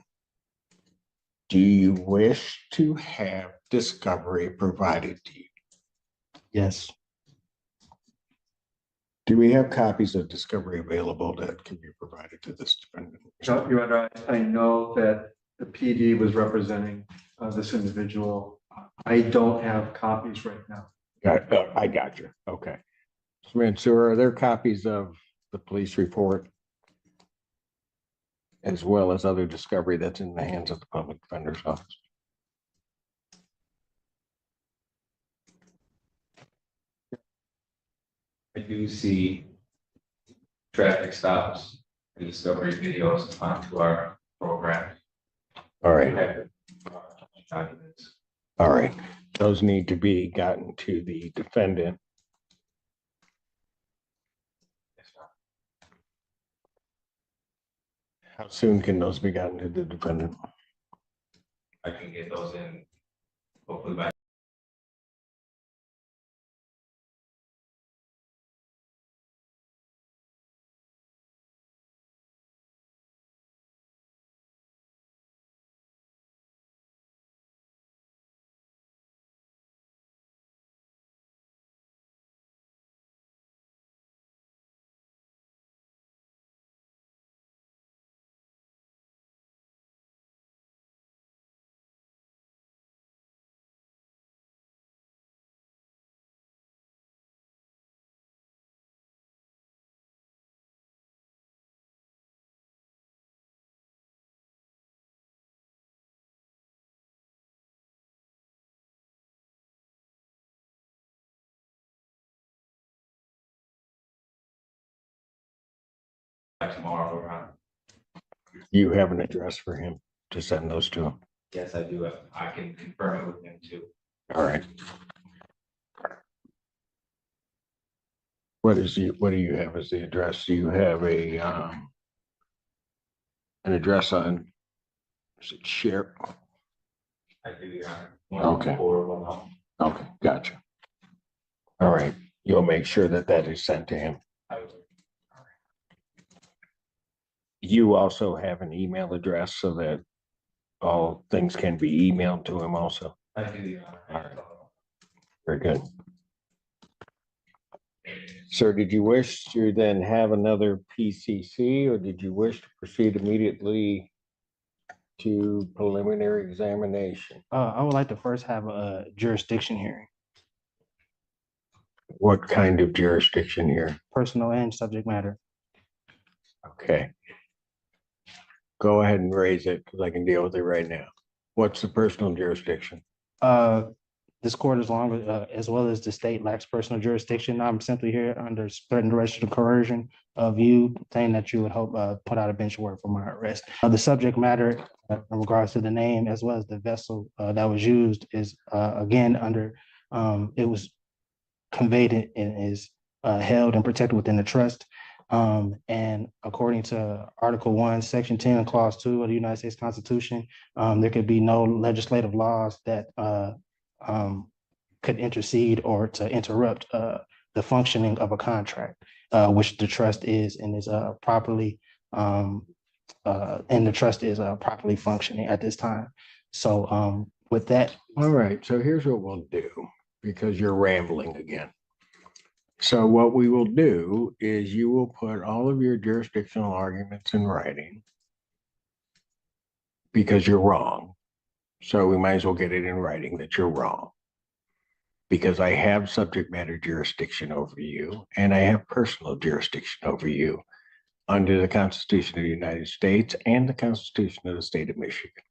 Speaker 10: Do you wish to have discovery provided to you?
Speaker 3: Yes.
Speaker 10: Do we have copies of discovery available that can be provided to this defendant?
Speaker 18: No, Your Honor, I know that the PD was representing this individual. I don't have copies right now.
Speaker 10: I got you. Okay. So are there copies of the police report as well as other discovery that's in the hands of the public defender's office?
Speaker 6: I do see traffic stops and discovery videos onto our program.
Speaker 10: All right.
Speaker 6: Documents.
Speaker 10: All right. Those need to be gotten to the defendant. How soon can those be gotten to the defendant?
Speaker 6: I can get those in hopefully by. Tomorrow around.
Speaker 10: You have an address for him to send those to him?
Speaker 6: Yes, I do. I can confirm it with him too.
Speaker 10: All right. What do you have as the address? Do you have a an address on, is it Share?
Speaker 6: I do, Your Honor.
Speaker 10: Okay. Okay, gotcha. All right. You'll make sure that that is sent to him. You also have an email address so that all things can be emailed to him also.
Speaker 6: I do, Your Honor.
Speaker 10: All right. Very good. Sir, did you wish to then have another PCC or did you wish to proceed immediately to preliminary examination?
Speaker 3: I would like to first have a jurisdiction hearing,
Speaker 10: What kind of jurisdiction here?
Speaker 3: personal and subject matter.
Speaker 10: Okay. Go ahead and raise it because I can deal with it right now. What's the personal jurisdiction?
Speaker 3: This court, as well as the state, lacks personal jurisdiction. I'm simply here under threatened arrest or coercion of you, saying that you would hope put out a bench warrant for my arrest. The subject matter in regards to the name as well as the vessel that was used is again under it was conveyed and is held and protected within the trust. And according to Article 1, Section 10, Clause 2 of the United States Constitution, there could be no legislative laws that could intercede or to interrupt the functioning of a contract, which the trust is and is properly and the trust is properly functioning at this time. So with that.
Speaker 10: All right, so here's what we'll do because you're rambling again. So what we will do is you will put all of your jurisdictional arguments in writing because you're wrong. So we might as well get it in writing that you're wrong. Because I have subject matter jurisdiction over you and I have personal jurisdiction over you under the Constitution of the United States and the Constitution of the State of Michigan.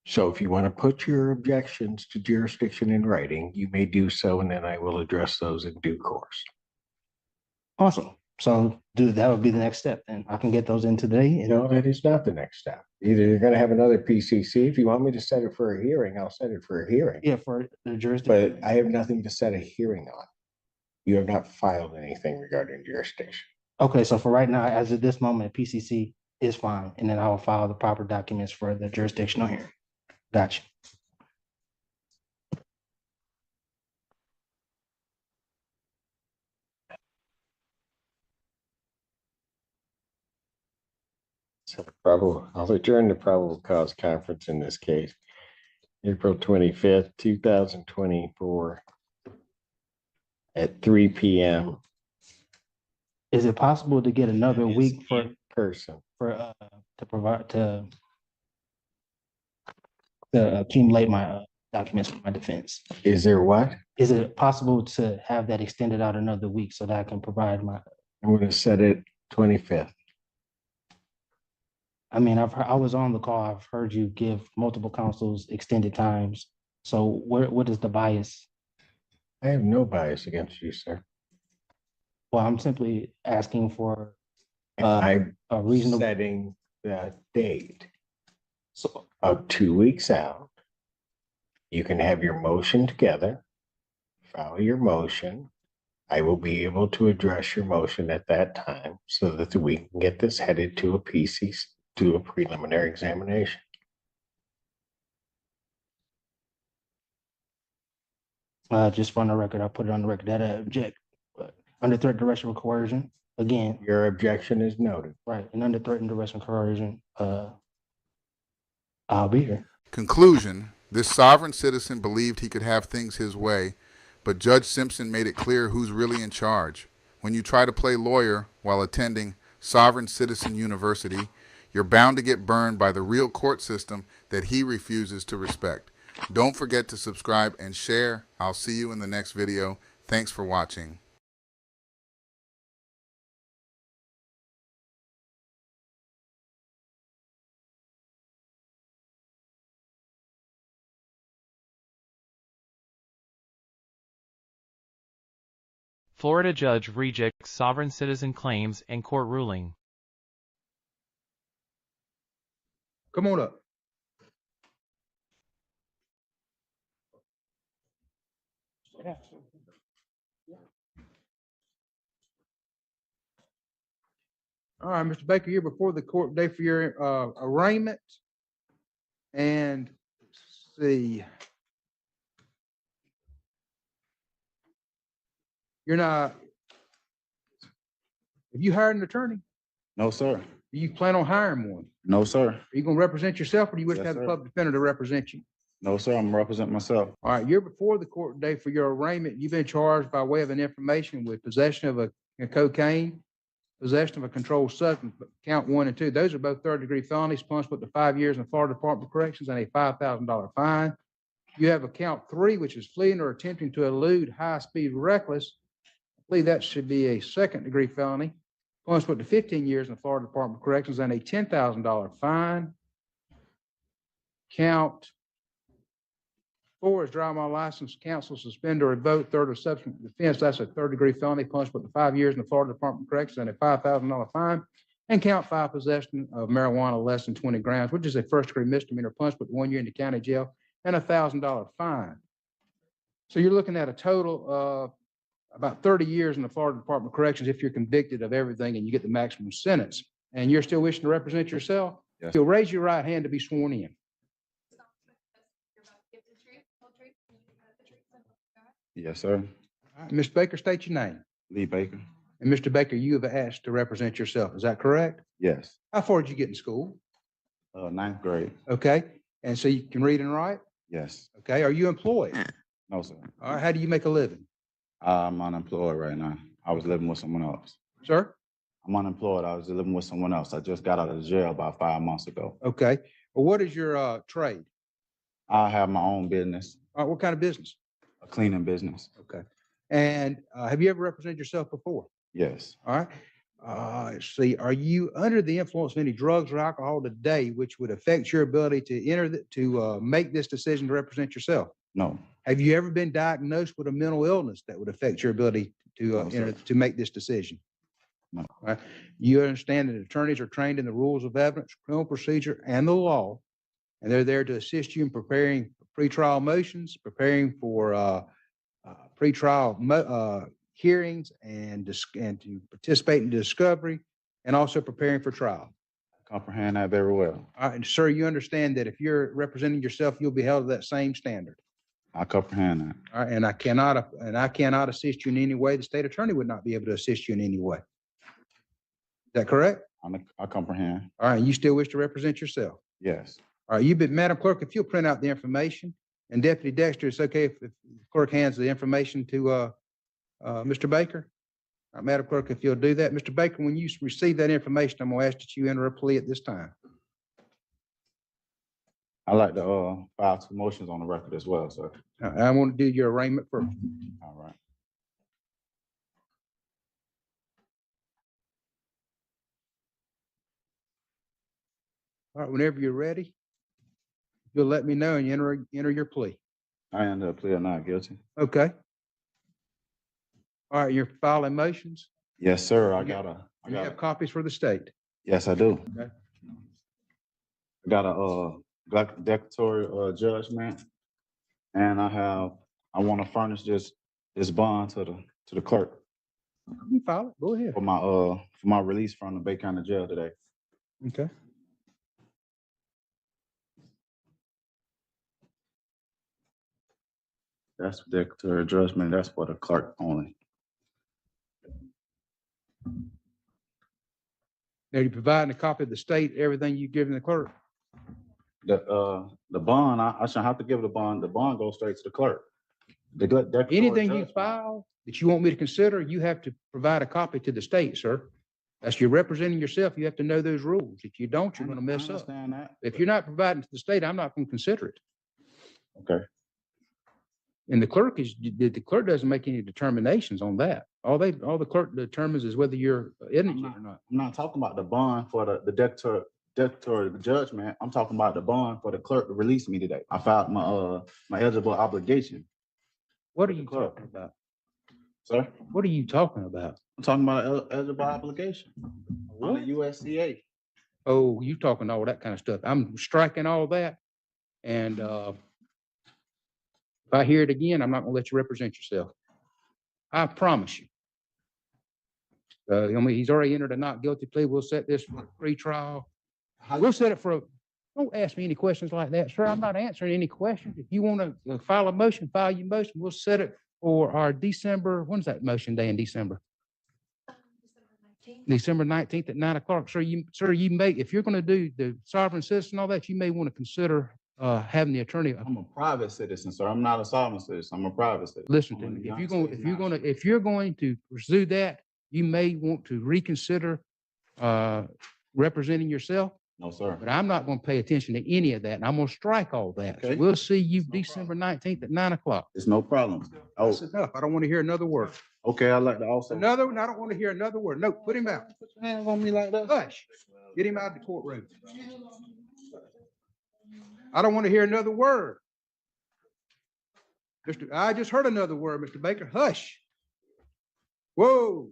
Speaker 10: So if you want to put your objections to jurisdiction in writing, you may do so, and then I will address those in due course.
Speaker 3: Awesome. So that would be the next step. And I can get those in today.
Speaker 10: No, that is not the next step. Either you're going to have another PCC. If you want me to set it for a hearing, I'll set it for a hearing.
Speaker 3: Yeah, for the jurisdiction.
Speaker 10: But I have nothing to set a hearing on. You have not filed anything regarding jurisdiction.
Speaker 3: Okay, so for right now, as of this moment, PCC is fine. And then I will file the proper documents for the jurisdictional hearing. Gotcha.
Speaker 10: So I'll adjourn the probable cause conference in this case.
Speaker 9: April 25th, 2024 at 3 p.m.
Speaker 3: Is it possible to get another week for
Speaker 9: person.
Speaker 3: to provide to accumulate my documents for my defense?
Speaker 9: Is there what?
Speaker 3: Is it possible to have that extended out another week so that I can provide my?
Speaker 9: I'm going to set it 25th.
Speaker 3: I mean, I was on the call. I've heard you give multiple councils extended times. So what is the bias?
Speaker 9: I have no bias against you, sir.
Speaker 3: Well, I'm simply asking for
Speaker 9: I'm
Speaker 3: a reasonable
Speaker 9: setting the date of 2 weeks out. You can have your motion together, file your motion. I will be able to address your motion at that time so that we can get this headed to a PC, to a preliminary examination.
Speaker 3: Just for the record, I'll put it on the record that I object. But under threat, duress, or coercion, again.
Speaker 9: Your objection is noted.
Speaker 3: Right, and under threat and duress and coercion, I'll be here.
Speaker 1: Conclusion: this sovereign citizen believed he could have things his way, but Judge Simpson made it clear who's really in charge. When you try to play lawyer while attending Sovereign Citizen University, you're bound to get burned by the real court system that he refuses to respect. Don't forget to subscribe and share. I'll see you in the next video. Thanks for watching.
Speaker 13: Florida judge rejects sovereign citizen claims and court ruling.
Speaker 14: Come on up. All right, Mr. Baker, you're before the court today for your arraignment. And let's see. You're not, have you hired an attorney?
Speaker 15: No, sir.
Speaker 14: Do you plan on hiring one?
Speaker 15: No, sir.
Speaker 14: Are you going to represent yourself, or do you wish to
Speaker 15: Yes,
Speaker 14: have the
Speaker 15: sir.
Speaker 14: public defender to represent you?
Speaker 15: No, sir. I'm representing myself.
Speaker 14: All right, you're before the court today for your arraignment. You've been charged by way of an information with possession of a cocaine, possession of a controlled substance, count 1 and 2. Those are both third-degree felonies, punishable to 5 years in the Florida Department of Corrections and a $5,000 fine. You have a count 3, which is fleeing or attempting to elude high-speed reckless. I believe that should be a second-degree felony, punishable to 15 years in the Florida Department of Corrections and a $10,000 fine. Count 4 is drive my license, cancel, suspend, or revoke third or subsequent offense. That's a third-degree felony, punishable to 5 years in the Florida Department of Corrections and a $5,000 fine. And count 5, possession of marijuana less than 20 grams, which is a first-degree misdemeanor, punishable to 1 year in the county jail and a $1,000 fine. So you're looking at a total of about 30 years in the Florida Department of Corrections if you're convicted of everything and you get the maximum sentence. And you're still wishing to represent yourself?
Speaker 15: Yes.
Speaker 14: You'll raise your right hand to be sworn in.
Speaker 15: Yes, sir.
Speaker 14: All right, Mr. Baker, state your name.
Speaker 15: Lee Baker.
Speaker 14: And Mr. Baker, you have asked to represent yourself. Is that correct?
Speaker 15: Yes.
Speaker 14: How far did you get in school?
Speaker 15: 9th grade.
Speaker 14: Okay. And so you can read and write?
Speaker 15: Yes.
Speaker 14: Okay. Are you employed?
Speaker 15: No, sir.
Speaker 14: All right. How do you make a living?
Speaker 15: I'm unemployed right now. I was living with someone else.
Speaker 14: Sir?
Speaker 15: I'm unemployed. I was living with someone else. I just got out of jail about 5 months ago.
Speaker 14: Okay. Well, what is your trade?
Speaker 15: I have my own business,
Speaker 14: All right. What kind of business?
Speaker 15: a cleaning business.
Speaker 14: Okay. And have you ever represented yourself before?
Speaker 15: Yes.
Speaker 14: All right. Let's see, are you under the influence of any drugs or alcohol today, which would affect your ability to make this decision to represent yourself?
Speaker 15: No.
Speaker 14: Have you ever been diagnosed with a mental illness that would affect your ability to to make this decision?
Speaker 15: No.
Speaker 14: All right. You understand that attorneys are trained in the rules of evidence, criminal procedure, and the law, and they're there to assist you in preparing pretrial motions, preparing for pretrial hearings, and to participate in discovery, and also preparing for trial.
Speaker 15: I comprehend that very well.
Speaker 14: All right, and sir, you understand that if you're representing yourself, you'll be held to that same standard.
Speaker 15: I comprehend that.
Speaker 14: All right, and I cannot assist you in any way. The state attorney would not be able to assist you in any way. Is that correct?
Speaker 15: I comprehend.
Speaker 14: All right, and you still wish to represent yourself?
Speaker 15: Yes.
Speaker 14: All right, Madam Clerk, if you'll print out the information, and Deputy Dexter, it's okay if the clerk hands the information to Mr. Baker? All right, Madam Clerk, if you'll do that. Mr. Baker, when you receive that information, I'm gonna ask that you enter a plea at this time.
Speaker 15: I'd like to file 2 motions on the record as well, sir.
Speaker 14: I want to do your arraignment first.
Speaker 15: All right.
Speaker 14: All right, whenever you're ready, you'll let me know and you enter your plea.
Speaker 15: I end up plea of not guilty.
Speaker 14: Okay. All right, you're filing motions?
Speaker 15: Yes, sir. I
Speaker 14: You have copies for the state?
Speaker 15: Yes, I do.
Speaker 14: Okay.
Speaker 15: I got a declaratory judgment, and I want to furnish this bond to the clerk
Speaker 14: You file it, go ahead.
Speaker 15: for my release from the Bay County Jail today.
Speaker 14: Okay.
Speaker 15: That's declaratory judgment. That's for the clerk only.
Speaker 14: Now, you're providing a copy of the state, everything you've given the clerk?
Speaker 15: The bond, I shouldn't have to give the bond. The bond goes straight to the clerk.
Speaker 14: Anything you file that you want me to consider, you have to provide a copy to the state, sir. That's you're representing yourself. You have to know those rules. If you don't, you're gonna mess up.
Speaker 15: That.
Speaker 14: If you're not providing to the state, I'm not gonna consider it.
Speaker 15: Okay.
Speaker 14: And the clerk doesn't make any determinations on that. All the clerk determines is whether you're indigent or not.
Speaker 15: I'm not talking about the bond for the declaratory judgment. I'm talking about the bond for the clerk to release me today. I filed my eligible obligation.
Speaker 14: What are you talking about?
Speaker 15: Sir?
Speaker 14: What are you talking about?
Speaker 15: I'm talking about eligible obligation on the USCA.
Speaker 14: Oh, you talking all that kind of stuff. I'm striking all that. And if I hear it again, I'm not gonna let you represent yourself. I promise you. He's already entered a not guilty plea. We'll set this for a pre-trial. We'll set it for don't ask me any questions like that, sir. I'm not answering any questions. If you want to file a motion, file your motion. We'll set it for our December, when's that motion day in December? December 19th at 9 o'clock. Sir, you may, if you're going to do the sovereign citizen, all that, you may want to consider having the attorney.
Speaker 15: I'm a private citizen, sir. I'm not a sovereign citizen. I'm a private citizen.
Speaker 14: Listen to me. If you're going to pursue that, you may want to reconsider representing yourself.
Speaker 15: No, sir.
Speaker 14: But I'm not going to pay attention to any of that, and I'm going to strike all that.
Speaker 15: Okay.
Speaker 14: So we'll see you December 19th at 9 o'clock.
Speaker 15: It's no problem. Oh,
Speaker 14: That's enough. I don't want to hear another word.
Speaker 15: okay. I'd like to also.
Speaker 14: Another one, I don't want to hear another word. No, put him out.
Speaker 15: Put your hands on me like that.
Speaker 14: Hush. Get him out of the courtroom. I don't want to hear another word. I just heard another word, Mr. Baker. Hush. Whoa.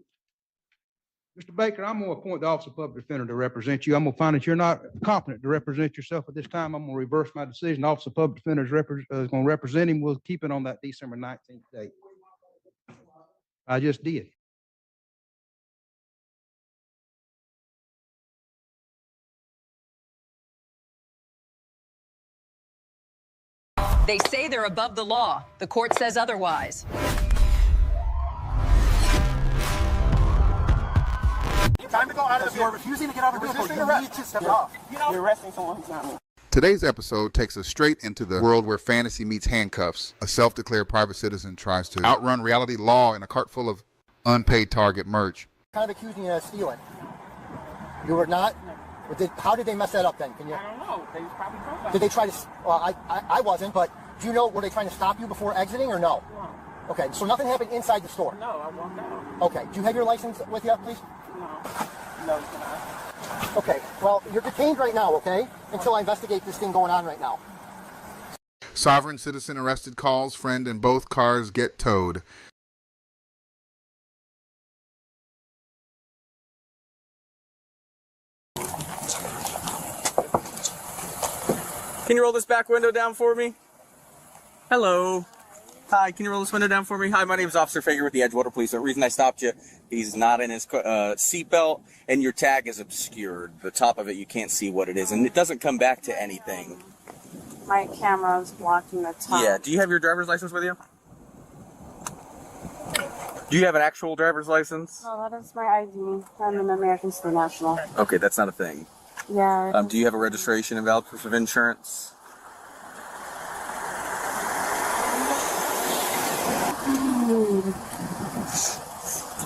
Speaker 14: Mr. Baker, I'm going to appoint the Office of Public Defender to represent you. I'm going to find that you're not competent to represent yourself at this time. I'm going to reverse my decision. The Office of Public Defender is going to represent him. We'll keep it on that December 19th date. I just did.
Speaker 12: They say they're above the law. The court says otherwise.
Speaker 21: Time to go out of You're refusing to get out of the vehicle. You need to step off. You're arresting someone who's not me.
Speaker 1: Today's episode takes us straight into the world where fantasy meets handcuffs. A self-declared private citizen tries to outrun reality law in a cart full of unpaid Target merch.
Speaker 21: Kind of accusing you of stealing. You were not. How did they mess that up then? Can you?
Speaker 16: I don't know. They was probably profiled.
Speaker 21: Did they try to? Well, I wasn't, but do you know, were they trying to stop you before exiting or no?
Speaker 16: No.
Speaker 21: Okay, so nothing happened inside the store?
Speaker 16: No, I walked out.
Speaker 21: Okay, do you have your license with you, please?
Speaker 16: No, it's not.
Speaker 21: Okay, well, you're detained right now, okay? Until I investigate this thing going on right now.
Speaker 1: Sovereign citizen arrested, calls friend, and both cars get towed.
Speaker 19: Can you roll this back window down for me? Hello. Hi, can you roll this window down for me? Hi, my name is Officer Fager with the Edgewater Police. The reason I stopped you, he's not in his seatbelt, and your tag is obscured. The top of it, you can't see what it is, and it doesn't come back to anything.
Speaker 22: My camera is blocking the top.
Speaker 19: Yeah, do you have your driver's license with you? Do you have an actual driver's license?
Speaker 22: No, that is my ID. I'm an American State National.
Speaker 19: Okay, that's not a thing.
Speaker 22: Yeah.
Speaker 19: Do you have a registration and valid proof of insurance?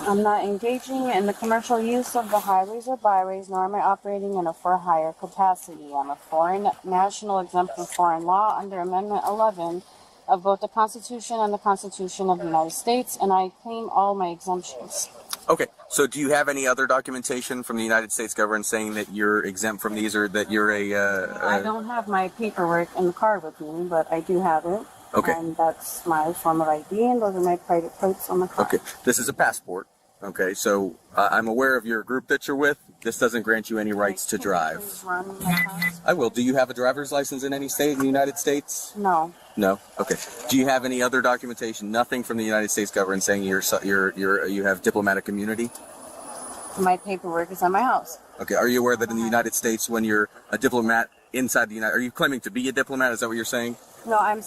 Speaker 22: I'm not engaging in the commercial use of the highways or byways, nor am I operating in a for-hire capacity. I'm a foreign national exempt from foreign law under Amendment 11 of both the Constitution and the Constitution of the United States, and I claim all my exemptions.
Speaker 19: Okay, so do you have any other documentation from the United States government saying that you're exempt from these, or that you're
Speaker 22: I don't have my paperwork in the car with me, but I do have it.
Speaker 19: Okay.
Speaker 22: And that's my form of ID, and those are my private plates on the car.
Speaker 19: Okay, this is a passport. Okay, so I'm aware of your group that you're with. This doesn't grant you any rights to drive.
Speaker 22: Please run my passport.
Speaker 19: I will. Do you have a driver's license in any state in the United States?
Speaker 22: No.
Speaker 19: No. Okay. Do you have any other documentation? Nothing from the United States government saying you have diplomatic immunity?
Speaker 22: My paperwork is at my house.
Speaker 19: Okay. Are you aware that in the United States, when you're a diplomat inside the United, are you claiming to be a diplomat? Is that what you're saying?
Speaker 22: No, I'm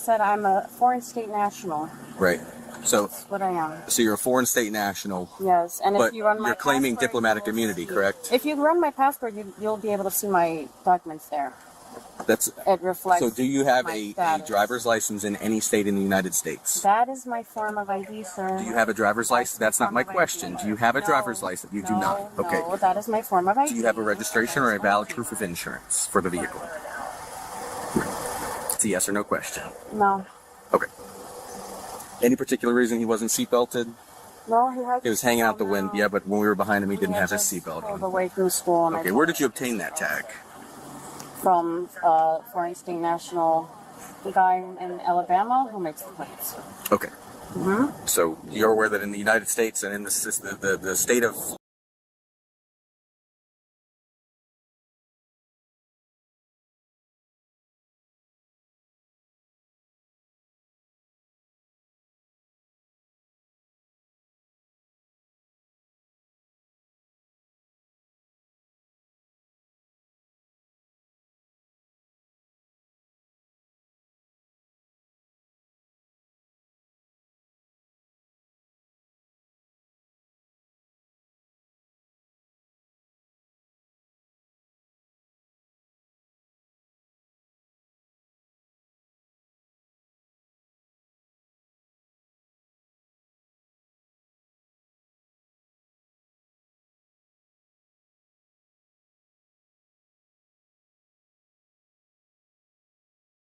Speaker 22: a foreign state national.
Speaker 19: Right. So.
Speaker 22: That's what I am.
Speaker 19: So you're a foreign state national.
Speaker 22: Yes, and
Speaker 19: but
Speaker 22: if you run my
Speaker 19: you're claiming
Speaker 22: passport,
Speaker 19: diplomatic immunity, correct?
Speaker 22: If you run my passport, you'll be able to see my documents there.
Speaker 19: That's.
Speaker 22: It reflects.
Speaker 19: So do you have
Speaker 22: my
Speaker 19: a
Speaker 22: status.
Speaker 19: driver's license in any state in the United States?
Speaker 22: That is my form of ID, sir.
Speaker 19: Do you have a driver's license? That's not my question. Do you have a driver's license? You do not. Okay.
Speaker 22: No, that is my form of ID.
Speaker 19: Do you have a registration or a valid proof of insurance for the vehicle? It's a yes or no question.
Speaker 22: No.
Speaker 19: Okay. Any particular reason he wasn't seatbelted?
Speaker 22: No, he had.
Speaker 19: He was hanging out the wind. Yeah, but when we were behind him, he didn't have his seatbelt
Speaker 22: Pulled
Speaker 19: on.
Speaker 22: away from school. And
Speaker 19: Okay, where did you obtain that tag?
Speaker 22: From foreign state national guy in Alabama who makes the plates.
Speaker 19: Okay.
Speaker 22: Mm-hmm.
Speaker 19: So you're aware that in the United States and in the state of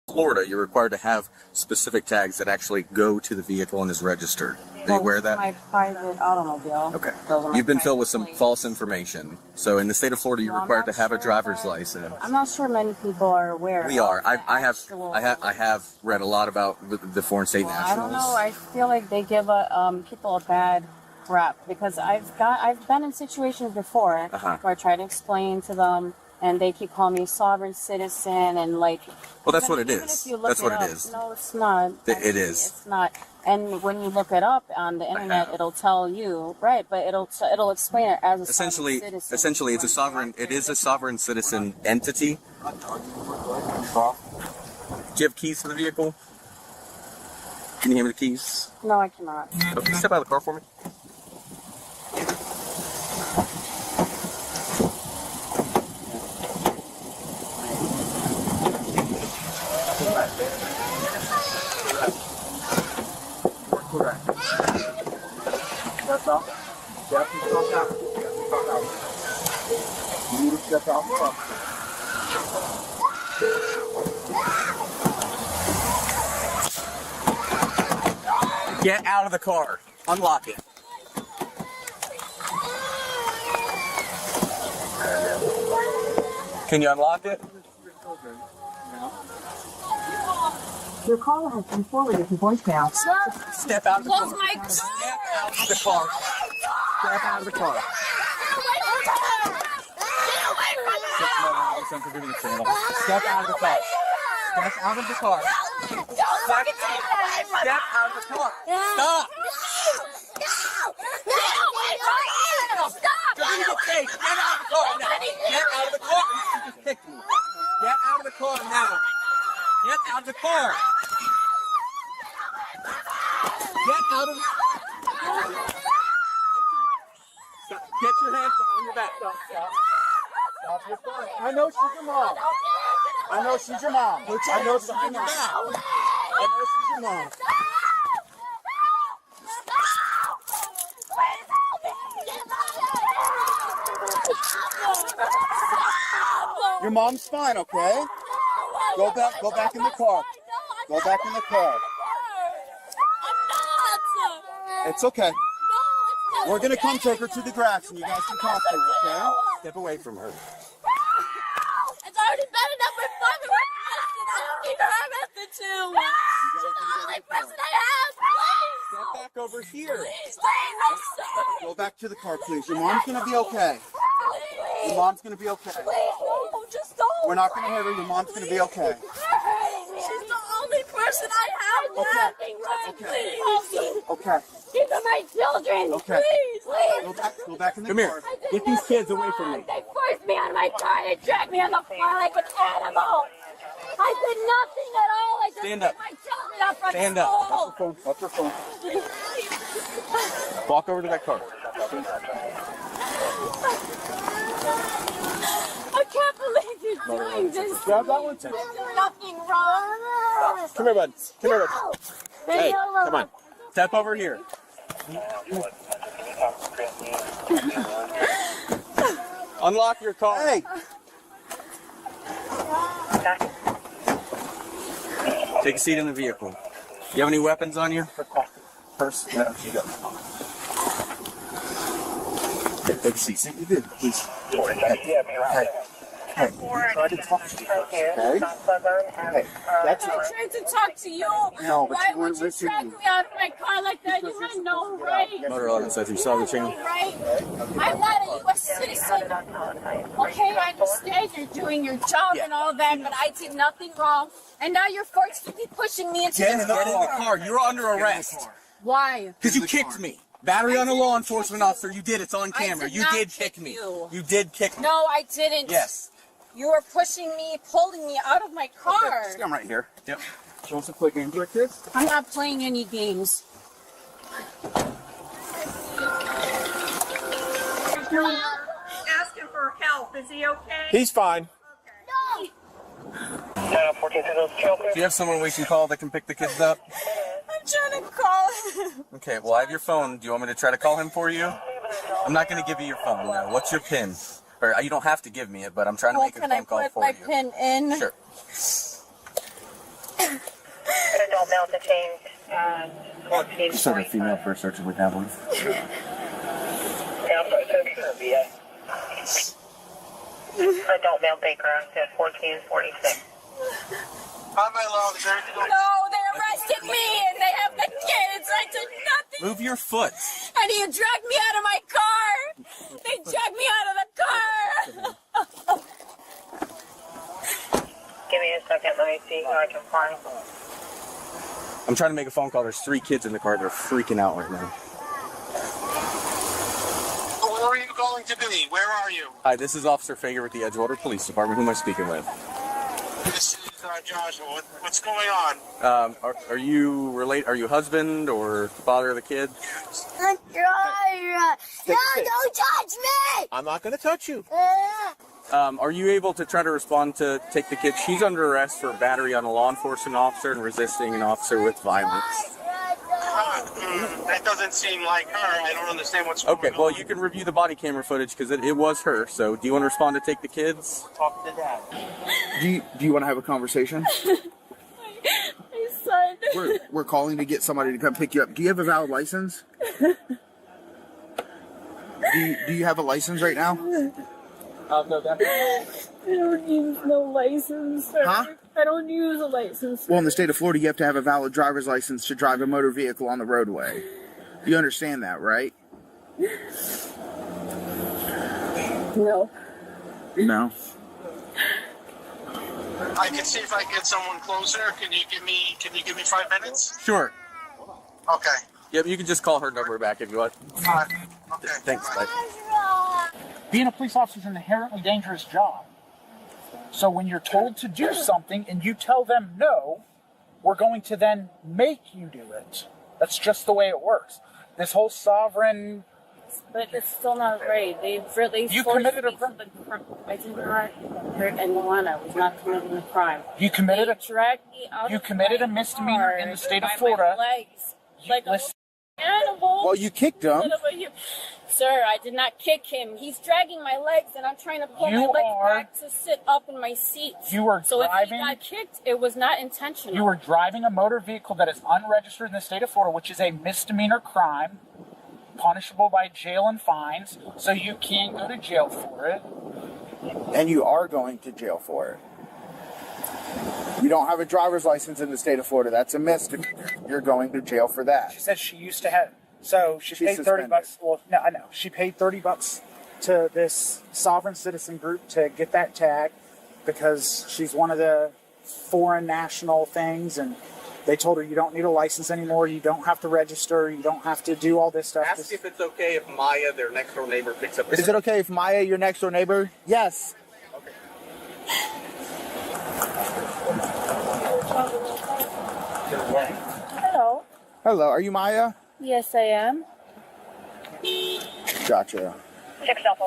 Speaker 19: Florida, you're required to have specific tags that actually go to the vehicle and is registered. Are you aware of that?
Speaker 22: My private automobile.
Speaker 19: Okay.
Speaker 22: Those are my
Speaker 19: You've been
Speaker 22: private
Speaker 19: filled with some
Speaker 22: plates.
Speaker 19: false information. So in the state of Florida, you're
Speaker 22: No, I'm
Speaker 19: required to
Speaker 22: not
Speaker 19: have a
Speaker 22: sure
Speaker 19: driver's
Speaker 22: that-
Speaker 19: license.
Speaker 22: I'm not sure many people are aware.
Speaker 19: We
Speaker 22: of
Speaker 19: are.
Speaker 22: the
Speaker 19: I
Speaker 22: actual-
Speaker 19: have read a lot about the foreign state
Speaker 22: Well, I
Speaker 19: nationals.
Speaker 22: don't know. I feel like they give people a bad rap because I've been in situations before where I try to explain to them and they keep calling me sovereign citizen and like.
Speaker 19: Well, that's what it
Speaker 22: even
Speaker 19: is.
Speaker 22: if you look
Speaker 19: That's what it
Speaker 22: up-
Speaker 19: is.
Speaker 22: No, it's not.
Speaker 19: It is.
Speaker 22: It's not. And when you look it up on the internet, it'll tell you right, but it'll explain it as a
Speaker 19: Essentially,
Speaker 22: sovereign citizen.
Speaker 19: essentially, it's a sovereign. It is a sovereign citizen entity. Do you have keys to the vehicle? Can you hand me the keys?
Speaker 22: No, I cannot.
Speaker 19: Okay, step out of the car for me. Get out of the car. Unlock it. Can you unlock it?
Speaker 12: Your call has been forwarded to voicemail.
Speaker 19: Step out of the car.
Speaker 12: Close my door.
Speaker 19: Step out of the car. Step out of the car. Step out of the car. Step out of the car. Step out of the car. Stop. You're gonna get chased. Get out of the car now. Get out of the car. You just kicked me. Get out of the car now. Get out of the car. Get out of the Stop. Get your hands behind your back. Stop. Stop. I know she's your mom. I know she's your mom. I know she's your mom. I know she's your mom. Your mom's fine, okay? Go back in the car. Go back in the car. It's okay. We're gonna come take her to the grass and you guys can talk to her, okay? Step away from her.
Speaker 2: It's already bad enough with father. I don't need her method too. She's the only person I have. Please.
Speaker 19: Step back over here.
Speaker 2: Please, please.
Speaker 19: Go back to the car, please. Your mom's gonna be okay. Your mom's gonna be okay.
Speaker 2: Please, just don't.
Speaker 19: We're not gonna hurt her. Your mom's gonna be okay.
Speaker 2: She's the only person I have.
Speaker 19: Okay.
Speaker 2: Nothing wrong. Please.
Speaker 19: Okay.
Speaker 2: These are my children.
Speaker 19: Okay.
Speaker 2: Please, please.
Speaker 19: Go back in the car. Get these kids away from me.
Speaker 2: They forced me on my car. They dragged me on the floor like an animal. I did nothing at all. I just
Speaker 19: Stand up.
Speaker 2: picked my children up from
Speaker 19: Stand up.
Speaker 2: school.
Speaker 19: Watch your phone. Walk over to that car.
Speaker 2: I can't believe you're doing this.
Speaker 19: Grab that one too.
Speaker 2: There's nothing wrong.
Speaker 19: Come here, bud. Come here, bud. Hey, come on. Step over here. Unlock your car. Hey. Take a seat in the vehicle. You have any weapons on you? Purse? No, you don't. Take a seat. You did, please. Hey, try to talk to you, okay? Hey, that's
Speaker 2: I tried to talk to you.
Speaker 19: No, but
Speaker 2: Why
Speaker 19: you weren't
Speaker 2: would you
Speaker 19: listening.
Speaker 2: drag me out of my car like that? You had no right.
Speaker 19: Motor Auto says you saw the channel.
Speaker 2: Right? I'm not a U.S. citizen. Okay, I understand you're doing your job and all that, but I did nothing wrong. And now you're forced to be pushing me into
Speaker 19: Get in
Speaker 2: the
Speaker 19: the car. You're under arrest.
Speaker 2: Why?
Speaker 19: Because you kicked me. Battery on a law enforcement officer. You did. It's on camera.
Speaker 2: did
Speaker 19: You
Speaker 2: not
Speaker 19: did
Speaker 2: kick
Speaker 19: kick me.
Speaker 2: you.
Speaker 19: You did kick me.
Speaker 2: No, I didn't.
Speaker 19: Yes.
Speaker 2: You were pushing me, pulling me out of my car.
Speaker 19: Okay, I'm right here. Yep. You want some quick games like this?
Speaker 2: I'm not playing any games.
Speaker 5: Asking for help. Is he okay?
Speaker 19: He's fine.
Speaker 2: No.
Speaker 19: Do you have someone we can call that can pick the kids up?
Speaker 2: I'm trying to call him.
Speaker 19: Okay, well, I have your phone. Do you want me to try to call him for you? I'm not going to give you your phone, no. What's your PIN? Or you don't have to give me it, but I'm trying to make a
Speaker 2: Can I
Speaker 19: phone call
Speaker 2: put
Speaker 19: for
Speaker 2: my
Speaker 19: you.
Speaker 2: pin in?
Speaker 19: Sure.
Speaker 8: Adult male detained, 14.
Speaker 19: Just a female for a search with that one.
Speaker 8: Adult male Baker at 1446.
Speaker 2: No, they arrested me and they have the kids. I did nothing.
Speaker 19: Move your foot.
Speaker 2: And he dragged me out of my car. They dragged me out of the car.
Speaker 8: Give me a second, let me see who I can find.
Speaker 19: I'm trying to make a phone call. There's 3 kids in the car. They're freaking out right now.
Speaker 17: Where are you going to be? Where are you?
Speaker 19: Hi, this is Officer Fager with the Edgewater Police Department. Who am I speaking with?
Speaker 17: This is Joshua. What's going on?
Speaker 19: Are you Are you husband or father of the kid?
Speaker 2: No, don't touch me.
Speaker 17: I'm not going to touch you.
Speaker 19: Are you able to try to respond to take the kid? She's under arrest for battery on a law enforcement officer and resisting an officer with violence.
Speaker 17: That doesn't seem like her. I don't understand what's going on.
Speaker 19: Okay, well, you can review the body camera footage because it was her. So do you want to respond to take the kids?
Speaker 17: Talk to Dad.
Speaker 19: Do you want to have a conversation?
Speaker 2: My son.
Speaker 19: We're calling to get somebody to come pick you up. Do you have a valid license? Do you have a license right now?
Speaker 17: No, that.
Speaker 2: I don't use no license, sir.
Speaker 19: Huh?
Speaker 2: I don't use a license.
Speaker 19: Well, in the state of Florida, you have to have a valid driver's license to drive a motor vehicle on the roadway. You understand that, right?
Speaker 2: No.
Speaker 19: No.
Speaker 17: I can see if I can get someone closer. Can you give me 5 minutes?
Speaker 19: Sure.
Speaker 17: Okay.
Speaker 19: Yep, you can just call her number back if you want.
Speaker 17: Okay.
Speaker 19: Thanks, bud.
Speaker 24: Being a police officer is an inherently dangerous job. So when you're told to do something and you tell them no, we're going to then make you do it. That's just the way it works. This whole sovereign
Speaker 22: But it's still not right. They really
Speaker 24: You
Speaker 22: forced
Speaker 24: committed a
Speaker 22: me to the crime. I did not hurt anyone. I was not committing a crime.
Speaker 24: You committed
Speaker 22: They dragged me out.
Speaker 24: You
Speaker 22: of
Speaker 24: committed
Speaker 22: my
Speaker 24: a misdemeanor in
Speaker 22: car
Speaker 24: the state of
Speaker 22: by my
Speaker 24: Florida.
Speaker 22: legs, like a
Speaker 24: Listen.
Speaker 22: animal.
Speaker 24: Well, you kicked him.
Speaker 22: Son of a- Sir, I did not kick him. He's dragging my legs, and I'm trying to pull my
Speaker 24: You
Speaker 22: legs
Speaker 24: are-
Speaker 22: back to sit up in my seat.
Speaker 24: You were
Speaker 22: So if
Speaker 24: driving-
Speaker 22: he got kicked, it was not intentional.
Speaker 24: You were driving a motor vehicle that is unregistered in the state of Florida, which is a misdemeanor crime, punishable by jail and fines. So you can go to jail for it.
Speaker 4: And you are going to jail for it. You don't have a driver's license in the state of Florida. That's a misdemeanor. You're going to jail for that.
Speaker 24: She said she used to have. So she
Speaker 4: She's
Speaker 24: paid
Speaker 4: suspended.
Speaker 24: $30. Well, no, I know. She paid $30 to this sovereign citizen group to get that tag because she's one of the foreign national things, and they told her you don't need a license anymore. You don't have to register. You don't have to do all this stuff.
Speaker 19: Ask if it's okay if Maya, their next door neighbor, picks up.
Speaker 4: Is it okay if Maya, your next door neighbor? Yes.
Speaker 22: Hello.
Speaker 4: Hello, are you Maya?
Speaker 22: Yes, I am.
Speaker 4: Gotcha.
Speaker 8: 6 Alpha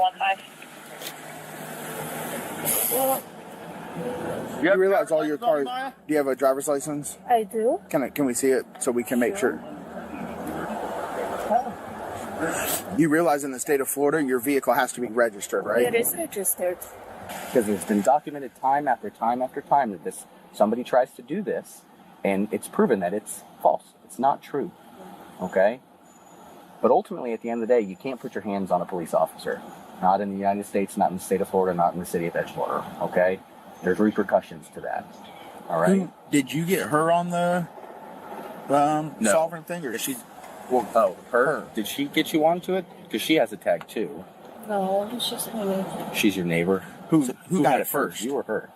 Speaker 8: 15.
Speaker 4: You realize all your cars. Do you have a driver's license?
Speaker 22: I do.
Speaker 4: Can we see it so we can make sure? You realize in the state of Florida, your vehicle has to be registered, right?
Speaker 22: It is registered.
Speaker 19: Because it's been documented time after time after time that somebody tries to do this, and it's proven that it's false. It's not true. Okay? But ultimately, at the end of the day, you can't put your hands on a police officer. Not in the United States, not in the state of Florida, not in the city of Edgewater. Okay? There's repercussions to that. All right?
Speaker 4: Did you get her on the
Speaker 19: No.
Speaker 4: sovereign thing, or she?
Speaker 19: Well, oh, her? Did she get you onto it? Because she has a tag too.
Speaker 22: No, it's just me.
Speaker 19: She's your neighbor.
Speaker 4: Who
Speaker 19: got it first? You or her?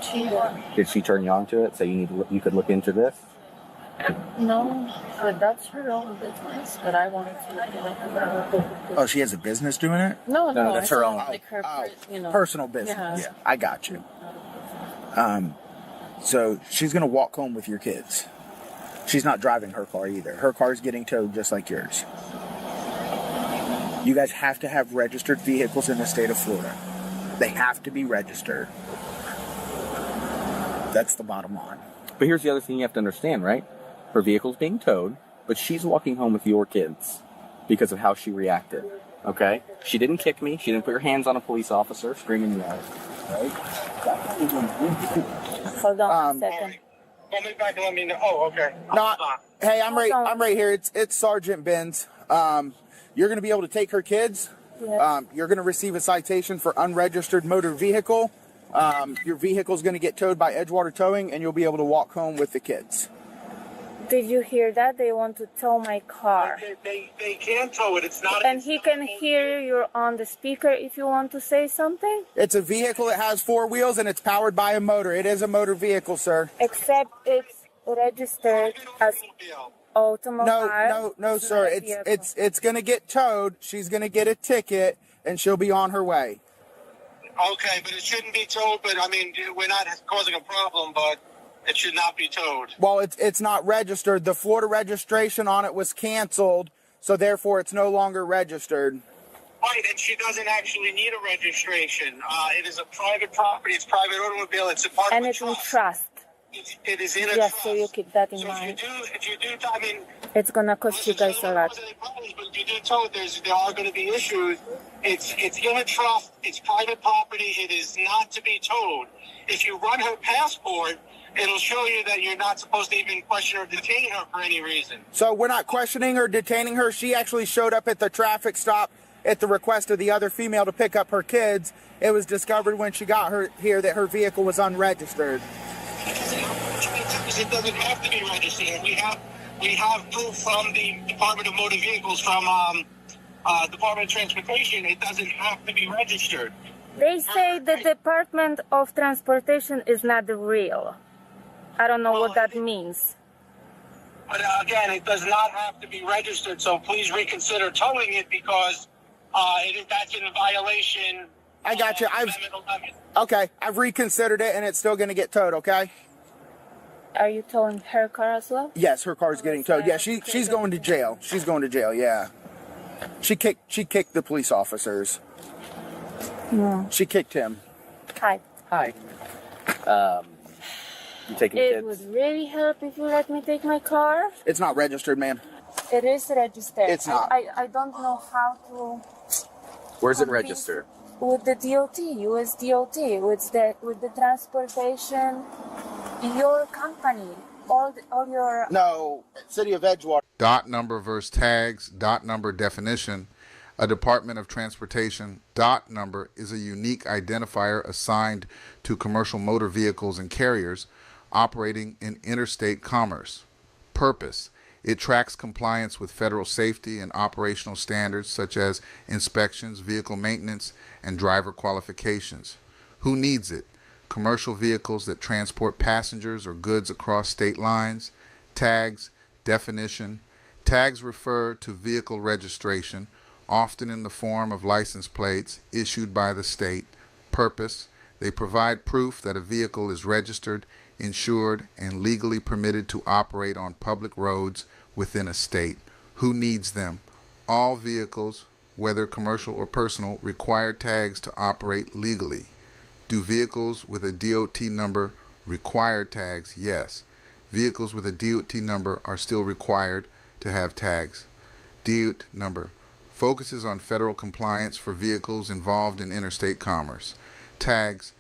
Speaker 22: She,
Speaker 19: Did she turn you on to it? So you could look into this?
Speaker 22: no, but that's her own business. But I wanted to look at it.
Speaker 4: Oh, she has a business doing it?
Speaker 22: No,
Speaker 4: that's
Speaker 22: it's
Speaker 4: her own.
Speaker 22: Like her,
Speaker 4: Personal business.
Speaker 22: Yeah.
Speaker 4: I got you. So she's gonna walk home with your kids. She's not driving her car either. Her car's getting towed just like yours. You guys have to have registered vehicles in the state of Florida. They have to be registered. That's the bottom line.
Speaker 19: But here's the other thing you have to understand, right? Her vehicle's being towed, but she's walking home with your kids because of how she reacted. Okay? She didn't kick me. She didn't put her hands on a police officer screaming me out. Right?
Speaker 22: Hold on a second.
Speaker 17: Call me back and let me know. Oh, okay.
Speaker 4: No, hey, I'm right here. It's Sergeant Benz. You're going to be able to take her kids.
Speaker 22: Yes.
Speaker 4: You're going to receive a citation for unregistered motor vehicle. Your vehicle's going to get towed by Edgewater Towing, and you'll be able to walk home with the kids.
Speaker 22: Did you hear that? They want to tow my car.
Speaker 17: They can tow it. It's not.
Speaker 22: And he can hear you on the speaker if you want to say something?
Speaker 4: It's a vehicle that has 4 wheels, and it's powered by a motor. It is a motor vehicle, sir.
Speaker 22: Except it's registered as automobile.
Speaker 4: No, sir. It's going to get towed. She's going to get a ticket, and she'll be on her way.
Speaker 17: Okay, but it shouldn't be towed. But I mean, we're not causing a problem, but it should not be towed.
Speaker 4: Well, it's not registered. The Florida registration on it was canceled, so therefore it's no longer registered.
Speaker 17: Right, and she doesn't actually need a registration. It is a private property. It's private automobile. It's a part
Speaker 22: And
Speaker 17: of a
Speaker 22: it's in
Speaker 17: trust.
Speaker 22: trust.
Speaker 17: It is in a
Speaker 22: Yes,
Speaker 17: trust.
Speaker 22: so you keep that in mind.
Speaker 17: If you do, I mean,
Speaker 22: It's gonna cost you guys a lot.
Speaker 17: but if you do tow it, there are going to be issues. It's in a trust. It's private property. It is not to be towed. If you run her passport, it'll show you that you're not supposed to even question or detain her for any reason.
Speaker 4: So we're not questioning or detaining her. She actually showed up at the traffic stop at the request of the other female to pick up her kids. It was discovered when she got her here that her vehicle was unregistered.
Speaker 17: It doesn't have to be registered. We have proof from the Department of Motor Vehicles, from Department of Transportation. It doesn't have to be registered.
Speaker 22: They say the Department of Transportation is not real. I don't know what that means.
Speaker 17: But again, it does not have to be registered. So please reconsider towing it because that's in violation.
Speaker 4: I got you. I've reconsidered it, and it's still going to get towed. Okay.
Speaker 22: Are you towing her car as well?
Speaker 4: Yes, her car's getting towed. Yeah, she's going to jail. She's going to jail. Yeah. She kicked the police officers.
Speaker 2: No.
Speaker 4: She kicked him.
Speaker 2: Hi.
Speaker 19: Hi. You taking the
Speaker 2: It
Speaker 19: kids?
Speaker 2: would really help if you let me take my car.
Speaker 4: It's not registered, ma'am.
Speaker 2: It is registered.
Speaker 4: It's not.
Speaker 2: I don't know how to.
Speaker 19: Where's it registered?
Speaker 2: With the DOT, US DOT, with the transportation, your company, all your.
Speaker 4: No, City of Edgewater.
Speaker 1: Dot number versus tags, dot number definition. A Department of Transportation dot number is a unique identifier assigned to commercial motor vehicles and carriers operating in interstate commerce. Purpose: it tracks compliance with federal safety and operational standards such as inspections, vehicle maintenance, and driver qualifications. Who needs it? Commercial vehicles that transport passengers or goods across state lines. Tags, definition. Tags refer to vehicle registration, often in the form of license plates issued by the state. Purpose: they provide proof that a vehicle is registered, insured, and legally permitted to operate on public roads within a state. Who needs them? All vehicles, whether commercial or personal, require tags to operate legally. Do vehicles with a DOT number require tags? Yes. Vehicles with a DOT number are still required to have tags. DOT number focuses on federal compliance for vehicles involved in interstate commerce. Tags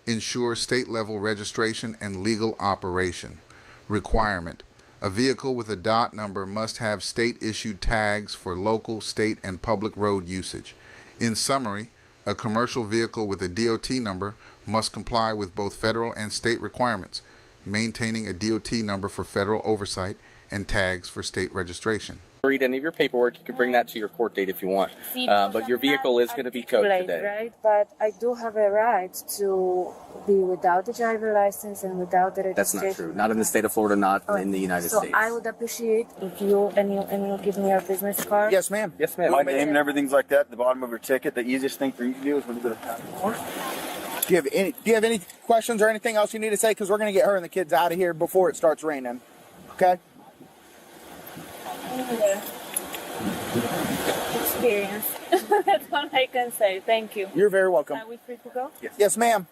Speaker 1: ensure state-level registration and legal operation. Requirement: a vehicle with a DOT number must have state-issued tags for local, state, and public road usage. In summary, a commercial vehicle with a DOT number must comply with both federal and state requirements, maintaining a DOT number for federal oversight and tags for state registration.
Speaker 19: Read any of your paperwork. You can bring that to your court date if you want. But your vehicle is going to be towed today.
Speaker 2: Right, but I do have a right to be without the driver license and without the
Speaker 19: That's
Speaker 2: registration.
Speaker 19: not true. Not in the state of Florida, not in the United
Speaker 2: So
Speaker 19: States.
Speaker 2: I would appreciate if you give me your business card.
Speaker 4: Yes, ma'am.
Speaker 19: Yes, ma'am.
Speaker 7: My name and everything's like that at the bottom of your ticket. The easiest thing for you to do is when you go to passport.
Speaker 4: Do you have any questions or anything else you need to say? Because we're going to get her and the kids out of here before it starts raining. Okay?
Speaker 2: Yeah. Experience. That's all I can say. Thank you.
Speaker 4: You're very welcome.
Speaker 2: Are we free to go?
Speaker 4: Yes, ma'am.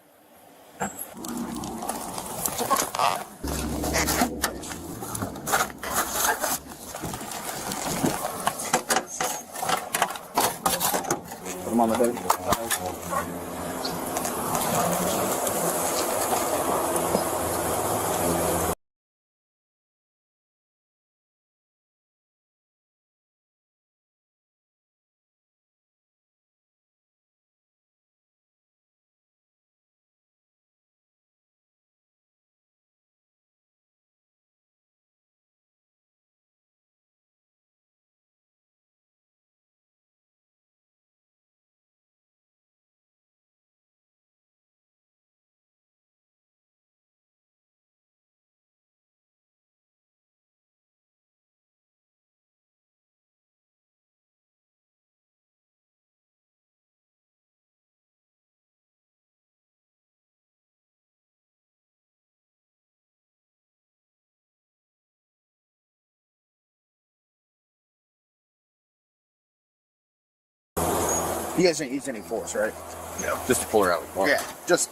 Speaker 19: Come on, baby.
Speaker 4: You guys didn't use any force, right?
Speaker 19: No. Just to pull her out.
Speaker 4: Yeah, just.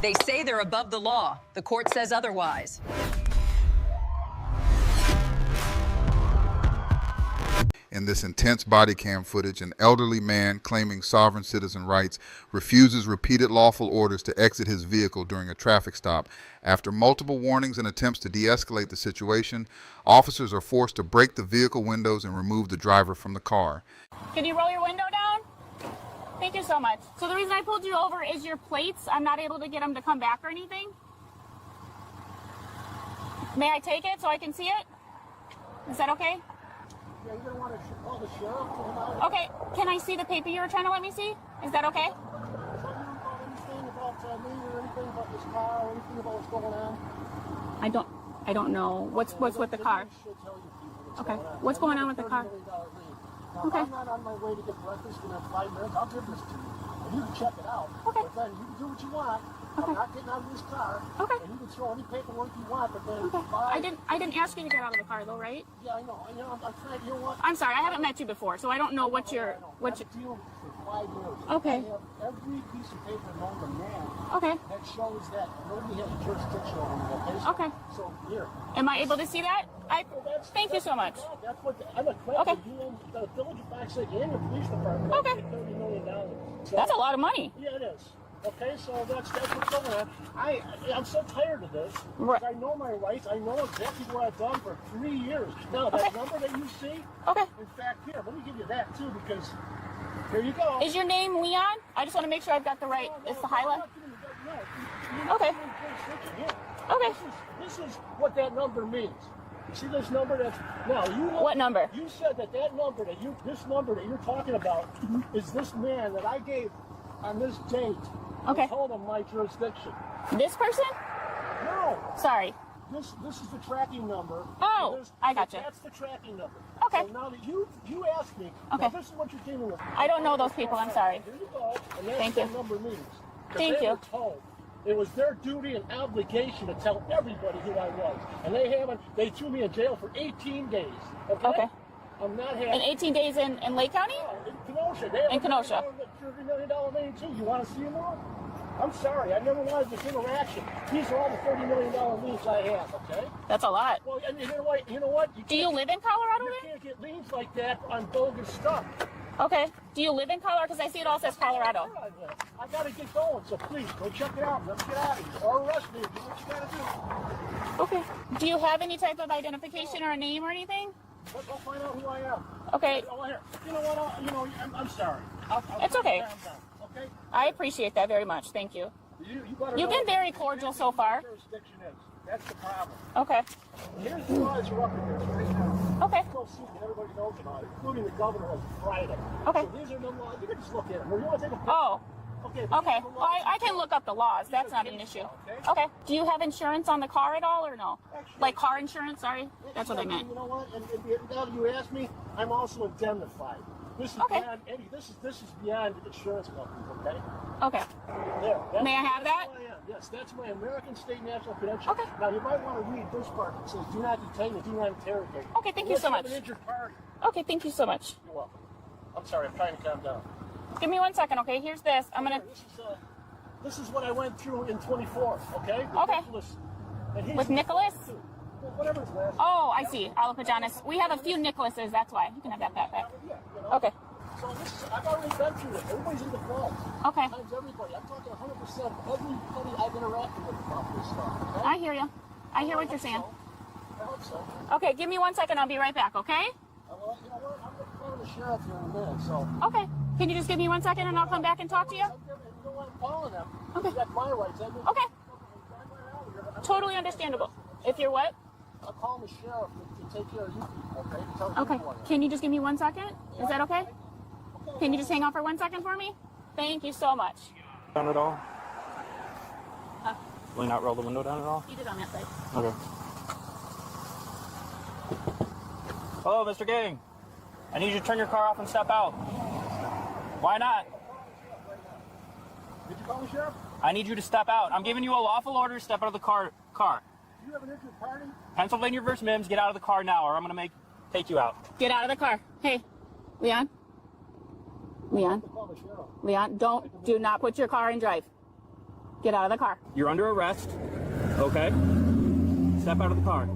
Speaker 12: They say they're above the law. The court says otherwise.
Speaker 1: In this intense body cam footage, an elderly man claiming sovereign citizen rights refuses repeated lawful orders to exit his vehicle during a traffic stop. After multiple warnings and attempts to de-escalate the situation, officers are forced to break the vehicle windows and remove the driver from the car.
Speaker 2: Can you roll your window down? Thank you so much. So the reason I pulled you over is your plates. I'm not able to get them to come back or anything. May I take it so I can see it? Is that okay?
Speaker 16: Yeah, you're gonna want to call the sheriff to come out.
Speaker 2: Okay, can I see the paper you were trying to let me see? Is that okay?
Speaker 16: So you don't know anything about me or anything about this car or anything about what's going on?
Speaker 2: I don't know. What's with the car? Okay. What's going on with the car?
Speaker 16: Okay. I'm not on my way to get breakfast in 5 minutes. I'll give this to you. And you can check it out. Okay. But then you can do what you want. Okay. I'm not getting out of this car. Okay. And you can throw any paperwork you want, but then
Speaker 2: I didn't ask you to get out of the car though, right?
Speaker 16: Yeah, I know. I'm trying. You know what?
Speaker 2: I'm sorry, I haven't met you before, so I don't know what you're.
Speaker 16: I've dealt for 5 years.
Speaker 2: Okay.
Speaker 16: I have every piece of paper known to man.
Speaker 2: Okay.
Speaker 16: That shows that nobody has jurisdiction over me.
Speaker 2: Okay.
Speaker 16: So here.
Speaker 2: Am I able to see that? Thank you so much.
Speaker 16: That's what I'm a claim.
Speaker 2: Okay.
Speaker 16: You and the village of Fox Lake and the police department.
Speaker 2: Okay.
Speaker 16: $30 million. So,
Speaker 2: That's a lot of money.
Speaker 16: Yeah, it is. Okay, so that's what's going on. I'm so tired of this.
Speaker 2: Right.
Speaker 16: I know my rights. I know exactly what I've done for 3 years. Now that number that you see.
Speaker 2: Okay.
Speaker 16: In fact, here, let me give you that too, because here you go.
Speaker 2: Is your name Leon? I just want to make sure I've got the right. It's the highlight. Okay. Okay.
Speaker 16: This is what that number means. You see this number? That's now you.
Speaker 2: What number?
Speaker 16: You said that number this number that you're talking about is this man that I gave on this date.
Speaker 2: Okay.
Speaker 16: I told him my jurisdiction.
Speaker 2: This person?
Speaker 16: No.
Speaker 2: Sorry.
Speaker 16: This is the tracking number.
Speaker 2: Oh, I gotcha.
Speaker 16: That's the tracking number.
Speaker 2: Okay.
Speaker 16: So now that you asked me,
Speaker 2: okay.
Speaker 16: Now this is what you're dealing with.
Speaker 2: I don't know those people. I'm sorry.
Speaker 16: Here you go. And that's
Speaker 2: Thank
Speaker 16: what
Speaker 2: you.
Speaker 16: number means.
Speaker 2: Thank you.
Speaker 16: Were told it was their duty and obligation to tell everybody who I was, and they haven't. They threw me in jail for 18 days. Okay. I'm not happy.
Speaker 2: And 18 days in Lake County?
Speaker 16: In Kenosha. They have
Speaker 2: in Kenosha.
Speaker 16: $30 million lane too. You want to see more? I'm sorry. I never wanted this interaction. These are all the $30 million liens I have. Okay.
Speaker 2: That's a lot.
Speaker 16: Well, and you know what? You know what?
Speaker 2: Do you live in Colorado?
Speaker 16: You can't get liens like that on bogus stuff.
Speaker 2: Okay. Do you live in Colorado? Because I see it all says Colorado.
Speaker 16: I gotta get going, so please go check it out. Let's get out of here. Or arrest me. Do what you gotta do.
Speaker 2: Okay. Do you have any type of identification or a name or anything?
Speaker 16: Let's go find out who I am.
Speaker 2: Okay.
Speaker 16: Oh, here. You know what? I'm sorry. I'll
Speaker 2: it's okay.
Speaker 16: Okay.
Speaker 2: I appreciate that very much. Thank you. You've been very cordial so far.
Speaker 16: Jurisdiction is. That's the problem.
Speaker 2: Okay.
Speaker 16: Here's the laws are up in here right now.
Speaker 2: Okay.
Speaker 16: Go see that everybody knows about it, including the governor on Friday.
Speaker 2: Okay.
Speaker 16: So these are the laws. You can just look at them. Or you want to take a picture?
Speaker 2: Oh.
Speaker 16: Okay.
Speaker 2: Okay. Well, I can look up the laws. That's not an issue. Okay. Do you have insurance on the car at all or no? Like car insurance? Sorry. That's what I meant.
Speaker 16: You know what? And now that you asked me, I'm also indemnified. This is beyond any. This is beyond insurance companies. Okay.
Speaker 2: Okay.
Speaker 16: There.
Speaker 2: May I have that?
Speaker 16: Yes, that's my American State National Credential. Okay. Now you might want to read this part. It says, "Do not detain and do not interrogate."
Speaker 2: Okay. Thank you so much.
Speaker 16: An injured party.
Speaker 2: Okay. Thank you so much.
Speaker 16: You're welcome. I'm sorry. I'm trying to calm down.
Speaker 2: Give me 1 second. Okay. Here's this. I'm gonna.
Speaker 16: This is what I went through in 24. Okay.
Speaker 2: Okay. With Nicholas?
Speaker 16: Whatever his last.
Speaker 2: Oh, I see. Alapajanis. We have a few Nicholases. That's why. You can have that back. Okay.
Speaker 16: So I've already been through it. Everybody's in the fault.
Speaker 2: Okay.
Speaker 16: Sometimes everybody. I'm talking 100% everybody I've interacted with about this stuff. Okay?
Speaker 2: I hear you. I hear what you're saying.
Speaker 16: I hope so.
Speaker 2: Okay, give me 1 second. I'll be right back, okay?
Speaker 16: Well, you know what? I'm going to call the sheriff here in a minute, so.
Speaker 2: Okay. Can you just give me 1 second and I'll come back and talk to you?
Speaker 16: You know what? I'm calling them.
Speaker 2: Okay.
Speaker 16: That's my rights.
Speaker 2: Okay. Totally understandable. If you're what?
Speaker 16: I'll call the sheriff to take care of you people, okay? Tell
Speaker 2: Okay.
Speaker 16: you what.
Speaker 2: Can you just give me 1 second? Is that okay? Can you just hang out for 1 second for me? Thank you so much.
Speaker 19: Down at all?
Speaker 2: Huh?
Speaker 19: Will you not roll the window down at all?
Speaker 2: You did on that side.
Speaker 19: Okay. Hello, Mr. Gang. I need you to turn your car off and step out. Why not?
Speaker 16: Did you call the sheriff?
Speaker 19: I need you to step out. I'm giving you a lawful order to step out of the car.
Speaker 16: Do you have an injured party?
Speaker 19: Pennsylvania versus Mims, get out of the car now or I'm going to take you out.
Speaker 2: Get out of the car. Hey, Leon. Leon. Leon, do not put your car in drive. Get out of the car.
Speaker 19: You're under arrest. Okay. Step out of the car.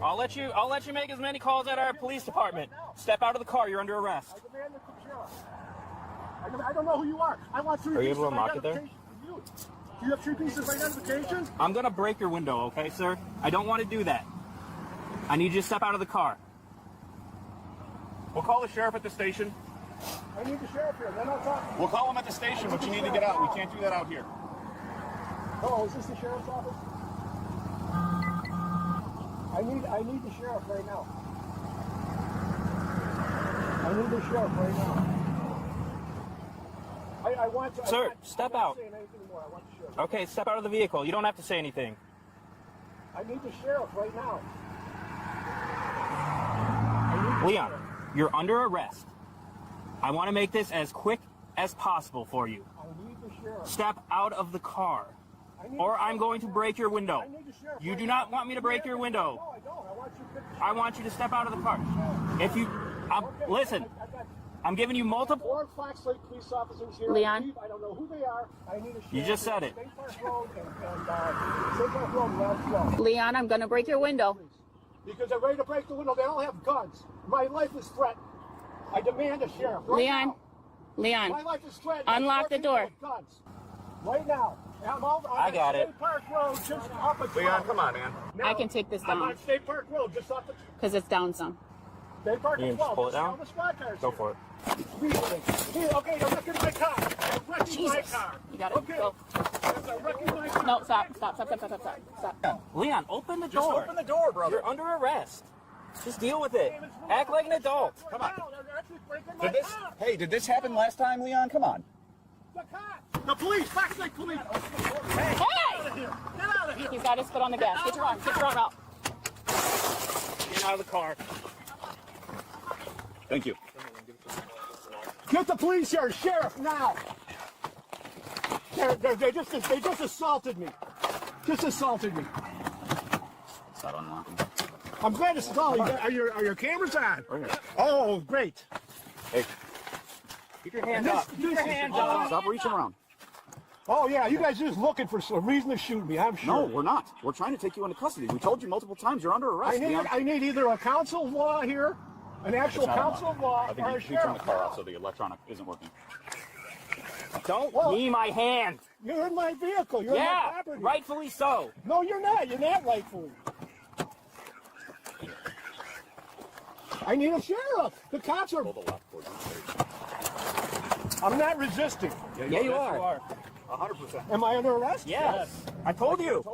Speaker 19: I'll let you make as many calls at our police department. Step out of the car. You're under arrest.
Speaker 16: I don't know who you are. I want 3
Speaker 19: Are you
Speaker 16: pieces
Speaker 19: able to
Speaker 16: of
Speaker 19: mark it there?
Speaker 16: identification from you. Do you have 3 pieces of identification?
Speaker 19: I'm going to break your window, okay, sir? I don't want to do that. I need you to step out of the car.
Speaker 11: We'll call the sheriff at the station.
Speaker 16: I need the sheriff here. Then I'll talk.
Speaker 11: We'll call him at the station, but you need to get out. We can't do that out here.
Speaker 16: Oh, is this the sheriff's office? I need the sheriff right now. I need the sheriff right now. I want to.
Speaker 19: Sir, step out.
Speaker 16: I want the sheriff.
Speaker 19: Okay, step out of the vehicle. You don't have to say anything.
Speaker 16: I need the sheriff right now.
Speaker 19: Leon, you're under arrest. I want to make this as quick as possible for you.
Speaker 16: I need the sheriff.
Speaker 19: Step out of the car, or I'm going to break your window. You do not want me to break your window.
Speaker 16: No, I don't.
Speaker 19: I want you to step out of the car. If you, listen, I'm giving you multiple.
Speaker 16: 4 Fox Lake police officers here.
Speaker 2: Leon?
Speaker 16: I don't know who they are. I need a sheriff.
Speaker 19: You just said it.
Speaker 16: State Park Road and State Park Road, Last Road.
Speaker 2: Leon, I'm gonna break your window.
Speaker 16: Because they're ready to break the window. They all have guns. My life is threatened. I demand a sheriff. Right
Speaker 2: Leon,
Speaker 16: now.
Speaker 2: Leon,
Speaker 16: My life is threatened.
Speaker 2: unlock the door.
Speaker 16: Guns. Right now. I'm over on
Speaker 19: I got it.
Speaker 16: State Park Road, just up a
Speaker 19: Leon, come on, man.
Speaker 2: I can take this
Speaker 16: I'm
Speaker 2: down
Speaker 16: on State Park Road, just off the
Speaker 2: because it's down some.
Speaker 16: State Park
Speaker 19: You can just
Speaker 16: 12.
Speaker 19: pull it down?
Speaker 16: All the squad cars
Speaker 19: Go
Speaker 16: here.
Speaker 19: for it.
Speaker 16: Here, okay, they're wrecking my car. They're wrecking my
Speaker 2: Jesus.
Speaker 16: car.
Speaker 2: You got it.
Speaker 16: Okay.
Speaker 2: Go.
Speaker 16: They're wrecking my car.
Speaker 2: No, stop.
Speaker 19: Leon, open the
Speaker 16: Just
Speaker 19: door.
Speaker 16: open the door, brother.
Speaker 19: You're under arrest. Just deal with it. Act like an adult.
Speaker 16: Come on. They're actually breaking my car.
Speaker 19: Hey, did this happen last time, Leon? Come on.
Speaker 16: The cops. The police. Fox Lake police. Hey! Get out of here. Get out of here.
Speaker 2: He's got his foot on the gas. Get your arm out.
Speaker 19: Get out of the car. Thank you.
Speaker 16: Get the police here, sheriff, now. They just assaulted me. Just assaulted me.
Speaker 19: It's not unlocking.
Speaker 16: I'm glad it's all. Are your cameras on? Oh, great.
Speaker 19: Hey. Keep your hand up. Keep your hand up. Stop reaching around.
Speaker 16: Oh yeah, you guys are just looking for a reason to shoot me. I'm sure.
Speaker 19: No, we're not. We're trying to take you into custody. We told you multiple times you're under arrest.
Speaker 16: I need either a council of law here, an actual council of law,
Speaker 19: I think
Speaker 16: or
Speaker 19: you
Speaker 16: a
Speaker 19: need to turn the
Speaker 16: sheriff.
Speaker 19: car off so the electronic isn't working. Don't knee my hand.
Speaker 16: You're in my vehicle. You're in my
Speaker 19: Yeah,
Speaker 16: property.
Speaker 19: rightfully so.
Speaker 16: No, you're not. You're not rightfully. I need a sheriff. The cops are. I'm not resisting.
Speaker 19: Yeah, you are.
Speaker 16: 100%. Am I under arrest?
Speaker 19: Yes. I told you.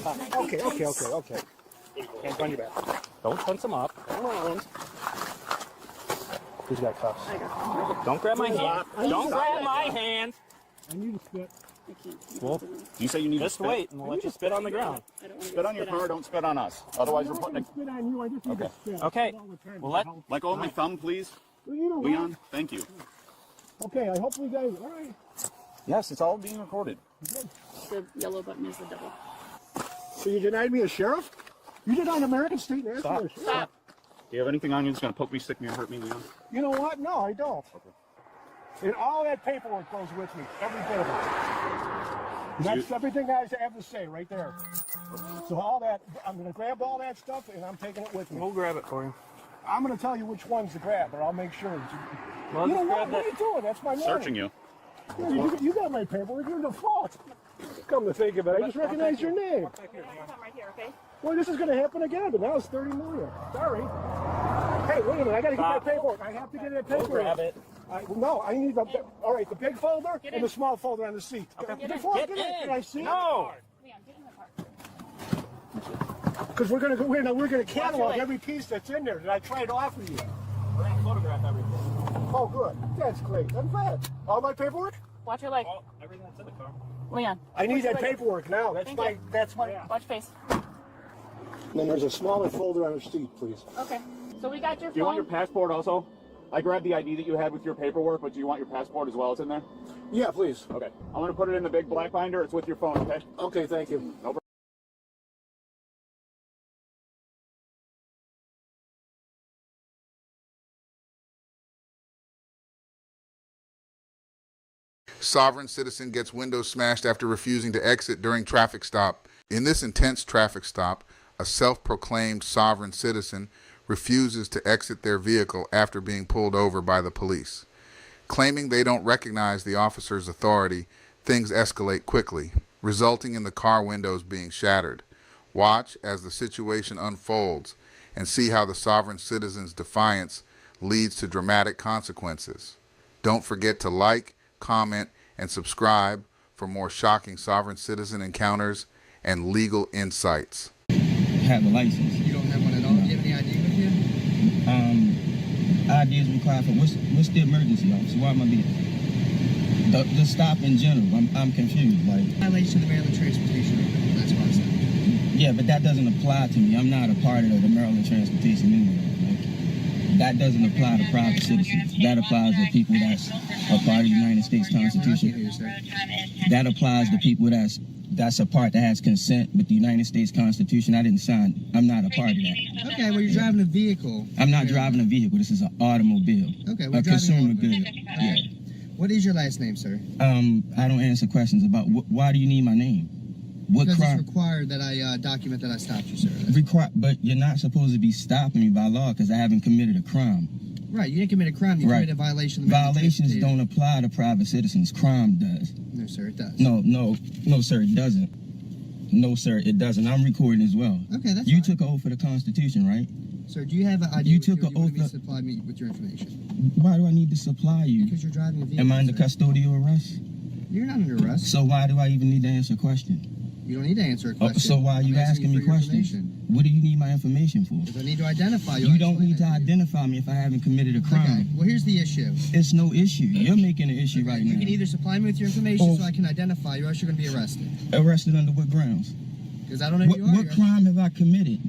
Speaker 16: Okay. Can't run you back.
Speaker 19: Don't punch him up.
Speaker 16: Who's got cuffs?
Speaker 19: Don't grab my hand. Don't grab my hand.
Speaker 16: I need to spit.
Speaker 19: Well, you say you need to spit? Wait, and we'll let you spit on the ground. Spit on your car, don't spit on us. Otherwise, we're putting it.
Speaker 16: Spit on you. I just need to spit.
Speaker 19: Okay. Well, let go of my thumb, please.
Speaker 16: Well, you know what?
Speaker 19: Leon, thank you.
Speaker 16: Okay, I hope you guys. All right.
Speaker 19: Yes, it's all being recorded.
Speaker 2: The yellow button is the double.
Speaker 16: So you denied me a sheriff? You denied American State and
Speaker 19: Stop.
Speaker 16: a sheriff?
Speaker 19: Stop. Do you have anything on you that's going to poke me, stick me, or hurt me, Leon?
Speaker 16: You know what? No, I don't. And all that paperwork goes with me. Every bit of it. That's everything I have to say right there. So all that, I'm going to grab all that stuff and I'm taking it with me.
Speaker 19: We'll grab it for you.
Speaker 16: I'm going to tell you which ones to grab, but I'll make sure.
Speaker 19: Well,
Speaker 16: You know
Speaker 19: just
Speaker 16: what?
Speaker 19: grab
Speaker 16: What are you doing? That's my money.
Speaker 19: Searching you.
Speaker 16: Yeah, you got my paperwork. You're in default. Come to think of it, I just recognized your name.
Speaker 2: Right here, okay?
Speaker 16: Well, this is going to happen again, but now it's 30 million. Sorry. Hey, wait a minute. I got to get
Speaker 19: Stop.
Speaker 16: that paperwork. I have to get that paperwork.
Speaker 19: grab it.
Speaker 16: No, I need the. All right, the big folder and the small folder on the seat. Before I
Speaker 19: Get
Speaker 16: get in,
Speaker 19: in.
Speaker 16: can I see
Speaker 19: No.
Speaker 2: Leon, get in the car.
Speaker 16: Because we're gonna catalog
Speaker 2: leg.
Speaker 16: every piece that's in there that I tried to offer you.
Speaker 19: We're going to photograph everything.
Speaker 16: Oh, good. That's great. I'm glad. All my paperwork?
Speaker 2: Watch your leg.
Speaker 19: Everything that's in the car.
Speaker 2: Leon.
Speaker 16: I need
Speaker 2: watch your
Speaker 16: that
Speaker 2: leg.
Speaker 16: paperwork now. That's
Speaker 2: Thank
Speaker 16: my.
Speaker 2: you.
Speaker 16: That's my.
Speaker 2: Watch face.
Speaker 16: And then there's a smaller folder on the seat, please.
Speaker 2: Okay. So we got your
Speaker 15: Do you want your
Speaker 2: phone.
Speaker 15: passport also? I grabbed the ID that you had with your paperwork, but do you want your passport as well? It's in there?
Speaker 16: Yeah, please.
Speaker 15: Okay. I'm going to put it in the big black binder. It's with your phone, okay?
Speaker 16: Okay, thank you.
Speaker 15: No problem.
Speaker 1: Sovereign citizen gets window smashed after refusing to exit during traffic stop. In this intense traffic stop, a self-proclaimed sovereign citizen refuses to exit their vehicle after being pulled over by the police. Claiming they don't recognize the officer's authority, things escalate quickly, resulting in the car windows being shattered. Watch as the situation unfolds and see how the sovereign citizen's defiance leads to dramatic consequences. Don't forget to like, comment, and subscribe for more shocking sovereign citizen encounters and legal insights.
Speaker 6: Have a license.
Speaker 18: You don't have one at all? Do you have any ID with you?
Speaker 6: ID is required for what's the emergency, officer? Why am I being? The stop in general. I'm confused. Like
Speaker 18: Violation of the Maryland Transportation Act. That's what I said.
Speaker 6: Yeah, but that doesn't apply to me. I'm not a part of the Maryland Transportation anyway. Like, that doesn't apply to private citizens. That applies to people that's a part of the United States Constitution. That applies to people that's a part that has consent with the United States Constitution. I didn't sign. I'm not a part of that.
Speaker 18: Okay, well, you're driving a vehicle.
Speaker 6: I'm not driving a vehicle. This is an automobile.
Speaker 18: Okay, we're
Speaker 6: a
Speaker 18: driving
Speaker 6: consumer
Speaker 18: an
Speaker 6: good.
Speaker 18: automobile.
Speaker 6: Yeah.
Speaker 18: What is your last name, sir?
Speaker 6: I don't answer questions about why do you need my name? What
Speaker 18: Because
Speaker 6: crime?
Speaker 18: it's required that I document that I stopped you, sir.
Speaker 6: But you're not supposed to be stopping me by law because I haven't committed a crime.
Speaker 18: Right, you didn't commit a crime. You committed a violation of the Maryland
Speaker 6: Violations
Speaker 18: Transportation
Speaker 6: don't apply to private citizens. Crime does.
Speaker 18: No, sir, it does.
Speaker 6: No, sir, it doesn't. No, sir, it doesn't. I'm recording as well.
Speaker 18: Okay, that's
Speaker 6: You
Speaker 18: fine.
Speaker 6: took an oath for the Constitution, right?
Speaker 18: Sir, do you have an ID?
Speaker 6: You
Speaker 18: with
Speaker 6: took
Speaker 18: you,
Speaker 6: an
Speaker 18: or you want
Speaker 6: oath
Speaker 18: me to
Speaker 6: of-
Speaker 18: supply me with your information?
Speaker 6: Why do I need to supply you?
Speaker 18: Because you're driving a vehicle.
Speaker 6: Am I under
Speaker 18: sir.
Speaker 6: custodial arrest?
Speaker 18: You're not under arrest.
Speaker 6: So why do I even need to answer a question?
Speaker 18: You don't need to answer a question.
Speaker 6: So why are you
Speaker 18: I'm
Speaker 6: asking me
Speaker 18: for your
Speaker 6: questions?
Speaker 18: information.
Speaker 6: What do you need my information for?
Speaker 18: Because I need to identify you.
Speaker 6: You don't need to identify me if I haven't committed a crime.
Speaker 18: Okay, well, here's the issue.
Speaker 6: It's no issue. You're making an issue right
Speaker 18: You
Speaker 6: now.
Speaker 18: can either supply me with your information
Speaker 6: Or-
Speaker 18: so I can identify you, or else you're going to be arrested.
Speaker 6: Arrested under what grounds?
Speaker 18: Because I don't know who you are.
Speaker 6: What crime have I committed?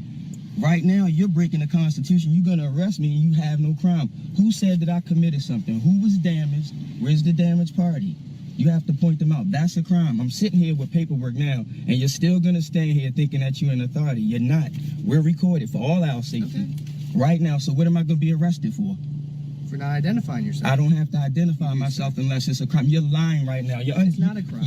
Speaker 6: Right now, you're breaking the Constitution. You're going to arrest me and you have no crime. Who said that I committed something? Who was damaged? Where's the damaged party? You have to point them out. That's a crime. I'm sitting here with paperwork now, and you're still going to stand here thinking that you're an authority. You're not. We're recorded for all our safety. Right now, so what am I going to be arrested for?
Speaker 18: For not identifying yourself.
Speaker 6: I don't have to identify myself unless it's a crime. You're lying right now.
Speaker 18: It's not a crime.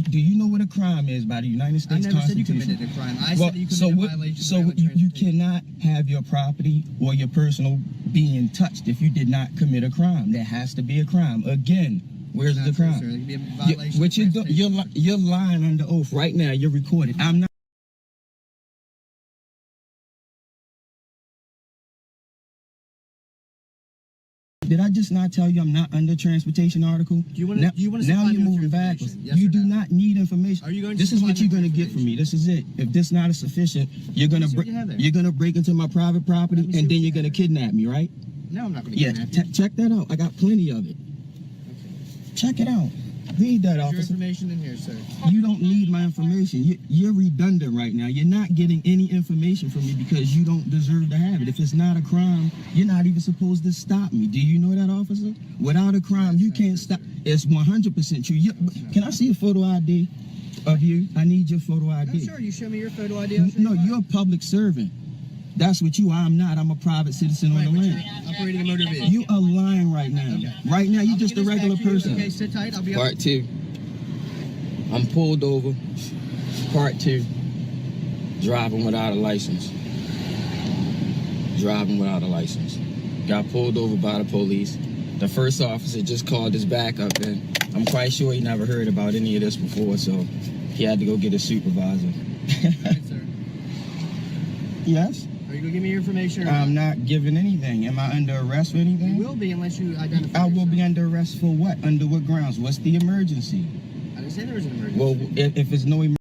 Speaker 6: Do you know what a crime is by the United States
Speaker 18: I never said you
Speaker 6: Constitution?
Speaker 18: committed a crime. I said that you committed a violation of the
Speaker 6: So
Speaker 18: Maryland
Speaker 6: you cannot have your property or your personal being touched if you did not commit a crime. There has to be a crime. Again, where's the crime?
Speaker 18: Sir, there could be a violation
Speaker 6: What
Speaker 18: of
Speaker 6: you're doing? You're lying under oath right now. You're recorded. I'm not. Did I just not tell you I'm not under transportation article?
Speaker 18: Do you want
Speaker 6: now,
Speaker 18: to
Speaker 6: now
Speaker 18: supply
Speaker 6: you're
Speaker 18: me with
Speaker 6: moving
Speaker 18: your
Speaker 6: backwards.
Speaker 18: information? Yes
Speaker 6: You
Speaker 18: or
Speaker 6: do
Speaker 18: no?
Speaker 6: not need information.
Speaker 18: Are you going to
Speaker 6: This is
Speaker 18: supply
Speaker 6: what
Speaker 18: me
Speaker 6: you're
Speaker 18: with
Speaker 6: going to get from me. This is it. If this not sufficient, you're going
Speaker 18: see what you have there.
Speaker 6: to break into my private property and then you're going to kidnap me, right?
Speaker 18: No, I'm not going to
Speaker 6: Yeah,
Speaker 18: kidnap you.
Speaker 6: check that out. I got plenty of it. Check it out. Read that,
Speaker 18: Your
Speaker 6: officer.
Speaker 18: information in here, sir.
Speaker 6: You don't need my information. You're redundant right now. You're not getting any information from me because you don't deserve to have it. If it's not a crime, you're not even supposed to stop me. Do you know that, officer? Without a crime, you can't stop. It's 100% true. Can I see a photo ID of you? I need your photo ID.
Speaker 18: Oh, sure. You show me your photo ID. I'll show you
Speaker 6: No,
Speaker 18: mine.
Speaker 6: you're a public servant. That's what you are. I'm not. I'm a private citizen on the land.
Speaker 18: Operating a motor vehicle.
Speaker 6: You are lying right now. Right now, you're
Speaker 18: I'll
Speaker 6: just a
Speaker 18: get this
Speaker 6: regular
Speaker 18: back to you.
Speaker 6: person.
Speaker 18: Okay, sit tight. I'll be up.
Speaker 6: Part 2. I'm pulled over. Part 2. Driving without a license. Driving without a license. Got pulled over by the police. The first officer just called his backup in. I'm quite sure he never heard about any of this before, so he had to go get his supervisor.
Speaker 18: Right, sir.
Speaker 6: Yes?
Speaker 18: Are you going to give me your information? Or
Speaker 6: I'm not giving anything. Am I under arrest for anything?
Speaker 18: You will be unless you identify
Speaker 6: I will
Speaker 18: yourself.
Speaker 6: be under arrest for what? Under what grounds? What's the emergency?
Speaker 18: I didn't say there was an emergency.
Speaker 6: Well, if it's no emergency.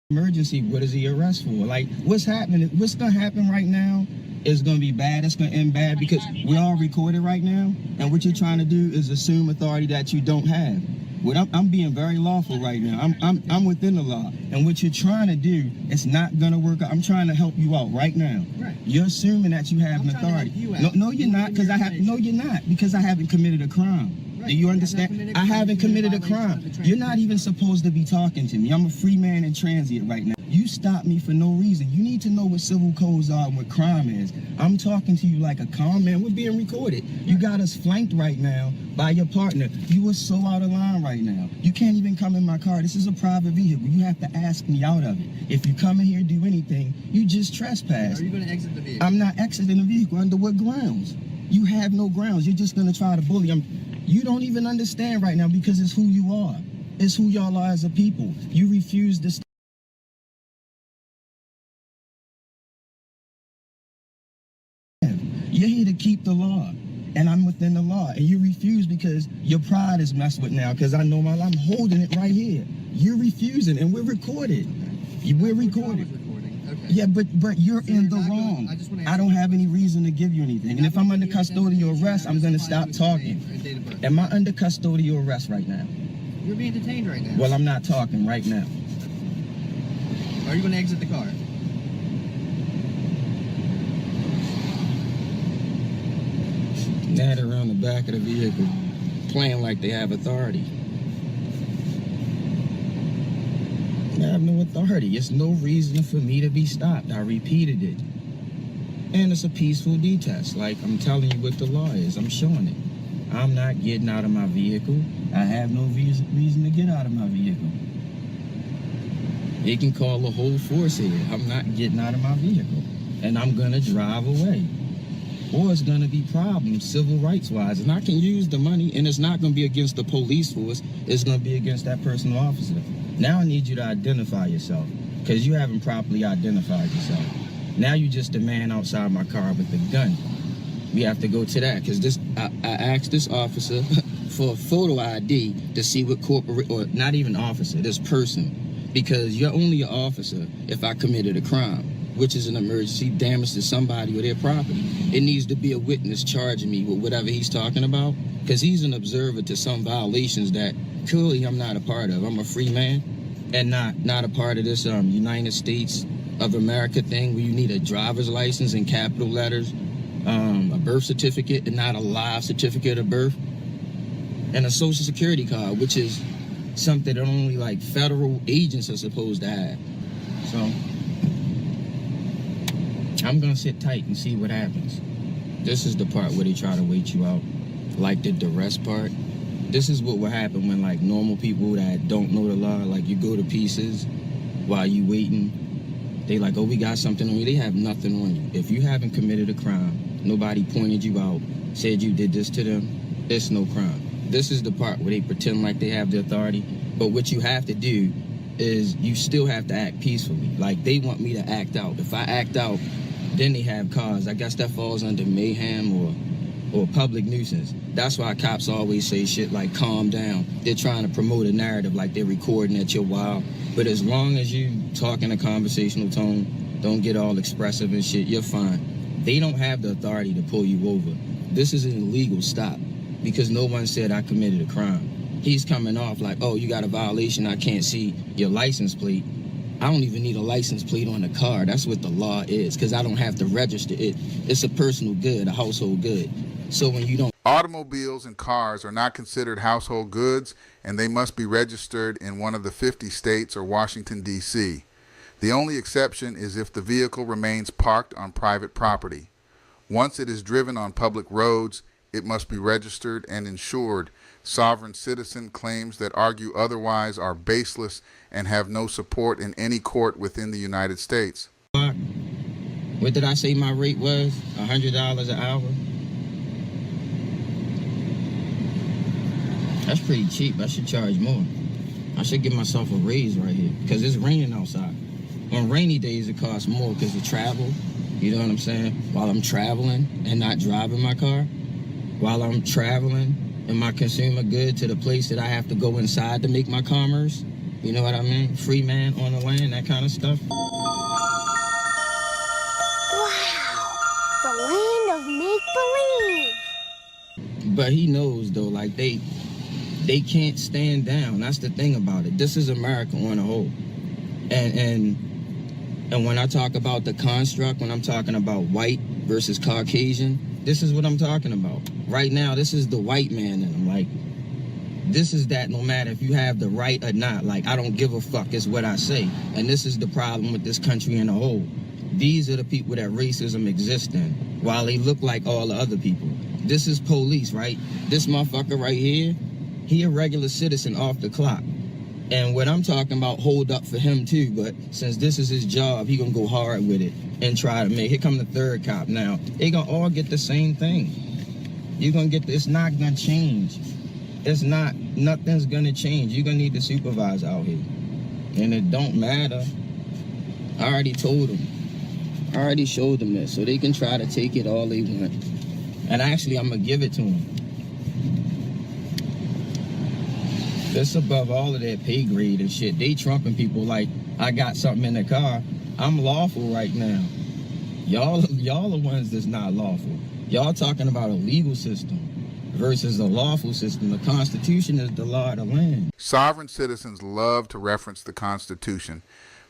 Speaker 6: Emergency, what is the arrest for? Like, what's happening? What's gonna happen right now is gonna be bad. It's gonna end bad because we're all recorded right now, and what you're trying to do is assume authority that you don't have. What I'm being very lawful right now. I'm within the law. And what you're trying to do, it's not gonna work out. I'm trying to help you out right now.
Speaker 18: Right.
Speaker 6: You're assuming that you have an authority. No, you're not, because you're not, because I haven't committed a crime. Right. Do you understand? I haven't committed a crime. You're not even supposed to be talking to me. I'm a free man in transit right now. You stopped me for no reason. You need to know what civil codes are and what crime is. I'm talking to you like a calm man. We're being recorded. You got us flanked right now by your partner. You are so out of line right now. You can't even come in my car. This is a private vehicle. You have to ask me out of it. If you come in here and do anything, you just trespass.
Speaker 18: Are you going to exit the vehicle?
Speaker 6: I'm not exiting the vehicle. Under what grounds? You have no grounds. You're just going to try to bully. You don't even understand right now because it's who you are. It's who y'all are as a people. You refuse to You're here to keep the law, and I'm within the law, and you refuse because your pride is messed with now, because I know I'm holding it right here. You're refusing, and we're recorded. We're recorded.
Speaker 18: Okay.
Speaker 6: Yeah, but you're in the wrong. I don't have any reason to give you anything, and if I'm under custodial arrest, I'm going to stop talking. Am I under custodial arrest right now?
Speaker 18: You're being detained right now.
Speaker 6: Well, I'm not talking right now.
Speaker 18: Are you going to exit the car?
Speaker 6: Natter around the back of the vehicle, playing like they have authority. They have no authority. It's no reason for me to be stopped. I repeated it. And it's a peaceful detest. Like, I'm telling you what the law is. I'm showing it. I'm not getting out of my vehicle. I have no reason to get out of my vehicle. They can call the whole force here. I'm not getting out of my vehicle. And I'm going to drive away. Or it's going to be problems civil rights wise. And I can use the money, and it's not going to be against the police force. It's going to be against that personal officer. Now I need you to identify yourself, because you haven't properly identified yourself. Now you just a man outside my car with a gun. We have to go to that, because I asked this officer for a photo ID to see what corporate, or not even officer, this person. Because you're only an officer if I committed a crime, which is an emergency, damage to somebody or their property. It needs to be a witness charging me with whatever he's talking about, because he's an observer to some violations that clearly I'm not a part of. I'm a free man and not a part of this United States of America thing where you need a driver's license in capital letters, a birth certificate and not a live certificate of birth, and a social security card, which is something that only like federal agents are supposed to have. So I'm gonna sit tight and see what happens. This is the part where they try to wait you out, like the duress part. This is what will happen when like normal people that don't know the law, like you go to pieces while you waiting. They like, oh, we got something on you. They have nothing on you. If you haven't committed a crime, nobody pointed you out, said you did this to them, it's no crime. This is the part where they pretend like they have the authority. But what you have to do is you still have to act peacefully. Like they want me to act out. If I act out, then they have cause. I guess that falls under mayhem or public nuisance. That's why cops always say shit like calm down. They're trying to promote a narrative like they're recording at your wild. But as long as you talk in a conversational tone, don't get all expressive and shit, you're fine. They don't have the authority to pull you over. This is an illegal stop because no one said I committed a crime. He's coming off like, oh, you got a violation, I can't see your license plate. I don't even need a license plate on the car. That's what the law is, because I don't have to register it. It's a personal good, a household good. So when you don't...
Speaker 1: Automobiles and cars are not considered household goods, and they must be registered in one of the 50 states or Washington, D.C. The only exception is if the vehicle remains parked on private property. Once it is driven on public roads, it must be registered and insured. Sovereign citizen claims that argue otherwise are baseless and have no support in any court within the United States.
Speaker 6: What did I say my rate was? $100 an hour? That's pretty cheap. I should charge more. I should give myself a raise right here because it's raining outside. On rainy days, it costs more because of travel. You know what I'm saying? While I'm traveling and not driving my car, while I'm traveling and my consumer good to the place that I have to go inside to make my commerce. You know what I mean? Free man on the land, that kind of stuff.
Speaker 2: Wow, the land of make-believe.
Speaker 6: But he knows though, like They can't stand down. That's the thing about it. This is America on a whole. And when I talk about the construct, when I'm talking about white versus Caucasian, this is what I'm talking about. Right now, this is the white man in them. Like, this is that no matter if you have the right or not. Like, I don't give a fuck is what I say. And this is the problem with this country in a whole. These are the people that racism exists in, while they look like all the other people. This is police, right? This motherfucker right here, he a regular citizen off the clock. And what I'm talking about, hold up for him too, but since this is his job, he gonna go hard with it and try to make, here come the third cop now. They gonna all get the same thing. You're gonna get, it's not gonna change. It's not, nothing's gonna change. You're gonna need the supervisor out here. And it don't matter. I already told them. I already showed them this, so they can try to take it all they want. And actually, I'm gonna give it to them. This above all of their pay grade and shit. They trumping people like, I got something in the car. I'm lawful right now. Y'all the ones that's not lawful. Y'all talking about a legal system versus a lawful system. The Constitution is the law of the land.
Speaker 1: Sovereign citizens love to reference the Constitution,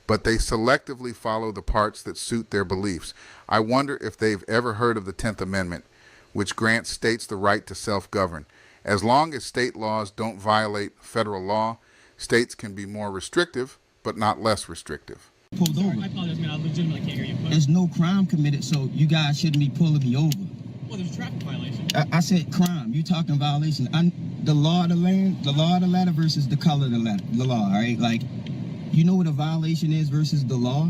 Speaker 1: but they selectively follow the parts that suit their beliefs. I wonder if they've ever heard of the 10th Amendment, which grants states the right to self-govern. As long as state laws don't violate federal law, states can be more restrictive, but not less restrictive.
Speaker 6: Pulled over.
Speaker 9: I apologize, man. I legitimately can't hear you.
Speaker 6: There's no crime committed, so you guys shouldn't be pulling me over.
Speaker 9: Well, there's a traffic violation.
Speaker 6: I said crime. You talking violation. The law of the land, the law of the letter versus the color of the law, all right? Like, you know what a violation is versus the law?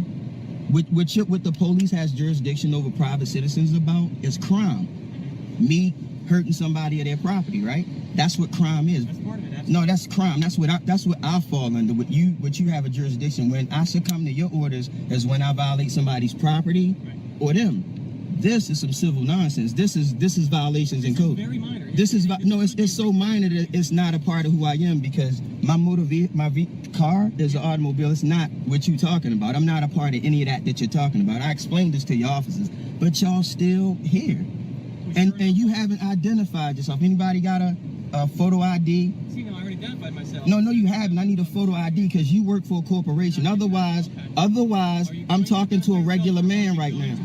Speaker 6: What the police has jurisdiction over private citizens about is crime. Me hurting somebody or their property, right? That's what crime is.
Speaker 9: That's part of it.
Speaker 6: No, that's crime. That's what I fall under. What you have a jurisdiction. When I succumb to your orders is when I violate somebody's property or them. This is some civil nonsense. This is violations in code.
Speaker 9: Very minor.
Speaker 6: It's so minor that it's not a part of who I am, because my car is an automobile. It's not what you talking about. I'm not a part of any of that you're talking about. I explained this to your officers, but y'all still here. And you haven't identified yourself. Anybody got a photo ID?
Speaker 9: See, no, I already identified myself.
Speaker 6: No, you haven't. I need a photo ID because you work for a corporation. Otherwise, I'm talking to a regular man right now.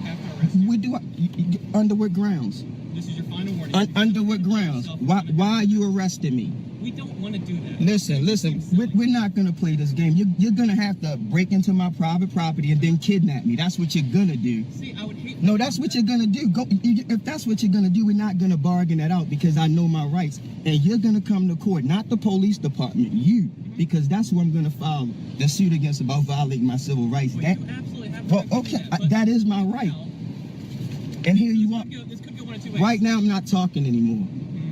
Speaker 6: Under what grounds?
Speaker 9: This is your final warning.
Speaker 6: Under what grounds? Why are you arresting me?
Speaker 9: We don't want to do that.
Speaker 6: Listen. We're not gonna play this game. You're gonna have to break into my private property and then kidnap me. That's what you're gonna do.
Speaker 9: See, I would hate.
Speaker 6: No, that's what you're gonna do. If that's what you're gonna do, we're not gonna bargain that out, because I know my rights. And you're gonna come to court, not the police department, you, because that's who I'm gonna file the suit against about violating my civil rights.
Speaker 9: Well, you absolutely have
Speaker 6: well, okay, that is my right. And here you are.
Speaker 9: This could go one of two ways.
Speaker 6: Right now, I'm not talking anymore.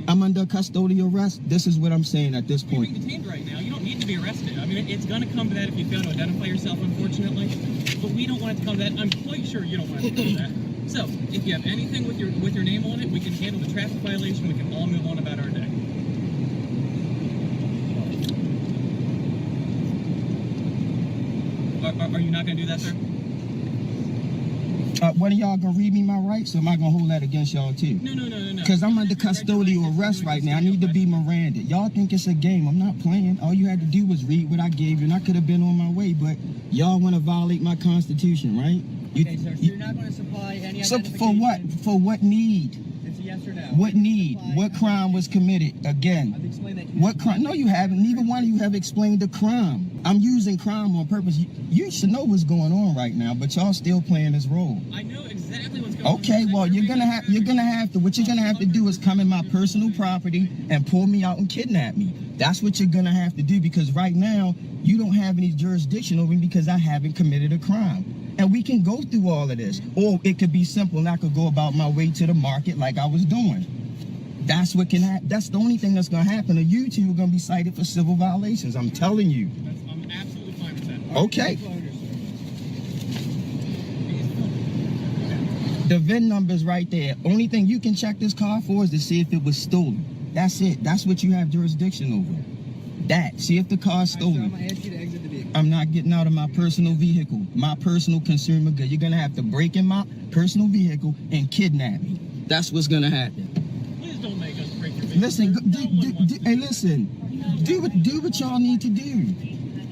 Speaker 6: I'm under custodial arrest. This is what I'm saying at this point.
Speaker 9: You're being detained right now. You don't need to be arrested. I mean, it's going to come to that if you fail to identify yourself, unfortunately. But we don't want it to come to that. I'm quite sure you don't want it to come to that. So, if you have anything with your name on it, we can handle the traffic violation. We can all move on about our day. Are you not going to do that, sir?
Speaker 6: One of y'all gonna read me my rights, or am I gonna hold that against y'all too?
Speaker 9: No.
Speaker 6: Because I'm under custodial arrest right now. I need to be Miranda. Y'all think it's a game. I'm not playing. All you had to do was read what I gave you, and I could have been on my way. But y'all want to violate my Constitution, right?
Speaker 9: Okay, sir. So you're not going to supply any identification?
Speaker 6: For what? For what need?
Speaker 9: It's a yes or no.
Speaker 6: What need? What crime was committed? Again.
Speaker 9: I've explained that.
Speaker 6: What crime? No, you haven't. Neither one of you have explained the crime. I'm using crime on purpose. You should know what's going on right now, but y'all still playing this role.
Speaker 9: I know exactly what's going on.
Speaker 6: Okay, well, what you're gonna have to do is come in my personal property and pull me out and kidnap me. That's what you're gonna have to do, because right now you don't have any jurisdiction over me because I haven't committed a crime. And we can go through all of this, or it could be simple and I could go about my way to the market like I was doing. That's what can happen. That's the only thing that's gonna happen. Or you two are gonna be cited for civil violations. I'm telling you.
Speaker 9: I'm absolutely fine with that.
Speaker 6: Okay. The VIN number's right there. Only thing you can check this car for is to see if it was stolen. That's it. That's what you have jurisdiction over. That. See if the car's stolen.
Speaker 9: I'm gonna ask you to exit the vehicle.
Speaker 6: I'm not getting out of my personal vehicle. My personal consumer good. You're gonna have to break in my personal vehicle and kidnap me. That's what's gonna happen.
Speaker 9: Please don't make us break your vehicle.
Speaker 6: Listen, hey, listen. Do what y'all need to do.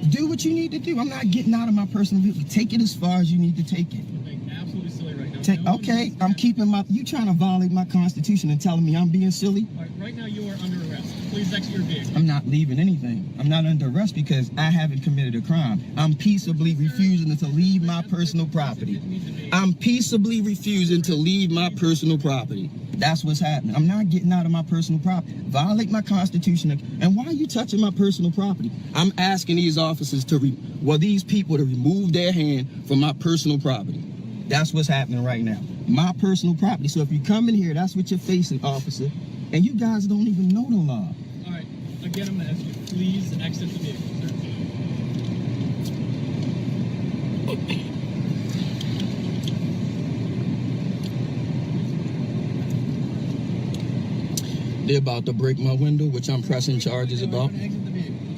Speaker 6: Do what you need to do. I'm not getting out of my personal vehicle. Take it as far as you need to take it.
Speaker 9: Absolutely silly right now.
Speaker 6: Okay, I'm keeping my. You trying to violate my constitution and telling me I'm being silly?
Speaker 9: All right, right now you are under arrest. Please exit your vehicle.
Speaker 6: I'm not leaving anything. I'm not under arrest because I haven't committed a crime. I'm peaceably refusing to leave my personal property. I'm peaceably refusing to leave my personal property. That's what's happening. I'm not getting out of my personal property. Violate my constitution. And why are you touching my personal property? I'm asking these officers these people to remove their hand from my personal property. That's what's happening right now. My personal property. So if you come in here, that's what you're facing, officer. And you guys don't even know the law.
Speaker 9: All right. Again, I'm going to ask you, please exit the vehicle, sir.
Speaker 6: They're about to break my window, which I'm pressing charges about.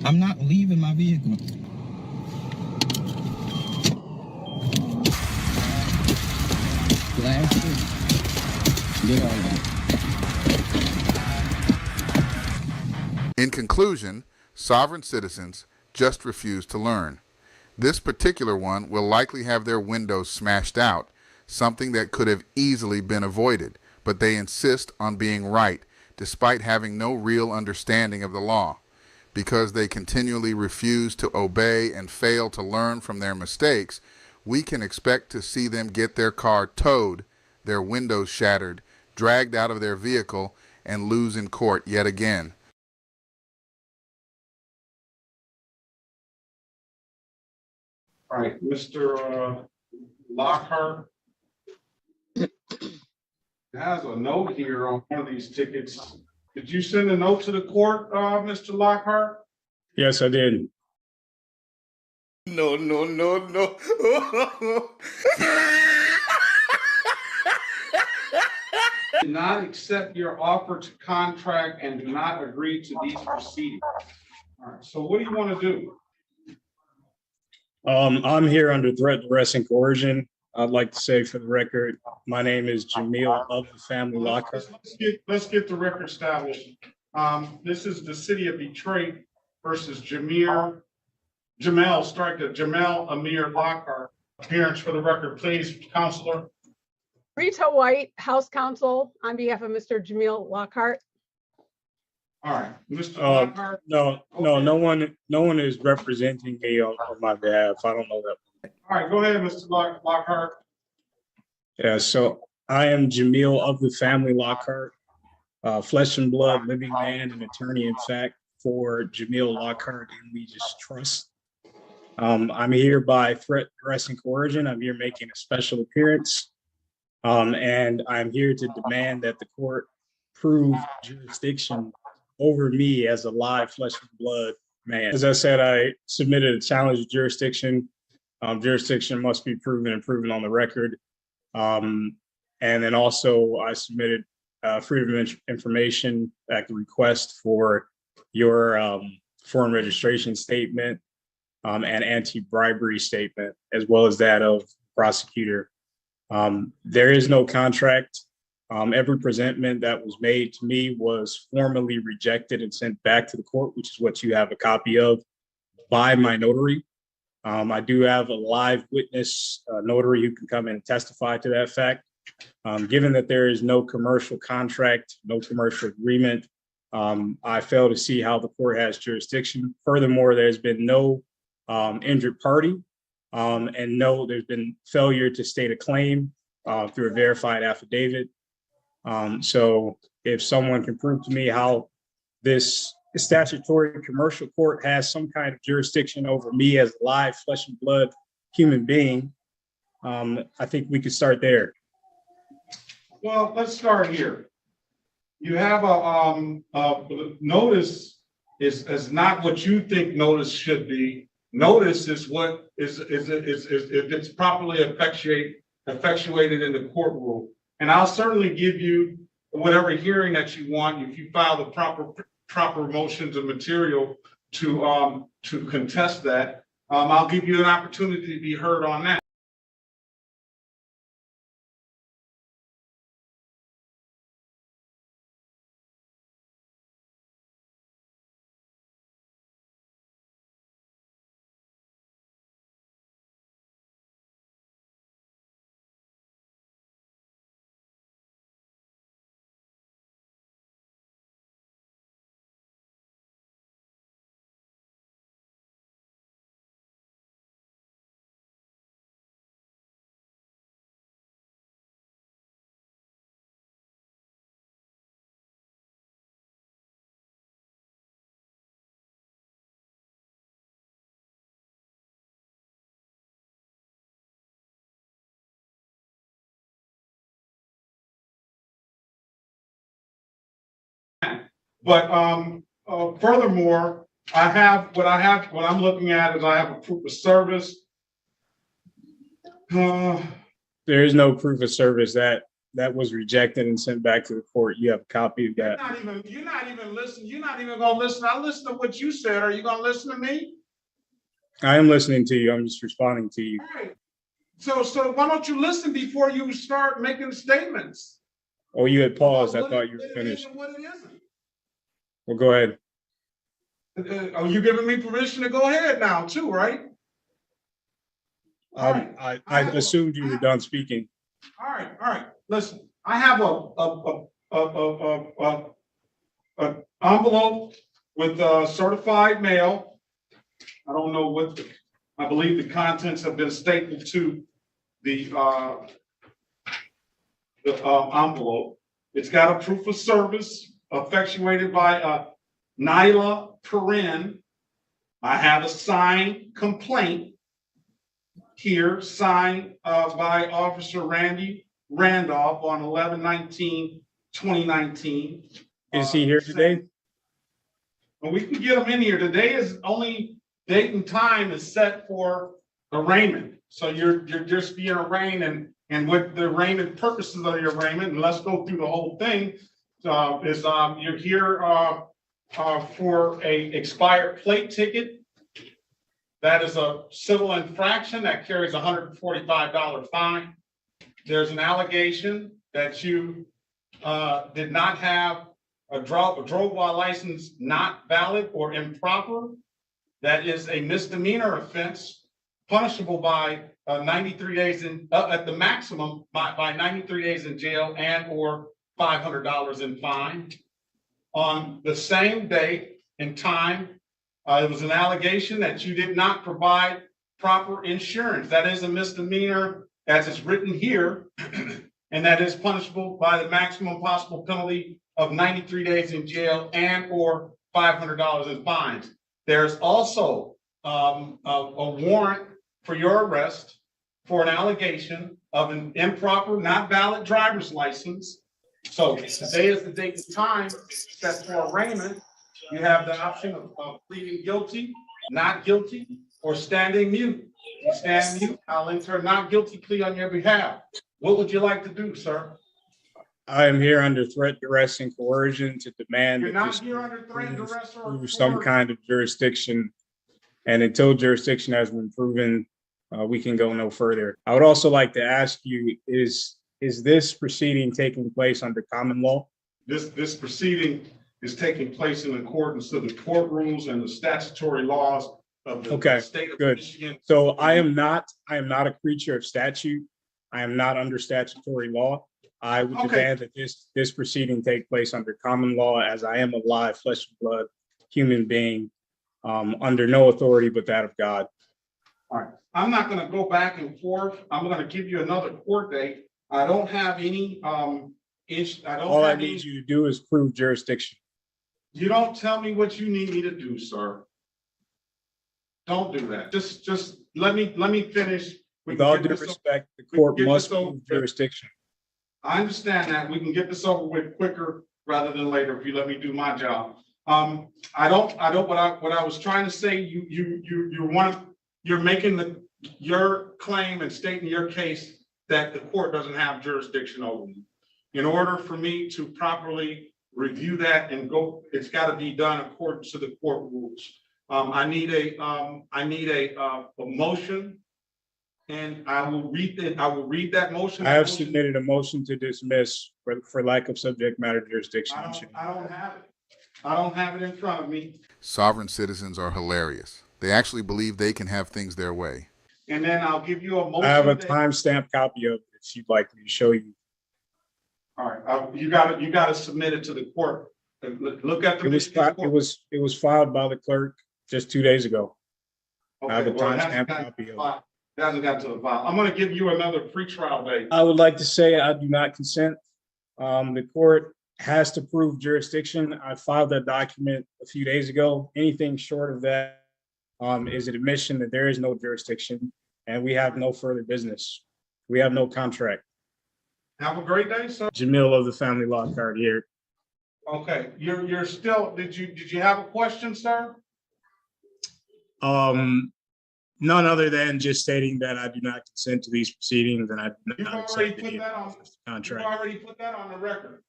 Speaker 6: I'm not leaving my vehicle. Get out of here.
Speaker 1: In conclusion, sovereign citizens just refuse to learn. This particular one will likely have their windows smashed out, something that could have easily been avoided, but they insist on being right, despite having no real understanding of the law. Because they continually refuse to obey and fail to learn from their mistakes, we can expect to see them get their car towed, their windows shattered, dragged out of their vehicle, and lose in court yet again.
Speaker 11: All right, Mr. Lockhart has a note here on one of these tickets. Did you send a note to the court, Mr. Lockhart?
Speaker 3: Yes, I did.
Speaker 11: No. Do not accept your offer to contract and do not agree to these proceedings. All right, so what do you want to do?
Speaker 3: I'm here under threat, duress, and coercion. I'd like to say for the record, my name is Jamil of the family Lockhart.
Speaker 11: Let's get the record established. This is the city of Detroit versus Jamel Amir Lockhart. Appearance for the record, please, Counselor.
Speaker 10: Rita White, House Counsel, on behalf of Mr. Jamil Lockhart.
Speaker 11: All right, Mr. Lockhart.
Speaker 3: No one is representing me on my behalf. I don't know that.
Speaker 11: All right, go ahead, Mr. Lockhart.
Speaker 3: Yeah, so I am Jamil of the family Lockhart, flesh and blood, living man, and attorney in fact for Jamil Lockhart and Legis Trust. I'm here by threat, duress, and coercion. I'm here making a special appearance. And I'm here to demand that the court prove jurisdiction over me as a live flesh and blood man. As I said, I submitted a challenge to jurisdiction. Jurisdiction must be proven and proven on the record. And then also I submitted Freedom of Information Act request for your foreign registration statement and anti-bribery statement, as well as that of prosecutor. There is no contract. Every presentment that was made to me was formally rejected and sent back to the court, which is what you have a copy of, by my notary. I do have a live witness notary who can come in and testify to that fact. Given that there is no commercial contract, no commercial agreement, I fail to see how the court has jurisdiction. Furthermore, there's been no injured party. And no, there's been failure to state a claim through a verified affidavit. So if someone can prove to me how this statutory commercial court has some kind of jurisdiction over me as a live flesh and blood human being, I think we could start there.
Speaker 11: Well, let's start here. You have a notice is not what you think notice should be. Notice is what is if it's properly effectuated in the court rule. And I'll certainly give you whatever hearing that you want if you file the proper motions and material to contest that. I'll give you an opportunity to be heard on that. But furthermore, what I'm looking at is I have a proof of service.
Speaker 3: There is no proof of service that was rejected and sent back to the court. You have a copy of that.
Speaker 11: You're not even listening. You're not even gonna listen. I listen to what you said. Are you gonna listen to me?
Speaker 3: I am listening to you. I'm just responding to you.
Speaker 11: All right. So why don't you listen before you start making statements?
Speaker 3: Oh, you had paused. I thought you were finished.
Speaker 11: What it isn't.
Speaker 3: Well, go ahead.
Speaker 11: Are you giving me permission to go ahead now too, right?
Speaker 3: I assumed you were done speaking.
Speaker 11: All right. Listen, I have an envelope with certified mail. I don't know what I believe the contents have been stapled to the envelope. It's got a proof of service effectuated by Nyla Perrin. I have a signed complaint here, signed by Officer Randy Randolph on 11/19/2019.
Speaker 3: Is he here today?
Speaker 11: Well, we can get him in here. Today is only date and time is set for arraignment. So you're just being arraigned, and what the arraignment purposes of your arraignment, and let's go through the whole thing, is you're here for a expired plate ticket. That is a civil infraction that carries a $145 fine. There's an allegation that you did not have a drove while license not valid or improper. That is a misdemeanor offense, punishable by 93 days at the maximum by 93 days in jail and or $500 in fine. On the same day and time, it was an allegation that you did not provide proper insurance. That is a misdemeanor, as it's written here, and that is punishable by the maximum possible penalty of 93 days in jail and or $500 in fines. There's also a warrant for your arrest for an allegation of an improper, not valid driver's license. So today is the date and time set for arraignment. You have the option of pleading guilty, not guilty, or standing mute. You stand mute, I'll enter a not guilty plea on your behalf. What would you like to do, sir?
Speaker 3: I am here under threat, duress, and coercion to demand
Speaker 11: You're
Speaker 3: that
Speaker 11: not
Speaker 3: this
Speaker 11: here under threat, duress, or
Speaker 3: prove some kind of jurisdiction. And until jurisdiction has been proven, we can go no further. I would also like to ask you, is this proceeding taking place under common law?
Speaker 11: This proceeding is taking place in accordance to the court rules and the statutory laws of the state of Michigan.
Speaker 3: So I am not a creature of statute. I am not under statutory law. I would demand that this proceeding take place under common law, as I am a live flesh and blood human being, under no authority but that of God.
Speaker 11: All right, I'm not going to go back and forth. I'm going to give you another court date. I don't have any
Speaker 3: All I need you to do is prove jurisdiction.
Speaker 11: You don't tell me what you need me to do, sir. Don't do that. Just let me finish.
Speaker 3: With all due respect, the court must prove jurisdiction.
Speaker 11: I understand that. We can get this over with quicker rather than later if you let me do my job. What I was trying to say, you're making your claim and stating your case that the court doesn't have jurisdiction over you. In order for me to properly review that and go, it's got to be done according to the court rules. I need a motion, and I will read that motion.
Speaker 3: I have submitted a motion to dismiss for lack of subject matter jurisdiction.
Speaker 11: I don't have it. I don't have it in front of me.
Speaker 1: Sovereign citizens are hilarious. They actually believe they can have things their way.
Speaker 11: And then I'll give you a motion.
Speaker 3: I have a timestamped copy of it if you'd like me to show you.
Speaker 11: All right, you got to submit it to the court. Look at the.
Speaker 3: It was filed by the clerk just 2 days ago.
Speaker 11: Okay,
Speaker 3: I have a
Speaker 11: well, it
Speaker 3: timestamped copy of it.
Speaker 11: It hasn't got to the file. I'm going to give you another pretrial date.
Speaker 3: I would like to say I do not consent. The court has to prove jurisdiction. I filed that document a few days ago. Anything short of that is an admission that there is no jurisdiction and we have no further business. We have no contract.
Speaker 11: Have a great day, sir.
Speaker 3: Jamil of the Family Law Card here.
Speaker 11: Okay, you're still, did you have a question, sir?
Speaker 3: None other than just stating that I do not consent to these proceedings and I do
Speaker 11: You've
Speaker 3: not
Speaker 11: already
Speaker 3: accept
Speaker 11: put
Speaker 3: any
Speaker 11: that on, you've
Speaker 3: contract.
Speaker 11: already put that on the record.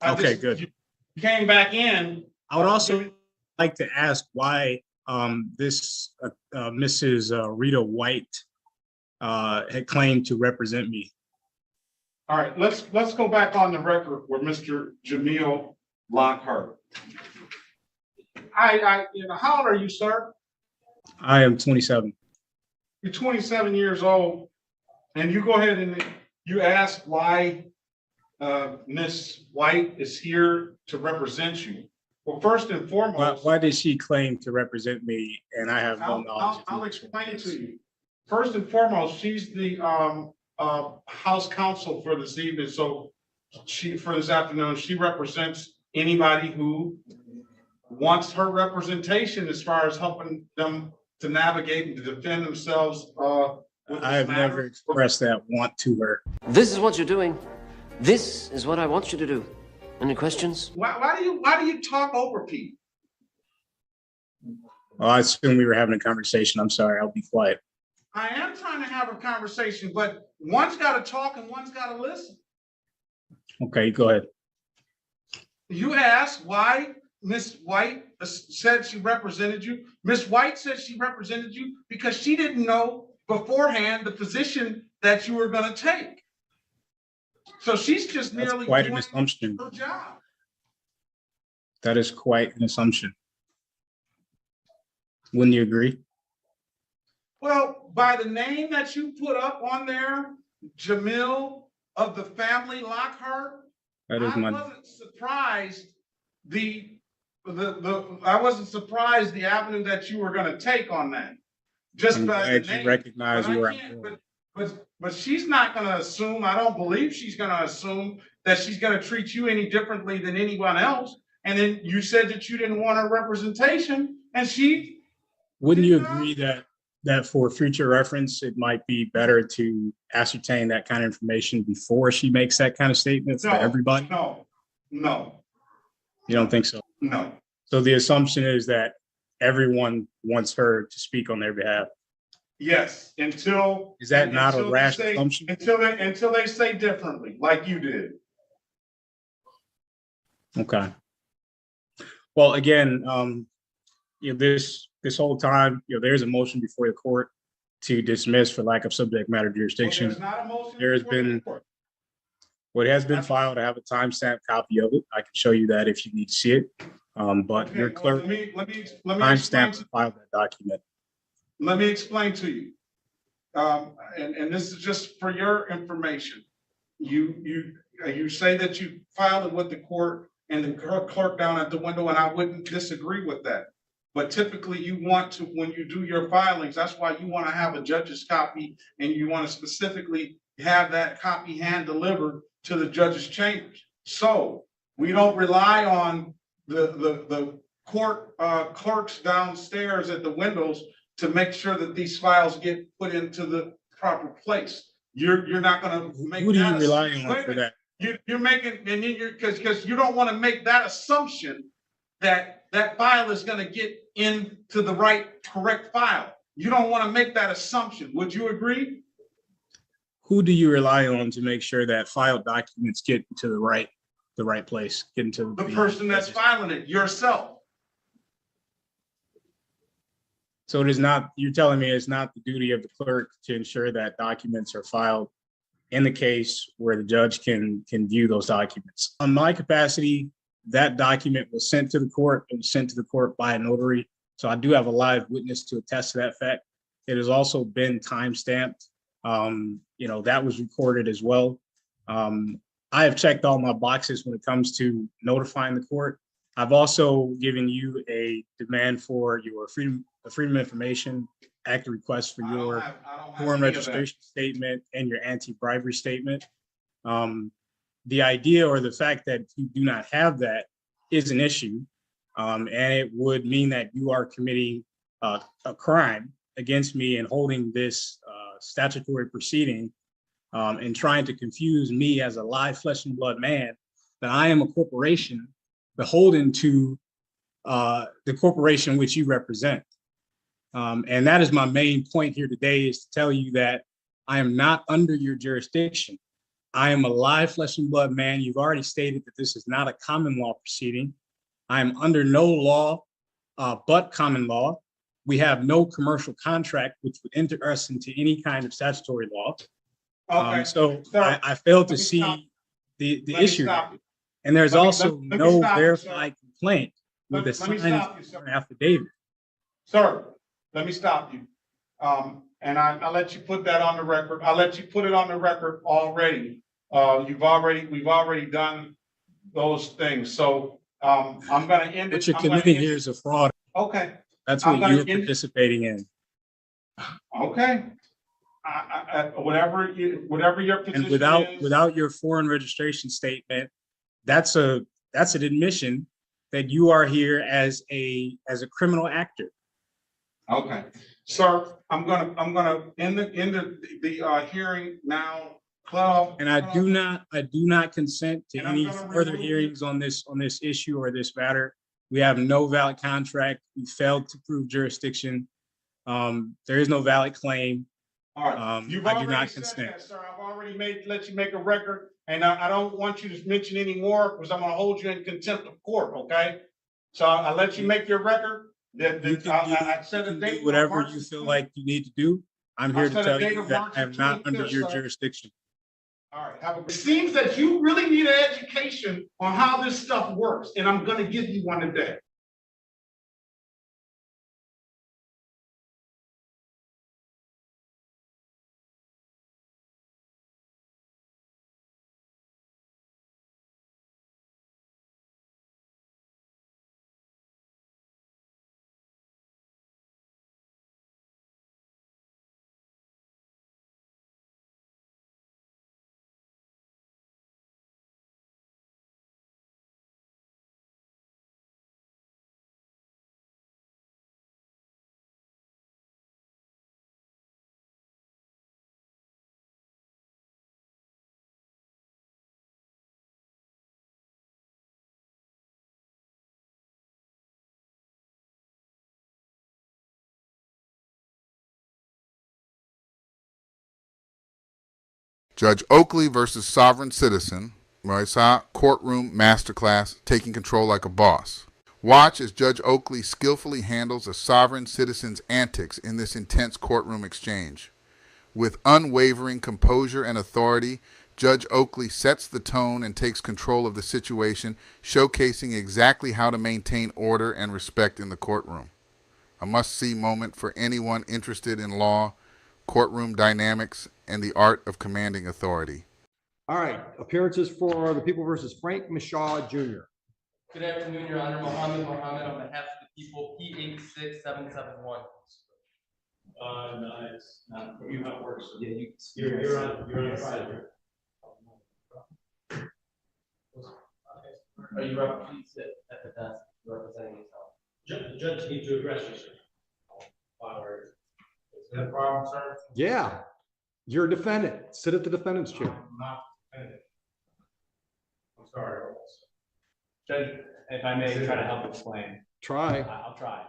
Speaker 3: Okay, good.
Speaker 11: You came back in.
Speaker 3: I would also like to ask why this Mrs. Rita White had claimed to represent me.
Speaker 11: All right, let's go back on the record with Mr. Jamil Lockhart. How old are you, sir?
Speaker 3: I am 27.
Speaker 11: You're 27 years old, and you go ahead and you ask why Miss White is here to represent you. Well, first and foremost,
Speaker 3: Why did she claim to represent me and I have no knowledge?
Speaker 11: I'll explain to you. First and foremost, she's the House Counsel for this evening. So for this afternoon, she represents anybody who wants her representation as far as helping them to navigate and to defend themselves.
Speaker 3: I have never expressed that want to her.
Speaker 13: This is what you're doing. This is what I want you to do. Any questions?
Speaker 11: Why do you talk over people?
Speaker 3: Well, I assume we were having a conversation. I'm sorry. I'll be quiet.
Speaker 11: I am trying to have a conversation, but one's got to talk and one's got to listen.
Speaker 3: Okay, go ahead.
Speaker 11: You asked why Miss White said she represented you. Miss White said she represented you because she didn't know beforehand the position that you were going to take. So she's just merely
Speaker 3: quite
Speaker 11: doing
Speaker 3: an assumption.
Speaker 11: her job.
Speaker 3: That is quite an assumption. Wouldn't you agree?
Speaker 11: Well, by the name that you put up on there, Jamil of the family Lockhart,
Speaker 3: That is
Speaker 11: I wasn't surprised I wasn't surprised the avenue that you were going to take on that. Just
Speaker 3: I'm
Speaker 11: by the
Speaker 3: glad you
Speaker 11: name.
Speaker 3: recognize
Speaker 11: But I
Speaker 3: where
Speaker 11: can't-
Speaker 3: I'm going.
Speaker 11: But she's not going to assume. I don't believe she's going to assume that she's going to treat you any differently than anyone else. And then you said that you didn't want her representation, and she.
Speaker 3: Wouldn't you agree that for future reference, it might be better to ascertain that kind of information before she makes that kind of statement for everybody?
Speaker 11: No.
Speaker 3: You don't think so?
Speaker 11: No.
Speaker 3: So the assumption is that everyone wants her to speak on their behalf.
Speaker 11: Yes, until.
Speaker 3: Is that not a
Speaker 11: until
Speaker 3: rash
Speaker 11: they say-
Speaker 3: assumption?
Speaker 11: Until they say differently, like you did.
Speaker 3: Okay. Well, again, this whole time, there's a motion before the court to dismiss for lack of subject matter jurisdiction.
Speaker 11: There's not a motion.
Speaker 3: There has
Speaker 11: before the
Speaker 3: been,
Speaker 11: court.
Speaker 3: what has been filed, I have a timestamp copy of it. I can show you that if you need to see it. But
Speaker 11: Okay,
Speaker 3: your
Speaker 11: well,
Speaker 3: clerk
Speaker 11: let me explain
Speaker 3: timestamp
Speaker 11: to-
Speaker 3: filed that document.
Speaker 11: Let me explain to you. And this is just for your information. You say that you filed it with the court and the clerk down at the window, and I wouldn't disagree with that. But typically you want to, when you do your filings, that's why you want to have a judge's copy and you want to specifically have that copy hand delivered to the judge's chambers. So we don't rely on the court clerks downstairs at the windows to make sure that these files get put into the proper place. You're not gonna make.
Speaker 3: Who do you
Speaker 11: that
Speaker 3: rely
Speaker 11: assumption.
Speaker 3: on
Speaker 11: Wait a
Speaker 3: for
Speaker 11: minute.
Speaker 3: that?
Speaker 11: You're making, and then because you don't want to make that assumption that that file is gonna get into the correct file. You don't want to make that assumption. Would you agree?
Speaker 3: Who do you rely on to make sure that filed documents get to the right place, get into
Speaker 11: The person that's filing it, yourself.
Speaker 3: So it is not, you're telling me it's not the duty of the clerk to ensure that documents are filed in the case where the judge can view those documents. On my capacity, that document was sent to the court. It was sent to the court by a notary. So I do have a live witness to attest to that fact. It has also been timestamped. That was recorded as well. I have checked all my boxes when it comes to notifying the court. I've also given you a demand for your Freedom of Information Act request for your foreign registration statement and your anti-bribery statement. The idea or the fact that you do not have that is an issue. And it would mean that you are committing a crime against me and holding this statutory proceeding and trying to confuse me as a live flesh and blood man that I am a corporation beholden to the corporation which you represent. And that is my main point here today, is to tell you that I am not under your jurisdiction. I am a live flesh and blood man. You've already stated that this is not a common law proceeding. I am under no law but common law. We have no commercial contract which would enter us into any kind of statutory law.
Speaker 11: Okay.
Speaker 3: So
Speaker 11: Sir,
Speaker 3: I failed to
Speaker 11: let me
Speaker 3: see
Speaker 11: stop.
Speaker 3: the
Speaker 11: Let me
Speaker 3: issue.
Speaker 11: stop you.
Speaker 3: And there's
Speaker 11: Let me-
Speaker 3: also
Speaker 11: let me
Speaker 3: no
Speaker 11: stop you,
Speaker 3: verified complaint with a
Speaker 11: Let me
Speaker 3: signed
Speaker 11: stop you, sir.
Speaker 3: affidavit.
Speaker 11: Sir, let me stop you. And I'll let you put that on the record. I'll let you put it on the record already. We've already done those things. So, I'm gonna end it.
Speaker 3: What you're
Speaker 11: I'm gonna
Speaker 3: committing
Speaker 11: end
Speaker 3: here
Speaker 11: it.
Speaker 3: is a fraud.
Speaker 11: Okay,
Speaker 3: That's
Speaker 11: I'm
Speaker 3: what
Speaker 11: gonna
Speaker 3: you're
Speaker 11: end-
Speaker 3: participating in.
Speaker 11: okay. Whatever your position
Speaker 3: And without
Speaker 11: is.
Speaker 3: without your foreign registration statement, that's an admission that you are here as a criminal actor.
Speaker 11: Okay, sir, I'm gonna end the hearing now.
Speaker 3: And I do not consent to
Speaker 11: And I'm
Speaker 3: any
Speaker 11: gonna
Speaker 3: further
Speaker 11: remove
Speaker 3: hearings on this issue or this matter. We have no valid contract. We failed to prove jurisdiction. There is no valid claim.
Speaker 11: All right, you've
Speaker 3: I do
Speaker 11: already
Speaker 3: not
Speaker 11: said
Speaker 3: consent.
Speaker 11: that, sir. I've already let you make a record, and I don't want you to mention any more because I'm gonna hold you in contempt of court, okay? So I'll let you make your record. I set a date.
Speaker 3: Do whatever
Speaker 11: March
Speaker 3: you
Speaker 11: the
Speaker 3: feel
Speaker 11: 20th.
Speaker 3: like you need to do. I'm here to
Speaker 11: set a
Speaker 3: tell
Speaker 11: date
Speaker 3: you
Speaker 11: of
Speaker 3: that
Speaker 11: March
Speaker 3: I am
Speaker 11: the
Speaker 3: not under
Speaker 11: 25th,
Speaker 3: your
Speaker 11: sir.
Speaker 3: jurisdiction.
Speaker 11: All right, it seems that you really need an education on how this stuff works, and I'm gonna give you one today.
Speaker 1: Judge Oakley versus Sovereign Citizen, Moisa Courtroom Masterclass, Taking Control Like a Boss. Watch as Judge Oakley skillfully handles a sovereign citizen's antics in this intense courtroom exchange. With unwavering composure and authority, Judge Oakley sets the tone and takes control of the situation, showcasing exactly how to maintain order and respect in the courtroom. A must-see moment for anyone interested in law, courtroom dynamics, and the art of commanding authority.
Speaker 14: All right, appearances for the People versus Frank Mishaw Jr.
Speaker 20: Good afternoon, Your Honor. Mohammed on behalf of the people, P86771.
Speaker 21: No, it's not. You have work. So
Speaker 20: Yeah,
Speaker 21: you're on Friday.
Speaker 20: Are you representing at the desk, representing yourself?
Speaker 21: The judge needs to address you, sir. Is that a problem, sir?
Speaker 14: Yeah, you're a defendant. Sit at the defendant's chair.
Speaker 21: I'm not defendant. I'm sorry.
Speaker 20: Judge, if I may try to help explain.
Speaker 14: Try.
Speaker 20: I'll try.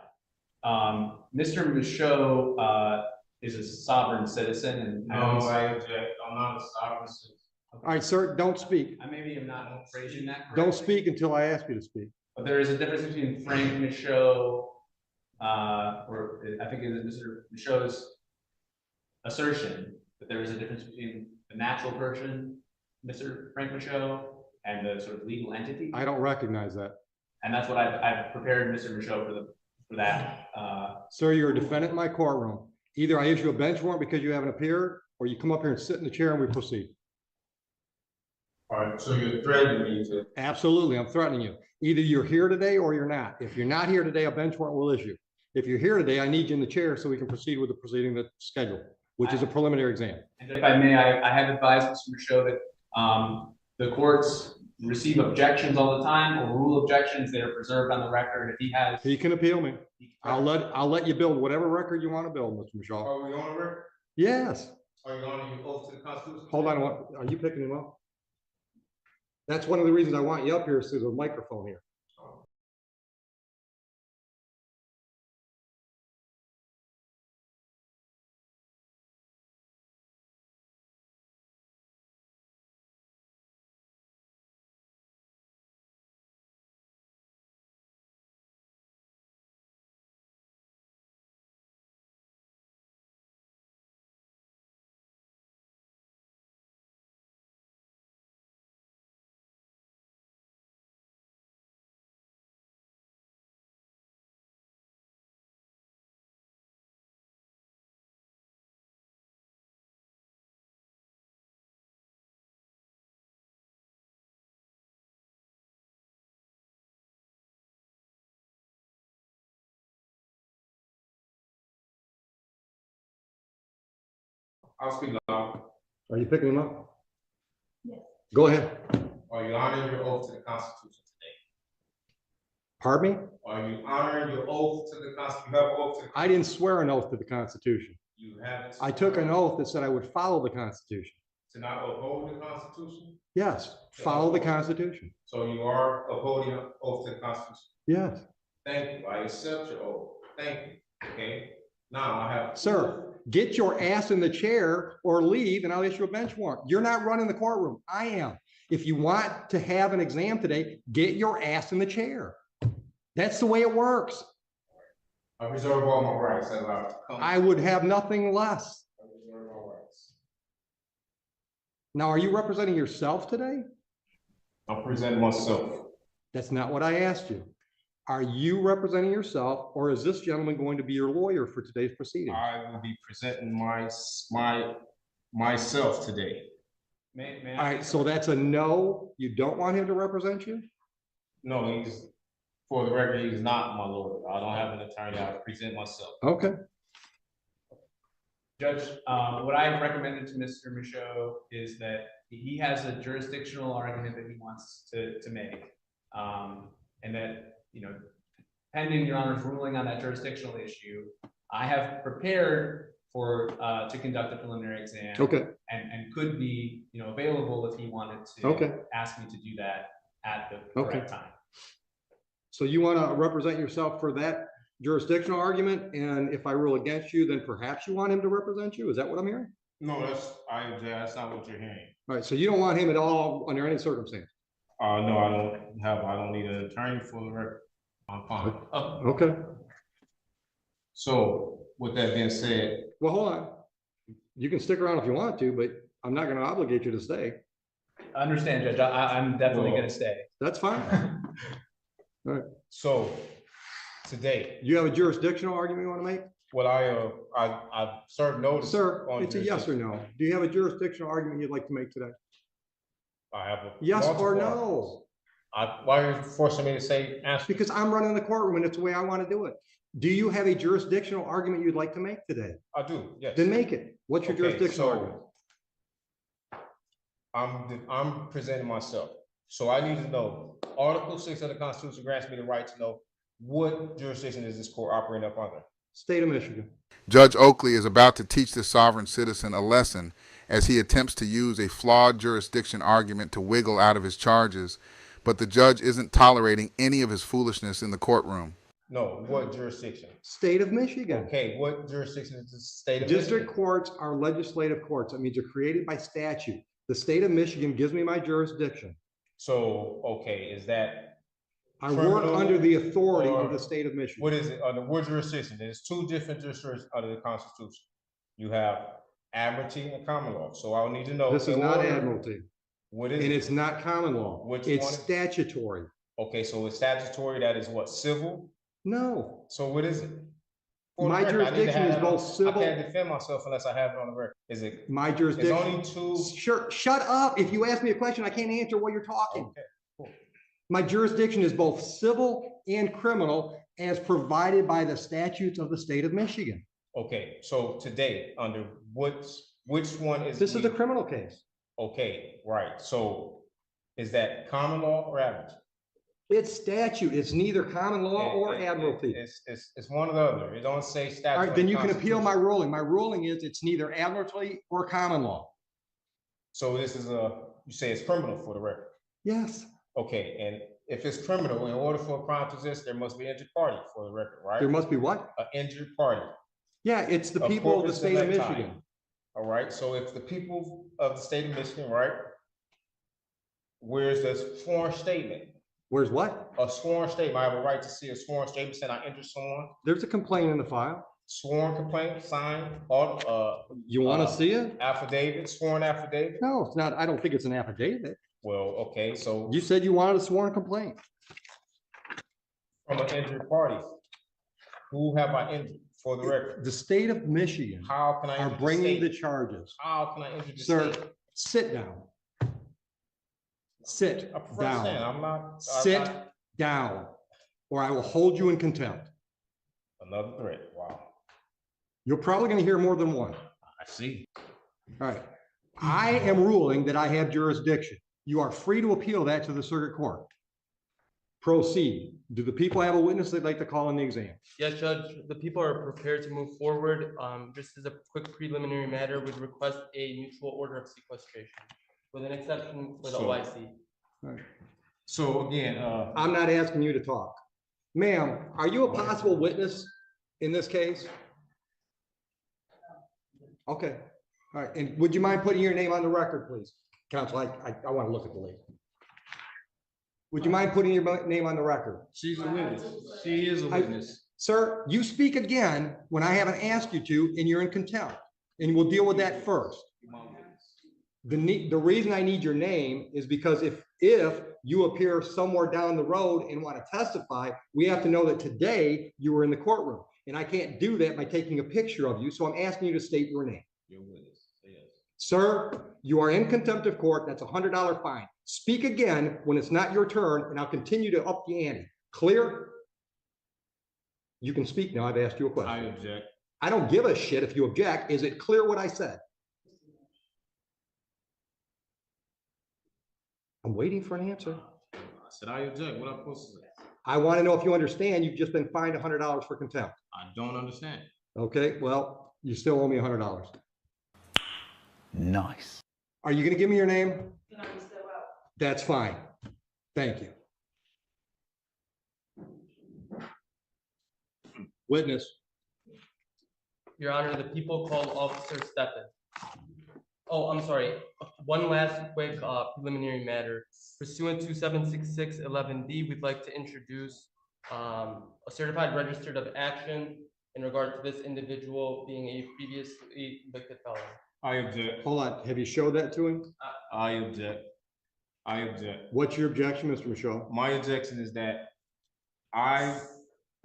Speaker 20: Mr. Michaud is a sovereign citizen and.
Speaker 21: No, I object. I'm not a sovereign citizen.
Speaker 14: All right, sir, don't speak.
Speaker 20: I maybe am not phrasing that correctly.
Speaker 14: Don't speak until I ask you to speak.
Speaker 20: But there is a difference between Frank Michaud, or I think it is Mr. Michaud's assertion that there is a difference between the natural person, Mr. Frank Michaud, and the sort of legal entity.
Speaker 14: I don't recognize that.
Speaker 20: And that's what I've prepared Mr. Michaud for that.
Speaker 14: Sir, you're a defendant in my courtroom. Either I issue a bench warrant because you haven't appeared, or you come up here and sit in the chair and we proceed.
Speaker 21: All right, so you're threatening me to.
Speaker 14: Absolutely, I'm threatening you. Either you're here today or you're not. If you're not here today, a bench warrant will issue. If you're here today, I need you in the chair so we can proceed with the proceeding that's scheduled, which is a preliminary exam.
Speaker 20: And if I may, I have advised Mr. Michaud that the courts receive objections all the time, or rule objections that are preserved on the record. If he has,
Speaker 14: He can appeal me. I'll let you build whatever record you want to build, Mr. Michaud.
Speaker 21: Are we on a record?
Speaker 14: Yes.
Speaker 21: Are you on your oath to the Constitution?
Speaker 14: Hold on. Are you picking him up? That's one of the reasons I want you up here, is through the microphone here.
Speaker 21: I'll speak loud.
Speaker 14: Are you picking them up? Yes. Go ahead.
Speaker 21: Are you honoring your oath to the Constitution today?
Speaker 14: Pardon me?
Speaker 21: Are you honoring your oath to the Constitution? You have an oath to the
Speaker 14: I didn't swear an oath to the Constitution.
Speaker 21: You have
Speaker 14: I took an oath that said I would follow the Constitution.
Speaker 21: to not uphold the Constitution?
Speaker 14: Yes, follow the Constitution.
Speaker 21: So you are upholding your oath to the Constitution?
Speaker 14: Yes.
Speaker 21: Thank you. I accept your oath. Thank you. Okay. Now I have.
Speaker 14: Sir, get your ass in the chair or leave and I'll issue a bench warrant. You're not running the courtroom. I am. If you want to have an exam today, get your ass in the chair. That's the way it works.
Speaker 21: I reserve all my rights.
Speaker 14: I would have nothing less.
Speaker 21: I reserve all rights.
Speaker 14: Now, are you representing yourself today?
Speaker 21: I'm presenting myself.
Speaker 14: That's not what I asked you. Are you representing yourself, or is this gentleman going to be your lawyer for today's proceeding?
Speaker 21: I will be presenting myself today.
Speaker 14: All right, so that's a no. You don't want him to represent you?
Speaker 21: No, he's, for the record, he's not my lawyer. I don't have an attorney. I present myself.
Speaker 14: Okay.
Speaker 20: Judge, what I recommended to Mr. Michaud is that he has a jurisdictional argument that he wants to make. And that, you know, pending Your Honor's ruling on that jurisdictional issue, I have prepared for to conduct a preliminary exam.
Speaker 14: Okay.
Speaker 20: And could be, you know, available if he wanted to ask me to do that at the correct time.
Speaker 14: So you want to represent yourself for that jurisdictional argument, and if I rule against you, then perhaps you want him to represent you? Is that what I'm hearing?
Speaker 21: No, that's not what you're hearing.
Speaker 14: All right, so you don't want him at all under any circumstance?
Speaker 21: No, I don't need an attorney for the record. I'm fine.
Speaker 14: Okay.
Speaker 21: So with that being said.
Speaker 14: Well, hold on. You can stick around if you want to, but I'm not going to obligate you to stay.
Speaker 20: I understand, Judge. I'm definitely going to stay.
Speaker 14: That's fine. All right.
Speaker 21: So today.
Speaker 14: You have a jurisdictional argument you want to make?
Speaker 21: Well, I've served notice.
Speaker 14: Sir, it's a yes or no. Do you have a jurisdictional argument you'd like to make today?
Speaker 21: I have a
Speaker 14: yes or no.
Speaker 21: Why are you forcing me to say answer?
Speaker 14: Because I'm running the courtroom and it's the way I want to do it. Do you have a jurisdictional argument you'd like to make today?
Speaker 21: I do, yes.
Speaker 14: Then make it. What's your jurisdictional argument?
Speaker 21: I'm presenting myself. So I need to know, Article 6 of the Constitution grants me the right to know what jurisdiction is this court operating up under?
Speaker 14: State of Michigan.
Speaker 1: Judge Oakley is about to teach the sovereign citizen a lesson as he attempts to use a flawed jurisdiction argument to wiggle out of his charges, but the judge isn't tolerating any of his foolishness in the courtroom.
Speaker 21: No, what jurisdiction?
Speaker 14: State of Michigan.
Speaker 21: Okay, what jurisdiction is the state of
Speaker 14: District
Speaker 21: Michigan?
Speaker 14: courts are legislative courts. That means they're created by statute. The state of Michigan gives me my jurisdiction.
Speaker 21: So, okay, is that
Speaker 14: I work under the authority of the state of Michigan.
Speaker 21: What is it under what jurisdiction? There's two different jurisdictions under the Constitution. You have admiralty and common law. So I'll need to know.
Speaker 14: This is not admiralty.
Speaker 21: What is
Speaker 14: and
Speaker 21: it?
Speaker 14: It's not common law. It's
Speaker 21: one?
Speaker 14: Statutory.
Speaker 21: Okay, so it's statutory. That is what, civil?
Speaker 14: No.
Speaker 21: So what is it?
Speaker 14: My jurisdiction is both civil.
Speaker 21: I can't defend myself unless I have it on the record. Is it?
Speaker 14: My jurisdiction.
Speaker 21: It's only two.
Speaker 14: Sure. Shut up. If you ask me a question, I can't answer while you're talking.
Speaker 21: Okay, cool.
Speaker 14: My jurisdiction is both civil and criminal as provided by the statutes of the state of Michigan.
Speaker 21: Okay, so today, under which one is?
Speaker 14: This is a criminal case.
Speaker 21: Okay, right. So is that common law or admiralty?
Speaker 14: It's statute. It's neither common law or admiralty.
Speaker 21: It's one or the other. It don't say statute.
Speaker 14: All right, then you can appeal my ruling. My ruling is it's neither admiralty or common law.
Speaker 21: So this is you say it's criminal for the record.
Speaker 14: Yes,
Speaker 21: Okay, and if it's criminal, in order for a crime to exist, there must be an injured party for the record, right?
Speaker 14: there must be what?
Speaker 21: An injured party.
Speaker 14: Yeah, it's the
Speaker 21: A
Speaker 14: people of the
Speaker 21: corpus
Speaker 14: state of
Speaker 21: delicti.
Speaker 14: Michigan.
Speaker 21: All right, so if the people of the state of Michigan, right? Where's the sworn statement?
Speaker 14: Where's what?
Speaker 21: A sworn statement. I have a right to see a sworn statement saying I injured someone.
Speaker 14: There's a complaint in the file.
Speaker 21: Sworn complaint, signed, all,
Speaker 14: You want to see it?
Speaker 21: affidavit, sworn affidavit?
Speaker 14: No, it's not. I don't think it's an affidavit.
Speaker 21: Well, okay, so
Speaker 14: You said you wanted a sworn complaint.
Speaker 21: from an injured party, who have I injured for the record?
Speaker 14: The state of Michigan
Speaker 21: How can I
Speaker 14: are
Speaker 21: injure the
Speaker 14: bringing the
Speaker 21: state?
Speaker 14: charges.
Speaker 21: How can I injure the
Speaker 14: Sir,
Speaker 21: state?
Speaker 14: sit down. Sit
Speaker 21: I prefer to stand.
Speaker 14: down.
Speaker 21: I'm not.
Speaker 14: Sit down, or I will hold you in contempt.
Speaker 21: Another threat, wow.
Speaker 14: You're probably going to hear more than one.
Speaker 21: I see.
Speaker 14: All right. I am ruling that I have jurisdiction. You are free to appeal that to the circuit court. Proceed. Do the people have a witness they'd like to call in the exam?
Speaker 5: Yes, Judge, the people are prepared to move forward. Just as a quick preliminary matter, would request a mutual order of sequestration with an exception for the
Speaker 21: So-
Speaker 5: OIC.
Speaker 14: All right.
Speaker 21: So again,
Speaker 14: I'm not asking you to talk. Ma'am, are you a possible witness in this case? Okay. All right. And would you mind putting your name on the record, please? Counsel, I want to look at the lady. Would you mind putting your name on the record?
Speaker 21: she's a witness. She is a witness.
Speaker 14: Sir, you speak again when I haven't asked you to, and you're in contempt. And we'll deal with that first. The reason I need your name is because if you appear somewhere down the road and want to testify, we have to know that today you were in the courtroom. And I can't do that by taking a picture of you, so I'm asking you to state your name.
Speaker 21: Your witness, yes.
Speaker 14: Sir, you are in contempt of court. That's a $100 fine. Speak again when it's not your turn, and I'll continue to up the ante. Clear? You can speak now. I've asked you a
Speaker 21: I
Speaker 14: question.
Speaker 21: object.
Speaker 14: I don't give a shit if you object. Is it clear what I said? I'm waiting for an answer.
Speaker 21: I said I object. What am I supposed to say?
Speaker 14: I want to know if you understand you've just been fined $100 for contempt.
Speaker 21: I don't understand.
Speaker 14: Okay, well, you still owe me $100.
Speaker 1: Nice.
Speaker 14: Are you going to give me your name? That's fine. Thank you. Witness.
Speaker 5: Your Honor, the people called Officer Steppen. Oh, I'm sorry. One last quick preliminary matter. Pursuant to 76611D, we'd like to introduce a certified registered of action in regard to this individual being a previously convicted felon.
Speaker 21: I object.
Speaker 14: Hold on. Have you showed that to him?
Speaker 21: I object. I object.
Speaker 14: What's your objection, Mr. Michaud?
Speaker 21: My objection is that I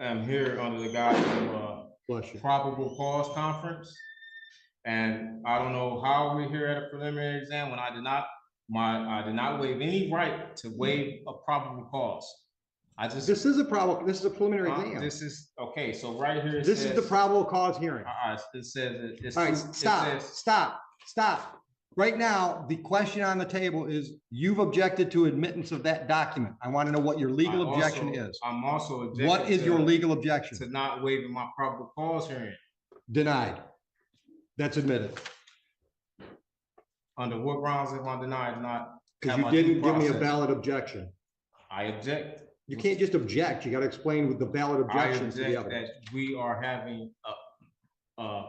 Speaker 21: am here under the guise of
Speaker 14: Bless you.
Speaker 21: probable cause conference. And I don't know how we're here at a preliminary exam when I did not waive any right to waive a probable cause.
Speaker 14: This is a preliminary exam.
Speaker 21: This is, okay, so right here.
Speaker 14: This is the probable cause hearing.
Speaker 21: It says.
Speaker 14: All right, stop. Right now, the question on the table is, you've objected to admittance of that document. I want to know what your legal objection is.
Speaker 21: I'm also objecting.
Speaker 14: What is your legal objection?
Speaker 21: To not waiving my probable cause hearing.
Speaker 14: Denied. That's admitted.
Speaker 21: Under what grounds am I denied not?
Speaker 14: Because you didn't give me a valid objection.
Speaker 21: I object.
Speaker 14: You can't just object. You got to explain with the valid objections to the
Speaker 21: I object
Speaker 14: evidence.
Speaker 21: that we are having a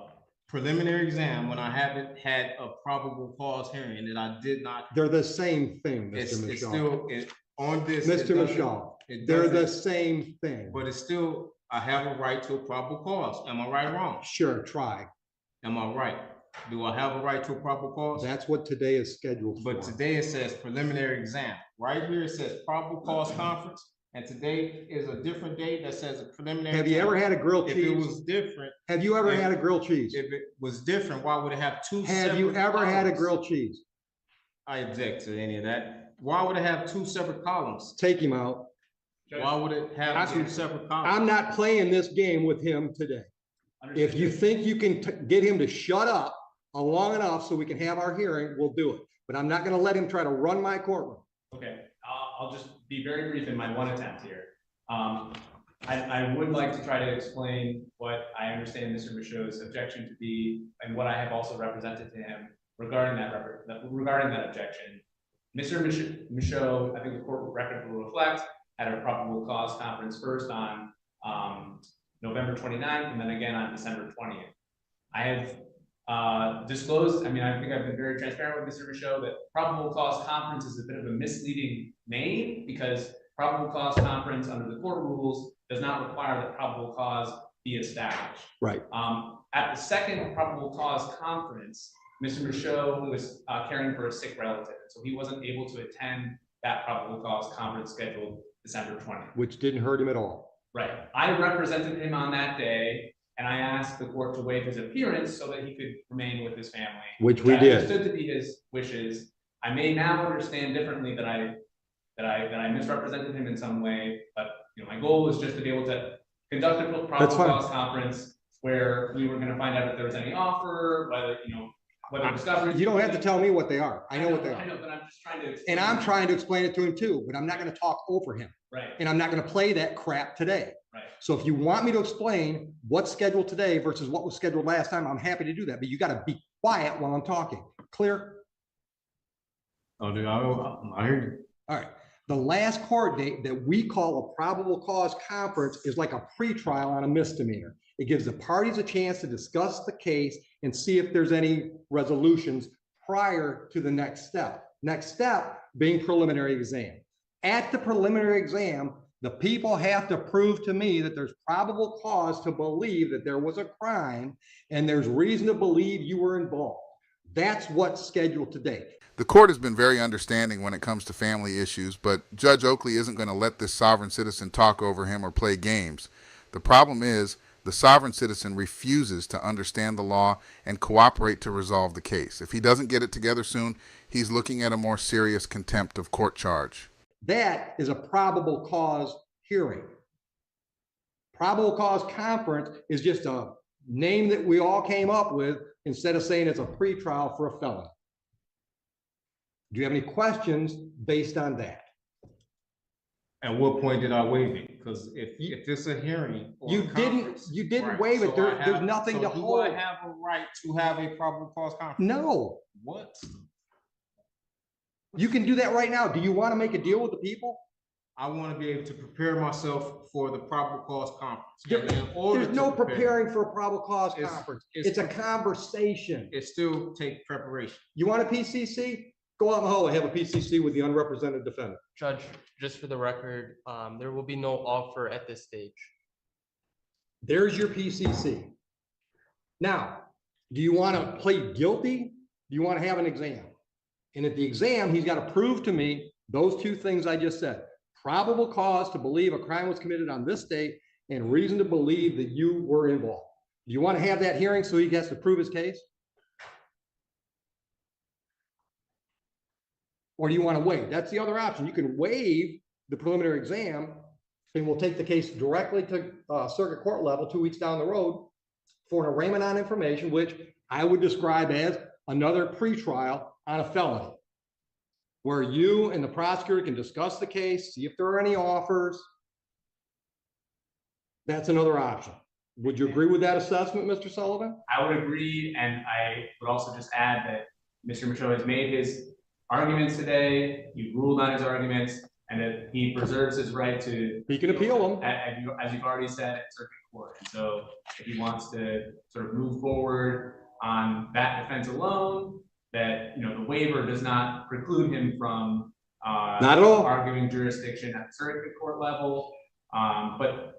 Speaker 21: preliminary exam when I haven't had a probable cause hearing and that I did not.
Speaker 14: They're the same thing,
Speaker 21: It's
Speaker 14: Mr. Michaud.
Speaker 21: still, on this.
Speaker 14: Mr. Michaud, they're the same thing.
Speaker 21: But it's still, I have a right to a probable cause. Am I right or wrong?
Speaker 14: Sure, try.
Speaker 21: Am I right? Do I have a right to a probable cause?
Speaker 14: That's what today is scheduled for.
Speaker 21: But today it says preliminary exam. Right here it says probable cause conference. And today is a different date that says a preliminary.
Speaker 14: Have you ever had a grilled cheese?
Speaker 21: If it was different.
Speaker 14: Have you ever had a grilled cheese?
Speaker 21: If it was different, why would it have two separate?
Speaker 14: Have you ever had a
Speaker 21: columns?
Speaker 14: grilled cheese?
Speaker 21: I object to any of that. Why would it have two separate columns?
Speaker 14: Take him out.
Speaker 21: Why would it have two separate columns?
Speaker 14: I'm not playing this game with him today. If you think you can get him to shut up long enough so we can have our hearing, we'll do it. But I'm not going to let him try to run my courtroom.
Speaker 8: Okay, I'll just be very brief in my one attempt here. I would like to try to explain what I understand Mr. Michaud's objection to be, and what I have also represented to him regarding that objection. Mr. Michaud, I think the court record will reflect, had a probable cause conference first on November 29th and then again on December 20th. I have disclosed, I think I've been very transparent with Mr. Michaud that probable cause conference is a bit of a misleading name because probable cause conference under the court rules does not require that probable cause be established.
Speaker 14: Right.
Speaker 8: At the second probable cause conference, Mr. Michaud was caring for a sick relative, so he wasn't able to attend that probable cause conference scheduled December 20th.
Speaker 14: Which didn't hurt him at all.
Speaker 8: Right. I represented him on that day, and I asked the court to waive his appearance so that he could remain with his family.
Speaker 14: Which we
Speaker 8: I
Speaker 14: did.
Speaker 8: understood to be his wishes. I may now understand differently that I misrepresented him in some way, but my goal was just to be able to conduct a probable cause conference where we were going to find out if there was any offer, whether discovery.
Speaker 14: You don't have to tell me what they are. I know what they are.
Speaker 8: I know, but I'm just trying to explain.
Speaker 14: And I'm trying to explain it to him too, but I'm not going to talk over him.
Speaker 8: Right.
Speaker 14: And I'm not going to play that crap today.
Speaker 8: Right.
Speaker 14: So if you want me to explain what's scheduled today versus what was scheduled last time, I'm happy to do that, but you got to be quiet while I'm talking. Clear?
Speaker 21: Oh, dude, I hear you.
Speaker 14: All right. The last court date that we call a probable cause conference is like a pretrial on a misdemeanor. It gives the parties a chance to discuss the case and see if there's any resolutions prior to the next step. Next step being preliminary exam. At the preliminary exam, the people have to prove to me that there's probable cause to believe that there was a crime and there's reason to believe you were involved. That's what's scheduled today.
Speaker 1: The court has been very understanding when it comes to family issues, but Judge Oakley isn't going to let this sovereign citizen talk over him or play games. The problem is the sovereign citizen refuses to understand the law and cooperate to resolve the case. If he doesn't get it together soon, he's looking at a more serious contempt of court charge.
Speaker 14: That is a probable cause hearing. Probable cause conference is just a name that we all came up with instead of saying it's a pretrial for a felon. Do you have any questions based on that?
Speaker 21: At what point did I waive it? Because if it's a hearing, or
Speaker 14: You
Speaker 21: a conference,
Speaker 14: didn't
Speaker 21: right,
Speaker 14: waive it.
Speaker 21: so
Speaker 14: There's nothing
Speaker 21: so
Speaker 14: to
Speaker 21: do
Speaker 14: hold.
Speaker 21: I have a right to have a probable cause conference?
Speaker 14: No.
Speaker 21: What?
Speaker 14: You can do that right now. Do you want to make a deal with the people?
Speaker 21: I want to be able to prepare myself for the probable cause conference.
Speaker 14: There's no preparing for a probable cause
Speaker 21: It's-
Speaker 14: conference.
Speaker 21: it's-
Speaker 14: It's a conversation.
Speaker 21: It still takes preparation.
Speaker 14: You want a PCC? Go out in the hallway, have a PCC with the unrepresented defendant.
Speaker 5: Judge, just for the record, there will be no offer at this stage.
Speaker 14: There's your PCC. Now, do you want to plead guilty? Do you want to have an exam? And at the exam, he's got to prove to me those two things I just said. Probable cause to believe a crime was committed on this date and reason to believe that you were involved. Do you want to have that hearing so he has to prove his case? Or do you want to waive? That's the other option. You can waive the preliminary exam and we'll take the case directly to circuit court level 2 weeks down the road for an arraignment on information, which I would describe as another pretrial on a felony, where you and the prosecutor can discuss the case, see if there are any offers. That's another option. Would you agree with that assessment, Mr. Sullivan?
Speaker 8: I would agree, and I would also just add that Mr. Michaud has made his arguments today, he ruled on his arguments, and that he preserves his right to—
Speaker 14: He can appeal them.
Speaker 8: As you've already said, at circuit court. And so if he wants to sort of move forward on that defense alone, that, the waiver does not preclude him from
Speaker 14: not at all
Speaker 8: arguing jurisdiction at the circuit court level. But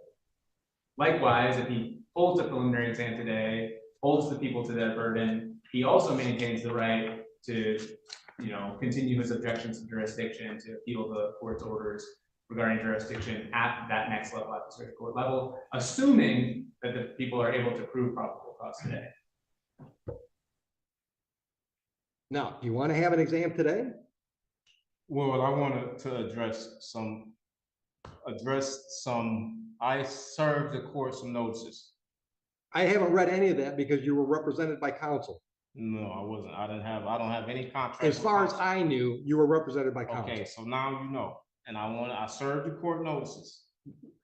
Speaker 8: likewise, if he holds a preliminary exam today, holds the people to their burden, he also maintains the right to, continue his objections to jurisdiction, to appeal the court's orders regarding jurisdiction at that next level, at the circuit court level, assuming that the people are able to prove probable cause today.
Speaker 14: Now, do you want to have an exam today?
Speaker 21: Well, I wanted to address some, I served the court some notices.
Speaker 14: I haven't read any of that because you were represented by counsel.
Speaker 21: No, I wasn't. I don't have any contract.
Speaker 14: As far as I knew, you were represented by counsel.
Speaker 21: Okay, so now you know. And I served the court notices.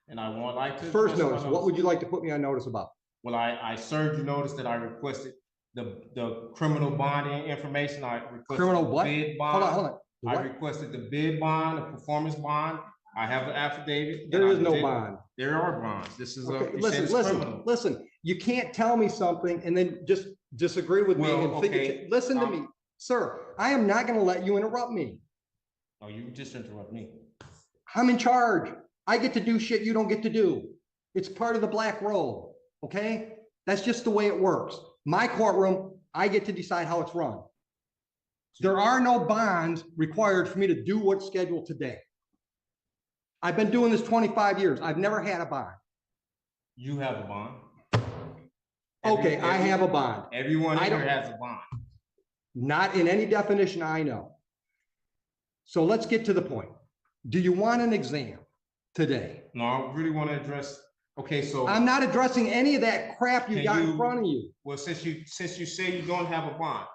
Speaker 21: And I would like to—
Speaker 14: First notice, what would you like to put me on notice about?
Speaker 21: Well, I served you notice that I requested the criminal bonding information. I requested
Speaker 14: Criminal what?
Speaker 21: bid bond.
Speaker 14: Hold on.
Speaker 21: I
Speaker 14: What?
Speaker 21: requested the bid bond, the performance bond. I have an affidavit.
Speaker 14: There is
Speaker 21: and I
Speaker 14: no
Speaker 21: did-
Speaker 14: bond.
Speaker 21: There are bonds. This is
Speaker 14: Okay,
Speaker 21: you said it's criminal.
Speaker 14: listen. You can't tell me something and then just disagree with me
Speaker 21: Well,
Speaker 14: and figure.
Speaker 21: okay,
Speaker 14: Listen to me, sir. I am not gonna let you interrupt me.
Speaker 21: Oh, you just interrupt me.
Speaker 14: I'm in charge. I get to do shit you don't get to do. It's part of the black robe, okay? That's just the way it works. My courtroom, I get to decide how it's run. There are no bonds required for me to do what's scheduled today. I've been doing this 25 years. I've never had a bond.
Speaker 21: You have a bond.
Speaker 14: Okay, I have a bond.
Speaker 21: Everyone
Speaker 14: I
Speaker 21: here
Speaker 14: don't-
Speaker 21: has a bond.
Speaker 14: Not in any definition I know. So let's get to the point. Do you want an exam today?
Speaker 21: No, I really want to address, okay, so.
Speaker 14: I'm not addressing any of that crap you
Speaker 21: Can
Speaker 14: got in
Speaker 21: you-
Speaker 14: front of you.
Speaker 21: Well, since you say you don't have a bond,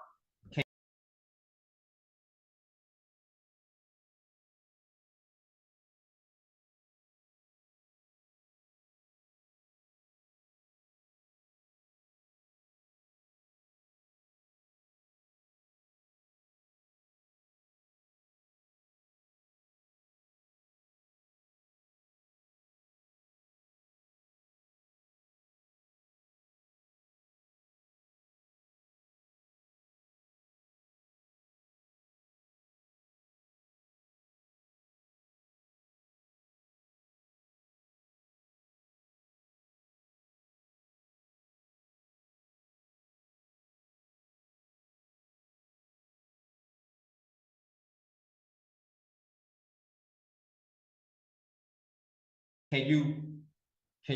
Speaker 21: can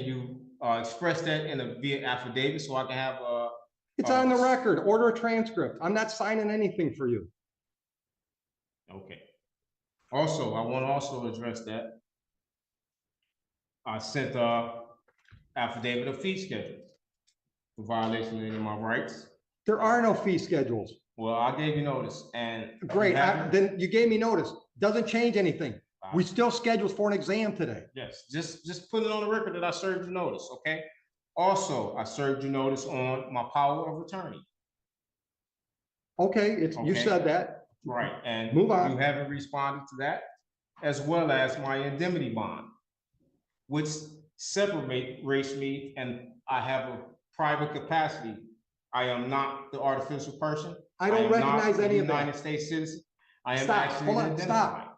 Speaker 21: you express that in a via affidavit so I can have
Speaker 14: It's on the record. Order a transcript. I'm not signing anything for you.
Speaker 21: okay. Also, I want to also address that. I sent affidavit of fee schedule for violation of any of my rights.
Speaker 14: There are no fee schedules.
Speaker 21: Well, I gave you notice and.
Speaker 14: Great,
Speaker 21: you have it?
Speaker 14: then you gave me notice. Doesn't change anything. We still scheduled for an exam today.
Speaker 21: Yes, just put it on the record that I served you notice, okay? Also, I served you notice on my power of attorney.
Speaker 14: Okay, you
Speaker 21: Okay.
Speaker 14: said that.
Speaker 21: Right, and
Speaker 14: Move on.
Speaker 21: you haven't responded to that, as well as my indemnity bond, which separates me, and I have a private capacity. I am not the artificial person.
Speaker 14: I don't
Speaker 21: am not
Speaker 14: recognize
Speaker 21: a
Speaker 14: any of that.
Speaker 21: United States citizen. I am
Speaker 14: Stop,
Speaker 21: actually
Speaker 14: hold
Speaker 21: an
Speaker 14: on,
Speaker 21: identified.
Speaker 14: stop.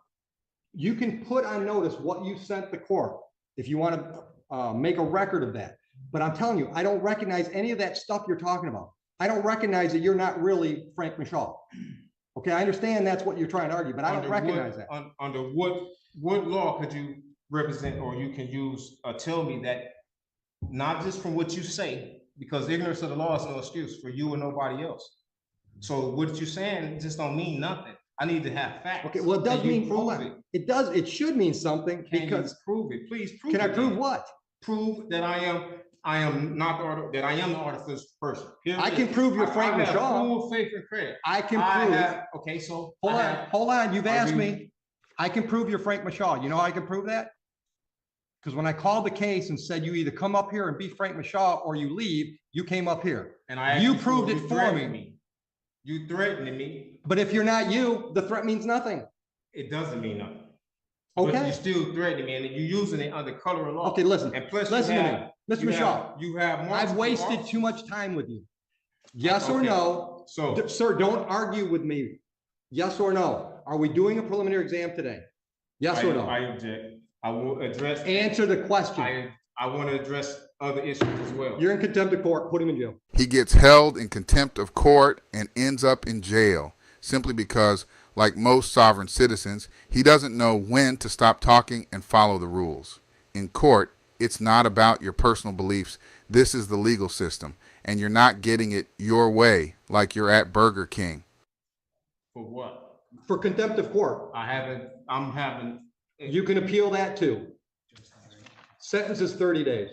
Speaker 14: You can put on notice what you sent the court if you want to make a record of that. But I'm telling you, I don't recognize any of that stuff you're talking about. I don't recognize that you're not really Frank Michaud. Okay, I understand that's what you're trying to argue, but I don't
Speaker 21: Under
Speaker 14: recognize
Speaker 21: what-
Speaker 14: that.
Speaker 21: Under what law could you represent or you can use, tell me that, not just from what you say, because ignorance of the law is no excuse for you or nobody else. So what you're saying just don't mean nothing. I need to have facts.
Speaker 14: Okay, well, it does
Speaker 21: Can you
Speaker 14: mean, hold
Speaker 21: prove
Speaker 14: on. It does, it should mean something
Speaker 21: Can you
Speaker 14: because,
Speaker 21: prove it? Please prove
Speaker 14: can I
Speaker 21: it
Speaker 14: prove
Speaker 21: then.
Speaker 14: what?
Speaker 21: Prove that I am not that I am the artificial person. Period.
Speaker 14: I can prove you're Frank
Speaker 21: I have
Speaker 14: Michaud.
Speaker 21: full faith and credit.
Speaker 14: I can
Speaker 21: I
Speaker 14: prove.
Speaker 21: have- Okay, so.
Speaker 14: Hold on, you've
Speaker 21: Are
Speaker 14: asked
Speaker 21: you-
Speaker 14: me. I can prove you're Frank Michaud. You know how I can prove that? Because when I called the case and said you either come up here and be Frank Michaud or you leave, you came up here.
Speaker 21: And I asked
Speaker 14: You
Speaker 21: you
Speaker 14: proved it
Speaker 21: you
Speaker 14: for
Speaker 21: threatened
Speaker 14: me.
Speaker 21: You threatened me.
Speaker 14: But if you're not you, the threat means nothing.
Speaker 21: It doesn't mean nothing. But
Speaker 14: Okay?
Speaker 21: you still threatening me and you're using it under color of law.
Speaker 14: Okay, listen.
Speaker 21: And plus
Speaker 14: Listen
Speaker 21: you
Speaker 14: to
Speaker 21: have,
Speaker 14: me. Mr.
Speaker 21: you
Speaker 14: Michaud,
Speaker 21: have, you have.
Speaker 14: I've
Speaker 21: multiple
Speaker 14: wasted
Speaker 21: officers.
Speaker 14: too much time with you. Yes or
Speaker 21: Okay.
Speaker 14: no?
Speaker 21: So.
Speaker 14: Sir, don't argue with me. Yes or no? Are we doing a preliminary exam today? Yes or
Speaker 21: I
Speaker 14: no?
Speaker 21: object. I will address.
Speaker 14: Answer the question.
Speaker 21: I want to address other issues as well.
Speaker 14: You're in contempt of court. Put him in jail.
Speaker 1: He gets held in contempt of court and ends up in jail simply because, like most sovereign citizens, he doesn't know when to stop talking and follow the rules. In court, it's not about your personal beliefs. This is the legal system, and you're not getting it your way like you're at Burger King.
Speaker 21: For what?
Speaker 14: For contempt of court.
Speaker 21: I'm having.
Speaker 14: You can appeal that too. Sentence is 30 days.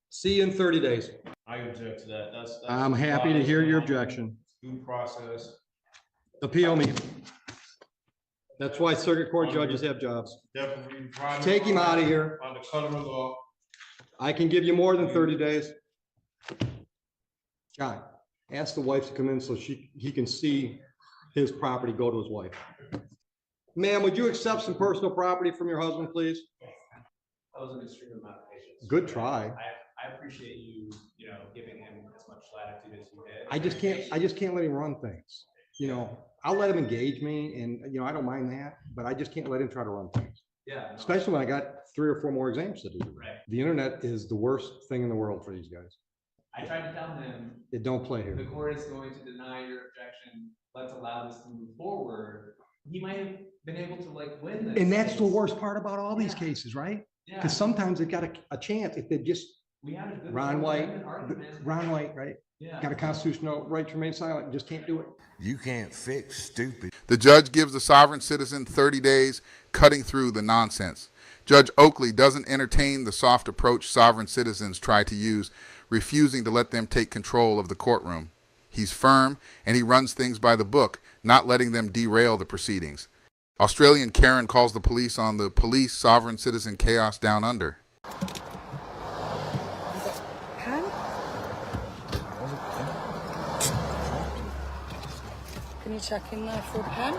Speaker 14: See you in 30 days.
Speaker 21: I object to that. That's.
Speaker 14: I'm happy to hear your objection.
Speaker 21: Due process.
Speaker 14: Appeal me. That's why circuit court judges have jobs.
Speaker 21: Definitely. private
Speaker 14: Take him out of here.
Speaker 21: Under color of law.
Speaker 14: I can give you more than 30 days. John, ask the wife to come in so he can see his property go to his wife. Ma'am, would you accept some personal property from your husband, please?
Speaker 8: That was an extreme amount of patience.
Speaker 14: Good try.
Speaker 8: I appreciate you, giving him as much latitude as you did.
Speaker 14: I just can't let him run things. I'll let him engage me and, I don't mind that, but I just can't let him try to run things.
Speaker 8: Yeah. no.
Speaker 14: Especially when I got 3 or 4 more exams to do.
Speaker 8: Right.
Speaker 14: The internet is the worst thing in the world for these guys.
Speaker 8: I tried to tell him.
Speaker 14: It don't play here.
Speaker 8: The court is going to deny your objection. Let's allow this to move forward. He might have been able to win this.
Speaker 14: And that's the
Speaker 8: case.
Speaker 14: worst part about all these cases, right?
Speaker 8: Yeah.
Speaker 14: Because sometimes they've got a chance if they just,
Speaker 8: We had a good
Speaker 14: Ron White,
Speaker 8: argument.
Speaker 14: right?
Speaker 8: Yeah.
Speaker 14: Got a constitutional right to remain silent, just can't do it.
Speaker 1: You can't fix stupid. The judge gives the sovereign citizen 30 days, cutting through the nonsense. Judge Oakley doesn't entertain the soft approach sovereign citizens try to use, refusing to let them take control of the courtroom. He's firm, and he runs things by the book, not letting them derail the proceedings. Australian Karen calls the police on the police sovereign citizen chaos down under.
Speaker 17: Can you check in there for a pen?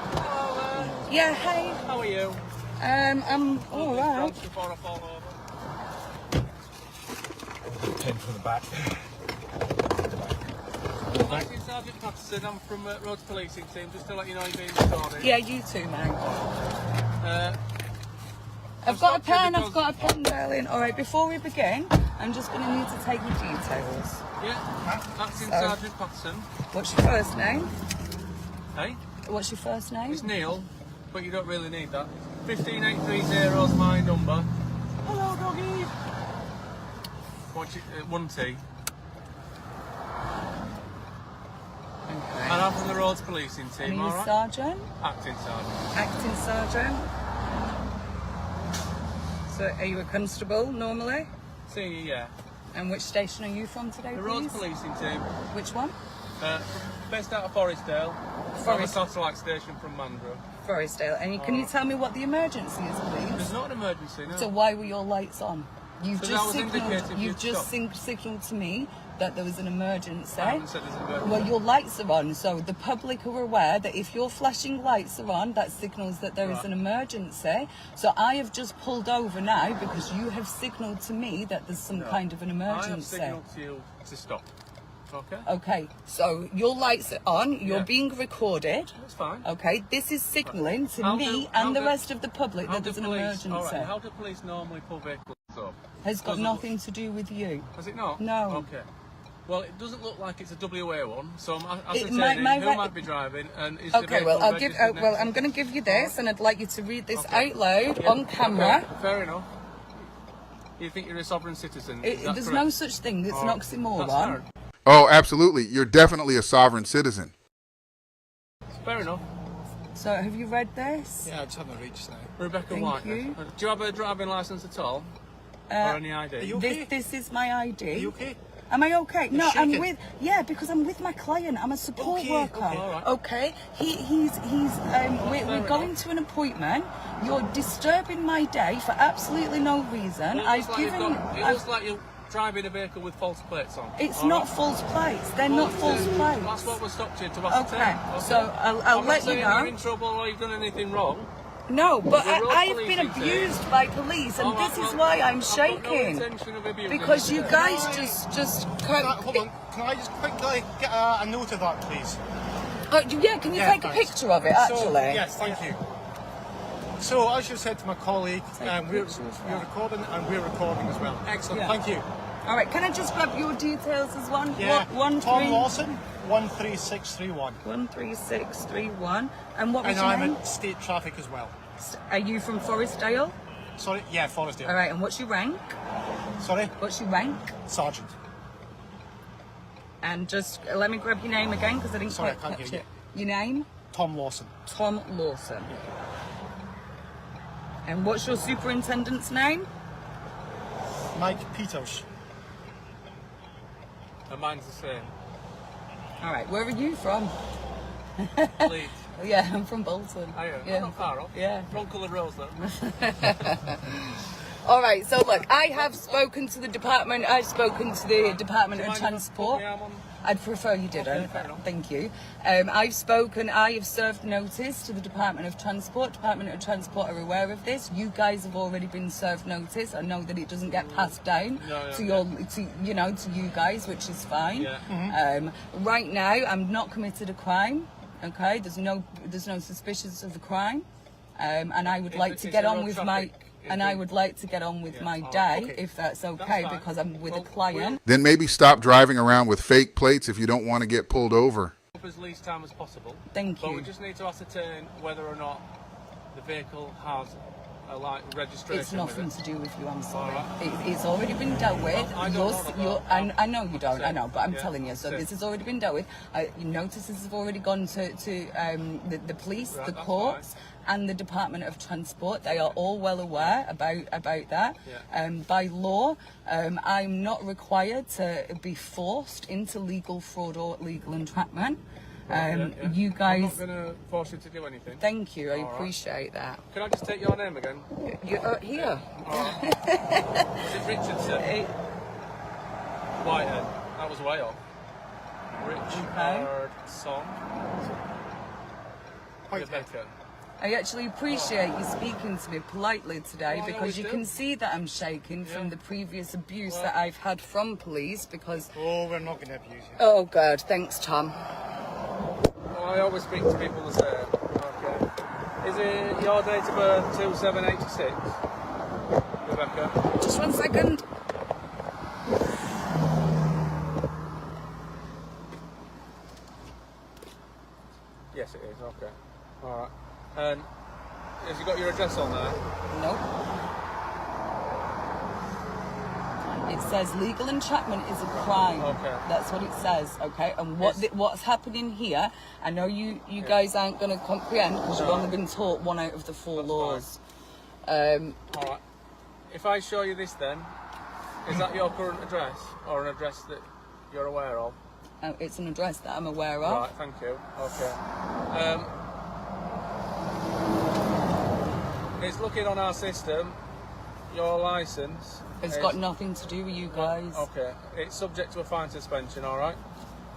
Speaker 17: Yeah, hey.
Speaker 9: How are you?
Speaker 17: I'm all right.
Speaker 9: Before I fall over.
Speaker 16: Pen from the back.
Speaker 9: Acting Sergeant Patterson, I'm from Roads Policing Team, just to let you know you're being recorded.
Speaker 17: Yeah, you too, mate. I've got a pen, darling. All right, before we begin, I'm just going to need to take your details.
Speaker 9: Yeah, Acting Sergeant Patterson.
Speaker 17: What's your first name?
Speaker 9: Hey?
Speaker 17: What's your first name?
Speaker 9: It's Neil, but you don't really need that. 15830 is my number. Hello, doggy. One T.
Speaker 17: Okay.
Speaker 9: And I'm from the Roads Policing Team,
Speaker 17: And are you
Speaker 9: alright?
Speaker 17: sergeant?
Speaker 9: Acting Sergeant.
Speaker 17: Acting sergeant. So, are you a constable normally?
Speaker 9: Senior, yeah.
Speaker 17: And which station are you from today,
Speaker 9: The
Speaker 17: please?
Speaker 9: Roads Policing Team.
Speaker 17: Which one?
Speaker 9: Based out of Forestdale. I'm a satellite station from Mandurah.
Speaker 17: Forestdale. And can you tell me what the emergency is, please?
Speaker 9: There's not an emergency, no.
Speaker 17: So why were your lights on? You've
Speaker 9: So
Speaker 17: just
Speaker 9: that was indicating
Speaker 17: you've
Speaker 9: you'd
Speaker 17: just
Speaker 9: stop.
Speaker 17: signalled to me that there was an emergency.
Speaker 9: I haven't said there's an emergency.
Speaker 17: Well, your lights are on, so the public are aware that if your flashing lights are on, that signals that there is an emergency. So I have just pulled over now because you have signalled to me that there's some kind of an emergency.
Speaker 9: I have signalled to you to stop. Okay?
Speaker 17: Okay, so your lights are on, you're being recorded.
Speaker 9: That's fine.
Speaker 17: Okay, this is signalling to
Speaker 9: How
Speaker 17: me
Speaker 9: do-
Speaker 17: and
Speaker 9: how
Speaker 17: the
Speaker 9: do-
Speaker 17: rest of the public
Speaker 9: How
Speaker 17: that
Speaker 9: do
Speaker 17: there's an
Speaker 9: police-
Speaker 17: emergency.
Speaker 9: All right, how do police normally pull vehicles up?
Speaker 17: Has got nothing to do with you.
Speaker 9: Has it not?
Speaker 17: No.
Speaker 9: Okay. Well, it doesn't look like it's a WA one, so I'm
Speaker 17: It
Speaker 9: ascertaining
Speaker 17: might-
Speaker 9: who might be driving and is the
Speaker 17: Okay, well,
Speaker 9: vehicle
Speaker 17: I'll give.
Speaker 9: registered
Speaker 17: Well,
Speaker 9: next
Speaker 17: I'm going to give you this, and I'd like you to read this
Speaker 9: Okay.
Speaker 17: out loud
Speaker 9: Yeah,
Speaker 17: on camera.
Speaker 9: okay, fair enough. You think you're a sovereign citizen? Is that
Speaker 17: There's
Speaker 9: correct?
Speaker 17: no such thing. It's an
Speaker 9: Oh, that's
Speaker 17: oxymoron.
Speaker 9: fair.
Speaker 1: Oh, absolutely. You're definitely a sovereign citizen.
Speaker 9: Fair enough.
Speaker 17: So, have you read this?
Speaker 9: Yeah, I just haven't reached now. Rebecca
Speaker 17: Thank
Speaker 9: White.
Speaker 17: you.
Speaker 9: Do you have a driving licence at all? or any ID?
Speaker 17: This is my ID.
Speaker 9: Are you okay?
Speaker 17: Am I okay?
Speaker 9: You're
Speaker 17: No, I'm
Speaker 9: shaking.
Speaker 17: with. Yeah, because I'm with my client. I'm a support worker.
Speaker 9: okay, all right.
Speaker 17: Okay. We're going to an appointment. You're disturbing my day for absolutely no reason.
Speaker 9: Well, it
Speaker 17: I've
Speaker 9: looks like
Speaker 17: given.
Speaker 9: it looks like you're driving a vehicle with false plates on.
Speaker 17: It's
Speaker 9: all
Speaker 17: not
Speaker 9: right?
Speaker 17: false plates. They're not false plates.
Speaker 9: That's what we stopped you to ascertain.
Speaker 17: Okay, so I'll
Speaker 9: I'm
Speaker 17: let
Speaker 9: not saying
Speaker 17: you know.
Speaker 9: you're in trouble or you've done anything wrong.
Speaker 17: No, but
Speaker 9: The road
Speaker 17: I have been
Speaker 9: policing team-
Speaker 17: abused by police, and
Speaker 9: All right,
Speaker 17: this is
Speaker 9: well,
Speaker 17: why I'm
Speaker 9: I've got
Speaker 17: shaking.
Speaker 9: No intention of abusing
Speaker 17: Because you
Speaker 9: today.
Speaker 17: guys just can't.
Speaker 16: Hold on, can I just quickly get a note of that, please?
Speaker 17: Yeah, can you take a
Speaker 16: thanks.
Speaker 17: picture of it,
Speaker 16: So,
Speaker 17: actually?
Speaker 16: yes, thank you. So, as you said to my colleague, we're recording and we're recording as well. Excellent,
Speaker 17: Yeah.
Speaker 16: thank you.
Speaker 17: All right, can I just grab your details as one?
Speaker 16: Yeah,
Speaker 17: One
Speaker 16: Tom
Speaker 17: three-
Speaker 16: Lawson, 13631.
Speaker 17: 13631. And what was
Speaker 16: And
Speaker 17: your
Speaker 16: I'm
Speaker 17: name?
Speaker 16: at state traffic as well.
Speaker 17: Are you from Forestdale?
Speaker 16: Sorry, yeah, Forestdale.
Speaker 17: All right, and what's your rank?
Speaker 16: Sorry?
Speaker 17: What's your rank?
Speaker 16: Sergeant.
Speaker 17: And just let me grab your name again because I didn't
Speaker 16: Sorry,
Speaker 17: quite
Speaker 16: I can't
Speaker 17: catch
Speaker 16: hear
Speaker 17: it. Your name?
Speaker 16: Tom Lawson.
Speaker 17: Tom Lawson. And what's your superintendent's name?
Speaker 16: Mike Peters.
Speaker 9: And mine's the same.
Speaker 17: All right, where are you from?
Speaker 9: Leeds.
Speaker 17: Yeah, I'm from Bolton.
Speaker 9: Are you?
Speaker 17: Yeah.
Speaker 9: Not far off.
Speaker 17: Yeah.
Speaker 9: Wrong coloured rose though.
Speaker 17: All right, so look, I have spoken to the department. I've spoken to the Department of Transport. I'd prefer you didn't. Thank you. I have served notice to the Department of Transport. Department of Transport are aware of this. You guys have already been served notice. I know that it doesn't get passed down to you guys, which is fine. Right now, I'm not committed a crime. Okay, there's no suspicions of a crime, and I would like to get on with my. And I would like to get on with my day, if that's okay, because I'm with a client.
Speaker 1: Then maybe stop driving around with fake plates if you don't want to get pulled over.
Speaker 7: As least time as possible.
Speaker 17: Thank you.
Speaker 7: But we just need to ascertain whether or not the vehicle has a registration.
Speaker 17: It's nothing
Speaker 7: with it.
Speaker 17: to do with you, I'm sorry.
Speaker 7: Right.
Speaker 17: It's already been dealt with.
Speaker 7: I
Speaker 17: know you don't, I know, but I'm telling you. So this has already been dealt with. Your notices have already gone to the police, the courts, and the Department of Transport. They are all well aware about that. By law, I'm not required to be forced into legal fraud or legal entrapment. You guys.
Speaker 7: I'm not going to force you to do anything.
Speaker 17: Thank you. I appreciate that.
Speaker 7: Can I just take your name again?
Speaker 17: You're here.
Speaker 7: Is it Richardson? Whitehead. That was way off. Richardson. Rebecca.
Speaker 17: I actually appreciate you speaking to me politely today, because you can see that I'm shaking from the previous abuse that I've had from police, because...
Speaker 16: Oh, we're not going to abuse you.
Speaker 17: Oh, God. Thanks, Tom.
Speaker 7: Well, I always speak to people the same. Okay. Is it your date of birth 2786? Rebecca?
Speaker 17: Just 1 second.
Speaker 7: Yes, it is. Okay. All right. And has you got your address on there?
Speaker 17: Nope. It says legal entrapment is a crime.
Speaker 7: Okay.
Speaker 17: That's what it says. Okay. And what's happening here? I know you guys aren't going to comprehend, because you've only been taught one out of the 4 laws.
Speaker 7: All right. If I show you this, then is that your current address, or an address that you're aware of?
Speaker 17: It's an address that I'm aware of.
Speaker 7: Right. Thank you. Okay. It's looking on our system. Your license.
Speaker 17: It's got nothing to do with you guys.
Speaker 7: Okay. It's subject to a fine suspension, all right?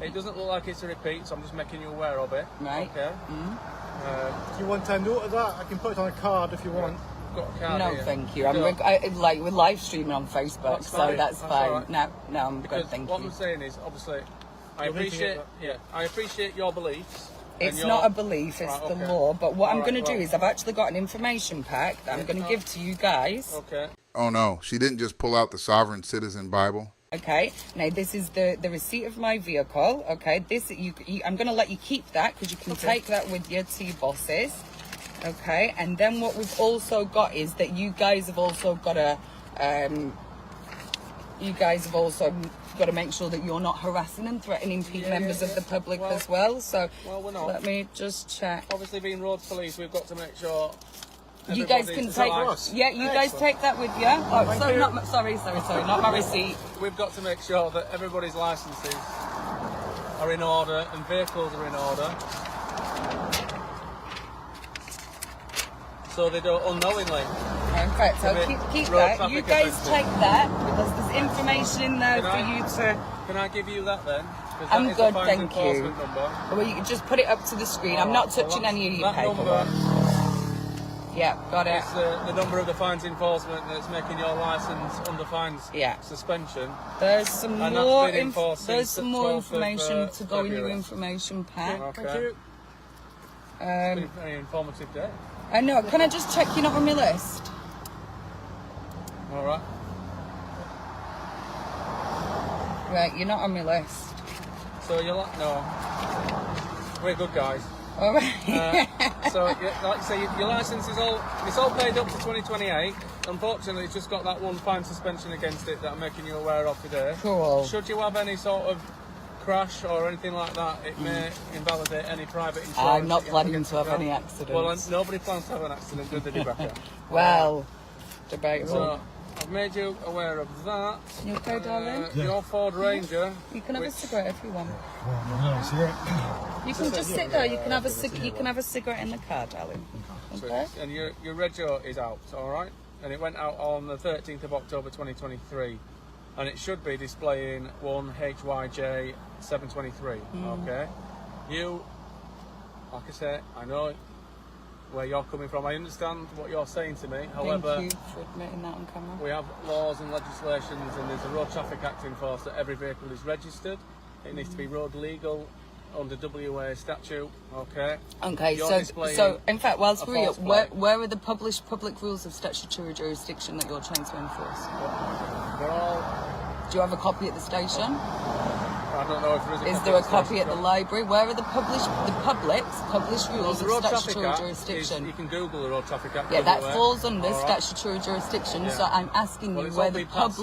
Speaker 7: It doesn't look like it's a repeat, so I'm just making you aware of it.
Speaker 17: Right.
Speaker 7: Okay.
Speaker 16: Do you want a note of that? I can put it on a card if you want.
Speaker 7: Got a card
Speaker 17: No,
Speaker 7: here.
Speaker 17: thank you. We're live streaming on Facebook, so that's fine.
Speaker 7: all right.
Speaker 17: No, I'm
Speaker 7: Because
Speaker 17: good, thank
Speaker 7: what
Speaker 17: you.
Speaker 7: I'm saying is, obviously, I
Speaker 16: You're hinting at
Speaker 7: appreciate your beliefs.
Speaker 17: It's not a belief, it's
Speaker 7: Right,
Speaker 17: the
Speaker 7: okay.
Speaker 17: law. But what I'm
Speaker 7: All right,
Speaker 17: going to do
Speaker 7: well-
Speaker 17: is I've actually got an information pack that I'm going to give to you guys.
Speaker 7: Okay.
Speaker 1: Oh no, she didn't just pull out the Sovereign Citizen Bible.
Speaker 17: Okay, now this is the receipt of my vehicle. Okay, this I'm going to let you keep that, because you can take that with you to your bosses. Okay, and then what we've also got is that you guys have also got to make sure that you're not harassing and threatening members of the public as well. So
Speaker 7: we're not.
Speaker 17: let me just check.
Speaker 7: Obviously, being road police, we've got to make sure.
Speaker 17: You guys can take, you guys take that with you. Oh, sorry, not my receipt.
Speaker 7: We've got to make sure that everybody's licenses are in order and vehicles are in order, so they don't unknowingly.
Speaker 17: Perfect. So keep that. You guys take that, because there's information in there for you to.
Speaker 7: Can I give you that then?
Speaker 17: I'm good, thank you. Well, you can just put it up to the screen. I'm not touching any of your paperwork. Yeah, got it.
Speaker 7: It's the number of the fines enforcement that's making your license under fines suspension.
Speaker 17: There's some
Speaker 7: And
Speaker 17: more.
Speaker 7: that's been enforced
Speaker 17: There's
Speaker 7: since
Speaker 17: some
Speaker 7: the
Speaker 17: more
Speaker 7: 12th of,
Speaker 17: information to go in your
Speaker 7: February.
Speaker 17: information pack.
Speaker 7: Okay. Thank you. It's been a very informative day.
Speaker 17: I know. Can I just check you're not on my list?
Speaker 7: All right.
Speaker 17: Right, you're not on my list.
Speaker 7: So you're like, no, we're good guys.
Speaker 17: All right.
Speaker 7: So, like I say, your license is all paid up to 2028. Unfortunately, it's just got that one fine suspension against it that I'm making you aware of today.
Speaker 17: Cool.
Speaker 7: Should you have any sort of crash or anything like that, it may invalidate any private insurance.
Speaker 17: I'm not
Speaker 7: that you
Speaker 17: planning to have
Speaker 7: well,
Speaker 17: any accidents.
Speaker 7: Well, nobody plans to have an accident, do they, Rebecca?
Speaker 17: Well, debatable.
Speaker 7: So, I've made you aware of that.
Speaker 17: You okay, darling?
Speaker 7: Your Ford Ranger.
Speaker 17: You can have a cigarette if you want.
Speaker 16: No, cigarette.
Speaker 17: You can just sit there. You can have a cigarette in the car, darling. Okay.
Speaker 7: And your Regio is out, all right? and it went out on the 13th of October 2023, and it should be displaying 1HYJ 723. Okay, you, like I say, I know where you're coming from. I understand what you're saying to me. However,
Speaker 17: Thank you for admitting that on camera.
Speaker 7: we have laws and legislations, and there's a Road Traffic Act in force that every vehicle is registered. It needs to be road legal under WA statute. Okay.
Speaker 17: Okay,
Speaker 7: You're
Speaker 17: so
Speaker 7: displaying
Speaker 17: in fact, whilst
Speaker 7: a
Speaker 17: we're
Speaker 7: false
Speaker 17: where,
Speaker 7: flag.
Speaker 17: where are the published public rules of statutory jurisdiction that you're trying to enforce?
Speaker 7: They're all.
Speaker 17: Do you have a copy at the station?
Speaker 7: I don't know if there is.
Speaker 17: Is there a copy at the library? Where are the public's published rules
Speaker 7: the
Speaker 17: of
Speaker 7: Road Traffic
Speaker 17: statutory
Speaker 7: Act
Speaker 17: jurisdiction?
Speaker 7: you can Google the Road Traffic Act.
Speaker 17: Yeah, that
Speaker 7: everywhere.
Speaker 17: falls under
Speaker 7: All right.
Speaker 17: statutory jurisdiction.
Speaker 7: Yeah.
Speaker 17: So I'm asking
Speaker 7: Well,
Speaker 17: you
Speaker 7: it's
Speaker 17: where
Speaker 7: all
Speaker 17: the
Speaker 7: been passed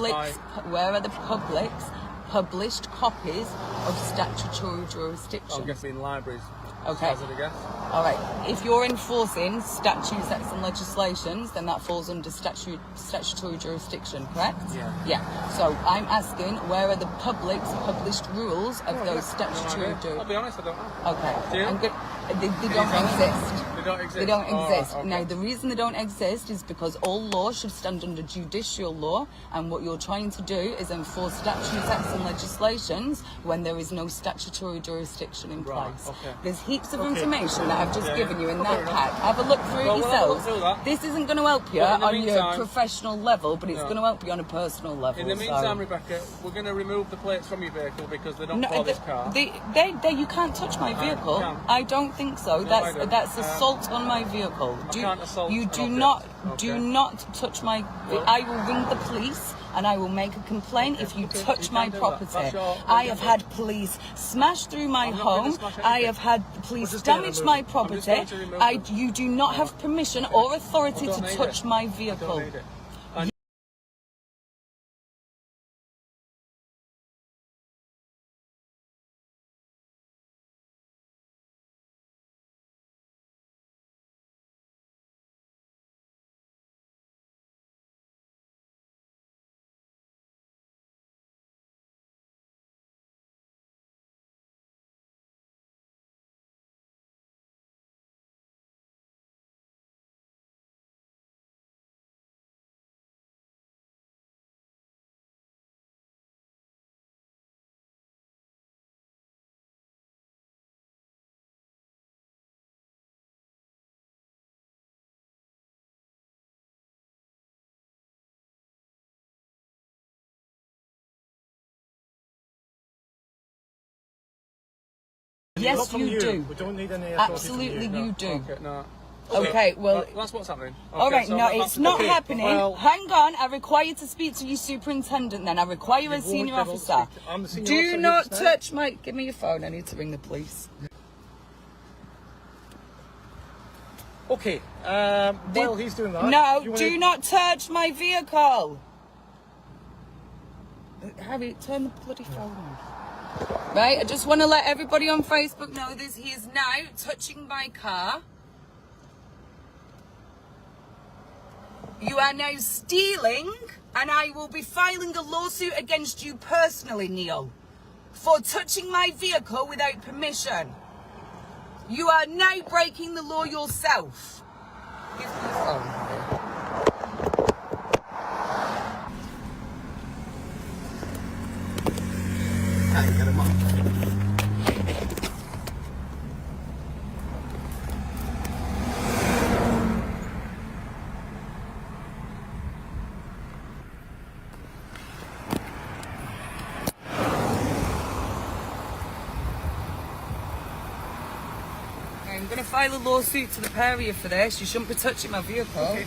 Speaker 17: where are the public's published copies of statutory
Speaker 7: I'm
Speaker 17: jurisdiction?
Speaker 7: guessing libraries.
Speaker 17: Okay.
Speaker 7: Hazard a guess.
Speaker 17: All right. If you're enforcing statutes, acts, and legislations, then that falls under statutory jurisdiction, correct?
Speaker 7: Yeah.
Speaker 17: Yeah. So I'm asking, where are the public's published rules of those statutory?
Speaker 7: I'll be honest, I don't know.
Speaker 17: Okay.
Speaker 7: Do you?
Speaker 17: They
Speaker 7: Can
Speaker 17: don't
Speaker 7: you tell me?
Speaker 17: exist.
Speaker 7: They don't exist.
Speaker 17: They don't
Speaker 7: All right,
Speaker 17: exist.
Speaker 7: okay.
Speaker 17: Now, the reason they don't exist is because all law should stand under judicial law, and what you're trying to do is enforce statutes, acts, and legislations when there is no statutory jurisdiction in
Speaker 7: Right,
Speaker 17: place.
Speaker 7: okay.
Speaker 17: There's heaps of
Speaker 7: Okay.
Speaker 17: information that I've just
Speaker 7: Yeah,
Speaker 17: given you in
Speaker 7: yeah.
Speaker 17: that
Speaker 7: Fair enough.
Speaker 17: pack. Have a look through
Speaker 7: Well,
Speaker 17: it
Speaker 7: we'll have a look
Speaker 17: yourselves.
Speaker 7: through that.
Speaker 17: This isn't going to help you
Speaker 7: But in the
Speaker 17: on your
Speaker 7: meantime-
Speaker 17: professional level, but it's
Speaker 7: No.
Speaker 17: going to help you on a personal level.
Speaker 7: In the
Speaker 17: so-
Speaker 7: meantime, Rebecca, we're going to remove the plates from your vehicle because they don't follow this car.
Speaker 17: You can't touch my vehicle.
Speaker 7: can.
Speaker 17: I don't think so.
Speaker 7: No, I don't.
Speaker 17: That's assault on my vehicle.
Speaker 7: I can't assault
Speaker 17: You
Speaker 7: an
Speaker 17: do
Speaker 7: object.
Speaker 17: not
Speaker 7: Okay.
Speaker 17: do not touch my. I will ring the police and I will make a complaint if you touch
Speaker 7: you
Speaker 17: my
Speaker 7: can do that.
Speaker 17: property.
Speaker 7: That's your
Speaker 17: I have had police smash through my
Speaker 7: I'm not gonna
Speaker 17: home.
Speaker 7: smash
Speaker 17: I
Speaker 7: anything.
Speaker 17: have had the police
Speaker 7: just gonna
Speaker 17: damage
Speaker 7: remove
Speaker 17: my
Speaker 7: them. I'm just
Speaker 17: property.
Speaker 7: going to remove them.
Speaker 17: You do not have permission or authority
Speaker 7: I
Speaker 17: to
Speaker 7: don't need
Speaker 17: touch
Speaker 7: it.
Speaker 17: my
Speaker 7: I
Speaker 17: vehicle.
Speaker 7: don't need it.
Speaker 17: Yes,
Speaker 16: Not from
Speaker 17: you do.
Speaker 16: We don't need any authority from
Speaker 17: Absolutely,
Speaker 16: you.
Speaker 17: you do.
Speaker 7: Okay, no.
Speaker 17: Okay, well,
Speaker 7: That's what's happening.
Speaker 17: all
Speaker 7: Okay,
Speaker 17: right,
Speaker 7: so
Speaker 17: no,
Speaker 7: that's
Speaker 17: it's
Speaker 7: the-
Speaker 17: not
Speaker 7: okay,
Speaker 17: happening.
Speaker 7: well-
Speaker 17: Hang on, I require you to speak to your superintendent then. I require a senior
Speaker 16: won't be able to
Speaker 17: officer.
Speaker 16: speak to- I'm the senior
Speaker 17: Do
Speaker 16: officer
Speaker 17: not
Speaker 16: here just now.
Speaker 17: touch my... Give me your phone, I need to ring the police.
Speaker 16: Okay, while he's doing that...
Speaker 17: No,
Speaker 16: you wanna-
Speaker 17: do not touch my vehicle. Harry, turn the bloody phone on. Right, I just want to let everybody on Facebook know this. He is now touching my car. You are now stealing, and I will be filing a lawsuit against you personally, Neil, for touching my vehicle without permission. You are now breaking the law yourself. Give me your phone, Harry.
Speaker 18: Get him on.
Speaker 17: I'm going to file a lawsuit to the pair of you for this. You shouldn't be touching my vehicle.
Speaker 16: Okay.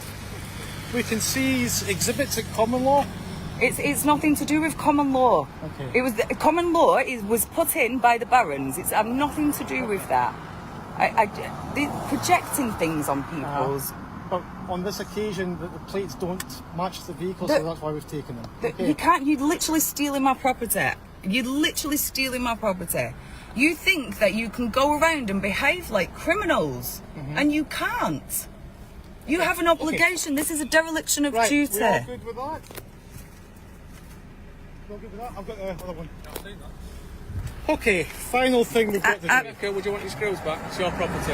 Speaker 16: We can seize exhibits at common law.
Speaker 17: It's nothing to do with common law.
Speaker 16: Okay.
Speaker 17: It was common law was put in by the barons. It's had nothing to do with that. They're projecting things on people's.
Speaker 16: But on this occasion, the plates don't match the vehicle, so that's why we've taken them. Okay.
Speaker 17: You can't. You're literally stealing my property. You're literally stealing my property. You think that you can go around and behave like criminals, and you can't. You have an obligation. This is a dereliction of
Speaker 16: Right,
Speaker 17: duty.
Speaker 16: we all good with that? We all good with that? I've got the other one. Okay, final thing we've got to do.
Speaker 7: Okay, would you want your screws back? It's your property.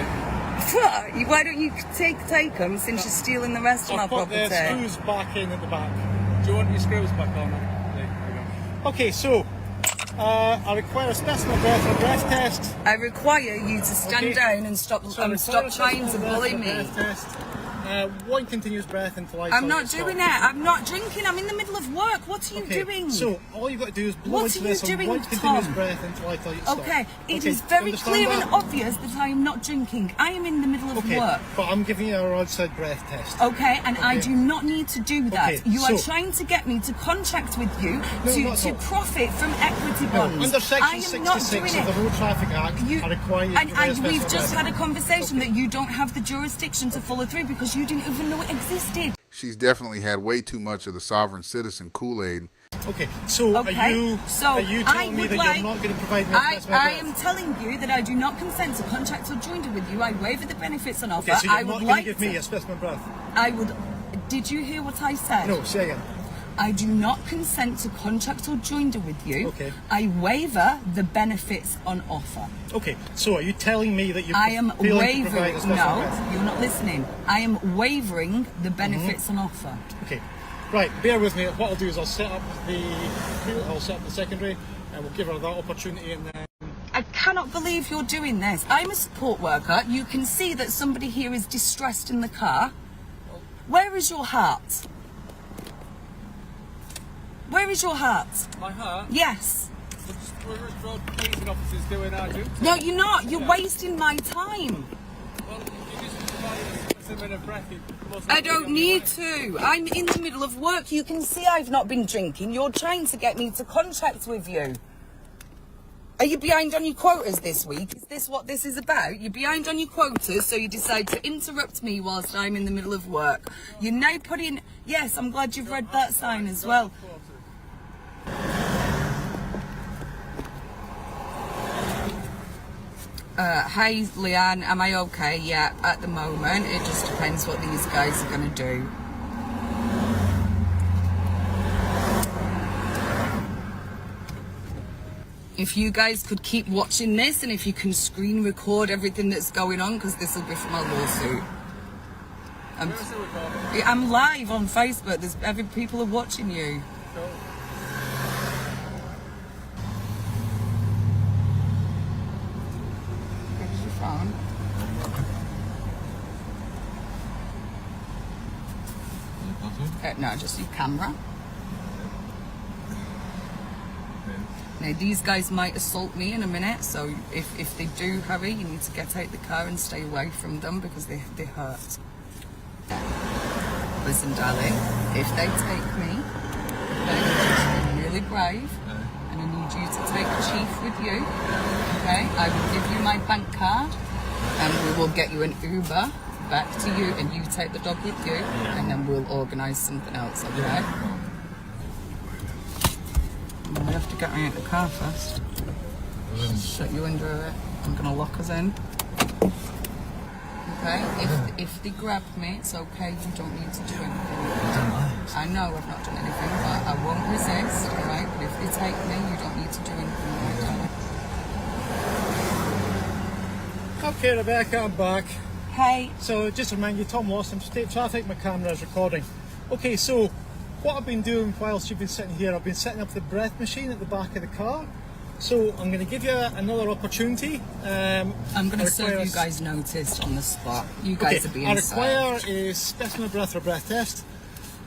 Speaker 17: Why don't you take them since you're stealing the rest of my
Speaker 16: I'll put
Speaker 17: property?
Speaker 16: the screws back in at the back.
Speaker 7: Do you want your screws back on?
Speaker 16: Okay, so I require a specimen breath for a breath test.
Speaker 17: I require you to stand down and stop trying to bully me.
Speaker 16: One continuous breath until I
Speaker 17: I'm not doing it. I'm not drinking. I'm in the middle of work. What are you doing?
Speaker 16: So all you've got to do is blow
Speaker 17: What
Speaker 16: into
Speaker 17: are you
Speaker 16: this on
Speaker 17: doing,
Speaker 16: one continuous
Speaker 17: Tom?
Speaker 16: breath until I tell you to stop.
Speaker 17: Okay, it
Speaker 16: Okay,
Speaker 17: is very
Speaker 16: understand
Speaker 17: clear
Speaker 16: that?
Speaker 17: and obvious that I am not drinking. I am in the middle of
Speaker 16: Okay,
Speaker 17: work.
Speaker 16: but I'm giving you a outside breath test.
Speaker 17: Okay, and I do not need to do that.
Speaker 16: Okay,
Speaker 17: You are
Speaker 16: so-
Speaker 17: trying to get me to contract with you
Speaker 16: No, not
Speaker 17: to
Speaker 16: at all.
Speaker 17: profit from equity
Speaker 16: No,
Speaker 17: bonds.
Speaker 16: under section
Speaker 17: I am not
Speaker 16: 66
Speaker 17: doing
Speaker 16: of the
Speaker 17: it.
Speaker 16: Road Traffic Act, I require you to give me a
Speaker 17: And we've
Speaker 16: specimen
Speaker 17: just
Speaker 16: breath.
Speaker 17: had a conversation that you don't have the jurisdiction to follow through because you didn't even know it existed.
Speaker 1: She's definitely had way too much of the sovereign citizen Kool-Aid.
Speaker 16: Okay, so are you telling me that you're not going to provide me a specimen
Speaker 17: I
Speaker 16: breath?
Speaker 17: am telling you that I do not consent to contract or joinder with you. I waiver the benefits on offer.
Speaker 16: Okay, so you're
Speaker 17: I
Speaker 16: not
Speaker 17: would
Speaker 16: going
Speaker 17: like
Speaker 16: to give me a specimen breath?
Speaker 17: I would. Did you hear what I said?
Speaker 16: No, say again.
Speaker 17: I do not consent to contract or joinder with you.
Speaker 16: Okay.
Speaker 17: I waiver the benefits on offer.
Speaker 16: Okay, so are you telling me that you're
Speaker 17: I am
Speaker 16: failing to provide
Speaker 17: wavering.
Speaker 16: a specimen
Speaker 17: No,
Speaker 16: breath?
Speaker 17: you're not listening. I am wavering the benefits on offer.
Speaker 16: Okay, right, bear with me. What I'll do is I'll set up the secondary and we'll give her that opportunity and then...
Speaker 17: I cannot believe you're doing this. I'm a support worker. You can see that somebody here is distressed in the car. Where is your heart? Where is your heart?
Speaker 7: My heart?
Speaker 17: Yes.
Speaker 7: We're road policing officers doing our duty.
Speaker 17: No, you're not. You're wasting my time.
Speaker 7: Well, you just provided a minute of breath.
Speaker 17: I don't need to. I'm in the middle of work. You can see I've not been drinking. You're trying to get me to contract with you. Are you behind on your quotas this week? Is this what this is about? You're behind on your quotas, so you decide to interrupt me whilst I'm in the middle of work. You're now putting... Yes, I'm glad you've read that sign as well. Hey, Leanne, am I okay? Yeah, at the moment. It just depends what these guys are going to do. If you guys could keep watching this and if you can screen record everything that's going on, because this will be for my lawsuit. I'm live on Facebook. People are watching you. Where's your phone? No, just your camera. Now, these guys might assault me in a minute, so if they do hurry, you need to get out the car and stay away from them because they hurt. Listen, darling, if they take me, then I need you to be really brave, and I need you to take the chief with you, okay? I will give you my bank card, and we will get you an Uber back to you, and you take the dog with you, and then we'll organise something else, okay? I'm gonna have to get me out the car first. Shut you under it. I'm gonna lock us in. Okay? If they grab me, it's okay. You don't need to do anything. I know I've not done anything, but I won't resist. Alright? But if they take me, you don't need to do anything.
Speaker 16: Okay, Rebecca, I'm back.
Speaker 17: Hey.
Speaker 16: So just to remind you, Tom Lawson, State Traffic, my camera is recording. Okay, so what I've been doing whilst you've been sitting here, I've been setting up the breath machine at the back of the car. So I'm going to give you another opportunity.
Speaker 17: I'm going to serve you guys notice on the spot. You guys are being
Speaker 16: I require
Speaker 17: served.
Speaker 16: a specimen breath or breath test.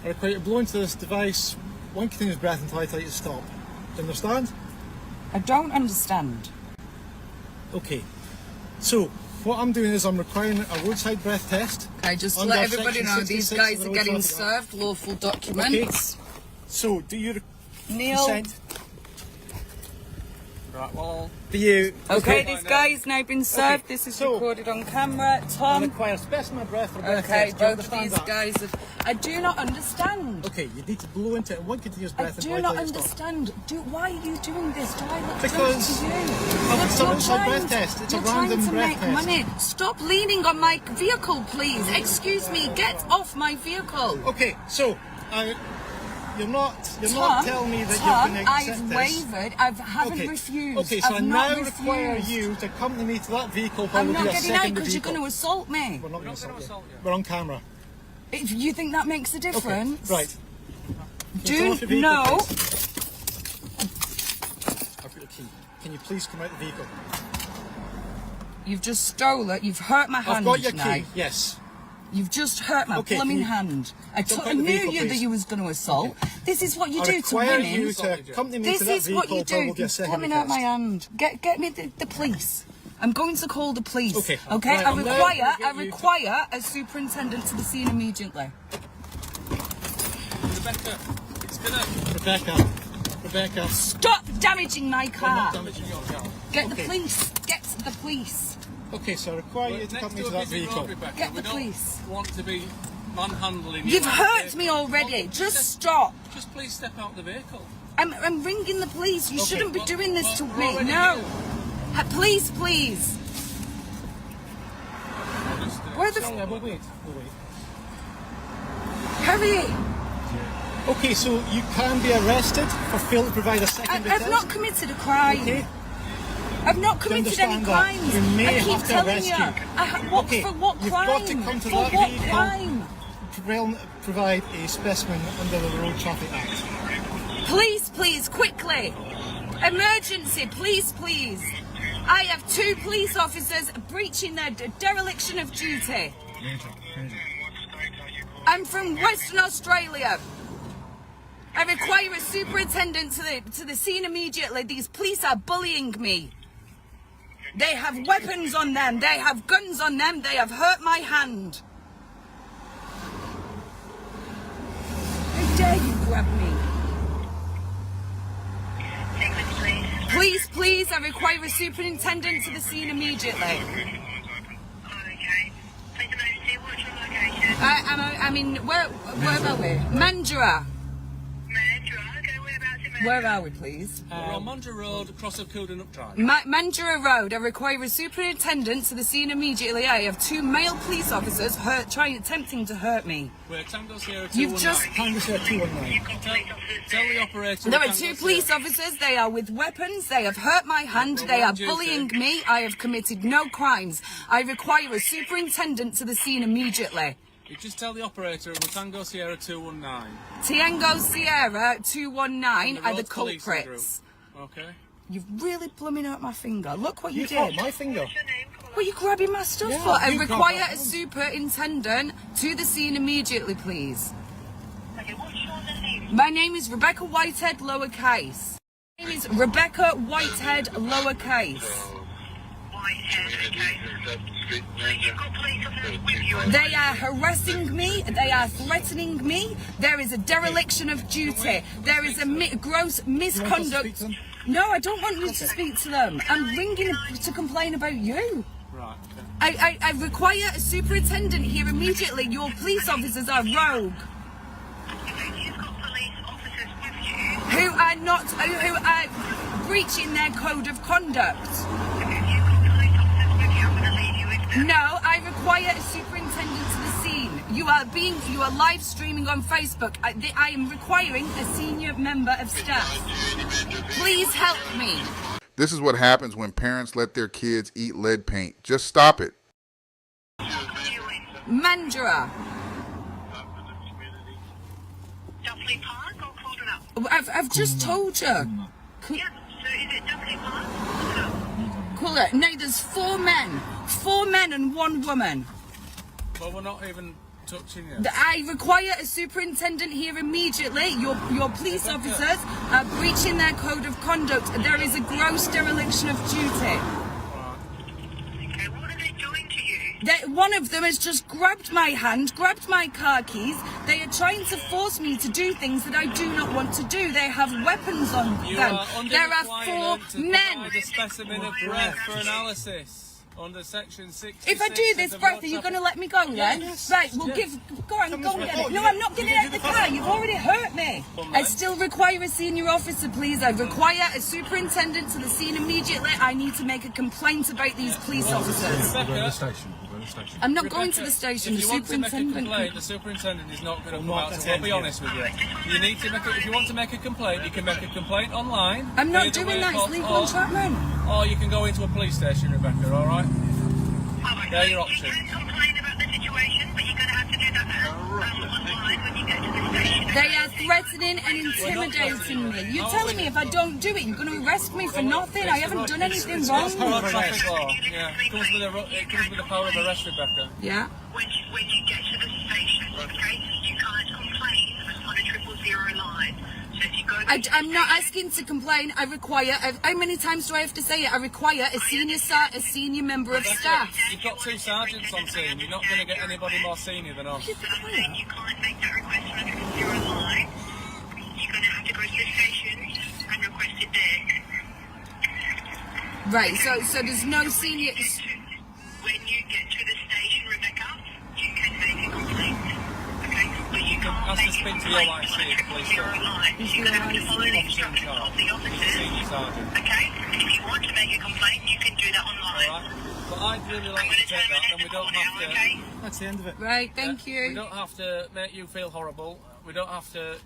Speaker 16: I require you to blow into this device one continuous breath until I tell you to stop. Do you understand?
Speaker 17: I don't understand.
Speaker 16: Okay. So what I'm doing is I'm requiring a roadside breath test.
Speaker 17: Okay, just to
Speaker 16: under
Speaker 17: let everybody
Speaker 16: section
Speaker 17: know, these
Speaker 16: 66 of
Speaker 17: guys
Speaker 16: the
Speaker 17: are
Speaker 16: Road
Speaker 17: getting
Speaker 16: Traffic Act.
Speaker 17: served lawful documents.
Speaker 16: Okay. So do you
Speaker 17: Neil.
Speaker 16: consent?
Speaker 7: Right, well...
Speaker 16: Do you...
Speaker 17: Okay, this guy's now been served. This is recorded on camera.
Speaker 16: I
Speaker 17: Tom.
Speaker 16: require specimen breath or breath
Speaker 17: Okay,
Speaker 16: test. Do you
Speaker 17: both of
Speaker 16: understand
Speaker 17: these
Speaker 16: that?
Speaker 17: guys have... I do not understand.
Speaker 16: Okay, you need to blow into it in one continuous
Speaker 17: I
Speaker 16: breath
Speaker 17: do
Speaker 16: until
Speaker 17: not
Speaker 16: I tell you to stop.
Speaker 17: understand. Why are you doing this? Do I look
Speaker 16: Because
Speaker 17: drunk to you?
Speaker 16: it's a roadside breath test. It's a
Speaker 17: you're
Speaker 16: random
Speaker 17: trying to
Speaker 16: breath
Speaker 17: make
Speaker 16: test.
Speaker 17: money. Stop leaning on my vehicle, please. Excuse me. Get off my vehicle.
Speaker 16: Okay, so You're not
Speaker 17: Tom,
Speaker 16: telling me that
Speaker 17: Tom,
Speaker 16: you're going to accept
Speaker 17: I've
Speaker 16: this.
Speaker 17: wavered. I haven't refused.
Speaker 16: Okay, so I
Speaker 17: I've not
Speaker 16: now require
Speaker 17: refused.
Speaker 16: you to accompany me to that vehicle while
Speaker 17: I'm
Speaker 16: we do
Speaker 17: not
Speaker 16: a
Speaker 17: getting out
Speaker 16: second
Speaker 17: because you're going
Speaker 16: vehicle.
Speaker 17: to assault me.
Speaker 16: We're not going to assault you. We're on camera.
Speaker 17: If you think that makes a difference,
Speaker 16: Okay, right.
Speaker 17: Do
Speaker 16: Come off the vehicle,
Speaker 17: no.
Speaker 16: please. I've got the key. Can you please come out the vehicle?
Speaker 17: You've just stole it. You've hurt my hand.
Speaker 16: I've got your
Speaker 17: now.
Speaker 16: key. Yes.
Speaker 17: You've just hurt my
Speaker 16: Okay,
Speaker 17: blooming
Speaker 16: can you-
Speaker 17: hand. I
Speaker 16: Jump out
Speaker 17: knew
Speaker 16: the vehicle,
Speaker 17: you that
Speaker 16: please.
Speaker 17: you was going to assault. This is what you
Speaker 16: I
Speaker 17: do to
Speaker 16: require
Speaker 17: women.
Speaker 16: you to accompany me
Speaker 17: This
Speaker 16: to that
Speaker 17: is what
Speaker 16: vehicle
Speaker 17: you
Speaker 16: while
Speaker 17: do.
Speaker 16: we'll do a
Speaker 17: You're
Speaker 16: second
Speaker 17: plumbing out my
Speaker 16: request.
Speaker 17: hand. Get me the police. I'm going to call the police.
Speaker 16: Okay.
Speaker 17: Okay.
Speaker 16: Right,
Speaker 17: I
Speaker 16: I'm now gonna
Speaker 17: require
Speaker 16: get you to-
Speaker 17: require a superintendent to the scene immediately.
Speaker 7: Rebecca, it's gonna.
Speaker 16: Rebecca.
Speaker 17: Stop damaging my
Speaker 16: I'm
Speaker 17: car.
Speaker 16: not damaging your car.
Speaker 17: Get the
Speaker 16: Okay.
Speaker 17: police. Get the police.
Speaker 16: Okay, so I require you to
Speaker 7: Next
Speaker 16: accompany
Speaker 7: to
Speaker 16: to
Speaker 7: a
Speaker 16: that
Speaker 7: busy
Speaker 16: vehicle.
Speaker 7: road, Rebecca.
Speaker 17: Get
Speaker 7: we
Speaker 17: the
Speaker 7: don't
Speaker 17: police.
Speaker 7: want to be manhandling you.
Speaker 17: You've
Speaker 7: out of the
Speaker 17: hurt
Speaker 7: vehicle.
Speaker 17: me already. Just stop.
Speaker 7: Just please step out the vehicle.
Speaker 17: I'm ringing the police. You
Speaker 7: Okay,
Speaker 17: shouldn't be
Speaker 7: well-
Speaker 17: doing this
Speaker 7: well,
Speaker 17: to
Speaker 7: we're
Speaker 17: me.
Speaker 7: already
Speaker 17: No.
Speaker 7: here.
Speaker 17: Please, please. Where the
Speaker 16: Sorry, we'll wait. We'll wait.
Speaker 17: Hurry!
Speaker 16: Okay, so you can be arrested for failing to provide a second
Speaker 17: I've not committed a crime.
Speaker 16: Okay.
Speaker 17: I've not
Speaker 16: Do you
Speaker 17: committed any
Speaker 16: understand that?
Speaker 17: crimes.
Speaker 16: We may
Speaker 17: I keep
Speaker 16: have to
Speaker 17: telling
Speaker 16: arrest
Speaker 17: you.
Speaker 16: you.
Speaker 17: What,
Speaker 16: Okay,
Speaker 17: for what
Speaker 16: you've
Speaker 17: crime?
Speaker 16: got to come to
Speaker 17: for
Speaker 16: that
Speaker 17: what
Speaker 16: vehicle.
Speaker 17: crime?
Speaker 16: Provide a specimen under the Road Traffic Act.
Speaker 17: Please, please, quickly. Emergency, please, please. I have 2 police officers breaching their dereliction of duty. I'm from Western Australia. I require a superintendent to the scene immediately. These police are bullying me. They have weapons on them. They have guns on them. They have hurt my hand. How dare you grab me? Please, please, I require a superintendent to the scene immediately. I'm in, where are we? Mandurah. Where are we, please?
Speaker 7: We're on Mandurah Road, across of Coodinop Drive.
Speaker 17: Mandurah Road. I require a superintendent to the scene immediately. I have 2 male police officers attempting to hurt me.
Speaker 7: We're Tango Sierra 219.
Speaker 17: You've just...
Speaker 16: Tango Sierra 219.
Speaker 7: Tell the operator.
Speaker 17: There are
Speaker 7: Tango
Speaker 17: 2 police
Speaker 7: Sierra.
Speaker 17: officers. They are with weapons. They have hurt my hand. They are bullying me. I have committed no crimes. I require a superintendent to the scene immediately.
Speaker 7: You just tell the operator we're Tango Sierra 219.
Speaker 17: Tango Sierra 219 are the
Speaker 7: road policing group.
Speaker 17: culprits.
Speaker 7: Okay.
Speaker 17: You've really blooming out my finger. Look what you
Speaker 16: You
Speaker 17: did.
Speaker 16: caught my finger.
Speaker 17: What are you grabbing my stuff
Speaker 16: Yeah,
Speaker 17: for? I
Speaker 16: you grabbed
Speaker 17: require
Speaker 16: my
Speaker 17: a
Speaker 16: hand.
Speaker 17: superintendent to the scene immediately, please. My name is Rebecca Whitehead, lowercase. My name is Rebecca Whitehead, lowercase. They are harassing me. They are threatening me. There is a dereliction of duty. There is a gross misconduct. No, I don't want you to speak to them. I'm ringing to complain about you.
Speaker 7: Right.
Speaker 17: I require a superintendent here immediately. Your police officers are rogue. Who are not, who are breaching their code of conduct. No, I require a superintendent to the scene. You are live streaming on Facebook. I am requiring a senior member of staff. Please help me.
Speaker 1: This is what happens when parents let their kids eat lead paint. Just stop it.
Speaker 17: Mandurah. I've just told you. Cooler. No, there's 4 men. 4 men and 1 woman.
Speaker 7: Well, we're not even touching you.
Speaker 17: I require a superintendent here immediately. Your police officers are breaching their code of conduct. There is a gross dereliction of duty. One of them has just grabbed my hand, grabbed my car keys. They are trying to force me to do things that I do not want to do. They have weapons on
Speaker 7: You
Speaker 17: them.
Speaker 7: are under
Speaker 17: There are
Speaker 7: requirement
Speaker 17: 4
Speaker 7: to
Speaker 17: men.
Speaker 7: provide a specimen of breath for analysis under section 66.
Speaker 17: If I do this
Speaker 7: of
Speaker 17: breath,
Speaker 7: the
Speaker 17: are you
Speaker 7: Road
Speaker 17: going to let me go then?
Speaker 7: Yes.
Speaker 17: Right, well
Speaker 7: Yes.
Speaker 17: go on and get it. No, I'm not getting out of the car. You've already hurt me. I still require a senior officer, please. I require a superintendent to the scene immediately. I need to make a complaint about these police officers.
Speaker 7: Rebecca, the station.
Speaker 17: I'm not going to the station.
Speaker 7: If
Speaker 17: The
Speaker 7: you want to make a
Speaker 17: superintendent.
Speaker 7: complaint, the superintendent is not going to come out to. I'll be honest with you. You need to make. If you want to make a complaint, you can make a complaint online.
Speaker 17: I'm not
Speaker 7: via the
Speaker 17: doing that. It's
Speaker 7: Waycott,
Speaker 17: legal entrapment.
Speaker 7: Or you can go into a police station, Rebecca. All right. They're your options.
Speaker 17: They are threatening and intimidating me. You're telling me if I don't do it, you're going to arrest me for nothing? I haven't done anything wrong.
Speaker 7: It's road traffic law. Yeah, it comes with the power of arrest, Rebecca.
Speaker 17: Yeah.
Speaker 4: When you get to the station, okay, you can't complain on a 000 line. So if you go
Speaker 17: I'm not asking to complain. I require. How many times do I have to say it? I require a senior member of staff.
Speaker 7: You've got 2 sergeants on scene. You're not going to get anybody more senior than us.
Speaker 4: you can't make that request on a 000 line. You're going to have to go to the station and request it there.
Speaker 17: Right. So there's no seniors.
Speaker 4: When you get to the station, Rebecca, you can make a complaint. Okay, but you can't
Speaker 7: Ask to
Speaker 4: make a
Speaker 7: speak to
Speaker 4: complaint
Speaker 7: your
Speaker 4: on a 000 line. You're going to have to follow the instructions of the officers. Okay, if you want to make a complaint, you can do that online.
Speaker 7: But I'd really like to take that, and we don't have to.
Speaker 16: That's the end of it.
Speaker 17: Right, thank you.
Speaker 7: We don't have to make you feel horrible. We don't have to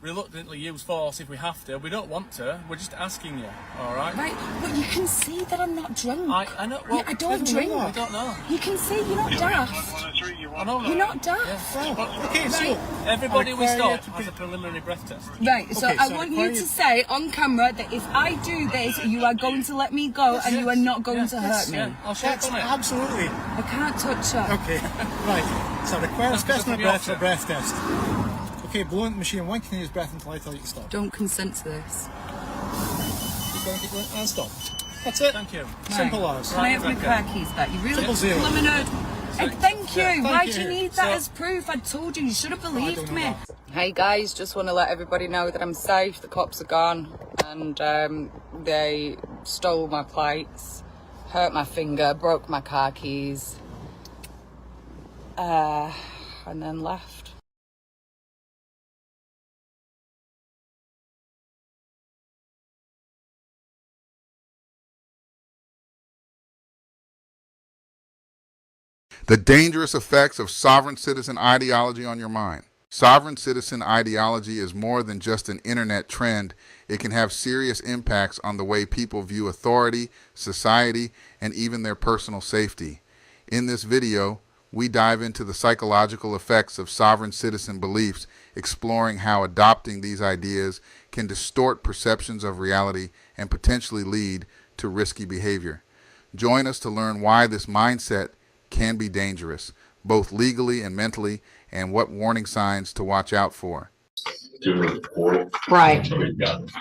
Speaker 7: reluctantly use force if we have to. We don't want to. We're just asking you, all right?
Speaker 17: Right, but you can see that I'm not drunk.
Speaker 7: I know. Well,
Speaker 17: I don't drink.
Speaker 7: We don't know.
Speaker 17: You can see you're not daft.
Speaker 7: I know.
Speaker 17: You're not daft.
Speaker 16: Okay, so
Speaker 7: Everybody we
Speaker 16: require
Speaker 7: stop has a preliminary breath test.
Speaker 17: Right, so
Speaker 16: Okay,
Speaker 17: I
Speaker 16: so
Speaker 17: want
Speaker 16: require
Speaker 17: you to
Speaker 16: you-
Speaker 17: say on camera that if I do this, you are going to let me go and you are not going to hurt me.
Speaker 7: Yeah, I'll show
Speaker 16: that's
Speaker 7: on it.
Speaker 16: absolutely
Speaker 17: I can't touch her.
Speaker 16: okay. Right. So require a
Speaker 7: That's because
Speaker 16: specimen
Speaker 7: of
Speaker 16: breath for
Speaker 7: your
Speaker 16: breath test. Okay, blow into the machine 1 continuous breath until I tell you to stop.
Speaker 17: Don't consent to this.
Speaker 16: Keep going, and stop. That's it.
Speaker 7: Thank you.
Speaker 16: Simple as.
Speaker 17: Can I have my car keys back? You really
Speaker 16: 000.
Speaker 17: Thank you.
Speaker 16: Yeah,
Speaker 17: Why
Speaker 16: thank
Speaker 17: do you
Speaker 16: you.
Speaker 17: need that as proof? I told you. You should have believed
Speaker 16: don't know
Speaker 17: me.
Speaker 16: that.
Speaker 17: Hey guys, just want to let everybody know that I'm safe. The cops are gone, and they stole my plates, hurt my finger, broke my car keys, and then left.
Speaker 1: The dangerous effects of sovereign citizen ideology on your mind. Sovereign citizen ideology is more than just an internet trend. It can have serious impacts on the way people view authority, society, and even their personal safety. In this video, we dive into the psychological effects of sovereign citizen beliefs, exploring how adopting these ideas can distort perceptions of reality and potentially lead to risky behavior. Join us to learn why this mindset can be dangerous, both legally and mentally, and what warning signs to watch out for.
Speaker 22: Right.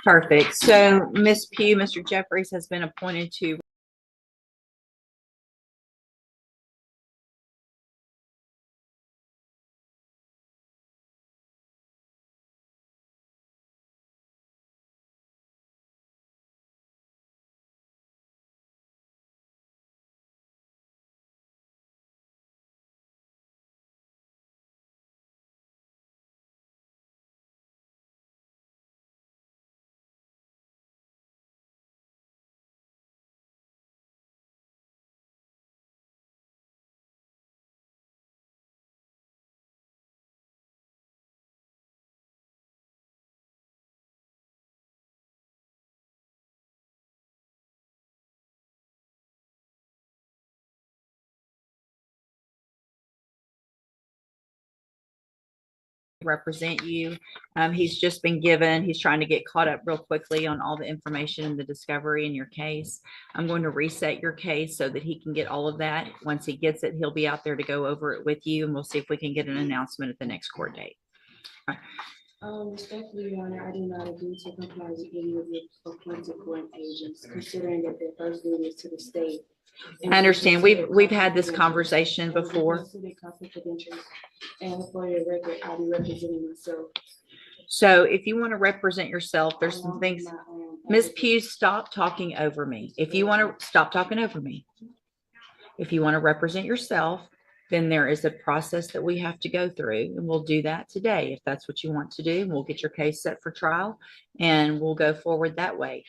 Speaker 22: Perfect. So Ms. Pugh, Mr. Jeffries has been appointed to represent you. He's just been given, he's trying to get caught up real quickly on all the information and the discovery in your case. I'm going to reset your case so that he can get all of that. Once he gets it, he'll be out there to go over it with you, and we'll see if we can get an announcement at the next court date.
Speaker 23: Respectfully, Your Honor, I do not agree to comply with any of the appointed court agents, considering that their first duty is to the state.
Speaker 22: I understand. We've had this conversation before.
Speaker 23: And for your record, I'll be representing myself.
Speaker 22: So if you want to represent yourself, there's some things. Ms. Pugh, stop talking over me. If you want to stop talking over me. If you want to represent yourself, then there is a process that we have to go through, and we'll do that today. If that's what you want to do, we'll get your case set for trial and we'll go forward that way.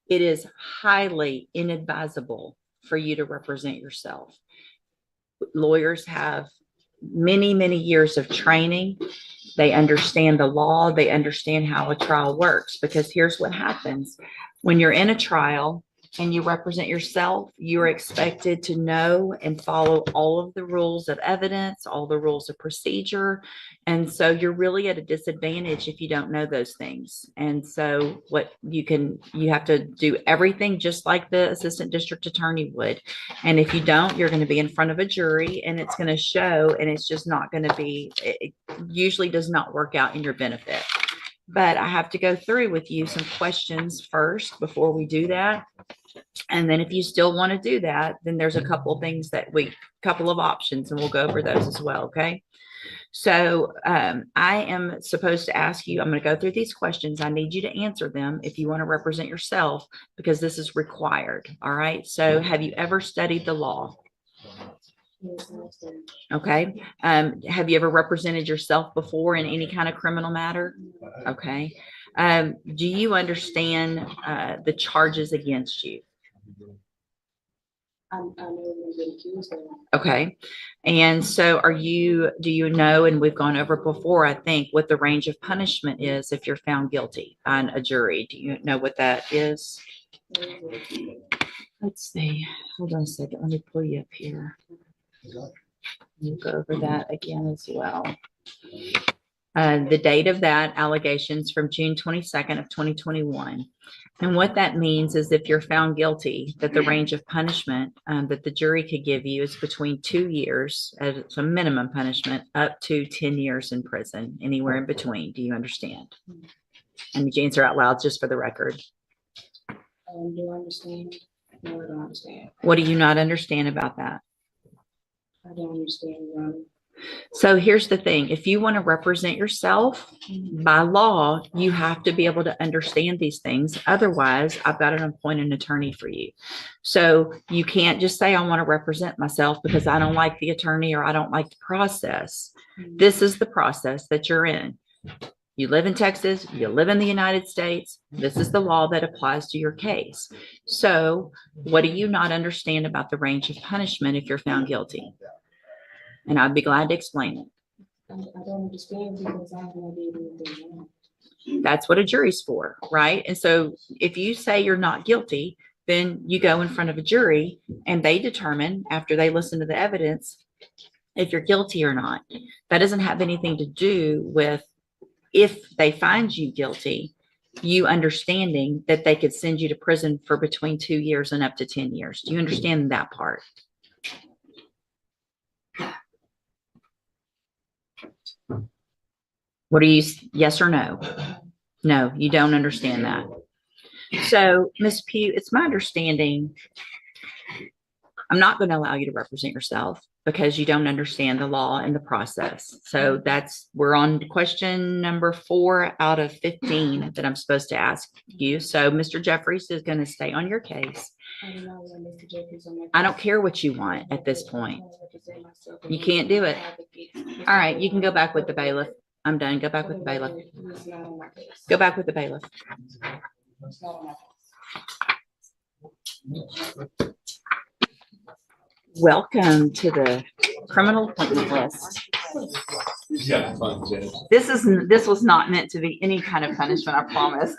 Speaker 22: It is highly inadvisable for you to represent yourself. Lawyers have many, many years of training. They understand the law. They understand how a trial works, because here's what happens. When you're in a trial and you represent yourself, you're expected to know and follow all of the rules of evidence, all the rules of procedure. And so you're really at a disadvantage if you don't know those things. And so you have to do everything just like the assistant district attorney would. And if you don't, you're going to be in front of a jury and it's going to show, and it's just not going to be, it usually does not work out in your benefit. But I have to go through with you some questions first before we do that. And then if you still want to do that, then there's a couple of things couple of options, and we'll go over those as well. Okay. So I am supposed to ask you, I'm going to go through these questions. I need you to answer them if you want to represent yourself, because this is required. All right. So have you ever studied the law? Okay. Have you ever represented yourself before in any kind of criminal matter? Okay. Do you understand the charges against you? Okay. And so do you know, and we've gone over before, I think, what the range of punishment is if you're found guilty on a jury? Do you know what that is? Let's see. Hold on a second. Let me pull you up here. We'll go over that again as well. The date of that allegations from June 22nd of 2021. And what that means is if you're found guilty, that the range of punishment that the jury could give you is between 2 years as a minimum punishment up to 10 years in prison, anywhere in between. Do you understand? And you answer out loud just for the record.
Speaker 23: Do I understand? No, I don't understand.
Speaker 22: What do you not understand about that?
Speaker 23: I don't understand, Your Honor.
Speaker 22: So here's the thing. If you want to represent yourself by law, you have to be able to understand these things. Otherwise, I've got to appoint an attorney for you. So you can't just say, I want to represent myself because I don't like the attorney or I don't like the process. This is the process that you're in. You live in Texas, you live in the United States. This is the law that applies to your case. So what do you not understand about the range of punishment if you're found guilty? And I'd be glad to explain it.
Speaker 23: I don't understand because I have no idea anything wrong.
Speaker 22: That's what a jury's for, right? And so if you say you're not guilty, then you go in front of a jury and they determine, after they listen to the evidence, if you're guilty or not. That doesn't have anything to do with if they find you guilty, you understanding that they could send you to prison for between 2 years and up to 10 years. Do you understand that part? What are you, yes or no? No, you don't understand that. So, Ms. Pugh, it's my understanding, I'm not going to allow you to represent yourself because you don't understand the law and the process. So we're on question number 4 out of 15 that I'm supposed to ask you. So Mr. Jeffries is going to stay on your case. I don't care what you want at this point. You can't do it. All right, you can go back with the bailiff. I'm done. Go back with the bailiff. Go back with the bailiff. Welcome to the criminal appointment list.
Speaker 8: Yeah, fun, Judge.
Speaker 22: This was not meant to be any kind of punishment, I promise.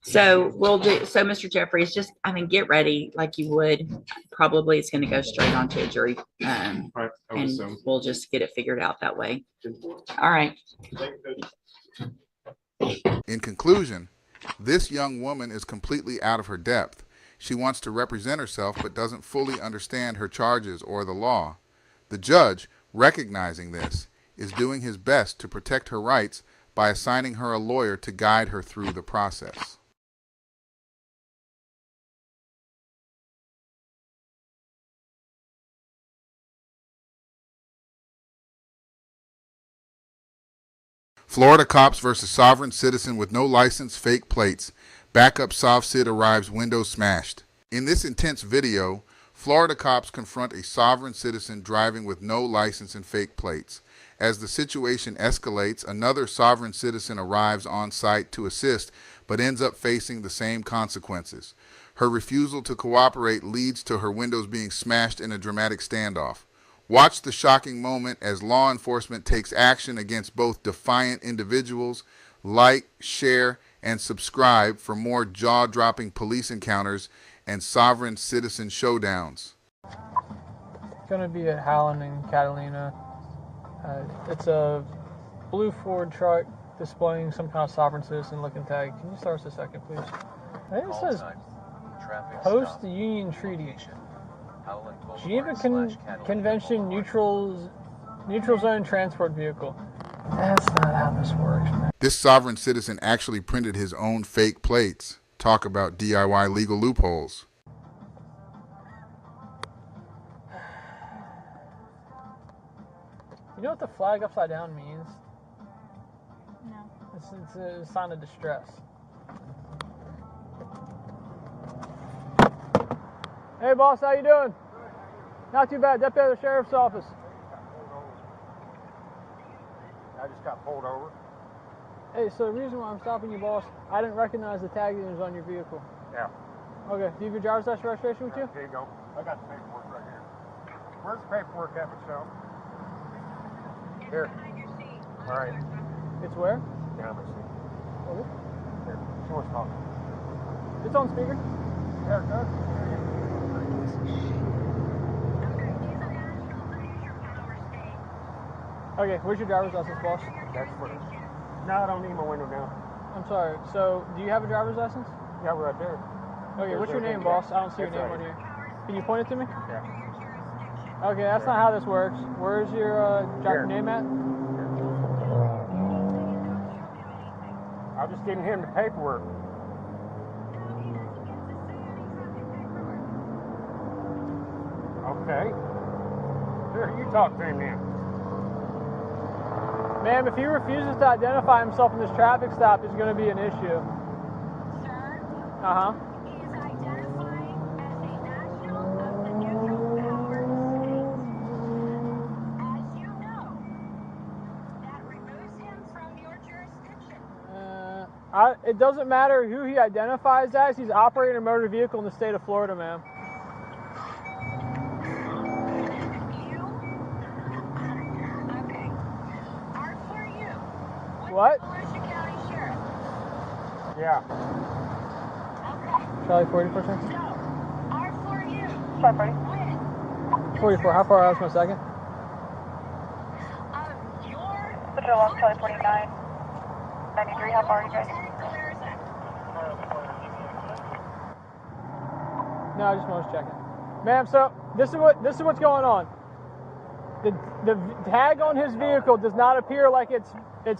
Speaker 22: So Mr. Jeffries, just, get ready like you would. Probably it's going to go straight onto a jury. And we'll just get it figured out that way. All right.
Speaker 1: In conclusion, this young woman is completely out of her depth. She wants to represent herself but doesn't fully understand her charges or the law. The judge, recognizing this, is doing his best to protect her rights by assigning her a lawyer to guide her through the process. Florida cops versus sovereign citizen with no license, fake plates. Backup SovCid arrives, window smashed. In this intense video, Florida cops confront a sovereign citizen driving with no license and fake plates. As the situation escalates, another sovereign citizen arrives on site to assist, but ends up facing the same consequences. Her refusal to cooperate leads to her windows being smashed in a dramatic standoff. Watch the shocking moment as law enforcement takes action against both defiant individuals. Like, share, and subscribe for more jaw-dropping police encounters and sovereign citizen showdowns.
Speaker 12: It's going to be at Howland and Catalina. It's a blue Ford truck displaying some kind of sovereign citizen looking tag. Can you start us a second, please? I think it says post the Union Treaty. Geneva Convention neutral zone transport vehicle. That's not how this works, man.
Speaker 1: This sovereign citizen actually printed his own fake plates. Talk about DIY legal loopholes.
Speaker 12: You know what the flag upside down means? No. It's a sign of distress. Hey boss, how you doing? Not too bad. Deputy of the Sheriff's Office.
Speaker 16: I just got pulled over.
Speaker 12: Hey, so the reason why I'm stopping you, boss, I didn't recognize the tag that was on your vehicle.
Speaker 16: Yeah.
Speaker 12: Okay, do you have your driver's license registration with you?
Speaker 16: Here you go. I got the paperwork right here. Where's the paperwork at, Michelle? Here. All right.
Speaker 12: It's where?
Speaker 16: Down my seat.
Speaker 12: Okay.
Speaker 16: Here. She wants to talk.
Speaker 12: It's on speaker.
Speaker 16: Yeah, good.
Speaker 12: Okay, where's your driver's license, boss?
Speaker 16: That's what it is. No, I don't need my window down.
Speaker 12: I'm sorry. So, do you have a driver's license?
Speaker 16: Yeah, right there.
Speaker 12: Okay, what's your name, boss? I don't see your name on here. Can you point it to me?
Speaker 16: Yeah.
Speaker 12: Okay, that's not how this works. Where's your name at?
Speaker 16: I'm just getting him the paperwork. Okay. Here, you talk to him then.
Speaker 12: Ma'am, if he refuses to identify himself in this traffic stop, it's going to be an issue.
Speaker 2: Sir?
Speaker 12: Uh-huh.
Speaker 2: He is identifying as a national of the Union Power State. As you know, that removes him from your jurisdiction.
Speaker 12: It doesn't matter who he identifies as. He's operating a motor vehicle in the state of Florida, ma'am. What?
Speaker 2: Volusia County Sheriff.
Speaker 16: Yeah.
Speaker 2: Okay.
Speaker 12: Charlie, 44 seconds?
Speaker 2: So, are for you. When?
Speaker 12: 44. How far out is my second?
Speaker 2: Your...
Speaker 4: Patrol off Charlie 49. 93, how far are you guys?
Speaker 12: No, I just was checking. Ma'am, so this is what's going on. The tag on his vehicle does not appear like it's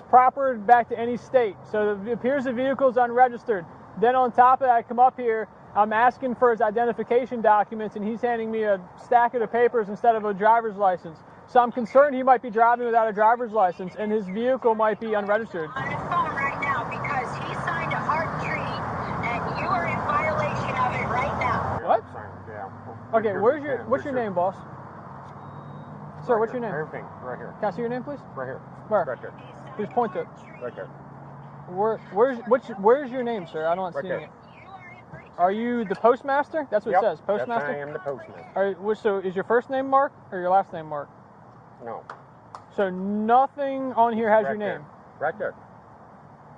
Speaker 12: proper back to any state. So it appears the vehicle is unregistered. Then on top of that, I come up here, I'm asking for his identification documents, and he's handing me a stack of the papers instead of a driver's license. So I'm concerned he might be driving without a driver's license, and his vehicle might be unregistered.
Speaker 2: On his phone right now because he signed a heart treaty, and you are in violation of it right now.
Speaker 12: What?
Speaker 16: Yeah.
Speaker 12: Okay, what's your name, boss? Sir, what's your name?
Speaker 16: Everything, right here.
Speaker 12: Can I see your name, please?
Speaker 16: Right here.
Speaker 12: Where?
Speaker 16: Right there.
Speaker 12: Please point to it.
Speaker 16: Right there.
Speaker 12: Where's your name, sir? I'm not
Speaker 16: Right
Speaker 12: seeing
Speaker 16: there.
Speaker 12: it. Are you the postmaster? That's what
Speaker 16: Yep,
Speaker 12: it says. Postmaster?
Speaker 16: I am the postman.
Speaker 12: So is your first name Mark or your last name Mark?
Speaker 16: No.
Speaker 12: So nothing on here has
Speaker 16: Right
Speaker 12: your name.
Speaker 16: there. Right there.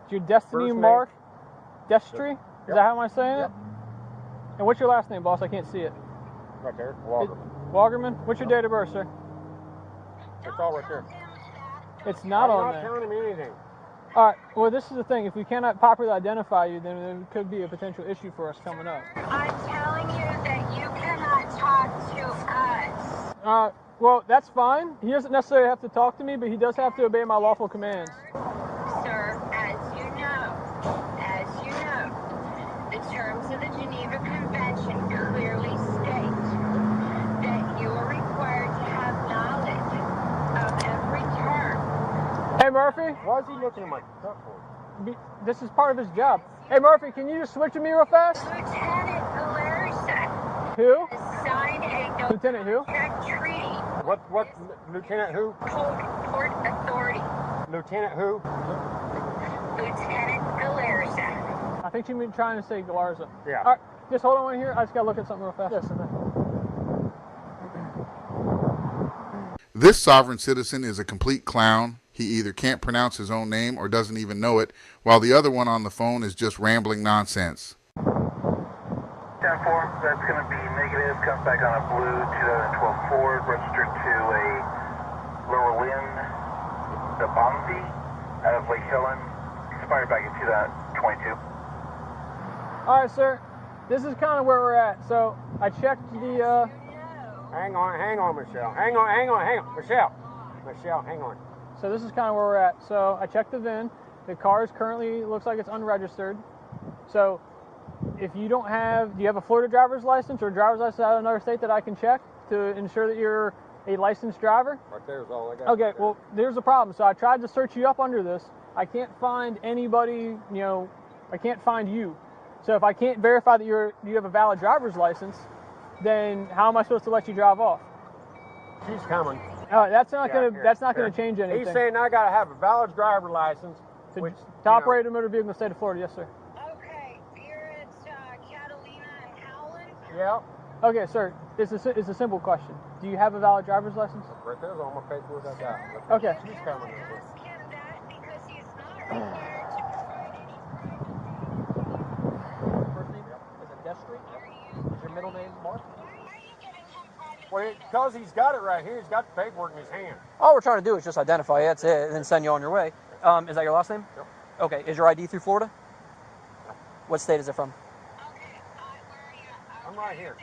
Speaker 12: Is your Destiny
Speaker 16: First name.
Speaker 12: Mark? Destry? Is
Speaker 16: Yep.
Speaker 12: that how am I saying
Speaker 16: Yep.
Speaker 12: it? And what's your last name, boss? I can't see it.
Speaker 16: Right there. Walgerman.
Speaker 12: Walgerman? What's your date of birth, sir?
Speaker 16: It's all right there.
Speaker 12: It's not
Speaker 16: I'm
Speaker 12: on
Speaker 16: not
Speaker 12: there.
Speaker 16: telling him anything.
Speaker 12: All right. Well, this is the thing. If we cannot properly identify you, then there could be a potential issue for us coming up.
Speaker 2: I'm telling you that you cannot talk to us.
Speaker 12: Well, that's fine. He doesn't necessarily have to talk to me, but he does have to obey my lawful commands.
Speaker 2: Sir, as you know, the terms of the Geneva Convention clearly state that you are required to have knowledge of every term.
Speaker 12: Hey, Murphy.
Speaker 16: Why is he looking at my truck for?
Speaker 12: This is part of his job. Hey, Murphy, can you just switch with me real fast?
Speaker 2: Lieutenant Galerza
Speaker 12: Who?
Speaker 2: signed a
Speaker 12: Lieutenant who?
Speaker 2: treaty.
Speaker 16: What? Lieutenant who?
Speaker 2: Port Authority.
Speaker 16: Lieutenant who?
Speaker 2: Lieutenant Galerza.
Speaker 12: I think you mean trying to say Galarza.
Speaker 16: Yeah.
Speaker 12: All right. Just hold on right here. I just gotta look at something real fast. Yes,
Speaker 1: This sovereign citizen is a complete clown. He either can't pronounce his own name or doesn't even know it, while the other one on the phone is just rambling nonsense.
Speaker 6: 10-4, that's going to be negative. Comes back on a blue 2012 Ford, registered to a Llewellyn Dabombi out of Lake Helen, expired back in 2022.
Speaker 12: All right, sir. This is kind of where we're at. So I checked the.
Speaker 16: Hang on, Michelle. Hang on. Michelle, hang on.
Speaker 12: So this is kind of where we're at. So I checked the VIN. The car is currently looks like it's unregistered. So if you don't have, do you have a Florida driver's license or a driver's license out of another state that I can check to ensure that you're a licensed driver?
Speaker 16: Right there's all I got.
Speaker 12: Okay, well, there's a problem. So I tried to search you up under this. I can't find anybody, I can't find you. So if I can't verify that you have a valid driver's license, then how am I supposed to let you drive off?
Speaker 16: She's coming.
Speaker 12: That's not gonna change anything.
Speaker 16: He's saying I gotta have a valid driver license,
Speaker 12: to operate a motor vehicle in the state of Florida. Yes, sir.
Speaker 2: Okay, you're at Catalina and Howland?
Speaker 16: Yeah.
Speaker 12: Okay, sir. It's a simple question. Do you have a valid driver's license?
Speaker 16: Right there's all my paperwork I got.
Speaker 12: Okay.
Speaker 16: She's coming.
Speaker 2: Ask him that because he's not required to provide any
Speaker 16: First name is it Destry? Is your middle name Mark? Well, because he's got it right here. He's got the paperwork in his hand.
Speaker 15: All we're trying to do is just identify it, that's it, and then send you on your way. Is that your last name?
Speaker 16: Yep.
Speaker 15: Okay. Is your ID through Florida?
Speaker 16: Yep.
Speaker 15: What state is it from?
Speaker 16: I'm right here.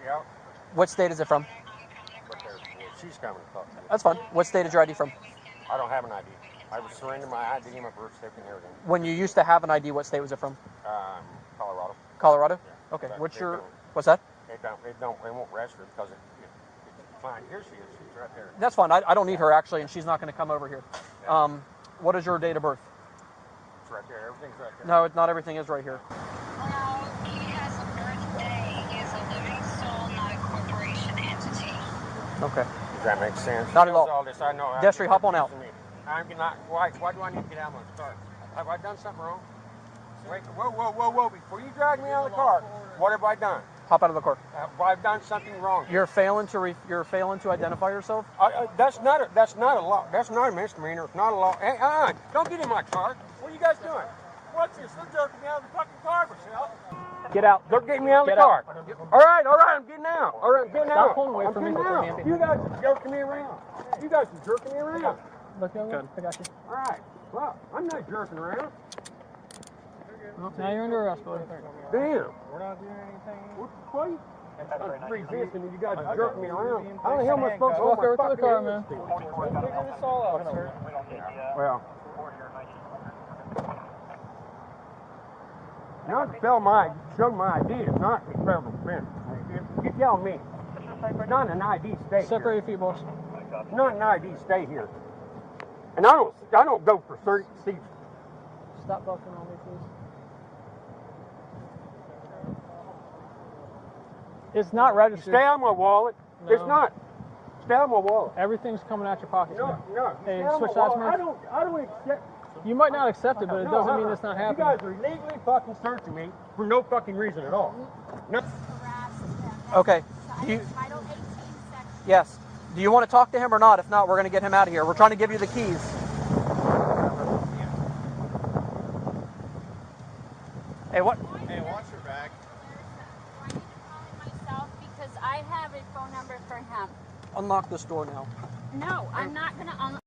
Speaker 16: Yep.
Speaker 15: What state is it from?
Speaker 16: But she's coming to talk to you.
Speaker 15: That's fine. What state is your ID from?
Speaker 16: I don't have an ID. I was surrendering my ID, my birth certificate, and everything.
Speaker 15: When you used to have an ID, what state was it from?
Speaker 16: Colorado.
Speaker 15: Colorado?
Speaker 16: Yeah.
Speaker 15: Okay.
Speaker 16: But
Speaker 15: What's
Speaker 16: they
Speaker 15: your,
Speaker 16: don't-
Speaker 15: what's that?
Speaker 16: They won't register because it's fine. Here she is. She's right there.
Speaker 15: That's fine. I don't need her actually, and she's not going to come over here. What is your date of birth?
Speaker 16: It's right there. Everything's right there.
Speaker 15: No, not everything is right here.
Speaker 2: Well, he has a birthday. He is a living soul, not a corporation entity.
Speaker 15: Okay.
Speaker 16: Does that make sense?
Speaker 15: Not at all.
Speaker 16: All this, I know.
Speaker 15: Destry, hop on out.
Speaker 16: I'm not. Why do I need to get out of my car? Have I done something wrong? Wait, whoa! Before you drag me out of the car, what have I done?
Speaker 15: Hop out of the car.
Speaker 16: Have I done something wrong?
Speaker 15: You're failing to identify yourself.
Speaker 16: That's not a law. That's not a misdemeanor. It's not a law. Hey, don't get in my car. What are you guys doing? What's this? They're jerking me out of the fucking car, Michelle.
Speaker 12: Get out.
Speaker 16: They're getting me out of the
Speaker 12: Get
Speaker 16: car.
Speaker 12: out.
Speaker 16: All right, I'm getting out. All right, I'm getting
Speaker 12: Stop
Speaker 16: out.
Speaker 12: pulling away
Speaker 16: I'm
Speaker 12: from me.
Speaker 16: getting out. You guys are jerking me around. You guys are jerking me around.
Speaker 12: Look over. I got you.
Speaker 16: All right. Well, I'm not jerking around.
Speaker 12: Well, now you're under arrest, buddy.
Speaker 16: Damn. We're not doing anything. What? I'm resisting and you guys are jerking me around. How the hell am I supposed to
Speaker 12: Walk over to the
Speaker 16: fucking
Speaker 12: car,
Speaker 16: hands?
Speaker 12: man.
Speaker 16: We'll figure this all out, sir. Well. Not to show my ID is not a federal offense. You tell me. Not an ID stay
Speaker 12: Separate your
Speaker 16: here.
Speaker 12: feet, boss.
Speaker 16: Not an ID stay here. And I don't go for certain seats.
Speaker 12: Stop bucking on me, please. It's not registered.
Speaker 16: Stay on my wallet.
Speaker 12: No.
Speaker 16: It's not. Stay on my wallet.
Speaker 12: Everything's coming out your pockets.
Speaker 16: No,
Speaker 12: man.
Speaker 16: no.
Speaker 12: Hey,
Speaker 16: Stay on
Speaker 12: switch
Speaker 16: my
Speaker 12: sides,
Speaker 16: wallet.
Speaker 12: Murph.
Speaker 16: I don't accept.
Speaker 12: You might not accept it, but it
Speaker 16: No,
Speaker 12: doesn't mean it's not happening.
Speaker 16: You guys are illegally fucking searching me for no fucking reason at all. No.
Speaker 15: Okay. Yes. Do you want to talk to him or not? If not, we're going to get him out of here. We're trying to give you the keys. Hey, what?
Speaker 19: Hey, watch your back.
Speaker 24: Because I have a phone number for him.
Speaker 15: Unlock this door now.
Speaker 24: No, I'm not going to unlock.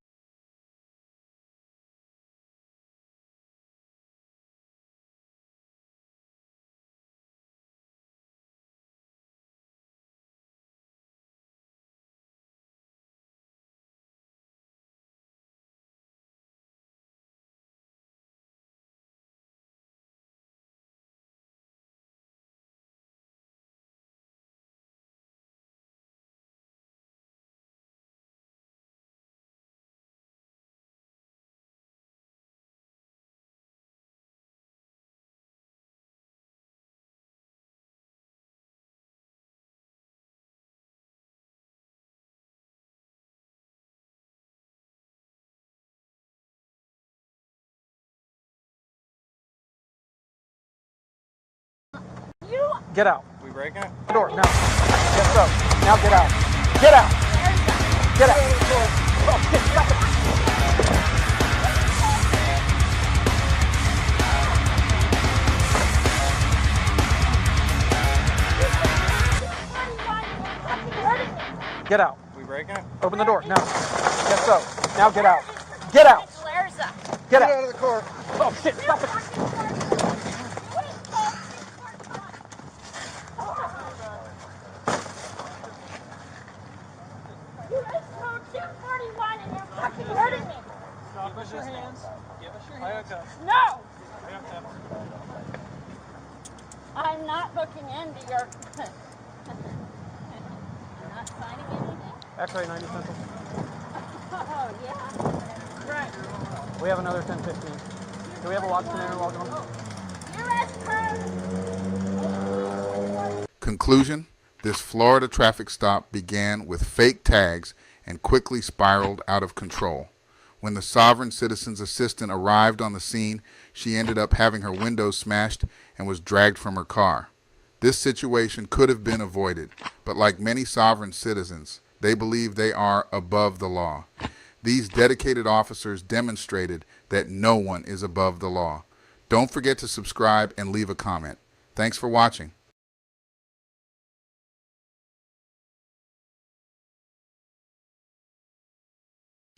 Speaker 15: Get out.
Speaker 7: We breaking it?
Speaker 15: The door. No. Yes, so. Now get out. Get out. Get out. Oh, shit, stop it. Get out.
Speaker 7: We breaking it?
Speaker 15: Open the door. No. Yes, so. Now get out. Get out. Get out.
Speaker 7: Out of the car.
Speaker 15: Oh, shit, stop it.
Speaker 9: Give us your hands. Give us your hands.
Speaker 24: No! I'm not looking into your. You're not signing anything?
Speaker 15: X-ray 90 Central.
Speaker 24: Oh, yeah. Right.
Speaker 15: We have another 1015. Do we have a watchman there while going?
Speaker 1: Conclusion: this Florida traffic stop began with fake tags and quickly spiraled out of control. When the sovereign citizen's assistant arrived on the scene, she ended up having her windows smashed and was dragged from her car. This situation could have been avoided, but like many sovereign citizens, they believe they are above the law. These dedicated officers demonstrated that no one is above the law. Don't forget to subscribe and leave a comment. Thanks for watching.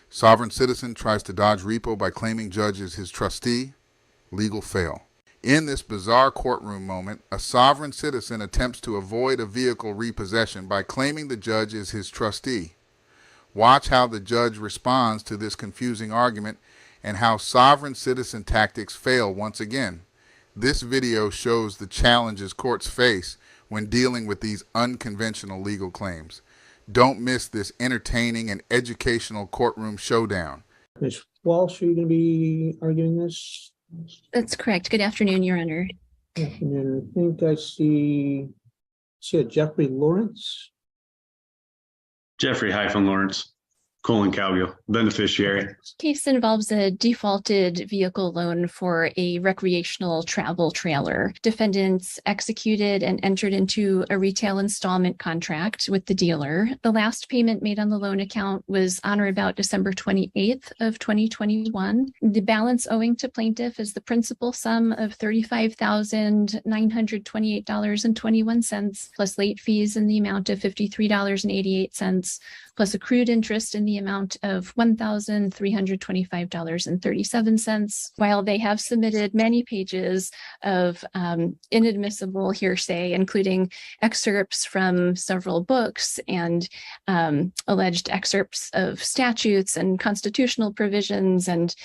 Speaker 1: Sovereign citizen tries to dodge repo by claiming judge is his trustee. Legal fail. In this bizarre courtroom moment, a sovereign citizen attempts to avoid a vehicle repossession by claiming the judge is his trustee. Watch how the judge responds to this confusing argument and how sovereign citizen tactics fail once again. This video shows the challenges courts face when dealing with these unconventional legal claims. Don't miss this entertaining and educational courtroom showdown.
Speaker 3: Ms. Walsh, are you going to be arguing this?
Speaker 10: That's correct. Good afternoon, Your Honor.
Speaker 3: Good afternoon. I think I see a Jeffrey Lawrence.
Speaker 13: Jeffrey-Lawrence, Cowgill, beneficiary.
Speaker 10: Case involves a defaulted vehicle loan for a recreational travel trailer. Defendants executed and entered into a retail installment contract with the dealer. The last payment made on the loan account was on or about December 28th of 2021. The balance owing to plaintiff is the principal sum of $35,928.21 plus late fees in the amount of $53.88 plus accrued interest in the amount of $1,325.37, while they have submitted many pages of inadmissible hearsay, including excerpts from several books and alleged excerpts of statutes and constitutional provisions and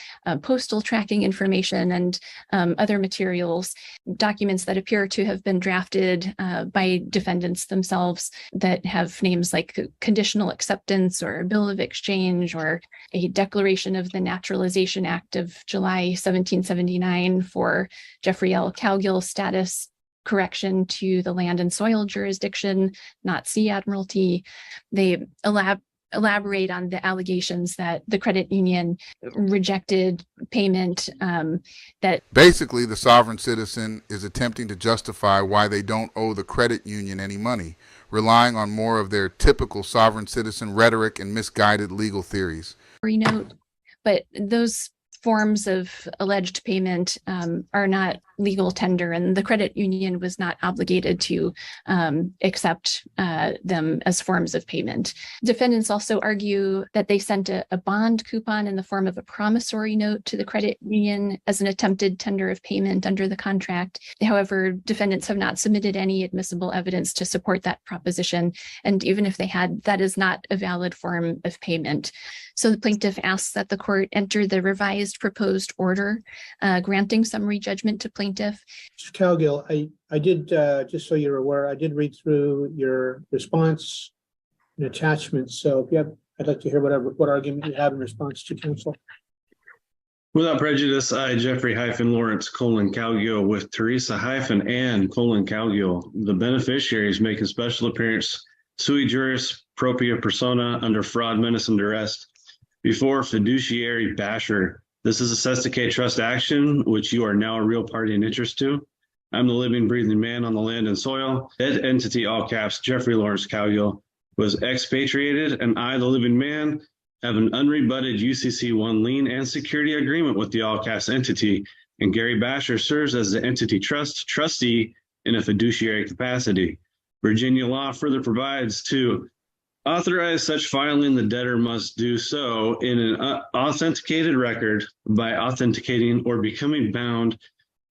Speaker 10: postal tracking information and other materials, documents that appear to have been drafted by defendants themselves that have names like conditional acceptance or a bill of exchange or a declaration of the Naturalization Act of July 1779 for Jeffrey L. Cowgill status correction to the land and soil jurisdiction, not Sea Admiralty. They elaborate on the allegations that the credit union rejected payment that
Speaker 1: basically the sovereign citizen is attempting to justify why they don't owe the credit union any money, relying on more of their typical sovereign citizen rhetoric and misguided legal theories.
Speaker 10: Note, but those forms of alleged payment are not legal tender, and the credit union was not obligated to accept them as forms of payment. Defendants also argue that they sent a bond coupon in the form of a promissory note to the credit union as an attempted tender of payment under the contract. However, defendants have not submitted any admissible evidence to support that proposition, and even if they had, that is not a valid form of payment. So the plaintiff asks that the court enter the revised proposed order granting summary judgment to plaintiff.
Speaker 3: Mr. Cowgill, I did, just so you're aware, I did read through your response and attachments. So if you have, I'd like to hear what argument you have in response to counsel.
Speaker 13: Without prejudice, I, Jeffrey-Lawrence, Cowgill, with Teresa-Ann Cowgill, the beneficiaries, make a special appearance sui juris propria persona under fraud, menace, and duress before fiduciary Basher. This is a Sesticate trust action, which you are now a real party in interest to. I'm the living, breathing man on the land and soil. Dead entity, all caps, Jeffrey Lawrence Cowgill, was expatriated, and I, the living man, have an unrebutted UCC-1 lien and security agreement with the all caps entity, and Gary Basher serves as the entity trustee in a fiduciary capacity. Virginia law further provides to authorize such filing, the debtor must do so in an authenticated record by authenticating or becoming bound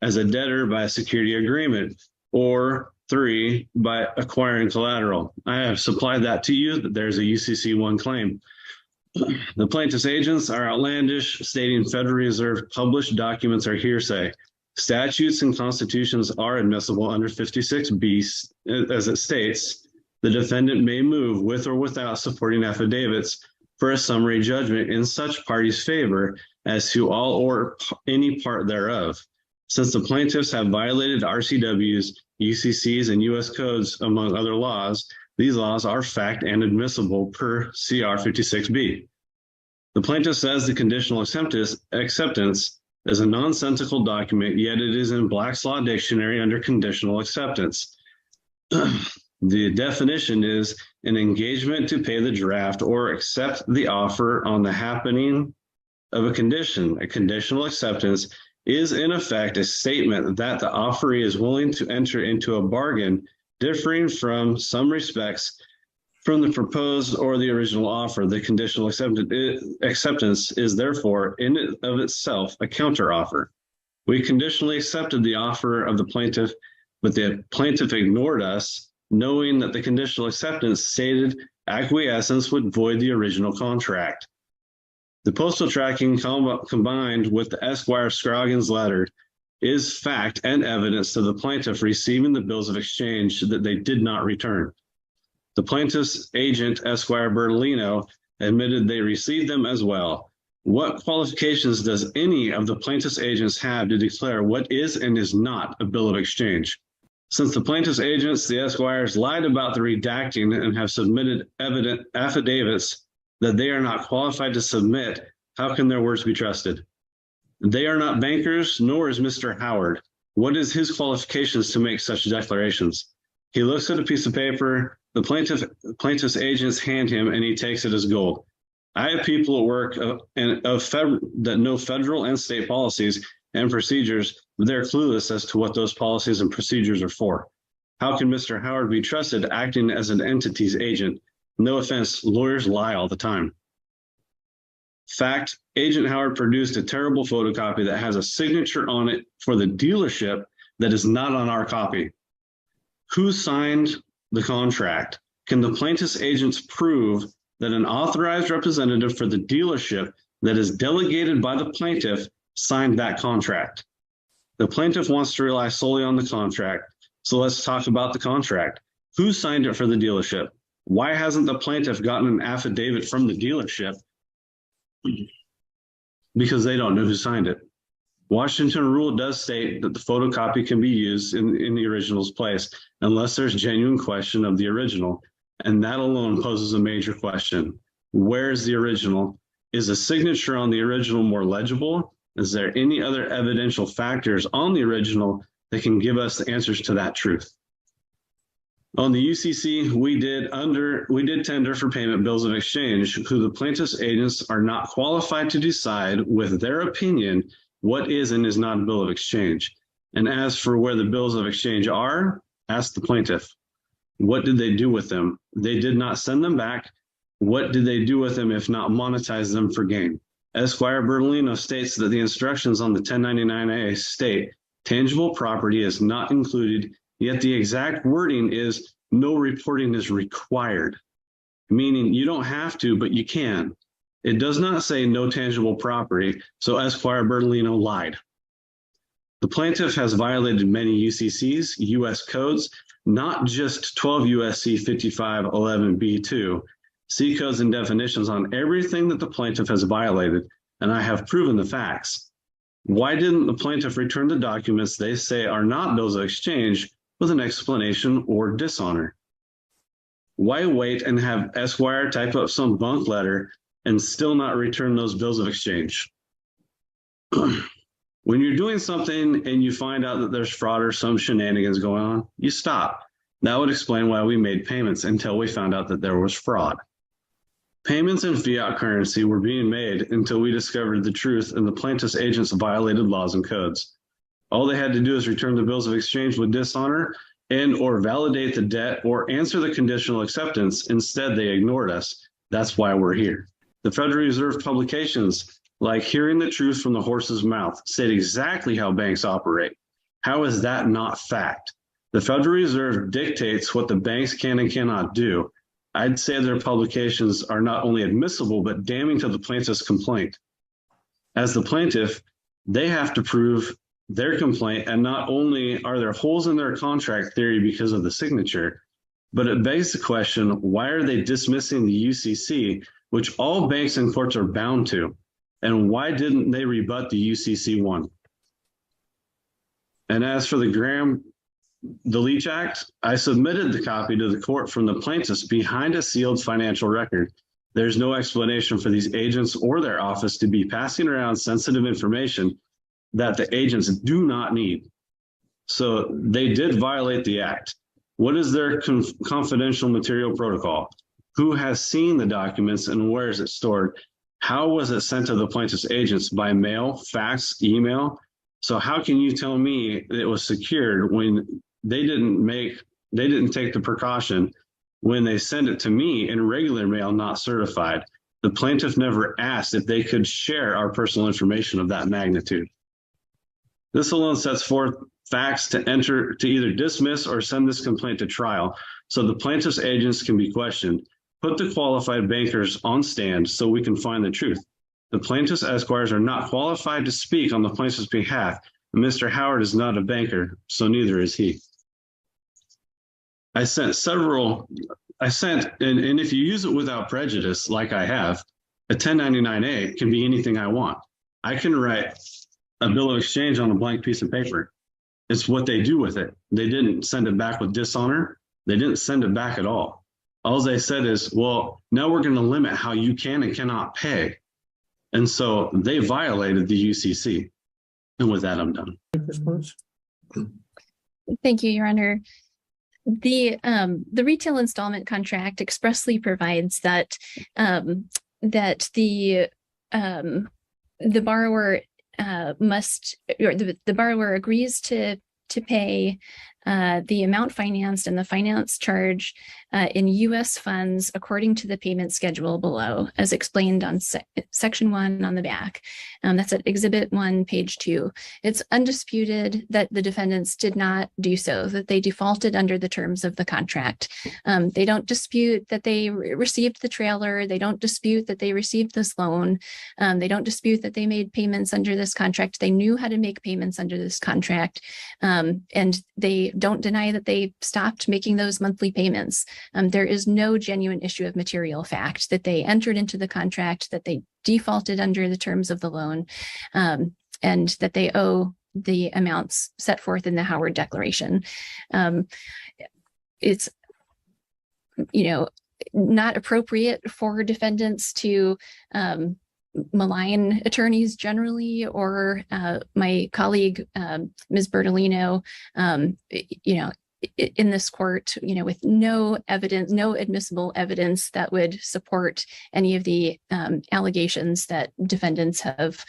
Speaker 13: as a debtor by a security agreement, or 3, by acquiring collateral. I have supplied that to you, that there's a UCC-1 claim. The plaintiff's agents are outlandish, stating Federal Reserve published documents are hearsay. Statutes and constitutions are admissible under 56B, as it states, the defendant may move with or without supporting affidavits for a summary judgment in such party's favor as to all or any part thereof. Since the plaintiffs have violated RCWs, UCCs, and U.S. codes, among other laws, these laws are fact and admissible per CR 56B. The plaintiff says the conditional acceptance is a nonsensical document, yet it is in Black's Law Dictionary under conditional acceptance. The definition is an engagement to pay the draft or accept the offer on the happening of a condition. A conditional acceptance is in effect a statement that the offeree is willing to enter into a bargain differing from some respects from the proposed or the original offer. The conditional acceptance is therefore in and of itself a counteroffer. We conditionally accepted the offer of the plaintiff, but the plaintiff ignored us, knowing that the conditional acceptance stated acquiescence would void the original contract. The postal tracking combined with the Esquire Scroggins letter is fact and evidence to the plaintiff receiving the bills of exchange that they did not return. The plaintiff's agent, Esquire Bertolino, admitted they received them as well. What qualifications does any of the plaintiff's agents have to declare what is and is not a bill of exchange? Since the plaintiff's agents, the Esquires, lied about the redacting and have submitted affidavits that they are not qualified to submit, how can their words be trusted? They are not bankers, nor is Mr. Howard. What is his qualifications to make such declarations? He looks at a piece of paper, the plaintiff's agents hand him, and he takes it as gold. I have people at work that know federal and state policies and procedures, but they're clueless as to what those policies and procedures are for. How can Mr. Howard be trusted acting as an entity's agent? No offense, lawyers lie all the time. Fact, Agent Howard produced a terrible photocopy that has a signature on it for the dealership that is not on our copy. Who signed the contract? Can the plaintiff's agents prove that an authorized representative for the dealership that is delegated by the plaintiff signed that contract? The plaintiff wants to rely solely on the contract, so let's talk about the contract. Who signed it for the dealership? Why hasn't the plaintiff gotten an affidavit from the dealership? Because they don't know who signed it. Washington rule does state that the photocopy can be used in the original's place unless there's genuine question of the original. And that alone poses a major question. Where's the original? Is a signature on the original more legible? Is there any other evidential factors on the original that can give us the answers to that truth? On the UCC, we did tender for payment bills of exchange, who the plaintiff's agents are not qualified to decide with their opinion what is and is not a bill of exchange. And as for where the bills of exchange are, ask the plaintiff. What did they do with them? They did not send them back. What did they do with them if not monetize them for gain? Esquire Bertolino states that the instructions on the 1099-A state tangible property is not included, yet the exact wording is no reporting is required, meaning you don't have to, but you can. It does not say no tangible property, so Esquire Bertolino lied. The plaintiff has violated many UCCs, U.S. codes, not just 12 USC 5511B2, C codes and definitions on everything that the plaintiff has violated, and I have proven the facts. Why didn't the plaintiff return the documents they say are not bills of exchange with an explanation or dishonor? Why wait and have Esquire type up some bunk letter and still not return those bills of exchange? When you're doing something and you find out that there's fraud or some shenanigans going on, you stop. That would explain why we made payments until we found out that there was fraud. Payments in fiat currency were being made until we discovered the truth and the plaintiff's agents violated laws and codes. All they had to do is return the bills of exchange with dishonor and or validate the debt or answer the conditional acceptance. Instead, they ignored us. That's why we're here. The Federal Reserve publications, like Hearing the Truth from the Horse's Mouth, said exactly how banks operate. How is that not fact? The Federal Reserve dictates what the banks can and cannot do. I'd say their publications are not only admissible, but damning to the plaintiff's complaint. As the plaintiff, they have to prove their complaint, and not only are there holes in their contract theory because of the signature, but it begs the question, why are they dismissing the UCC, which all banks and courts are bound to? And why didn't they rebut the UCC one? And as for the Leach Act, I submitted the copy to the court from the plaintiffs behind a sealed financial record. There's no explanation for these agents or their office to be passing around sensitive information that the agents do not need. So they did violate the act. What is their confidential material protocol? Who has seen the documents and where is it stored? How was it sent to the plaintiff's agents? By mail, fax, email? So how can you tell me it was secured when they didn't take the precaution when they send it to me in regular mail, not certified? The plaintiff never asked if they could share our personal information of that magnitude. This alone sets forth facts to either dismiss or send this complaint to trial so the plaintiff's agents can be questioned. Put the qualified bankers on stand so we can find the truth. The plaintiff's esquires are not qualified to speak on the plaintiff's behalf. Mr. Howard is not a banker, so neither is he. I sent, and if you use it without prejudice, like I have, a 1099-A can be anything I want. I can write a bill of exchange on a blank piece of paper. It's what they do with it. They didn't send it back with dishonor. They didn't send it back at all. All they said is, well, now we're going to limit how you can and cannot pay. And so they violated the UCC. And with that, I'm done.
Speaker 3: Response?
Speaker 10: Thank you, Your Honor. The retail installment contract expressly provides that that the borrower the borrower agrees to pay the amount financed and the finance charge in U.S. funds according to the payment schedule below, as explained on section 1 on the back. That's at Exhibit 1, page 2. It's undisputed that the defendants did not do so, that they defaulted under the terms of the contract. They don't dispute that they received the trailer. They don't dispute that they received this loan. They don't dispute that they made payments under this contract. They knew how to make payments under this contract. And they don't deny that they stopped making those monthly payments. There is no genuine issue of material fact that they entered into the contract, that they defaulted under the terms of the loan, and that they owe the amounts set forth in the Howard Declaration. It's, not appropriate for defendants to malign attorneys generally, or my colleague, Ms. Bertolino, in this court, with no evidence, no admissible evidence that would support any of the allegations that defendants have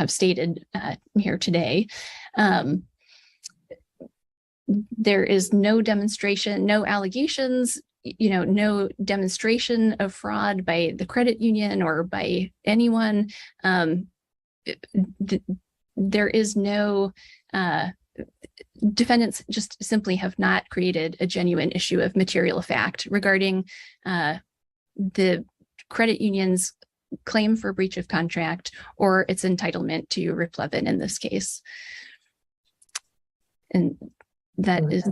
Speaker 10: stated here today. There is no demonstration, no allegations, no demonstration of fraud by the credit union or by anyone. There is no, defendants just simply have not created a genuine issue of material fact regarding the credit union's claim for breach of contract or its entitlement to replevin in this case. And that is,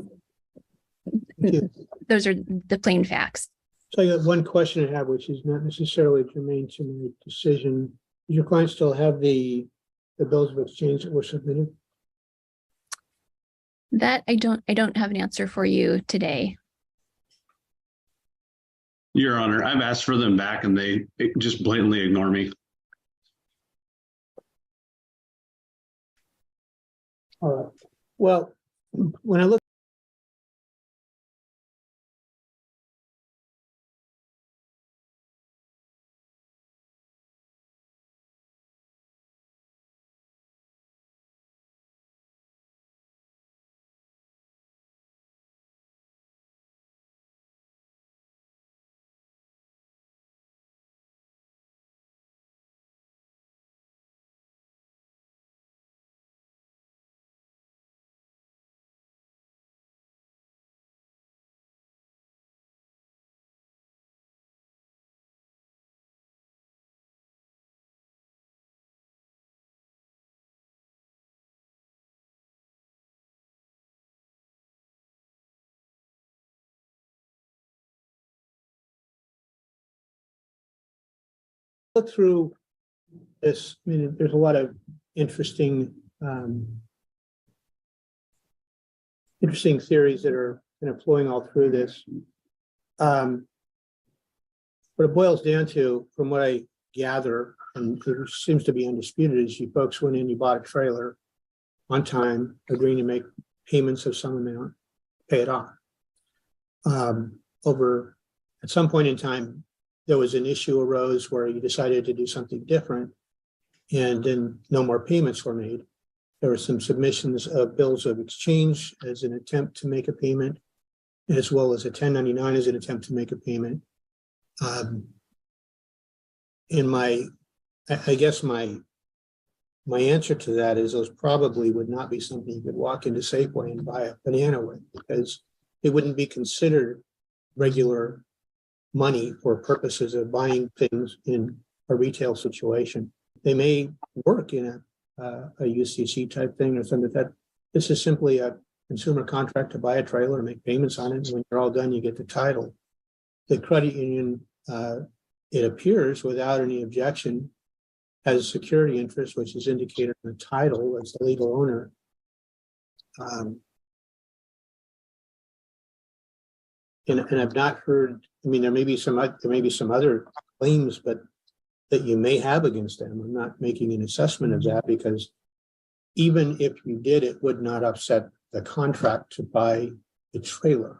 Speaker 10: those are the plain facts.
Speaker 3: So I got one question I have, which is not necessarily germane to my decision. Does your client still have the bills of exchange that were submitted?
Speaker 10: That I don't have an answer for you today.
Speaker 13: Your Honor, I've asked for them back and they just blatantly ignore me.
Speaker 3: All right. Well, when I look through this, I mean, there's a lot of interesting interesting theories that are kind of flowing all through this. What it boils down to, from what I gather, and it seems to be undisputed, is you folks went in, you bought a trailer on time, agreeing to make payments of some amount, pay it off. Over at some point in time, there was an issue arose where you decided to do something different, and then no more payments were made. There were some submissions of bills of exchange as an attempt to make a payment, as well as a 1099 as an attempt to make a payment. And I guess my answer to that is those probably would not be something you could walk into Safeway and buy a banana with, because it wouldn't be considered regular money for purposes of buying things in a retail situation. They may work in a UCC type thing or something. That this is simply a consumer contract to buy a trailer and make payments on it. And when you're all done, you get the title. The credit union, it appears without any objection, has a security interest, which is indicated in the title as the legal owner. And I've not heard, I mean, there may be some other claims, but that you may have against them. I'm not making an assessment of that, because even if you did, it would not upset the contract to buy the trailer.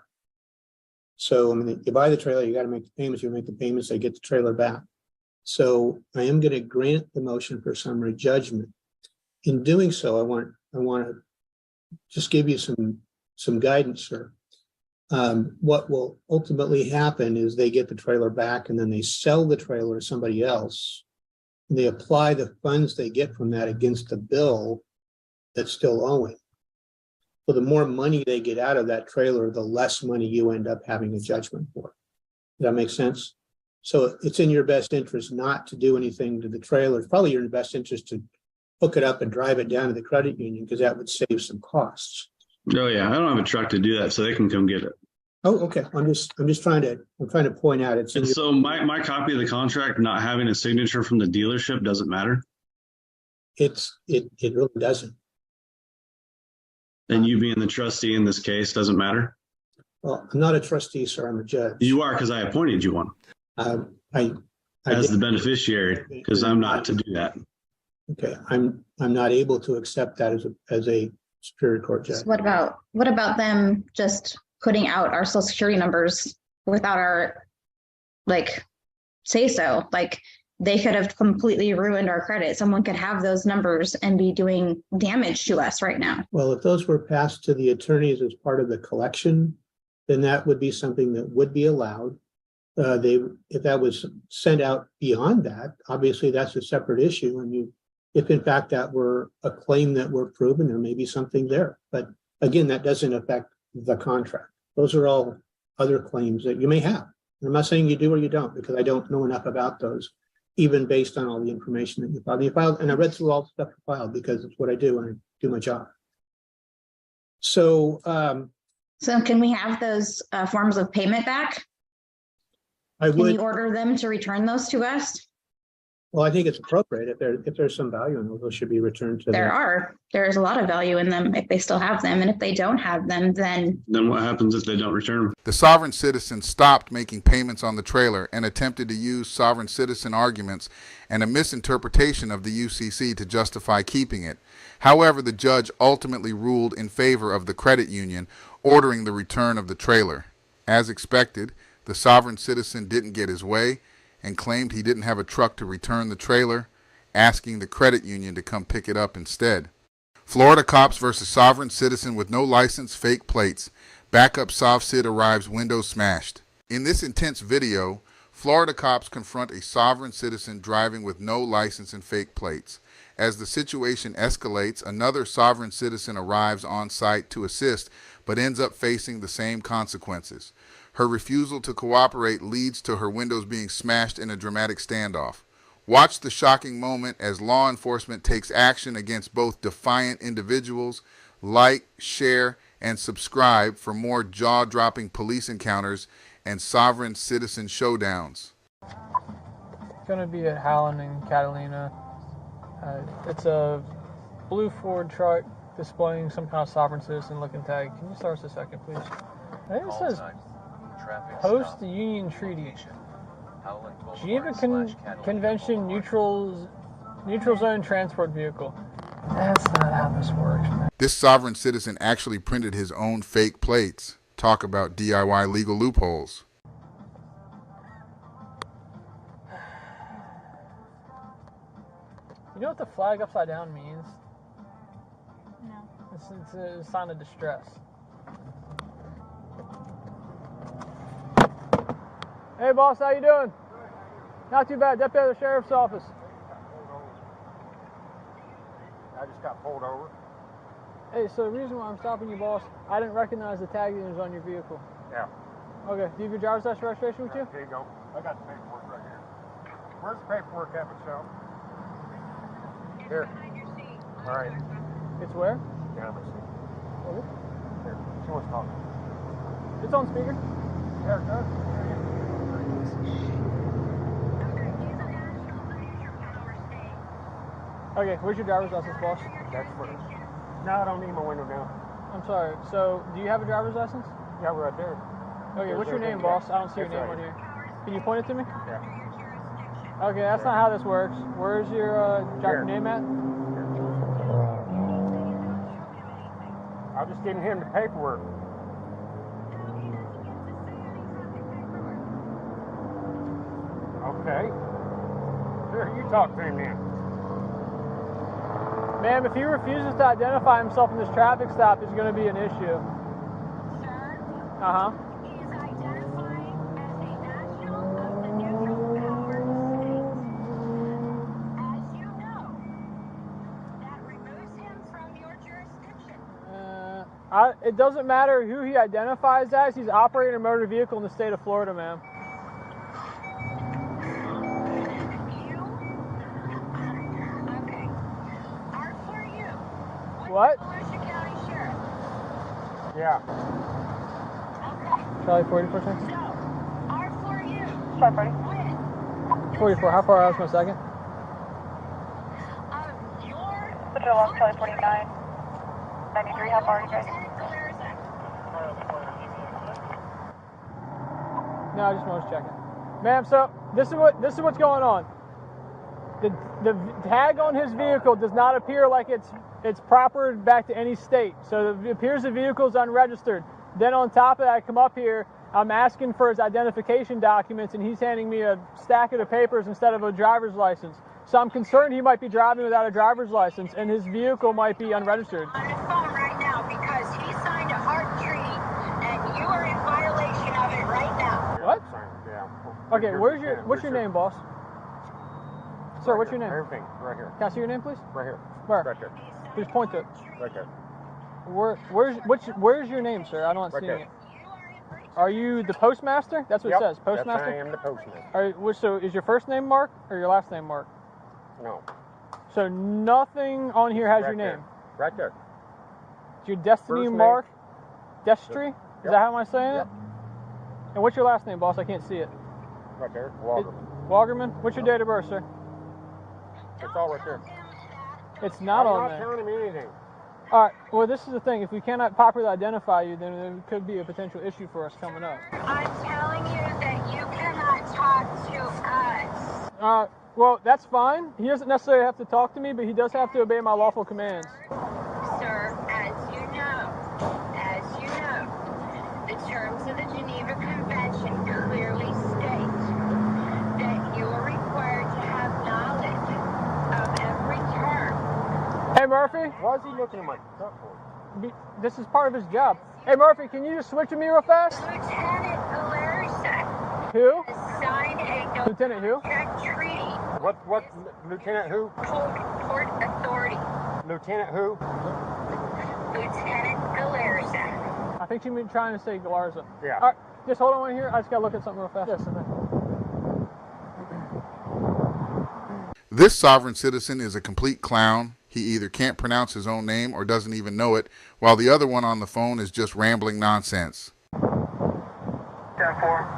Speaker 3: So, I mean, you buy the trailer, you got to make the payments, you make the payments, they get the trailer back. So I am going to grant the motion for summary judgment. In doing so, I want to just give you some guidance, sir. What will ultimately happen is they get the trailer back, and then they sell the trailer to somebody else. They apply the funds they get from that against the bill that's still owing. So the more money they get out of that trailer, the less money you end up having a judgment for. Does that make sense? So it's in your best interest not to do anything to the trailer. It's probably in your best interest to hook it up and drive it down to the credit union, because that would save some costs.
Speaker 13: Oh yeah, I don't have a truck to do that, so they can come get it.
Speaker 3: Oh, okay. I'm just trying to point out it's.
Speaker 13: And so my copy of the contract not having a signature from the dealership doesn't matter.
Speaker 3: It really doesn't.
Speaker 13: And you being the trustee in this case doesn't matter.
Speaker 3: Well, I'm not a trustee, sir. I'm a judge.
Speaker 13: You are, because I appointed you one. As the beneficiary, because I'm not to do that.
Speaker 3: Okay, I'm not able to accept that as a Superior Court judge.
Speaker 5: So what about them just putting out our social security numbers without our say so? Like, they could have completely ruined our credit. Someone could have those numbers and be doing damage to us right now.
Speaker 3: Well, if those were passed to the attorneys as part of the collection, then that would be something that would be allowed. If that was sent out beyond that, obviously that's a separate issue. And if in fact that were a claim that were proven, there may be something there. But again, that doesn't affect the contract. Those are all other claims that you may have. I'm not saying you do or you don't, because I don't know enough about those, even based on all the information that you filed. And I read through all the stuff you filed, because it's what I do when I do my job. So,
Speaker 5: so can we have those forms of payment back?
Speaker 3: I would.
Speaker 5: Can you order them to return those to us?
Speaker 3: Well, I think it's appropriate. If there's some value in those, those should be returned to
Speaker 5: There's a lot of value in them if they still have them. And if they don't have them, then
Speaker 13: what happens if they don't return them?
Speaker 1: The sovereign citizen stopped making payments on the trailer and attempted to use sovereign citizen arguments and a misinterpretation of the UCC to justify keeping it. However, the judge ultimately ruled in favor of the credit union, ordering the return of the trailer. As expected, the sovereign citizen didn't get his way and claimed he didn't have a truck to return the trailer, asking the credit union to come pick it up instead. Florida cops versus sovereign citizen with no license, fake plates. Backup SovCid arrives, windows smashed. In this intense video, Florida cops confront a sovereign citizen driving with no license and fake plates. As the situation escalates, another sovereign citizen arrives on site to assist, but ends up facing the same consequences. Her refusal to cooperate leads to her windows being smashed in a dramatic standoff. Watch the shocking moment as law enforcement takes action against both defiant individuals. Like, share, and subscribe for more jaw-dropping police encounters and sovereign citizen showdowns.
Speaker 12: It's going to be at Howland and Catalina. It's a blue Ford truck displaying some kind of sovereign citizen looking tag. Can you start us a second, please? I think it says Post the Union Treaty. Geneva Convention neutral zone transport vehicle. That's not how this works, man.
Speaker 1: This sovereign citizen actually printed his own fake plates. Talk about DIY legal loopholes.
Speaker 12: You know what the flag upside down means? No. It's a sign of distress. Hey boss, how you doing? Not too bad. Deputy of the Sheriff's Office.
Speaker 16: I just got pulled over.
Speaker 12: Hey, so the reason why I'm stopping you, boss, I didn't recognize the tag that was on your vehicle.
Speaker 16: Yeah.
Speaker 12: Okay, do you have your driver's license registration with you?
Speaker 16: Here you go. I got the paperwork right here. Where's the paperwork at, Michelle? Here. All right.
Speaker 12: It's where?
Speaker 16: Yeah, let me see.
Speaker 12: Okay.
Speaker 16: Here. She wants to talk.
Speaker 12: It's on speaker.
Speaker 16: Yeah, good.
Speaker 12: Okay, where's your driver's license, boss?
Speaker 16: That's first. No, I don't need my window down.
Speaker 12: I'm sorry. So, do you have a driver's license?
Speaker 16: Yeah, right there.
Speaker 12: Okay, what's your name, boss? I don't see your name on here. Can you point it to me?
Speaker 16: Yeah.
Speaker 12: Okay, that's not how this works. Where's your name at?
Speaker 16: I was just getting him the paperwork. Okay. Here, you talk to him then.
Speaker 12: Ma'am, if he refuses to identify himself in this traffic stop, it's going to be an issue.
Speaker 2: Sir?
Speaker 12: Uh-huh.
Speaker 2: He is identifying as a national of the neutral power state. As you know, that removes him from your jurisdiction.
Speaker 12: It doesn't matter who he identifies as. He's operating a motor vehicle in the state of Florida, ma'am. What?
Speaker 2: Volusia County Sheriff.
Speaker 16: Yeah.
Speaker 2: Okay.
Speaker 12: Charlie, 40%?
Speaker 2: So, R for you.
Speaker 12: Sorry, buddy.
Speaker 2: When?
Speaker 12: 44. How far out is my second?
Speaker 2: Your...
Speaker 4: Put your along, Charlie 49. 93, how far are you guys?
Speaker 12: No, I just was checking. Ma'am, so this is what's going on. The tag on his vehicle does not appear like it's proper back to any state. So it appears the vehicle is unregistered. Then on top of that, I come up here, I'm asking for his identification documents, and he's handing me a stack of the papers instead of a driver's license. So I'm concerned he might be driving without a driver's license, and his vehicle might be unregistered.
Speaker 2: On his phone right now because he signed a heart treaty, and you are in violation of it right now.
Speaker 12: What?
Speaker 16: Yeah.
Speaker 12: Okay, what's your name, boss? Sir, what's your name?
Speaker 16: Everything, right here.
Speaker 12: Can I see your name, please?
Speaker 16: Right here.
Speaker 12: Where?
Speaker 16: Right there.
Speaker 12: Please point to it.
Speaker 16: Right there.
Speaker 12: Where's your name, sir? I'm not
Speaker 16: Right
Speaker 12: seeing
Speaker 16: there.
Speaker 12: it. Are you the postmaster? That's what
Speaker 16: Yep,
Speaker 12: it says. Postmaster.
Speaker 16: Yes, I am the postman.
Speaker 12: So is your first name Mark or your last name Mark?
Speaker 16: No.
Speaker 12: So nothing on here has
Speaker 16: Right
Speaker 12: your
Speaker 16: there.
Speaker 12: name.
Speaker 16: Right there.
Speaker 12: Is your Destiny
Speaker 16: First name.
Speaker 12: Mark? Destry? Is
Speaker 16: Yep.
Speaker 12: that how am I saying
Speaker 16: Yep.
Speaker 12: it? And what's your last name, boss? I can't see it.
Speaker 16: Right there. Walkerman.
Speaker 12: Walgerman? What's your date of birth, sir?
Speaker 16: It's all right there.
Speaker 12: It's not
Speaker 16: I'm
Speaker 12: on
Speaker 16: not
Speaker 12: there.
Speaker 16: telling him anything.
Speaker 12: All right. Well, this is the thing. If we cannot properly identify you, then there could be a potential issue for us coming up.
Speaker 2: I'm telling you that you cannot talk to us.
Speaker 12: Well, that's fine. He doesn't necessarily have to talk to me, but he does have to obey my lawful commands.
Speaker 2: Sir, as you know, the terms of the Geneva Convention clearly state that you are required to have knowledge of every term.
Speaker 12: Hey, Murphy.
Speaker 16: Why is he looking at my truck for?
Speaker 12: This is part of his job. Hey, Murphy, can you just switch with me real fast?
Speaker 2: Lieutenant Galarza
Speaker 12: Who?
Speaker 2: signed a
Speaker 12: Lieutenant who?
Speaker 2: no-contact treaty.
Speaker 16: What, Lieutenant who?
Speaker 2: Port Authority.
Speaker 16: Lieutenant who?
Speaker 2: Lieutenant Galarza.
Speaker 12: I think you mean trying to say Galarza.
Speaker 16: Yeah.
Speaker 12: All right, just hold on right here. I just gotta look at something real fast. Yes,
Speaker 1: This sovereign citizen is a complete clown. He either can't pronounce his own name or doesn't even know it, while the other one on the phone is just rambling nonsense.
Speaker 6: 10-4,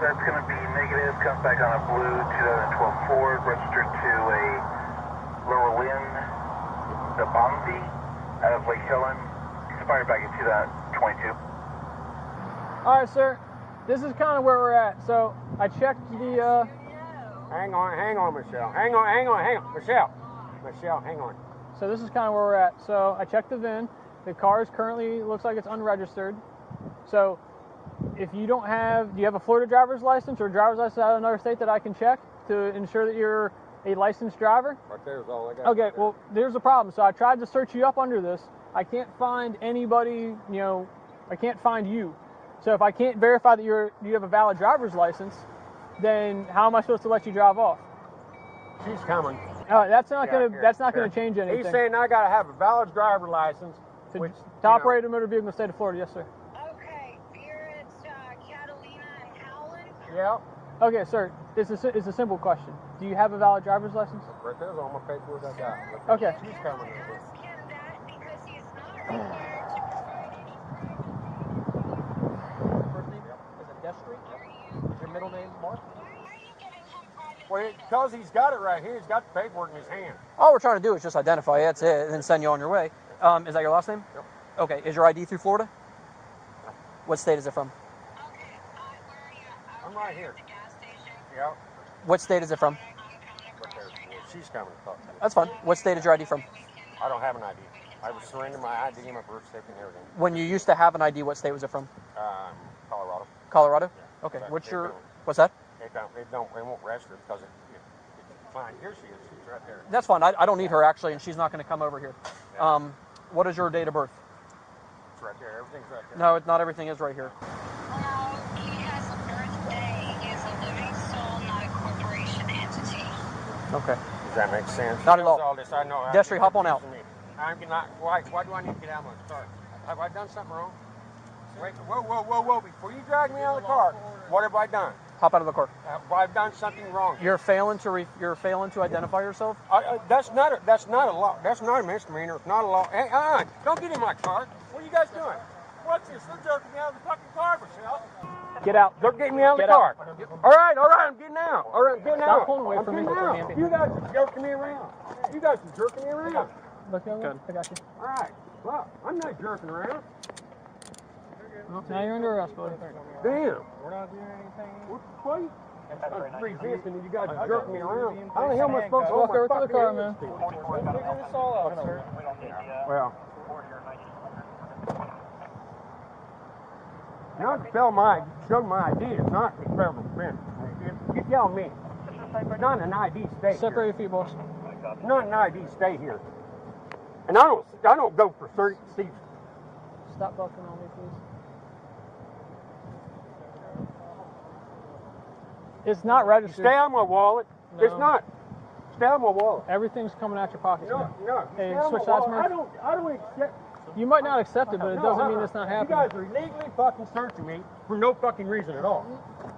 Speaker 6: that's going to be negative, comes back on a blue 2012 Ford, registered to a lower wind, the Bonzi, out of Lake Helen, expired back in 2022.
Speaker 12: All right, sir. This is kind of where we're at. So I checked the.
Speaker 16: Hang on, Michelle. Hang on. Michelle, hang on.
Speaker 12: So this is kind of where we're at. So I checked the VIN. The car is currently looks like it's unregistered. So if you don't have, do you have a Florida driver's license or a driver's license out of another state that I can check to ensure that you're a licensed driver?
Speaker 16: Right there's all I got.
Speaker 12: Okay, well, there's a problem. So I tried to search you up under this. I can't find anybody, I can't find you. So if I can't verify that you have a valid driver's license, then how am I supposed to let you drive off?
Speaker 16: She's coming.
Speaker 12: That's not gonna change anything.
Speaker 16: He's saying I gotta have a valid driver license.
Speaker 12: To operate a motor vehicle in the state of Florida, yes, sir.
Speaker 2: Okay, you're at Catalina and Howland?
Speaker 16: Yeah.
Speaker 12: Okay, sir, it's a simple question. Do you have a valid driver's license?
Speaker 16: Right there's all my paperwork I got.
Speaker 12: Okay.
Speaker 16: She's coming.
Speaker 2: Ask him that because he's not required to provide any
Speaker 15: First name is it Destry? Is your middle name Mark?
Speaker 16: Well, because he's got it right here. He's got the paperwork in his hand.
Speaker 15: All we're trying to do is just identify you, that's it, and then send you on your way. Is that your last name?
Speaker 16: Yep.
Speaker 15: Okay, is your ID through Florida? What state is it from?
Speaker 16: I'm right here. Yeah.
Speaker 15: What state is it from?
Speaker 16: Right there. She's coming to talk to you.
Speaker 15: That's fine. What state is your ID from?
Speaker 16: I don't have an ID. I was surrendering my ID and my birth certificate and everything.
Speaker 15: When you used to have an ID, what state was it from?
Speaker 16: Colorado.
Speaker 15: Colorado?
Speaker 16: Yeah.
Speaker 15: Okay,
Speaker 16: But
Speaker 15: what's
Speaker 16: they
Speaker 15: your,
Speaker 16: don't-
Speaker 15: what's that?
Speaker 16: It won't register because it's fine. Here she is. She's right there.
Speaker 15: That's fine. I don't need her actually, and she's not going to come over here. What is your date of birth?
Speaker 16: It's right there. Everything's right there.
Speaker 15: No, not everything is right here.
Speaker 2: Well, he has a birthday. He is a living soul, not a corporation entity.
Speaker 15: Okay.
Speaker 16: Does that make sense?
Speaker 15: Not at
Speaker 16: He knows
Speaker 15: all.
Speaker 16: this. I know.
Speaker 15: Destry, hop on out.
Speaker 16: I'm not. Why do I need to get out of my car? Have I done something wrong? Wait. Whoa. Before you drag me out of the car, what have I done?
Speaker 15: Hop out of the car.
Speaker 16: Have I done something wrong?
Speaker 15: You're failing to identify yourself.
Speaker 16: That's not a law. That's not a misdemeanor. It's not a law. Hey, don't get in my car. What are you guys doing? What's this? They're jerking me out of the fucking car, Michelle.
Speaker 12: Get out.
Speaker 16: They're getting me out of the
Speaker 12: Get
Speaker 16: car.
Speaker 12: out.
Speaker 16: All right, I'm getting out. All right, I'm getting
Speaker 12: Stop
Speaker 16: out.
Speaker 12: pulling away
Speaker 16: I'm
Speaker 12: from me.
Speaker 16: getting out. You guys are jerking me around. I
Speaker 12: Look over. I got you.
Speaker 16: All right. Well, I'm not jerking around.
Speaker 12: Now you're under arrest, buddy.
Speaker 16: Damn.
Speaker 15: We're not doing anything.
Speaker 16: What? I'm resisting and you guys are jerking me around. How the hell am I supposed to
Speaker 12: Walk
Speaker 16: hold
Speaker 12: over
Speaker 16: my
Speaker 12: to the
Speaker 16: fucking
Speaker 12: car,
Speaker 16: hands?
Speaker 12: man.
Speaker 15: Figure this all out, sir.
Speaker 16: Well. Not to show my ID. It's not the federal offense. You tell me. Not an ID state.
Speaker 12: Separate your feet, boss.
Speaker 16: Not an ID stay here. And I don't go for certain seats.
Speaker 12: Stop bucking on me, please. It's not registered.
Speaker 16: Stay on my wallet.
Speaker 12: No.
Speaker 16: It's not. Stay on my wallet.
Speaker 12: Everything's coming out your pockets
Speaker 16: No.
Speaker 12: Hey,
Speaker 16: Stay on
Speaker 12: switch
Speaker 16: my
Speaker 12: sides,
Speaker 16: wallet.
Speaker 12: Murph.
Speaker 16: I don't accept.
Speaker 12: You might not accept it, but it doesn't mean it's not happening.
Speaker 16: You guys are illegally fucking searching me for no fucking reason at all.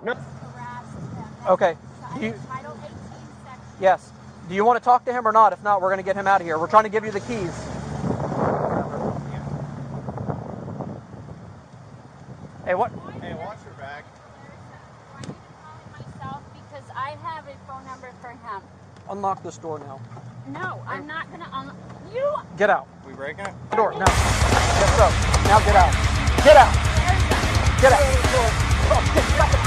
Speaker 16: No.
Speaker 15: Okay. Yes. Do you want to talk to him or not? If not, we're going to get him out of here. We're trying to give you the keys. Hey, what?
Speaker 24: Hey, watch your back. Myself because I have a phone number for him.
Speaker 15: Unlock this door now.
Speaker 24: No, I'm not gonna, you.
Speaker 15: Get out.
Speaker 7: We breaking it?
Speaker 15: The door, no. Yes, so. Now get out. Get out. Get out. Oh, shit, stop it.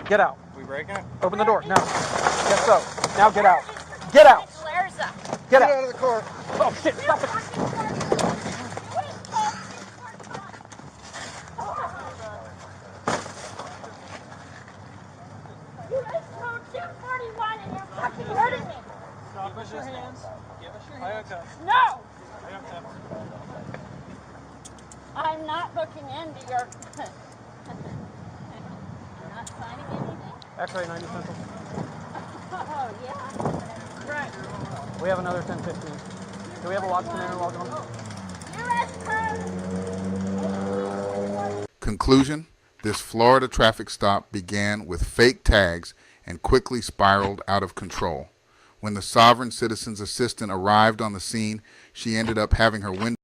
Speaker 15: Get out.
Speaker 7: We breaking it?
Speaker 15: Open the door, no. Yes, so. Now get out. Get out. Get out.
Speaker 16: Out of the car.
Speaker 15: Oh, shit, stop it.
Speaker 24: You just told 241 and you're fucking hurting me.
Speaker 7: Give us your hands. Give us your hands.
Speaker 24: No! I'm not looking into your. You're not signing anything?
Speaker 15: X-ray 90 Central.
Speaker 24: Oh, yeah. Right.
Speaker 15: We have another 1015. Do we have a watchman there log on?
Speaker 24: U.S. code.
Speaker 1: Conclusion: this Florida traffic stop began with fake tags and quickly spiraled out of control. When the sovereign citizen's assistant arrived on the scene, she ended up having her window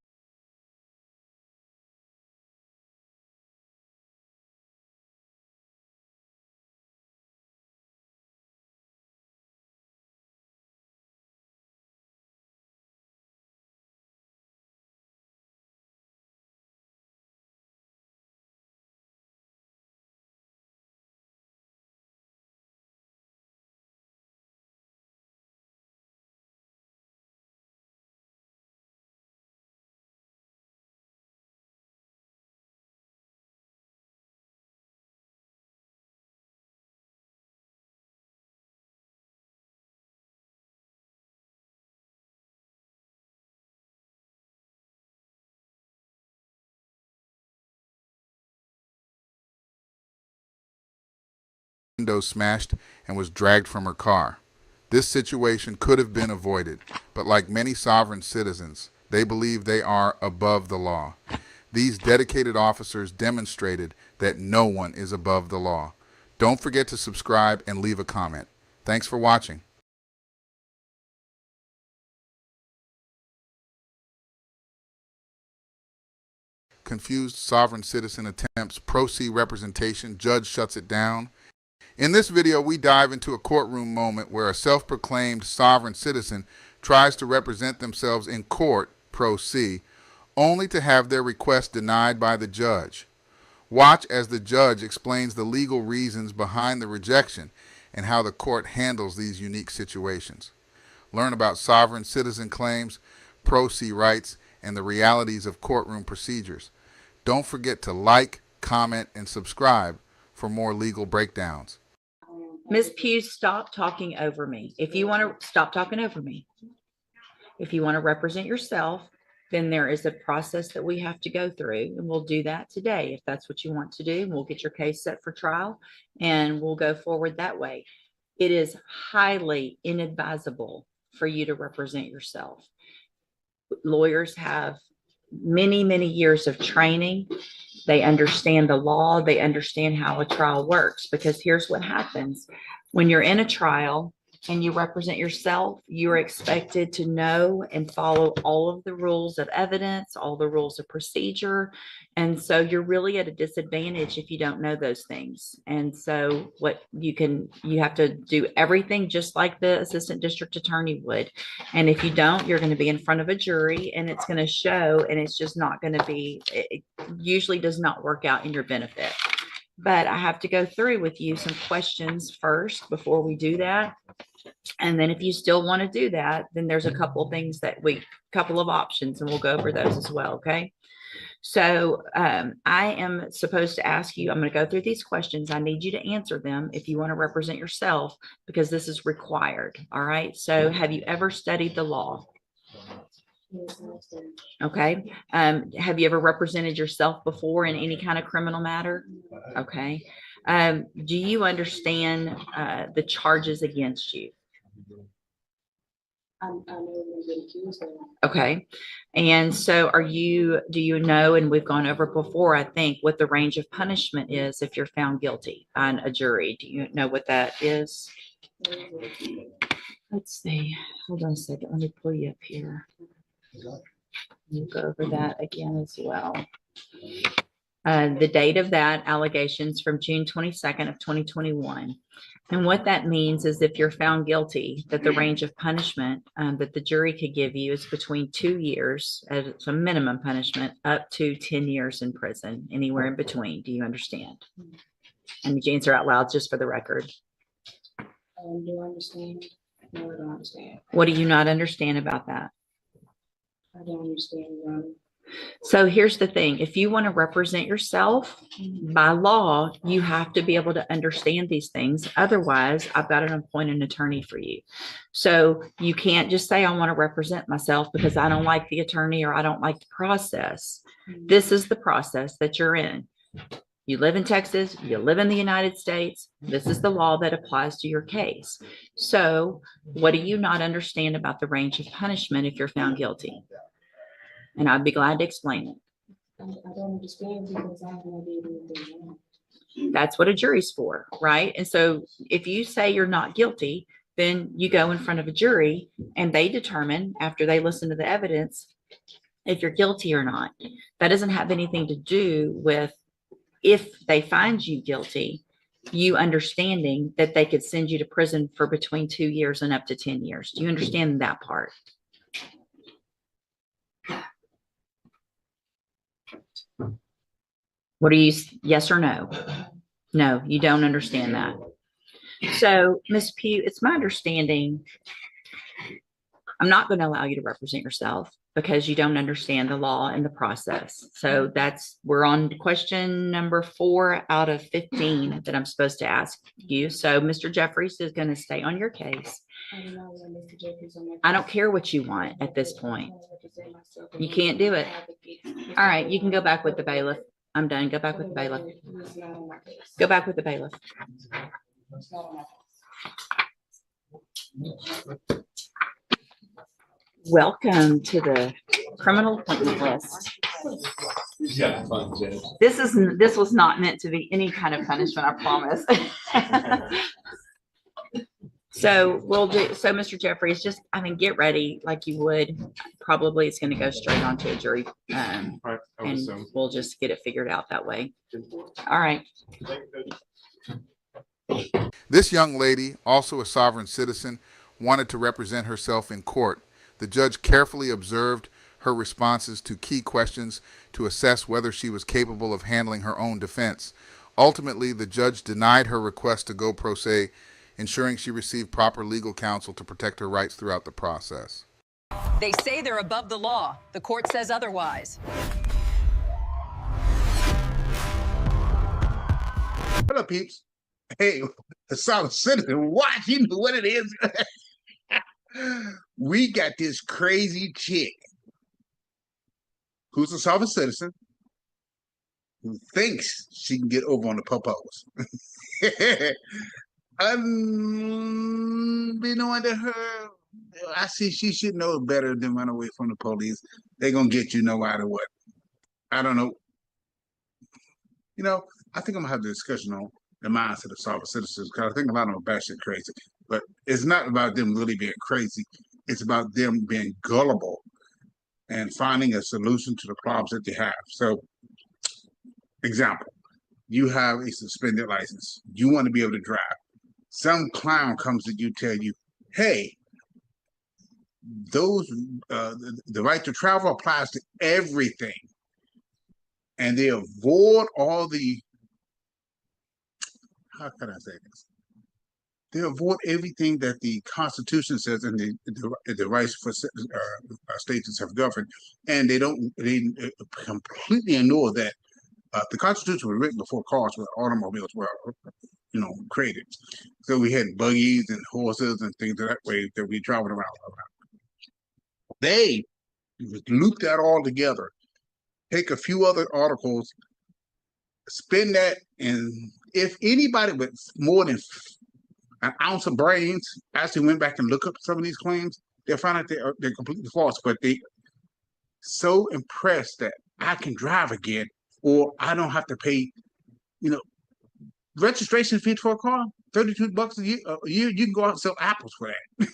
Speaker 1: smashed and was dragged from her car. This situation could have been avoided, but like many sovereign citizens, they believe they are above the law. These dedicated officers demonstrated that no one is above the law. Don't forget to subscribe and leave a comment. Thanks for watching. Confused sovereign citizen attempts pro se representation, judge shuts it down. In this video, we dive into a courtroom moment where a self-proclaimed sovereign citizen tries to represent themselves in court pro se, only to have their request denied by the judge. Watch as the judge explains the legal reasons behind the rejection and how the court handles these unique situations. Learn about sovereign citizen claims, pro se rights, and the realities of courtroom procedures. Don't forget to like, comment, and subscribe for more legal breakdowns.
Speaker 22: Ms. Pugh, stop talking over me. If you want to stop talking over me. If you want to represent yourself, then there is a process that we have to go through, and we'll do that today if that's what you want to do. We'll get your case set for trial and we'll go forward that way. It is highly inadvisable for you to represent yourself. Lawyers have many, many years of training. They understand the law. They understand how a trial works, because here's what happens. When you're in a trial and you represent yourself, you're expected to know and follow all of the rules of evidence, all the rules of procedure. And so you're really at a disadvantage if you don't know those things. And so you have to do everything just like the assistant district attorney would. And if you don't, you're going to be in front of a jury and it's going to show, and it's just not going to be, it usually does not work out in your benefit. But I have to go through with you some questions first before we do that. And then if you still want to do that, then there's a couple of things couple of options, and we'll go over those as well. Okay. So I am supposed to ask you, I'm going to go through these questions. I need you to answer them if you want to represent yourself, because this is required. All right. So have you ever studied the law? Okay. Have you ever represented yourself before in any kind of criminal matter? Okay. Do you understand the charges against you? Okay. And so do you know, and we've gone over before, I think, what the range of punishment is if you're found guilty on a jury? Do you know what that is? Let's see. Hold on a second. Let me pull you up here. We'll go over that again as well. The date of that allegations from June 22nd of 2021. And what that means is if you're found guilty, that the range of punishment that the jury could give you is between 2 years as a minimum punishment up to 10 years in prison, anywhere in between. Do you understand? And you answer out loud just for the record.
Speaker 23: Do I understand? No, I don't understand.
Speaker 22: What do you not understand about that?
Speaker 23: I don't understand, Your Honor.
Speaker 22: So here's the thing. If you want to represent yourself by law, you have to be able to understand these things. Otherwise, I've got to appoint an attorney for you. So you can't just say, I want to represent myself because I don't like the attorney or I don't like the process. This is the process that you're in. You live in Texas, you live in the United States. This is the law that applies to your case. So what do you not understand about the range of punishment if you're found guilty? And I'd be glad to explain it.
Speaker 23: I don't understand because I have no idea what they want.
Speaker 22: That's what a jury's for, right? And so if you say you're not guilty, then you go in front of a jury and they determine after they listen to the evidence if you're guilty or not. That doesn't have anything to do with if they find you guilty, you understanding that they could send you to prison for between 2 years and up to 10 years. Do you understand that part? What are you, yes or no? No, you don't understand that. So, Ms. Pugh, it's my understanding, I'm not going to allow you to represent yourself because you don't understand the law and the process. So we're on question number 4 out of 15 that I'm supposed to ask you. So Mr. Jeffries is going to stay on your case. I don't care what you want at this point. You can't do it. All right, you can go back with the bailiff. I'm done. Go back with the bailiff. Go back with the bailiff. Welcome to the criminal appointment list. This was not meant to be any kind of punishment, I promise. So Mr. Jeffries, just, get ready like you would. Probably it's going to go straight onto a jury. And we'll just get it figured out that way. All right.
Speaker 1: This young lady, also a sovereign citizen, wanted to represent herself in court. The judge carefully observed her responses to key questions to assess whether she was capable of handling her own defense. Ultimately, the judge denied her request to go pro se, ensuring she received proper legal counsel to protect her rights throughout the process.
Speaker 11: They say they're above the law. The court says otherwise.
Speaker 19: Hello, peeps. Hey, a solid citizen, watch, you know what it is. We got this crazy chick who's a sovereign citizen who thinks she can get over on the popos. Unbeknown to her, I see she should know better than run away from the police. They're going to get you no matter what. I don't know. I think I'm going to have a discussion on the mindset of sovereign citizens because I think a lot of them are batshit crazy. But it's not about them really being crazy. It's about them being gullible and finding a solution to the problems that they have. So, example, you have a suspended license. You want to be able to drive. Some clown comes to you, tell you, hey, the right to travel applies to everything. And they avoid all the, how can I say this? They avoid everything that the Constitution says and the rights for states have governed, and they completely ignore that the Constitution was written before cars were automobiles were created. So we had buggies and horses and things that way that we driving around. They loop that all together, take a few other articles, spin that, and if anybody with more than an ounce of brains actually went back and look up some of these claims, they'll find out they're completely false, but they so impressed that I can drive again, or I don't have to pay, registration fee for a car. $32 a year, you can go out and sell apples for that.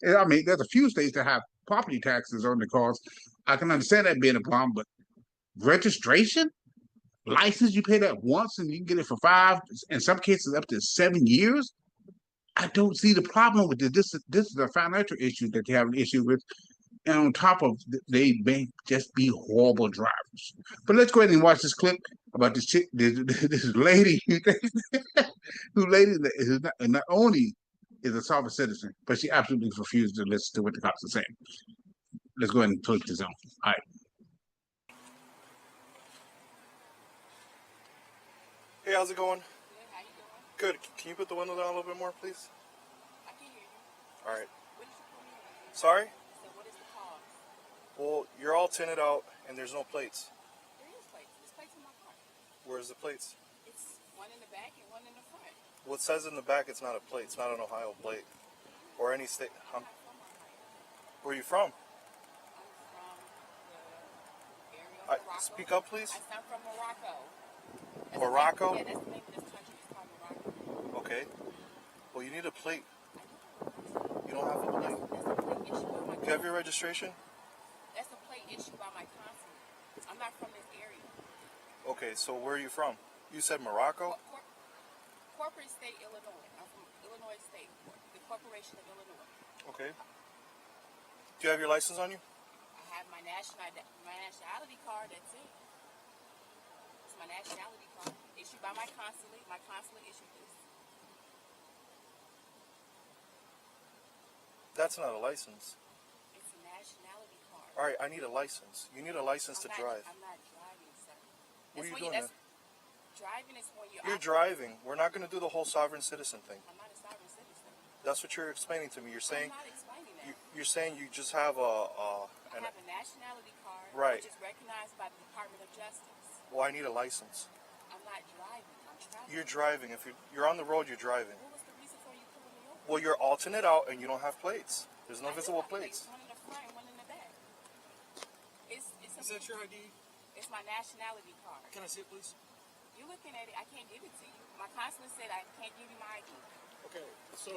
Speaker 19: And I mean, there's a few states that have property taxes on the cars. I can understand that being a problem, but registration, license, you pay that once and you can get it for 5, in some cases up to 7 years. I don't see the problem with this. This is a financial issue that they have an issue with. And on top of they may just be horrible drivers. But let's go ahead and watch this clip about this chick, this lady, who not only is a sovereign citizen, but she absolutely refuses to listen to what the cops are saying. Let's go ahead and put this on. All right.
Speaker 14: Hey, how's it going? Good. Can you put the window down a little bit more, please?
Speaker 18: I can hear you.
Speaker 14: All right.
Speaker 18: What did you put me on?
Speaker 14: Sorry?
Speaker 18: So what is the cause?
Speaker 14: Well, you're all tinted out and there's no plates.
Speaker 18: There is plates. There's plates in my car.
Speaker 14: Where's the plates?
Speaker 18: It's one in the back and one in the front.
Speaker 14: Well, it says in the back it's not a plate. It's not an Ohio plate. Or any state. Where are you from? Speak up, please.
Speaker 18: I'm from Morocco.
Speaker 14: Morocco?
Speaker 18: Yeah, that's the name of this country. It's called Morocco.
Speaker 14: Okay. Well, you need a plate. You don't have a plate. Do you have your registration?
Speaker 18: That's a plate issued by my consulate. I'm not from this area.
Speaker 14: Okay, so where are you from? You said Morocco?
Speaker 18: Corporate state, Illinois. I'm from Illinois State, the Corporation of Illinois.
Speaker 14: Okay. Do you have your license on you?
Speaker 18: I have my nationality card, that's it. It's my nationality card, issued by my consulate. My consulate issued this.
Speaker 14: That's not a license.
Speaker 18: It's a nationality card.
Speaker 14: All right, I need a license. You need a license to drive.
Speaker 18: I'm not driving, sir.
Speaker 14: What are you doing there?
Speaker 18: Driving is when
Speaker 14: You're driving. We're not going to do the whole sovereign citizen thing.
Speaker 18: I'm not a sovereign citizen.
Speaker 14: That's what you're explaining to me. You're saying
Speaker 18: I'm not explaining that.
Speaker 14: you're saying you just have
Speaker 18: I have a nationality card,
Speaker 14: Right.
Speaker 18: which is recognized by the Department of Justice.
Speaker 14: well, I need a license.
Speaker 18: I'm not driving. I'm traveling.
Speaker 14: You're driving. If you're on the road, you're driving.
Speaker 18: What was the reason for you pulling me over?
Speaker 14: Well, you're alternate out and you don't have plates. There's no
Speaker 18: I do
Speaker 14: visible
Speaker 18: have
Speaker 14: plates.
Speaker 18: One in the front and one in the back. It's
Speaker 14: Is that your ID?
Speaker 18: It's my nationality card.
Speaker 14: Can I see it, please?
Speaker 18: You're looking at it. I can't give it to you. My consulate said I can't give you my ID.
Speaker 14: Okay, so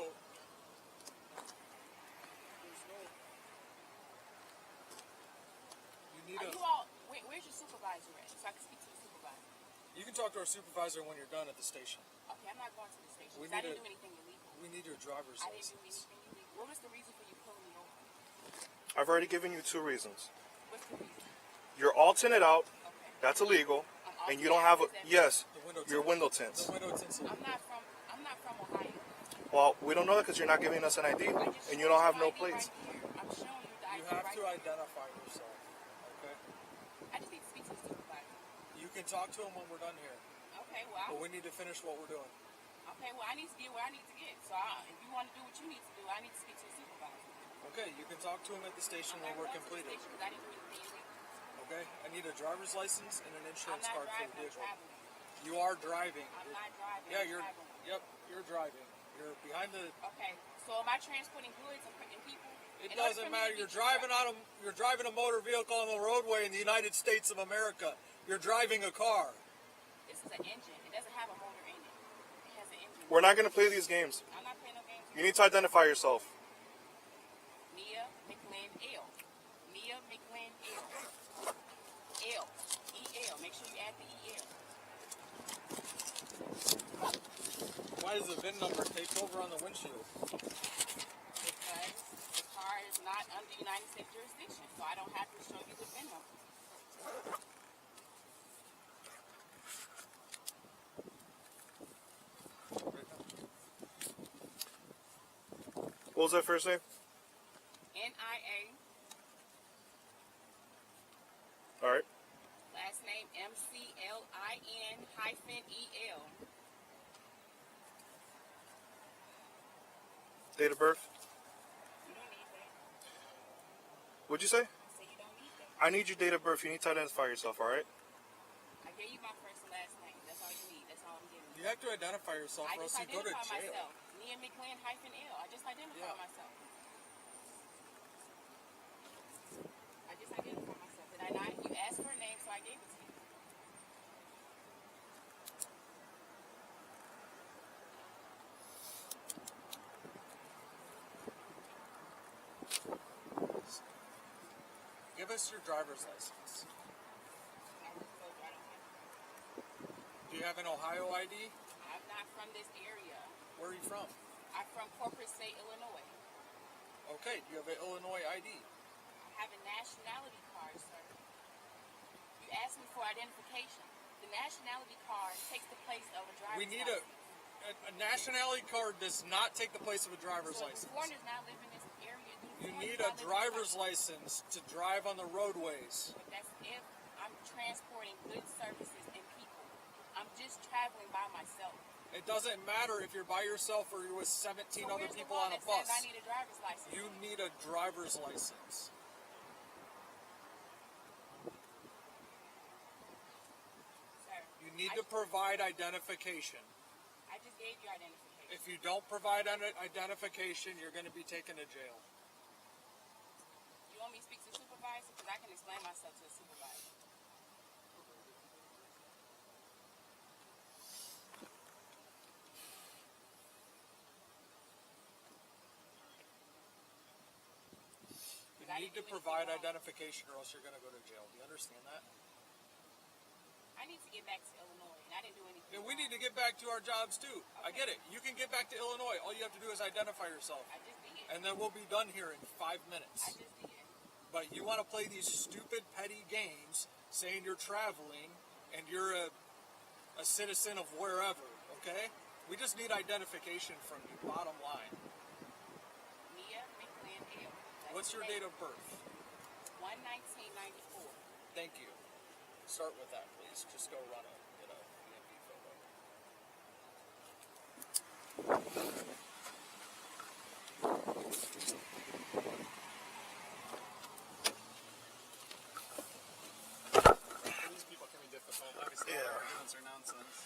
Speaker 14: you need
Speaker 18: Are you all? Where's your supervisor at? So I can speak to the supervisor.
Speaker 14: You can talk to our supervisor when you're done at the station.
Speaker 18: Okay, I'm not going to the station.
Speaker 14: We
Speaker 18: 'Cause I
Speaker 14: need
Speaker 18: didn't do anything illegal.
Speaker 14: We need your driver's
Speaker 18: I didn't do
Speaker 14: license.
Speaker 18: anything illegal. What was the reason for you pulling me over?
Speaker 14: I've already given you 2 reasons.
Speaker 18: What's the reason?
Speaker 14: You're alternate out. That's illegal. And you don't have a yes. Your window tints.
Speaker 18: I'm not from Ohio.
Speaker 14: Well, we don't know that because you're not giving us an ID and you don't have no plates.
Speaker 18: I'm showing you the ID.
Speaker 14: You have
Speaker 18: right
Speaker 14: to
Speaker 18: here.
Speaker 14: identify yourself. Okay.
Speaker 18: I just need to speak to the supervisor.
Speaker 14: You can talk to him when we're done here.
Speaker 18: Okay, well.
Speaker 14: But we need to finish what we're doing.
Speaker 18: Okay, well, I need to get where I need to get. So if you want to do what you need to do, I need to speak to the supervisor.
Speaker 14: Okay, you can talk to him at the station when we're completed.
Speaker 18: Because I didn't do anything illegal.
Speaker 14: Okay, I need a driver's license and an insurance
Speaker 18: I'm not
Speaker 14: card for
Speaker 18: driving,
Speaker 14: the
Speaker 18: I'm
Speaker 14: vehicle.
Speaker 18: traveling.
Speaker 14: You are driving.
Speaker 18: I'm not driving.
Speaker 14: Yeah,
Speaker 18: I'm
Speaker 14: you're.
Speaker 18: traveling.
Speaker 14: Yep, you're driving. You're behind the.
Speaker 18: Okay, so am I transporting goods and people?
Speaker 14: It
Speaker 18: In order
Speaker 14: doesn't
Speaker 18: for me to
Speaker 14: matter.
Speaker 18: get
Speaker 14: You're
Speaker 18: you
Speaker 14: driving on a. You're driving a motor vehicle on the roadway in the United States of America. You're driving a car.
Speaker 18: This is an engine. It doesn't have a motor in it. It has an engine.
Speaker 14: We're not going to play these games.
Speaker 18: I'm not playing no games.
Speaker 14: You need to identify yourself.
Speaker 18: Mia McLean L. Mia McLean L. L. E-L. Make sure you add the E-L.
Speaker 14: Why does the VIN number take over on the windshield?
Speaker 18: Because the car is not under United States jurisdiction, so I don't have to show you the VIN number.
Speaker 14: What was that first name?
Speaker 18: N-I-A.
Speaker 14: All right.
Speaker 18: Last name M-C-L-I-N hyphen E-L.
Speaker 14: Date of birth?
Speaker 18: You don't need that.
Speaker 14: What'd you say?
Speaker 18: So you don't need that.
Speaker 14: I need your date of birth. You need to identify yourself. All right.
Speaker 18: I gave you my first and last name. That's all you need. That's all I'm giving you.
Speaker 14: You have to identify yourself,
Speaker 18: I
Speaker 14: or
Speaker 18: just
Speaker 14: else you go to
Speaker 18: identify
Speaker 14: jail.
Speaker 18: myself. Nia McLean hyphen L. I just identify myself. I just identify myself. Did I not? You asked for a name, so I gave it to you.
Speaker 7: Give us your driver's license. Do you have an Ohio ID?
Speaker 18: I'm not from this area.
Speaker 7: Where are you from?
Speaker 18: I'm from Corporate State, Illinois.
Speaker 7: Okay, do you have an Illinois ID?
Speaker 18: I have a nationality card, sir. You asked me for identification. The nationality card takes the place of a driver's
Speaker 7: We need
Speaker 18: license.
Speaker 7: a nationality card does not take the place of a driver's
Speaker 18: So
Speaker 7: license.
Speaker 18: foreigners not live in this area.
Speaker 7: You need a driver's license to drive on the roadways.
Speaker 18: But that's if I'm transporting goods, services, and people. I'm just traveling by myself.
Speaker 7: It doesn't matter if you're by yourself or you're with 17
Speaker 18: So
Speaker 7: other
Speaker 18: where's the
Speaker 7: people
Speaker 18: law
Speaker 7: on a
Speaker 18: that
Speaker 7: bus.
Speaker 18: says I need a driver's license?
Speaker 7: You need a driver's license.
Speaker 18: Sir,
Speaker 7: You need to provide identification.
Speaker 18: I just gave you identification.
Speaker 7: If you don't provide identification, you're going to be taken to jail.
Speaker 18: You want me to speak to the supervisor? Because I can explain myself to the supervisor.
Speaker 7: You need to provide identification or else you're going to go to jail. Do you understand that?
Speaker 18: I need to get back to Illinois, and I didn't do anything.
Speaker 7: And we need to get back to our jobs too. I get it. You can get back to Illinois. All you have to do is identify yourself.
Speaker 18: I just did.
Speaker 7: And then we'll be done here in 5 minutes.
Speaker 18: I just did.
Speaker 7: But you want to play these stupid, petty games saying you're traveling and you're a citizen of wherever, okay? We just need identification from you, bottom line.
Speaker 18: Mia McLean L.
Speaker 7: What's your date of birth?
Speaker 18: 1/1994.
Speaker 7: Thank you. Start with that, please. Just go run it. Get a DMV photo. These people can be difficult. Obviously, all their arguments are nonsense.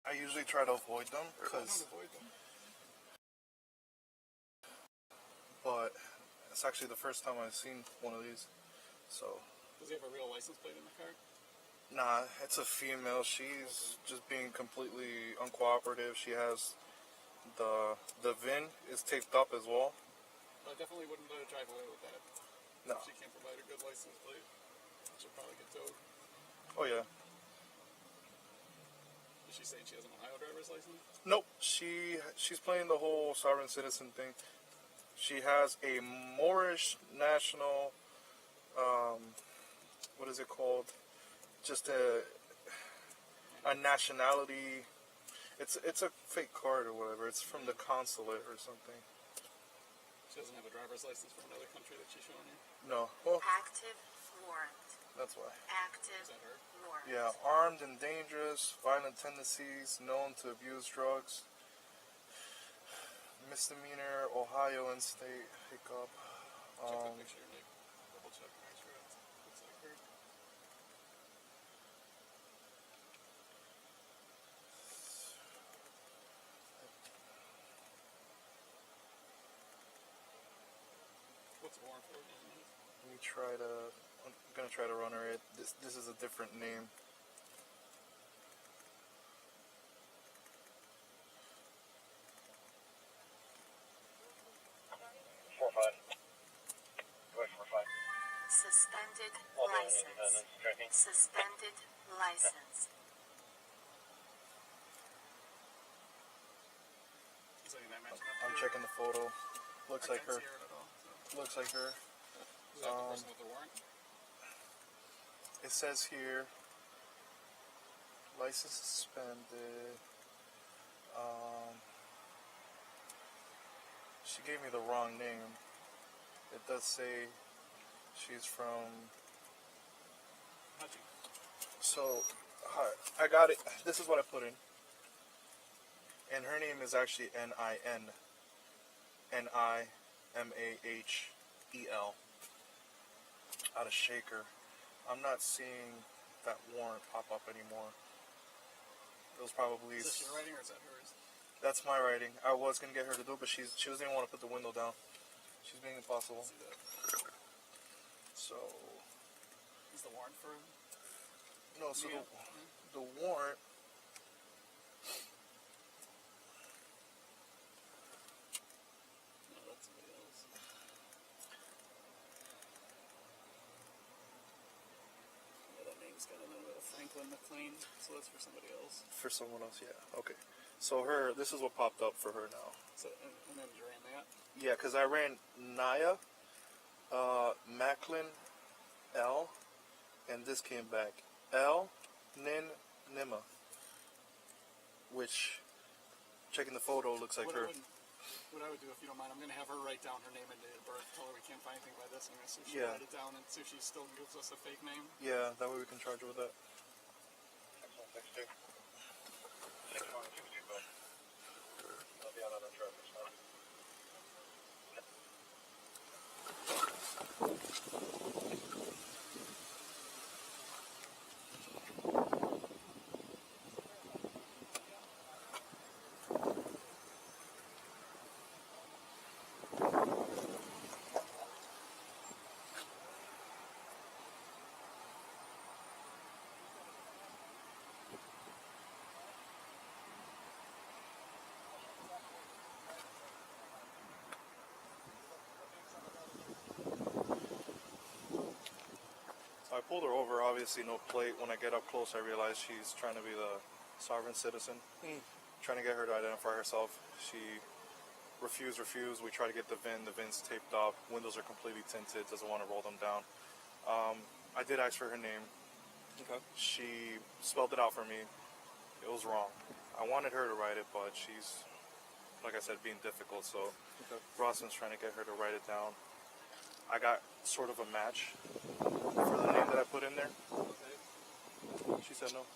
Speaker 14: I usually try to avoid them but it's actually the first time I've seen one of these. So
Speaker 7: Does he have a real license plate in the car?
Speaker 14: nah, it's a female. She's just being completely uncooperative. She has the VIN is taped up as well.
Speaker 7: I definitely wouldn't let her drive away with that.
Speaker 14: No.
Speaker 7: If she can't provide a good license plate, she'll probably get towed.
Speaker 14: Oh yeah.
Speaker 7: Is she saying she has an Ohio driver's license?
Speaker 14: Nope. She's playing the whole sovereign citizen thing. She has a Moorish national, what is it called? Just a nationality. It's a fake card or whatever. It's from the consulate or something.
Speaker 7: She doesn't have a driver's license from another country that she's showing you?
Speaker 14: No. Well,
Speaker 18: Active warrant.
Speaker 14: that's why.
Speaker 18: Active warrant.
Speaker 14: Yeah, armed and dangerous, violent tendencies, known to abuse drugs. Misdemeanor, Ohio and state hiccup.
Speaker 7: Check that picture, Nick. Double check, make sure it looks like her. What's the warrant for?
Speaker 14: Let me try to. I'm gonna try to run her. This is a different name.
Speaker 18: Suspended license. Suspended license.
Speaker 14: I'm checking the photo. Looks like her. Looks like her.
Speaker 7: Is that the person with the warrant?
Speaker 14: It says here, license suspended. She gave me the wrong name. It does say she's from. So, I got it. This is what I put in. And her name is actually N-I-N. N-I-M-A-H-E-L. Out of Shaker. I'm not seeing that warrant pop up anymore. It was probably.
Speaker 8: Is this your writing or is that hers?
Speaker 14: That's my writing. I was gonna get her to do it, but she doesn't even want to put the window down. She's being impossible. So.
Speaker 8: Is the warrant for?
Speaker 14: No, so the warrant.
Speaker 8: No, that's somebody else. Yeah, that name's got a little bit of Franklin McLean, so that's for somebody else.
Speaker 14: For someone else, yeah. Okay. So this is what popped up for her now.
Speaker 8: So, and then you ran that?
Speaker 14: Yeah, because I ran Naya, Macklin, L, and this came back. L, Nin, Nima. Which, checking the photo, looks like her.
Speaker 8: What I would do, if you don't mind, I'm going to have her write down her name and date of birth. Tell her we can't find anything by this. I'm going to see if she write it down and see if she still gives us a fake name.
Speaker 14: Yeah, that way we can charge her with that. I'll be out on our traffic stop. So I pulled her over, obviously no plate. When I get up close, I realize she's trying to be the sovereign citizen. Trying to get her to identify herself. She refused. We try to get the VIN's taped up. Windows are completely tinted, doesn't want to roll them down. I did ask for her name. Okay. She spelled it out for me. It was wrong. I wanted her to write it, but she's, like I said, being difficult, so Rossman's trying to get her to write it down. I got sort of a match for the name that I put in there. She said no.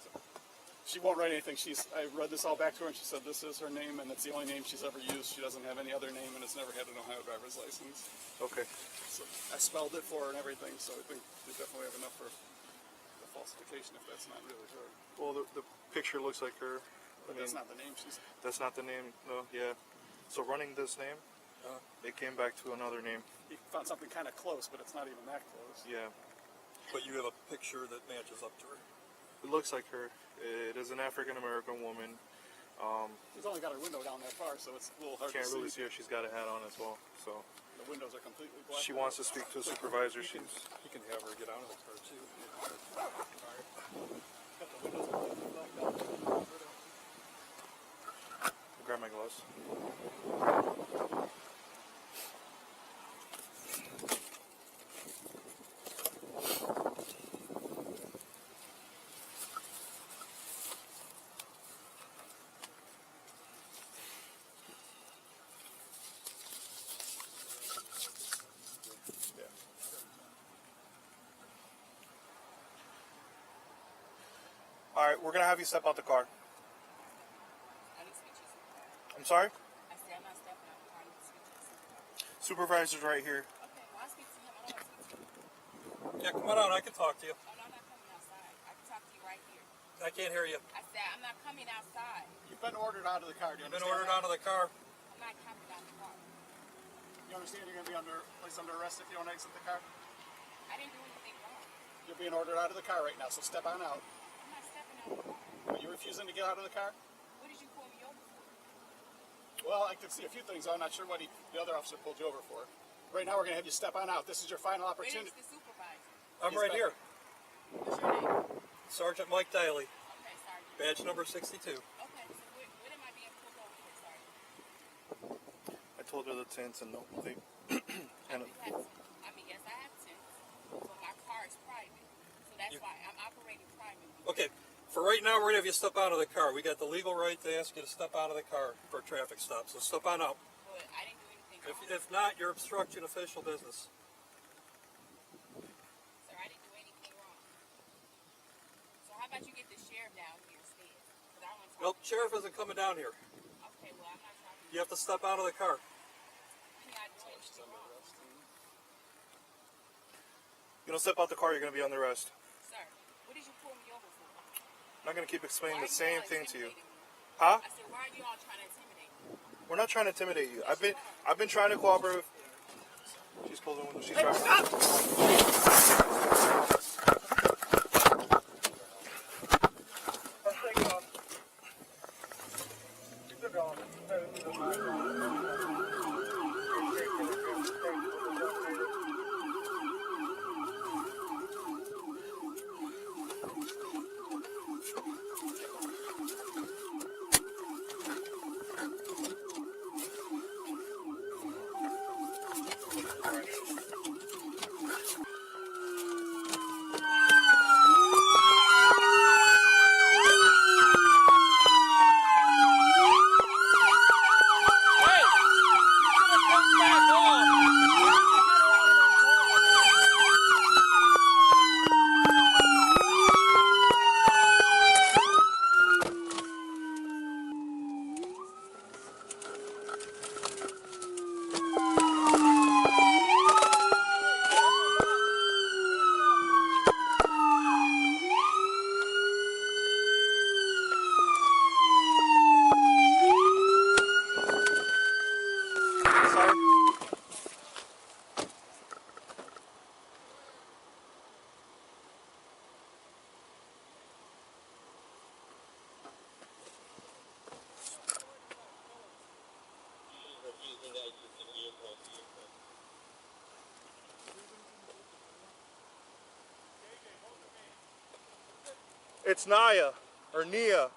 Speaker 8: She won't write anything. I read this all back to her and she said this is her name and it's the only name she's ever used. She doesn't have any other name and has never had an Ohio driver's license.
Speaker 14: Okay.
Speaker 8: So I spelled it for her and everything, so I think we definitely have enough for the falsification if that's not really her.
Speaker 14: Well, the picture looks like her.
Speaker 8: But that's not the name
Speaker 14: That's not the name, no, yeah. So running this name, it came back to another name.
Speaker 8: He found something kind of close, but it's not even that close.
Speaker 14: Yeah.
Speaker 17: But you have a picture that matches up to her.
Speaker 14: It looks like her. It is an African-American woman.
Speaker 8: She's only got her window down that far, so it's a little hard to see.
Speaker 14: Can't really see her. She's got a hat on as well. So
Speaker 8: the windows are completely black.
Speaker 14: She wants to speak to a supervisor.
Speaker 17: You can have her get out of the car too.
Speaker 14: Grab my gloves. All right, we're gonna have you step out the car. I'm sorry?
Speaker 18: I said I'm not stepping out the car. I need to speak to the supervisor.
Speaker 14: Supervisor's right here.
Speaker 18: Okay, well, I'll speak to him. I don't want to speak to him.
Speaker 17: Yeah, come on out. I can talk to you.
Speaker 18: Oh, no, I'm not coming outside. I can talk to you right here.
Speaker 17: I can't hear you.
Speaker 18: I said I'm not coming outside.
Speaker 8: You've been ordered out of the car. Do you
Speaker 17: You've been
Speaker 8: understand
Speaker 17: ordered
Speaker 8: that?
Speaker 17: out of the car.
Speaker 18: I'm not coming out of the car.
Speaker 8: You understand you're going to be placed under arrest if you don't exit the car?
Speaker 18: I didn't do anything wrong.
Speaker 8: You're being ordered out of the car right now, so step on out.
Speaker 18: I'm not stepping out of the car.
Speaker 8: Are you refusing to get out of the car?
Speaker 18: What did you pull me over for?
Speaker 8: Well, I can see a few things. I'm not sure what the other officer pulled you over for. Right now, we're going to have you step on out. This is your final opportunity.
Speaker 18: Where's the supervisor?
Speaker 17: I'm right here.
Speaker 18: What's your name?
Speaker 17: Sergeant Mike Daly.
Speaker 18: Okay, Sergeant.
Speaker 17: Badge number 62.
Speaker 18: Okay, so what am I being pulled over for, Sergeant?
Speaker 14: I told her the tints and no plate. And
Speaker 18: Yes, I have tints, but my car is private. So that's why I'm operating privately.
Speaker 17: Okay, For right now, we're gonna have you step out of the car. We got the legal right to ask you to step out of the car for a traffic stop. So step on out.
Speaker 18: But I didn't do anything wrong.
Speaker 17: If not, you're obstructing official business.
Speaker 18: Sir, I didn't do anything wrong. So how about you get the sheriff down here instead? 'Cause I don't want to talk.
Speaker 17: Well, sheriff isn't coming down here.
Speaker 18: Okay, well, I'm not talking.
Speaker 17: You have to step out of the car.
Speaker 18: Yeah, I did anything wrong.
Speaker 14: You don't step out the car, you're going to be under arrest.
Speaker 18: Sir, what did you pull me over for?
Speaker 14: I'm not going to keep explaining
Speaker 18: Why
Speaker 14: the
Speaker 18: are you
Speaker 14: same
Speaker 18: all
Speaker 14: thing to you.
Speaker 18: intimidating me?
Speaker 14: Huh?
Speaker 18: I said, why are you all trying to intimidate me?
Speaker 14: We're not trying to intimidate you. I've been trying to cooperate. She's closing the window. She's driving. It's Naya or Nia.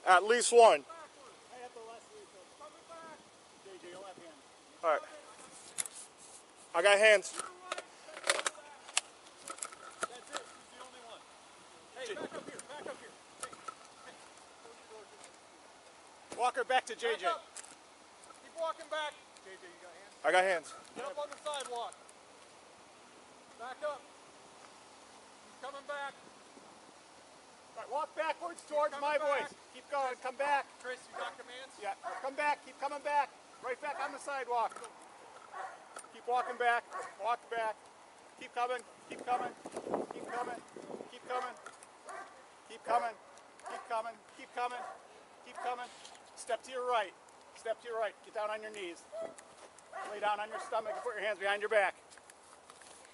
Speaker 14: At least one. All right. I got hands.
Speaker 16: Hey, back up here, back up here. Walk her back to JJ. Keep walking back. JJ, you got hands?
Speaker 14: I got hands.
Speaker 16: Get up on the sidewalk. Back up. Keep coming back. All right, walk backwards towards my voice. Keep going, come back. Trace, you got commands? Yeah, come back, keep coming back. Right back on the sidewalk. Keep walking back, walk back. Keep coming, keep coming, keep coming, keep coming. Keep coming, keep coming, keep coming, keep coming. Step to your right, step to your right. Get down on your knees. Lay down on your stomach and put your hands behind your back.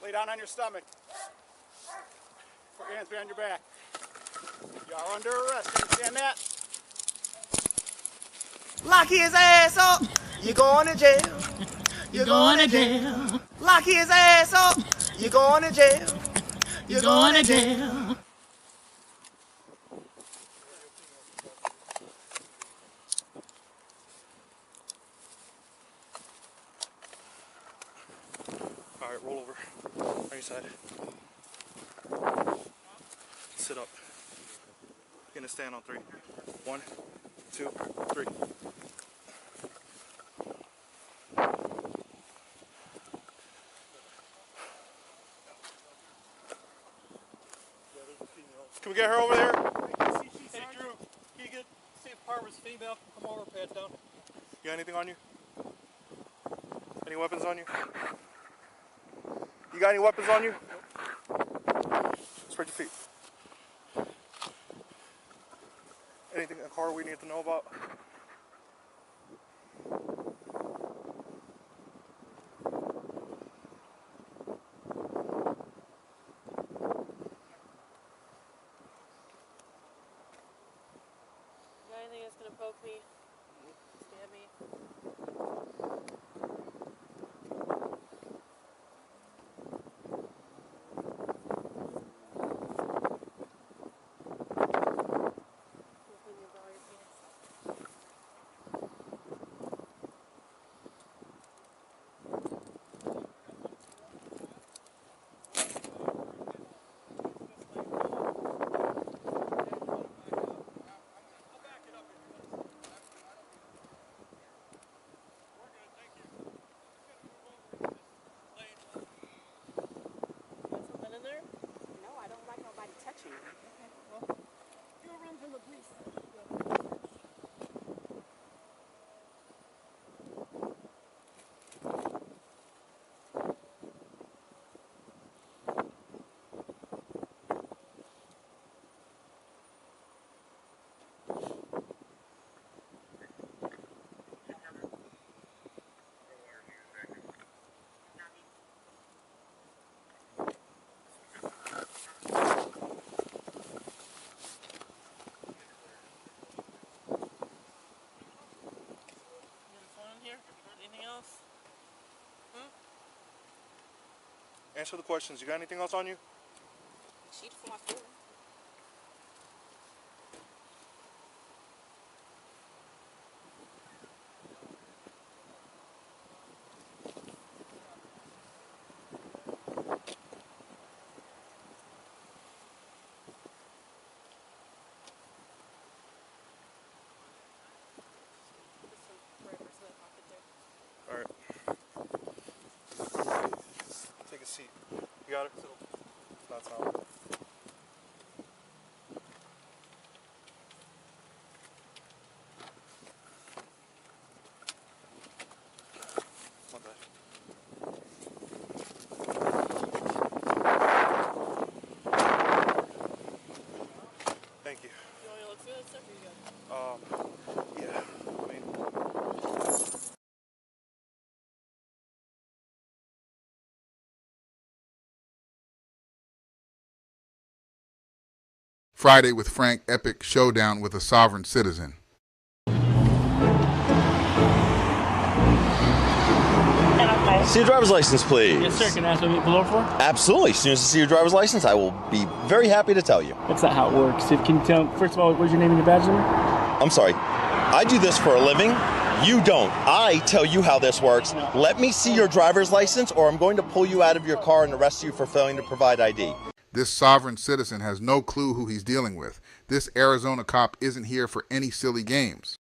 Speaker 16: Lay down on your stomach. Put your hands behind your back. You are under arrest, understand that?
Speaker 9: Lock his ass up. You're going to jail. You're going to jail. Lock his ass up. You're going to jail. You're going to jail.
Speaker 14: All right, roll over. On your side. Sit up. You're gonna stand on 3. 1, 2, 3. Can we get her over there?
Speaker 17: Hey, Drew, can you see if Parver's female can come over, pat down?
Speaker 14: You got anything on you? Any weapons on you? You got any weapons on you? Spread your feet. Anything in the car we need to know about?
Speaker 18: Poke me. Stab me. Open your bra, your penis. Something in there? No, I don't like nobody touching me. Okay, well, you'll run from the police. Anything else?
Speaker 14: Answer the questions. You got anything else on you?
Speaker 18: Sheet for my food.
Speaker 14: All right. Take a seat. You got it? That's not. My bad. Thank you.
Speaker 18: You want me to look through that stuff or you got it?
Speaker 14: Yeah. I mean.
Speaker 1: Friday with Frank epic showdown with a sovereign citizen.
Speaker 3: See your driver's license, please.
Speaker 12: Yes, sir. Can I ask what you pull over for?
Speaker 3: Absolutely. As soon as I see your driver's license, I will be very happy to tell you.
Speaker 12: That's not how it works. Can you tell, first of all, what's your name and your badge number?
Speaker 3: I'm sorry. I do this for a living. You don't. I tell you how this works. Let me see your driver's license or I'm going to pull you out of your car and arrest you for failing to provide ID.
Speaker 1: This sovereign citizen has no clue who he's dealing with. This Arizona cop isn't here for any silly games.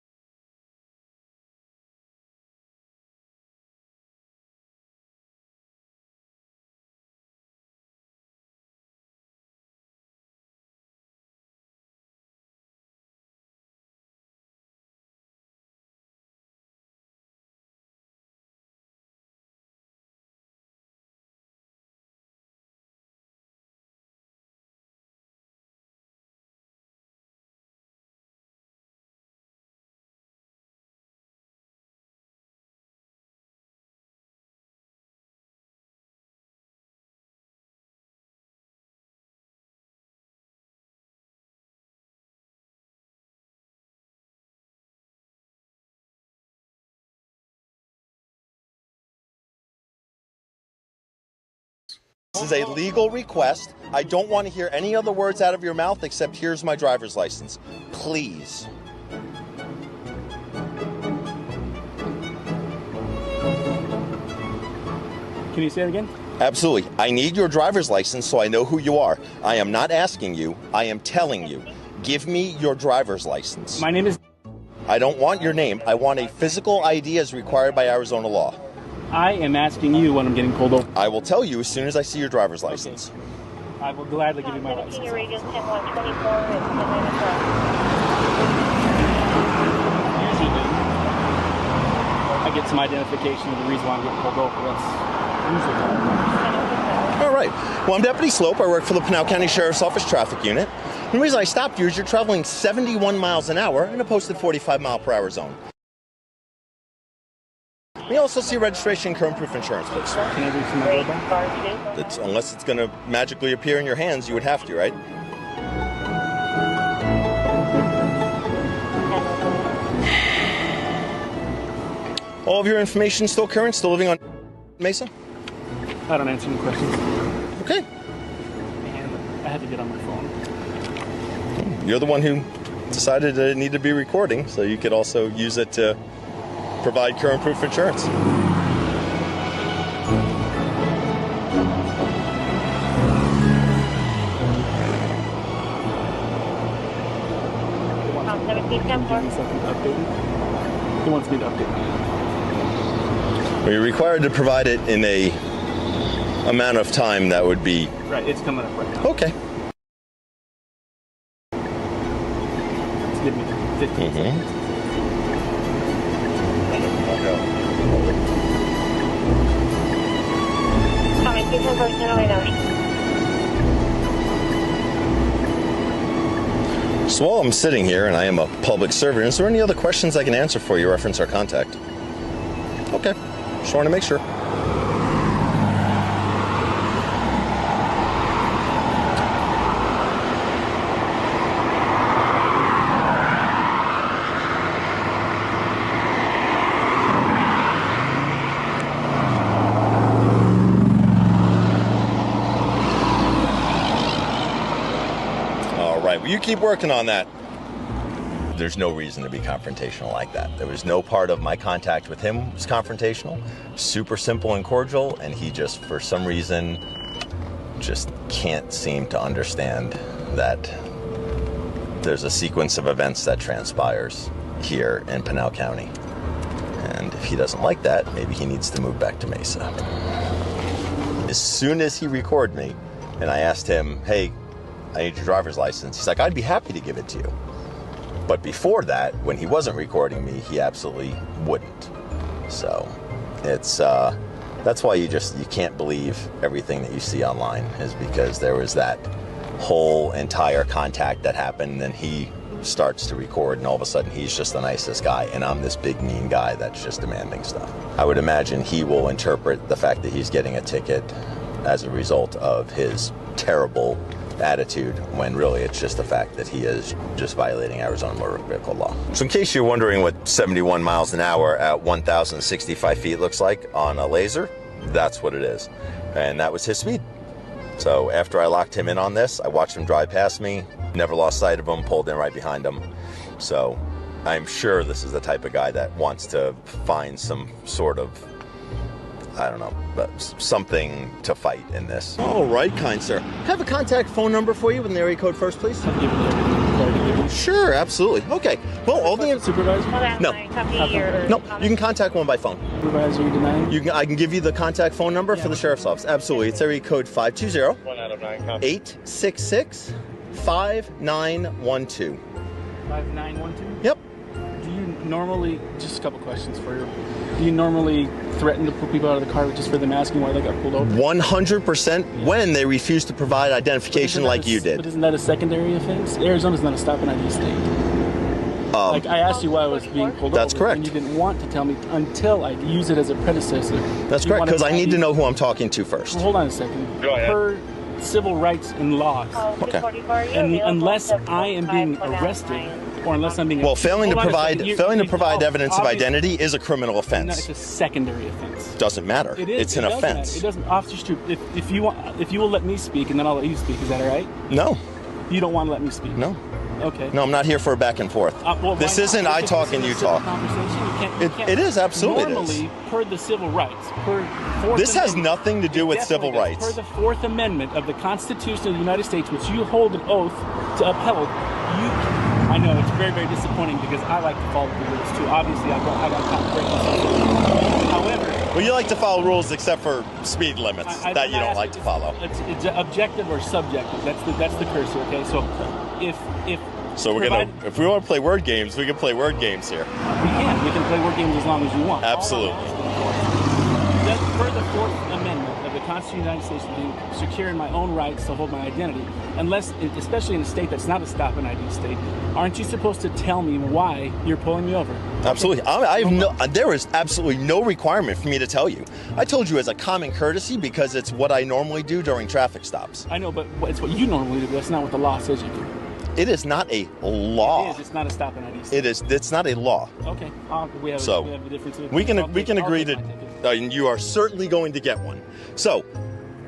Speaker 3: This is a legal request. I don't want to hear any other words out of your mouth except here's my driver's license. Please.
Speaker 12: Can you say it again?
Speaker 3: Absolutely. I need your driver's license so I know who you are. I am not asking you. I am telling you. Give me your driver's license.
Speaker 12: My name is...
Speaker 3: I don't want your name. I want a physical ID as required by Arizona law.
Speaker 12: I am asking you when I'm getting pulled over.
Speaker 3: I will tell you as soon as I see your driver's license.
Speaker 12: Okay. I will gladly give you my license.
Speaker 18: Your radius 10124
Speaker 12: I get some identification of the reason why I'm getting pulled over. That's usually
Speaker 3: All right. Well, I'm Deputy Slope. I work for the Pinal County Sheriff's Office Traffic Unit. And the reason I stopped you is you're traveling 71 miles an hour in a posted 45-mile-per-hour zone. We also see registration and current proof insurance, please.
Speaker 12: Can I do some more?
Speaker 3: Unless it's going to magically appear in your hands, you would have to, right? All of your information still current, still living on Mesa?
Speaker 5: I don't answer any questions.
Speaker 3: Okay.
Speaker 5: And I had to get on my phone.
Speaker 3: You're the one who decided that it needed to be recording, so you could also use it to provide current proof of insurance.
Speaker 5: He wants me to update.
Speaker 3: Well, you're required to provide it in a amount of time that would be...
Speaker 5: Right, it's coming up right now.
Speaker 3: Okay.
Speaker 5: Let's give me 15 seconds.
Speaker 3: So while I'm sitting here, and I am a public servant, is there any other questions I can answer for you, reference our contact? Okay, just wanted to make sure. You keep working on that. There's no reason to be confrontational like that. There was no part of my contact with him was confrontational. Super simple and cordial, and he just, for some reason, just can't seem to understand that there's a sequence of events that transpires here in Pinal County. And if he doesn't like that, maybe he needs to move back to Mesa. As soon as he recorded me, and I asked him, hey, I need your driver's license. He's like, I'd be happy to give it to you. But before that, when he wasn't recording me, he absolutely wouldn't. So it's, that's why you can't believe everything that you see online, is because there was that whole entire contact that happened, and then he starts to record, and all of a sudden he's just the nicest guy, and I'm this big mean guy that's just demanding stuff. I would imagine he will interpret the fact that he's getting a ticket as a result of his terrible attitude, when really it's just the fact that he is just violating Arizona motor vehicle law. So in case you're wondering what 71 miles an hour at 1,065 feet looks like on a laser, that's what it is. And that was his speed. So after I locked him in on this, I watched him drive past me, never lost sight of him, pulled in right behind him. So I'm sure this is the type of guy that wants to find some sort of, I don't know, but something to fight in this. All right, kind sir. Have a contact phone number for you with an area code first, please. Sure, absolutely. Okay. Well, all the
Speaker 5: supervisor.
Speaker 3: No. No. You can contact one by phone.
Speaker 5: Supervisor, you denying?
Speaker 3: You can. I can give you the contact phone number for the sheriff's office. Absolutely. It's area code 520-866-5912.
Speaker 5: 5912.
Speaker 3: Yep.
Speaker 5: Do you normally, just a couple questions for you, do you normally threaten to pull people out of the car just for them asking why they got pulled over?
Speaker 3: 100% when they refuse to provide identification like you did.
Speaker 5: But isn't that a secondary offense? Arizona's not a stop and ID state. Like, I asked you why I was being pulled over.
Speaker 3: That's correct.
Speaker 5: And you didn't want to tell me until I use it as a predecessor.
Speaker 3: That's correct, because I need to know who I'm talking to first.
Speaker 5: Well, hold on a second.
Speaker 3: Go ahead.
Speaker 5: Per civil rights and laws.
Speaker 3: Okay.
Speaker 5: And unless I am being arrested, or unless I'm being...
Speaker 3: Well, failing to provide evidence of identity is a criminal
Speaker 5: No,
Speaker 3: offense.
Speaker 5: it's a secondary offense.
Speaker 3: Doesn't matter.
Speaker 5: It is.
Speaker 3: It's an offense.
Speaker 5: It doesn't. Officer Stroop, if you will let me speak, and then I'll let you speak. Is that all right?
Speaker 3: No.
Speaker 5: You don't want to let me speak?
Speaker 3: No.
Speaker 5: Okay.
Speaker 3: No, I'm not here for a back and forth.
Speaker 5: Well,
Speaker 3: this
Speaker 5: why
Speaker 3: isn't
Speaker 5: not?
Speaker 3: I
Speaker 5: If
Speaker 3: talk
Speaker 5: it's
Speaker 3: and
Speaker 5: a
Speaker 3: you
Speaker 5: civil
Speaker 3: talk.
Speaker 5: conversation, you can't,
Speaker 3: It is, absolutely it is.
Speaker 5: Normally, per the civil rights, per Fourth
Speaker 3: This has
Speaker 5: Amendment,
Speaker 3: nothing to do with civil
Speaker 5: definitely does.
Speaker 3: rights.
Speaker 5: Per the Fourth Amendment of the Constitution of the United States, which you hold an oath to uphold, I know it's very, very disappointing because I like to follow the rules too. Obviously, I got caught breaking something. However,
Speaker 3: well, you like to follow rules except for speed limits that you don't like to follow.
Speaker 5: It's objective or subjective. That's the cursor. Okay, so if
Speaker 3: So we're if we want to play word games, we can play word games here.
Speaker 5: We can play word games as long as you want.
Speaker 3: Absolutely.
Speaker 5: That per the Fourth Amendment of the Constitution of the United States, being secure in my own rights to hold my identity, unless, especially in a state that's not a stop and ID state, aren't you supposed to tell me why you're pulling me over?
Speaker 3: Absolutely. There is absolutely no requirement for me to tell you. I told you as a common courtesy because it's what I normally do during traffic stops.
Speaker 5: I know, but it's what you normally do. That's not what the law says you do.
Speaker 3: It is not a law.
Speaker 5: It is. It's not a stop and ID.
Speaker 3: It is. It's not a law.
Speaker 5: Okay. We have
Speaker 3: So,
Speaker 5: we have a difference.
Speaker 3: We can agree that you are certainly going to get one. So,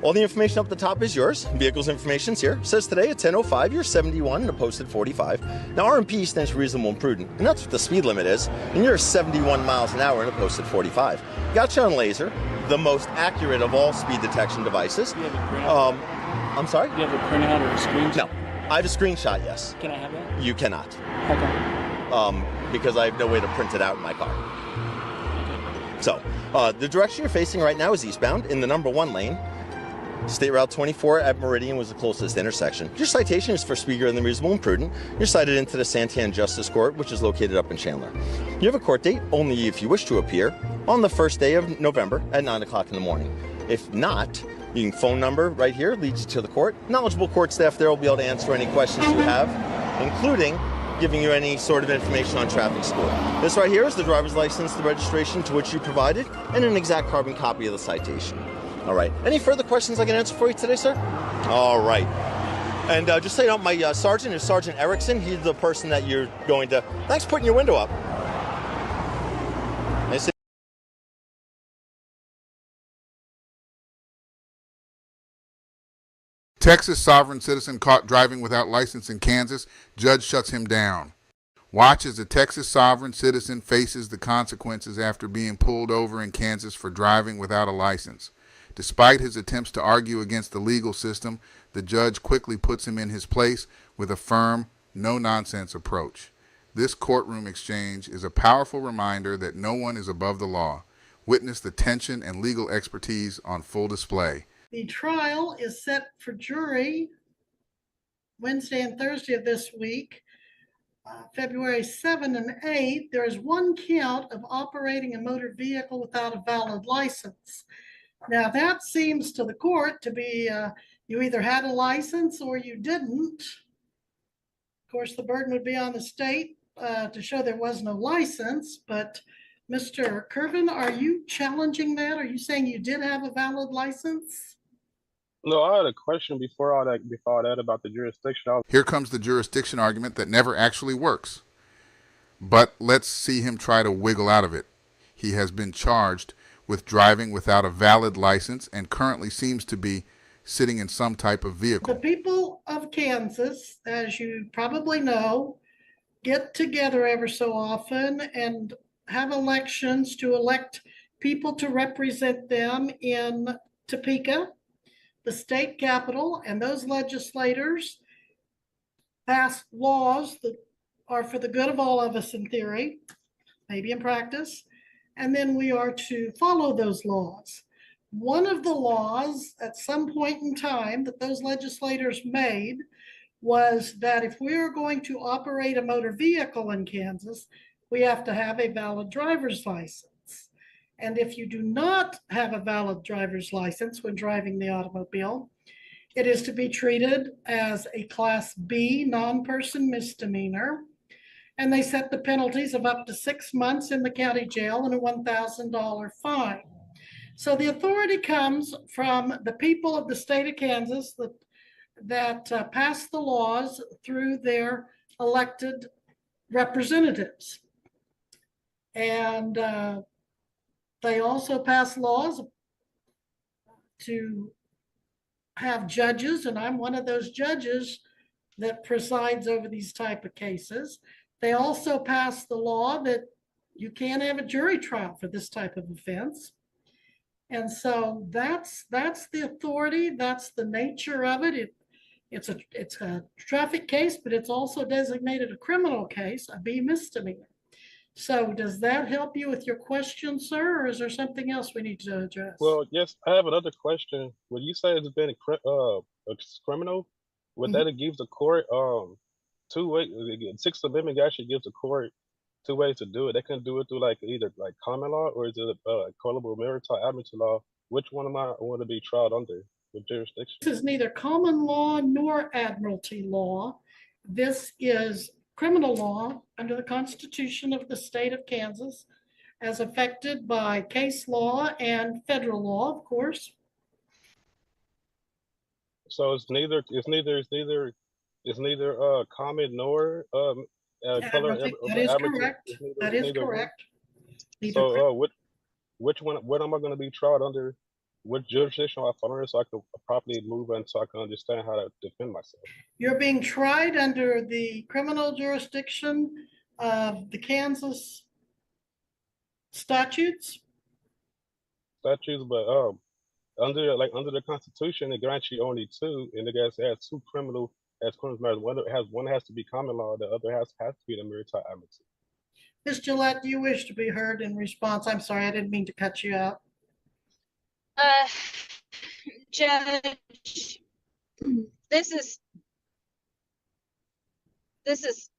Speaker 3: all the information up the top is yours. Vehicle's information's here. It says today at 10:05, you're 71 and a posted 45. Now, RMP stands for reasonable and prudent, and that's what the speed limit is. And you're 71 miles an hour and a posted 45. Got you on laser, the most accurate of all speed detection devices. I'm sorry?
Speaker 5: Do you have a printout or a screenshot?
Speaker 3: No. I have a screenshot, yes.
Speaker 5: Can I have that?
Speaker 3: You cannot.
Speaker 5: Okay.
Speaker 3: Because I have no way to print it out in my car. So, the direction you're facing right now is eastbound in the number 1 lane. State Route 24 at Meridian was the closest intersection. Your citation is for speed greater than reasonable and prudent. You're cited into the Santan Justice Court, which is located up in Chandler. You have a court date only if you wish to appear on the first day of November at 9 o'clock in the morning. If not, your phone number right here leads you to the court. Knowledgeable court staff there will be able to answer any questions you have, including giving you any sort of information on traffic school. This right here is the driver's license, the registration to which you provided, and an exact carbon copy of the citation. All right. Any further questions I can answer for you today, sir? All right. And just so you know, my sergeant is Sergeant Erickson. He's the person that you're going to... Thanks for putting your window up. Nice.
Speaker 1: Texas sovereign citizen caught driving without license in Kansas. Judge shuts him down. Watch as a Texas sovereign citizen faces the consequences after being pulled over in Kansas for driving without a license. Despite his attempts to argue against the legal system, the judge quickly puts him in his place with a firm, no-nonsense approach. This courtroom exchange is a powerful reminder that no one is above the law. Witness the tension and legal expertise on full display.
Speaker 10: The trial is set for jury Wednesday and Thursday of this week, February 7 and 8. There is one count of operating a motor vehicle without a valid license. Now, that seems to the court to be you either had a license or you didn't. Of course, the burden would be on the state to show there was no license. But Mr. Kervin, are you challenging that? Are you saying you did have a valid license?
Speaker 13: No, I had a question before all that about the jurisdiction.
Speaker 1: Here comes the jurisdiction argument that never actually works. But let's see him try to wiggle out of it. He has been charged with driving without a valid license and currently seems to be sitting in some type of vehicle.
Speaker 10: The people of Kansas, as you probably know, get together ever so often and have elections to elect people to represent them in Topeka, the state capital, and those legislators pass laws that are for the good of all of us in theory, maybe in practice. And then we are to follow those laws. One of the laws at some point in time that those legislators made was that if we are going to operate a motor vehicle in Kansas, we have to have a valid driver's license. And if you do not have a valid driver's license when driving the automobile, it is to be treated as a Class B non-person misdemeanor. And they set the penalties of up to 6 months in the county jail and a $1,000 fine. So the authority comes from the people of the state of Kansas that pass the laws through their elected representatives. And they also pass laws to have judges, and I'm one of those judges that presides over these type of cases. They also passed the law that you can't have a jury trial for this type of offense. And so that's the authority, that's the nature of it. It's a traffic case, but it's also designated a criminal case, a B misdemeanor. So does that help you with your question, sir, or is there something else we need to address?
Speaker 13: Well, yes, I have another question. When you say it's been a criminal, would that give the court 2 ways? Sixth Amendment actually gives the court 2 ways to do it. They can do it through either common law or is it colorable maritime admiralty law? Which one am I want to be tried under? With jurisdiction?
Speaker 10: This is neither common law nor admiralty law. This is criminal law under the Constitution of the state of Kansas, as affected by case law and federal law, of course.
Speaker 13: So it's neither It's neither common nor color
Speaker 10: That is
Speaker 13: aberrant.
Speaker 10: correct.
Speaker 13: It's neither,
Speaker 10: That
Speaker 13: it's
Speaker 10: is
Speaker 13: neither one.
Speaker 10: correct. Neither
Speaker 13: So which one? What am I going to be tried under? What jurisdiction am I fall under so I can properly move and so I can understand how to defend myself?
Speaker 10: You're being tried under the criminal jurisdiction of the Kansas statutes.
Speaker 13: Statutes, but under the Constitution, it grants you only two, and it has two criminal matters. One has to be common law, the other has to be the maritime amnesty.
Speaker 10: Ms. Gillette, do you wish to be heard in response? I'm sorry, I didn't mean to cut you out.
Speaker 4: Judge, this is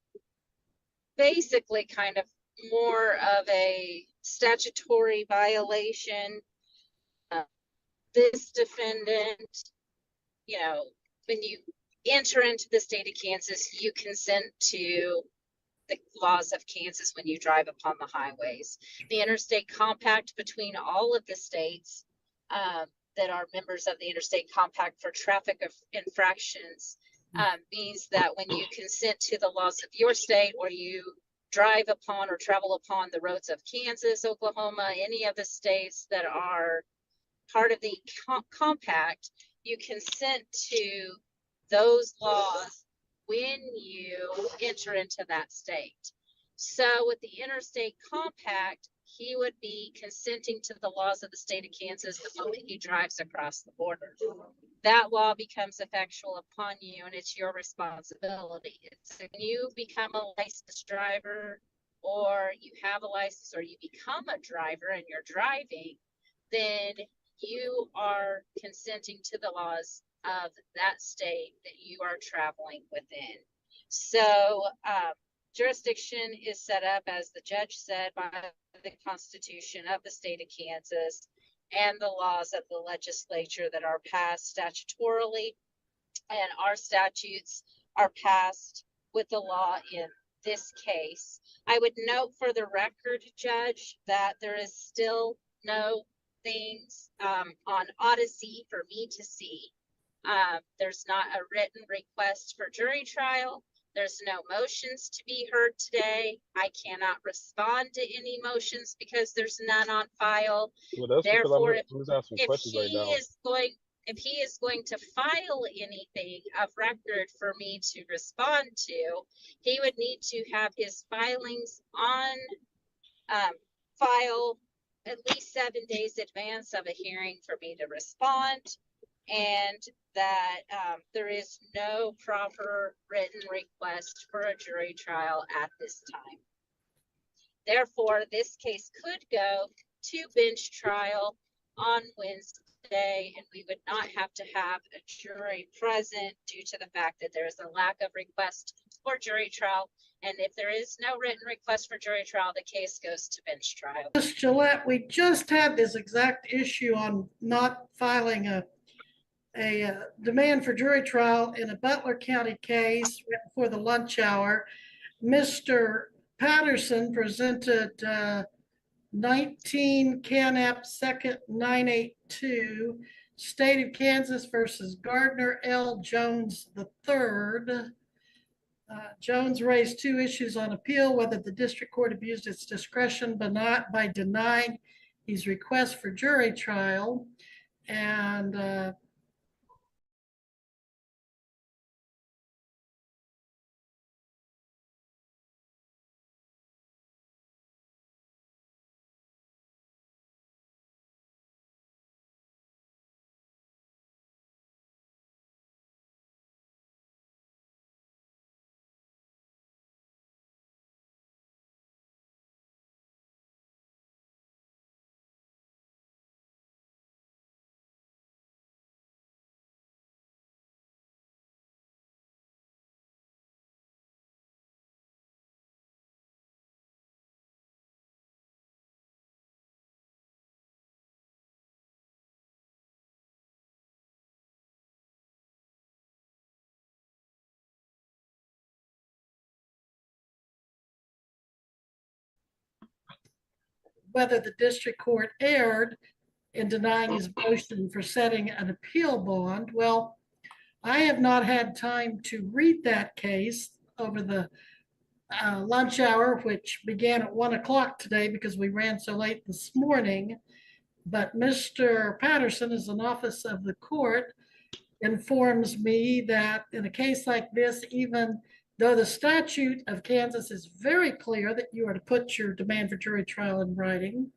Speaker 4: basically kind of more of a statutory violation. This defendant, you know, when you enter into the state of Kansas, you consent to the laws of Kansas when you drive upon the highways. The interstate compact between all of the states that are members of the interstate compact for traffic infractions means that when you consent to the laws of your state, or you drive upon or travel upon the roads of Kansas, Oklahoma, any of the states that are part of the compact, you consent to those laws when you enter into that state. So with the interstate compact, he would be consenting to the laws of the state of Kansas the moment he drives across the border. That law becomes effectual upon you, and it's your responsibility. It's when you become a licensed driver, or you have a license, or you become a driver and you're driving, then you are consenting to the laws of that state that you are traveling within. So jurisdiction is set up, as the judge said, by the Constitution of the state of Kansas and the laws of the legislature that are passed statutorily, and our statutes are passed with the law in this case. I would note for the record, Judge, that there is still no things on Odyssey for me to see. There's not a written request for jury trial. There's no motions to be heard today. I cannot respond to any motions because there's none on file.
Speaker 13: Well,
Speaker 4: Therefore, if
Speaker 13: if
Speaker 4: he is going to file anything of record for me to respond to, he would need to have his filings on file at least 7 days advance of a hearing for me to respond, and that there is no proper written request for a jury trial at this time. Therefore, this case could go to bench trial on Wednesday, and we would not have to have a jury present due to the fact that there is a lack of request for jury trial. And if there is no written request for jury trial, the case goes to bench trial.
Speaker 10: Ms. Gillette, we just had this exact issue on not filing a demand for jury trial in a Butler County case right before the lunch hour. Mr. Patterson presented 19 Canap 2nd 982, State of Kansas versus Gardner L. Jones III. Jones raised two issues on appeal: whether the district court abused its discretion by denying his request for jury trial, and whether the district court erred in denying his motion for setting an appeal bond. Well, I have not had time to read that case over the lunch hour, which began at 1 o'clock today because we ran so late this morning. But Mr. Patterson, as an office of the court, informs me that in a case like this, even though the statute of Kansas is very clear that you are to put your demand for jury trial in writing,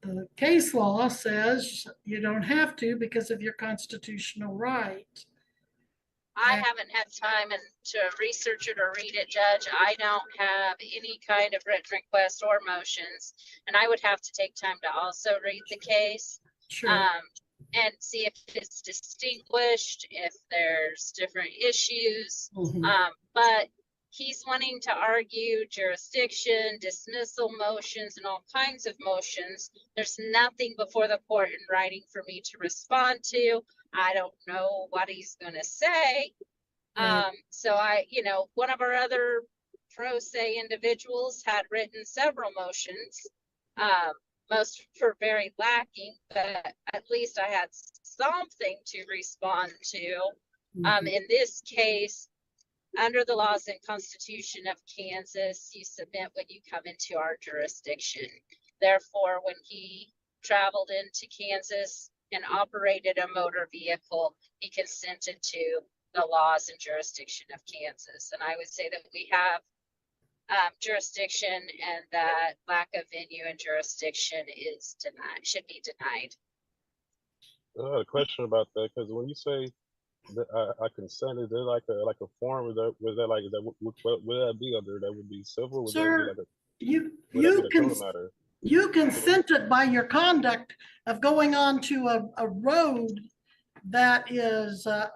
Speaker 10: the case law says you don't have to because of your constitutional right.
Speaker 4: I haven't had time to research it or read it, Judge. I don't have any kind of written request or motions, and I would have to take time to also read the case.
Speaker 10: Sure.
Speaker 4: And see if it's distinguished, if there's different issues. But he's wanting to argue jurisdiction, dismissal motions, and all kinds of motions. There's nothing before the court in writing for me to respond to. I don't know what he's going to say. So one of our other pro se individuals had written several motions. Most were very lacking, but at least I had something to respond to. In this case, under the laws and Constitution of Kansas, you submit when you come into our jurisdiction. Therefore, when he traveled into Kansas and operated a motor vehicle, he consented to the laws and jurisdiction of Kansas. And I would say that we have jurisdiction, and that lack of venue and jurisdiction is denied, should be denied.
Speaker 13: I had a question about that, because when you say that I consent, is there like a form? Would that be under? That would be civil? Would
Speaker 10: Sir,
Speaker 13: that be
Speaker 10: you consented by your conduct of going on to a road that is a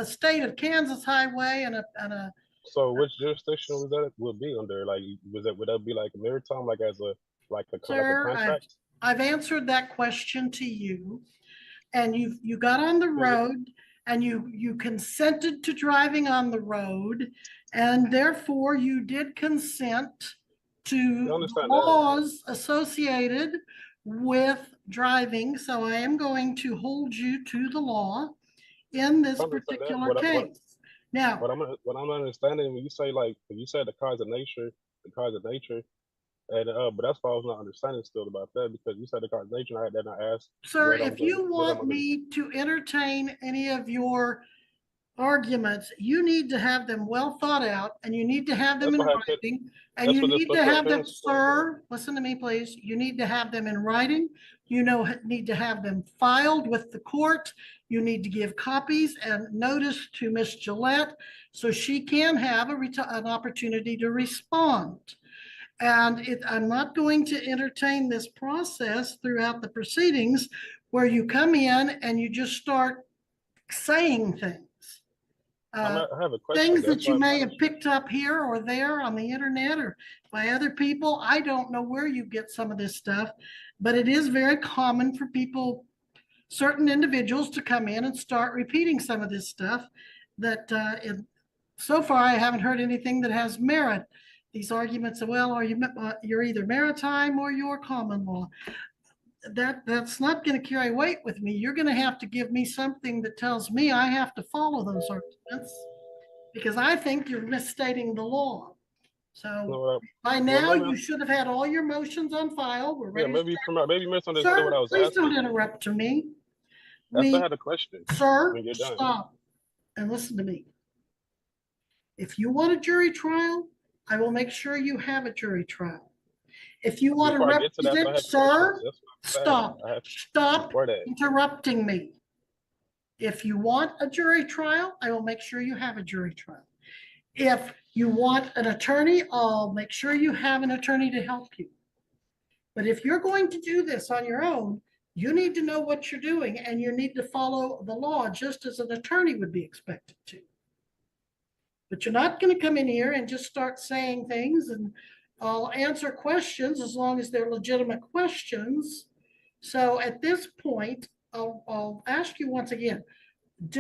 Speaker 10: state of Kansas highway and a.
Speaker 13: So which jurisdiction would be under? Like, would that be like maritime, like as a
Speaker 10: Sir,
Speaker 13: contract?
Speaker 10: I've answered that question to you, and you got on the road and you consented to driving on the road, and therefore you did consent to laws associated with driving. So I am going to hold you to the law in this particular case. Now,
Speaker 13: what I'm understanding, when you say you said the cause of nature, and but that's why I was not understanding still about that, because you said the cause of nature, and I asked.
Speaker 10: Sir, if you want me to entertain any of your arguments, you need to have them well thought out, and you need to have them in writing, and you need to have them, sir, listen to me, please. You need to have them in writing. You need to have them filed with the court. You need to give copies and notice to Ms. Gillette so she can have an opportunity to respond. And I'm not going to entertain this process throughout the proceedings where you come in and you just start saying things.
Speaker 13: I have a question.
Speaker 10: Things that you may have picked up here or there on the internet or by other people. I don't know where you get some of this stuff, but it is very common for people, certain individuals, to come in and start repeating some of this stuff that so far I haven't heard anything that has merit. These arguments of, well, you're either maritime or you're common law. That's not going to carry weight with me. You're going to have to give me something that tells me I have to follow those arguments, because I think you're misstating the law. So by now you should have had all your motions on file. We're ready.
Speaker 13: Maybe misunderstood what I was
Speaker 10: asking. Please don't interrupt to me.
Speaker 13: I had a question.
Speaker 10: Sir, stop and listen to me. If you want a jury trial, I will make sure you have a jury trial. If you want to represent, sir, stop interrupting me. If you want a jury trial, I will make sure you have a jury trial. If you want an attorney, I'll make sure you have an attorney to help you. But if you're going to do this on your own, you need to know what you're doing, and you need to follow the law just as an attorney would be expected to. But you're not going to come in here and just start saying things, and I'll answer questions as long as they're legitimate questions. So at this point, I'll ask you once again,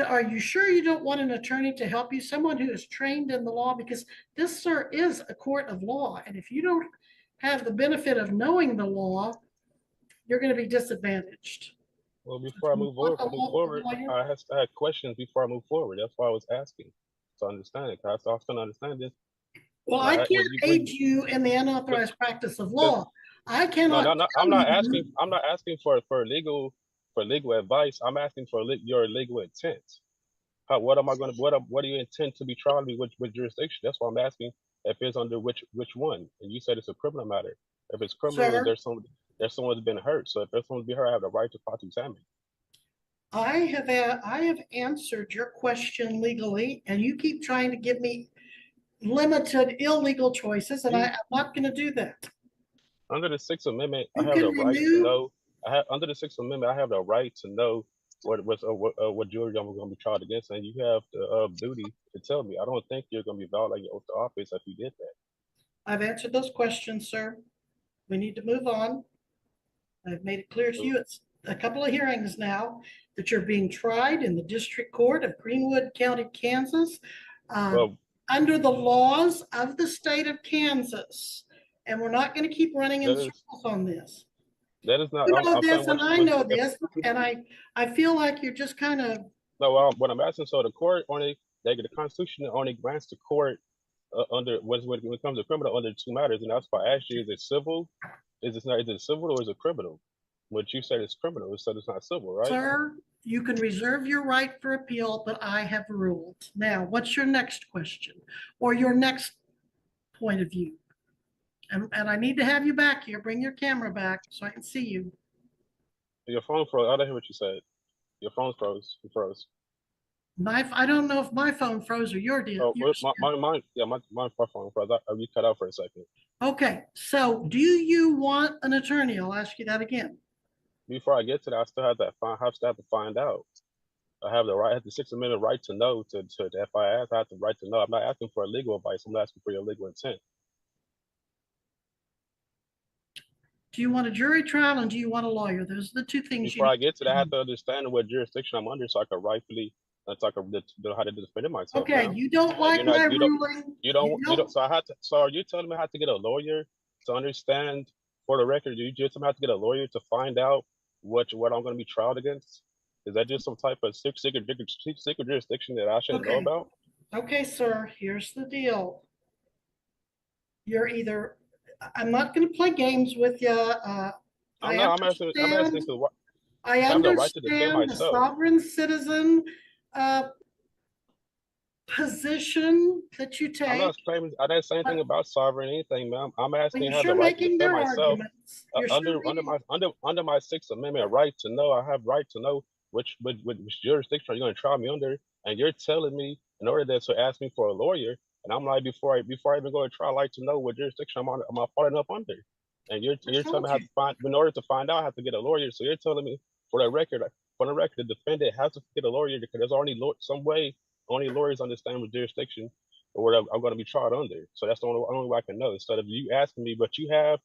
Speaker 10: are you sure you don't want an attorney to help you, someone who is trained in the law? Because this, sir, is a court of law. And if you don't have the benefit of knowing the law, you're going to be disadvantaged.
Speaker 13: Well, before I move forward, I had questions before I move forward. That's why I was asking to understand it. Cause I was trying to understand this.
Speaker 10: Well, I can't aid you in the unauthorized practice of law. I cannot.
Speaker 13: No, I'm not asking. I'm not asking for legal advice. I'm asking for your legal intent. What am I going to? What do you intend to be trying me with jurisdiction? That's why I'm asking if it's under which one. And you said it's a criminal matter. If it's criminal, then there's someone's been hurt. So if there's someone's been hurt, I have the right to cross-examine.
Speaker 10: I have answered your question legally, and you keep trying to give me limited illegal choices, and I'm not going to do that.
Speaker 13: Under the Sixth Amendment, I have the right to know. Under the Sixth Amendment, I have the right to know what jury I'm going to be tried against, and you have the duty to tell me. I don't think you're going to be violating your oath to office if you did that.
Speaker 10: I've answered those questions, sir. We need to move on. I've made it clear to you, it's a couple of hearings now that you're being tried in the District Court of Greenwood County, Kansas, under the laws of the state of Kansas. And we're not going to keep running in circles on this.
Speaker 13: That is not.
Speaker 10: You know this, and I know this, and I feel like you're just kind of.
Speaker 13: No, what I'm asking, so the court the Constitution only grants the court under when it comes to criminal under two matters, and that's why I asked you: is it civil? Is it civil or is it criminal? What you said is criminal. You said it's not civil, right?
Speaker 10: Sir, you can reserve your right for appeal, but I have ruled. Now, what's your next question or your next point of view? And I need to have you back here. Bring your camera back so I can see you.
Speaker 13: Your phone froze. I didn't hear what you said. Your phone froze. You froze.
Speaker 10: I don't know if my phone froze or your deal.
Speaker 13: Oh, my phone froze. You cut out for a second.
Speaker 10: Okay, so do you want an attorney? I'll ask you that again.
Speaker 13: Before I get to that, I still have to find out. I have the Sixth Amendment right to know. If I ask, I have the right to know. I'm not asking for legal advice. I'm asking for your legal intent.
Speaker 10: Do you want a jury trial and do you want a lawyer? Those are the two things.
Speaker 13: Before I get to that, I have to understand what jurisdiction I'm under so I can rightfully, know how to defend myself.
Speaker 10: Okay, now. You don't like my ruling.
Speaker 13: You don't. So are you telling me I have to get a lawyer to understand? For the record, you just have to get a lawyer to find out what I'm going to be tried against? Is that just some type of secret jurisdiction that I shouldn't know about?
Speaker 10: Okay, sir. Here's the deal. You're either. I'm not going to play games with you. I understand the sovereign citizen position that you take.
Speaker 13: I'm not claiming. I didn't say anything about sovereign anything, ma'am. I'm asking how the right to defend myself under my Sixth Amendment right to know. I have right to know which jurisdiction are you going to try me under, and you're telling me in order to ask me for a lawyer. And I'm like, before I even go to trial, I like to know what jurisdiction am I falling up under. And you're telling me how to find, in order to find out, I have to get a lawyer. So you're telling me for the record, the defendant has to get a lawyer because there's already some way only lawyers understand what jurisdiction or what I'm going to be tried under. So that's the only way I can know. Instead of you asking me, but you have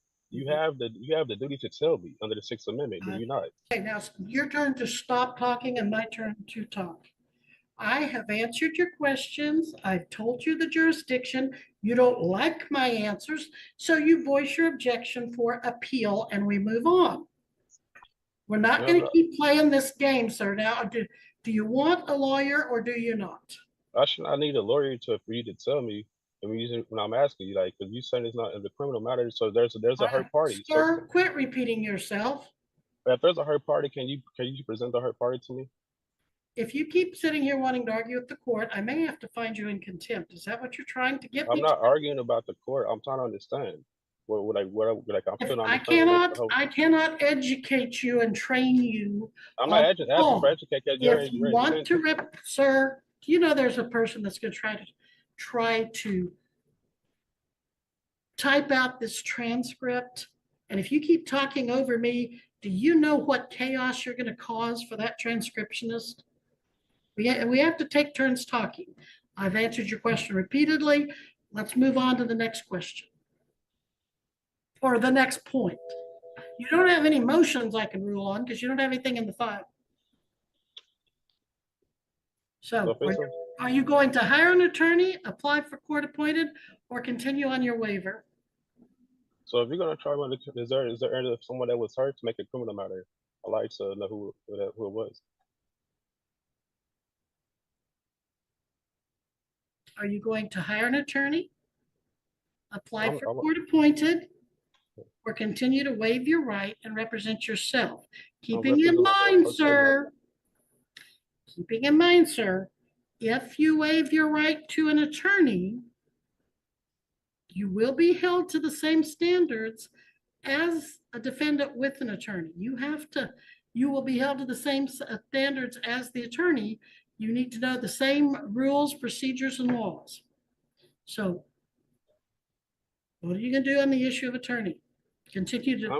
Speaker 13: the duty to tell me under the Sixth Amendment. Do you not?
Speaker 10: Okay, now it's your turn to stop talking and my turn to talk. I have answered your questions. I've told you the jurisdiction. You don't like my answers, so you voice your objection for appeal and we move on. We're not going to keep playing this game, sir. Now, do you want a lawyer or do you not?
Speaker 13: I need a lawyer for you to tell me. When I'm asking you, like, because you saying it's not in the criminal matter, so there's a hurt party.
Speaker 10: Sir, quit repeating yourself.
Speaker 13: If there's a hurt party, can you present the hurt party to me?
Speaker 10: If you keep sitting here wanting to argue with the court, I may have to find you in contempt. Is that what you're trying to get me?
Speaker 13: I'm not arguing about the court. I'm trying to understand.
Speaker 10: I cannot educate you and train you.
Speaker 13: I'm not asking for educate.
Speaker 10: If you want to sir, do you know there's a person that's going to try to type out this transcript? And if you keep talking over me, do you know what chaos you're going to cause for that transcriptionist? We have to take turns talking. I've answered your question repeatedly. Let's move on to the next question. Or the next point. You don't have any motions I can rule on because you don't have anything in the file. So are you going to hire an attorney, apply for court appointed, or continue on your waiver?
Speaker 13: So if you're going to try, is there someone that was hurt to make a criminal matter? I'd like to know who it was.
Speaker 10: Are you going to hire an attorney? Apply
Speaker 13: I'm,
Speaker 10: for
Speaker 13: I'm,
Speaker 10: court appointed? Or continue to waive your right and represent yourself? Keeping in mind, sir, if you waive your right to an attorney, you will be held to the same standards as a defendant with an attorney. You will be held to the same standards as the attorney. You need to know the same rules, procedures, and laws. So what are you gonna do on the issue of attorney? Continue to.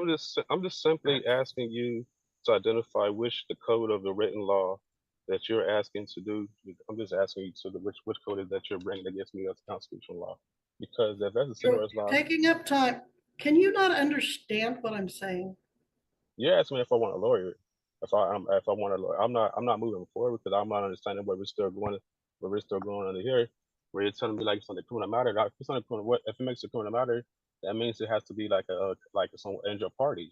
Speaker 13: I'm just simply asking you to identify which the code of the written law that you're asking to do. I'm just asking you to which code is that you're bringing against me as constitutional law. Because if that's a civil law,
Speaker 10: Taking up time. Can you not understand what I'm saying?
Speaker 13: you're asking me if I want a lawyer. If I want a lawyer, I'm not moving forward because I'm not understanding where we're still going under here. Where you're telling me like it's on the criminal matter. If it's on the criminal, if it makes a criminal matter, that means it has to be like some injured party.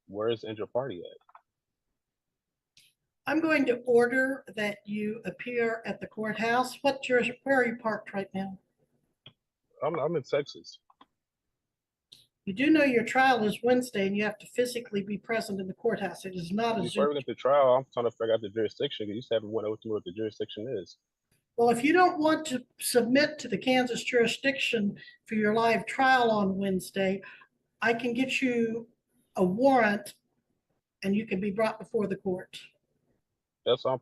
Speaker 13: Where is injured party at?
Speaker 10: I'm going to order that you appear at the courthouse. Where are you parked right now?
Speaker 13: I'm in Texas.
Speaker 10: You do know your trial is Wednesday and you have to physically be present in the courthouse. It is not a
Speaker 13: Before
Speaker 10: Zoom.
Speaker 13: we get to trial, I'm trying to figure out the jurisdiction. You just haven't went over to me what the jurisdiction is.
Speaker 10: Well, if you don't want to submit to the Kansas jurisdiction for your live trial on Wednesday, I can get you a warrant and you can be brought before the court.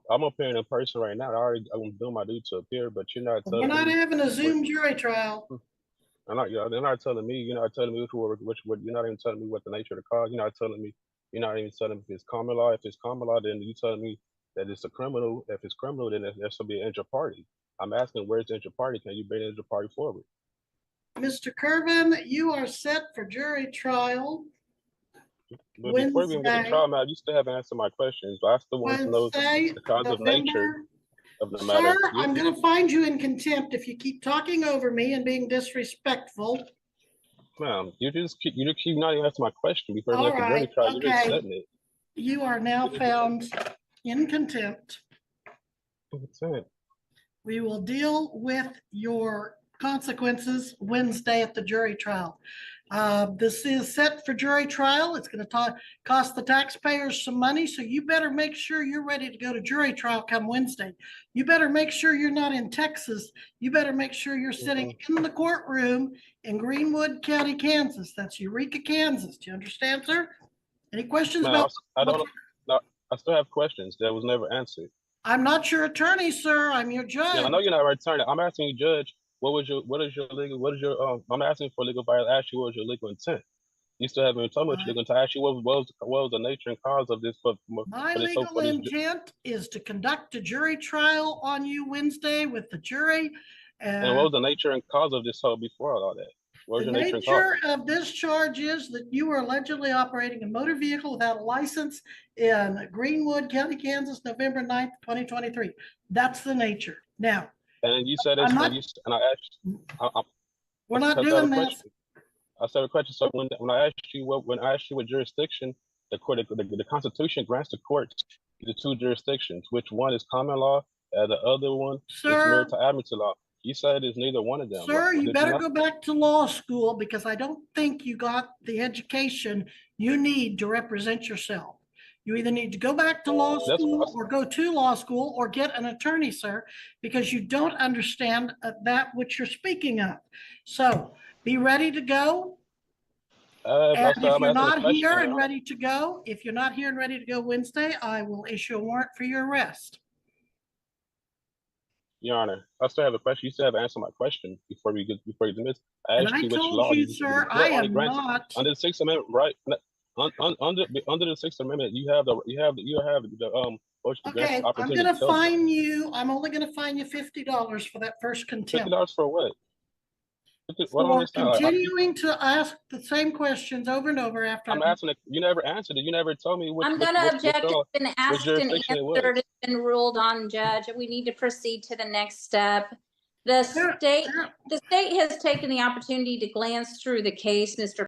Speaker 13: I'm appearing in person right now. I'm doing my duty to appear, but you're not telling me.
Speaker 10: We're not having a Zoom jury trial.
Speaker 13: They're not telling me. You're not telling me which. You're not even telling me what the nature of the cause. You're not telling me. You're not even telling me if it's common law. If it's common law, then you telling me that it's a criminal. If it's criminal, then there should be an injured party. I'm asking, where's the injured party? Can you bring the injured party forward?
Speaker 10: Mr. Kervin, you are set for jury trial.
Speaker 13: But before we even get to trial, man, you still haven't answered my questions. I still want to know the cause of nature of the matter.
Speaker 10: Sir, I'm going to find you in contempt if you keep talking over me and being disrespectful.
Speaker 13: Ma'am, you keep not even answering my question before we get to jury trial. You're just setting it.
Speaker 10: You are now found in contempt. We will deal with your consequences Wednesday at the jury trial. This is set for jury trial. It's going to cost the taxpayers some money, so you better make sure you're ready to go to jury trial come Wednesday. You better make sure you're not in Texas. You better make sure you're sitting in the courtroom in Greenwood County, Kansas. That's Eureka, Kansas. Do you understand, sir? Any questions about?
Speaker 13: I still have questions that was never answered.
Speaker 10: I'm not your attorney, sir. I'm your judge.
Speaker 13: Yeah, I know you're not returning. I'm asking you, Judge. I'm asking for legal advice. I asked you what was your legal intent. You still haven't told me what your legal intent. I asked you what was the nature and cause of this.
Speaker 10: My legal intent is to conduct a jury trial on you Wednesday with the jury.
Speaker 13: And what was the nature and cause of this whole before all that?
Speaker 10: The nature of this charge is that you were allegedly operating a motor vehicle without a license in Greenwood County, Kansas, November 9th, 2023. That's the nature. Now,
Speaker 13: and you said it's and I asked.
Speaker 10: We're not doing this.
Speaker 13: I said a question. So when I asked you what jurisdiction, the Constitution grants the courts the two jurisdictions. Which one is common law, and the other one is maritime admiralty law. You said it's neither one of them.
Speaker 10: Sir, you better go back to law school because I don't think you got the education you need to represent yourself. You either need to go back to law school or go to law school or get an attorney, sir, because you don't understand that which you're speaking of. So be ready to go. And if you're not here and ready to go, Wednesday, I will issue a warrant for your arrest.
Speaker 13: Your Honor, I still have a question. You still haven't answered my question before you dismiss. I asked you which law.
Speaker 10: Sir, I am not
Speaker 13: under the Sixth Amendment, right? Under the Sixth Amendment, you have the
Speaker 10: okay, I'm gonna fine you. I'm only gonna fine you $50 for that first contempt.
Speaker 13: $50 for what?
Speaker 10: For continuing to ask the same questions over and over after.
Speaker 13: I'm asking it. You never answered it. You never told me.
Speaker 2: I'm going to object. It's been asked and answered. It's been ruled on, Judge. We need to proceed to the next step. The state has taken the opportunity to glance through the case, Mr.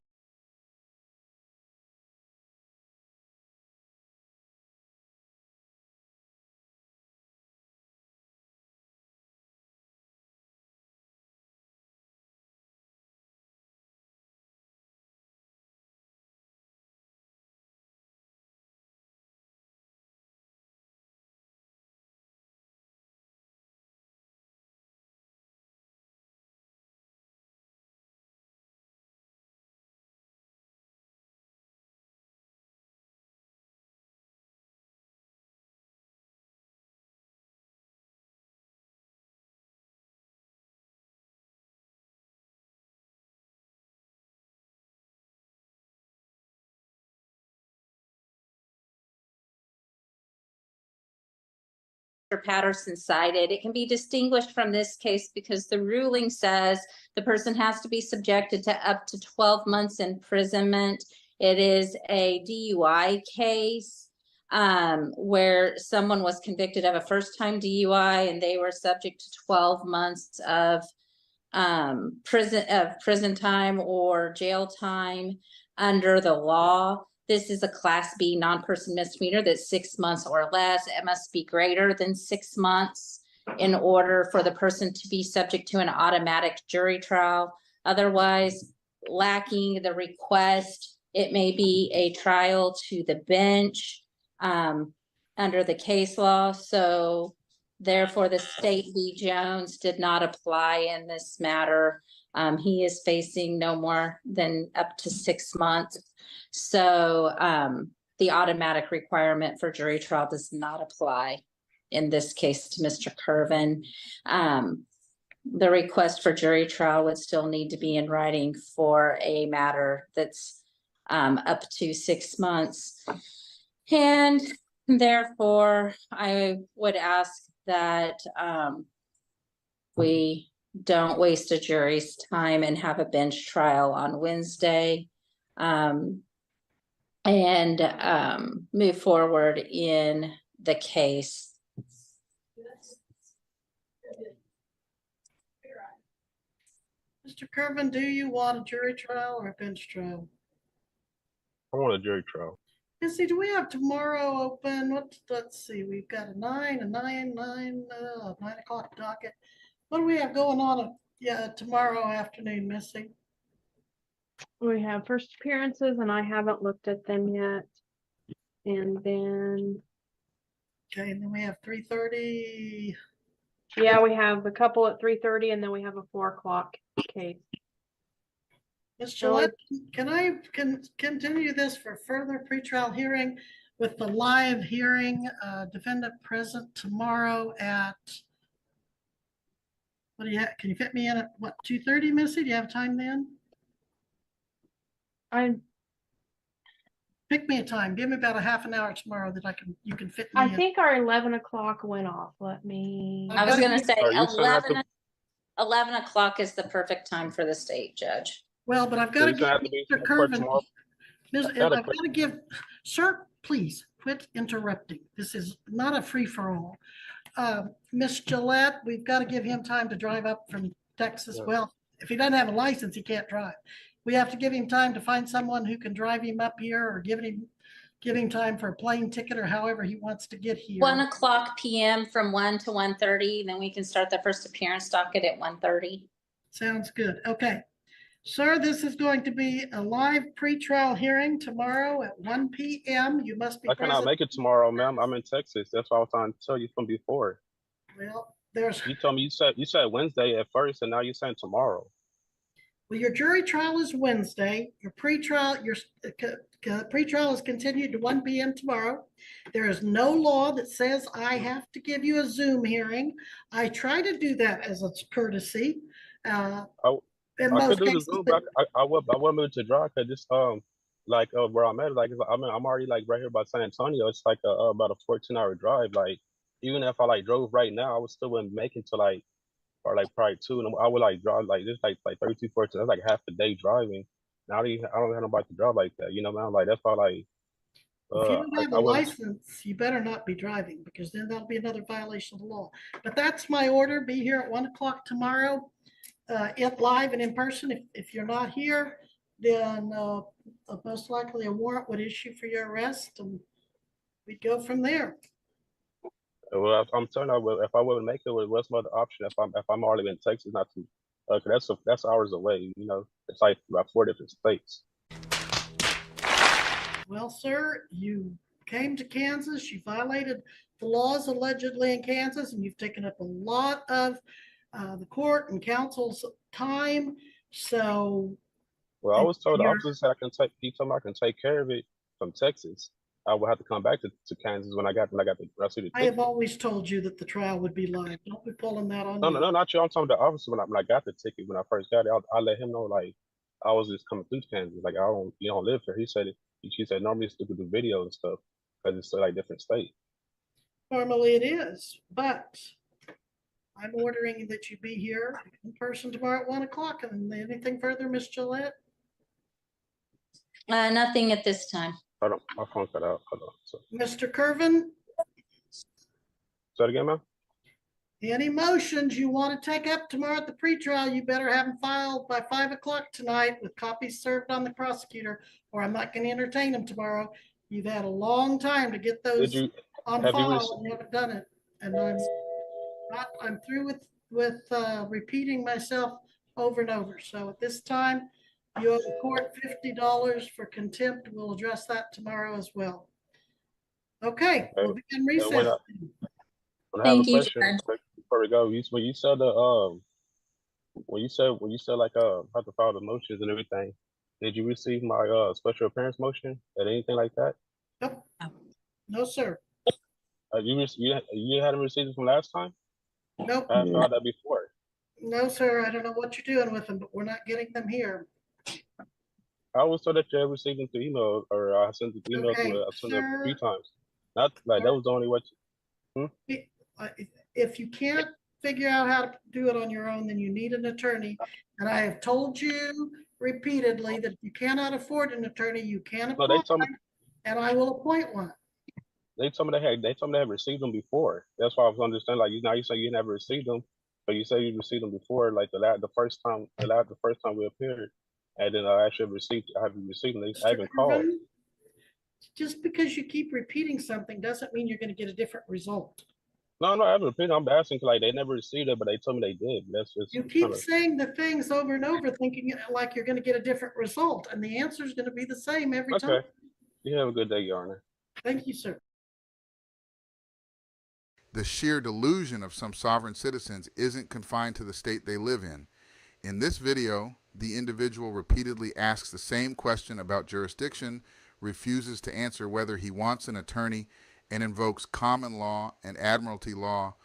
Speaker 2: Patterson cited. It can be distinguished from this case because the ruling says the person has to be subjected to up to 12 months imprisonment. It is a DUI case where someone was convicted of a first-time DUI and they were subject to 12 months of prison time or jail time under the law. This is a Class B non-person misdemeanor that's 6 months or less. It must be greater than 6 months in order for the person to be subject to an automatic jury trial. Otherwise, lacking the request, it may be a trial to the bench under the case law. So therefore, the State v. Jones did not apply in this matter. He is facing no more than up to 6 months. So the automatic requirement for jury trial does not apply in this case to Mr. Curvin. The request for jury trial would still need to be in writing for a matter that's up to 6 months. And therefore, I would ask that we don't waste a jury's time and have a bench trial on Wednesday. And move forward in the case.
Speaker 10: Mr. Curvin, do you want a jury trial or a bench trial?
Speaker 13: I want a jury trial.
Speaker 10: Missy, do we have tomorrow open? Let's see, we've got a 9 o'clock docket. What do we have going on tomorrow afternoon, Missy?
Speaker 23: We have first appearances and I haven't looked at them yet. And then.
Speaker 10: Okay, and then we have 3:30.
Speaker 23: Yeah, we have a couple at 3:30 and then we have a 4 o'clock case.
Speaker 10: Ms. Gillette, can I continue this for further pretrial hearing with the live hearing, defendant present tomorrow at, what do you have? Can you fit me in at what, 2:30, Missy? Do you have time then? Pick me a time. Give me about a half an hour tomorrow that you can fit me in.
Speaker 23: I think our 11 o'clock went off. Let me.
Speaker 2: I was going to say 11 o'clock is the perfect time for the state judge.
Speaker 10: Well, but I've got to give Mr. Curvin. I've got to give, sir, please quit interrupting. This is not a free for all. Miss Gillette, we've got to give him time to drive up from Texas. Yeah. Well, if he doesn't have a license, he can't drive. We have to give him time to find someone who can drive him up here or give him time for a plane ticket or however he wants to get here.
Speaker 2: 1 o'clock p.m. from 1 to 1:30. Then we can start the first appearance docket at 1:30.
Speaker 10: Sounds good. Okay. Sir, this is going to be a live pretrial hearing tomorrow at 1 p.m. You must be
Speaker 13: I cannot make it tomorrow, ma'am. I'm in Texas. That's what I was trying to tell you from before.
Speaker 10: Well,
Speaker 13: you told me you said Wednesday at first, and now you're saying tomorrow.
Speaker 10: Well, your jury trial is Wednesday. Your pretrial is continued to 1 p.m. tomorrow. There is no law that says I have to give you a Zoom hearing. I try to do that as a courtesy.
Speaker 13: I could do the Zoom, but I wouldn't be able to drive because just where I'm at, I'm already right here by San Antonio. It's about a 14-hour drive. Like even if I drove right now, I would still wouldn't make it to probably 2, and I would drive just 32, 14. That's half the day driving. Now I don't have nobody to drive like that. You know, man. That's why
Speaker 10: if you don't have a license, you better not be driving because then that'll be another violation of the law. But that's my order. Be here at 1 o'clock tomorrow. Live and in person. If you're not here, then most likely a warrant would issue for your arrest, and we'd go from there.
Speaker 13: Well, I'm telling you, if I wouldn't make it, what's my other option? If I'm already in Texas, not to, that's hours away. You know, it's about 4 different states.
Speaker 10: Well, sir, you came to Kansas. You violated the laws allegedly in Kansas, and you've taken up a lot of the court and counsel's time. So,
Speaker 13: well, I was told the officer said he told me I can take care of it from Texas. I will have to come back to Kansas when I got the rest of the ticket.
Speaker 10: I have always told you that the trial would be live. Don't be pulling that on me.
Speaker 13: No, not you. I'm talking about the officer when I got the ticket. When I first got it, I let him know I was just coming through Kansas. You don't live here. He said normally it's to do video and stuff because it's different state.
Speaker 10: Normally it is, but I'm ordering that you be here in person tomorrow at 1 o'clock. And anything further, Miss Gillette?
Speaker 2: Nothing at this time.
Speaker 13: Hold on, my phone cut out. Hold on. So,
Speaker 10: Mr. Kervin,
Speaker 13: say that again, ma'am?
Speaker 10: any motions you want to take up tomorrow at the pretrial, you better have them filed by 5 o'clock tonight with copies served on the prosecutor, or I'm not going to entertain them tomorrow. You've had a long time to get those on file and you haven't done it. And I'm through with repeating myself over and over. So at this time, you owe the court $50 for contempt. We'll address that tomorrow as well. Okay, we'll begin recess.
Speaker 2: Thank you,
Speaker 13: Judge. Before we go, when you said like how to file the motions and everything, did you receive my special appearance motion or anything like that?
Speaker 10: Nope. No, sir.
Speaker 13: You hadn't received it from last time?
Speaker 10: Nope.
Speaker 13: I filed that before.
Speaker 10: No, sir. I don't know what you're doing with them, but we're not getting them here.
Speaker 13: I was told that you had received them through email, or I sent the email
Speaker 10: Okay,
Speaker 13: to I sent it a few
Speaker 10: sir.
Speaker 13: times. Not like that was the only way.
Speaker 10: If you can't figure out how to do it on your own, then you need an attorney. And I have told you repeatedly that if you cannot afford an attorney, you can
Speaker 13: No, they
Speaker 10: appoint
Speaker 13: told me.
Speaker 10: one, and I will appoint one.
Speaker 13: They told me they had received them before. That's why I was understanding. Like you say you never received them, but you say you received them before. Like the first time we appeared, and then I actually haven't received them. I haven't called.
Speaker 10: Just because you keep repeating something doesn't mean you're going to get a different result.
Speaker 13: No, I haven't repeated. I'm asking like they never received it, but they told me they did. That's just
Speaker 10: You keep saying the things over and over, thinking like you're going to get a different result, and the answer is going to be the same every time.
Speaker 13: okay. You have a good day, Your Honor.
Speaker 10: Thank you, sir.
Speaker 1: The sheer delusion of some sovereign citizens isn't confined to the state they live in. In this video, the individual repeatedly asks the same question about jurisdiction, refuses to answer whether he wants an attorney, and invokes common law and admiralty law,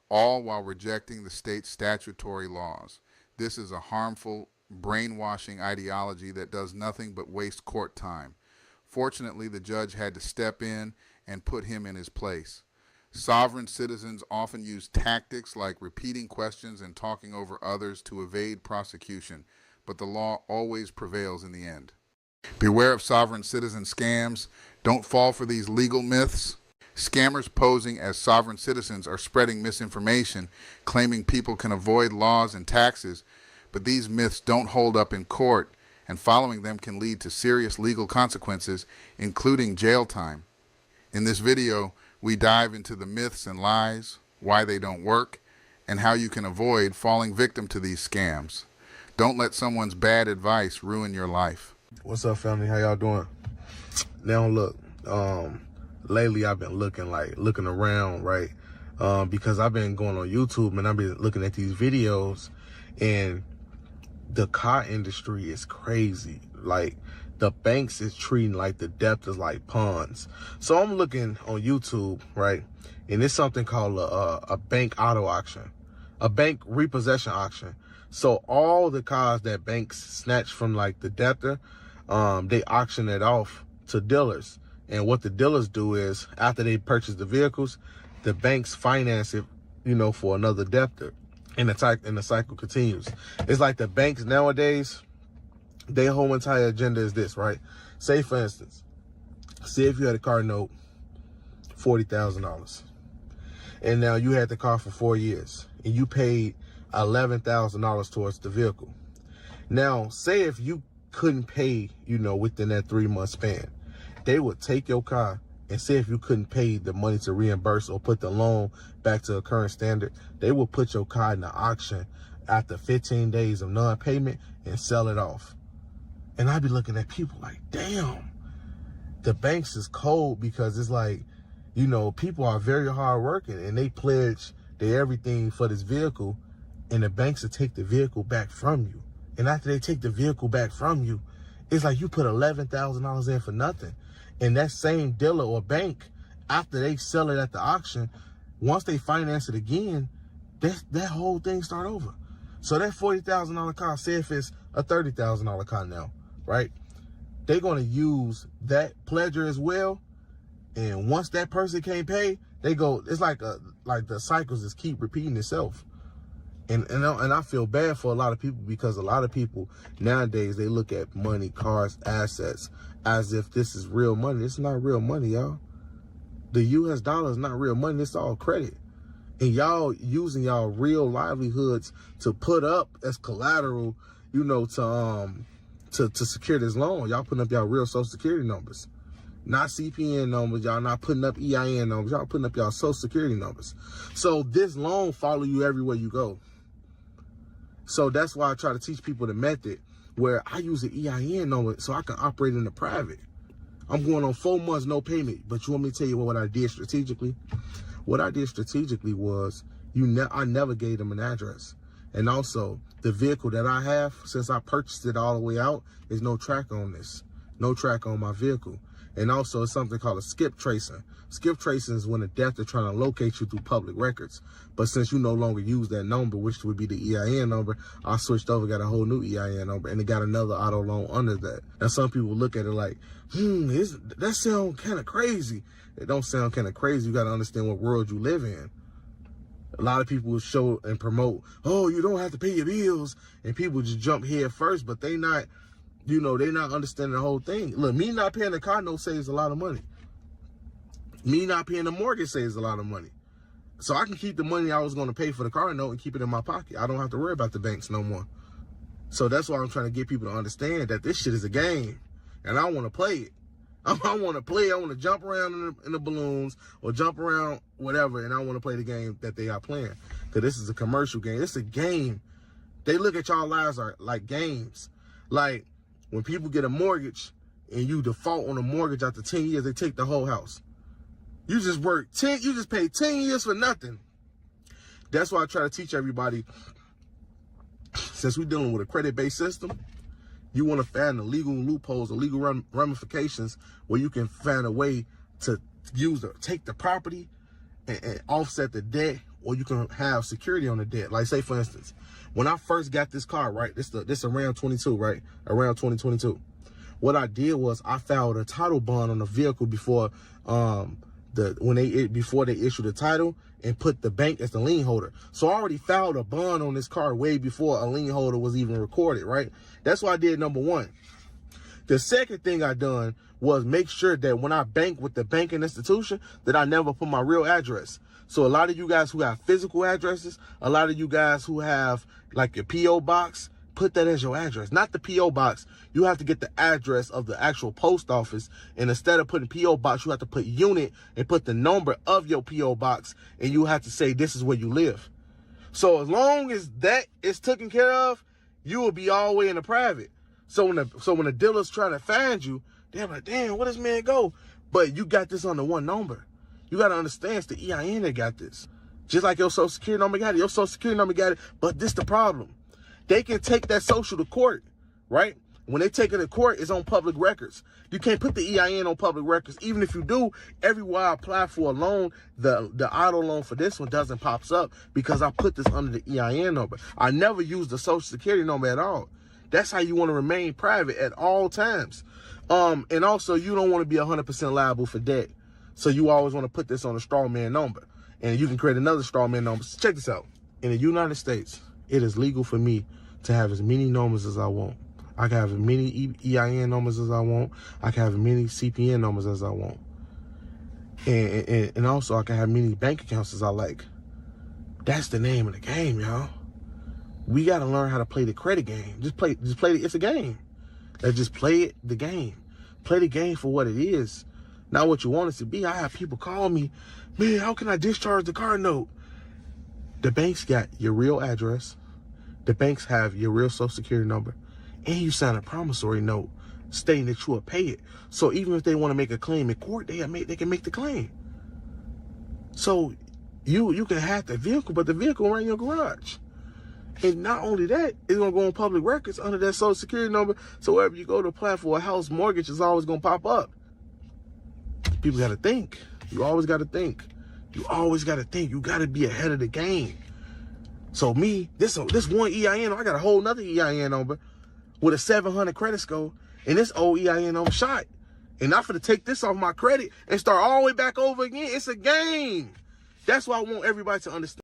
Speaker 1: all while rejecting the state's statutory laws. This is a harmful, brainwashing ideology that does nothing but waste court time. Fortunately, the judge had to step in and put him in his place. Sovereign citizens often use tactics like repeating questions and talking over others to evade prosecution, but the law always prevails in the end. Beware of sovereign citizen scams. Don't fall for these legal myths. Scammers posing as sovereign citizens are spreading misinformation, claiming people can avoid laws and taxes, but these myths don't hold up in court, and following them can lead to serious legal consequences, including jail time. In this video, we dive into the myths and lies, why they don't work, and how you can avoid falling victim to these scams. Don't let someone's bad advice ruin your life.
Speaker 6: What's up, family? How y'all doing? Now look, lately I've been looking around, right? Because I've been going on YouTube and I've been looking at these videos, and the car industry is crazy. Like, the banks is treating like the debtors like pawns. So I'm looking on YouTube, right? And it's something called a bank auto auction, a bank repossession auction. So all the cars that banks snatch from like the debtor, they auction it off to dealers. And what the dealers do is, after they purchase the vehicles, the banks finance it, for another debtor. And the cycle continues. It's like the banks nowadays, their whole entire agenda is this, right? Say, for instance, if you had a car note, $40,000. And now you had the car for 4 years and you paid $11,000 towards the vehicle. Now, say if you couldn't pay, within that 3-month span, they would take your car and say if you couldn't pay the money to reimburse or put the loan back to a current standard, they would put your car in the auction after 15 days of non-payment and sell it off. And I'd be looking at people like, damn, the banks is cold, because it's like, people are very hard working and they pledge their everything for this vehicle, and the banks will take the vehicle back from you. And after they take the vehicle back from you, it's like you put $11,000 in for nothing. And that same dealer or bank, after they sell it at the auction, once they finance it again, that whole thing start over. So that $40,000 car, say if it's a $30,000 car now, right? They're going to use that pledger as well And once that person can't pay, they go, it's like the cycles just keep repeating itself. And I feel bad for a lot of people, because a lot of people nowadays, they look at money, cars, assets as if this is real money. It's not real money, y'all. The US dollar is not real money. It's all credit. And y'all using y'all real livelihoods to put up as collateral, you know, to secure this loan. Y'all putting up y'all real social security numbers, not CPN numbers. Y'all not putting up EIN numbers. Y'all putting up y'all social security numbers. So this loan follow you everywhere you go. So that's why I try to teach people the method where I use an EIN number so I can operate in the private. I'm going on 4 months, no payment. But you want me to tell you what I did strategically? What I did strategically was I never gave them an address. And also, the vehicle that I have, since I purchased it all the way out, is no track on this. No track on my vehicle. And also, it's something called a skip tracing. Skip tracing is when the death are trying to locate you through public records. But since you no longer use that number, which would be the EIN number, I switched over, got a whole new EIN number, and it got another auto loan under that. Now, some people look at it like, that sounds kind of crazy. It don't sound kind of crazy. You got to understand what world you live in. A lot of people show and promote, oh, you don't have to pay your bills, and people just jump head first, but they not, you know, they not understanding the whole thing. Look, me not paying the car note saves a lot of money. Me not paying the mortgage saves a lot of money. So I can keep the money I was going to pay for the car note and keep it in my pocket. I don't have to worry about the banks no more. So that's why I'm trying to get people to understand that this shit is a game, and I want to play it. I want to play. I want to jump around in the balloons or jump around whatever, and I want to play the game that they are playing. Because this is a commercial game. It's a game. They look at y'all lives like games. Like when people get a mortgage and you default on a mortgage after 10 years, they take the whole house. You just you just paid 10 years for nothing. That's why I try to teach everybody, since we're dealing with a credit-based system, you want to find the legal loopholes, the legal ramifications where you can find a way to take the property and offset the debt, or you can have security on the debt. Like, say, for instance, when I first got this car, right, this around 22, right, around 2022, what I did was I filed a title bond on the vehicle before before they issued the title, and put the bank as the lien holder. So I already filed a bond on this car way before a lien holder was even recorded, right? That's what I did, number one. The second thing I done was make sure that when I bank with the banking institution, that I never put my real address. So a lot of you guys who have physical addresses, a lot of you guys who have like your P.O. box, put that as your address, not the P.O. box. You have to get the address of the actual post office. And instead of putting P.O. box, you have to put unit and put the number of your P.O. box. And you have to say, this is where you live. So as long as that is taken care of, you will be all the way in the private. So when the dealer's trying to find you, they're like, damn, where does man go? But you got this on the one number. You got to understand, it's the EIN that got this. Just like your social security number got it. Your social security number got it. But this the problem. They can take that social to court, right? When they take it to court, it's on public records. You can't put the EIN on public records. Even if you do, everywhere I apply for a loan, the auto loan for this one doesn't pops up because I put this under the EIN number. I never use the social security number at all. That's how you want to remain private at all times. And also, you don't want to be 100% liable for debt. So you always want to put this on a straw man number. And you can create another straw man number. So check this out. In the United States, it is legal for me to have as many numbers as I want. I can have as many EIN numbers as I want. I can have as many CPN numbers as I want. And also, I can have many bank accounts as I like. That's the name of the game, y'all. We got to learn how to play the credit game. Just play it. It's a game. Just play it, the game. Play the game for what it is, not what you want it to be. I have people call me, man, how can I discharge the car note? The banks got your real address. The banks have your real social security number. And you sign a promissory note stating that you will pay it. So even if they want to make a claim in court, they can make the claim. So you can have the vehicle, but the vehicle will run in your garage. And not only that, it's going to go on public records under that social security number. So wherever you go to apply for a house mortgage, it's always going to pop up. People got to think. You always got to think. You always got to think. You got to be ahead of the game. So me, this one EIN, I got a whole nother EIN number with a 700 credit score, and this old EIN number shot. And not for to take this off my credit and start all the way back over again. It's a game. That's why I want everybody to understand.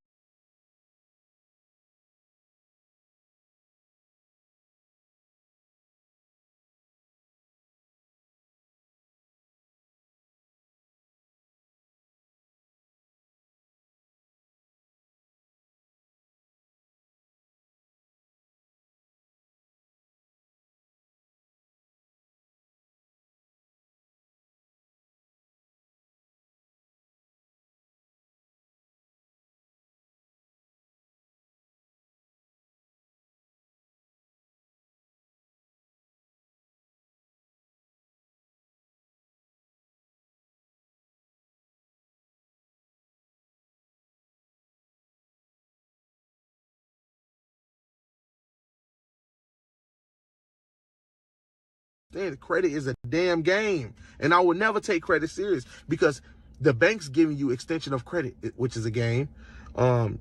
Speaker 6: Credit is a damn game, and I would never take credit serious because the bank's giving you extension of credit, which is a game.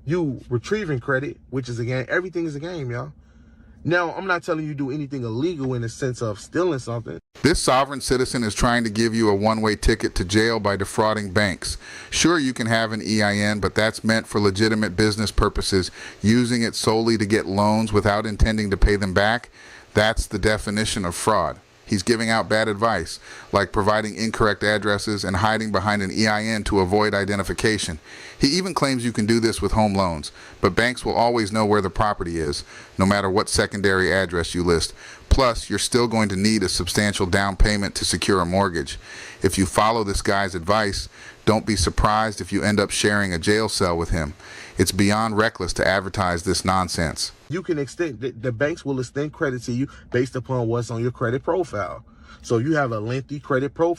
Speaker 6: You retrieving credit, which is a game. Everything is a game, y'all. Now, I'm not telling you do anything illegal in the sense of stealing something.
Speaker 1: This sovereign citizen is trying to give you a one-way ticket to jail by defrauding banks. Sure, you can have an EIN, but that's meant for legitimate business purposes. Using it solely to get loans without intending to pay them back, that's the definition of fraud. He's giving out bad advice, like providing incorrect addresses and hiding behind an EIN to avoid identification. He even claims you can do this with home loans, but banks will always know where the property is, no matter what secondary address you list. Plus, you're still going to need a substantial down payment to secure a mortgage. If you follow this guy's advice, don't be surprised if you end up sharing a jail cell with him. It's beyond reckless to advertise this nonsense.
Speaker 6: You can extend, the banks will extend credit to you based upon what's on your credit profile. So you have a lengthy credit profile.